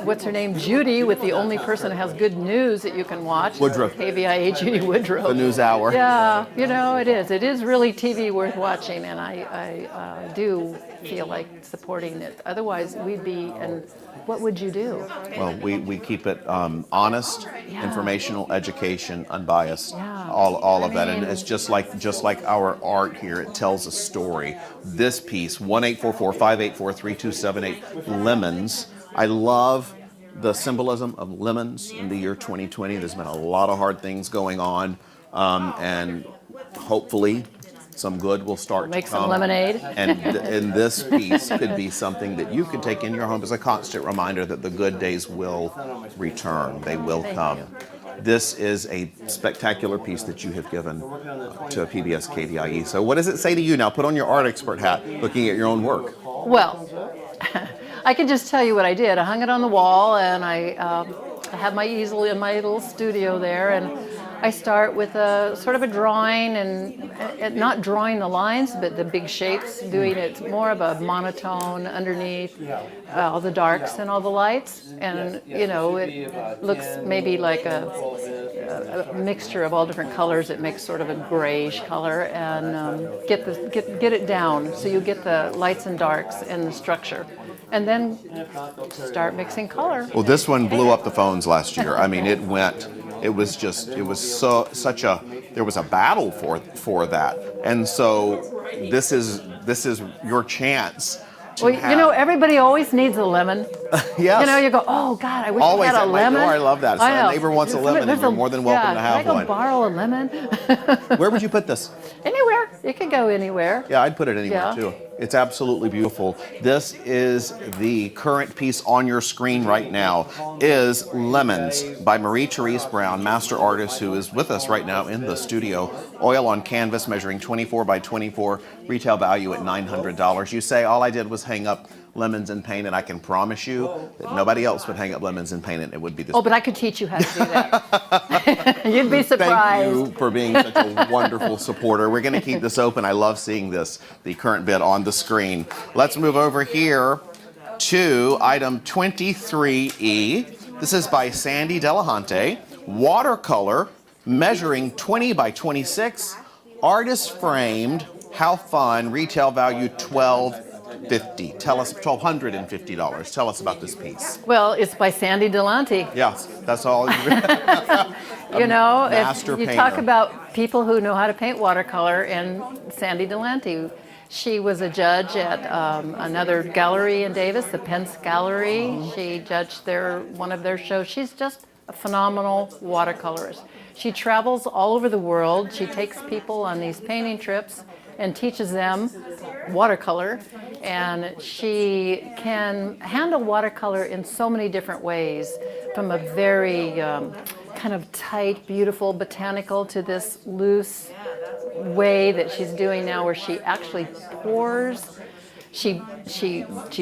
what's her name? Judy, with the only person who has good news that you can watch. Woodruff. KVIE, Judy Woodruff. The News Hour. Yeah, you know, it is. It is really TV worth watching, and I do feel like supporting it. Otherwise, we'd be, and what would you do? Well, we keep it honest, informational, education, unbiased, all of that, and it's just like our art here. It tells a story. This piece, 1-844-584-3278, Lemons. I love the symbolism of lemons in the year 2020. There's been a lot of hard things going on, and hopefully some good will start Make to come. some lemonade. And this piece could be something that you could take in your home as a constant reminder that the good days will return. They will come. This is a spectacular piece that you have given to PBS KVIE. So what does it say to you now? Put on your art expert hat, looking at your own work. Well, I can just tell you what I did. I hung it on the wall, and I have my easel in my little studio there, and I start with a sort of a drawing, and not drawing the lines, but the big shapes, doing it more of a monotone underneath all the darks and all the lights, and you know, it looks maybe like a mixture of all different colors. It makes sort of a grayish color, and get it down so you get the lights and darks and the structure. And then start mixing color. Well, this one blew up the phones last year. I mean, there was a battle for that. And so this is your chance. Well, you know, everybody always needs a lemon. Yes. You know, you go, oh God, I wish Always I had a at my lemon. door, I love that. So a neighbor wants a lemon, and you're more than welcome to have can I one. go borrow a lemon? Where would you put this? Anywhere. It can go anywhere. Yeah, I'd put it anywhere too. It's absolutely beautiful. This is the current piece on your screen right now, is Lemons by Marie-Therese Brown, master artist who is with us right now in the studio. Oil on canvas measuring 24 by 24, retail value at $900. You say all I did was hang up lemons and paint, and I can promise you that nobody else would hang up lemons and paint it. It would be this. Oh, but I could teach you how to do that. You'd be surprised. Thank you for being such a wonderful supporter. We're going to keep this open. I love seeing this, the current bid on the screen. Let's move over here to item 23E. This is by Sandy Delahunty. Watercolor, measuring 20 by 26. Artist framed. How fun. Retail value $12. $1,250. Tell us, $1,250. Tell us about this piece. Well, it's by Sandy Delante. Yes, that's all. You know, master if you painter. talk about people who know how to paint watercolor, and Sandy Delante, she was a judge at another gallery in Davis, the Pence Gallery. She judged one of their shows. She's just a phenomenal watercolorist. She travels all over the world. She takes people on these painting trips and teaches them watercolor, and she can handle watercolor in so many different ways, from a very kind of tight, beautiful, botanical to this loose way that she's doing now, where she actually pours. She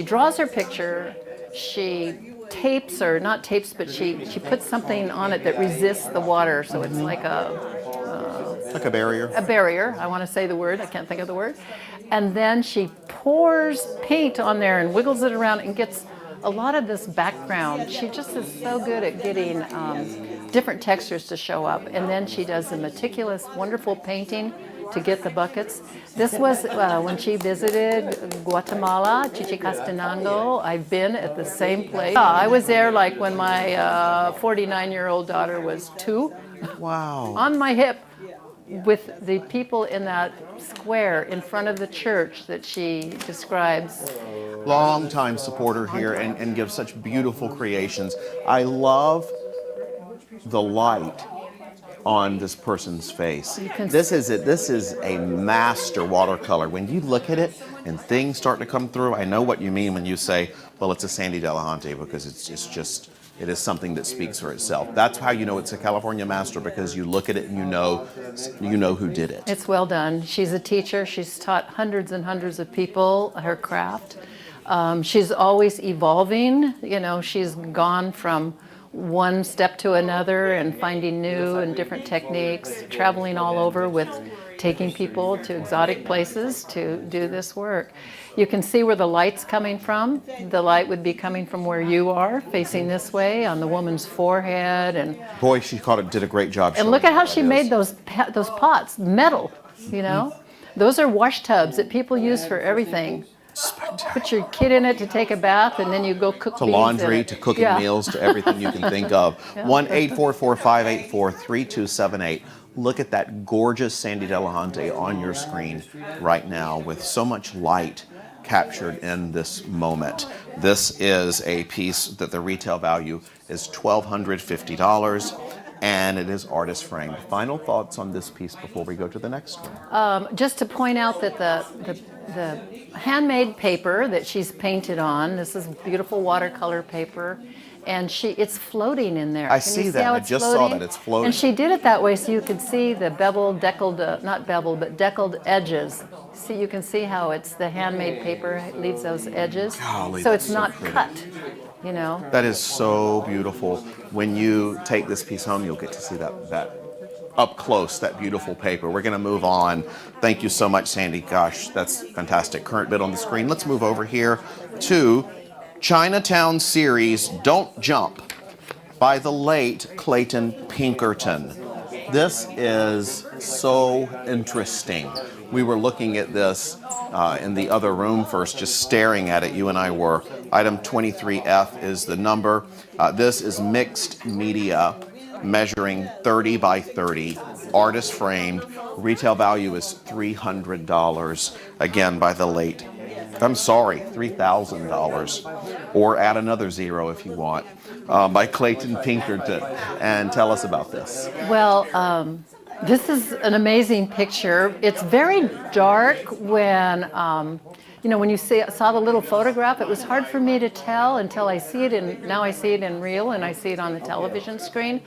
draws her picture, she tapes, or not tapes, but she puts something on it that resists the water, so it's like like a barrier. A barrier, I want to say the word, I can't think of the word. And then she pours paint on there and wiggles it around and gets a lot of this background. She just is so good at getting different textures to show up. And then she does a meticulous, wonderful painting to get the buckets. This was when she visited Guatemala, Chichicastenango. I've been at the same place. I was there like when my 49-year-old daughter was 2. Wow. On my hip, with the people in that square in front of the church that she describes. Long-time supporter here and gives such beautiful creations. I love the light on this person's face. This is a master watercolor. When you look at it and things start to come through, I know what you mean when you say, well, it's a Sandy Delahunty, because it is something that speaks for itself. That's how you know it's a California master, because you look at it and you know who did it. It's well done. She's a teacher. She's taught hundreds and hundreds of people her craft. She's always evolving. You know, she's gone from one step to another and finding new and different techniques, traveling all over with taking people to exotic places to do this work. You can see where the light's coming from. The light would be coming from where you are, facing this way, on the woman's forehead. And boy, she did a great job. And look at how she made those pots, metal, you know? Those are wash tubs that people use for everything. Put your kid in it to take a bath, and then you go cook to beans laundry, in it. to cooking meals, to everything you can think of. 1-844-584-3278. Look at that gorgeous Sandy Delahunty on your screen right now, with so much light captured in this moment. This is a piece that the retail value is $1,250, and it is artist framed. Final thoughts on this piece before we go to the next one? Just to point out that the handmade paper that she's painted on, this is beautiful watercolor paper, and it's floating in there. I see that. I just saw that. It's floating. And she did it that way so you could see the beveled, deckled, not beveled, but deckled edges. See, you can see how it's the handmade paper leaves those edges. Golly, so that's it's not pretty. cut, you know. That is so beautiful. When you take this piece home, you'll get to see that up close, that beautiful paper. We're going to move on. Thank you so much, Sandy. Gosh, that's fantastic. Current bid on the screen. Let's move over here to Chinatown series Don't Jump by the late Clayton Pinkerton. This is so interesting. We were looking at this in the other room first, just staring at it. You and I were. Item 23F is the number. This is mixed media, measuring 30 by 30, artist framed. Retail value is $300. Again, by the late, $3,000. Or add another zero if you want, by Clayton Pinkerton. And tell us about this. Well, this is an amazing picture. It's very dark when, when you saw the little photograph. It was hard for me to tell until I see it now I see it in real and I see it on the television screen.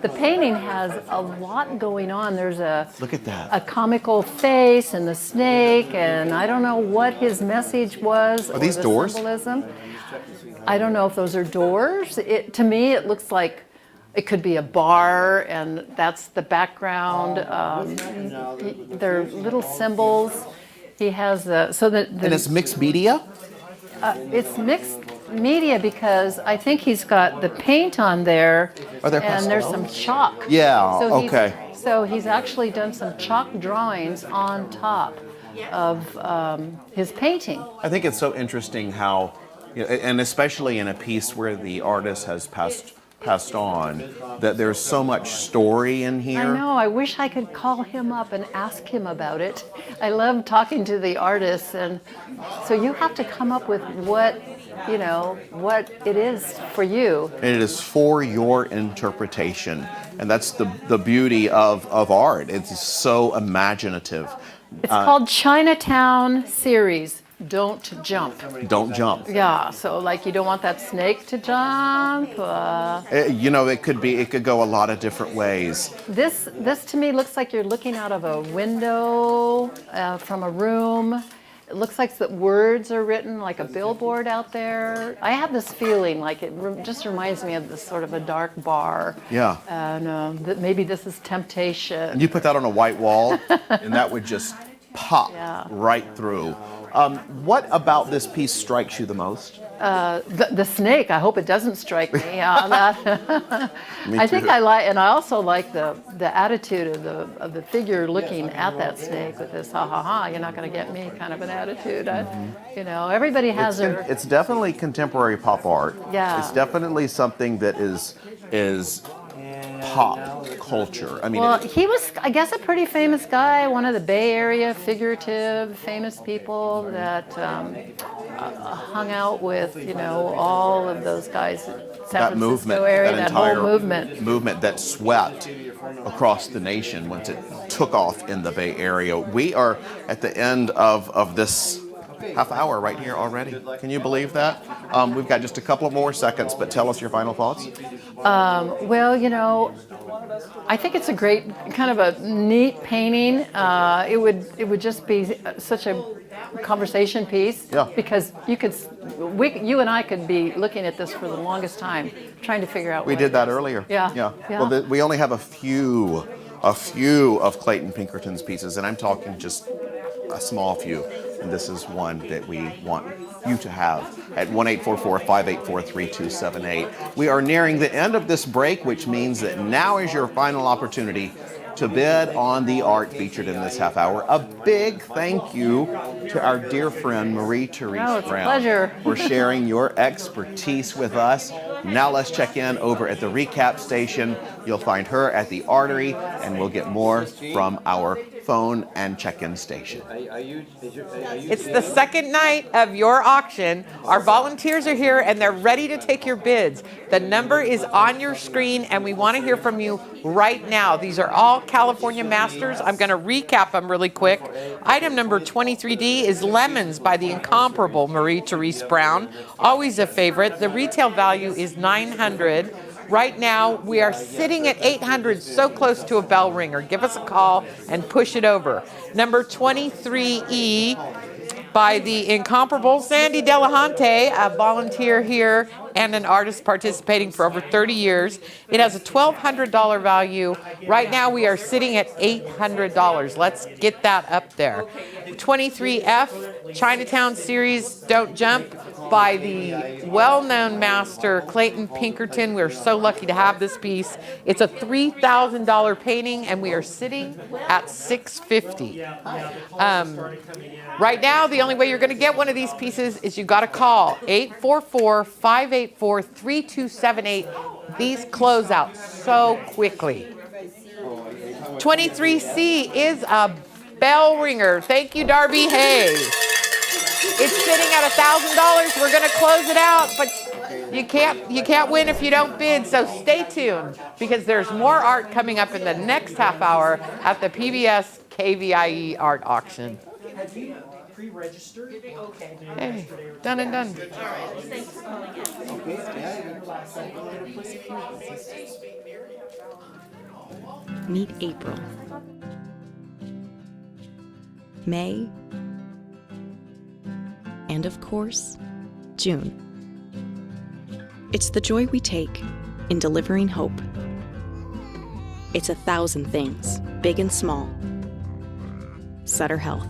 The painting has a lot going on. There's look at that, a comical face and the snake, and I don't know what his message was. Are these doors? Symbolism. I don't know if those are doors. To me, it looks like it could be a bar, and that's the background. They're little symbols. He has and it's mixed media. It's mixed media because I think he's got the paint on there, and there's some chalk. Yeah. So okay. So he's actually done some chalk drawings on top his painting. I think it's so interesting how, and especially in a piece where the artist has passed on, that there's so much story in here. I know, I wish I could call him up and ask him about it. I love talking to the artists, and so you have to come up with what it is for you. And it is for your interpretation. And that's the beauty of art. It's so imaginative. It's called Chinatown Series, Don't Jump. Don't jump. Yeah, so like you don't want that snake to jump. It could go a lot of different ways. This to me looks like you're looking out of a window from a room. It looks like the words are written like a billboard out there. I have this feeling like it just reminds me of this sort of a dark bar. Yeah. And that maybe this is temptation. And you put that on a white wall, and that would just pop right through. What about this piece strikes you the most? The snake. I hope it doesn't strike me. Me I think too. I also like the attitude of the figure looking at that snake with this ha ha ha. You're not going to get me kind of an attitude. Everybody has their. It's definitely contemporary pop art. Yeah. It's definitely something that is pop culture. I mean, Well, he was, I guess, a pretty famous guy, one of the Bay Area figurative famous people that hung out with, all of those guys. San Francisco area, that entire whole movement that swept across the nation once it took off in the Bay Area. We are at the end of this half hour right here already. Can you believe that? We've got just a couple of more seconds, but tell us your final thoughts. I think it's a great, kind of a neat painting. It would just be such a conversation piece. Yeah. Because you and I could be looking at this for the longest time, trying to figure out. We did that earlier. Yeah. Well, we only have a few of Clayton Pinkerton's pieces, and I'm talking just a small few. And this is one that we want you to have at 1-844-584-3278. We are nearing the end of this break, which means that now is your final opportunity to bid on the art featured in this half hour. A big thank you to our dear friend Marie-Therese it's a Brown pleasure. for sharing your expertise with us. Now let's check in over at the recap station. You'll find her at the Artery, and we'll get more from our phone and check-in station. It's the second night of your auction. Our volunteers are here and they're ready to take your bids. The number is on your screen and we want to hear from you right now. These are all California Masters. I'm going to recap them really quick. Item number 23D is Lemons by the incomparable Marie-Therese Brown. Always a favorite. The retail value is $900. Right now, we are sitting at $800, so close to a bell ringer. Give us a call and push it over. Number 23E by the incomparable Sandy Delahunty, a volunteer here and an artist participating for over 30 years. It has a $1,200 value. Right now, we are sitting at $800. Let's get that up there. 23F, Chinatown Series, Don't Jump, by the well-known master Clayton Pinkerton. We're so lucky to have this piece. It's a $3,000 painting, and we are sitting at $650. Right now, the only way you're going to get one of these pieces is you got to call 844-584-3278. These close out so quickly. 23C is a bell ringer. Thank you, Darby Hay. It's sitting at $1,000. We're going to close it out, but you can't win if you don't bid. So stay tuned because there's more art coming up in the next half hour at the PBS KVIE Art Auction. Have you pre-registered? Okay. Hey, done and done. Meet April. May. And of course, June. It's the joy we take in delivering hope. It's 1,000 things, big and small. Sutter Health.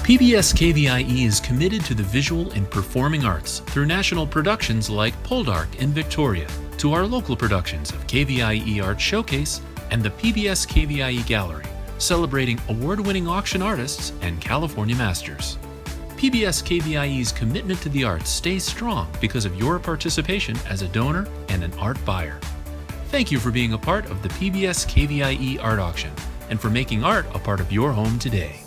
PBS KVIE is committed to the visual and performing arts through national productions like Poldark in Victoria, to our local productions of KVIE Art Showcase and the PBS KVIE Gallery, celebrating award-winning auction artists and California masters. PBS KVIE's commitment to the arts stays strong because of your participation as a donor and an art buyer. Thank you for being a part of the PBS KVIE Art Auction and for making art a part of your home today.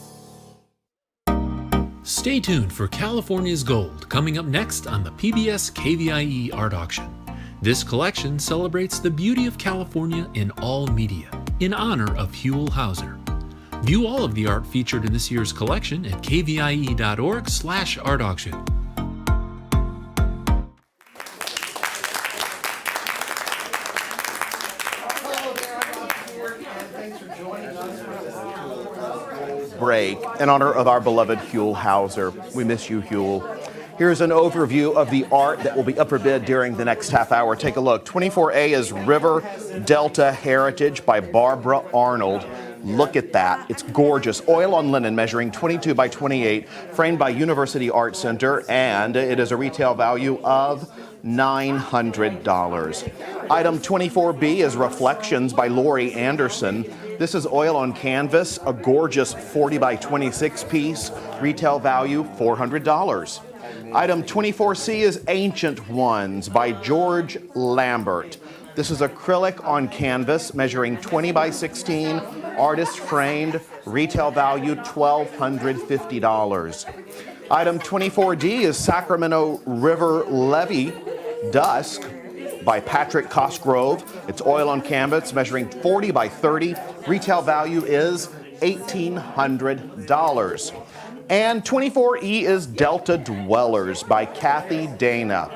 Stay tuned for California's Gold coming up next on the PBS KVIE Art Auction. This collection celebrates the beauty of California in all media in honor of Huell Hauser. View all of the art featured in this year's collection at kvie.org/art auction. Break in honor of our beloved Huell Hauser. We miss you, Huell. Here's an overview of the art that will be up for bid during the next half hour. Take a look. 24A is River Delta Heritage by Barbara Arnold. Look at that. It's gorgeous. Oil on linen measuring 22 by 28, framed by University Art Center, and it is a retail value of $900. Item 24B is Reflections by Lori Anderson. This is oil on canvas, a gorgeous 40 by 26 piece, retail value $400. Item 24C is Ancient Ones by George Lambert. This is acrylic on canvas measuring 20 by 16, artist framed, retail value $1,250. Item 24D is Sacramento River Levee Dusk by Patrick Cosgrove. It's oil on canvas measuring 40 by 30, retail value is $1,800. And 24E is Delta Dwellers by Kathy Dana.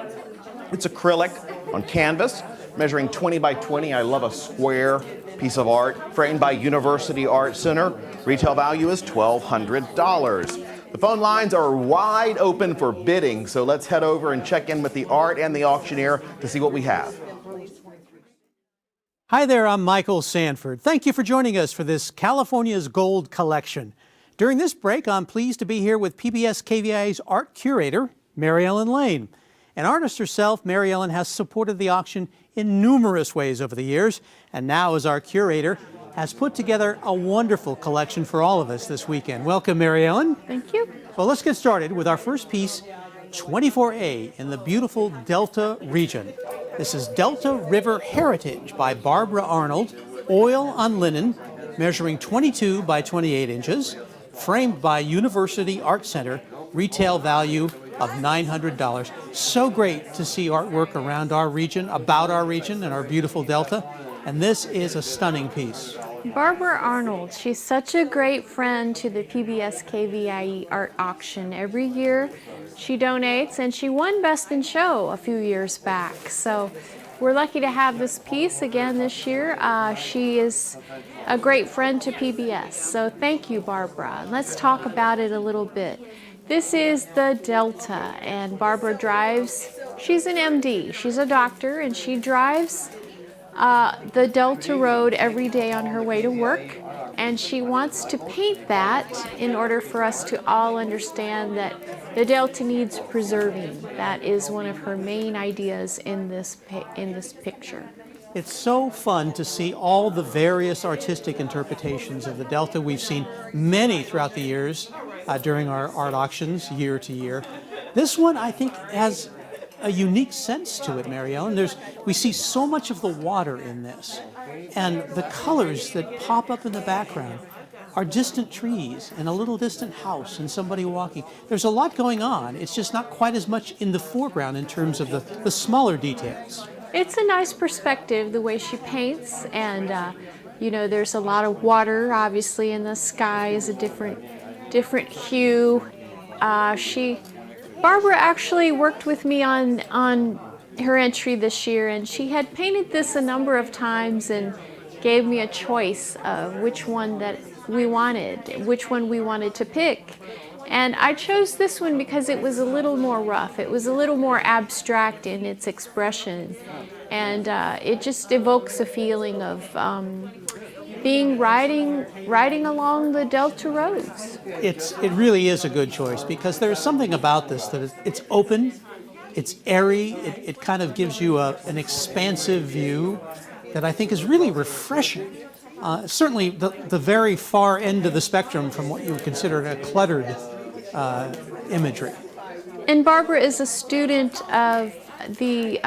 It's acrylic on canvas measuring 20 by 20. I love a square piece of art, framed by University Art Center. Retail value is $1,200. The phone lines are wide open for bidding, so let's head over and check in with the art and the auctioneer to see what we have. Hi there, I'm Michael Sanford. Thank you for joining us for this California's Gold collection. During this break, I'm pleased to be here with PBS KVIE's art curator, Mary Ellen Lane. An artist herself, Mary Ellen has supported the auction in numerous ways over the years, and now as our curator, has put together a wonderful collection for all of us this weekend. Welcome, Mary Ellen. Thank you. Well, let's get started with our first piece, 24A in the beautiful Delta region. This is Delta River Heritage by Barbara Arnold, oil on linen, measuring 22 by 28 inches, framed by University Art Center, retail value of $900. So great to see artwork around our region, about our region and our beautiful Delta. And this is a stunning piece. Barbara Arnold, she's such a great friend to the PBS KVIE Art Auction. Every year she donates, and she won Best in Show a few years back. So we're lucky to have this piece again this year. She is a great friend to PBS. So thank you, Barbara. Let's talk about it a little bit. This is the Delta, and Barbara drives, she's an MD, she's a doctor, and she drives the Delta Road every day on her way to work, and she wants to paint that in order for us to all understand that the Delta needs preserving. That is one of her main ideas in this picture. It's so fun to see all the various artistic interpretations of the Delta. We've seen many throughout the years during our art auctions, year to year. This one, I think, has a unique sense to it, Mary Ellen. We see so much of the water in this, and the colors that pop up in the background are distant trees and a little distant house and somebody walking. There's a lot going on. It's just not quite as much in the foreground in terms of the smaller details. It's a nice perspective, the way she paints, and you know, there's a lot of water, obviously, and the sky is a different hue. Barbara actually worked with me on her entry this year, and she had painted this a number of times and gave me a choice of which one we wanted to pick. And I chose this one because it was a little more rough. It was a little more abstract in its expression, and it just evokes a feeling of riding along the Delta roads. It really is a good choice because there's something about this that it's open, it's airy, it kind of gives you an expansive view that I think is really refreshing. certainly the very far end of the spectrum from what you would consider a cluttered imagery. And Barbara is a student of the,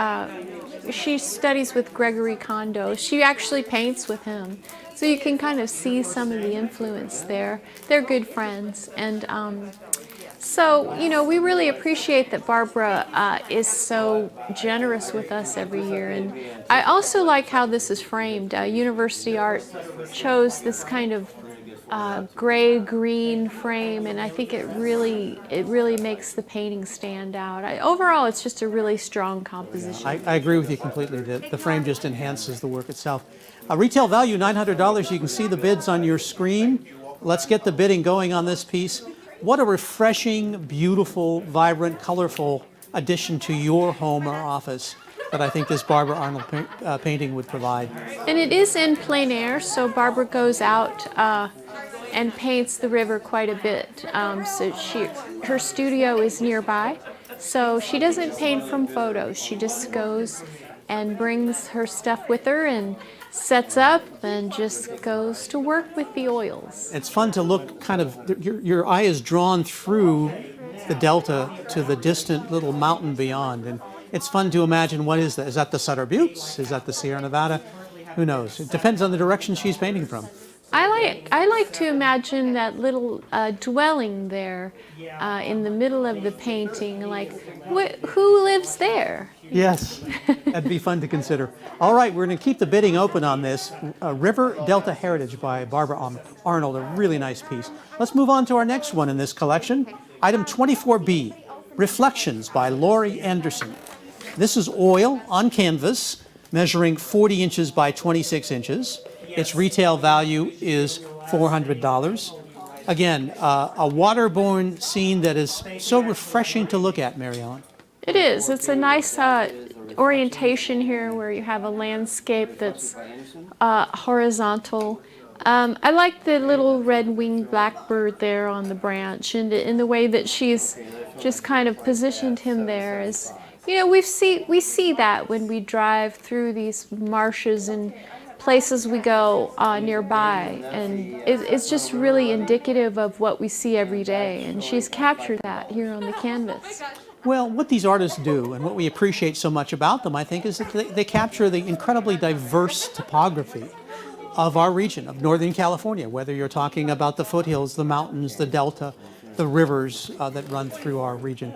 she studies with Gregory Kondo. She actually paints with him. So you can kind of see some of the influence there. They're good friends. And so, you know, we really appreciate that Barbara is so generous with us every year. And I also like how this is framed. University Art chose this kind of gray-green frame, and I think it really makes the painting stand out. Overall, it's just a really strong composition. I agree with you completely. The frame just enhances the work itself. Retail value, $900. You can see the bids on your screen. Let's get the bidding going on this piece. What a refreshing, beautiful, vibrant, colorful addition to your home or office that I think this Barbara Arnold painting would provide. And it is in plein air, so Barbara goes out and paints the river quite a bit. So her studio is nearby, so she doesn't paint from photos. She just goes and brings her stuff with her and sets up and just goes to work with the oils. It's fun to look kind of, your eye is drawn through the delta to the distant little mountain beyond. And it's fun to imagine, what is that? Is that the Sutter Buttes? Is that the Sierra Nevada? Who knows? It depends on the direction she's painting from. I like to imagine that little dwelling there in the middle of the painting. Like, who lives there? Yes, that'd be fun to consider. All right, we're going to keep the bidding open on this. River Delta Heritage by Barbara Arnold, a really nice piece. Let's move on to our next one in this collection. Item 24B, Reflections by Laurie Anderson. This is oil on canvas, measuring 40 inches by 26 inches. Its retail value is $400. Again, a waterborne scene that is so refreshing to look at, Mary Ellen. It is. It's a nice orientation here where you have a landscape that's horizontal. I like the little red-winged blackbird there on the branch, and in the way that she's just kind of positioned him there. As you know, we see that when we drive through these marshes and places we go nearby, and it's just really indicative of what we see every day, and she's captured that here on the canvas. Well, what these artists do, and what we appreciate so much about them, I think, is that they capture the incredibly diverse topography of our region, of Northern California, whether you're talking about the foothills, the mountains, the delta, the rivers that run through our region.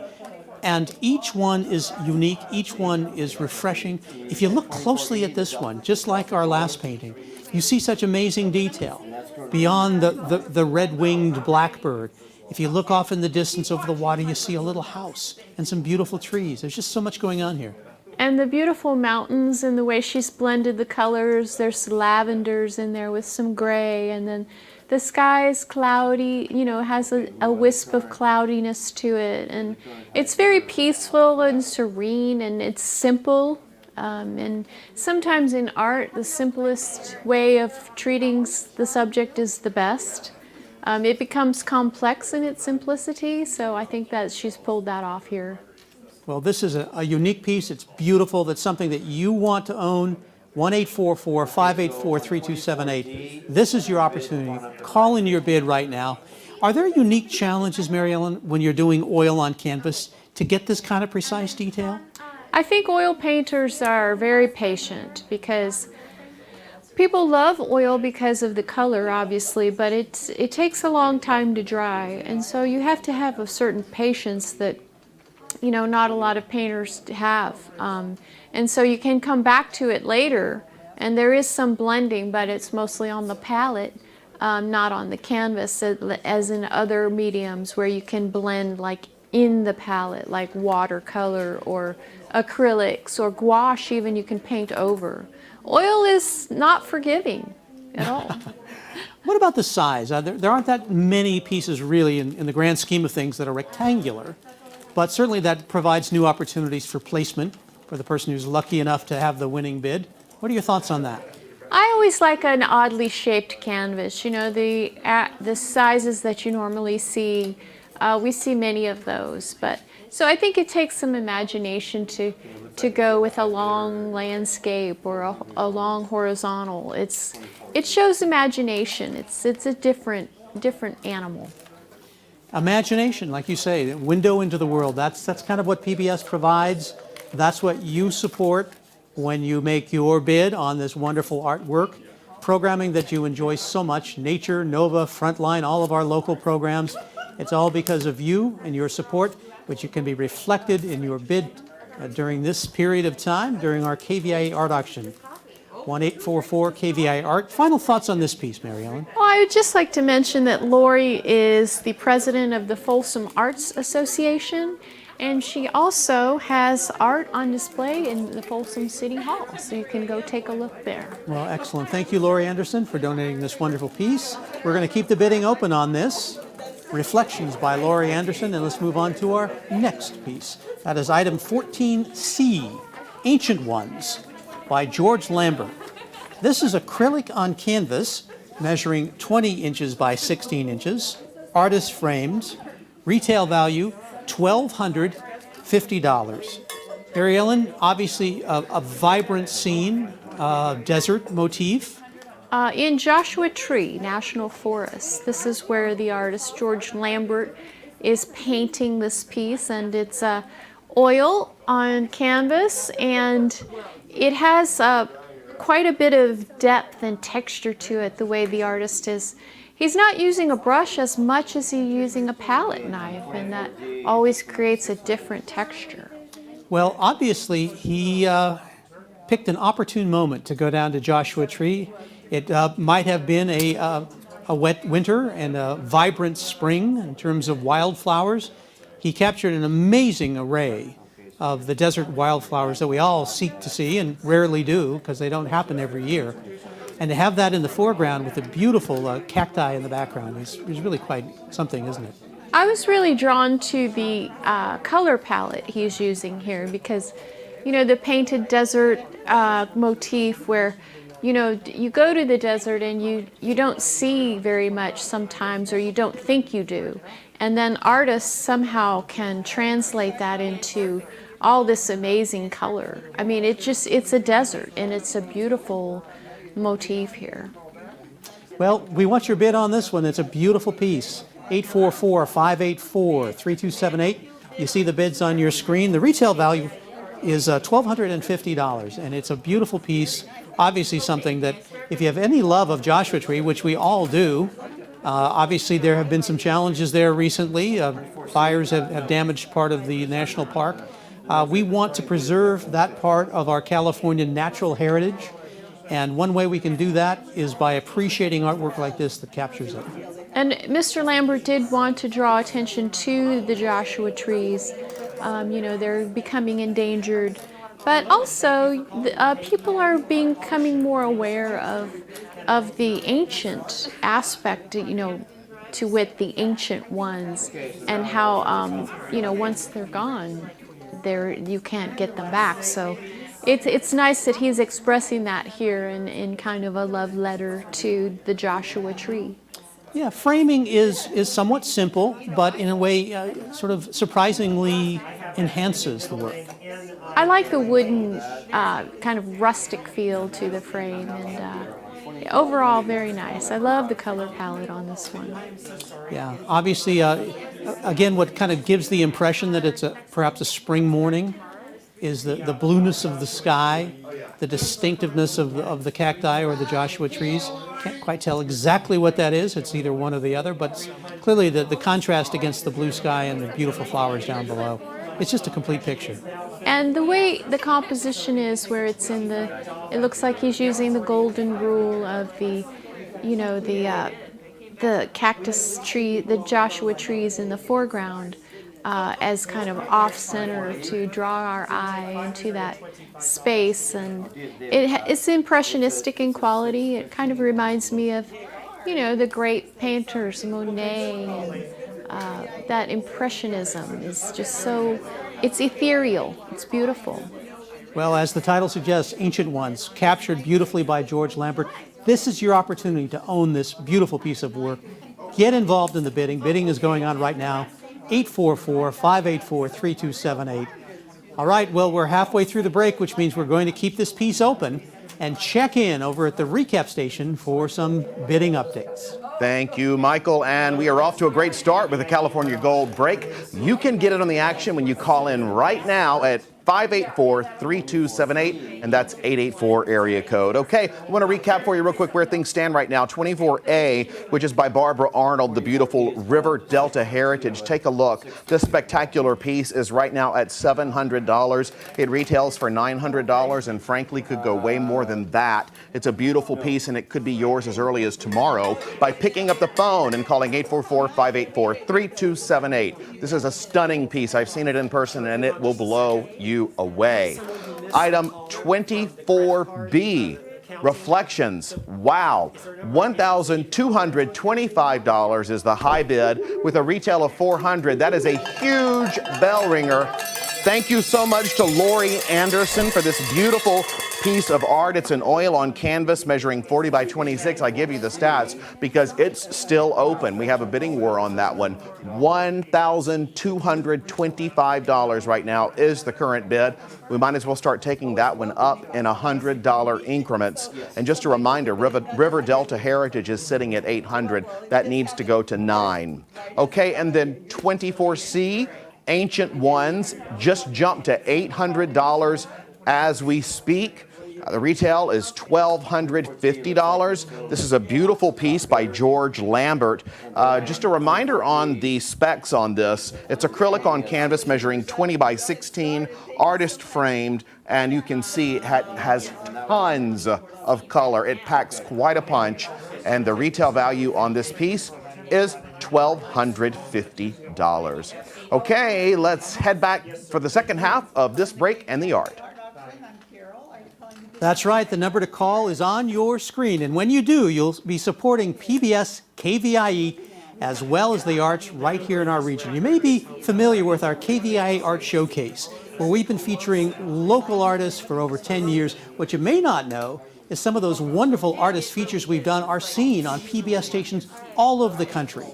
And each one is unique, each one is refreshing. If you look closely at this one, just like our last painting, you see such amazing detail. Beyond the red-winged blackbird, if you look off in the distance over the water, you see a little house and some beautiful trees. There's just so much going on here. And the beautiful mountains and the way she's blended the colors. There's lavenders in there with some gray, and then the sky is cloudy, you know, has a wisp of cloudiness to it. And it's very peaceful and serene, and it's simple. And sometimes in art, the simplest way of treating the subject is the best. It becomes complex in its simplicity, so I think that she's pulled that off here. Well, this is a unique piece. It's beautiful. That's something that you want to own. 1-844-584-3278. This is your opportunity. Call in your bid right now. Are there unique challenges, Mary Ellen, when you're doing oil on canvas to get this kind of precise detail? I think oil painters are very patient because people love oil because of the color, obviously, but it takes a long time to dry, and so you have to have a certain patience that, you know, not a lot of painters have. And so you can come back to it later, and there is some blending, but it's mostly on the palette, not on the canvas, as in other mediums where you can blend like in the palette, like watercolor or acrylics or gouache even you can paint over. Oil is not forgiving at all. What about the size? There aren't that many pieces really in the grand scheme of things that are rectangular, but certainly that provides new opportunities for placement for the person who's lucky enough to have the winning bid. What are your thoughts on that? I always like an oddly shaped canvas. You know, the sizes that you normally see We see many of those, but so I think it takes some imagination to go with a long landscape or a long horizontal. It shows imagination. It's a different animal. Imagination, like you say, a window into the world. That's kind of what PBS provides. That's what you support when you make your bid on this wonderful artwork. Programming that you enjoy so much, Nature, Nova, Frontline, all of our local programs. It's all because of you and your support, which can be reflected in your bid during this period of time, during our KVIE Art Auction. 1-844 KVIE Art. Final thoughts on this piece, Mary Ellen? Well, I would just like to mention that Lori is the president of the Folsom Arts Association, and she also has art on display in the Folsom City Hall, so you can go take a look there. Well, excellent. Thank you, Lori Anderson, for donating this wonderful piece. We're going to keep the bidding open on this. Reflections by Lori Anderson, and let's move on to our next piece. That is item 14C, Ancient Ones, by George Lambert. This is acrylic on canvas, measuring 20 inches by 16 inches, artist framed, retail value $1,250. Mary Ellen, obviously a vibrant scene, desert motif. In Joshua Tree National Forest, this is where the artist George Lambert is painting this piece, and it's oil on canvas, and it has quite a bit of depth and texture to it, the way the artist is. He's not using a brush as much as he's using a palette knife, and that always creates a different texture. Well, obviously, he picked an opportune moment to go down to Joshua Tree. It might have been a wet winter and a vibrant spring in terms of wildflowers. He captured an amazing array of the desert wildflowers that we all seek to see and rarely do because they don't happen every year. And to have that in the foreground with the beautiful cacti in the background is really quite something, isn't it? I was really drawn to the color palette he's using here because, you know, the painted desert motif where, you know, you go to the desert and you don't see very much sometimes, or you don't think you do. And then artists somehow can translate that into all this amazing color. I mean, it's a desert, and it's a beautiful motif here. Well, we want your bid on this one. It's a beautiful piece. 844-584-3278. You see the bids on your screen. The retail value is $1,250, and it's a beautiful piece. Obviously something that, if you have any love of Joshua Tree, which we all do, obviously there have been some challenges there recently. Fires have damaged part of the national park. We want to preserve that part of our California natural heritage, and one way we can do that is by appreciating artwork like this that captures it. And Mr. Lambert did want to draw attention to the Joshua trees. You know, they're becoming endangered, but also people are becoming more aware of the ancient aspect, you know, to wit the ancient ones, and how, you know, once they're gone, you can't get them back. So it's nice that he's expressing that here in kind of a love letter to the Joshua tree. Yeah, framing is somewhat simple, but in a way sort of surprisingly enhances the work. I like the wooden kind of rustic feel to the frame, and overall very nice. I love the color palette on this one. Yeah, obviously, again, what kind of gives the impression that it's perhaps a spring morning is the blueness of the sky, the distinctiveness of the cacti or the Joshua trees. Can't quite tell exactly what that is. It's either one or the other, but clearly the contrast against the blue sky and the beautiful flowers down below. It's just a complete picture. And the way the composition is, where it's in it looks like he's using the golden rule of the cactus tree, the Joshua trees in the foreground, as kind of off-center to draw our eye into that space. And it's impressionistic in quality. It kind of reminds me of, you know, the great painters, Monet, and that impressionism is just so, it's ethereal, it's beautiful. Well, as the title suggests, Ancient Ones, captured beautifully by George Lambert. This is your opportunity to own this beautiful piece of work. Get involved in the bidding. Bidding is going on right now. 844-584-3278. All right, well, we're halfway through the break, which means we're going to keep this piece open and check in over at the recap station for some bidding updates. Thank you, Michael. And we are off to a great start with the California Gold break. You can get in on the action when you call in right now at 584-3278, and that's 884 area code. Okay, I want to recap for you real quick where things stand right now. 24A, which is by Barbara Arnold, the beautiful River Delta Heritage. Take a look. This spectacular piece is right now at $700. It retails for $900 and frankly could go way more than that. It's a beautiful piece and it could be yours as early as tomorrow by picking up the phone and calling 844-584-3278. This is a stunning piece. I've seen it in person and it will blow you away. Item 24B, Reflections. Wow. $1,225 is the high bid with a retail of $400. That is a huge bell ringer. Thank you so much to Lori Anderson for this beautiful piece of art. It's an oil on canvas measuring 40 by 26. I give you the stats because it's still open. We have a bidding war on that one. $1,225 right now is the current bid. We might as well start taking that one up in $100 increments. And just a reminder, River Delta Heritage is sitting at $800. That needs to go to $900. Okay, and then 24C, Ancient Ones, just jumped to $800 as we speak. The retail is $1,250. This is a beautiful piece by George Lambert. Just a reminder on the specs on this. It's acrylic on canvas measuring 20 by 16, artist framed, and you can see it has tons of color. It packs quite a punch, and the retail value on this piece is $1,250. Okay, let's head back for the second half of this break and the art. That's right. The number to call is on your screen. And when you do, you'll be supporting PBS KVIE as well as the arts right here in our region. You may be familiar with our KVIE Art Showcase, where we've been featuring local artists for over 10 years. What you may not know is some of those wonderful artist features we've done are seen on PBS stations all over the country.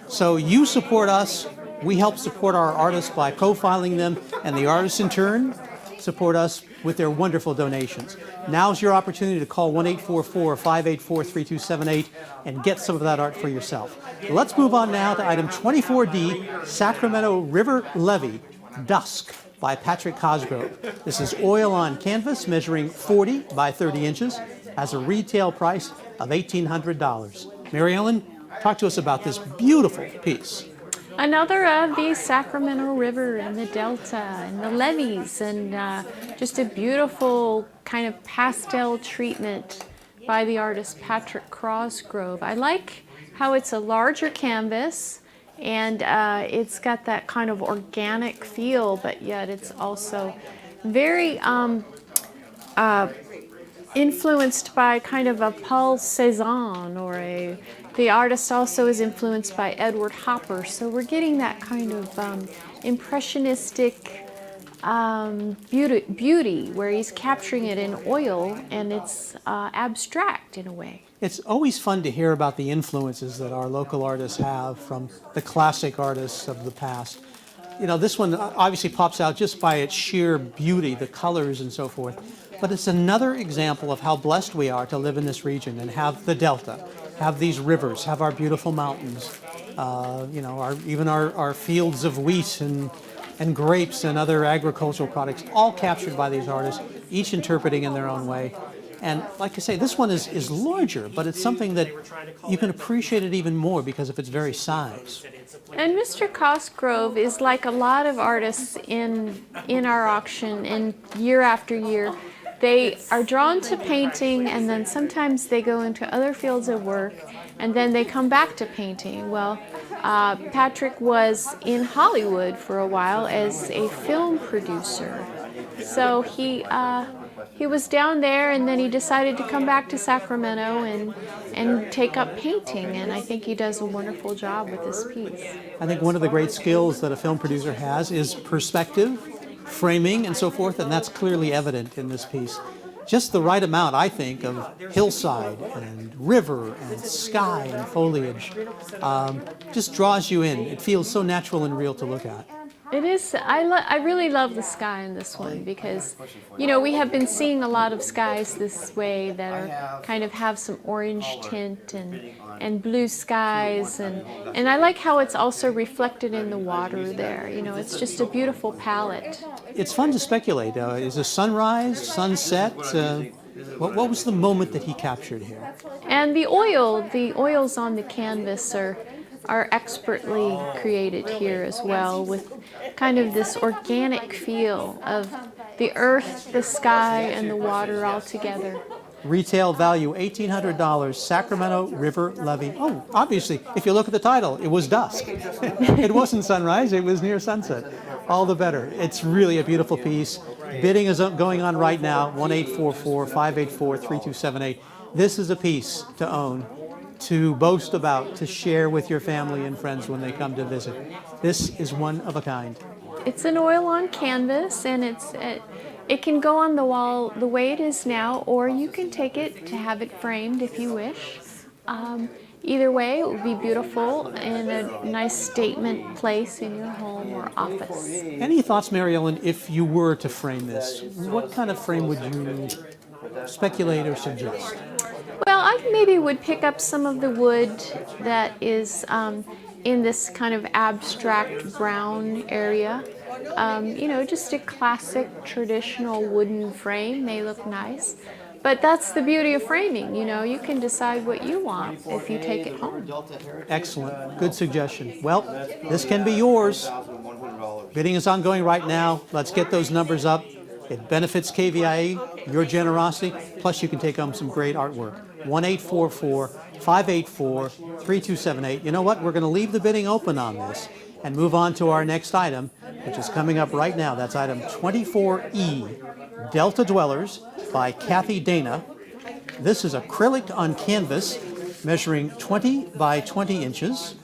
So you support us. We help support our artists by profiling them, and the artists in turn support us with their wonderful donations. Now's your opportunity to call 1-844-584-3278 and get some of that art for yourself. Let's move on now to item 24D, Sacramento River Levee, Dusk by Patrick Cosgrove. This is oil on canvas measuring 40 by 30 inches, has a retail price of $1,800. Mary Ellen, talk to us about this beautiful piece. Another of the Sacramento River and the Delta and the levees, and just a beautiful kind of pastel treatment by the artist Patrick Cosgrove. I like how it's a larger canvas and it's got that kind of organic feel, but yet it's also very influenced by kind of a Paul Cézanne or the artist also is influenced by Edward Hopper, so we're getting that kind of impressionistic beauty where he's capturing it in oil and it's abstract in a way. It's always fun to hear about the influences that our local artists have from the classic artists of the past. You know, this one obviously pops out just by its sheer beauty, the colors and so forth. But it's another example of how blessed we are to live in this region and have the Delta, have these rivers, have our beautiful mountains, you know, even our fields of wheat and grapes and other agricultural products, all captured by these artists, each interpreting in their own way. And like I say, this one is larger, but it's something that you can appreciate it even more because of its very size. And Mr. Cosgrove is like a lot of artists in our auction, and year after year, they are drawn to painting, and then sometimes they go into other fields of work, and then they come back to painting. Well, Patrick was in Hollywood for a while as a film producer. So he was down there, and then he decided to come back to Sacramento and take up painting, and I think he does a wonderful job with this piece. I think one of the great skills that a film producer has is perspective, framing, and so forth, and that's clearly evident in this piece. just the right amount, I think, of hillside and river and sky and foliage. Just draws you in. It feels so natural and real to look at. It is. I really love the sky in this one because, you know, we have been seeing a lot of skies this way that are kind of have some orange tint and blue skies, and I like how it's also reflected in the water there. You know, it's just a beautiful palette. It's fun to speculate. Is it sunrise, sunset? What was the moment that he captured here? And the oils on the canvas are expertly created here as well, with kind of this organic feel of the earth, the sky, and the water all together. Retail value $1,800, Sacramento River Levee. Oh, obviously, if you look at the title, it was dusk. It wasn't sunrise, it was near sunset. All the better. It's really a beautiful piece. Bidding is going on right now, 1-844-584-3278. This is a piece to own, to boast about, to share with your family and friends when they come to visit. This is one of a kind. It's an oil on canvas, and it can go on the wall the way it is now, or you can take it to have it framed if you wish. Either way, it would be beautiful in a nice statement place in your home or office. Any thoughts, Mary Ellen, if you were to frame this? What kind of frame would you speculate or suggest? Well, I maybe would pick up some of the wood that is in this kind of abstract brown area. You know, just a classic traditional wooden frame may look nice. But that's the beauty of framing, you know, you can decide what you want if you take it home. Excellent. Good suggestion. Well, this can be yours. Bidding is ongoing right now. Let's get those numbers up. It benefits KVIE, your generosity, plus you can take home some great artwork. 1-844-584-3278. You know what? We're going to leave the bidding open on this and move on to our next item, which is coming up right now. That's item 24E, Delta Dwellers by Kathy Dana. This is acrylic on canvas, measuring 20 by 20 inches,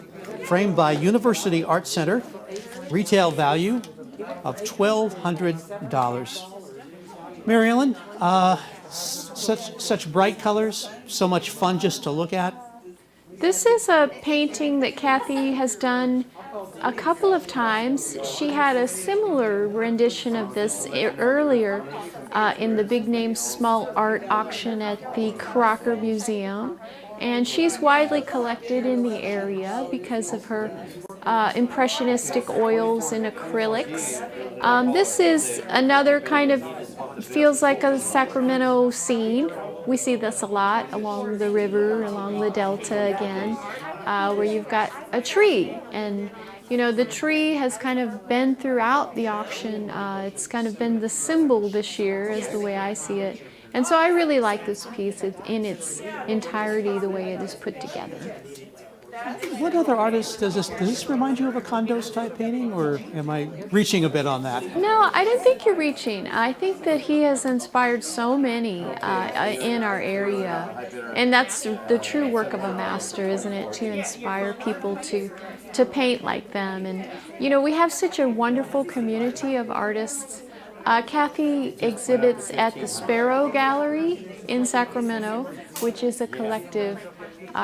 framed by University Art Center. Retail value of $1,200. Mary Ellen, such bright colors, so much fun just to look at. This is a painting that Kathy has done a couple of times. She had a similar rendition of this earlier in the Big Name Small Art Auction at the Crocker Museum. And she's widely collected in the area because of her impressionistic oils and acrylics. This is another kind of, feels like a Sacramento scene. We see this a lot along the river, along the Delta again, where you've got a tree. And, you know, the tree has kind of been throughout the auction. It's kind of been the symbol this year, is the way I see it. And so I really like this piece in its entirety, the way it is put together. What other artist does this remind you of a Condos type painting, or am I reaching a bit on that? No, I don't think you're reaching. I think that he has inspired so many in our area, and that's the true work of a master, isn't it? To inspire people to paint like them. And you know, we have such a wonderful community of artists. Kathy exhibits at the Sparrow Gallery in Sacramento, which is a collective.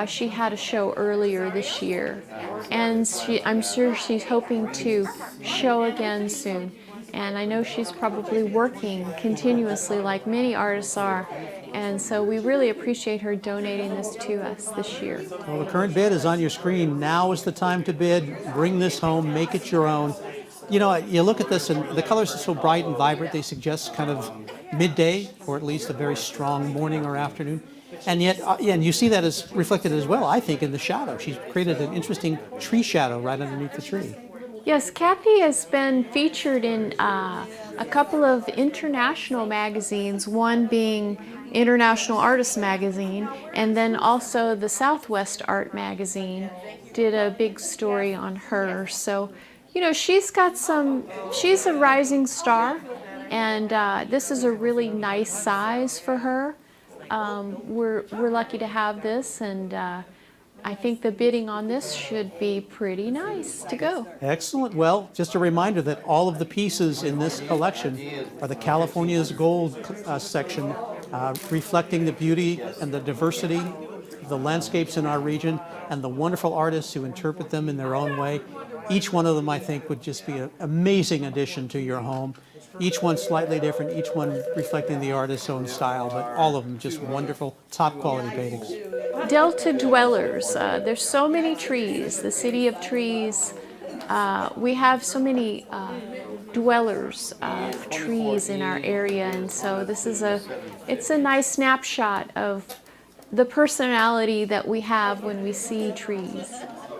She had a show earlier this year, and I'm sure she's hoping to show again soon. And I know she's probably working continuously like many artists are, and so we really appreciate her donating this to us this year. Well, the current bid is on your screen. Now is the time to bid. Bring this home, make it your own. You know, you look at this and the colors are so bright and vibrant, they suggest kind of midday, or at least a very strong morning or afternoon. And yet, and you see that as reflected as well, I think, in the shadow. She's created an interesting tree shadow right underneath the tree. Yes, Kathy has been featured in a couple of international magazines, one being International Artist Magazine, and then also the Southwest Art Magazine did a big story on her. So, you know, she's a rising star, and this is a really nice size for her. We're lucky to have this, and I think the bidding on this should be pretty nice to go. Excellent. Well, just a reminder that all of the pieces in this collection are the California's Gold section reflecting the beauty and the diversity of the landscapes in our region and the wonderful artists who interpret them in their own way. Each one of them, I think, would just be an amazing addition to your home. Each one slightly different, each one reflecting the artist's own style, but all of them just wonderful, top quality paintings. Delta dwellers, there's so many trees, the city of trees. We have so many dwellers of trees in our area, and so it's a nice snapshot of the personality that we have when we see trees.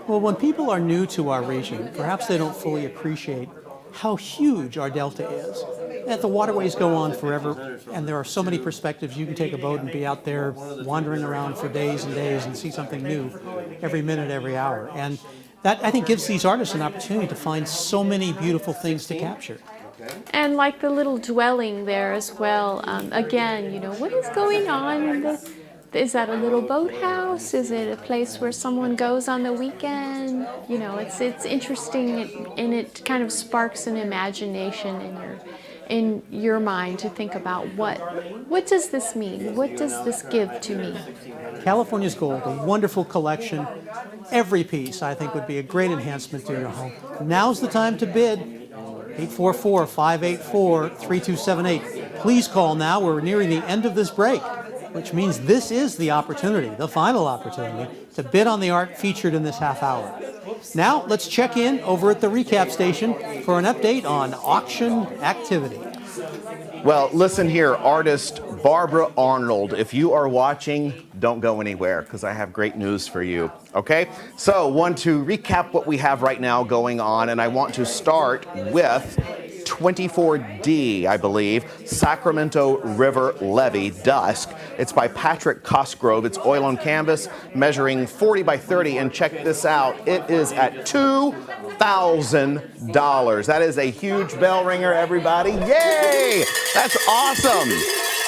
Well, when people are new to our region, perhaps they don't fully appreciate how huge our delta is. That the waterways go on forever, and there are so many perspectives. You can take a boat and be out there wandering around for days and days and see something new every minute, every hour. And that, I think, gives these artists an opportunity to find so many beautiful things to capture. And like the little dwelling there as well. Again, you know, what is going on in the... Is that a little boathouse? Is it a place where someone goes on the weekend? You know, it's interesting, and it kind of sparks an imagination in your mind to think about what does this mean? What does this give to me? California's Gold, a wonderful collection. Every piece, I think, would be a great enhancement to your home. Now's the time to bid. 844-584-3278. Please call now. We're nearing the end of this break, which means this is the opportunity, the final opportunity, to bid on the art featured in this half hour. Now, let's check in over at the recap station for an update on auction activity. Well, listen here, artist Barbara Arnold. If you are watching, don't go anywhere, because I have great news for you, okay? So, want to recap what we have right now going on, and I want to start with 24D, I believe, Sacramento River Levee Dusk. It's by Patrick Cosgrove. It's oil on canvas, measuring 40 by 30, and check this out. It is at $2,000. That is a huge bell ringer, everybody. Yay! That's awesome.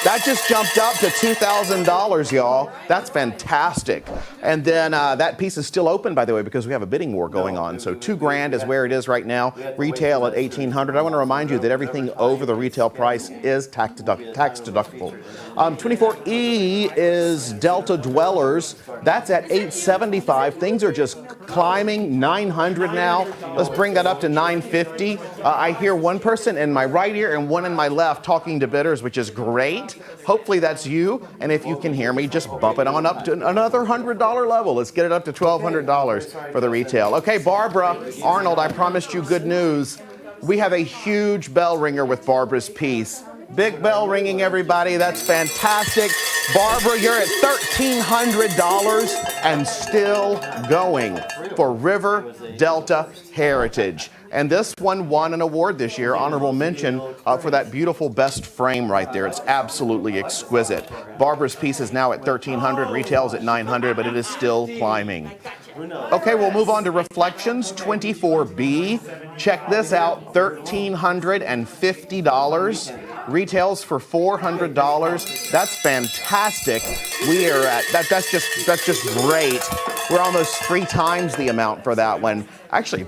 That just jumped up to $2,000, y'all. That's fantastic. And then that piece is still open, by the way, because we have a bidding war going on. So $2,000 is where it is right now. Retail at $1,800. I want to remind you that everything over the retail price is tax deductible. 24E is Delta Dwellers. That's at $875. Things are just climbing. $900 now. Let's bring that up to $950. I hear one person in my right ear and one in my left talking to bidders, which is great. Hopefully that's you, and if you can hear me, just bump it on up to another $100 level. Let's get it up to $1,200 for the retail. Okay, Barbara Arnold, I promised you good news. We have a huge bell ringer with Barbara's piece. Big bell ringing, everybody. That's fantastic. Barbara, you're at $1,300 and still going for River Delta Heritage. And this one won an award this year, honorable mention for that beautiful best frame right there. It's absolutely exquisite. Barbara's piece is now at $1,300, retails at $900, but it is still climbing. Okay, we'll move on to Reflections, 24B. Check this out, $1,350. Retails for $400. That's fantastic. We are at that's just great. We're almost 3 times the amount for that one. Actually,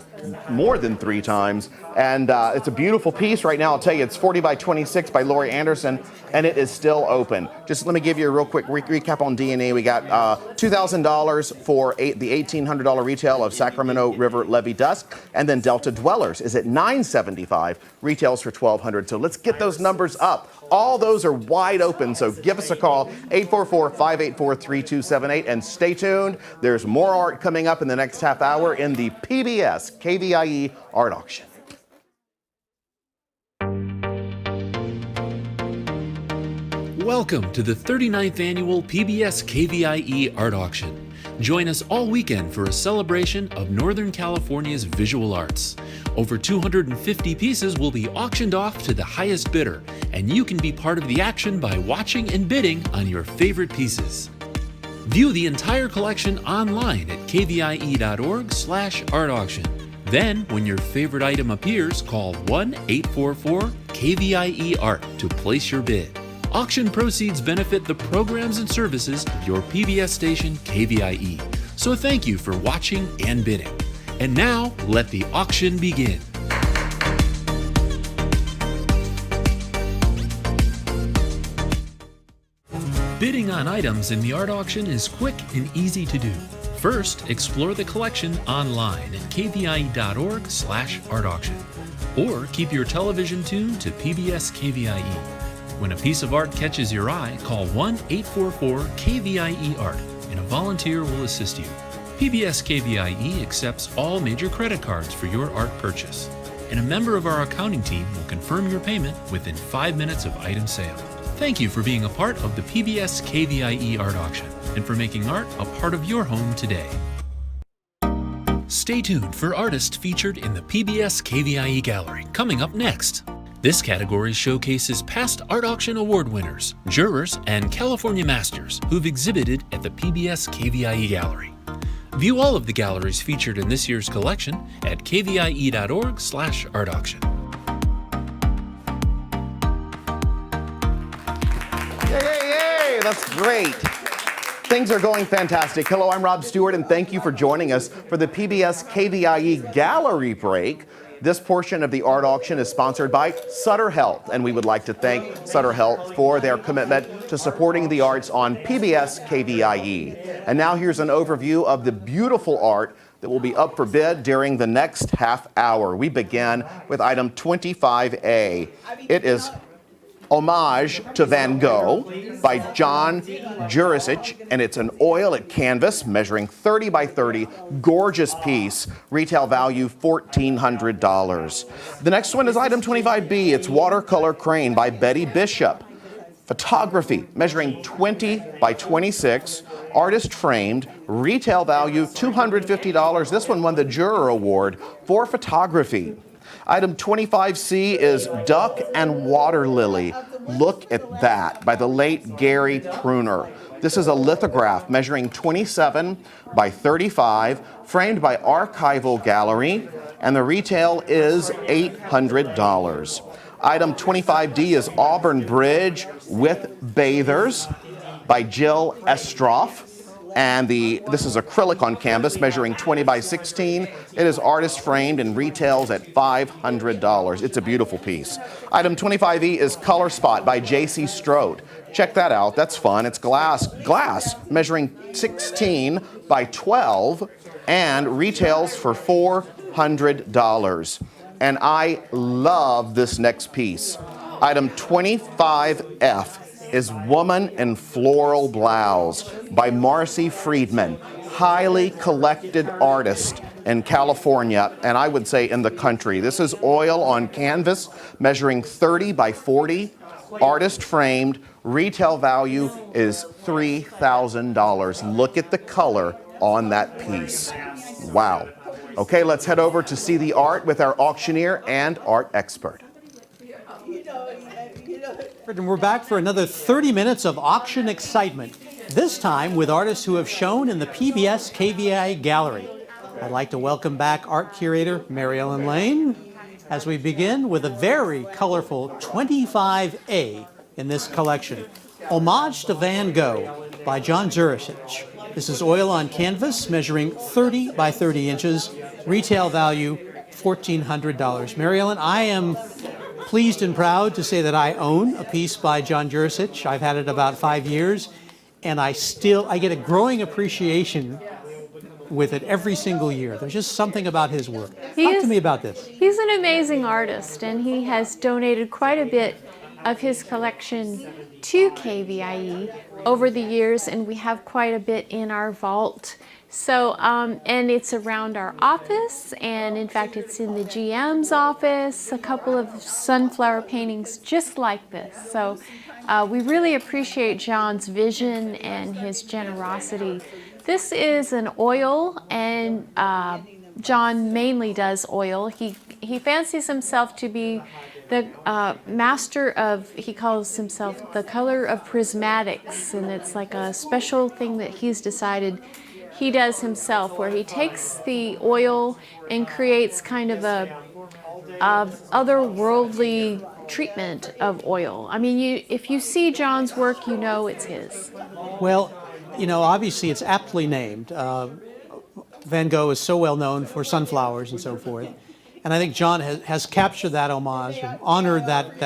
more than 3 times. And it's a beautiful piece right now. I'll tell you, it's 40 by 26 by Lori Anderson, and it is still open. Just let me give you a real quick recap on D&E. We got $2,000 for the $1,800 retail of Sacramento River Levee Dusk, and then Delta Dwellers is at $975, retails for $1,200. So let's get those numbers up. All those are wide open, so give us a call, 844-584-3278, and stay tuned. There's more art coming up in the next half hour in the PBS KVIE Art Auction. Welcome to the 39th Annual PBS KVIE Art Auction. Join us all weekend for a celebration of Northern California's visual arts. Over 250 pieces will be auctioned off to the highest bidder, and you can be part of the action by watching and bidding on your favorite pieces. View the entire collection online at kvie.org/art auction. Then, when your favorite item appears, call 1-844-KVIE-ART to place your bid. Auction proceeds benefit the programs and services of your PBS station, KVIE. So thank you for watching and bidding. And now, let the auction begin. Bidding on items in the art auction is quick and easy to do. First, explore the collection online at kvie.org/art auction, or keep your television tuned to PBS KVIE. When a piece of art catches your eye, call 1-844-KVIE Art and a volunteer will assist you. PBS KVIE accepts all major credit cards for your art purchase, and a member of our accounting team will confirm your payment within 5 minutes of item sale. Thank you for being a part of the PBS KVIE Art Auction and for making art a part of your home today. Stay tuned for artists featured in the PBS KVIE Gallery coming up next. This category showcases past art auction award winners, jurors, and California masters who've exhibited at the PBS KVIE Gallery. View all of the galleries featured in this year's collection at kvie.org/art auction. Yay! That's great. Things are going fantastic. Hello, I'm Rob Stewart, and thank you for joining us for the PBS KVIE Gallery Break. This portion of the art auction is sponsored by Sutter Health, and we would like to thank Sutter Health for their commitment to supporting the arts on PBS KVIE. And now here's an overview of the beautiful art that will be up for bid during the next half hour. We begin with item 25A. It is Homage to Van Gogh by John Jurisic, and it's an oil at canvas measuring 30 by 30, gorgeous piece, retail value $1,400. The next one is item 25B. It's Watercolor Crane by Betty Bishop. Photography measuring 20 by 26, artist framed, retail value $250. This one won the Juror Award for photography. Item 25C is Duck and Water Lily. Look at that, by the late Gary Pruner. This is a lithograph measuring 27 by 35, framed by Archival Gallery, and the retail is $800. Item 25D is Auburn Bridge with Bathers by Jill Estroff. And this is acrylic on canvas measuring 20 by 16. It is artist framed and retails at $500. It's a beautiful piece. Item 25E is Color Spot by J.C. Strode. Check that out. That's fun. It's glass measuring 16 by 12 and retails for $400. And I love this next piece. Item 25F is Woman in Floral Blouse by Marcy Friedman, highly collected artist in California, and I would say in the country. This is oil on canvas, measuring 30 by 40, artist framed, retail value is $3,000. Look at the color on that piece. Wow. Okay, let's head over to see the art with our auctioneer and art expert. And we're back for another 30 minutes of auction excitement, this time with artists who have shown in the PBS KVIE Gallery. I'd like to welcome back art curator Mary Ellen Lane as we begin with a very colorful 25A in this collection, Homage to Van Gogh by John Jurisic. This is oil on canvas measuring 30 by 30 inches, retail value $1,400. Mary Ellen, I am pleased and proud to say that I own a piece by John Jurisic. I've had it about 5 years, and I get a growing appreciation with it every single year. There's just something about his work. Talk to me about this. He's an amazing artist, and he has donated quite a bit of his collection to KVIE over the years, and we have quite a bit in our vault. So, and it's around our office, and in fact it's in the GM's office, a couple of sunflower paintings just like this. So we really appreciate John's vision and his generosity. This is an oil, and John mainly does oil. He fancies himself to be the master of, he calls himself the color of prismatics, and it's like a special thing that he's decided he does himself, where he takes the oil and creates kind of a otherworldly treatment of oil. I mean, if you see John's work, you know it's his. Well, you know, obviously it's aptly named. Van Gogh is so well known for sunflowers and so forth. And I think John has captured that homage and honored that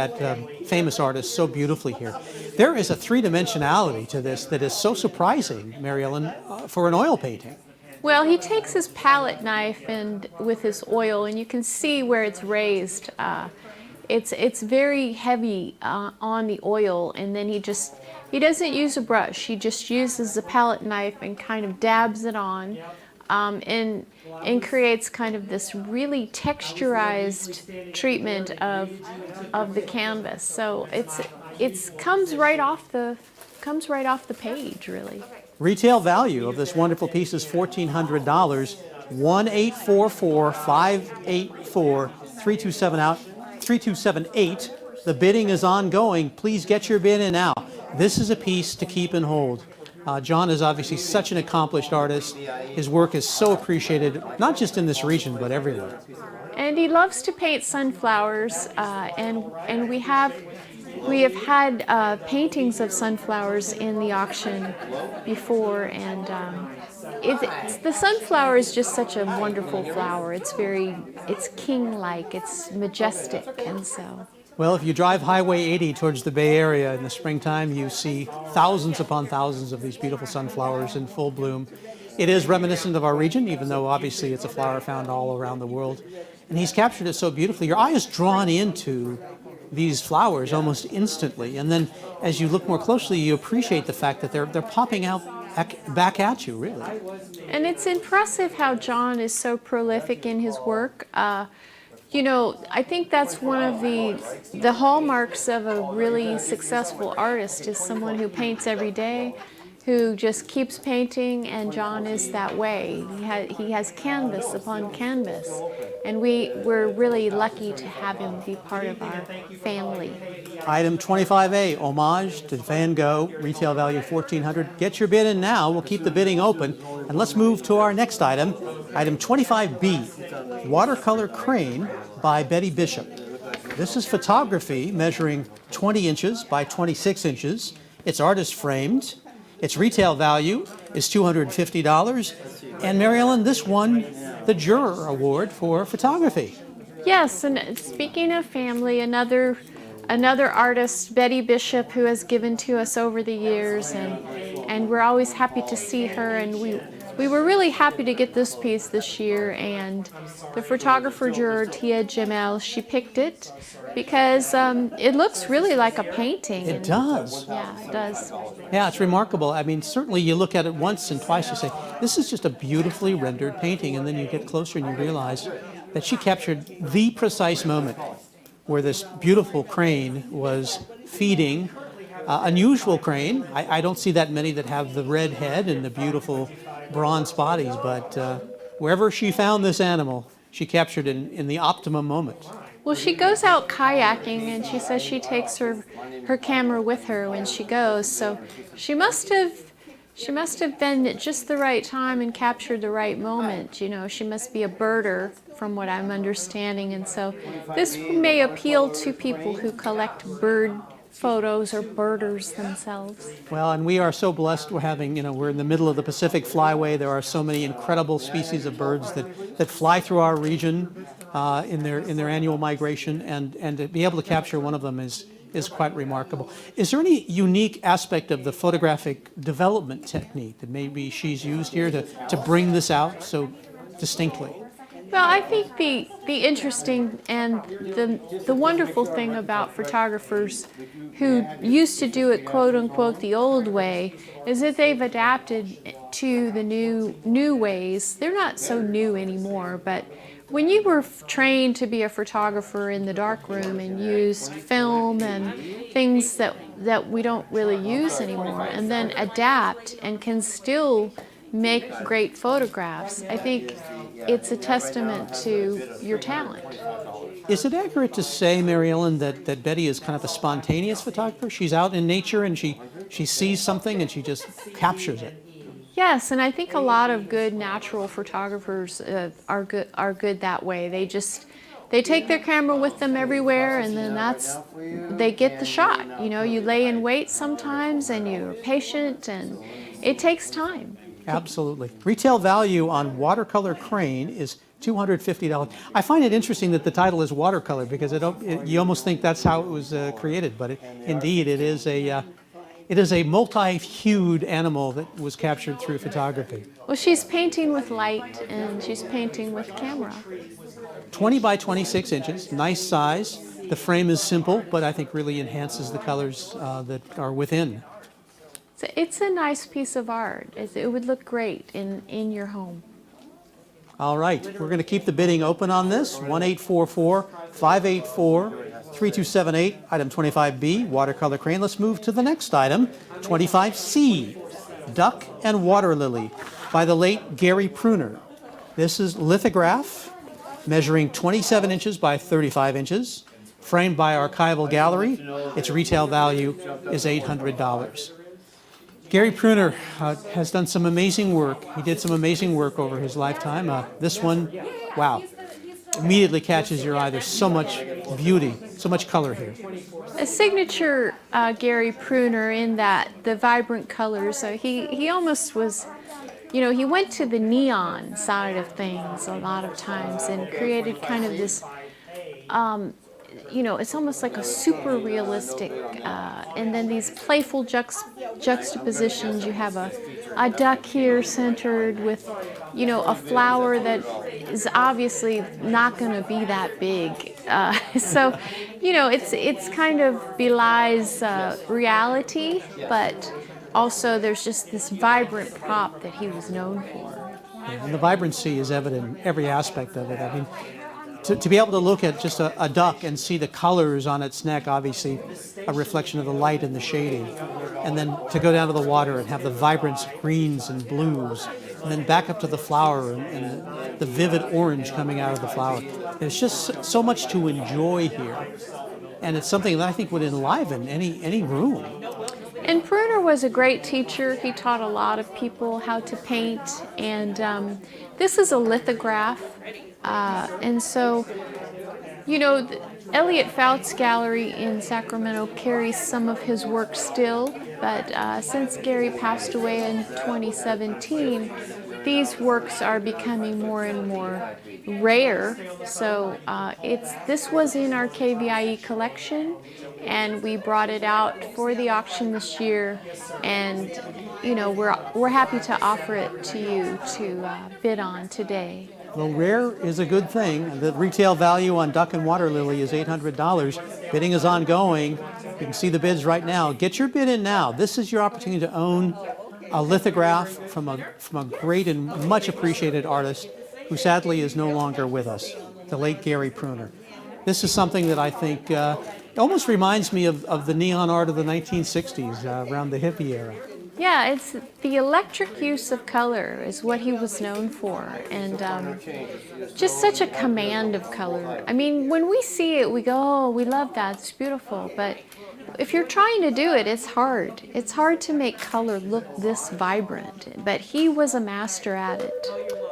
famous artist so beautifully here. There is a three-dimensionality to this that is so surprising, Mary Ellen, for an oil painting. Well, he takes his palette knife and with his oil, and you can see where it's raised. It's very heavy on the oil, and then he doesn't use a brush. He just uses the palette knife and kind of dabs it on, and creates kind of this really texturized treatment of the canvas. So it's comes right off the page, really. Retail value of this wonderful piece is $1,400. 1-844-584-3278. The bidding is ongoing. Please get your bid in now. This is a piece to keep and hold. John is obviously such an accomplished artist. His work is so appreciated, not just in this region, but everywhere. And he loves to paint sunflowers, and we have had paintings of sunflowers in the auction before, and the sunflower is just such a wonderful flower. It's king-like, it's majestic, and so. Well, if you drive Highway 80 towards the Bay Area in the springtime, you see thousands upon thousands of these beautiful sunflowers in full bloom. It is reminiscent of our region, even though obviously it's a flower found all around the world. And he's captured it so beautifully. Your eye is drawn into these flowers almost instantly. And then as you look more closely, you appreciate the fact that they're popping out back at you, really. And it's impressive how John is so prolific in his work. You know, I think that's one of the hallmarks of a really successful artist is someone who paints every day, who just keeps painting, and John is that way. He has canvas upon canvas, and we're really lucky to have him be part of our family. Item 25A, homage to Van Gogh, retail value $1,400. Get your bid in now. We'll keep the bidding open. And let's move to our next item, item 25B, watercolor crane by Betty Bishop. This is photography measuring 20 inches by 26 inches. It's artist framed. Its retail value is $250. And Mary Ellen, this won the Juror Award for photography. Yes, and speaking of family, another artist, Betty Bishop, who has given to us over the years, and we're always happy to see her, and we were really happy to get this piece this year, and the photographer juror, Tia Jamel, she picked it because it looks really like a painting. It does. Yeah, it does. Yeah, it's remarkable. I mean, certainly you look at it once and twice, you say, this is just a beautifully rendered painting, and then you get closer and you realize that she captured the precise moment where this beautiful crane was feeding. Unusual crane. I don't see that many that have the red head and the beautiful bronze bodies, but wherever she found this animal, she captured it in the optimum moment. Well, she goes out kayaking, and she says she takes her camera with her when she goes, so she must have been at just the right time and captured the right moment. You know, she must be a birder, from what I'm understanding, and so this may appeal to people who collect bird photos or birders themselves. Well, and we are so blessed. We're in the middle of the Pacific Flyway. There are so many incredible species of birds that fly through our region in their annual migration, and to be able to capture one of them is quite remarkable. Is there any unique aspect of the photographic development technique that maybe she's used here to bring this out so distinctly? Well, I think the interesting and the wonderful thing about photographers who used to do it quote unquote the old way is that they've adapted to the new ways. They're not so new anymore, but when you were trained to be a photographer in the darkroom and used film and things that we don't really use anymore, and then adapt and can still make great photographs, I think it's a testament to your talent. Is it accurate to say, Mary Ellen, that Betty is kind of a spontaneous photographer? She's out in nature and she sees something and she just captures it. Yes, and I think a lot of good natural photographers are good that way. They take their camera with them everywhere, and then they get the shot. You know, you lay in wait sometimes, and you're patient, and it takes time. Absolutely. Retail value on watercolor crane is $250. I find it interesting that the title is watercolor because you almost think that's how it was created, but indeed it is a multi-hued animal that was captured through photography. Well, she's painting with light and she's painting with camera. 20 by 26 inches, nice size. The frame is simple, but I think really enhances the colors that are within. So it's a nice piece of art. It would look great in your home. All right, we're going to keep the bidding open on this. 1-844-584-3278, item 25B, watercolor crane. Let's move to the next item, 25C, Duck and Water Lily, by the late Gary Pruner. This is lithograph, measuring 27 inches by 35 inches, framed by Archival Gallery. Its retail value is $800. Gary Pruner has done some amazing work. He did some amazing work over his lifetime. This one, wow, immediately catches your eye. There's so much beauty, so much color here. A signature Gary Pruner in that the vibrant colors. So he almost was, you know, he went to the neon side of things a lot of times and created kind of this, you know, it's almost like a super realistic, and then these playful juxtapositions. You have a duck here centered with, you know, a flower that is obviously not going to be that big. So, you know, it's kind of belies reality, but also there's just this vibrant prop that he was known for. Yeah, and the vibrancy is evident in every aspect of it. I mean, to be able to look at just a duck and see the colors on its neck, obviously a reflection of the light and the shading, and then to go down to the water and have the vibrant greens and blues, and then back up to the flower and the vivid orange coming out of the flower. There's just so much to enjoy here, and it's something that I think would enliven any room. And Pruner was a great teacher. He taught a lot of people how to paint, and this is a lithograph. And so, you know, the Elliott Fouts Gallery in Sacramento carries some of his work still, but since Gary passed away in 2017, these works are becoming more and more rare. So this was in our KVIE collection, and we brought it out for the auction this year, and you know, we're happy to offer it to you to bid on today. Well, rare is a good thing. The retail value on Duck and Water Lily is $800. Bidding is ongoing. You can see the bids right now. Get your bid in now. This is your opportunity to own a lithograph from a great and much appreciated artist who sadly is no longer with us, the late Gary Pruner. This is something that I think almost reminds me of the neon art of the 1960s, around the hippie era. Yeah, it's the electric use of color is what he was known for, and just such a command of color. I mean, when we see it, we go, oh, we love that, it's beautiful, but if you're trying to do it, it's hard. It's hard to make color look this vibrant, but he was a master at it.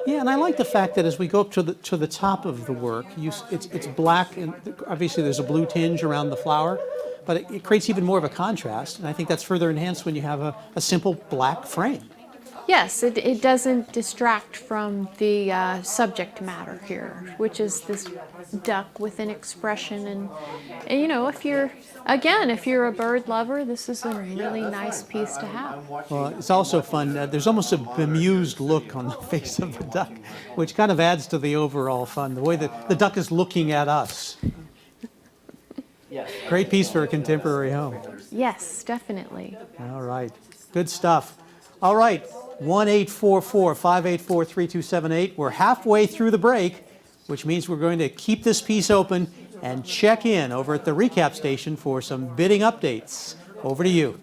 Yeah, and I like the fact that as we go up to the top of the work, it's black, and obviously there's a blue tinge around the flower, but it creates even more of a contrast, and I think that's further enhanced when you have a simple black frame. Yes, it doesn't distract from the subject matter here, which is this duck with an expression, and you know, if you're a bird lover, this is a really nice piece to have. Well, it's also fun. There's almost a bemused look on the face of the duck, which kind of adds to the overall fun, the way that the duck is looking at us. Great piece for a contemporary home. Yes, definitely. All right, good stuff. All right, 1-844-584-3278. We're halfway through the break, which means we're going to keep this piece open and check in over at the recap station for some bidding updates. Over to you.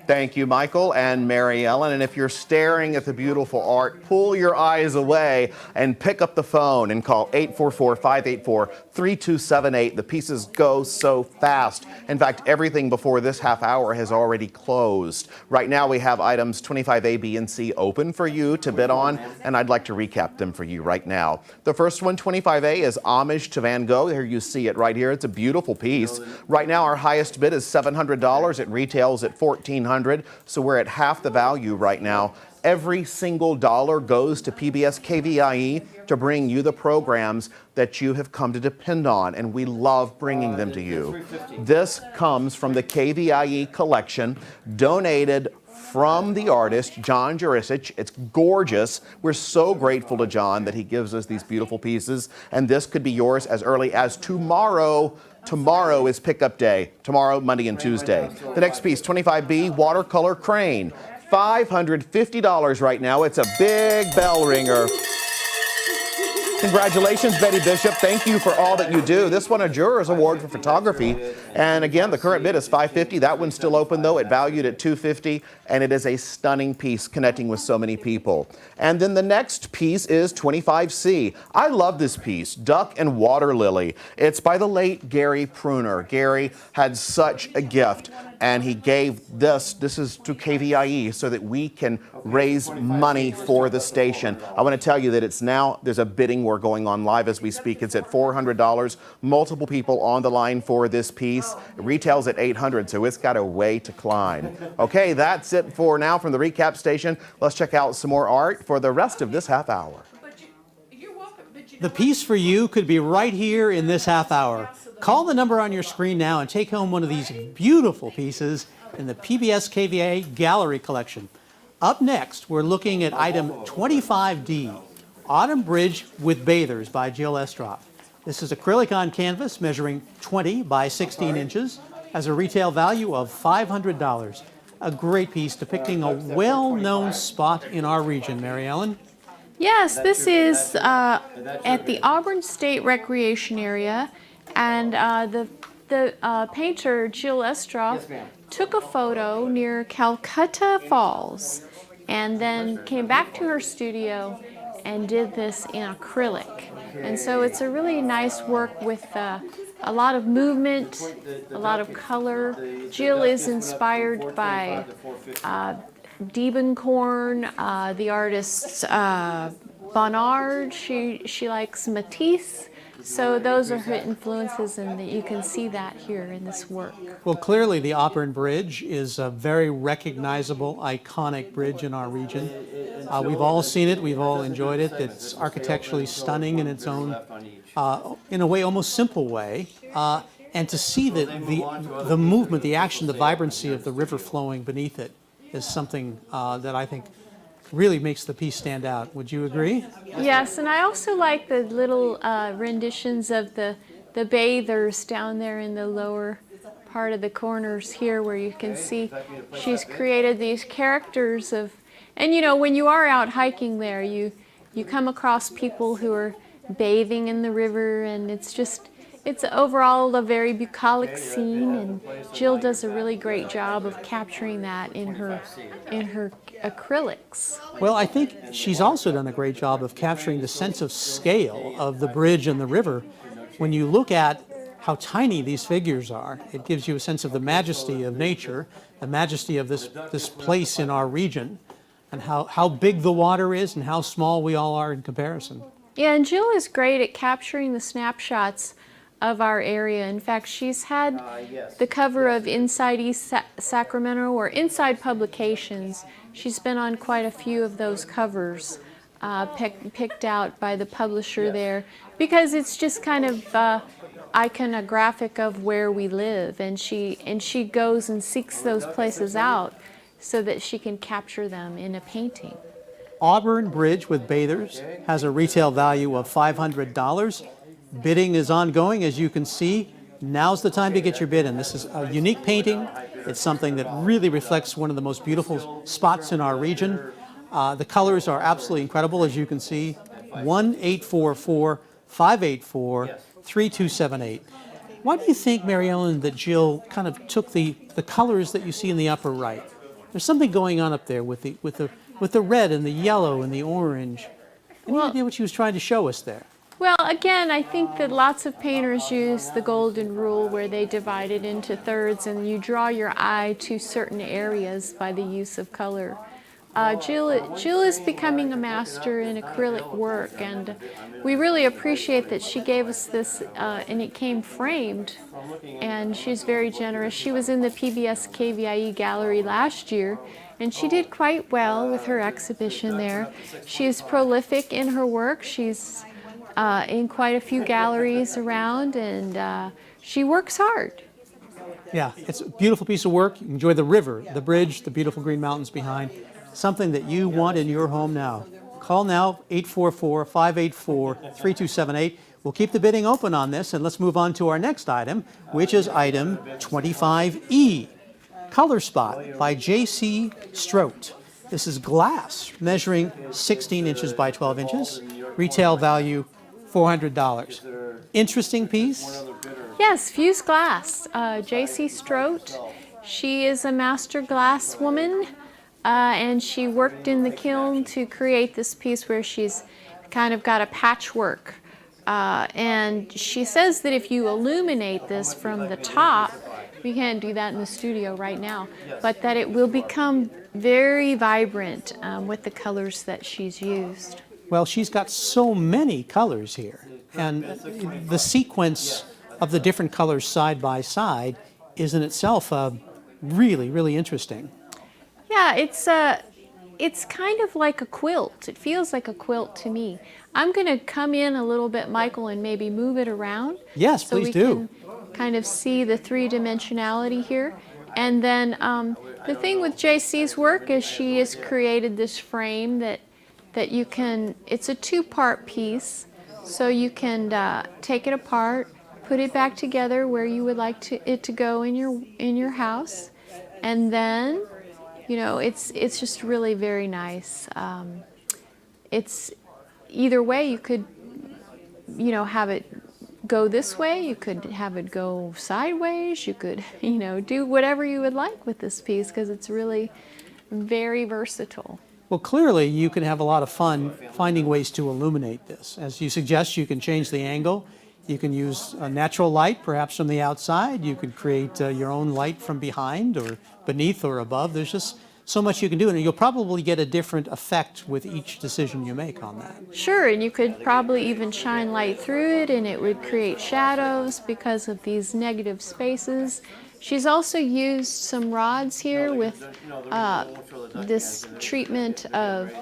Thank you, Michael and Mary Ellen. And if you're staring at the beautiful art, pull your eyes away and pick up the phone and call 844-584-3278. The pieces go so fast. In fact, everything before this half hour has already closed. Right now, we have items 25A, B, and C open for you to bid on, and I'd like to recap them for you right now. The first one, 25A, is Homage to Van Gogh. Here you see it right here. It's a beautiful piece. Right now, our highest bid is $700. It retails at $1,400. So we're at half the value right now. Every single dollar goes to PBS KVIE to bring you the programs that you have come to depend on, and we love bringing them to you. This comes from the KVIE collection, donated from the artist, John Jurisic. It's gorgeous. We're so grateful to John that he gives us these beautiful pieces, and this could be yours as early as tomorrow. Tomorrow is pickup day. Tomorrow, Monday and Tuesday. The next piece, 25B, watercolor crane. $550 right now. It's a big bell ringer. Congratulations, Betty Bishop. Thank you for all that you do. This won a Juror's Award for photography. And again, the current bid is $550. That one's still open, though. It valued at $250. And it is a stunning piece connecting with so many people. And then the next piece is 25C. I love this piece, Duck and Water Lily. It's by the late Gary Pruner. Gary had such a gift, and he gave this is to KVIE, so that we can raise money for the station. I want to tell you that it's now, there's a bidding war going on live as we speak. It's at $400. Multiple people on the line for this piece. It retails at $800, so it's got a way to climb. Okay, that's it for now from the recap station. Let's check out some more art for the rest of this half hour. The piece for you could be right here in this half hour. Call the number on your screen now and take home one of these beautiful pieces in the PBS KVIE Gallery Collection. Up next, we're looking at item 25D, Autumn Bridge with Bathers by Jill Estroff. This is acrylic on canvas measuring 20 by 16 inches, has a retail value of $500. A great piece depicting a well-known spot in our region, Mary Ellen. Yes, this is at the Auburn State Recreation Area, and the painter Jill Estroff took a photo near Calcutta Falls and then came back to her studio and did this in acrylic. And so it's a really nice work with a lot of movement, a lot of color. Jill is inspired by Diebenkorn, the artist Bonnard. She likes Matisse. So those are her influences, and you can see that here in this work. Well, clearly the Auburn Bridge is a very recognizable, iconic bridge in our region. We've all seen it, we've all enjoyed it. It's architecturally stunning in its own, in a way, almost simple way. And to see the movement, the action, the vibrancy of the river flowing beneath it is something that I think really makes the piece stand out. Would you agree? Yes, and I also like the little renditions of the bathers down there in the lower part of the corners here, where you can see she's created these characters of, and you know, when you are out hiking there, you come across people who are bathing in the river, and it's overall a very bucolic scene, and Jill does a really great job of capturing that in her acrylics. Well, I think she's also done a great job of capturing the sense of scale of the bridge and the river. When you look at how tiny these figures are, it gives you a sense of the majesty of nature, the majesty of this place in our region, and how big the water is and how small we all are in comparison. Yeah, and Jill is great at capturing the snapshots of our area. In fact, she's had the cover of Inside East Sacramento or Inside Publications. She's been on quite a few of those covers picked out by the publisher there, because it's just kind of iconographic of where we live, and she goes and seeks those places out so that she can capture them in a painting. Auburn Bridge with Bathers has a retail value of $500. Bidding is ongoing, as you can see. Now's the time to get your bid in. This is a unique painting. It's something that really reflects one of the most beautiful spots in our region. The colors are absolutely incredible, as you can see. 1-844-584-3278. Why do you think, Mary Ellen, that Jill kind of took the colors that you see in the upper right? There's something going on up there with the red and the yellow and the orange. Any idea what she was trying to show us there? Well, again, I think that lots of painters use the golden rule, where they divide it into thirds and you draw your eye to certain areas by the use of color. Jill is becoming a master in acrylic work, and we really appreciate that she gave us this, and it came framed, and she's very generous. She was in the PBS KVIE Gallery last year, And she did quite well with her exhibition there. She is prolific in her work. She's in quite a few galleries around, and she works hard. Yeah, it's a beautiful piece of work. You enjoy the river, the bridge, the beautiful green mountains behind. Something that you want in your home now. Call now, 844-584-3278. We'll keep the bidding open on this, and let's move on to our next item, which is item 25E. Color Spot by J.C. Strout. This is glass measuring 16 inches by 12 inches. Retail value $400. Interesting piece. Yes, fused glass. J.C. Strout. She is a master glass woman, and she worked in the kiln to create this piece where she's kind of got a patchwork. And she says that if you illuminate this from the top, we can't do that in the studio right now, but that it will become very vibrant with the colors that she's used. Well, she's got so many colors here, and the sequence of the different colors side by side is in itself really, really interesting. Yeah, it's kind of like a quilt. It feels like a quilt to me. I'm going to come in a little bit, Michael, and maybe move it around. Yes, so please we do. Can kind of see the three-dimensionality here. And then the thing with JC's work is she has created this frame that you can, it's a two-part piece, so you can take it apart, put it back together where you would like it to go in your house, and then, you know, it's just really very nice. It's either way. You could, you know, have it go this way, you could have it go sideways, you could, you know, do whatever you would like with this piece because it's really very versatile. Well, clearly you can have a lot of fun finding ways to illuminate this. As you suggest, you can change the angle. You can use a natural light, perhaps from the outside. You could create your own light from behind or beneath or above. There's just so much you can do, and you'll probably get a different effect with each decision you make on that. Sure, and you could probably even shine light through it, and it would create shadows because of these negative spaces. She's also used some rods here with this treatment of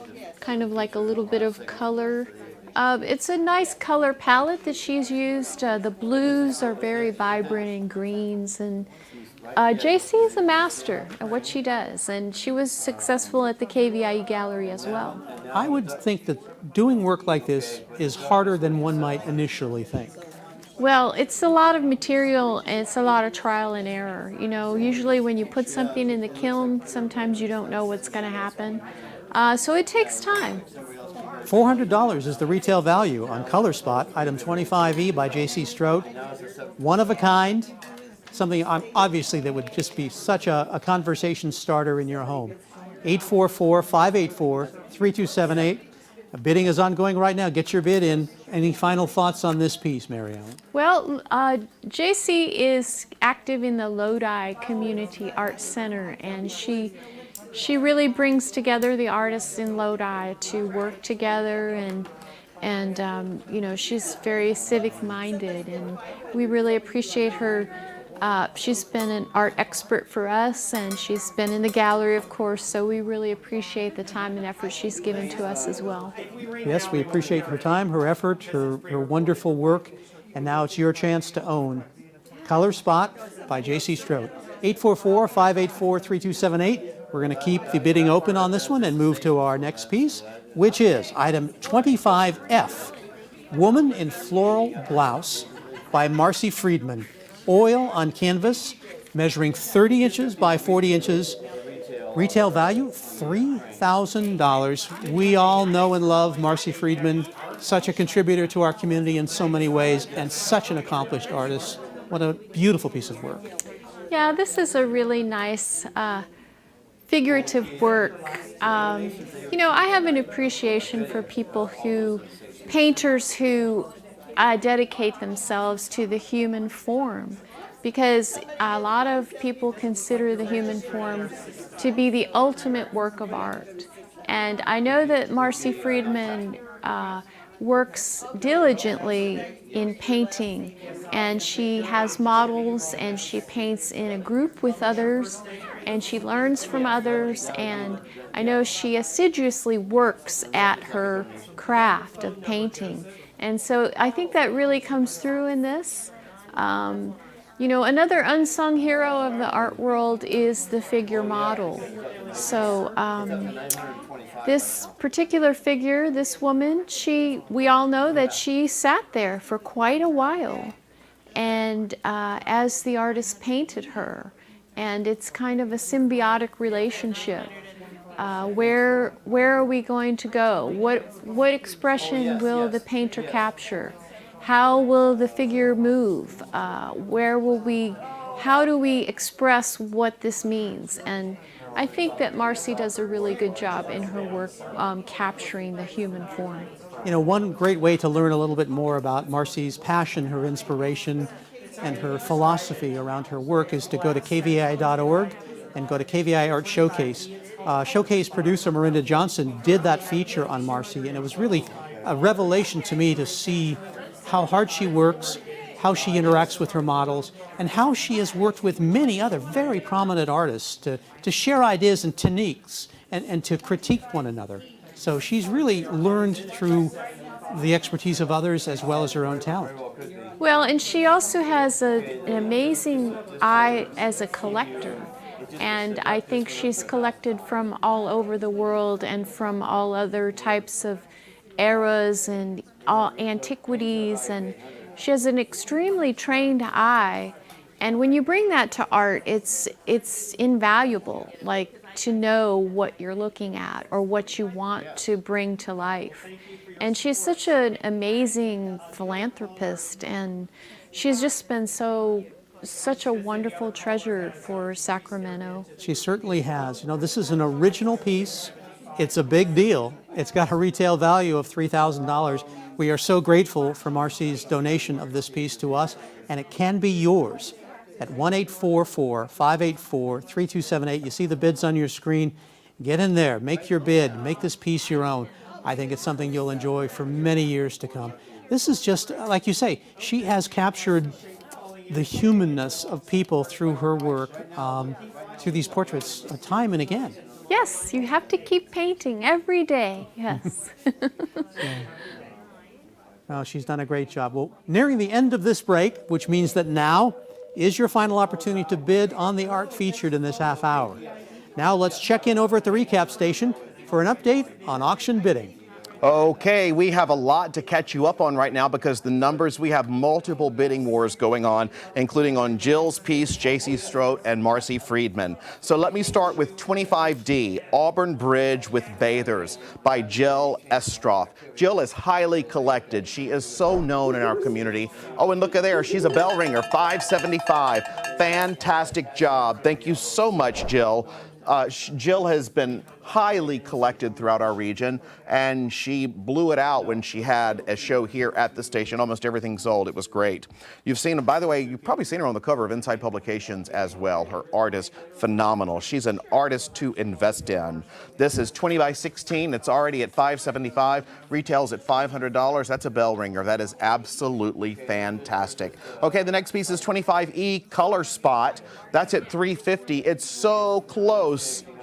kind of like a little bit of color. It's a nice color palette that she's used. The blues are very vibrant and greens, and JC is a master at what she does, and she was successful at the KVIE gallery as well. I would think that doing work like this is harder than one might initially think. Well, it's a lot of material and it's a lot of trial and error. You know, usually when you put something in the kiln, sometimes you don't know what's going to happen. So it takes time. $400 is the retail value on Color Spot, item 25E by J.C. Strout. One of a kind, something obviously that would just be such a conversation starter in your home. 844-584-3278. Bidding is ongoing right now. Get your bid in. Any final thoughts on this piece, Mary Ellen? Well, JC is active in the Lodi Community Arts Center, and she really brings together the artists in Lodi to work together, and you know, she's very civic-minded, and we really appreciate her. She's been an art expert for us, and she's been in the gallery, of course, so we really appreciate the time and effort she's given to us as well. Yes, we appreciate her time, her effort, her wonderful work, and now it's your chance to own Color Spot by J.C. Strout. 844-584-3278. We're going to keep the bidding open on this one and move to our next piece, which is item 25F, Woman in Floral Blouse by Marcy Friedman. Oil on canvas, measuring 30 inches by 40 inches. Retail value, $3,000. We all know and love Marcy Friedman, such a contributor to our community in so many ways, and such an accomplished artist. What a beautiful piece of work. Yeah, this is a really nice figurative work. You know, I have an appreciation for people painters who dedicate themselves to the human form, because a lot of people consider the human form to be the ultimate work of art. And I know that Marcy Friedman works diligently in painting, and she has models, and she paints in a group with others, and she learns from others, and I know she assiduously works at her craft of painting. And so I think that really comes through in this. You know, another unsung hero of the art world is the figure model. So this particular figure, this woman, we all know that she sat there for quite a while, and as the artist painted her, and it's kind of a symbiotic relationship. Where are we going to go? What expression will the painter capture? How will the figure move? How do we express what this means? And I think that Marcy does a really good job in her work capturing the human form. You know, one great way to learn a little bit more about Marcy's passion, her inspiration, and her philosophy around her work is to go to KVIE.org and go to KVIE Art Showcase. Showcase producer Miranda Johnson did that feature on Marcy, and it was really a revelation to me to see how hard she works, how she interacts with her models, and how she has worked with many other very prominent artists to share ideas and techniques and to critique one another. So she's really learned through the expertise of others as well as her own talent. Well, and she also has an amazing eye as a collector. And I think she's collected from all over the world and from all other types of eras and all antiquities, and she has an extremely trained eye. And when you bring that to art, it's invaluable, like to know what you're looking at or what you want to bring to life. And she's such an amazing philanthropist, and she's just been such a wonderful treasure for Sacramento. She certainly has. You know, this is an original piece. It's a big deal. It's got a retail value of $3,000. We are so grateful for Marcy's donation of this piece to us, and it can be yours at 1-844-584-3278. You see the bids on your screen. Get in there, make your bid, make this piece your own. I think it's something you'll enjoy for many years to come. This is just, like you say, she has captured the humanness of people through her work, through these portraits, time and again. Yes, you have to keep painting every day, yes. Oh, she's done a great job. Well, nearing the end of this break, which means that now is your final opportunity to bid on the art featured in this half hour. Now let's check in over at the recap station for an update on auction bidding. Okay, we have a lot to catch you up on right now because the numbers, we have multiple bidding wars going on, including on Jill's piece, J.C. Strout, and Marcy Friedman. So let me start with 25D, Auburn Bridge with Bathers by Jill Estroff. Jill is highly collected. She is so known in our community. Oh, and look at there, she's a bell ringer, $575. Fantastic job. Thank you so much, Jill. Jill has been highly collected throughout our region, and she blew it out when she had a show here at the station. Almost everything sold. It was great. You've seen her, by the way, you've probably seen her on the cover of Inside Publications as well. Her art is phenomenal. She's an artist to invest in. This is 20 by 16. It's already at $575. Retails at $500. That's a bell ringer. That is absolutely fantastic. Okay, the next piece is 25E Color Spot. That's at $350. It's so close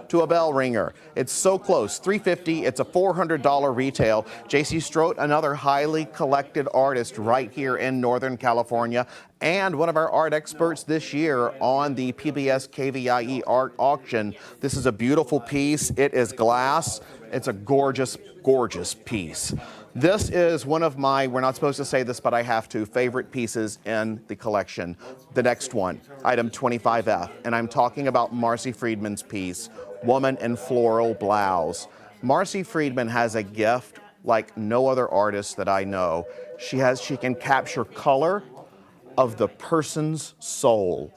to a bell ringer. It's so close, $350. It's a $400 retail. J.C. Strout, another highly collected artist right here in Northern California, and one of our art experts this year on the PBS KVIE Art Auction. This is a beautiful piece. It is glass. It's a gorgeous, gorgeous piece. This is one of my, we're not supposed to say this, but I have to, favorite pieces in the collection. The next one, item 25F, and I'm talking about Marcy Friedman's piece, Woman in Floral Blouse. Marcy Friedman has a gift like no other artist that I know. She can capture color of the person's soul,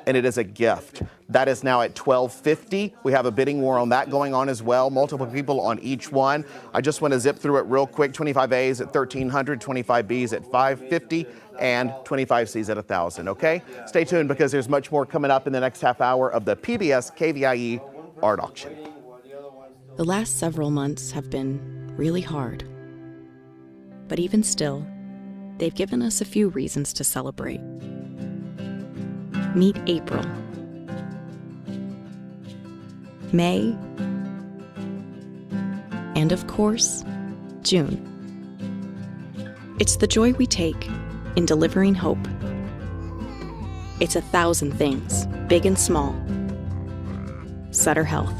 and it is a gift. That is now at $12.50. We have a bidding war on that going on as well. Multiple people on each one. I just want to zip through it real quick. 25As at $1,300, 25Bs at $550, and 25Cs at $1,000, okay? Stay tuned because there's much more coming up in the next half hour of the PBS KVIE Art Auction. The last several months have been really hard. But even still, they've given us a few reasons to celebrate. Meet April, May, and of course, June. It's the joy we take in delivering hope. It's 1,000 things, big and small. Sutter Health.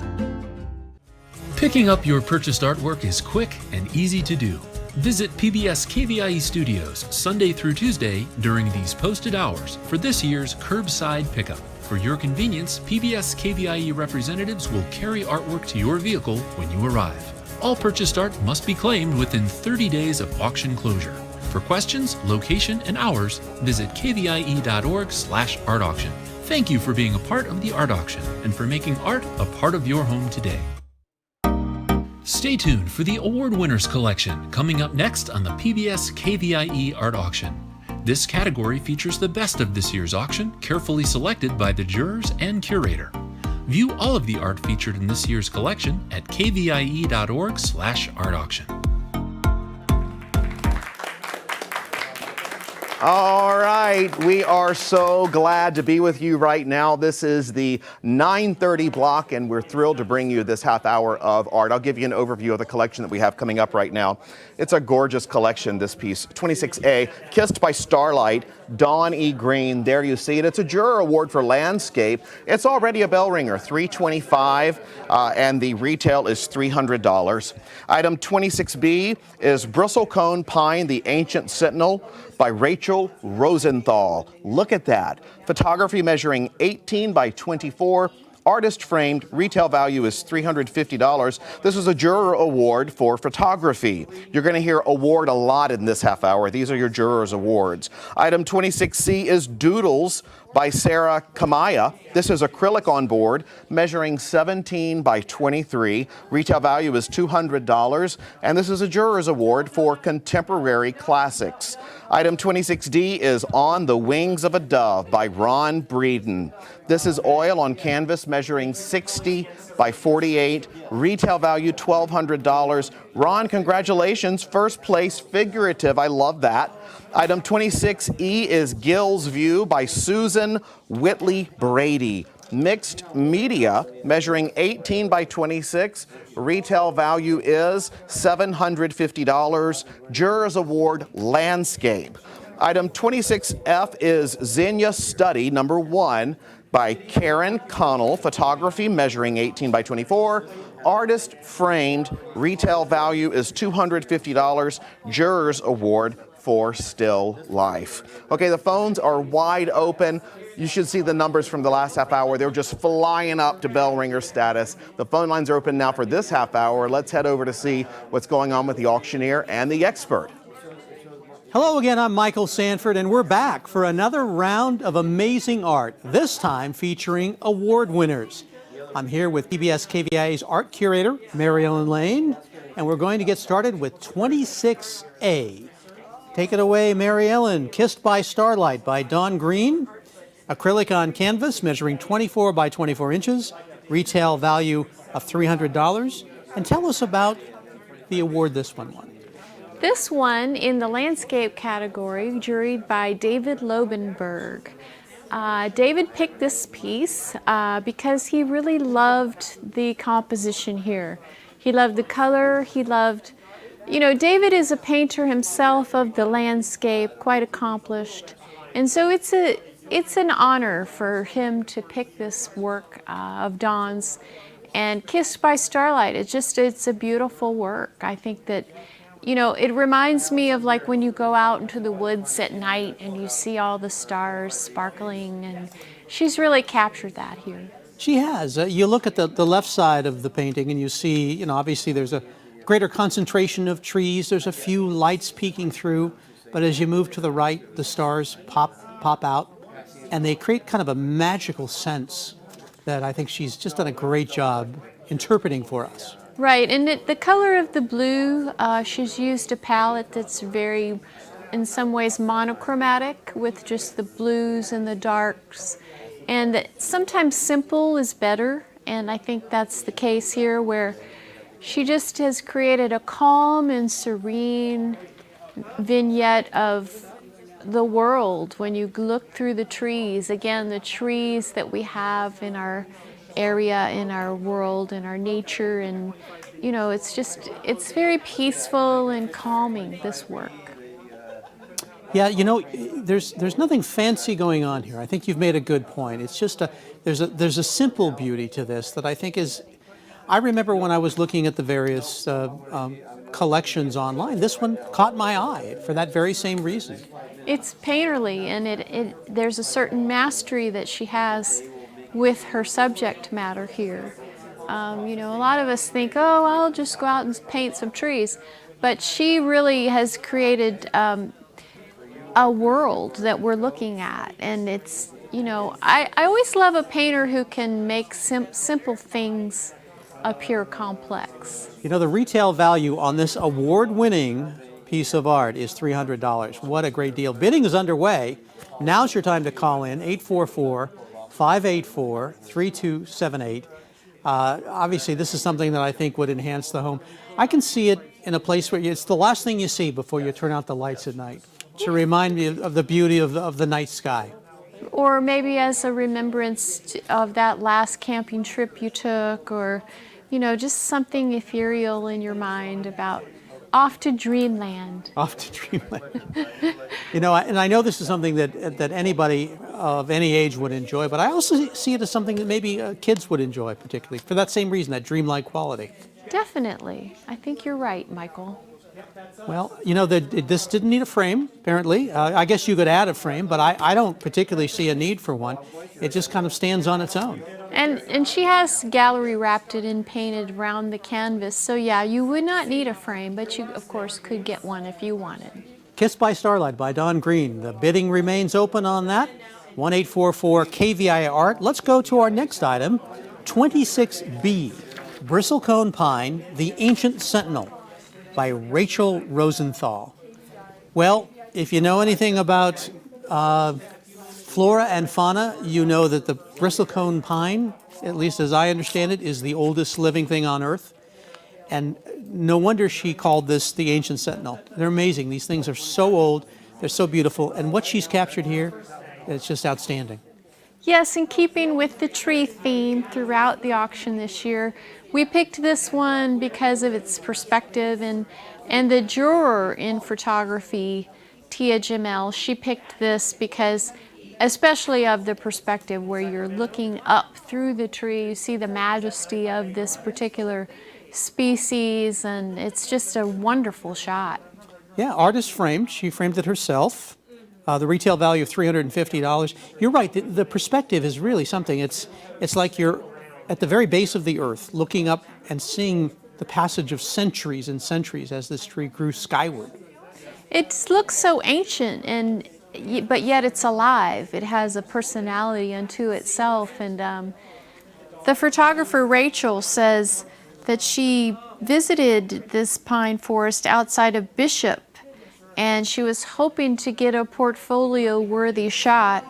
Picking up your purchased artwork is quick and easy to do. Visit PBS KVIE Studios Sunday through Tuesday during these posted hours for this year's curbside pickup. For your convenience, PBS KVIE representatives will carry artwork to your vehicle when you arrive. All purchased art must be claimed within 30 days of auction closure. For questions, location, and hours, visit kvie.org/art auction. Thank you for being a part of the art auction and for making art a part of your home today. Stay tuned for the award winners collection coming up next on the PBS KVIE Art Auction. This category features the best of this year's auction, carefully selected by the jurors and curator. View all of the art featured in this year's collection at kvie.org/art auction. All right, we are so glad to be with you right now. This is the 9:30 block, and we're thrilled to bring you this half hour of art. I'll give you an overview of the collection that we have coming up right now. It's a gorgeous collection, this piece. 26A, Kissed by Starlight, Dawn E. Green. There you see it. It's a juror award for landscape. It's already a bell ringer, $325, and the retail is $300. Item 26B is Bristlecone Pine, the Ancient Sentinel, by Rachel Rosenthal. Look at that. Photography measuring 18 by 24. Artist framed, retail value is $350. This is a juror award for photography. You're going to hear award a lot in this half hour. These are your jurors' awards. Item 26C is Doodles by Sarah Kamaya. This is acrylic on board, measuring 17 by 23. Retail value is $200, and this is a jurors' award for contemporary classics. Item 26D is On the Wings of a Dove by Ron Breeden. This is oil on canvas measuring 60 by 48. Retail value $1,200. Ron, congratulations. First place figurative. I love that. Item 26E is Gill's View by Susan Whitley Brady. Mixed media measuring 18 by 26. Retail value is $750. Jurors Award Landscape. Item 26F is Xenia Study number 1 by Karen Connell. Photography measuring 18 by 24. Artist framed. Retail value is $250. Jurors Award for Still Life. Okay, the phones are wide open. You should see the numbers from the last half hour. They're just flying up to bell ringer status. The phone lines are open now for this half hour. Let's head over to see what's going on with the auctioneer and the expert. Hello again, I'm Michael Sanford, and we're back for another round of amazing art, this time featuring award winners. I'm here with PBS KVIE's art curator, Mary Ellen Lane, and we're going to get started with 26A. Take it away, Mary Ellen. Kissed by Starlight by Dawn Green. Acrylic on canvas measuring 24 by 24 inches. Retail value of $300. And tell us about the award this one won. This one in the landscape category, juried by David Lobenberg. David picked this piece because he really loved the composition here. He loved the color, he loved, you know, David is a painter himself of the landscape, quite accomplished. And so it's an honor for him to pick this work of Dawn's. And Kissed by Starlight, it's a beautiful work. I think that, you know, it reminds me of like when you go out into the woods at night and you see all the stars sparkling, and she's really captured that here. She has. You look at the left side of the painting and you see, you know, obviously there's a greater concentration of trees. There's a few lights peeking through, but as you move to the right, the stars pop out, and they create kind of a magical sense that I think she's just done a great job interpreting for us. Right, and the color of the blue, she's used a palette that's very, in some ways, monochromatic with just the blues and the darks. And sometimes simple is better, and I think that's the case here, where she just has created a calm and serene vignette of the world when you look through the trees. Again, the trees that we have in our area, in our world, in our nature, and it's very peaceful and calming, this work. Yeah, there's nothing fancy going on here. I think you've made a good point. It's just there's a simple beauty to this that I think is. I remember when I was looking at the various collections online, this one caught my eye for that very same reason. It's painterly, and there's a certain mastery that she has with her subject matter here. A lot of us think, oh, I'll just go out and paint some trees, but she really has created a world that we're looking at, and it's, I always love a painter who can make simple things appear complex. The retail value on this award-winning piece of art is $300. What a great deal. Bidding is underway. Now's your time to call in, 844-584-3278. Obviously, this is something that I think would enhance the home. I can see it in a place where it's the last thing you see before you turn out the lights at night, to remind me of the beauty of the night sky. Or maybe as a remembrance of that last camping trip you took, or, just something ethereal in your mind about off to dreamland. Off to dreamland. And I know this is something that anybody of any age would enjoy, but I also see it as something that maybe kids would enjoy, particularly for that same reason, that dreamlike quality. Definitely. I think you're right, Michael. Well, this didn't need a frame, apparently. I guess you could add a frame, but I don't particularly see a need for one. It just kind of stands on its own. And she has gallery wrapped it and painted around the canvas. So yeah, you would not need a frame, but you, of course, could get one if you wanted. Kissed by Starlight by Don Green. The bidding remains open on that. 1-844-KVIE Art. Let's go to our next item, 26B, Bristlecone Pine, The Ancient Sentinel, by Rachel Rosenthal. Well, if you know anything about flora and fauna, you know that the bristlecone pine, at least as I understand it, is the oldest living thing on Earth. And no wonder she called this the Ancient Sentinel. They're amazing. These things are so old, they're so beautiful, and what she's captured here, it's just outstanding. Yes, in keeping with the tree theme throughout the auction this year, we picked this one because of its perspective, and the juror in photography, Tia Jamel, she picked this because especially of the perspective where you're looking up through the tree, you see the majesty of this particular species, and it's just a wonderful shot. Yeah, artist framed. She framed it herself. The retail value of $350. You're right, the perspective is really something. It's like you're at the very base of the earth, looking up and seeing the passage of centuries and centuries as this tree grew skyward. It looks so ancient, but yet it's alive. It has a personality unto itself. And the photographer Rachel says that she visited this pine forest outside of Bishop, and she was hoping to get a portfolio-worthy shot,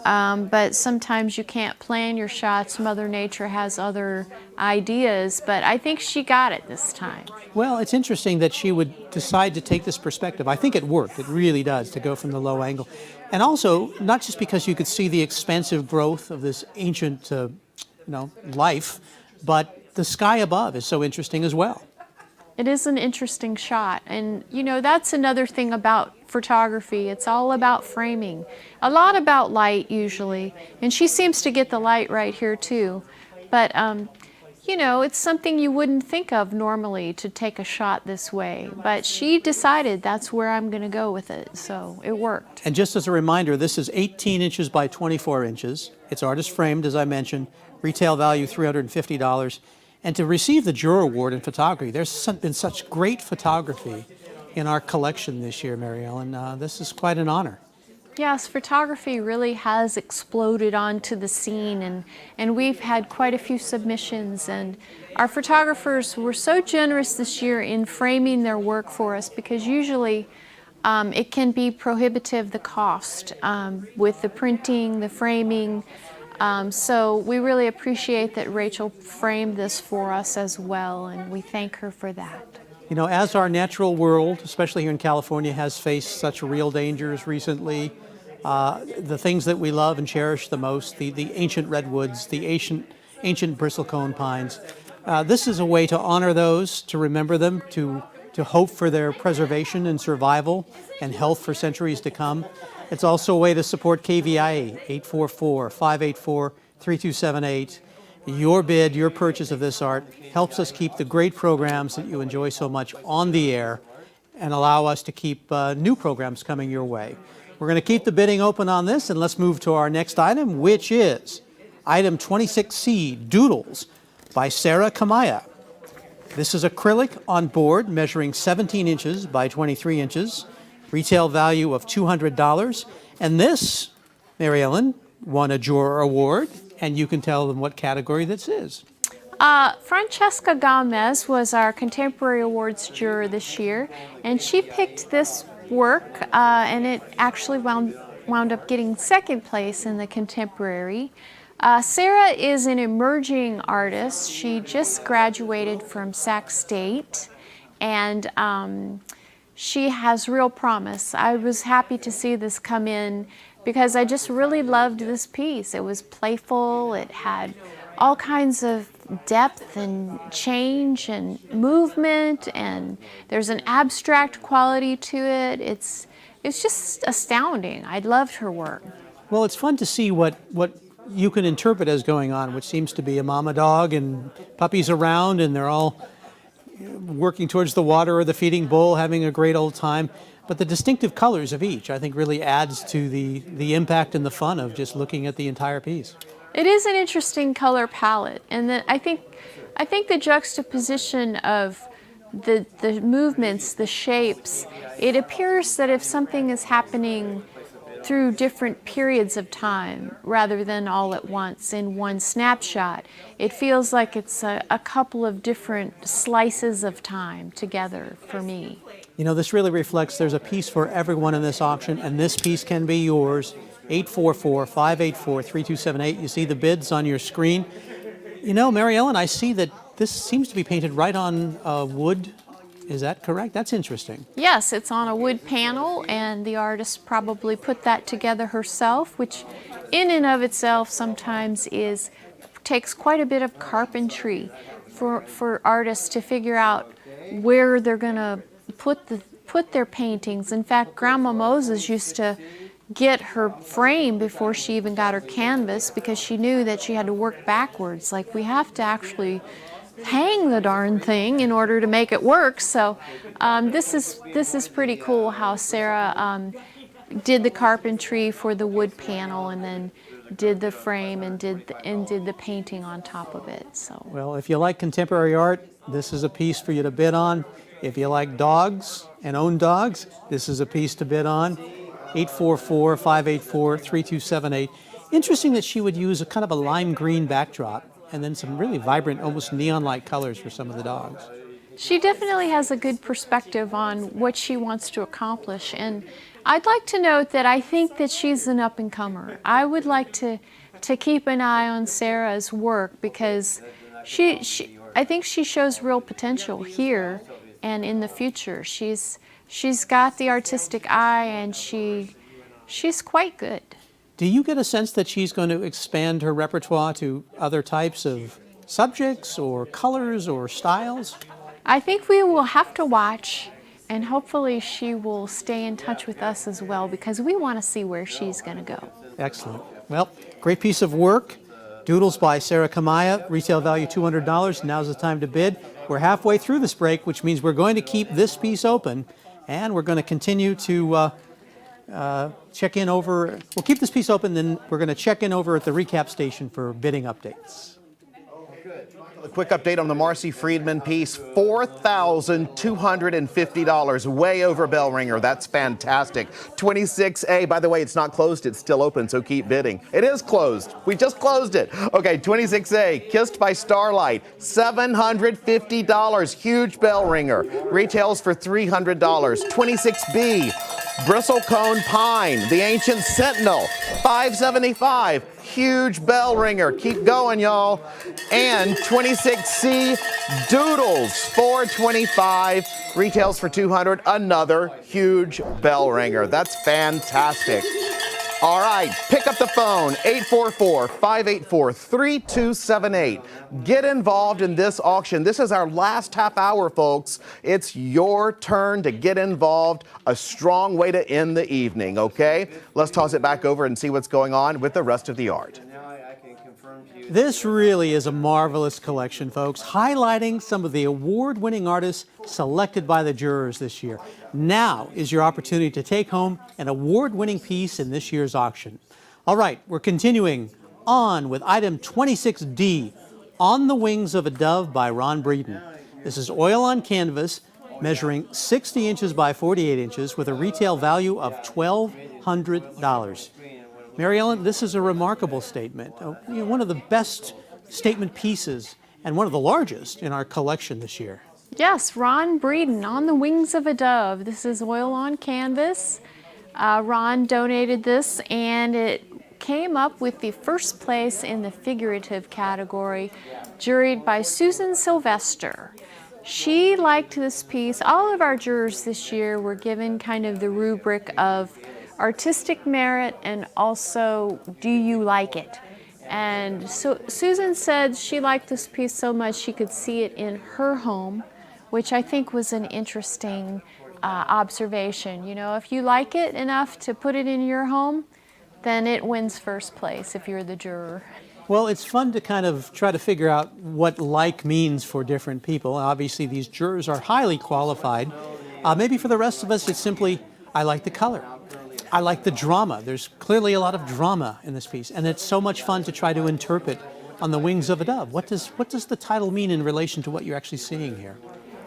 but sometimes you can't plan your shots. Mother Nature has other ideas, but I think she got it this time. Well, it's interesting that she would decide to take this perspective. I think it worked. It really does, to go from the low angle. And also, not just because you could see the expansive growth of this ancient life, but the sky above is so interesting as well. It is an interesting shot, and that's another thing about photography. It's all about framing, a lot about light usually, and she seems to get the light right here too. But it's something you wouldn't think of normally to take a shot this way, but she decided that's where I'm going to go with it, so it worked. And just as a reminder, this is 18 inches by 24 inches. It's artist framed, as I mentioned, retail value $350. And to receive the Juror Award in photography, there's been such great photography in our collection this year, Mary Ellen. This is quite an honor. Yes, photography really has exploded onto the scene, and we've had quite a few submissions, and our photographers were so generous this year in framing their work for us, because usually it can be prohibitive, the cost, with the printing, the framing. So we really appreciate that Rachel framed this for us as well, and we thank her for that. You know, as our natural world, especially here in California, has faced such real dangers recently, the things that we love and cherish the most, the ancient redwoods, the ancient bristlecone pines, this is a way to honor those, to remember them, to hope for their preservation and survival and health for centuries to come. It's also a way to support KVIE, 844-584-3278. Your bid, your purchase of this art helps us keep the great programs that you enjoy so much on the air and allow us to keep new programs coming your way. We're going to keep the bidding open on this, and let's move to our next item, which is item 26C, Doodles by Sarah Kamaya. This is acrylic on board measuring 17 inches by 23 inches, retail value of $200. And this, Mary Ellen, won a juror award, and you can tell them what category this is. Francesca Gomez was our Contemporary Awards juror this year, and she picked this work, and it actually wound up getting second place in the Contemporary. Sarah is an emerging artist. She just graduated from Sac State, and she has real promise. I was happy to see this come in because I just really loved this piece. It was playful, it had all kinds of depth and change and movement, and there's an abstract quality to it. It's just astounding. I loved her work. Well, it's fun to see what you can interpret as going on, which seems to be a mama dog and puppies around, and they're all working towards the water or the feeding bowl, having a great old time. But the distinctive colors of each, I think, really adds to the impact and the fun of just looking at the entire piece. It is an interesting color palette, and I think the juxtaposition of the movements, the shapes, it appears that if something is happening through different periods of time rather than all at once in one snapshot, it feels like it's a couple of different slices of time together for me. You know, this really reflects there's a piece for everyone in this auction, and this piece can be yours. 844-584-3278. You see the bids on your screen. You know, Mary Ellen, I see that this seems to be painted right on wood. Is that correct? That's interesting. Yes, it's on a wood panel, and the artist probably put that together herself, which in and of itself sometimes takes quite a bit of carpentry for artists to figure out where they're going to put their paintings. In fact, Grandma Moses used to get her frame before she even got her canvas because she knew that she had to work backwards. Like, we have to actually hang the darn thing in order to make it work. So this is pretty cool how Sarah did the carpentry for the wood panel and then did the frame and did the painting on top of it. So, well, if you like contemporary art, this is a piece for you to bid on. If you like dogs and own dogs, this is a piece to bid on. 844-584-3278. Interesting that she would use a kind of a lime green backdrop and then some really vibrant, almost neon-like colors for some of the dogs. She definitely has a good perspective on what she wants to accomplish, and I'd like to note that I think that she's an up-and-comer. I would like to keep an eye on Sarah's work because I think she shows real potential here and in the future. She's got the artistic eye, and she's quite good. Do you get a sense that she's going to expand her repertoire to other types of subjects or colors or styles? I think we will have to watch, and hopefully she will stay in touch with us as well because we want to see where she's going to go. Excellent. Well, great piece of work. Doodles by Sarah Kamaya, retail value $200. Now's the time to bid. We're halfway through this break, which means we're going to keep this piece open, and we're going to continue to check in over. We'll keep this piece open, then we're going to check in over at the recap station for bidding updates. A quick update on the Marcy Friedman piece, $4,250, way over bell ringer. That's fantastic. 26A, by the way, it's not closed, it's still open, so keep bidding. It is closed. We just closed it. Okay, 26A, Kissed by Starlight, $750, huge bell ringer. Retails for $300. 26B, Bristlecone Pine, the Ancient Sentinel, $575. Huge bell ringer. Keep going, y'all. And 26C Doodles, $425. Retails for $200, another huge bell ringer. That's fantastic. All right, pick up the phone, 844-584-3278. Get involved in this auction. This is our last half hour, folks. It's your turn to get involved. A strong way to end the evening, okay? Let's toss it back over and see what's going on with the rest of the art. This really is a marvelous collection, folks, highlighting some of the award-winning artists selected by the jurors this year. Now is your opportunity to take home an award-winning piece in this year's auction. All right, we're continuing on with item 26D, On the Wings of a Dove by Ron Breeden. This is oil on canvas, measuring 60 inches by 48 inches with a retail value of $1,200. Mary Ellen, this is a remarkable statement, one of the best statement pieces and one of the largest in our collection this year. Yes, Ron Breeden, On the Wings of a Dove. This is oil on canvas. Ron donated this and it came up with the first place in the figurative category, juried by Susan Sylvester. She liked this piece. All of our jurors this year were given kind of the rubric of artistic merit and also, do you like it? And so Susan said she liked this piece so much she could see it in her home, which I think was an interesting observation. You know, if you like it enough to put it in your home, then it wins first place if you're the juror. Well, it's fun to kind of try to figure out what like means for different people. Obviously, these jurors are highly qualified. Maybe for the rest of us, it's simply, I like the color. I like the drama. There's clearly a lot of drama in this piece, and it's so much fun to try to interpret On the Wings of a Dove. What does the title mean in relation to what you're actually seeing here?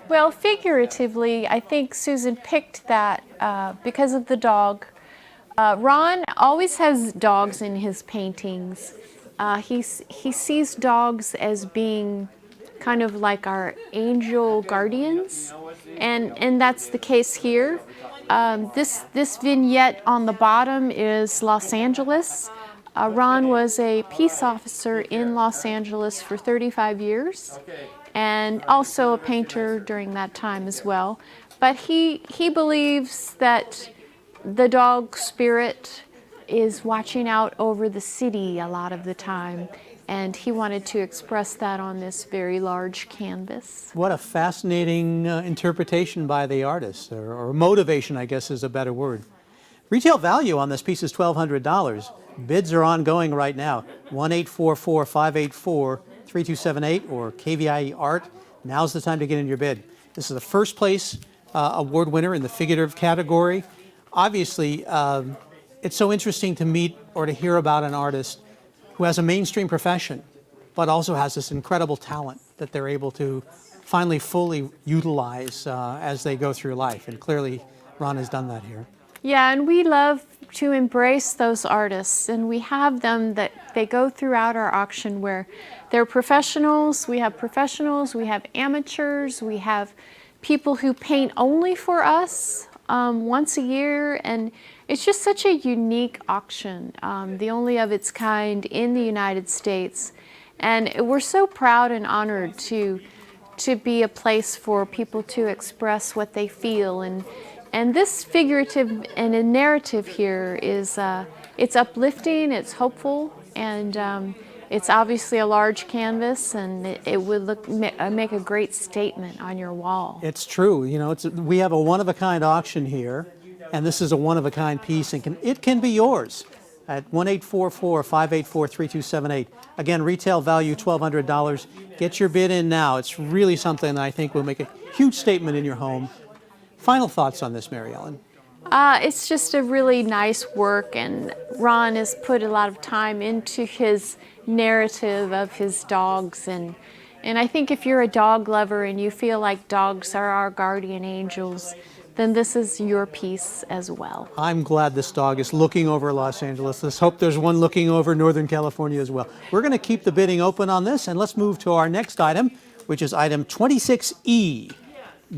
Well, figuratively, I think Susan picked that because of the dog. Ron always has dogs in his paintings. He sees dogs as being kind of like our angel guardians, and that's the case here. This vignette on the bottom is Los Angeles. Ron was a peace officer in Los Angeles for 35 years and also a painter during that time as well. But he believes that the dog spirit is watching out over the city a lot of the time, and he wanted to express that on this very large canvas. What a fascinating interpretation by the artist, or motivation, I guess is a better word. Retail value on this piece is $1,200. Bids are ongoing right now. 1-844-584-3278 or KVIE Art. Now's the time to get in your bid. This is the first place award winner in the figurative category. Obviously, it's so interesting to meet or to hear about an artist who has a mainstream profession, but also has this incredible talent that they're able to finally fully utilize as they go through life. And clearly, Ron has done that here. Yeah, and we love to embrace those artists, and we have them that they go throughout our auction where they're professionals, we have amateurs, we have people who paint only for us once a year, and it's just such a unique auction, the only of its kind in the United States. And we're so proud and honored to be a place for people to express what they feel. And this figurative and a narrative here is, it's uplifting, it's hopeful, and it's obviously a large canvas, and it would make a great statement on your wall. It's true. You know, we have a one-of-a-kind auction here, and this is a one-of-a-kind piece, and it can be yours at 1-844-584-3278. Again, retail value $1,200. Get your bid in now. It's really something that I think will make a huge statement in your home. Final thoughts on this, Mary Ellen? It's just a really nice work, and Ron has put a lot of time into his narrative of his dogs, and I think if you're a dog lover and you feel like dogs are our guardian angels, then this is your piece as well. I'm glad this dog is looking over Los Angeles. Let's hope there's one looking over Northern California as well. We're going to keep the bidding open on this, and let's move to our next item, which is item 26E,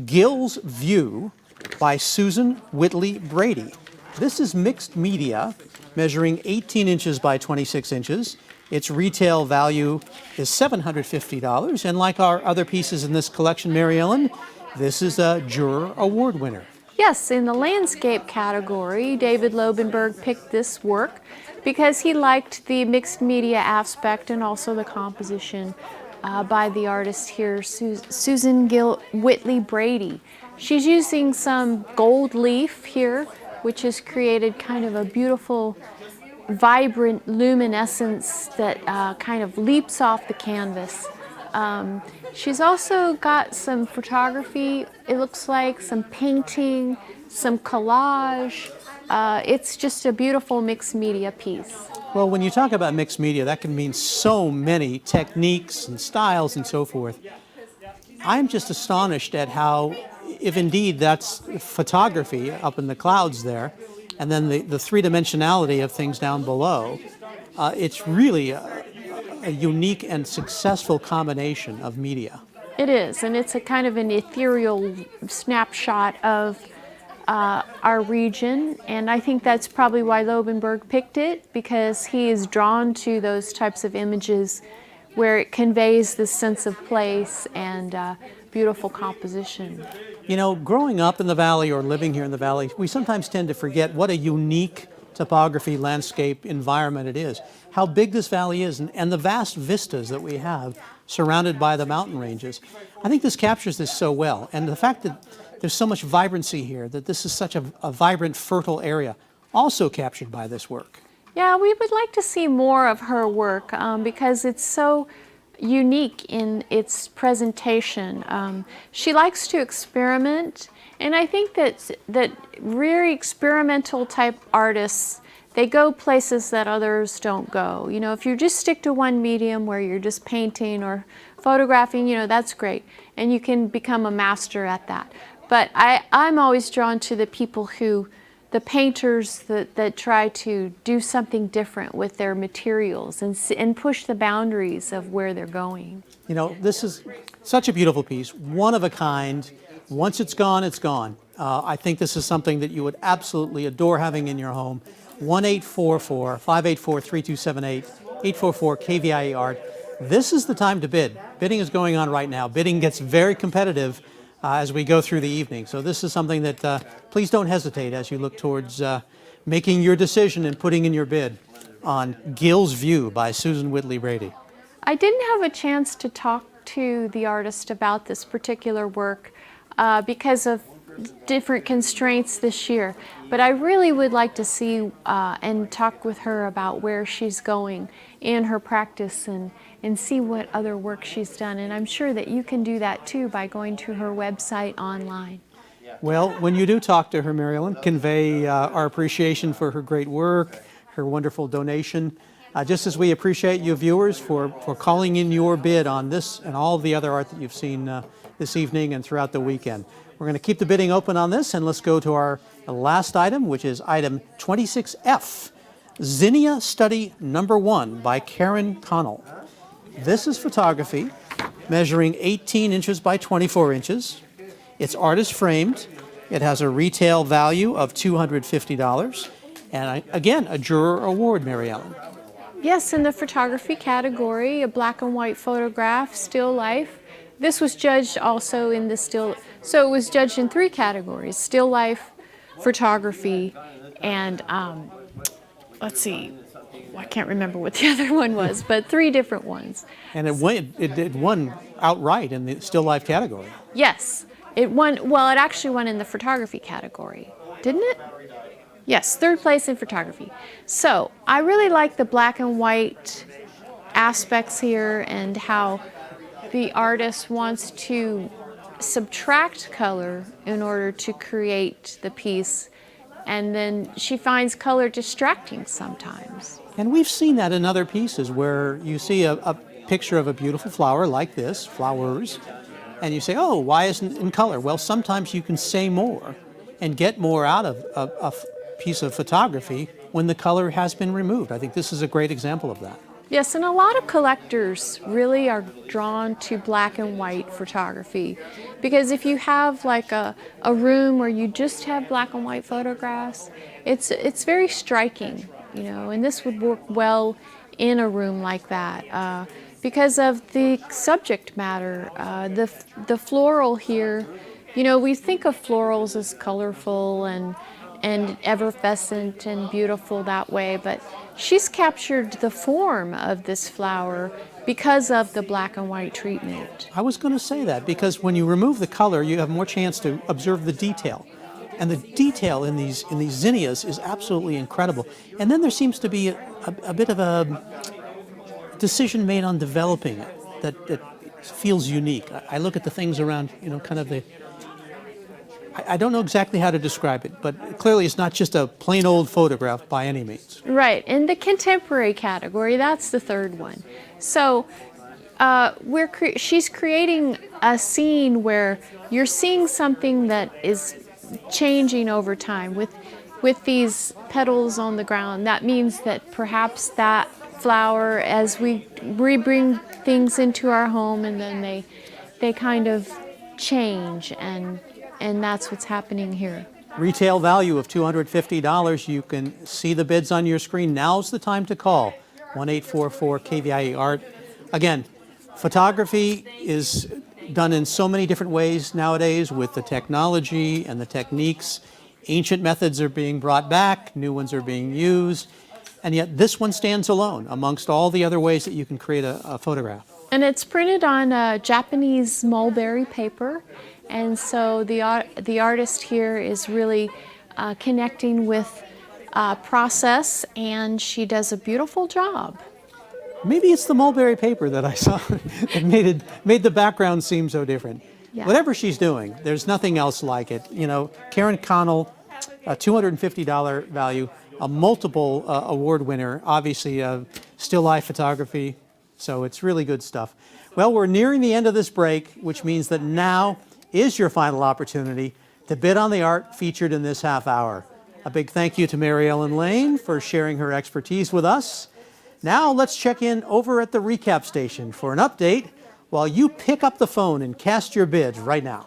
Gill's View by Susan Whitley Brady. This is mixed media, measuring 18 inches by 26 inches. Its retail value is $750, and like our other pieces in this collection, Mary Ellen, This is a Juror Award winner. Yes, in the landscape category, David Lobenberg picked this work because he liked the mixed media aspect and also the composition by the artist here, Susan Whitley Brady. She's using some gold leaf here, which has created kind of a beautiful, vibrant luminescence that kind of leaps off the canvas. She's also got some photography, it looks like, some painting, some collage. It's just a beautiful mixed media piece. Well, when you talk about mixed media, that can mean so many techniques and styles and so forth. I'm just astonished at how, if indeed that's photography up in the clouds there, and then the three-dimensionality of things down below, it's really a unique and successful combination of media. It is, and it's a kind of an ethereal snapshot of our region, and I think that's probably why Lobenberg picked it, because he is drawn to those types of images where it conveys this sense of place and beautiful composition. You know, growing up in the valley or living here in the valley, we sometimes tend to forget what a unique topography, landscape, environment it is. How big this valley is and the vast vistas that we have surrounded by the mountain ranges. I think this captures this so well. And the fact that there's so much vibrancy here, that this is such a vibrant, fertile area, also captured by this work. Yeah, we would like to see more of her work because it's so unique in its presentation. She likes to experiment, and I think that very experimental type artists, they go places that others don't go. You know, if you just stick to one medium where you're just painting or photographing, you know, that's great, and you can become a master at that. But I'm always drawn to the people who, the painters that try to do something different with their materials and push the boundaries of where they're going. You know, this is such a beautiful piece, one of a kind. Once it's gone, it's gone. I think this is something that you would absolutely adore having in your home. 1-844-584-3278, 844-KVIE Art. This is the time to bid. Bidding is going on right now. Bidding gets very competitive as we go through the evening. So this is something that please don't hesitate as you look towards making your decision and putting in your bid on Gill's View by Susan Whitley Brady. I didn't have a chance to talk to the artist about this particular work because of different constraints this year, but I really would like to see and talk with her about where she's going in her practice and see what other work she's done. And I'm sure that you can do that too by going to her website online. Well, when you do talk to her, Marilyn, convey our appreciation for her great work, her wonderful donation, just as we appreciate you viewers for calling in your bid on this and all the other art that you've seen this evening and throughout the weekend. We're going to keep the bidding open on this, and let's go to our last item, which is item 26F, Zinnia Study Number 1 by Karen Connell. This is photography measuring 18 inches by 24 inches. It's artist framed. It has a retail value of $250. And again, a Juror Award, Mary Ellen. Yes, in the photography category, a black and white photograph, still life. This was judged also in the still, so it was judged in 3 categories: still life, photography, and let's see, I can't remember what the other one was, but 3 different ones. And it won outright in the still life category. Yes, it won. Well, it actually won in the photography category, didn't it? Yes, 3rd place in photography. So I really like the black and white aspects here and how the artist wants to subtract color in order to create the piece, and then she finds color distracting sometimes. And we've seen that in other pieces where you see a picture of a beautiful flower like this, flowers, and you say, oh, why isn't it in color? Well, sometimes you can say more and get more out of a piece of photography when the color has been removed. I think this is a great example of that. Yes, and a lot of collectors really are drawn to black and white photography, because if you have like a room where you just have black and white photographs, it's very striking, you know, and this would work well in a room like that because of the subject matter. The floral here You know, we think of florals as colorful and effervescent and beautiful that way, but she's captured the form of this flower because of the black and white treatment. I was going to say that because when you remove the color, you have more chance to observe the detail. And the detail in these zinnias is absolutely incredible. And then there seems to be a bit of a decision made on developing it that feels unique. I look at the things around, you know, kind of the, I don't know exactly how to describe it, but clearly it's not just a plain old photograph by any means. Right, in the contemporary category, that's the third one. So she's creating a scene where you're seeing something that is changing over time with these petals on the ground. That means that perhaps that flower, as we bring things into our home, and then they kind of change, and that's what's happening here. Retail value of $250. You can see the bids on your screen. Now's the time to call 1-844-KVIE Art. Again, photography is done in so many different ways nowadays with the technology and the techniques. Ancient methods are being brought back, new ones are being used, and yet this one stands alone amongst all the other ways that you can create a photograph. And it's printed on Japanese mulberry paper, and so the artist here is really connecting with process, and she does a beautiful job. Maybe it's the mulberry paper that I saw that made the background seem so different. Yeah. Whatever she's doing, there's nothing else like it. You know, Karen Connell, a $250 value, a multiple award winner, obviously still life photography, so it's really good stuff. Well, we're nearing the end of this break, which means that now is your final opportunity to bid on the art featured in this half hour. A big thank you to Mary Ellen Lane for sharing her expertise with us. Now let's check in over at the recap station for an update while you pick up the phone and cast your bid right now.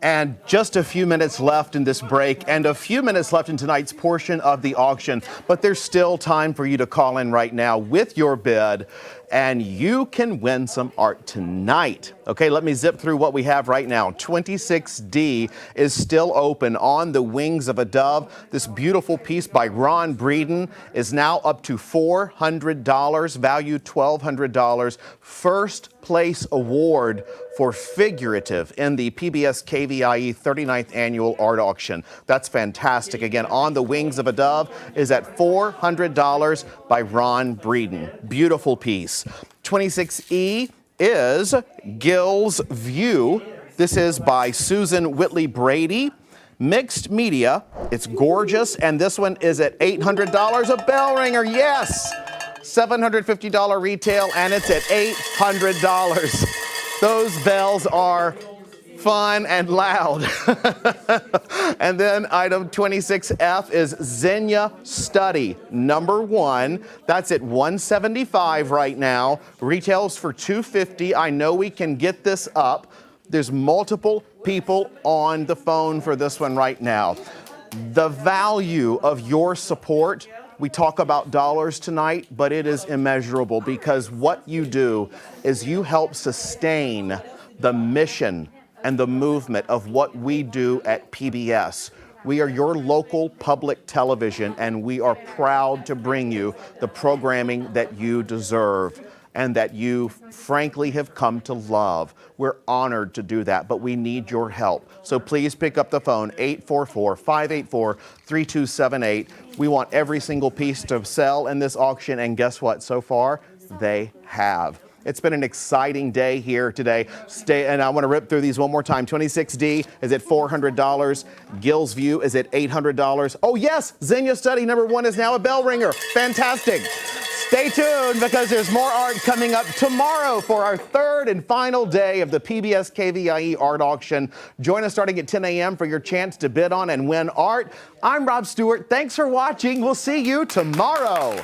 And just a few minutes left in this break and a few minutes left in tonight's portion of the auction, but there's still time for you to call in right now with your bid and you can win some art tonight. Okay, let me zip through what we have right now. 26D is still open, On the Wings of a Dove. This beautiful piece by Ron Breeden is now up to $400, value $1,200. First place award for figurative in the PBS KVIE 39th Annual Art Auction. That's fantastic. Again, On the Wings of a Dove is at $400 by Ron Breeden. Beautiful piece. 26E is Gill's View. This is by Susan Whitley Brady. Mixed media. It's gorgeous. And this one is at $800. A bell ringer, yes! $750 retail, and it's at $800. Those bells are fun and loud. And then item 26F is Zinnia Study, number 1. That's at $175 right now. Retails for $250. I know we can get this up. There's multiple people on the phone for this one right now. The value of your support, we talk about dollars tonight, but it is immeasurable because what you do is you help sustain the mission and the movement of what we do at PBS. We are your local public television, and we are proud to bring you the programming that you deserve and that you frankly have come to love. We're honored to do that, but we need your help. So please pick up the phone, 844-584-3278. We want every single piece to sell in this auction, and guess what? So far, they have. It's been an exciting day here today. And I want to rip through these one more time. 26D is at $400. Gill's View is at $800. Oh yes, Zinnia Study number 1 is now a bell ringer. Fantastic. Stay tuned because there's more art coming up tomorrow for our third and final day of the PBS KVIE Art Auction. Join us starting at 10 a.m. for your chance to bid on and win art. I'm Rob Stewart. Thanks for watching. We'll see you tomorrow.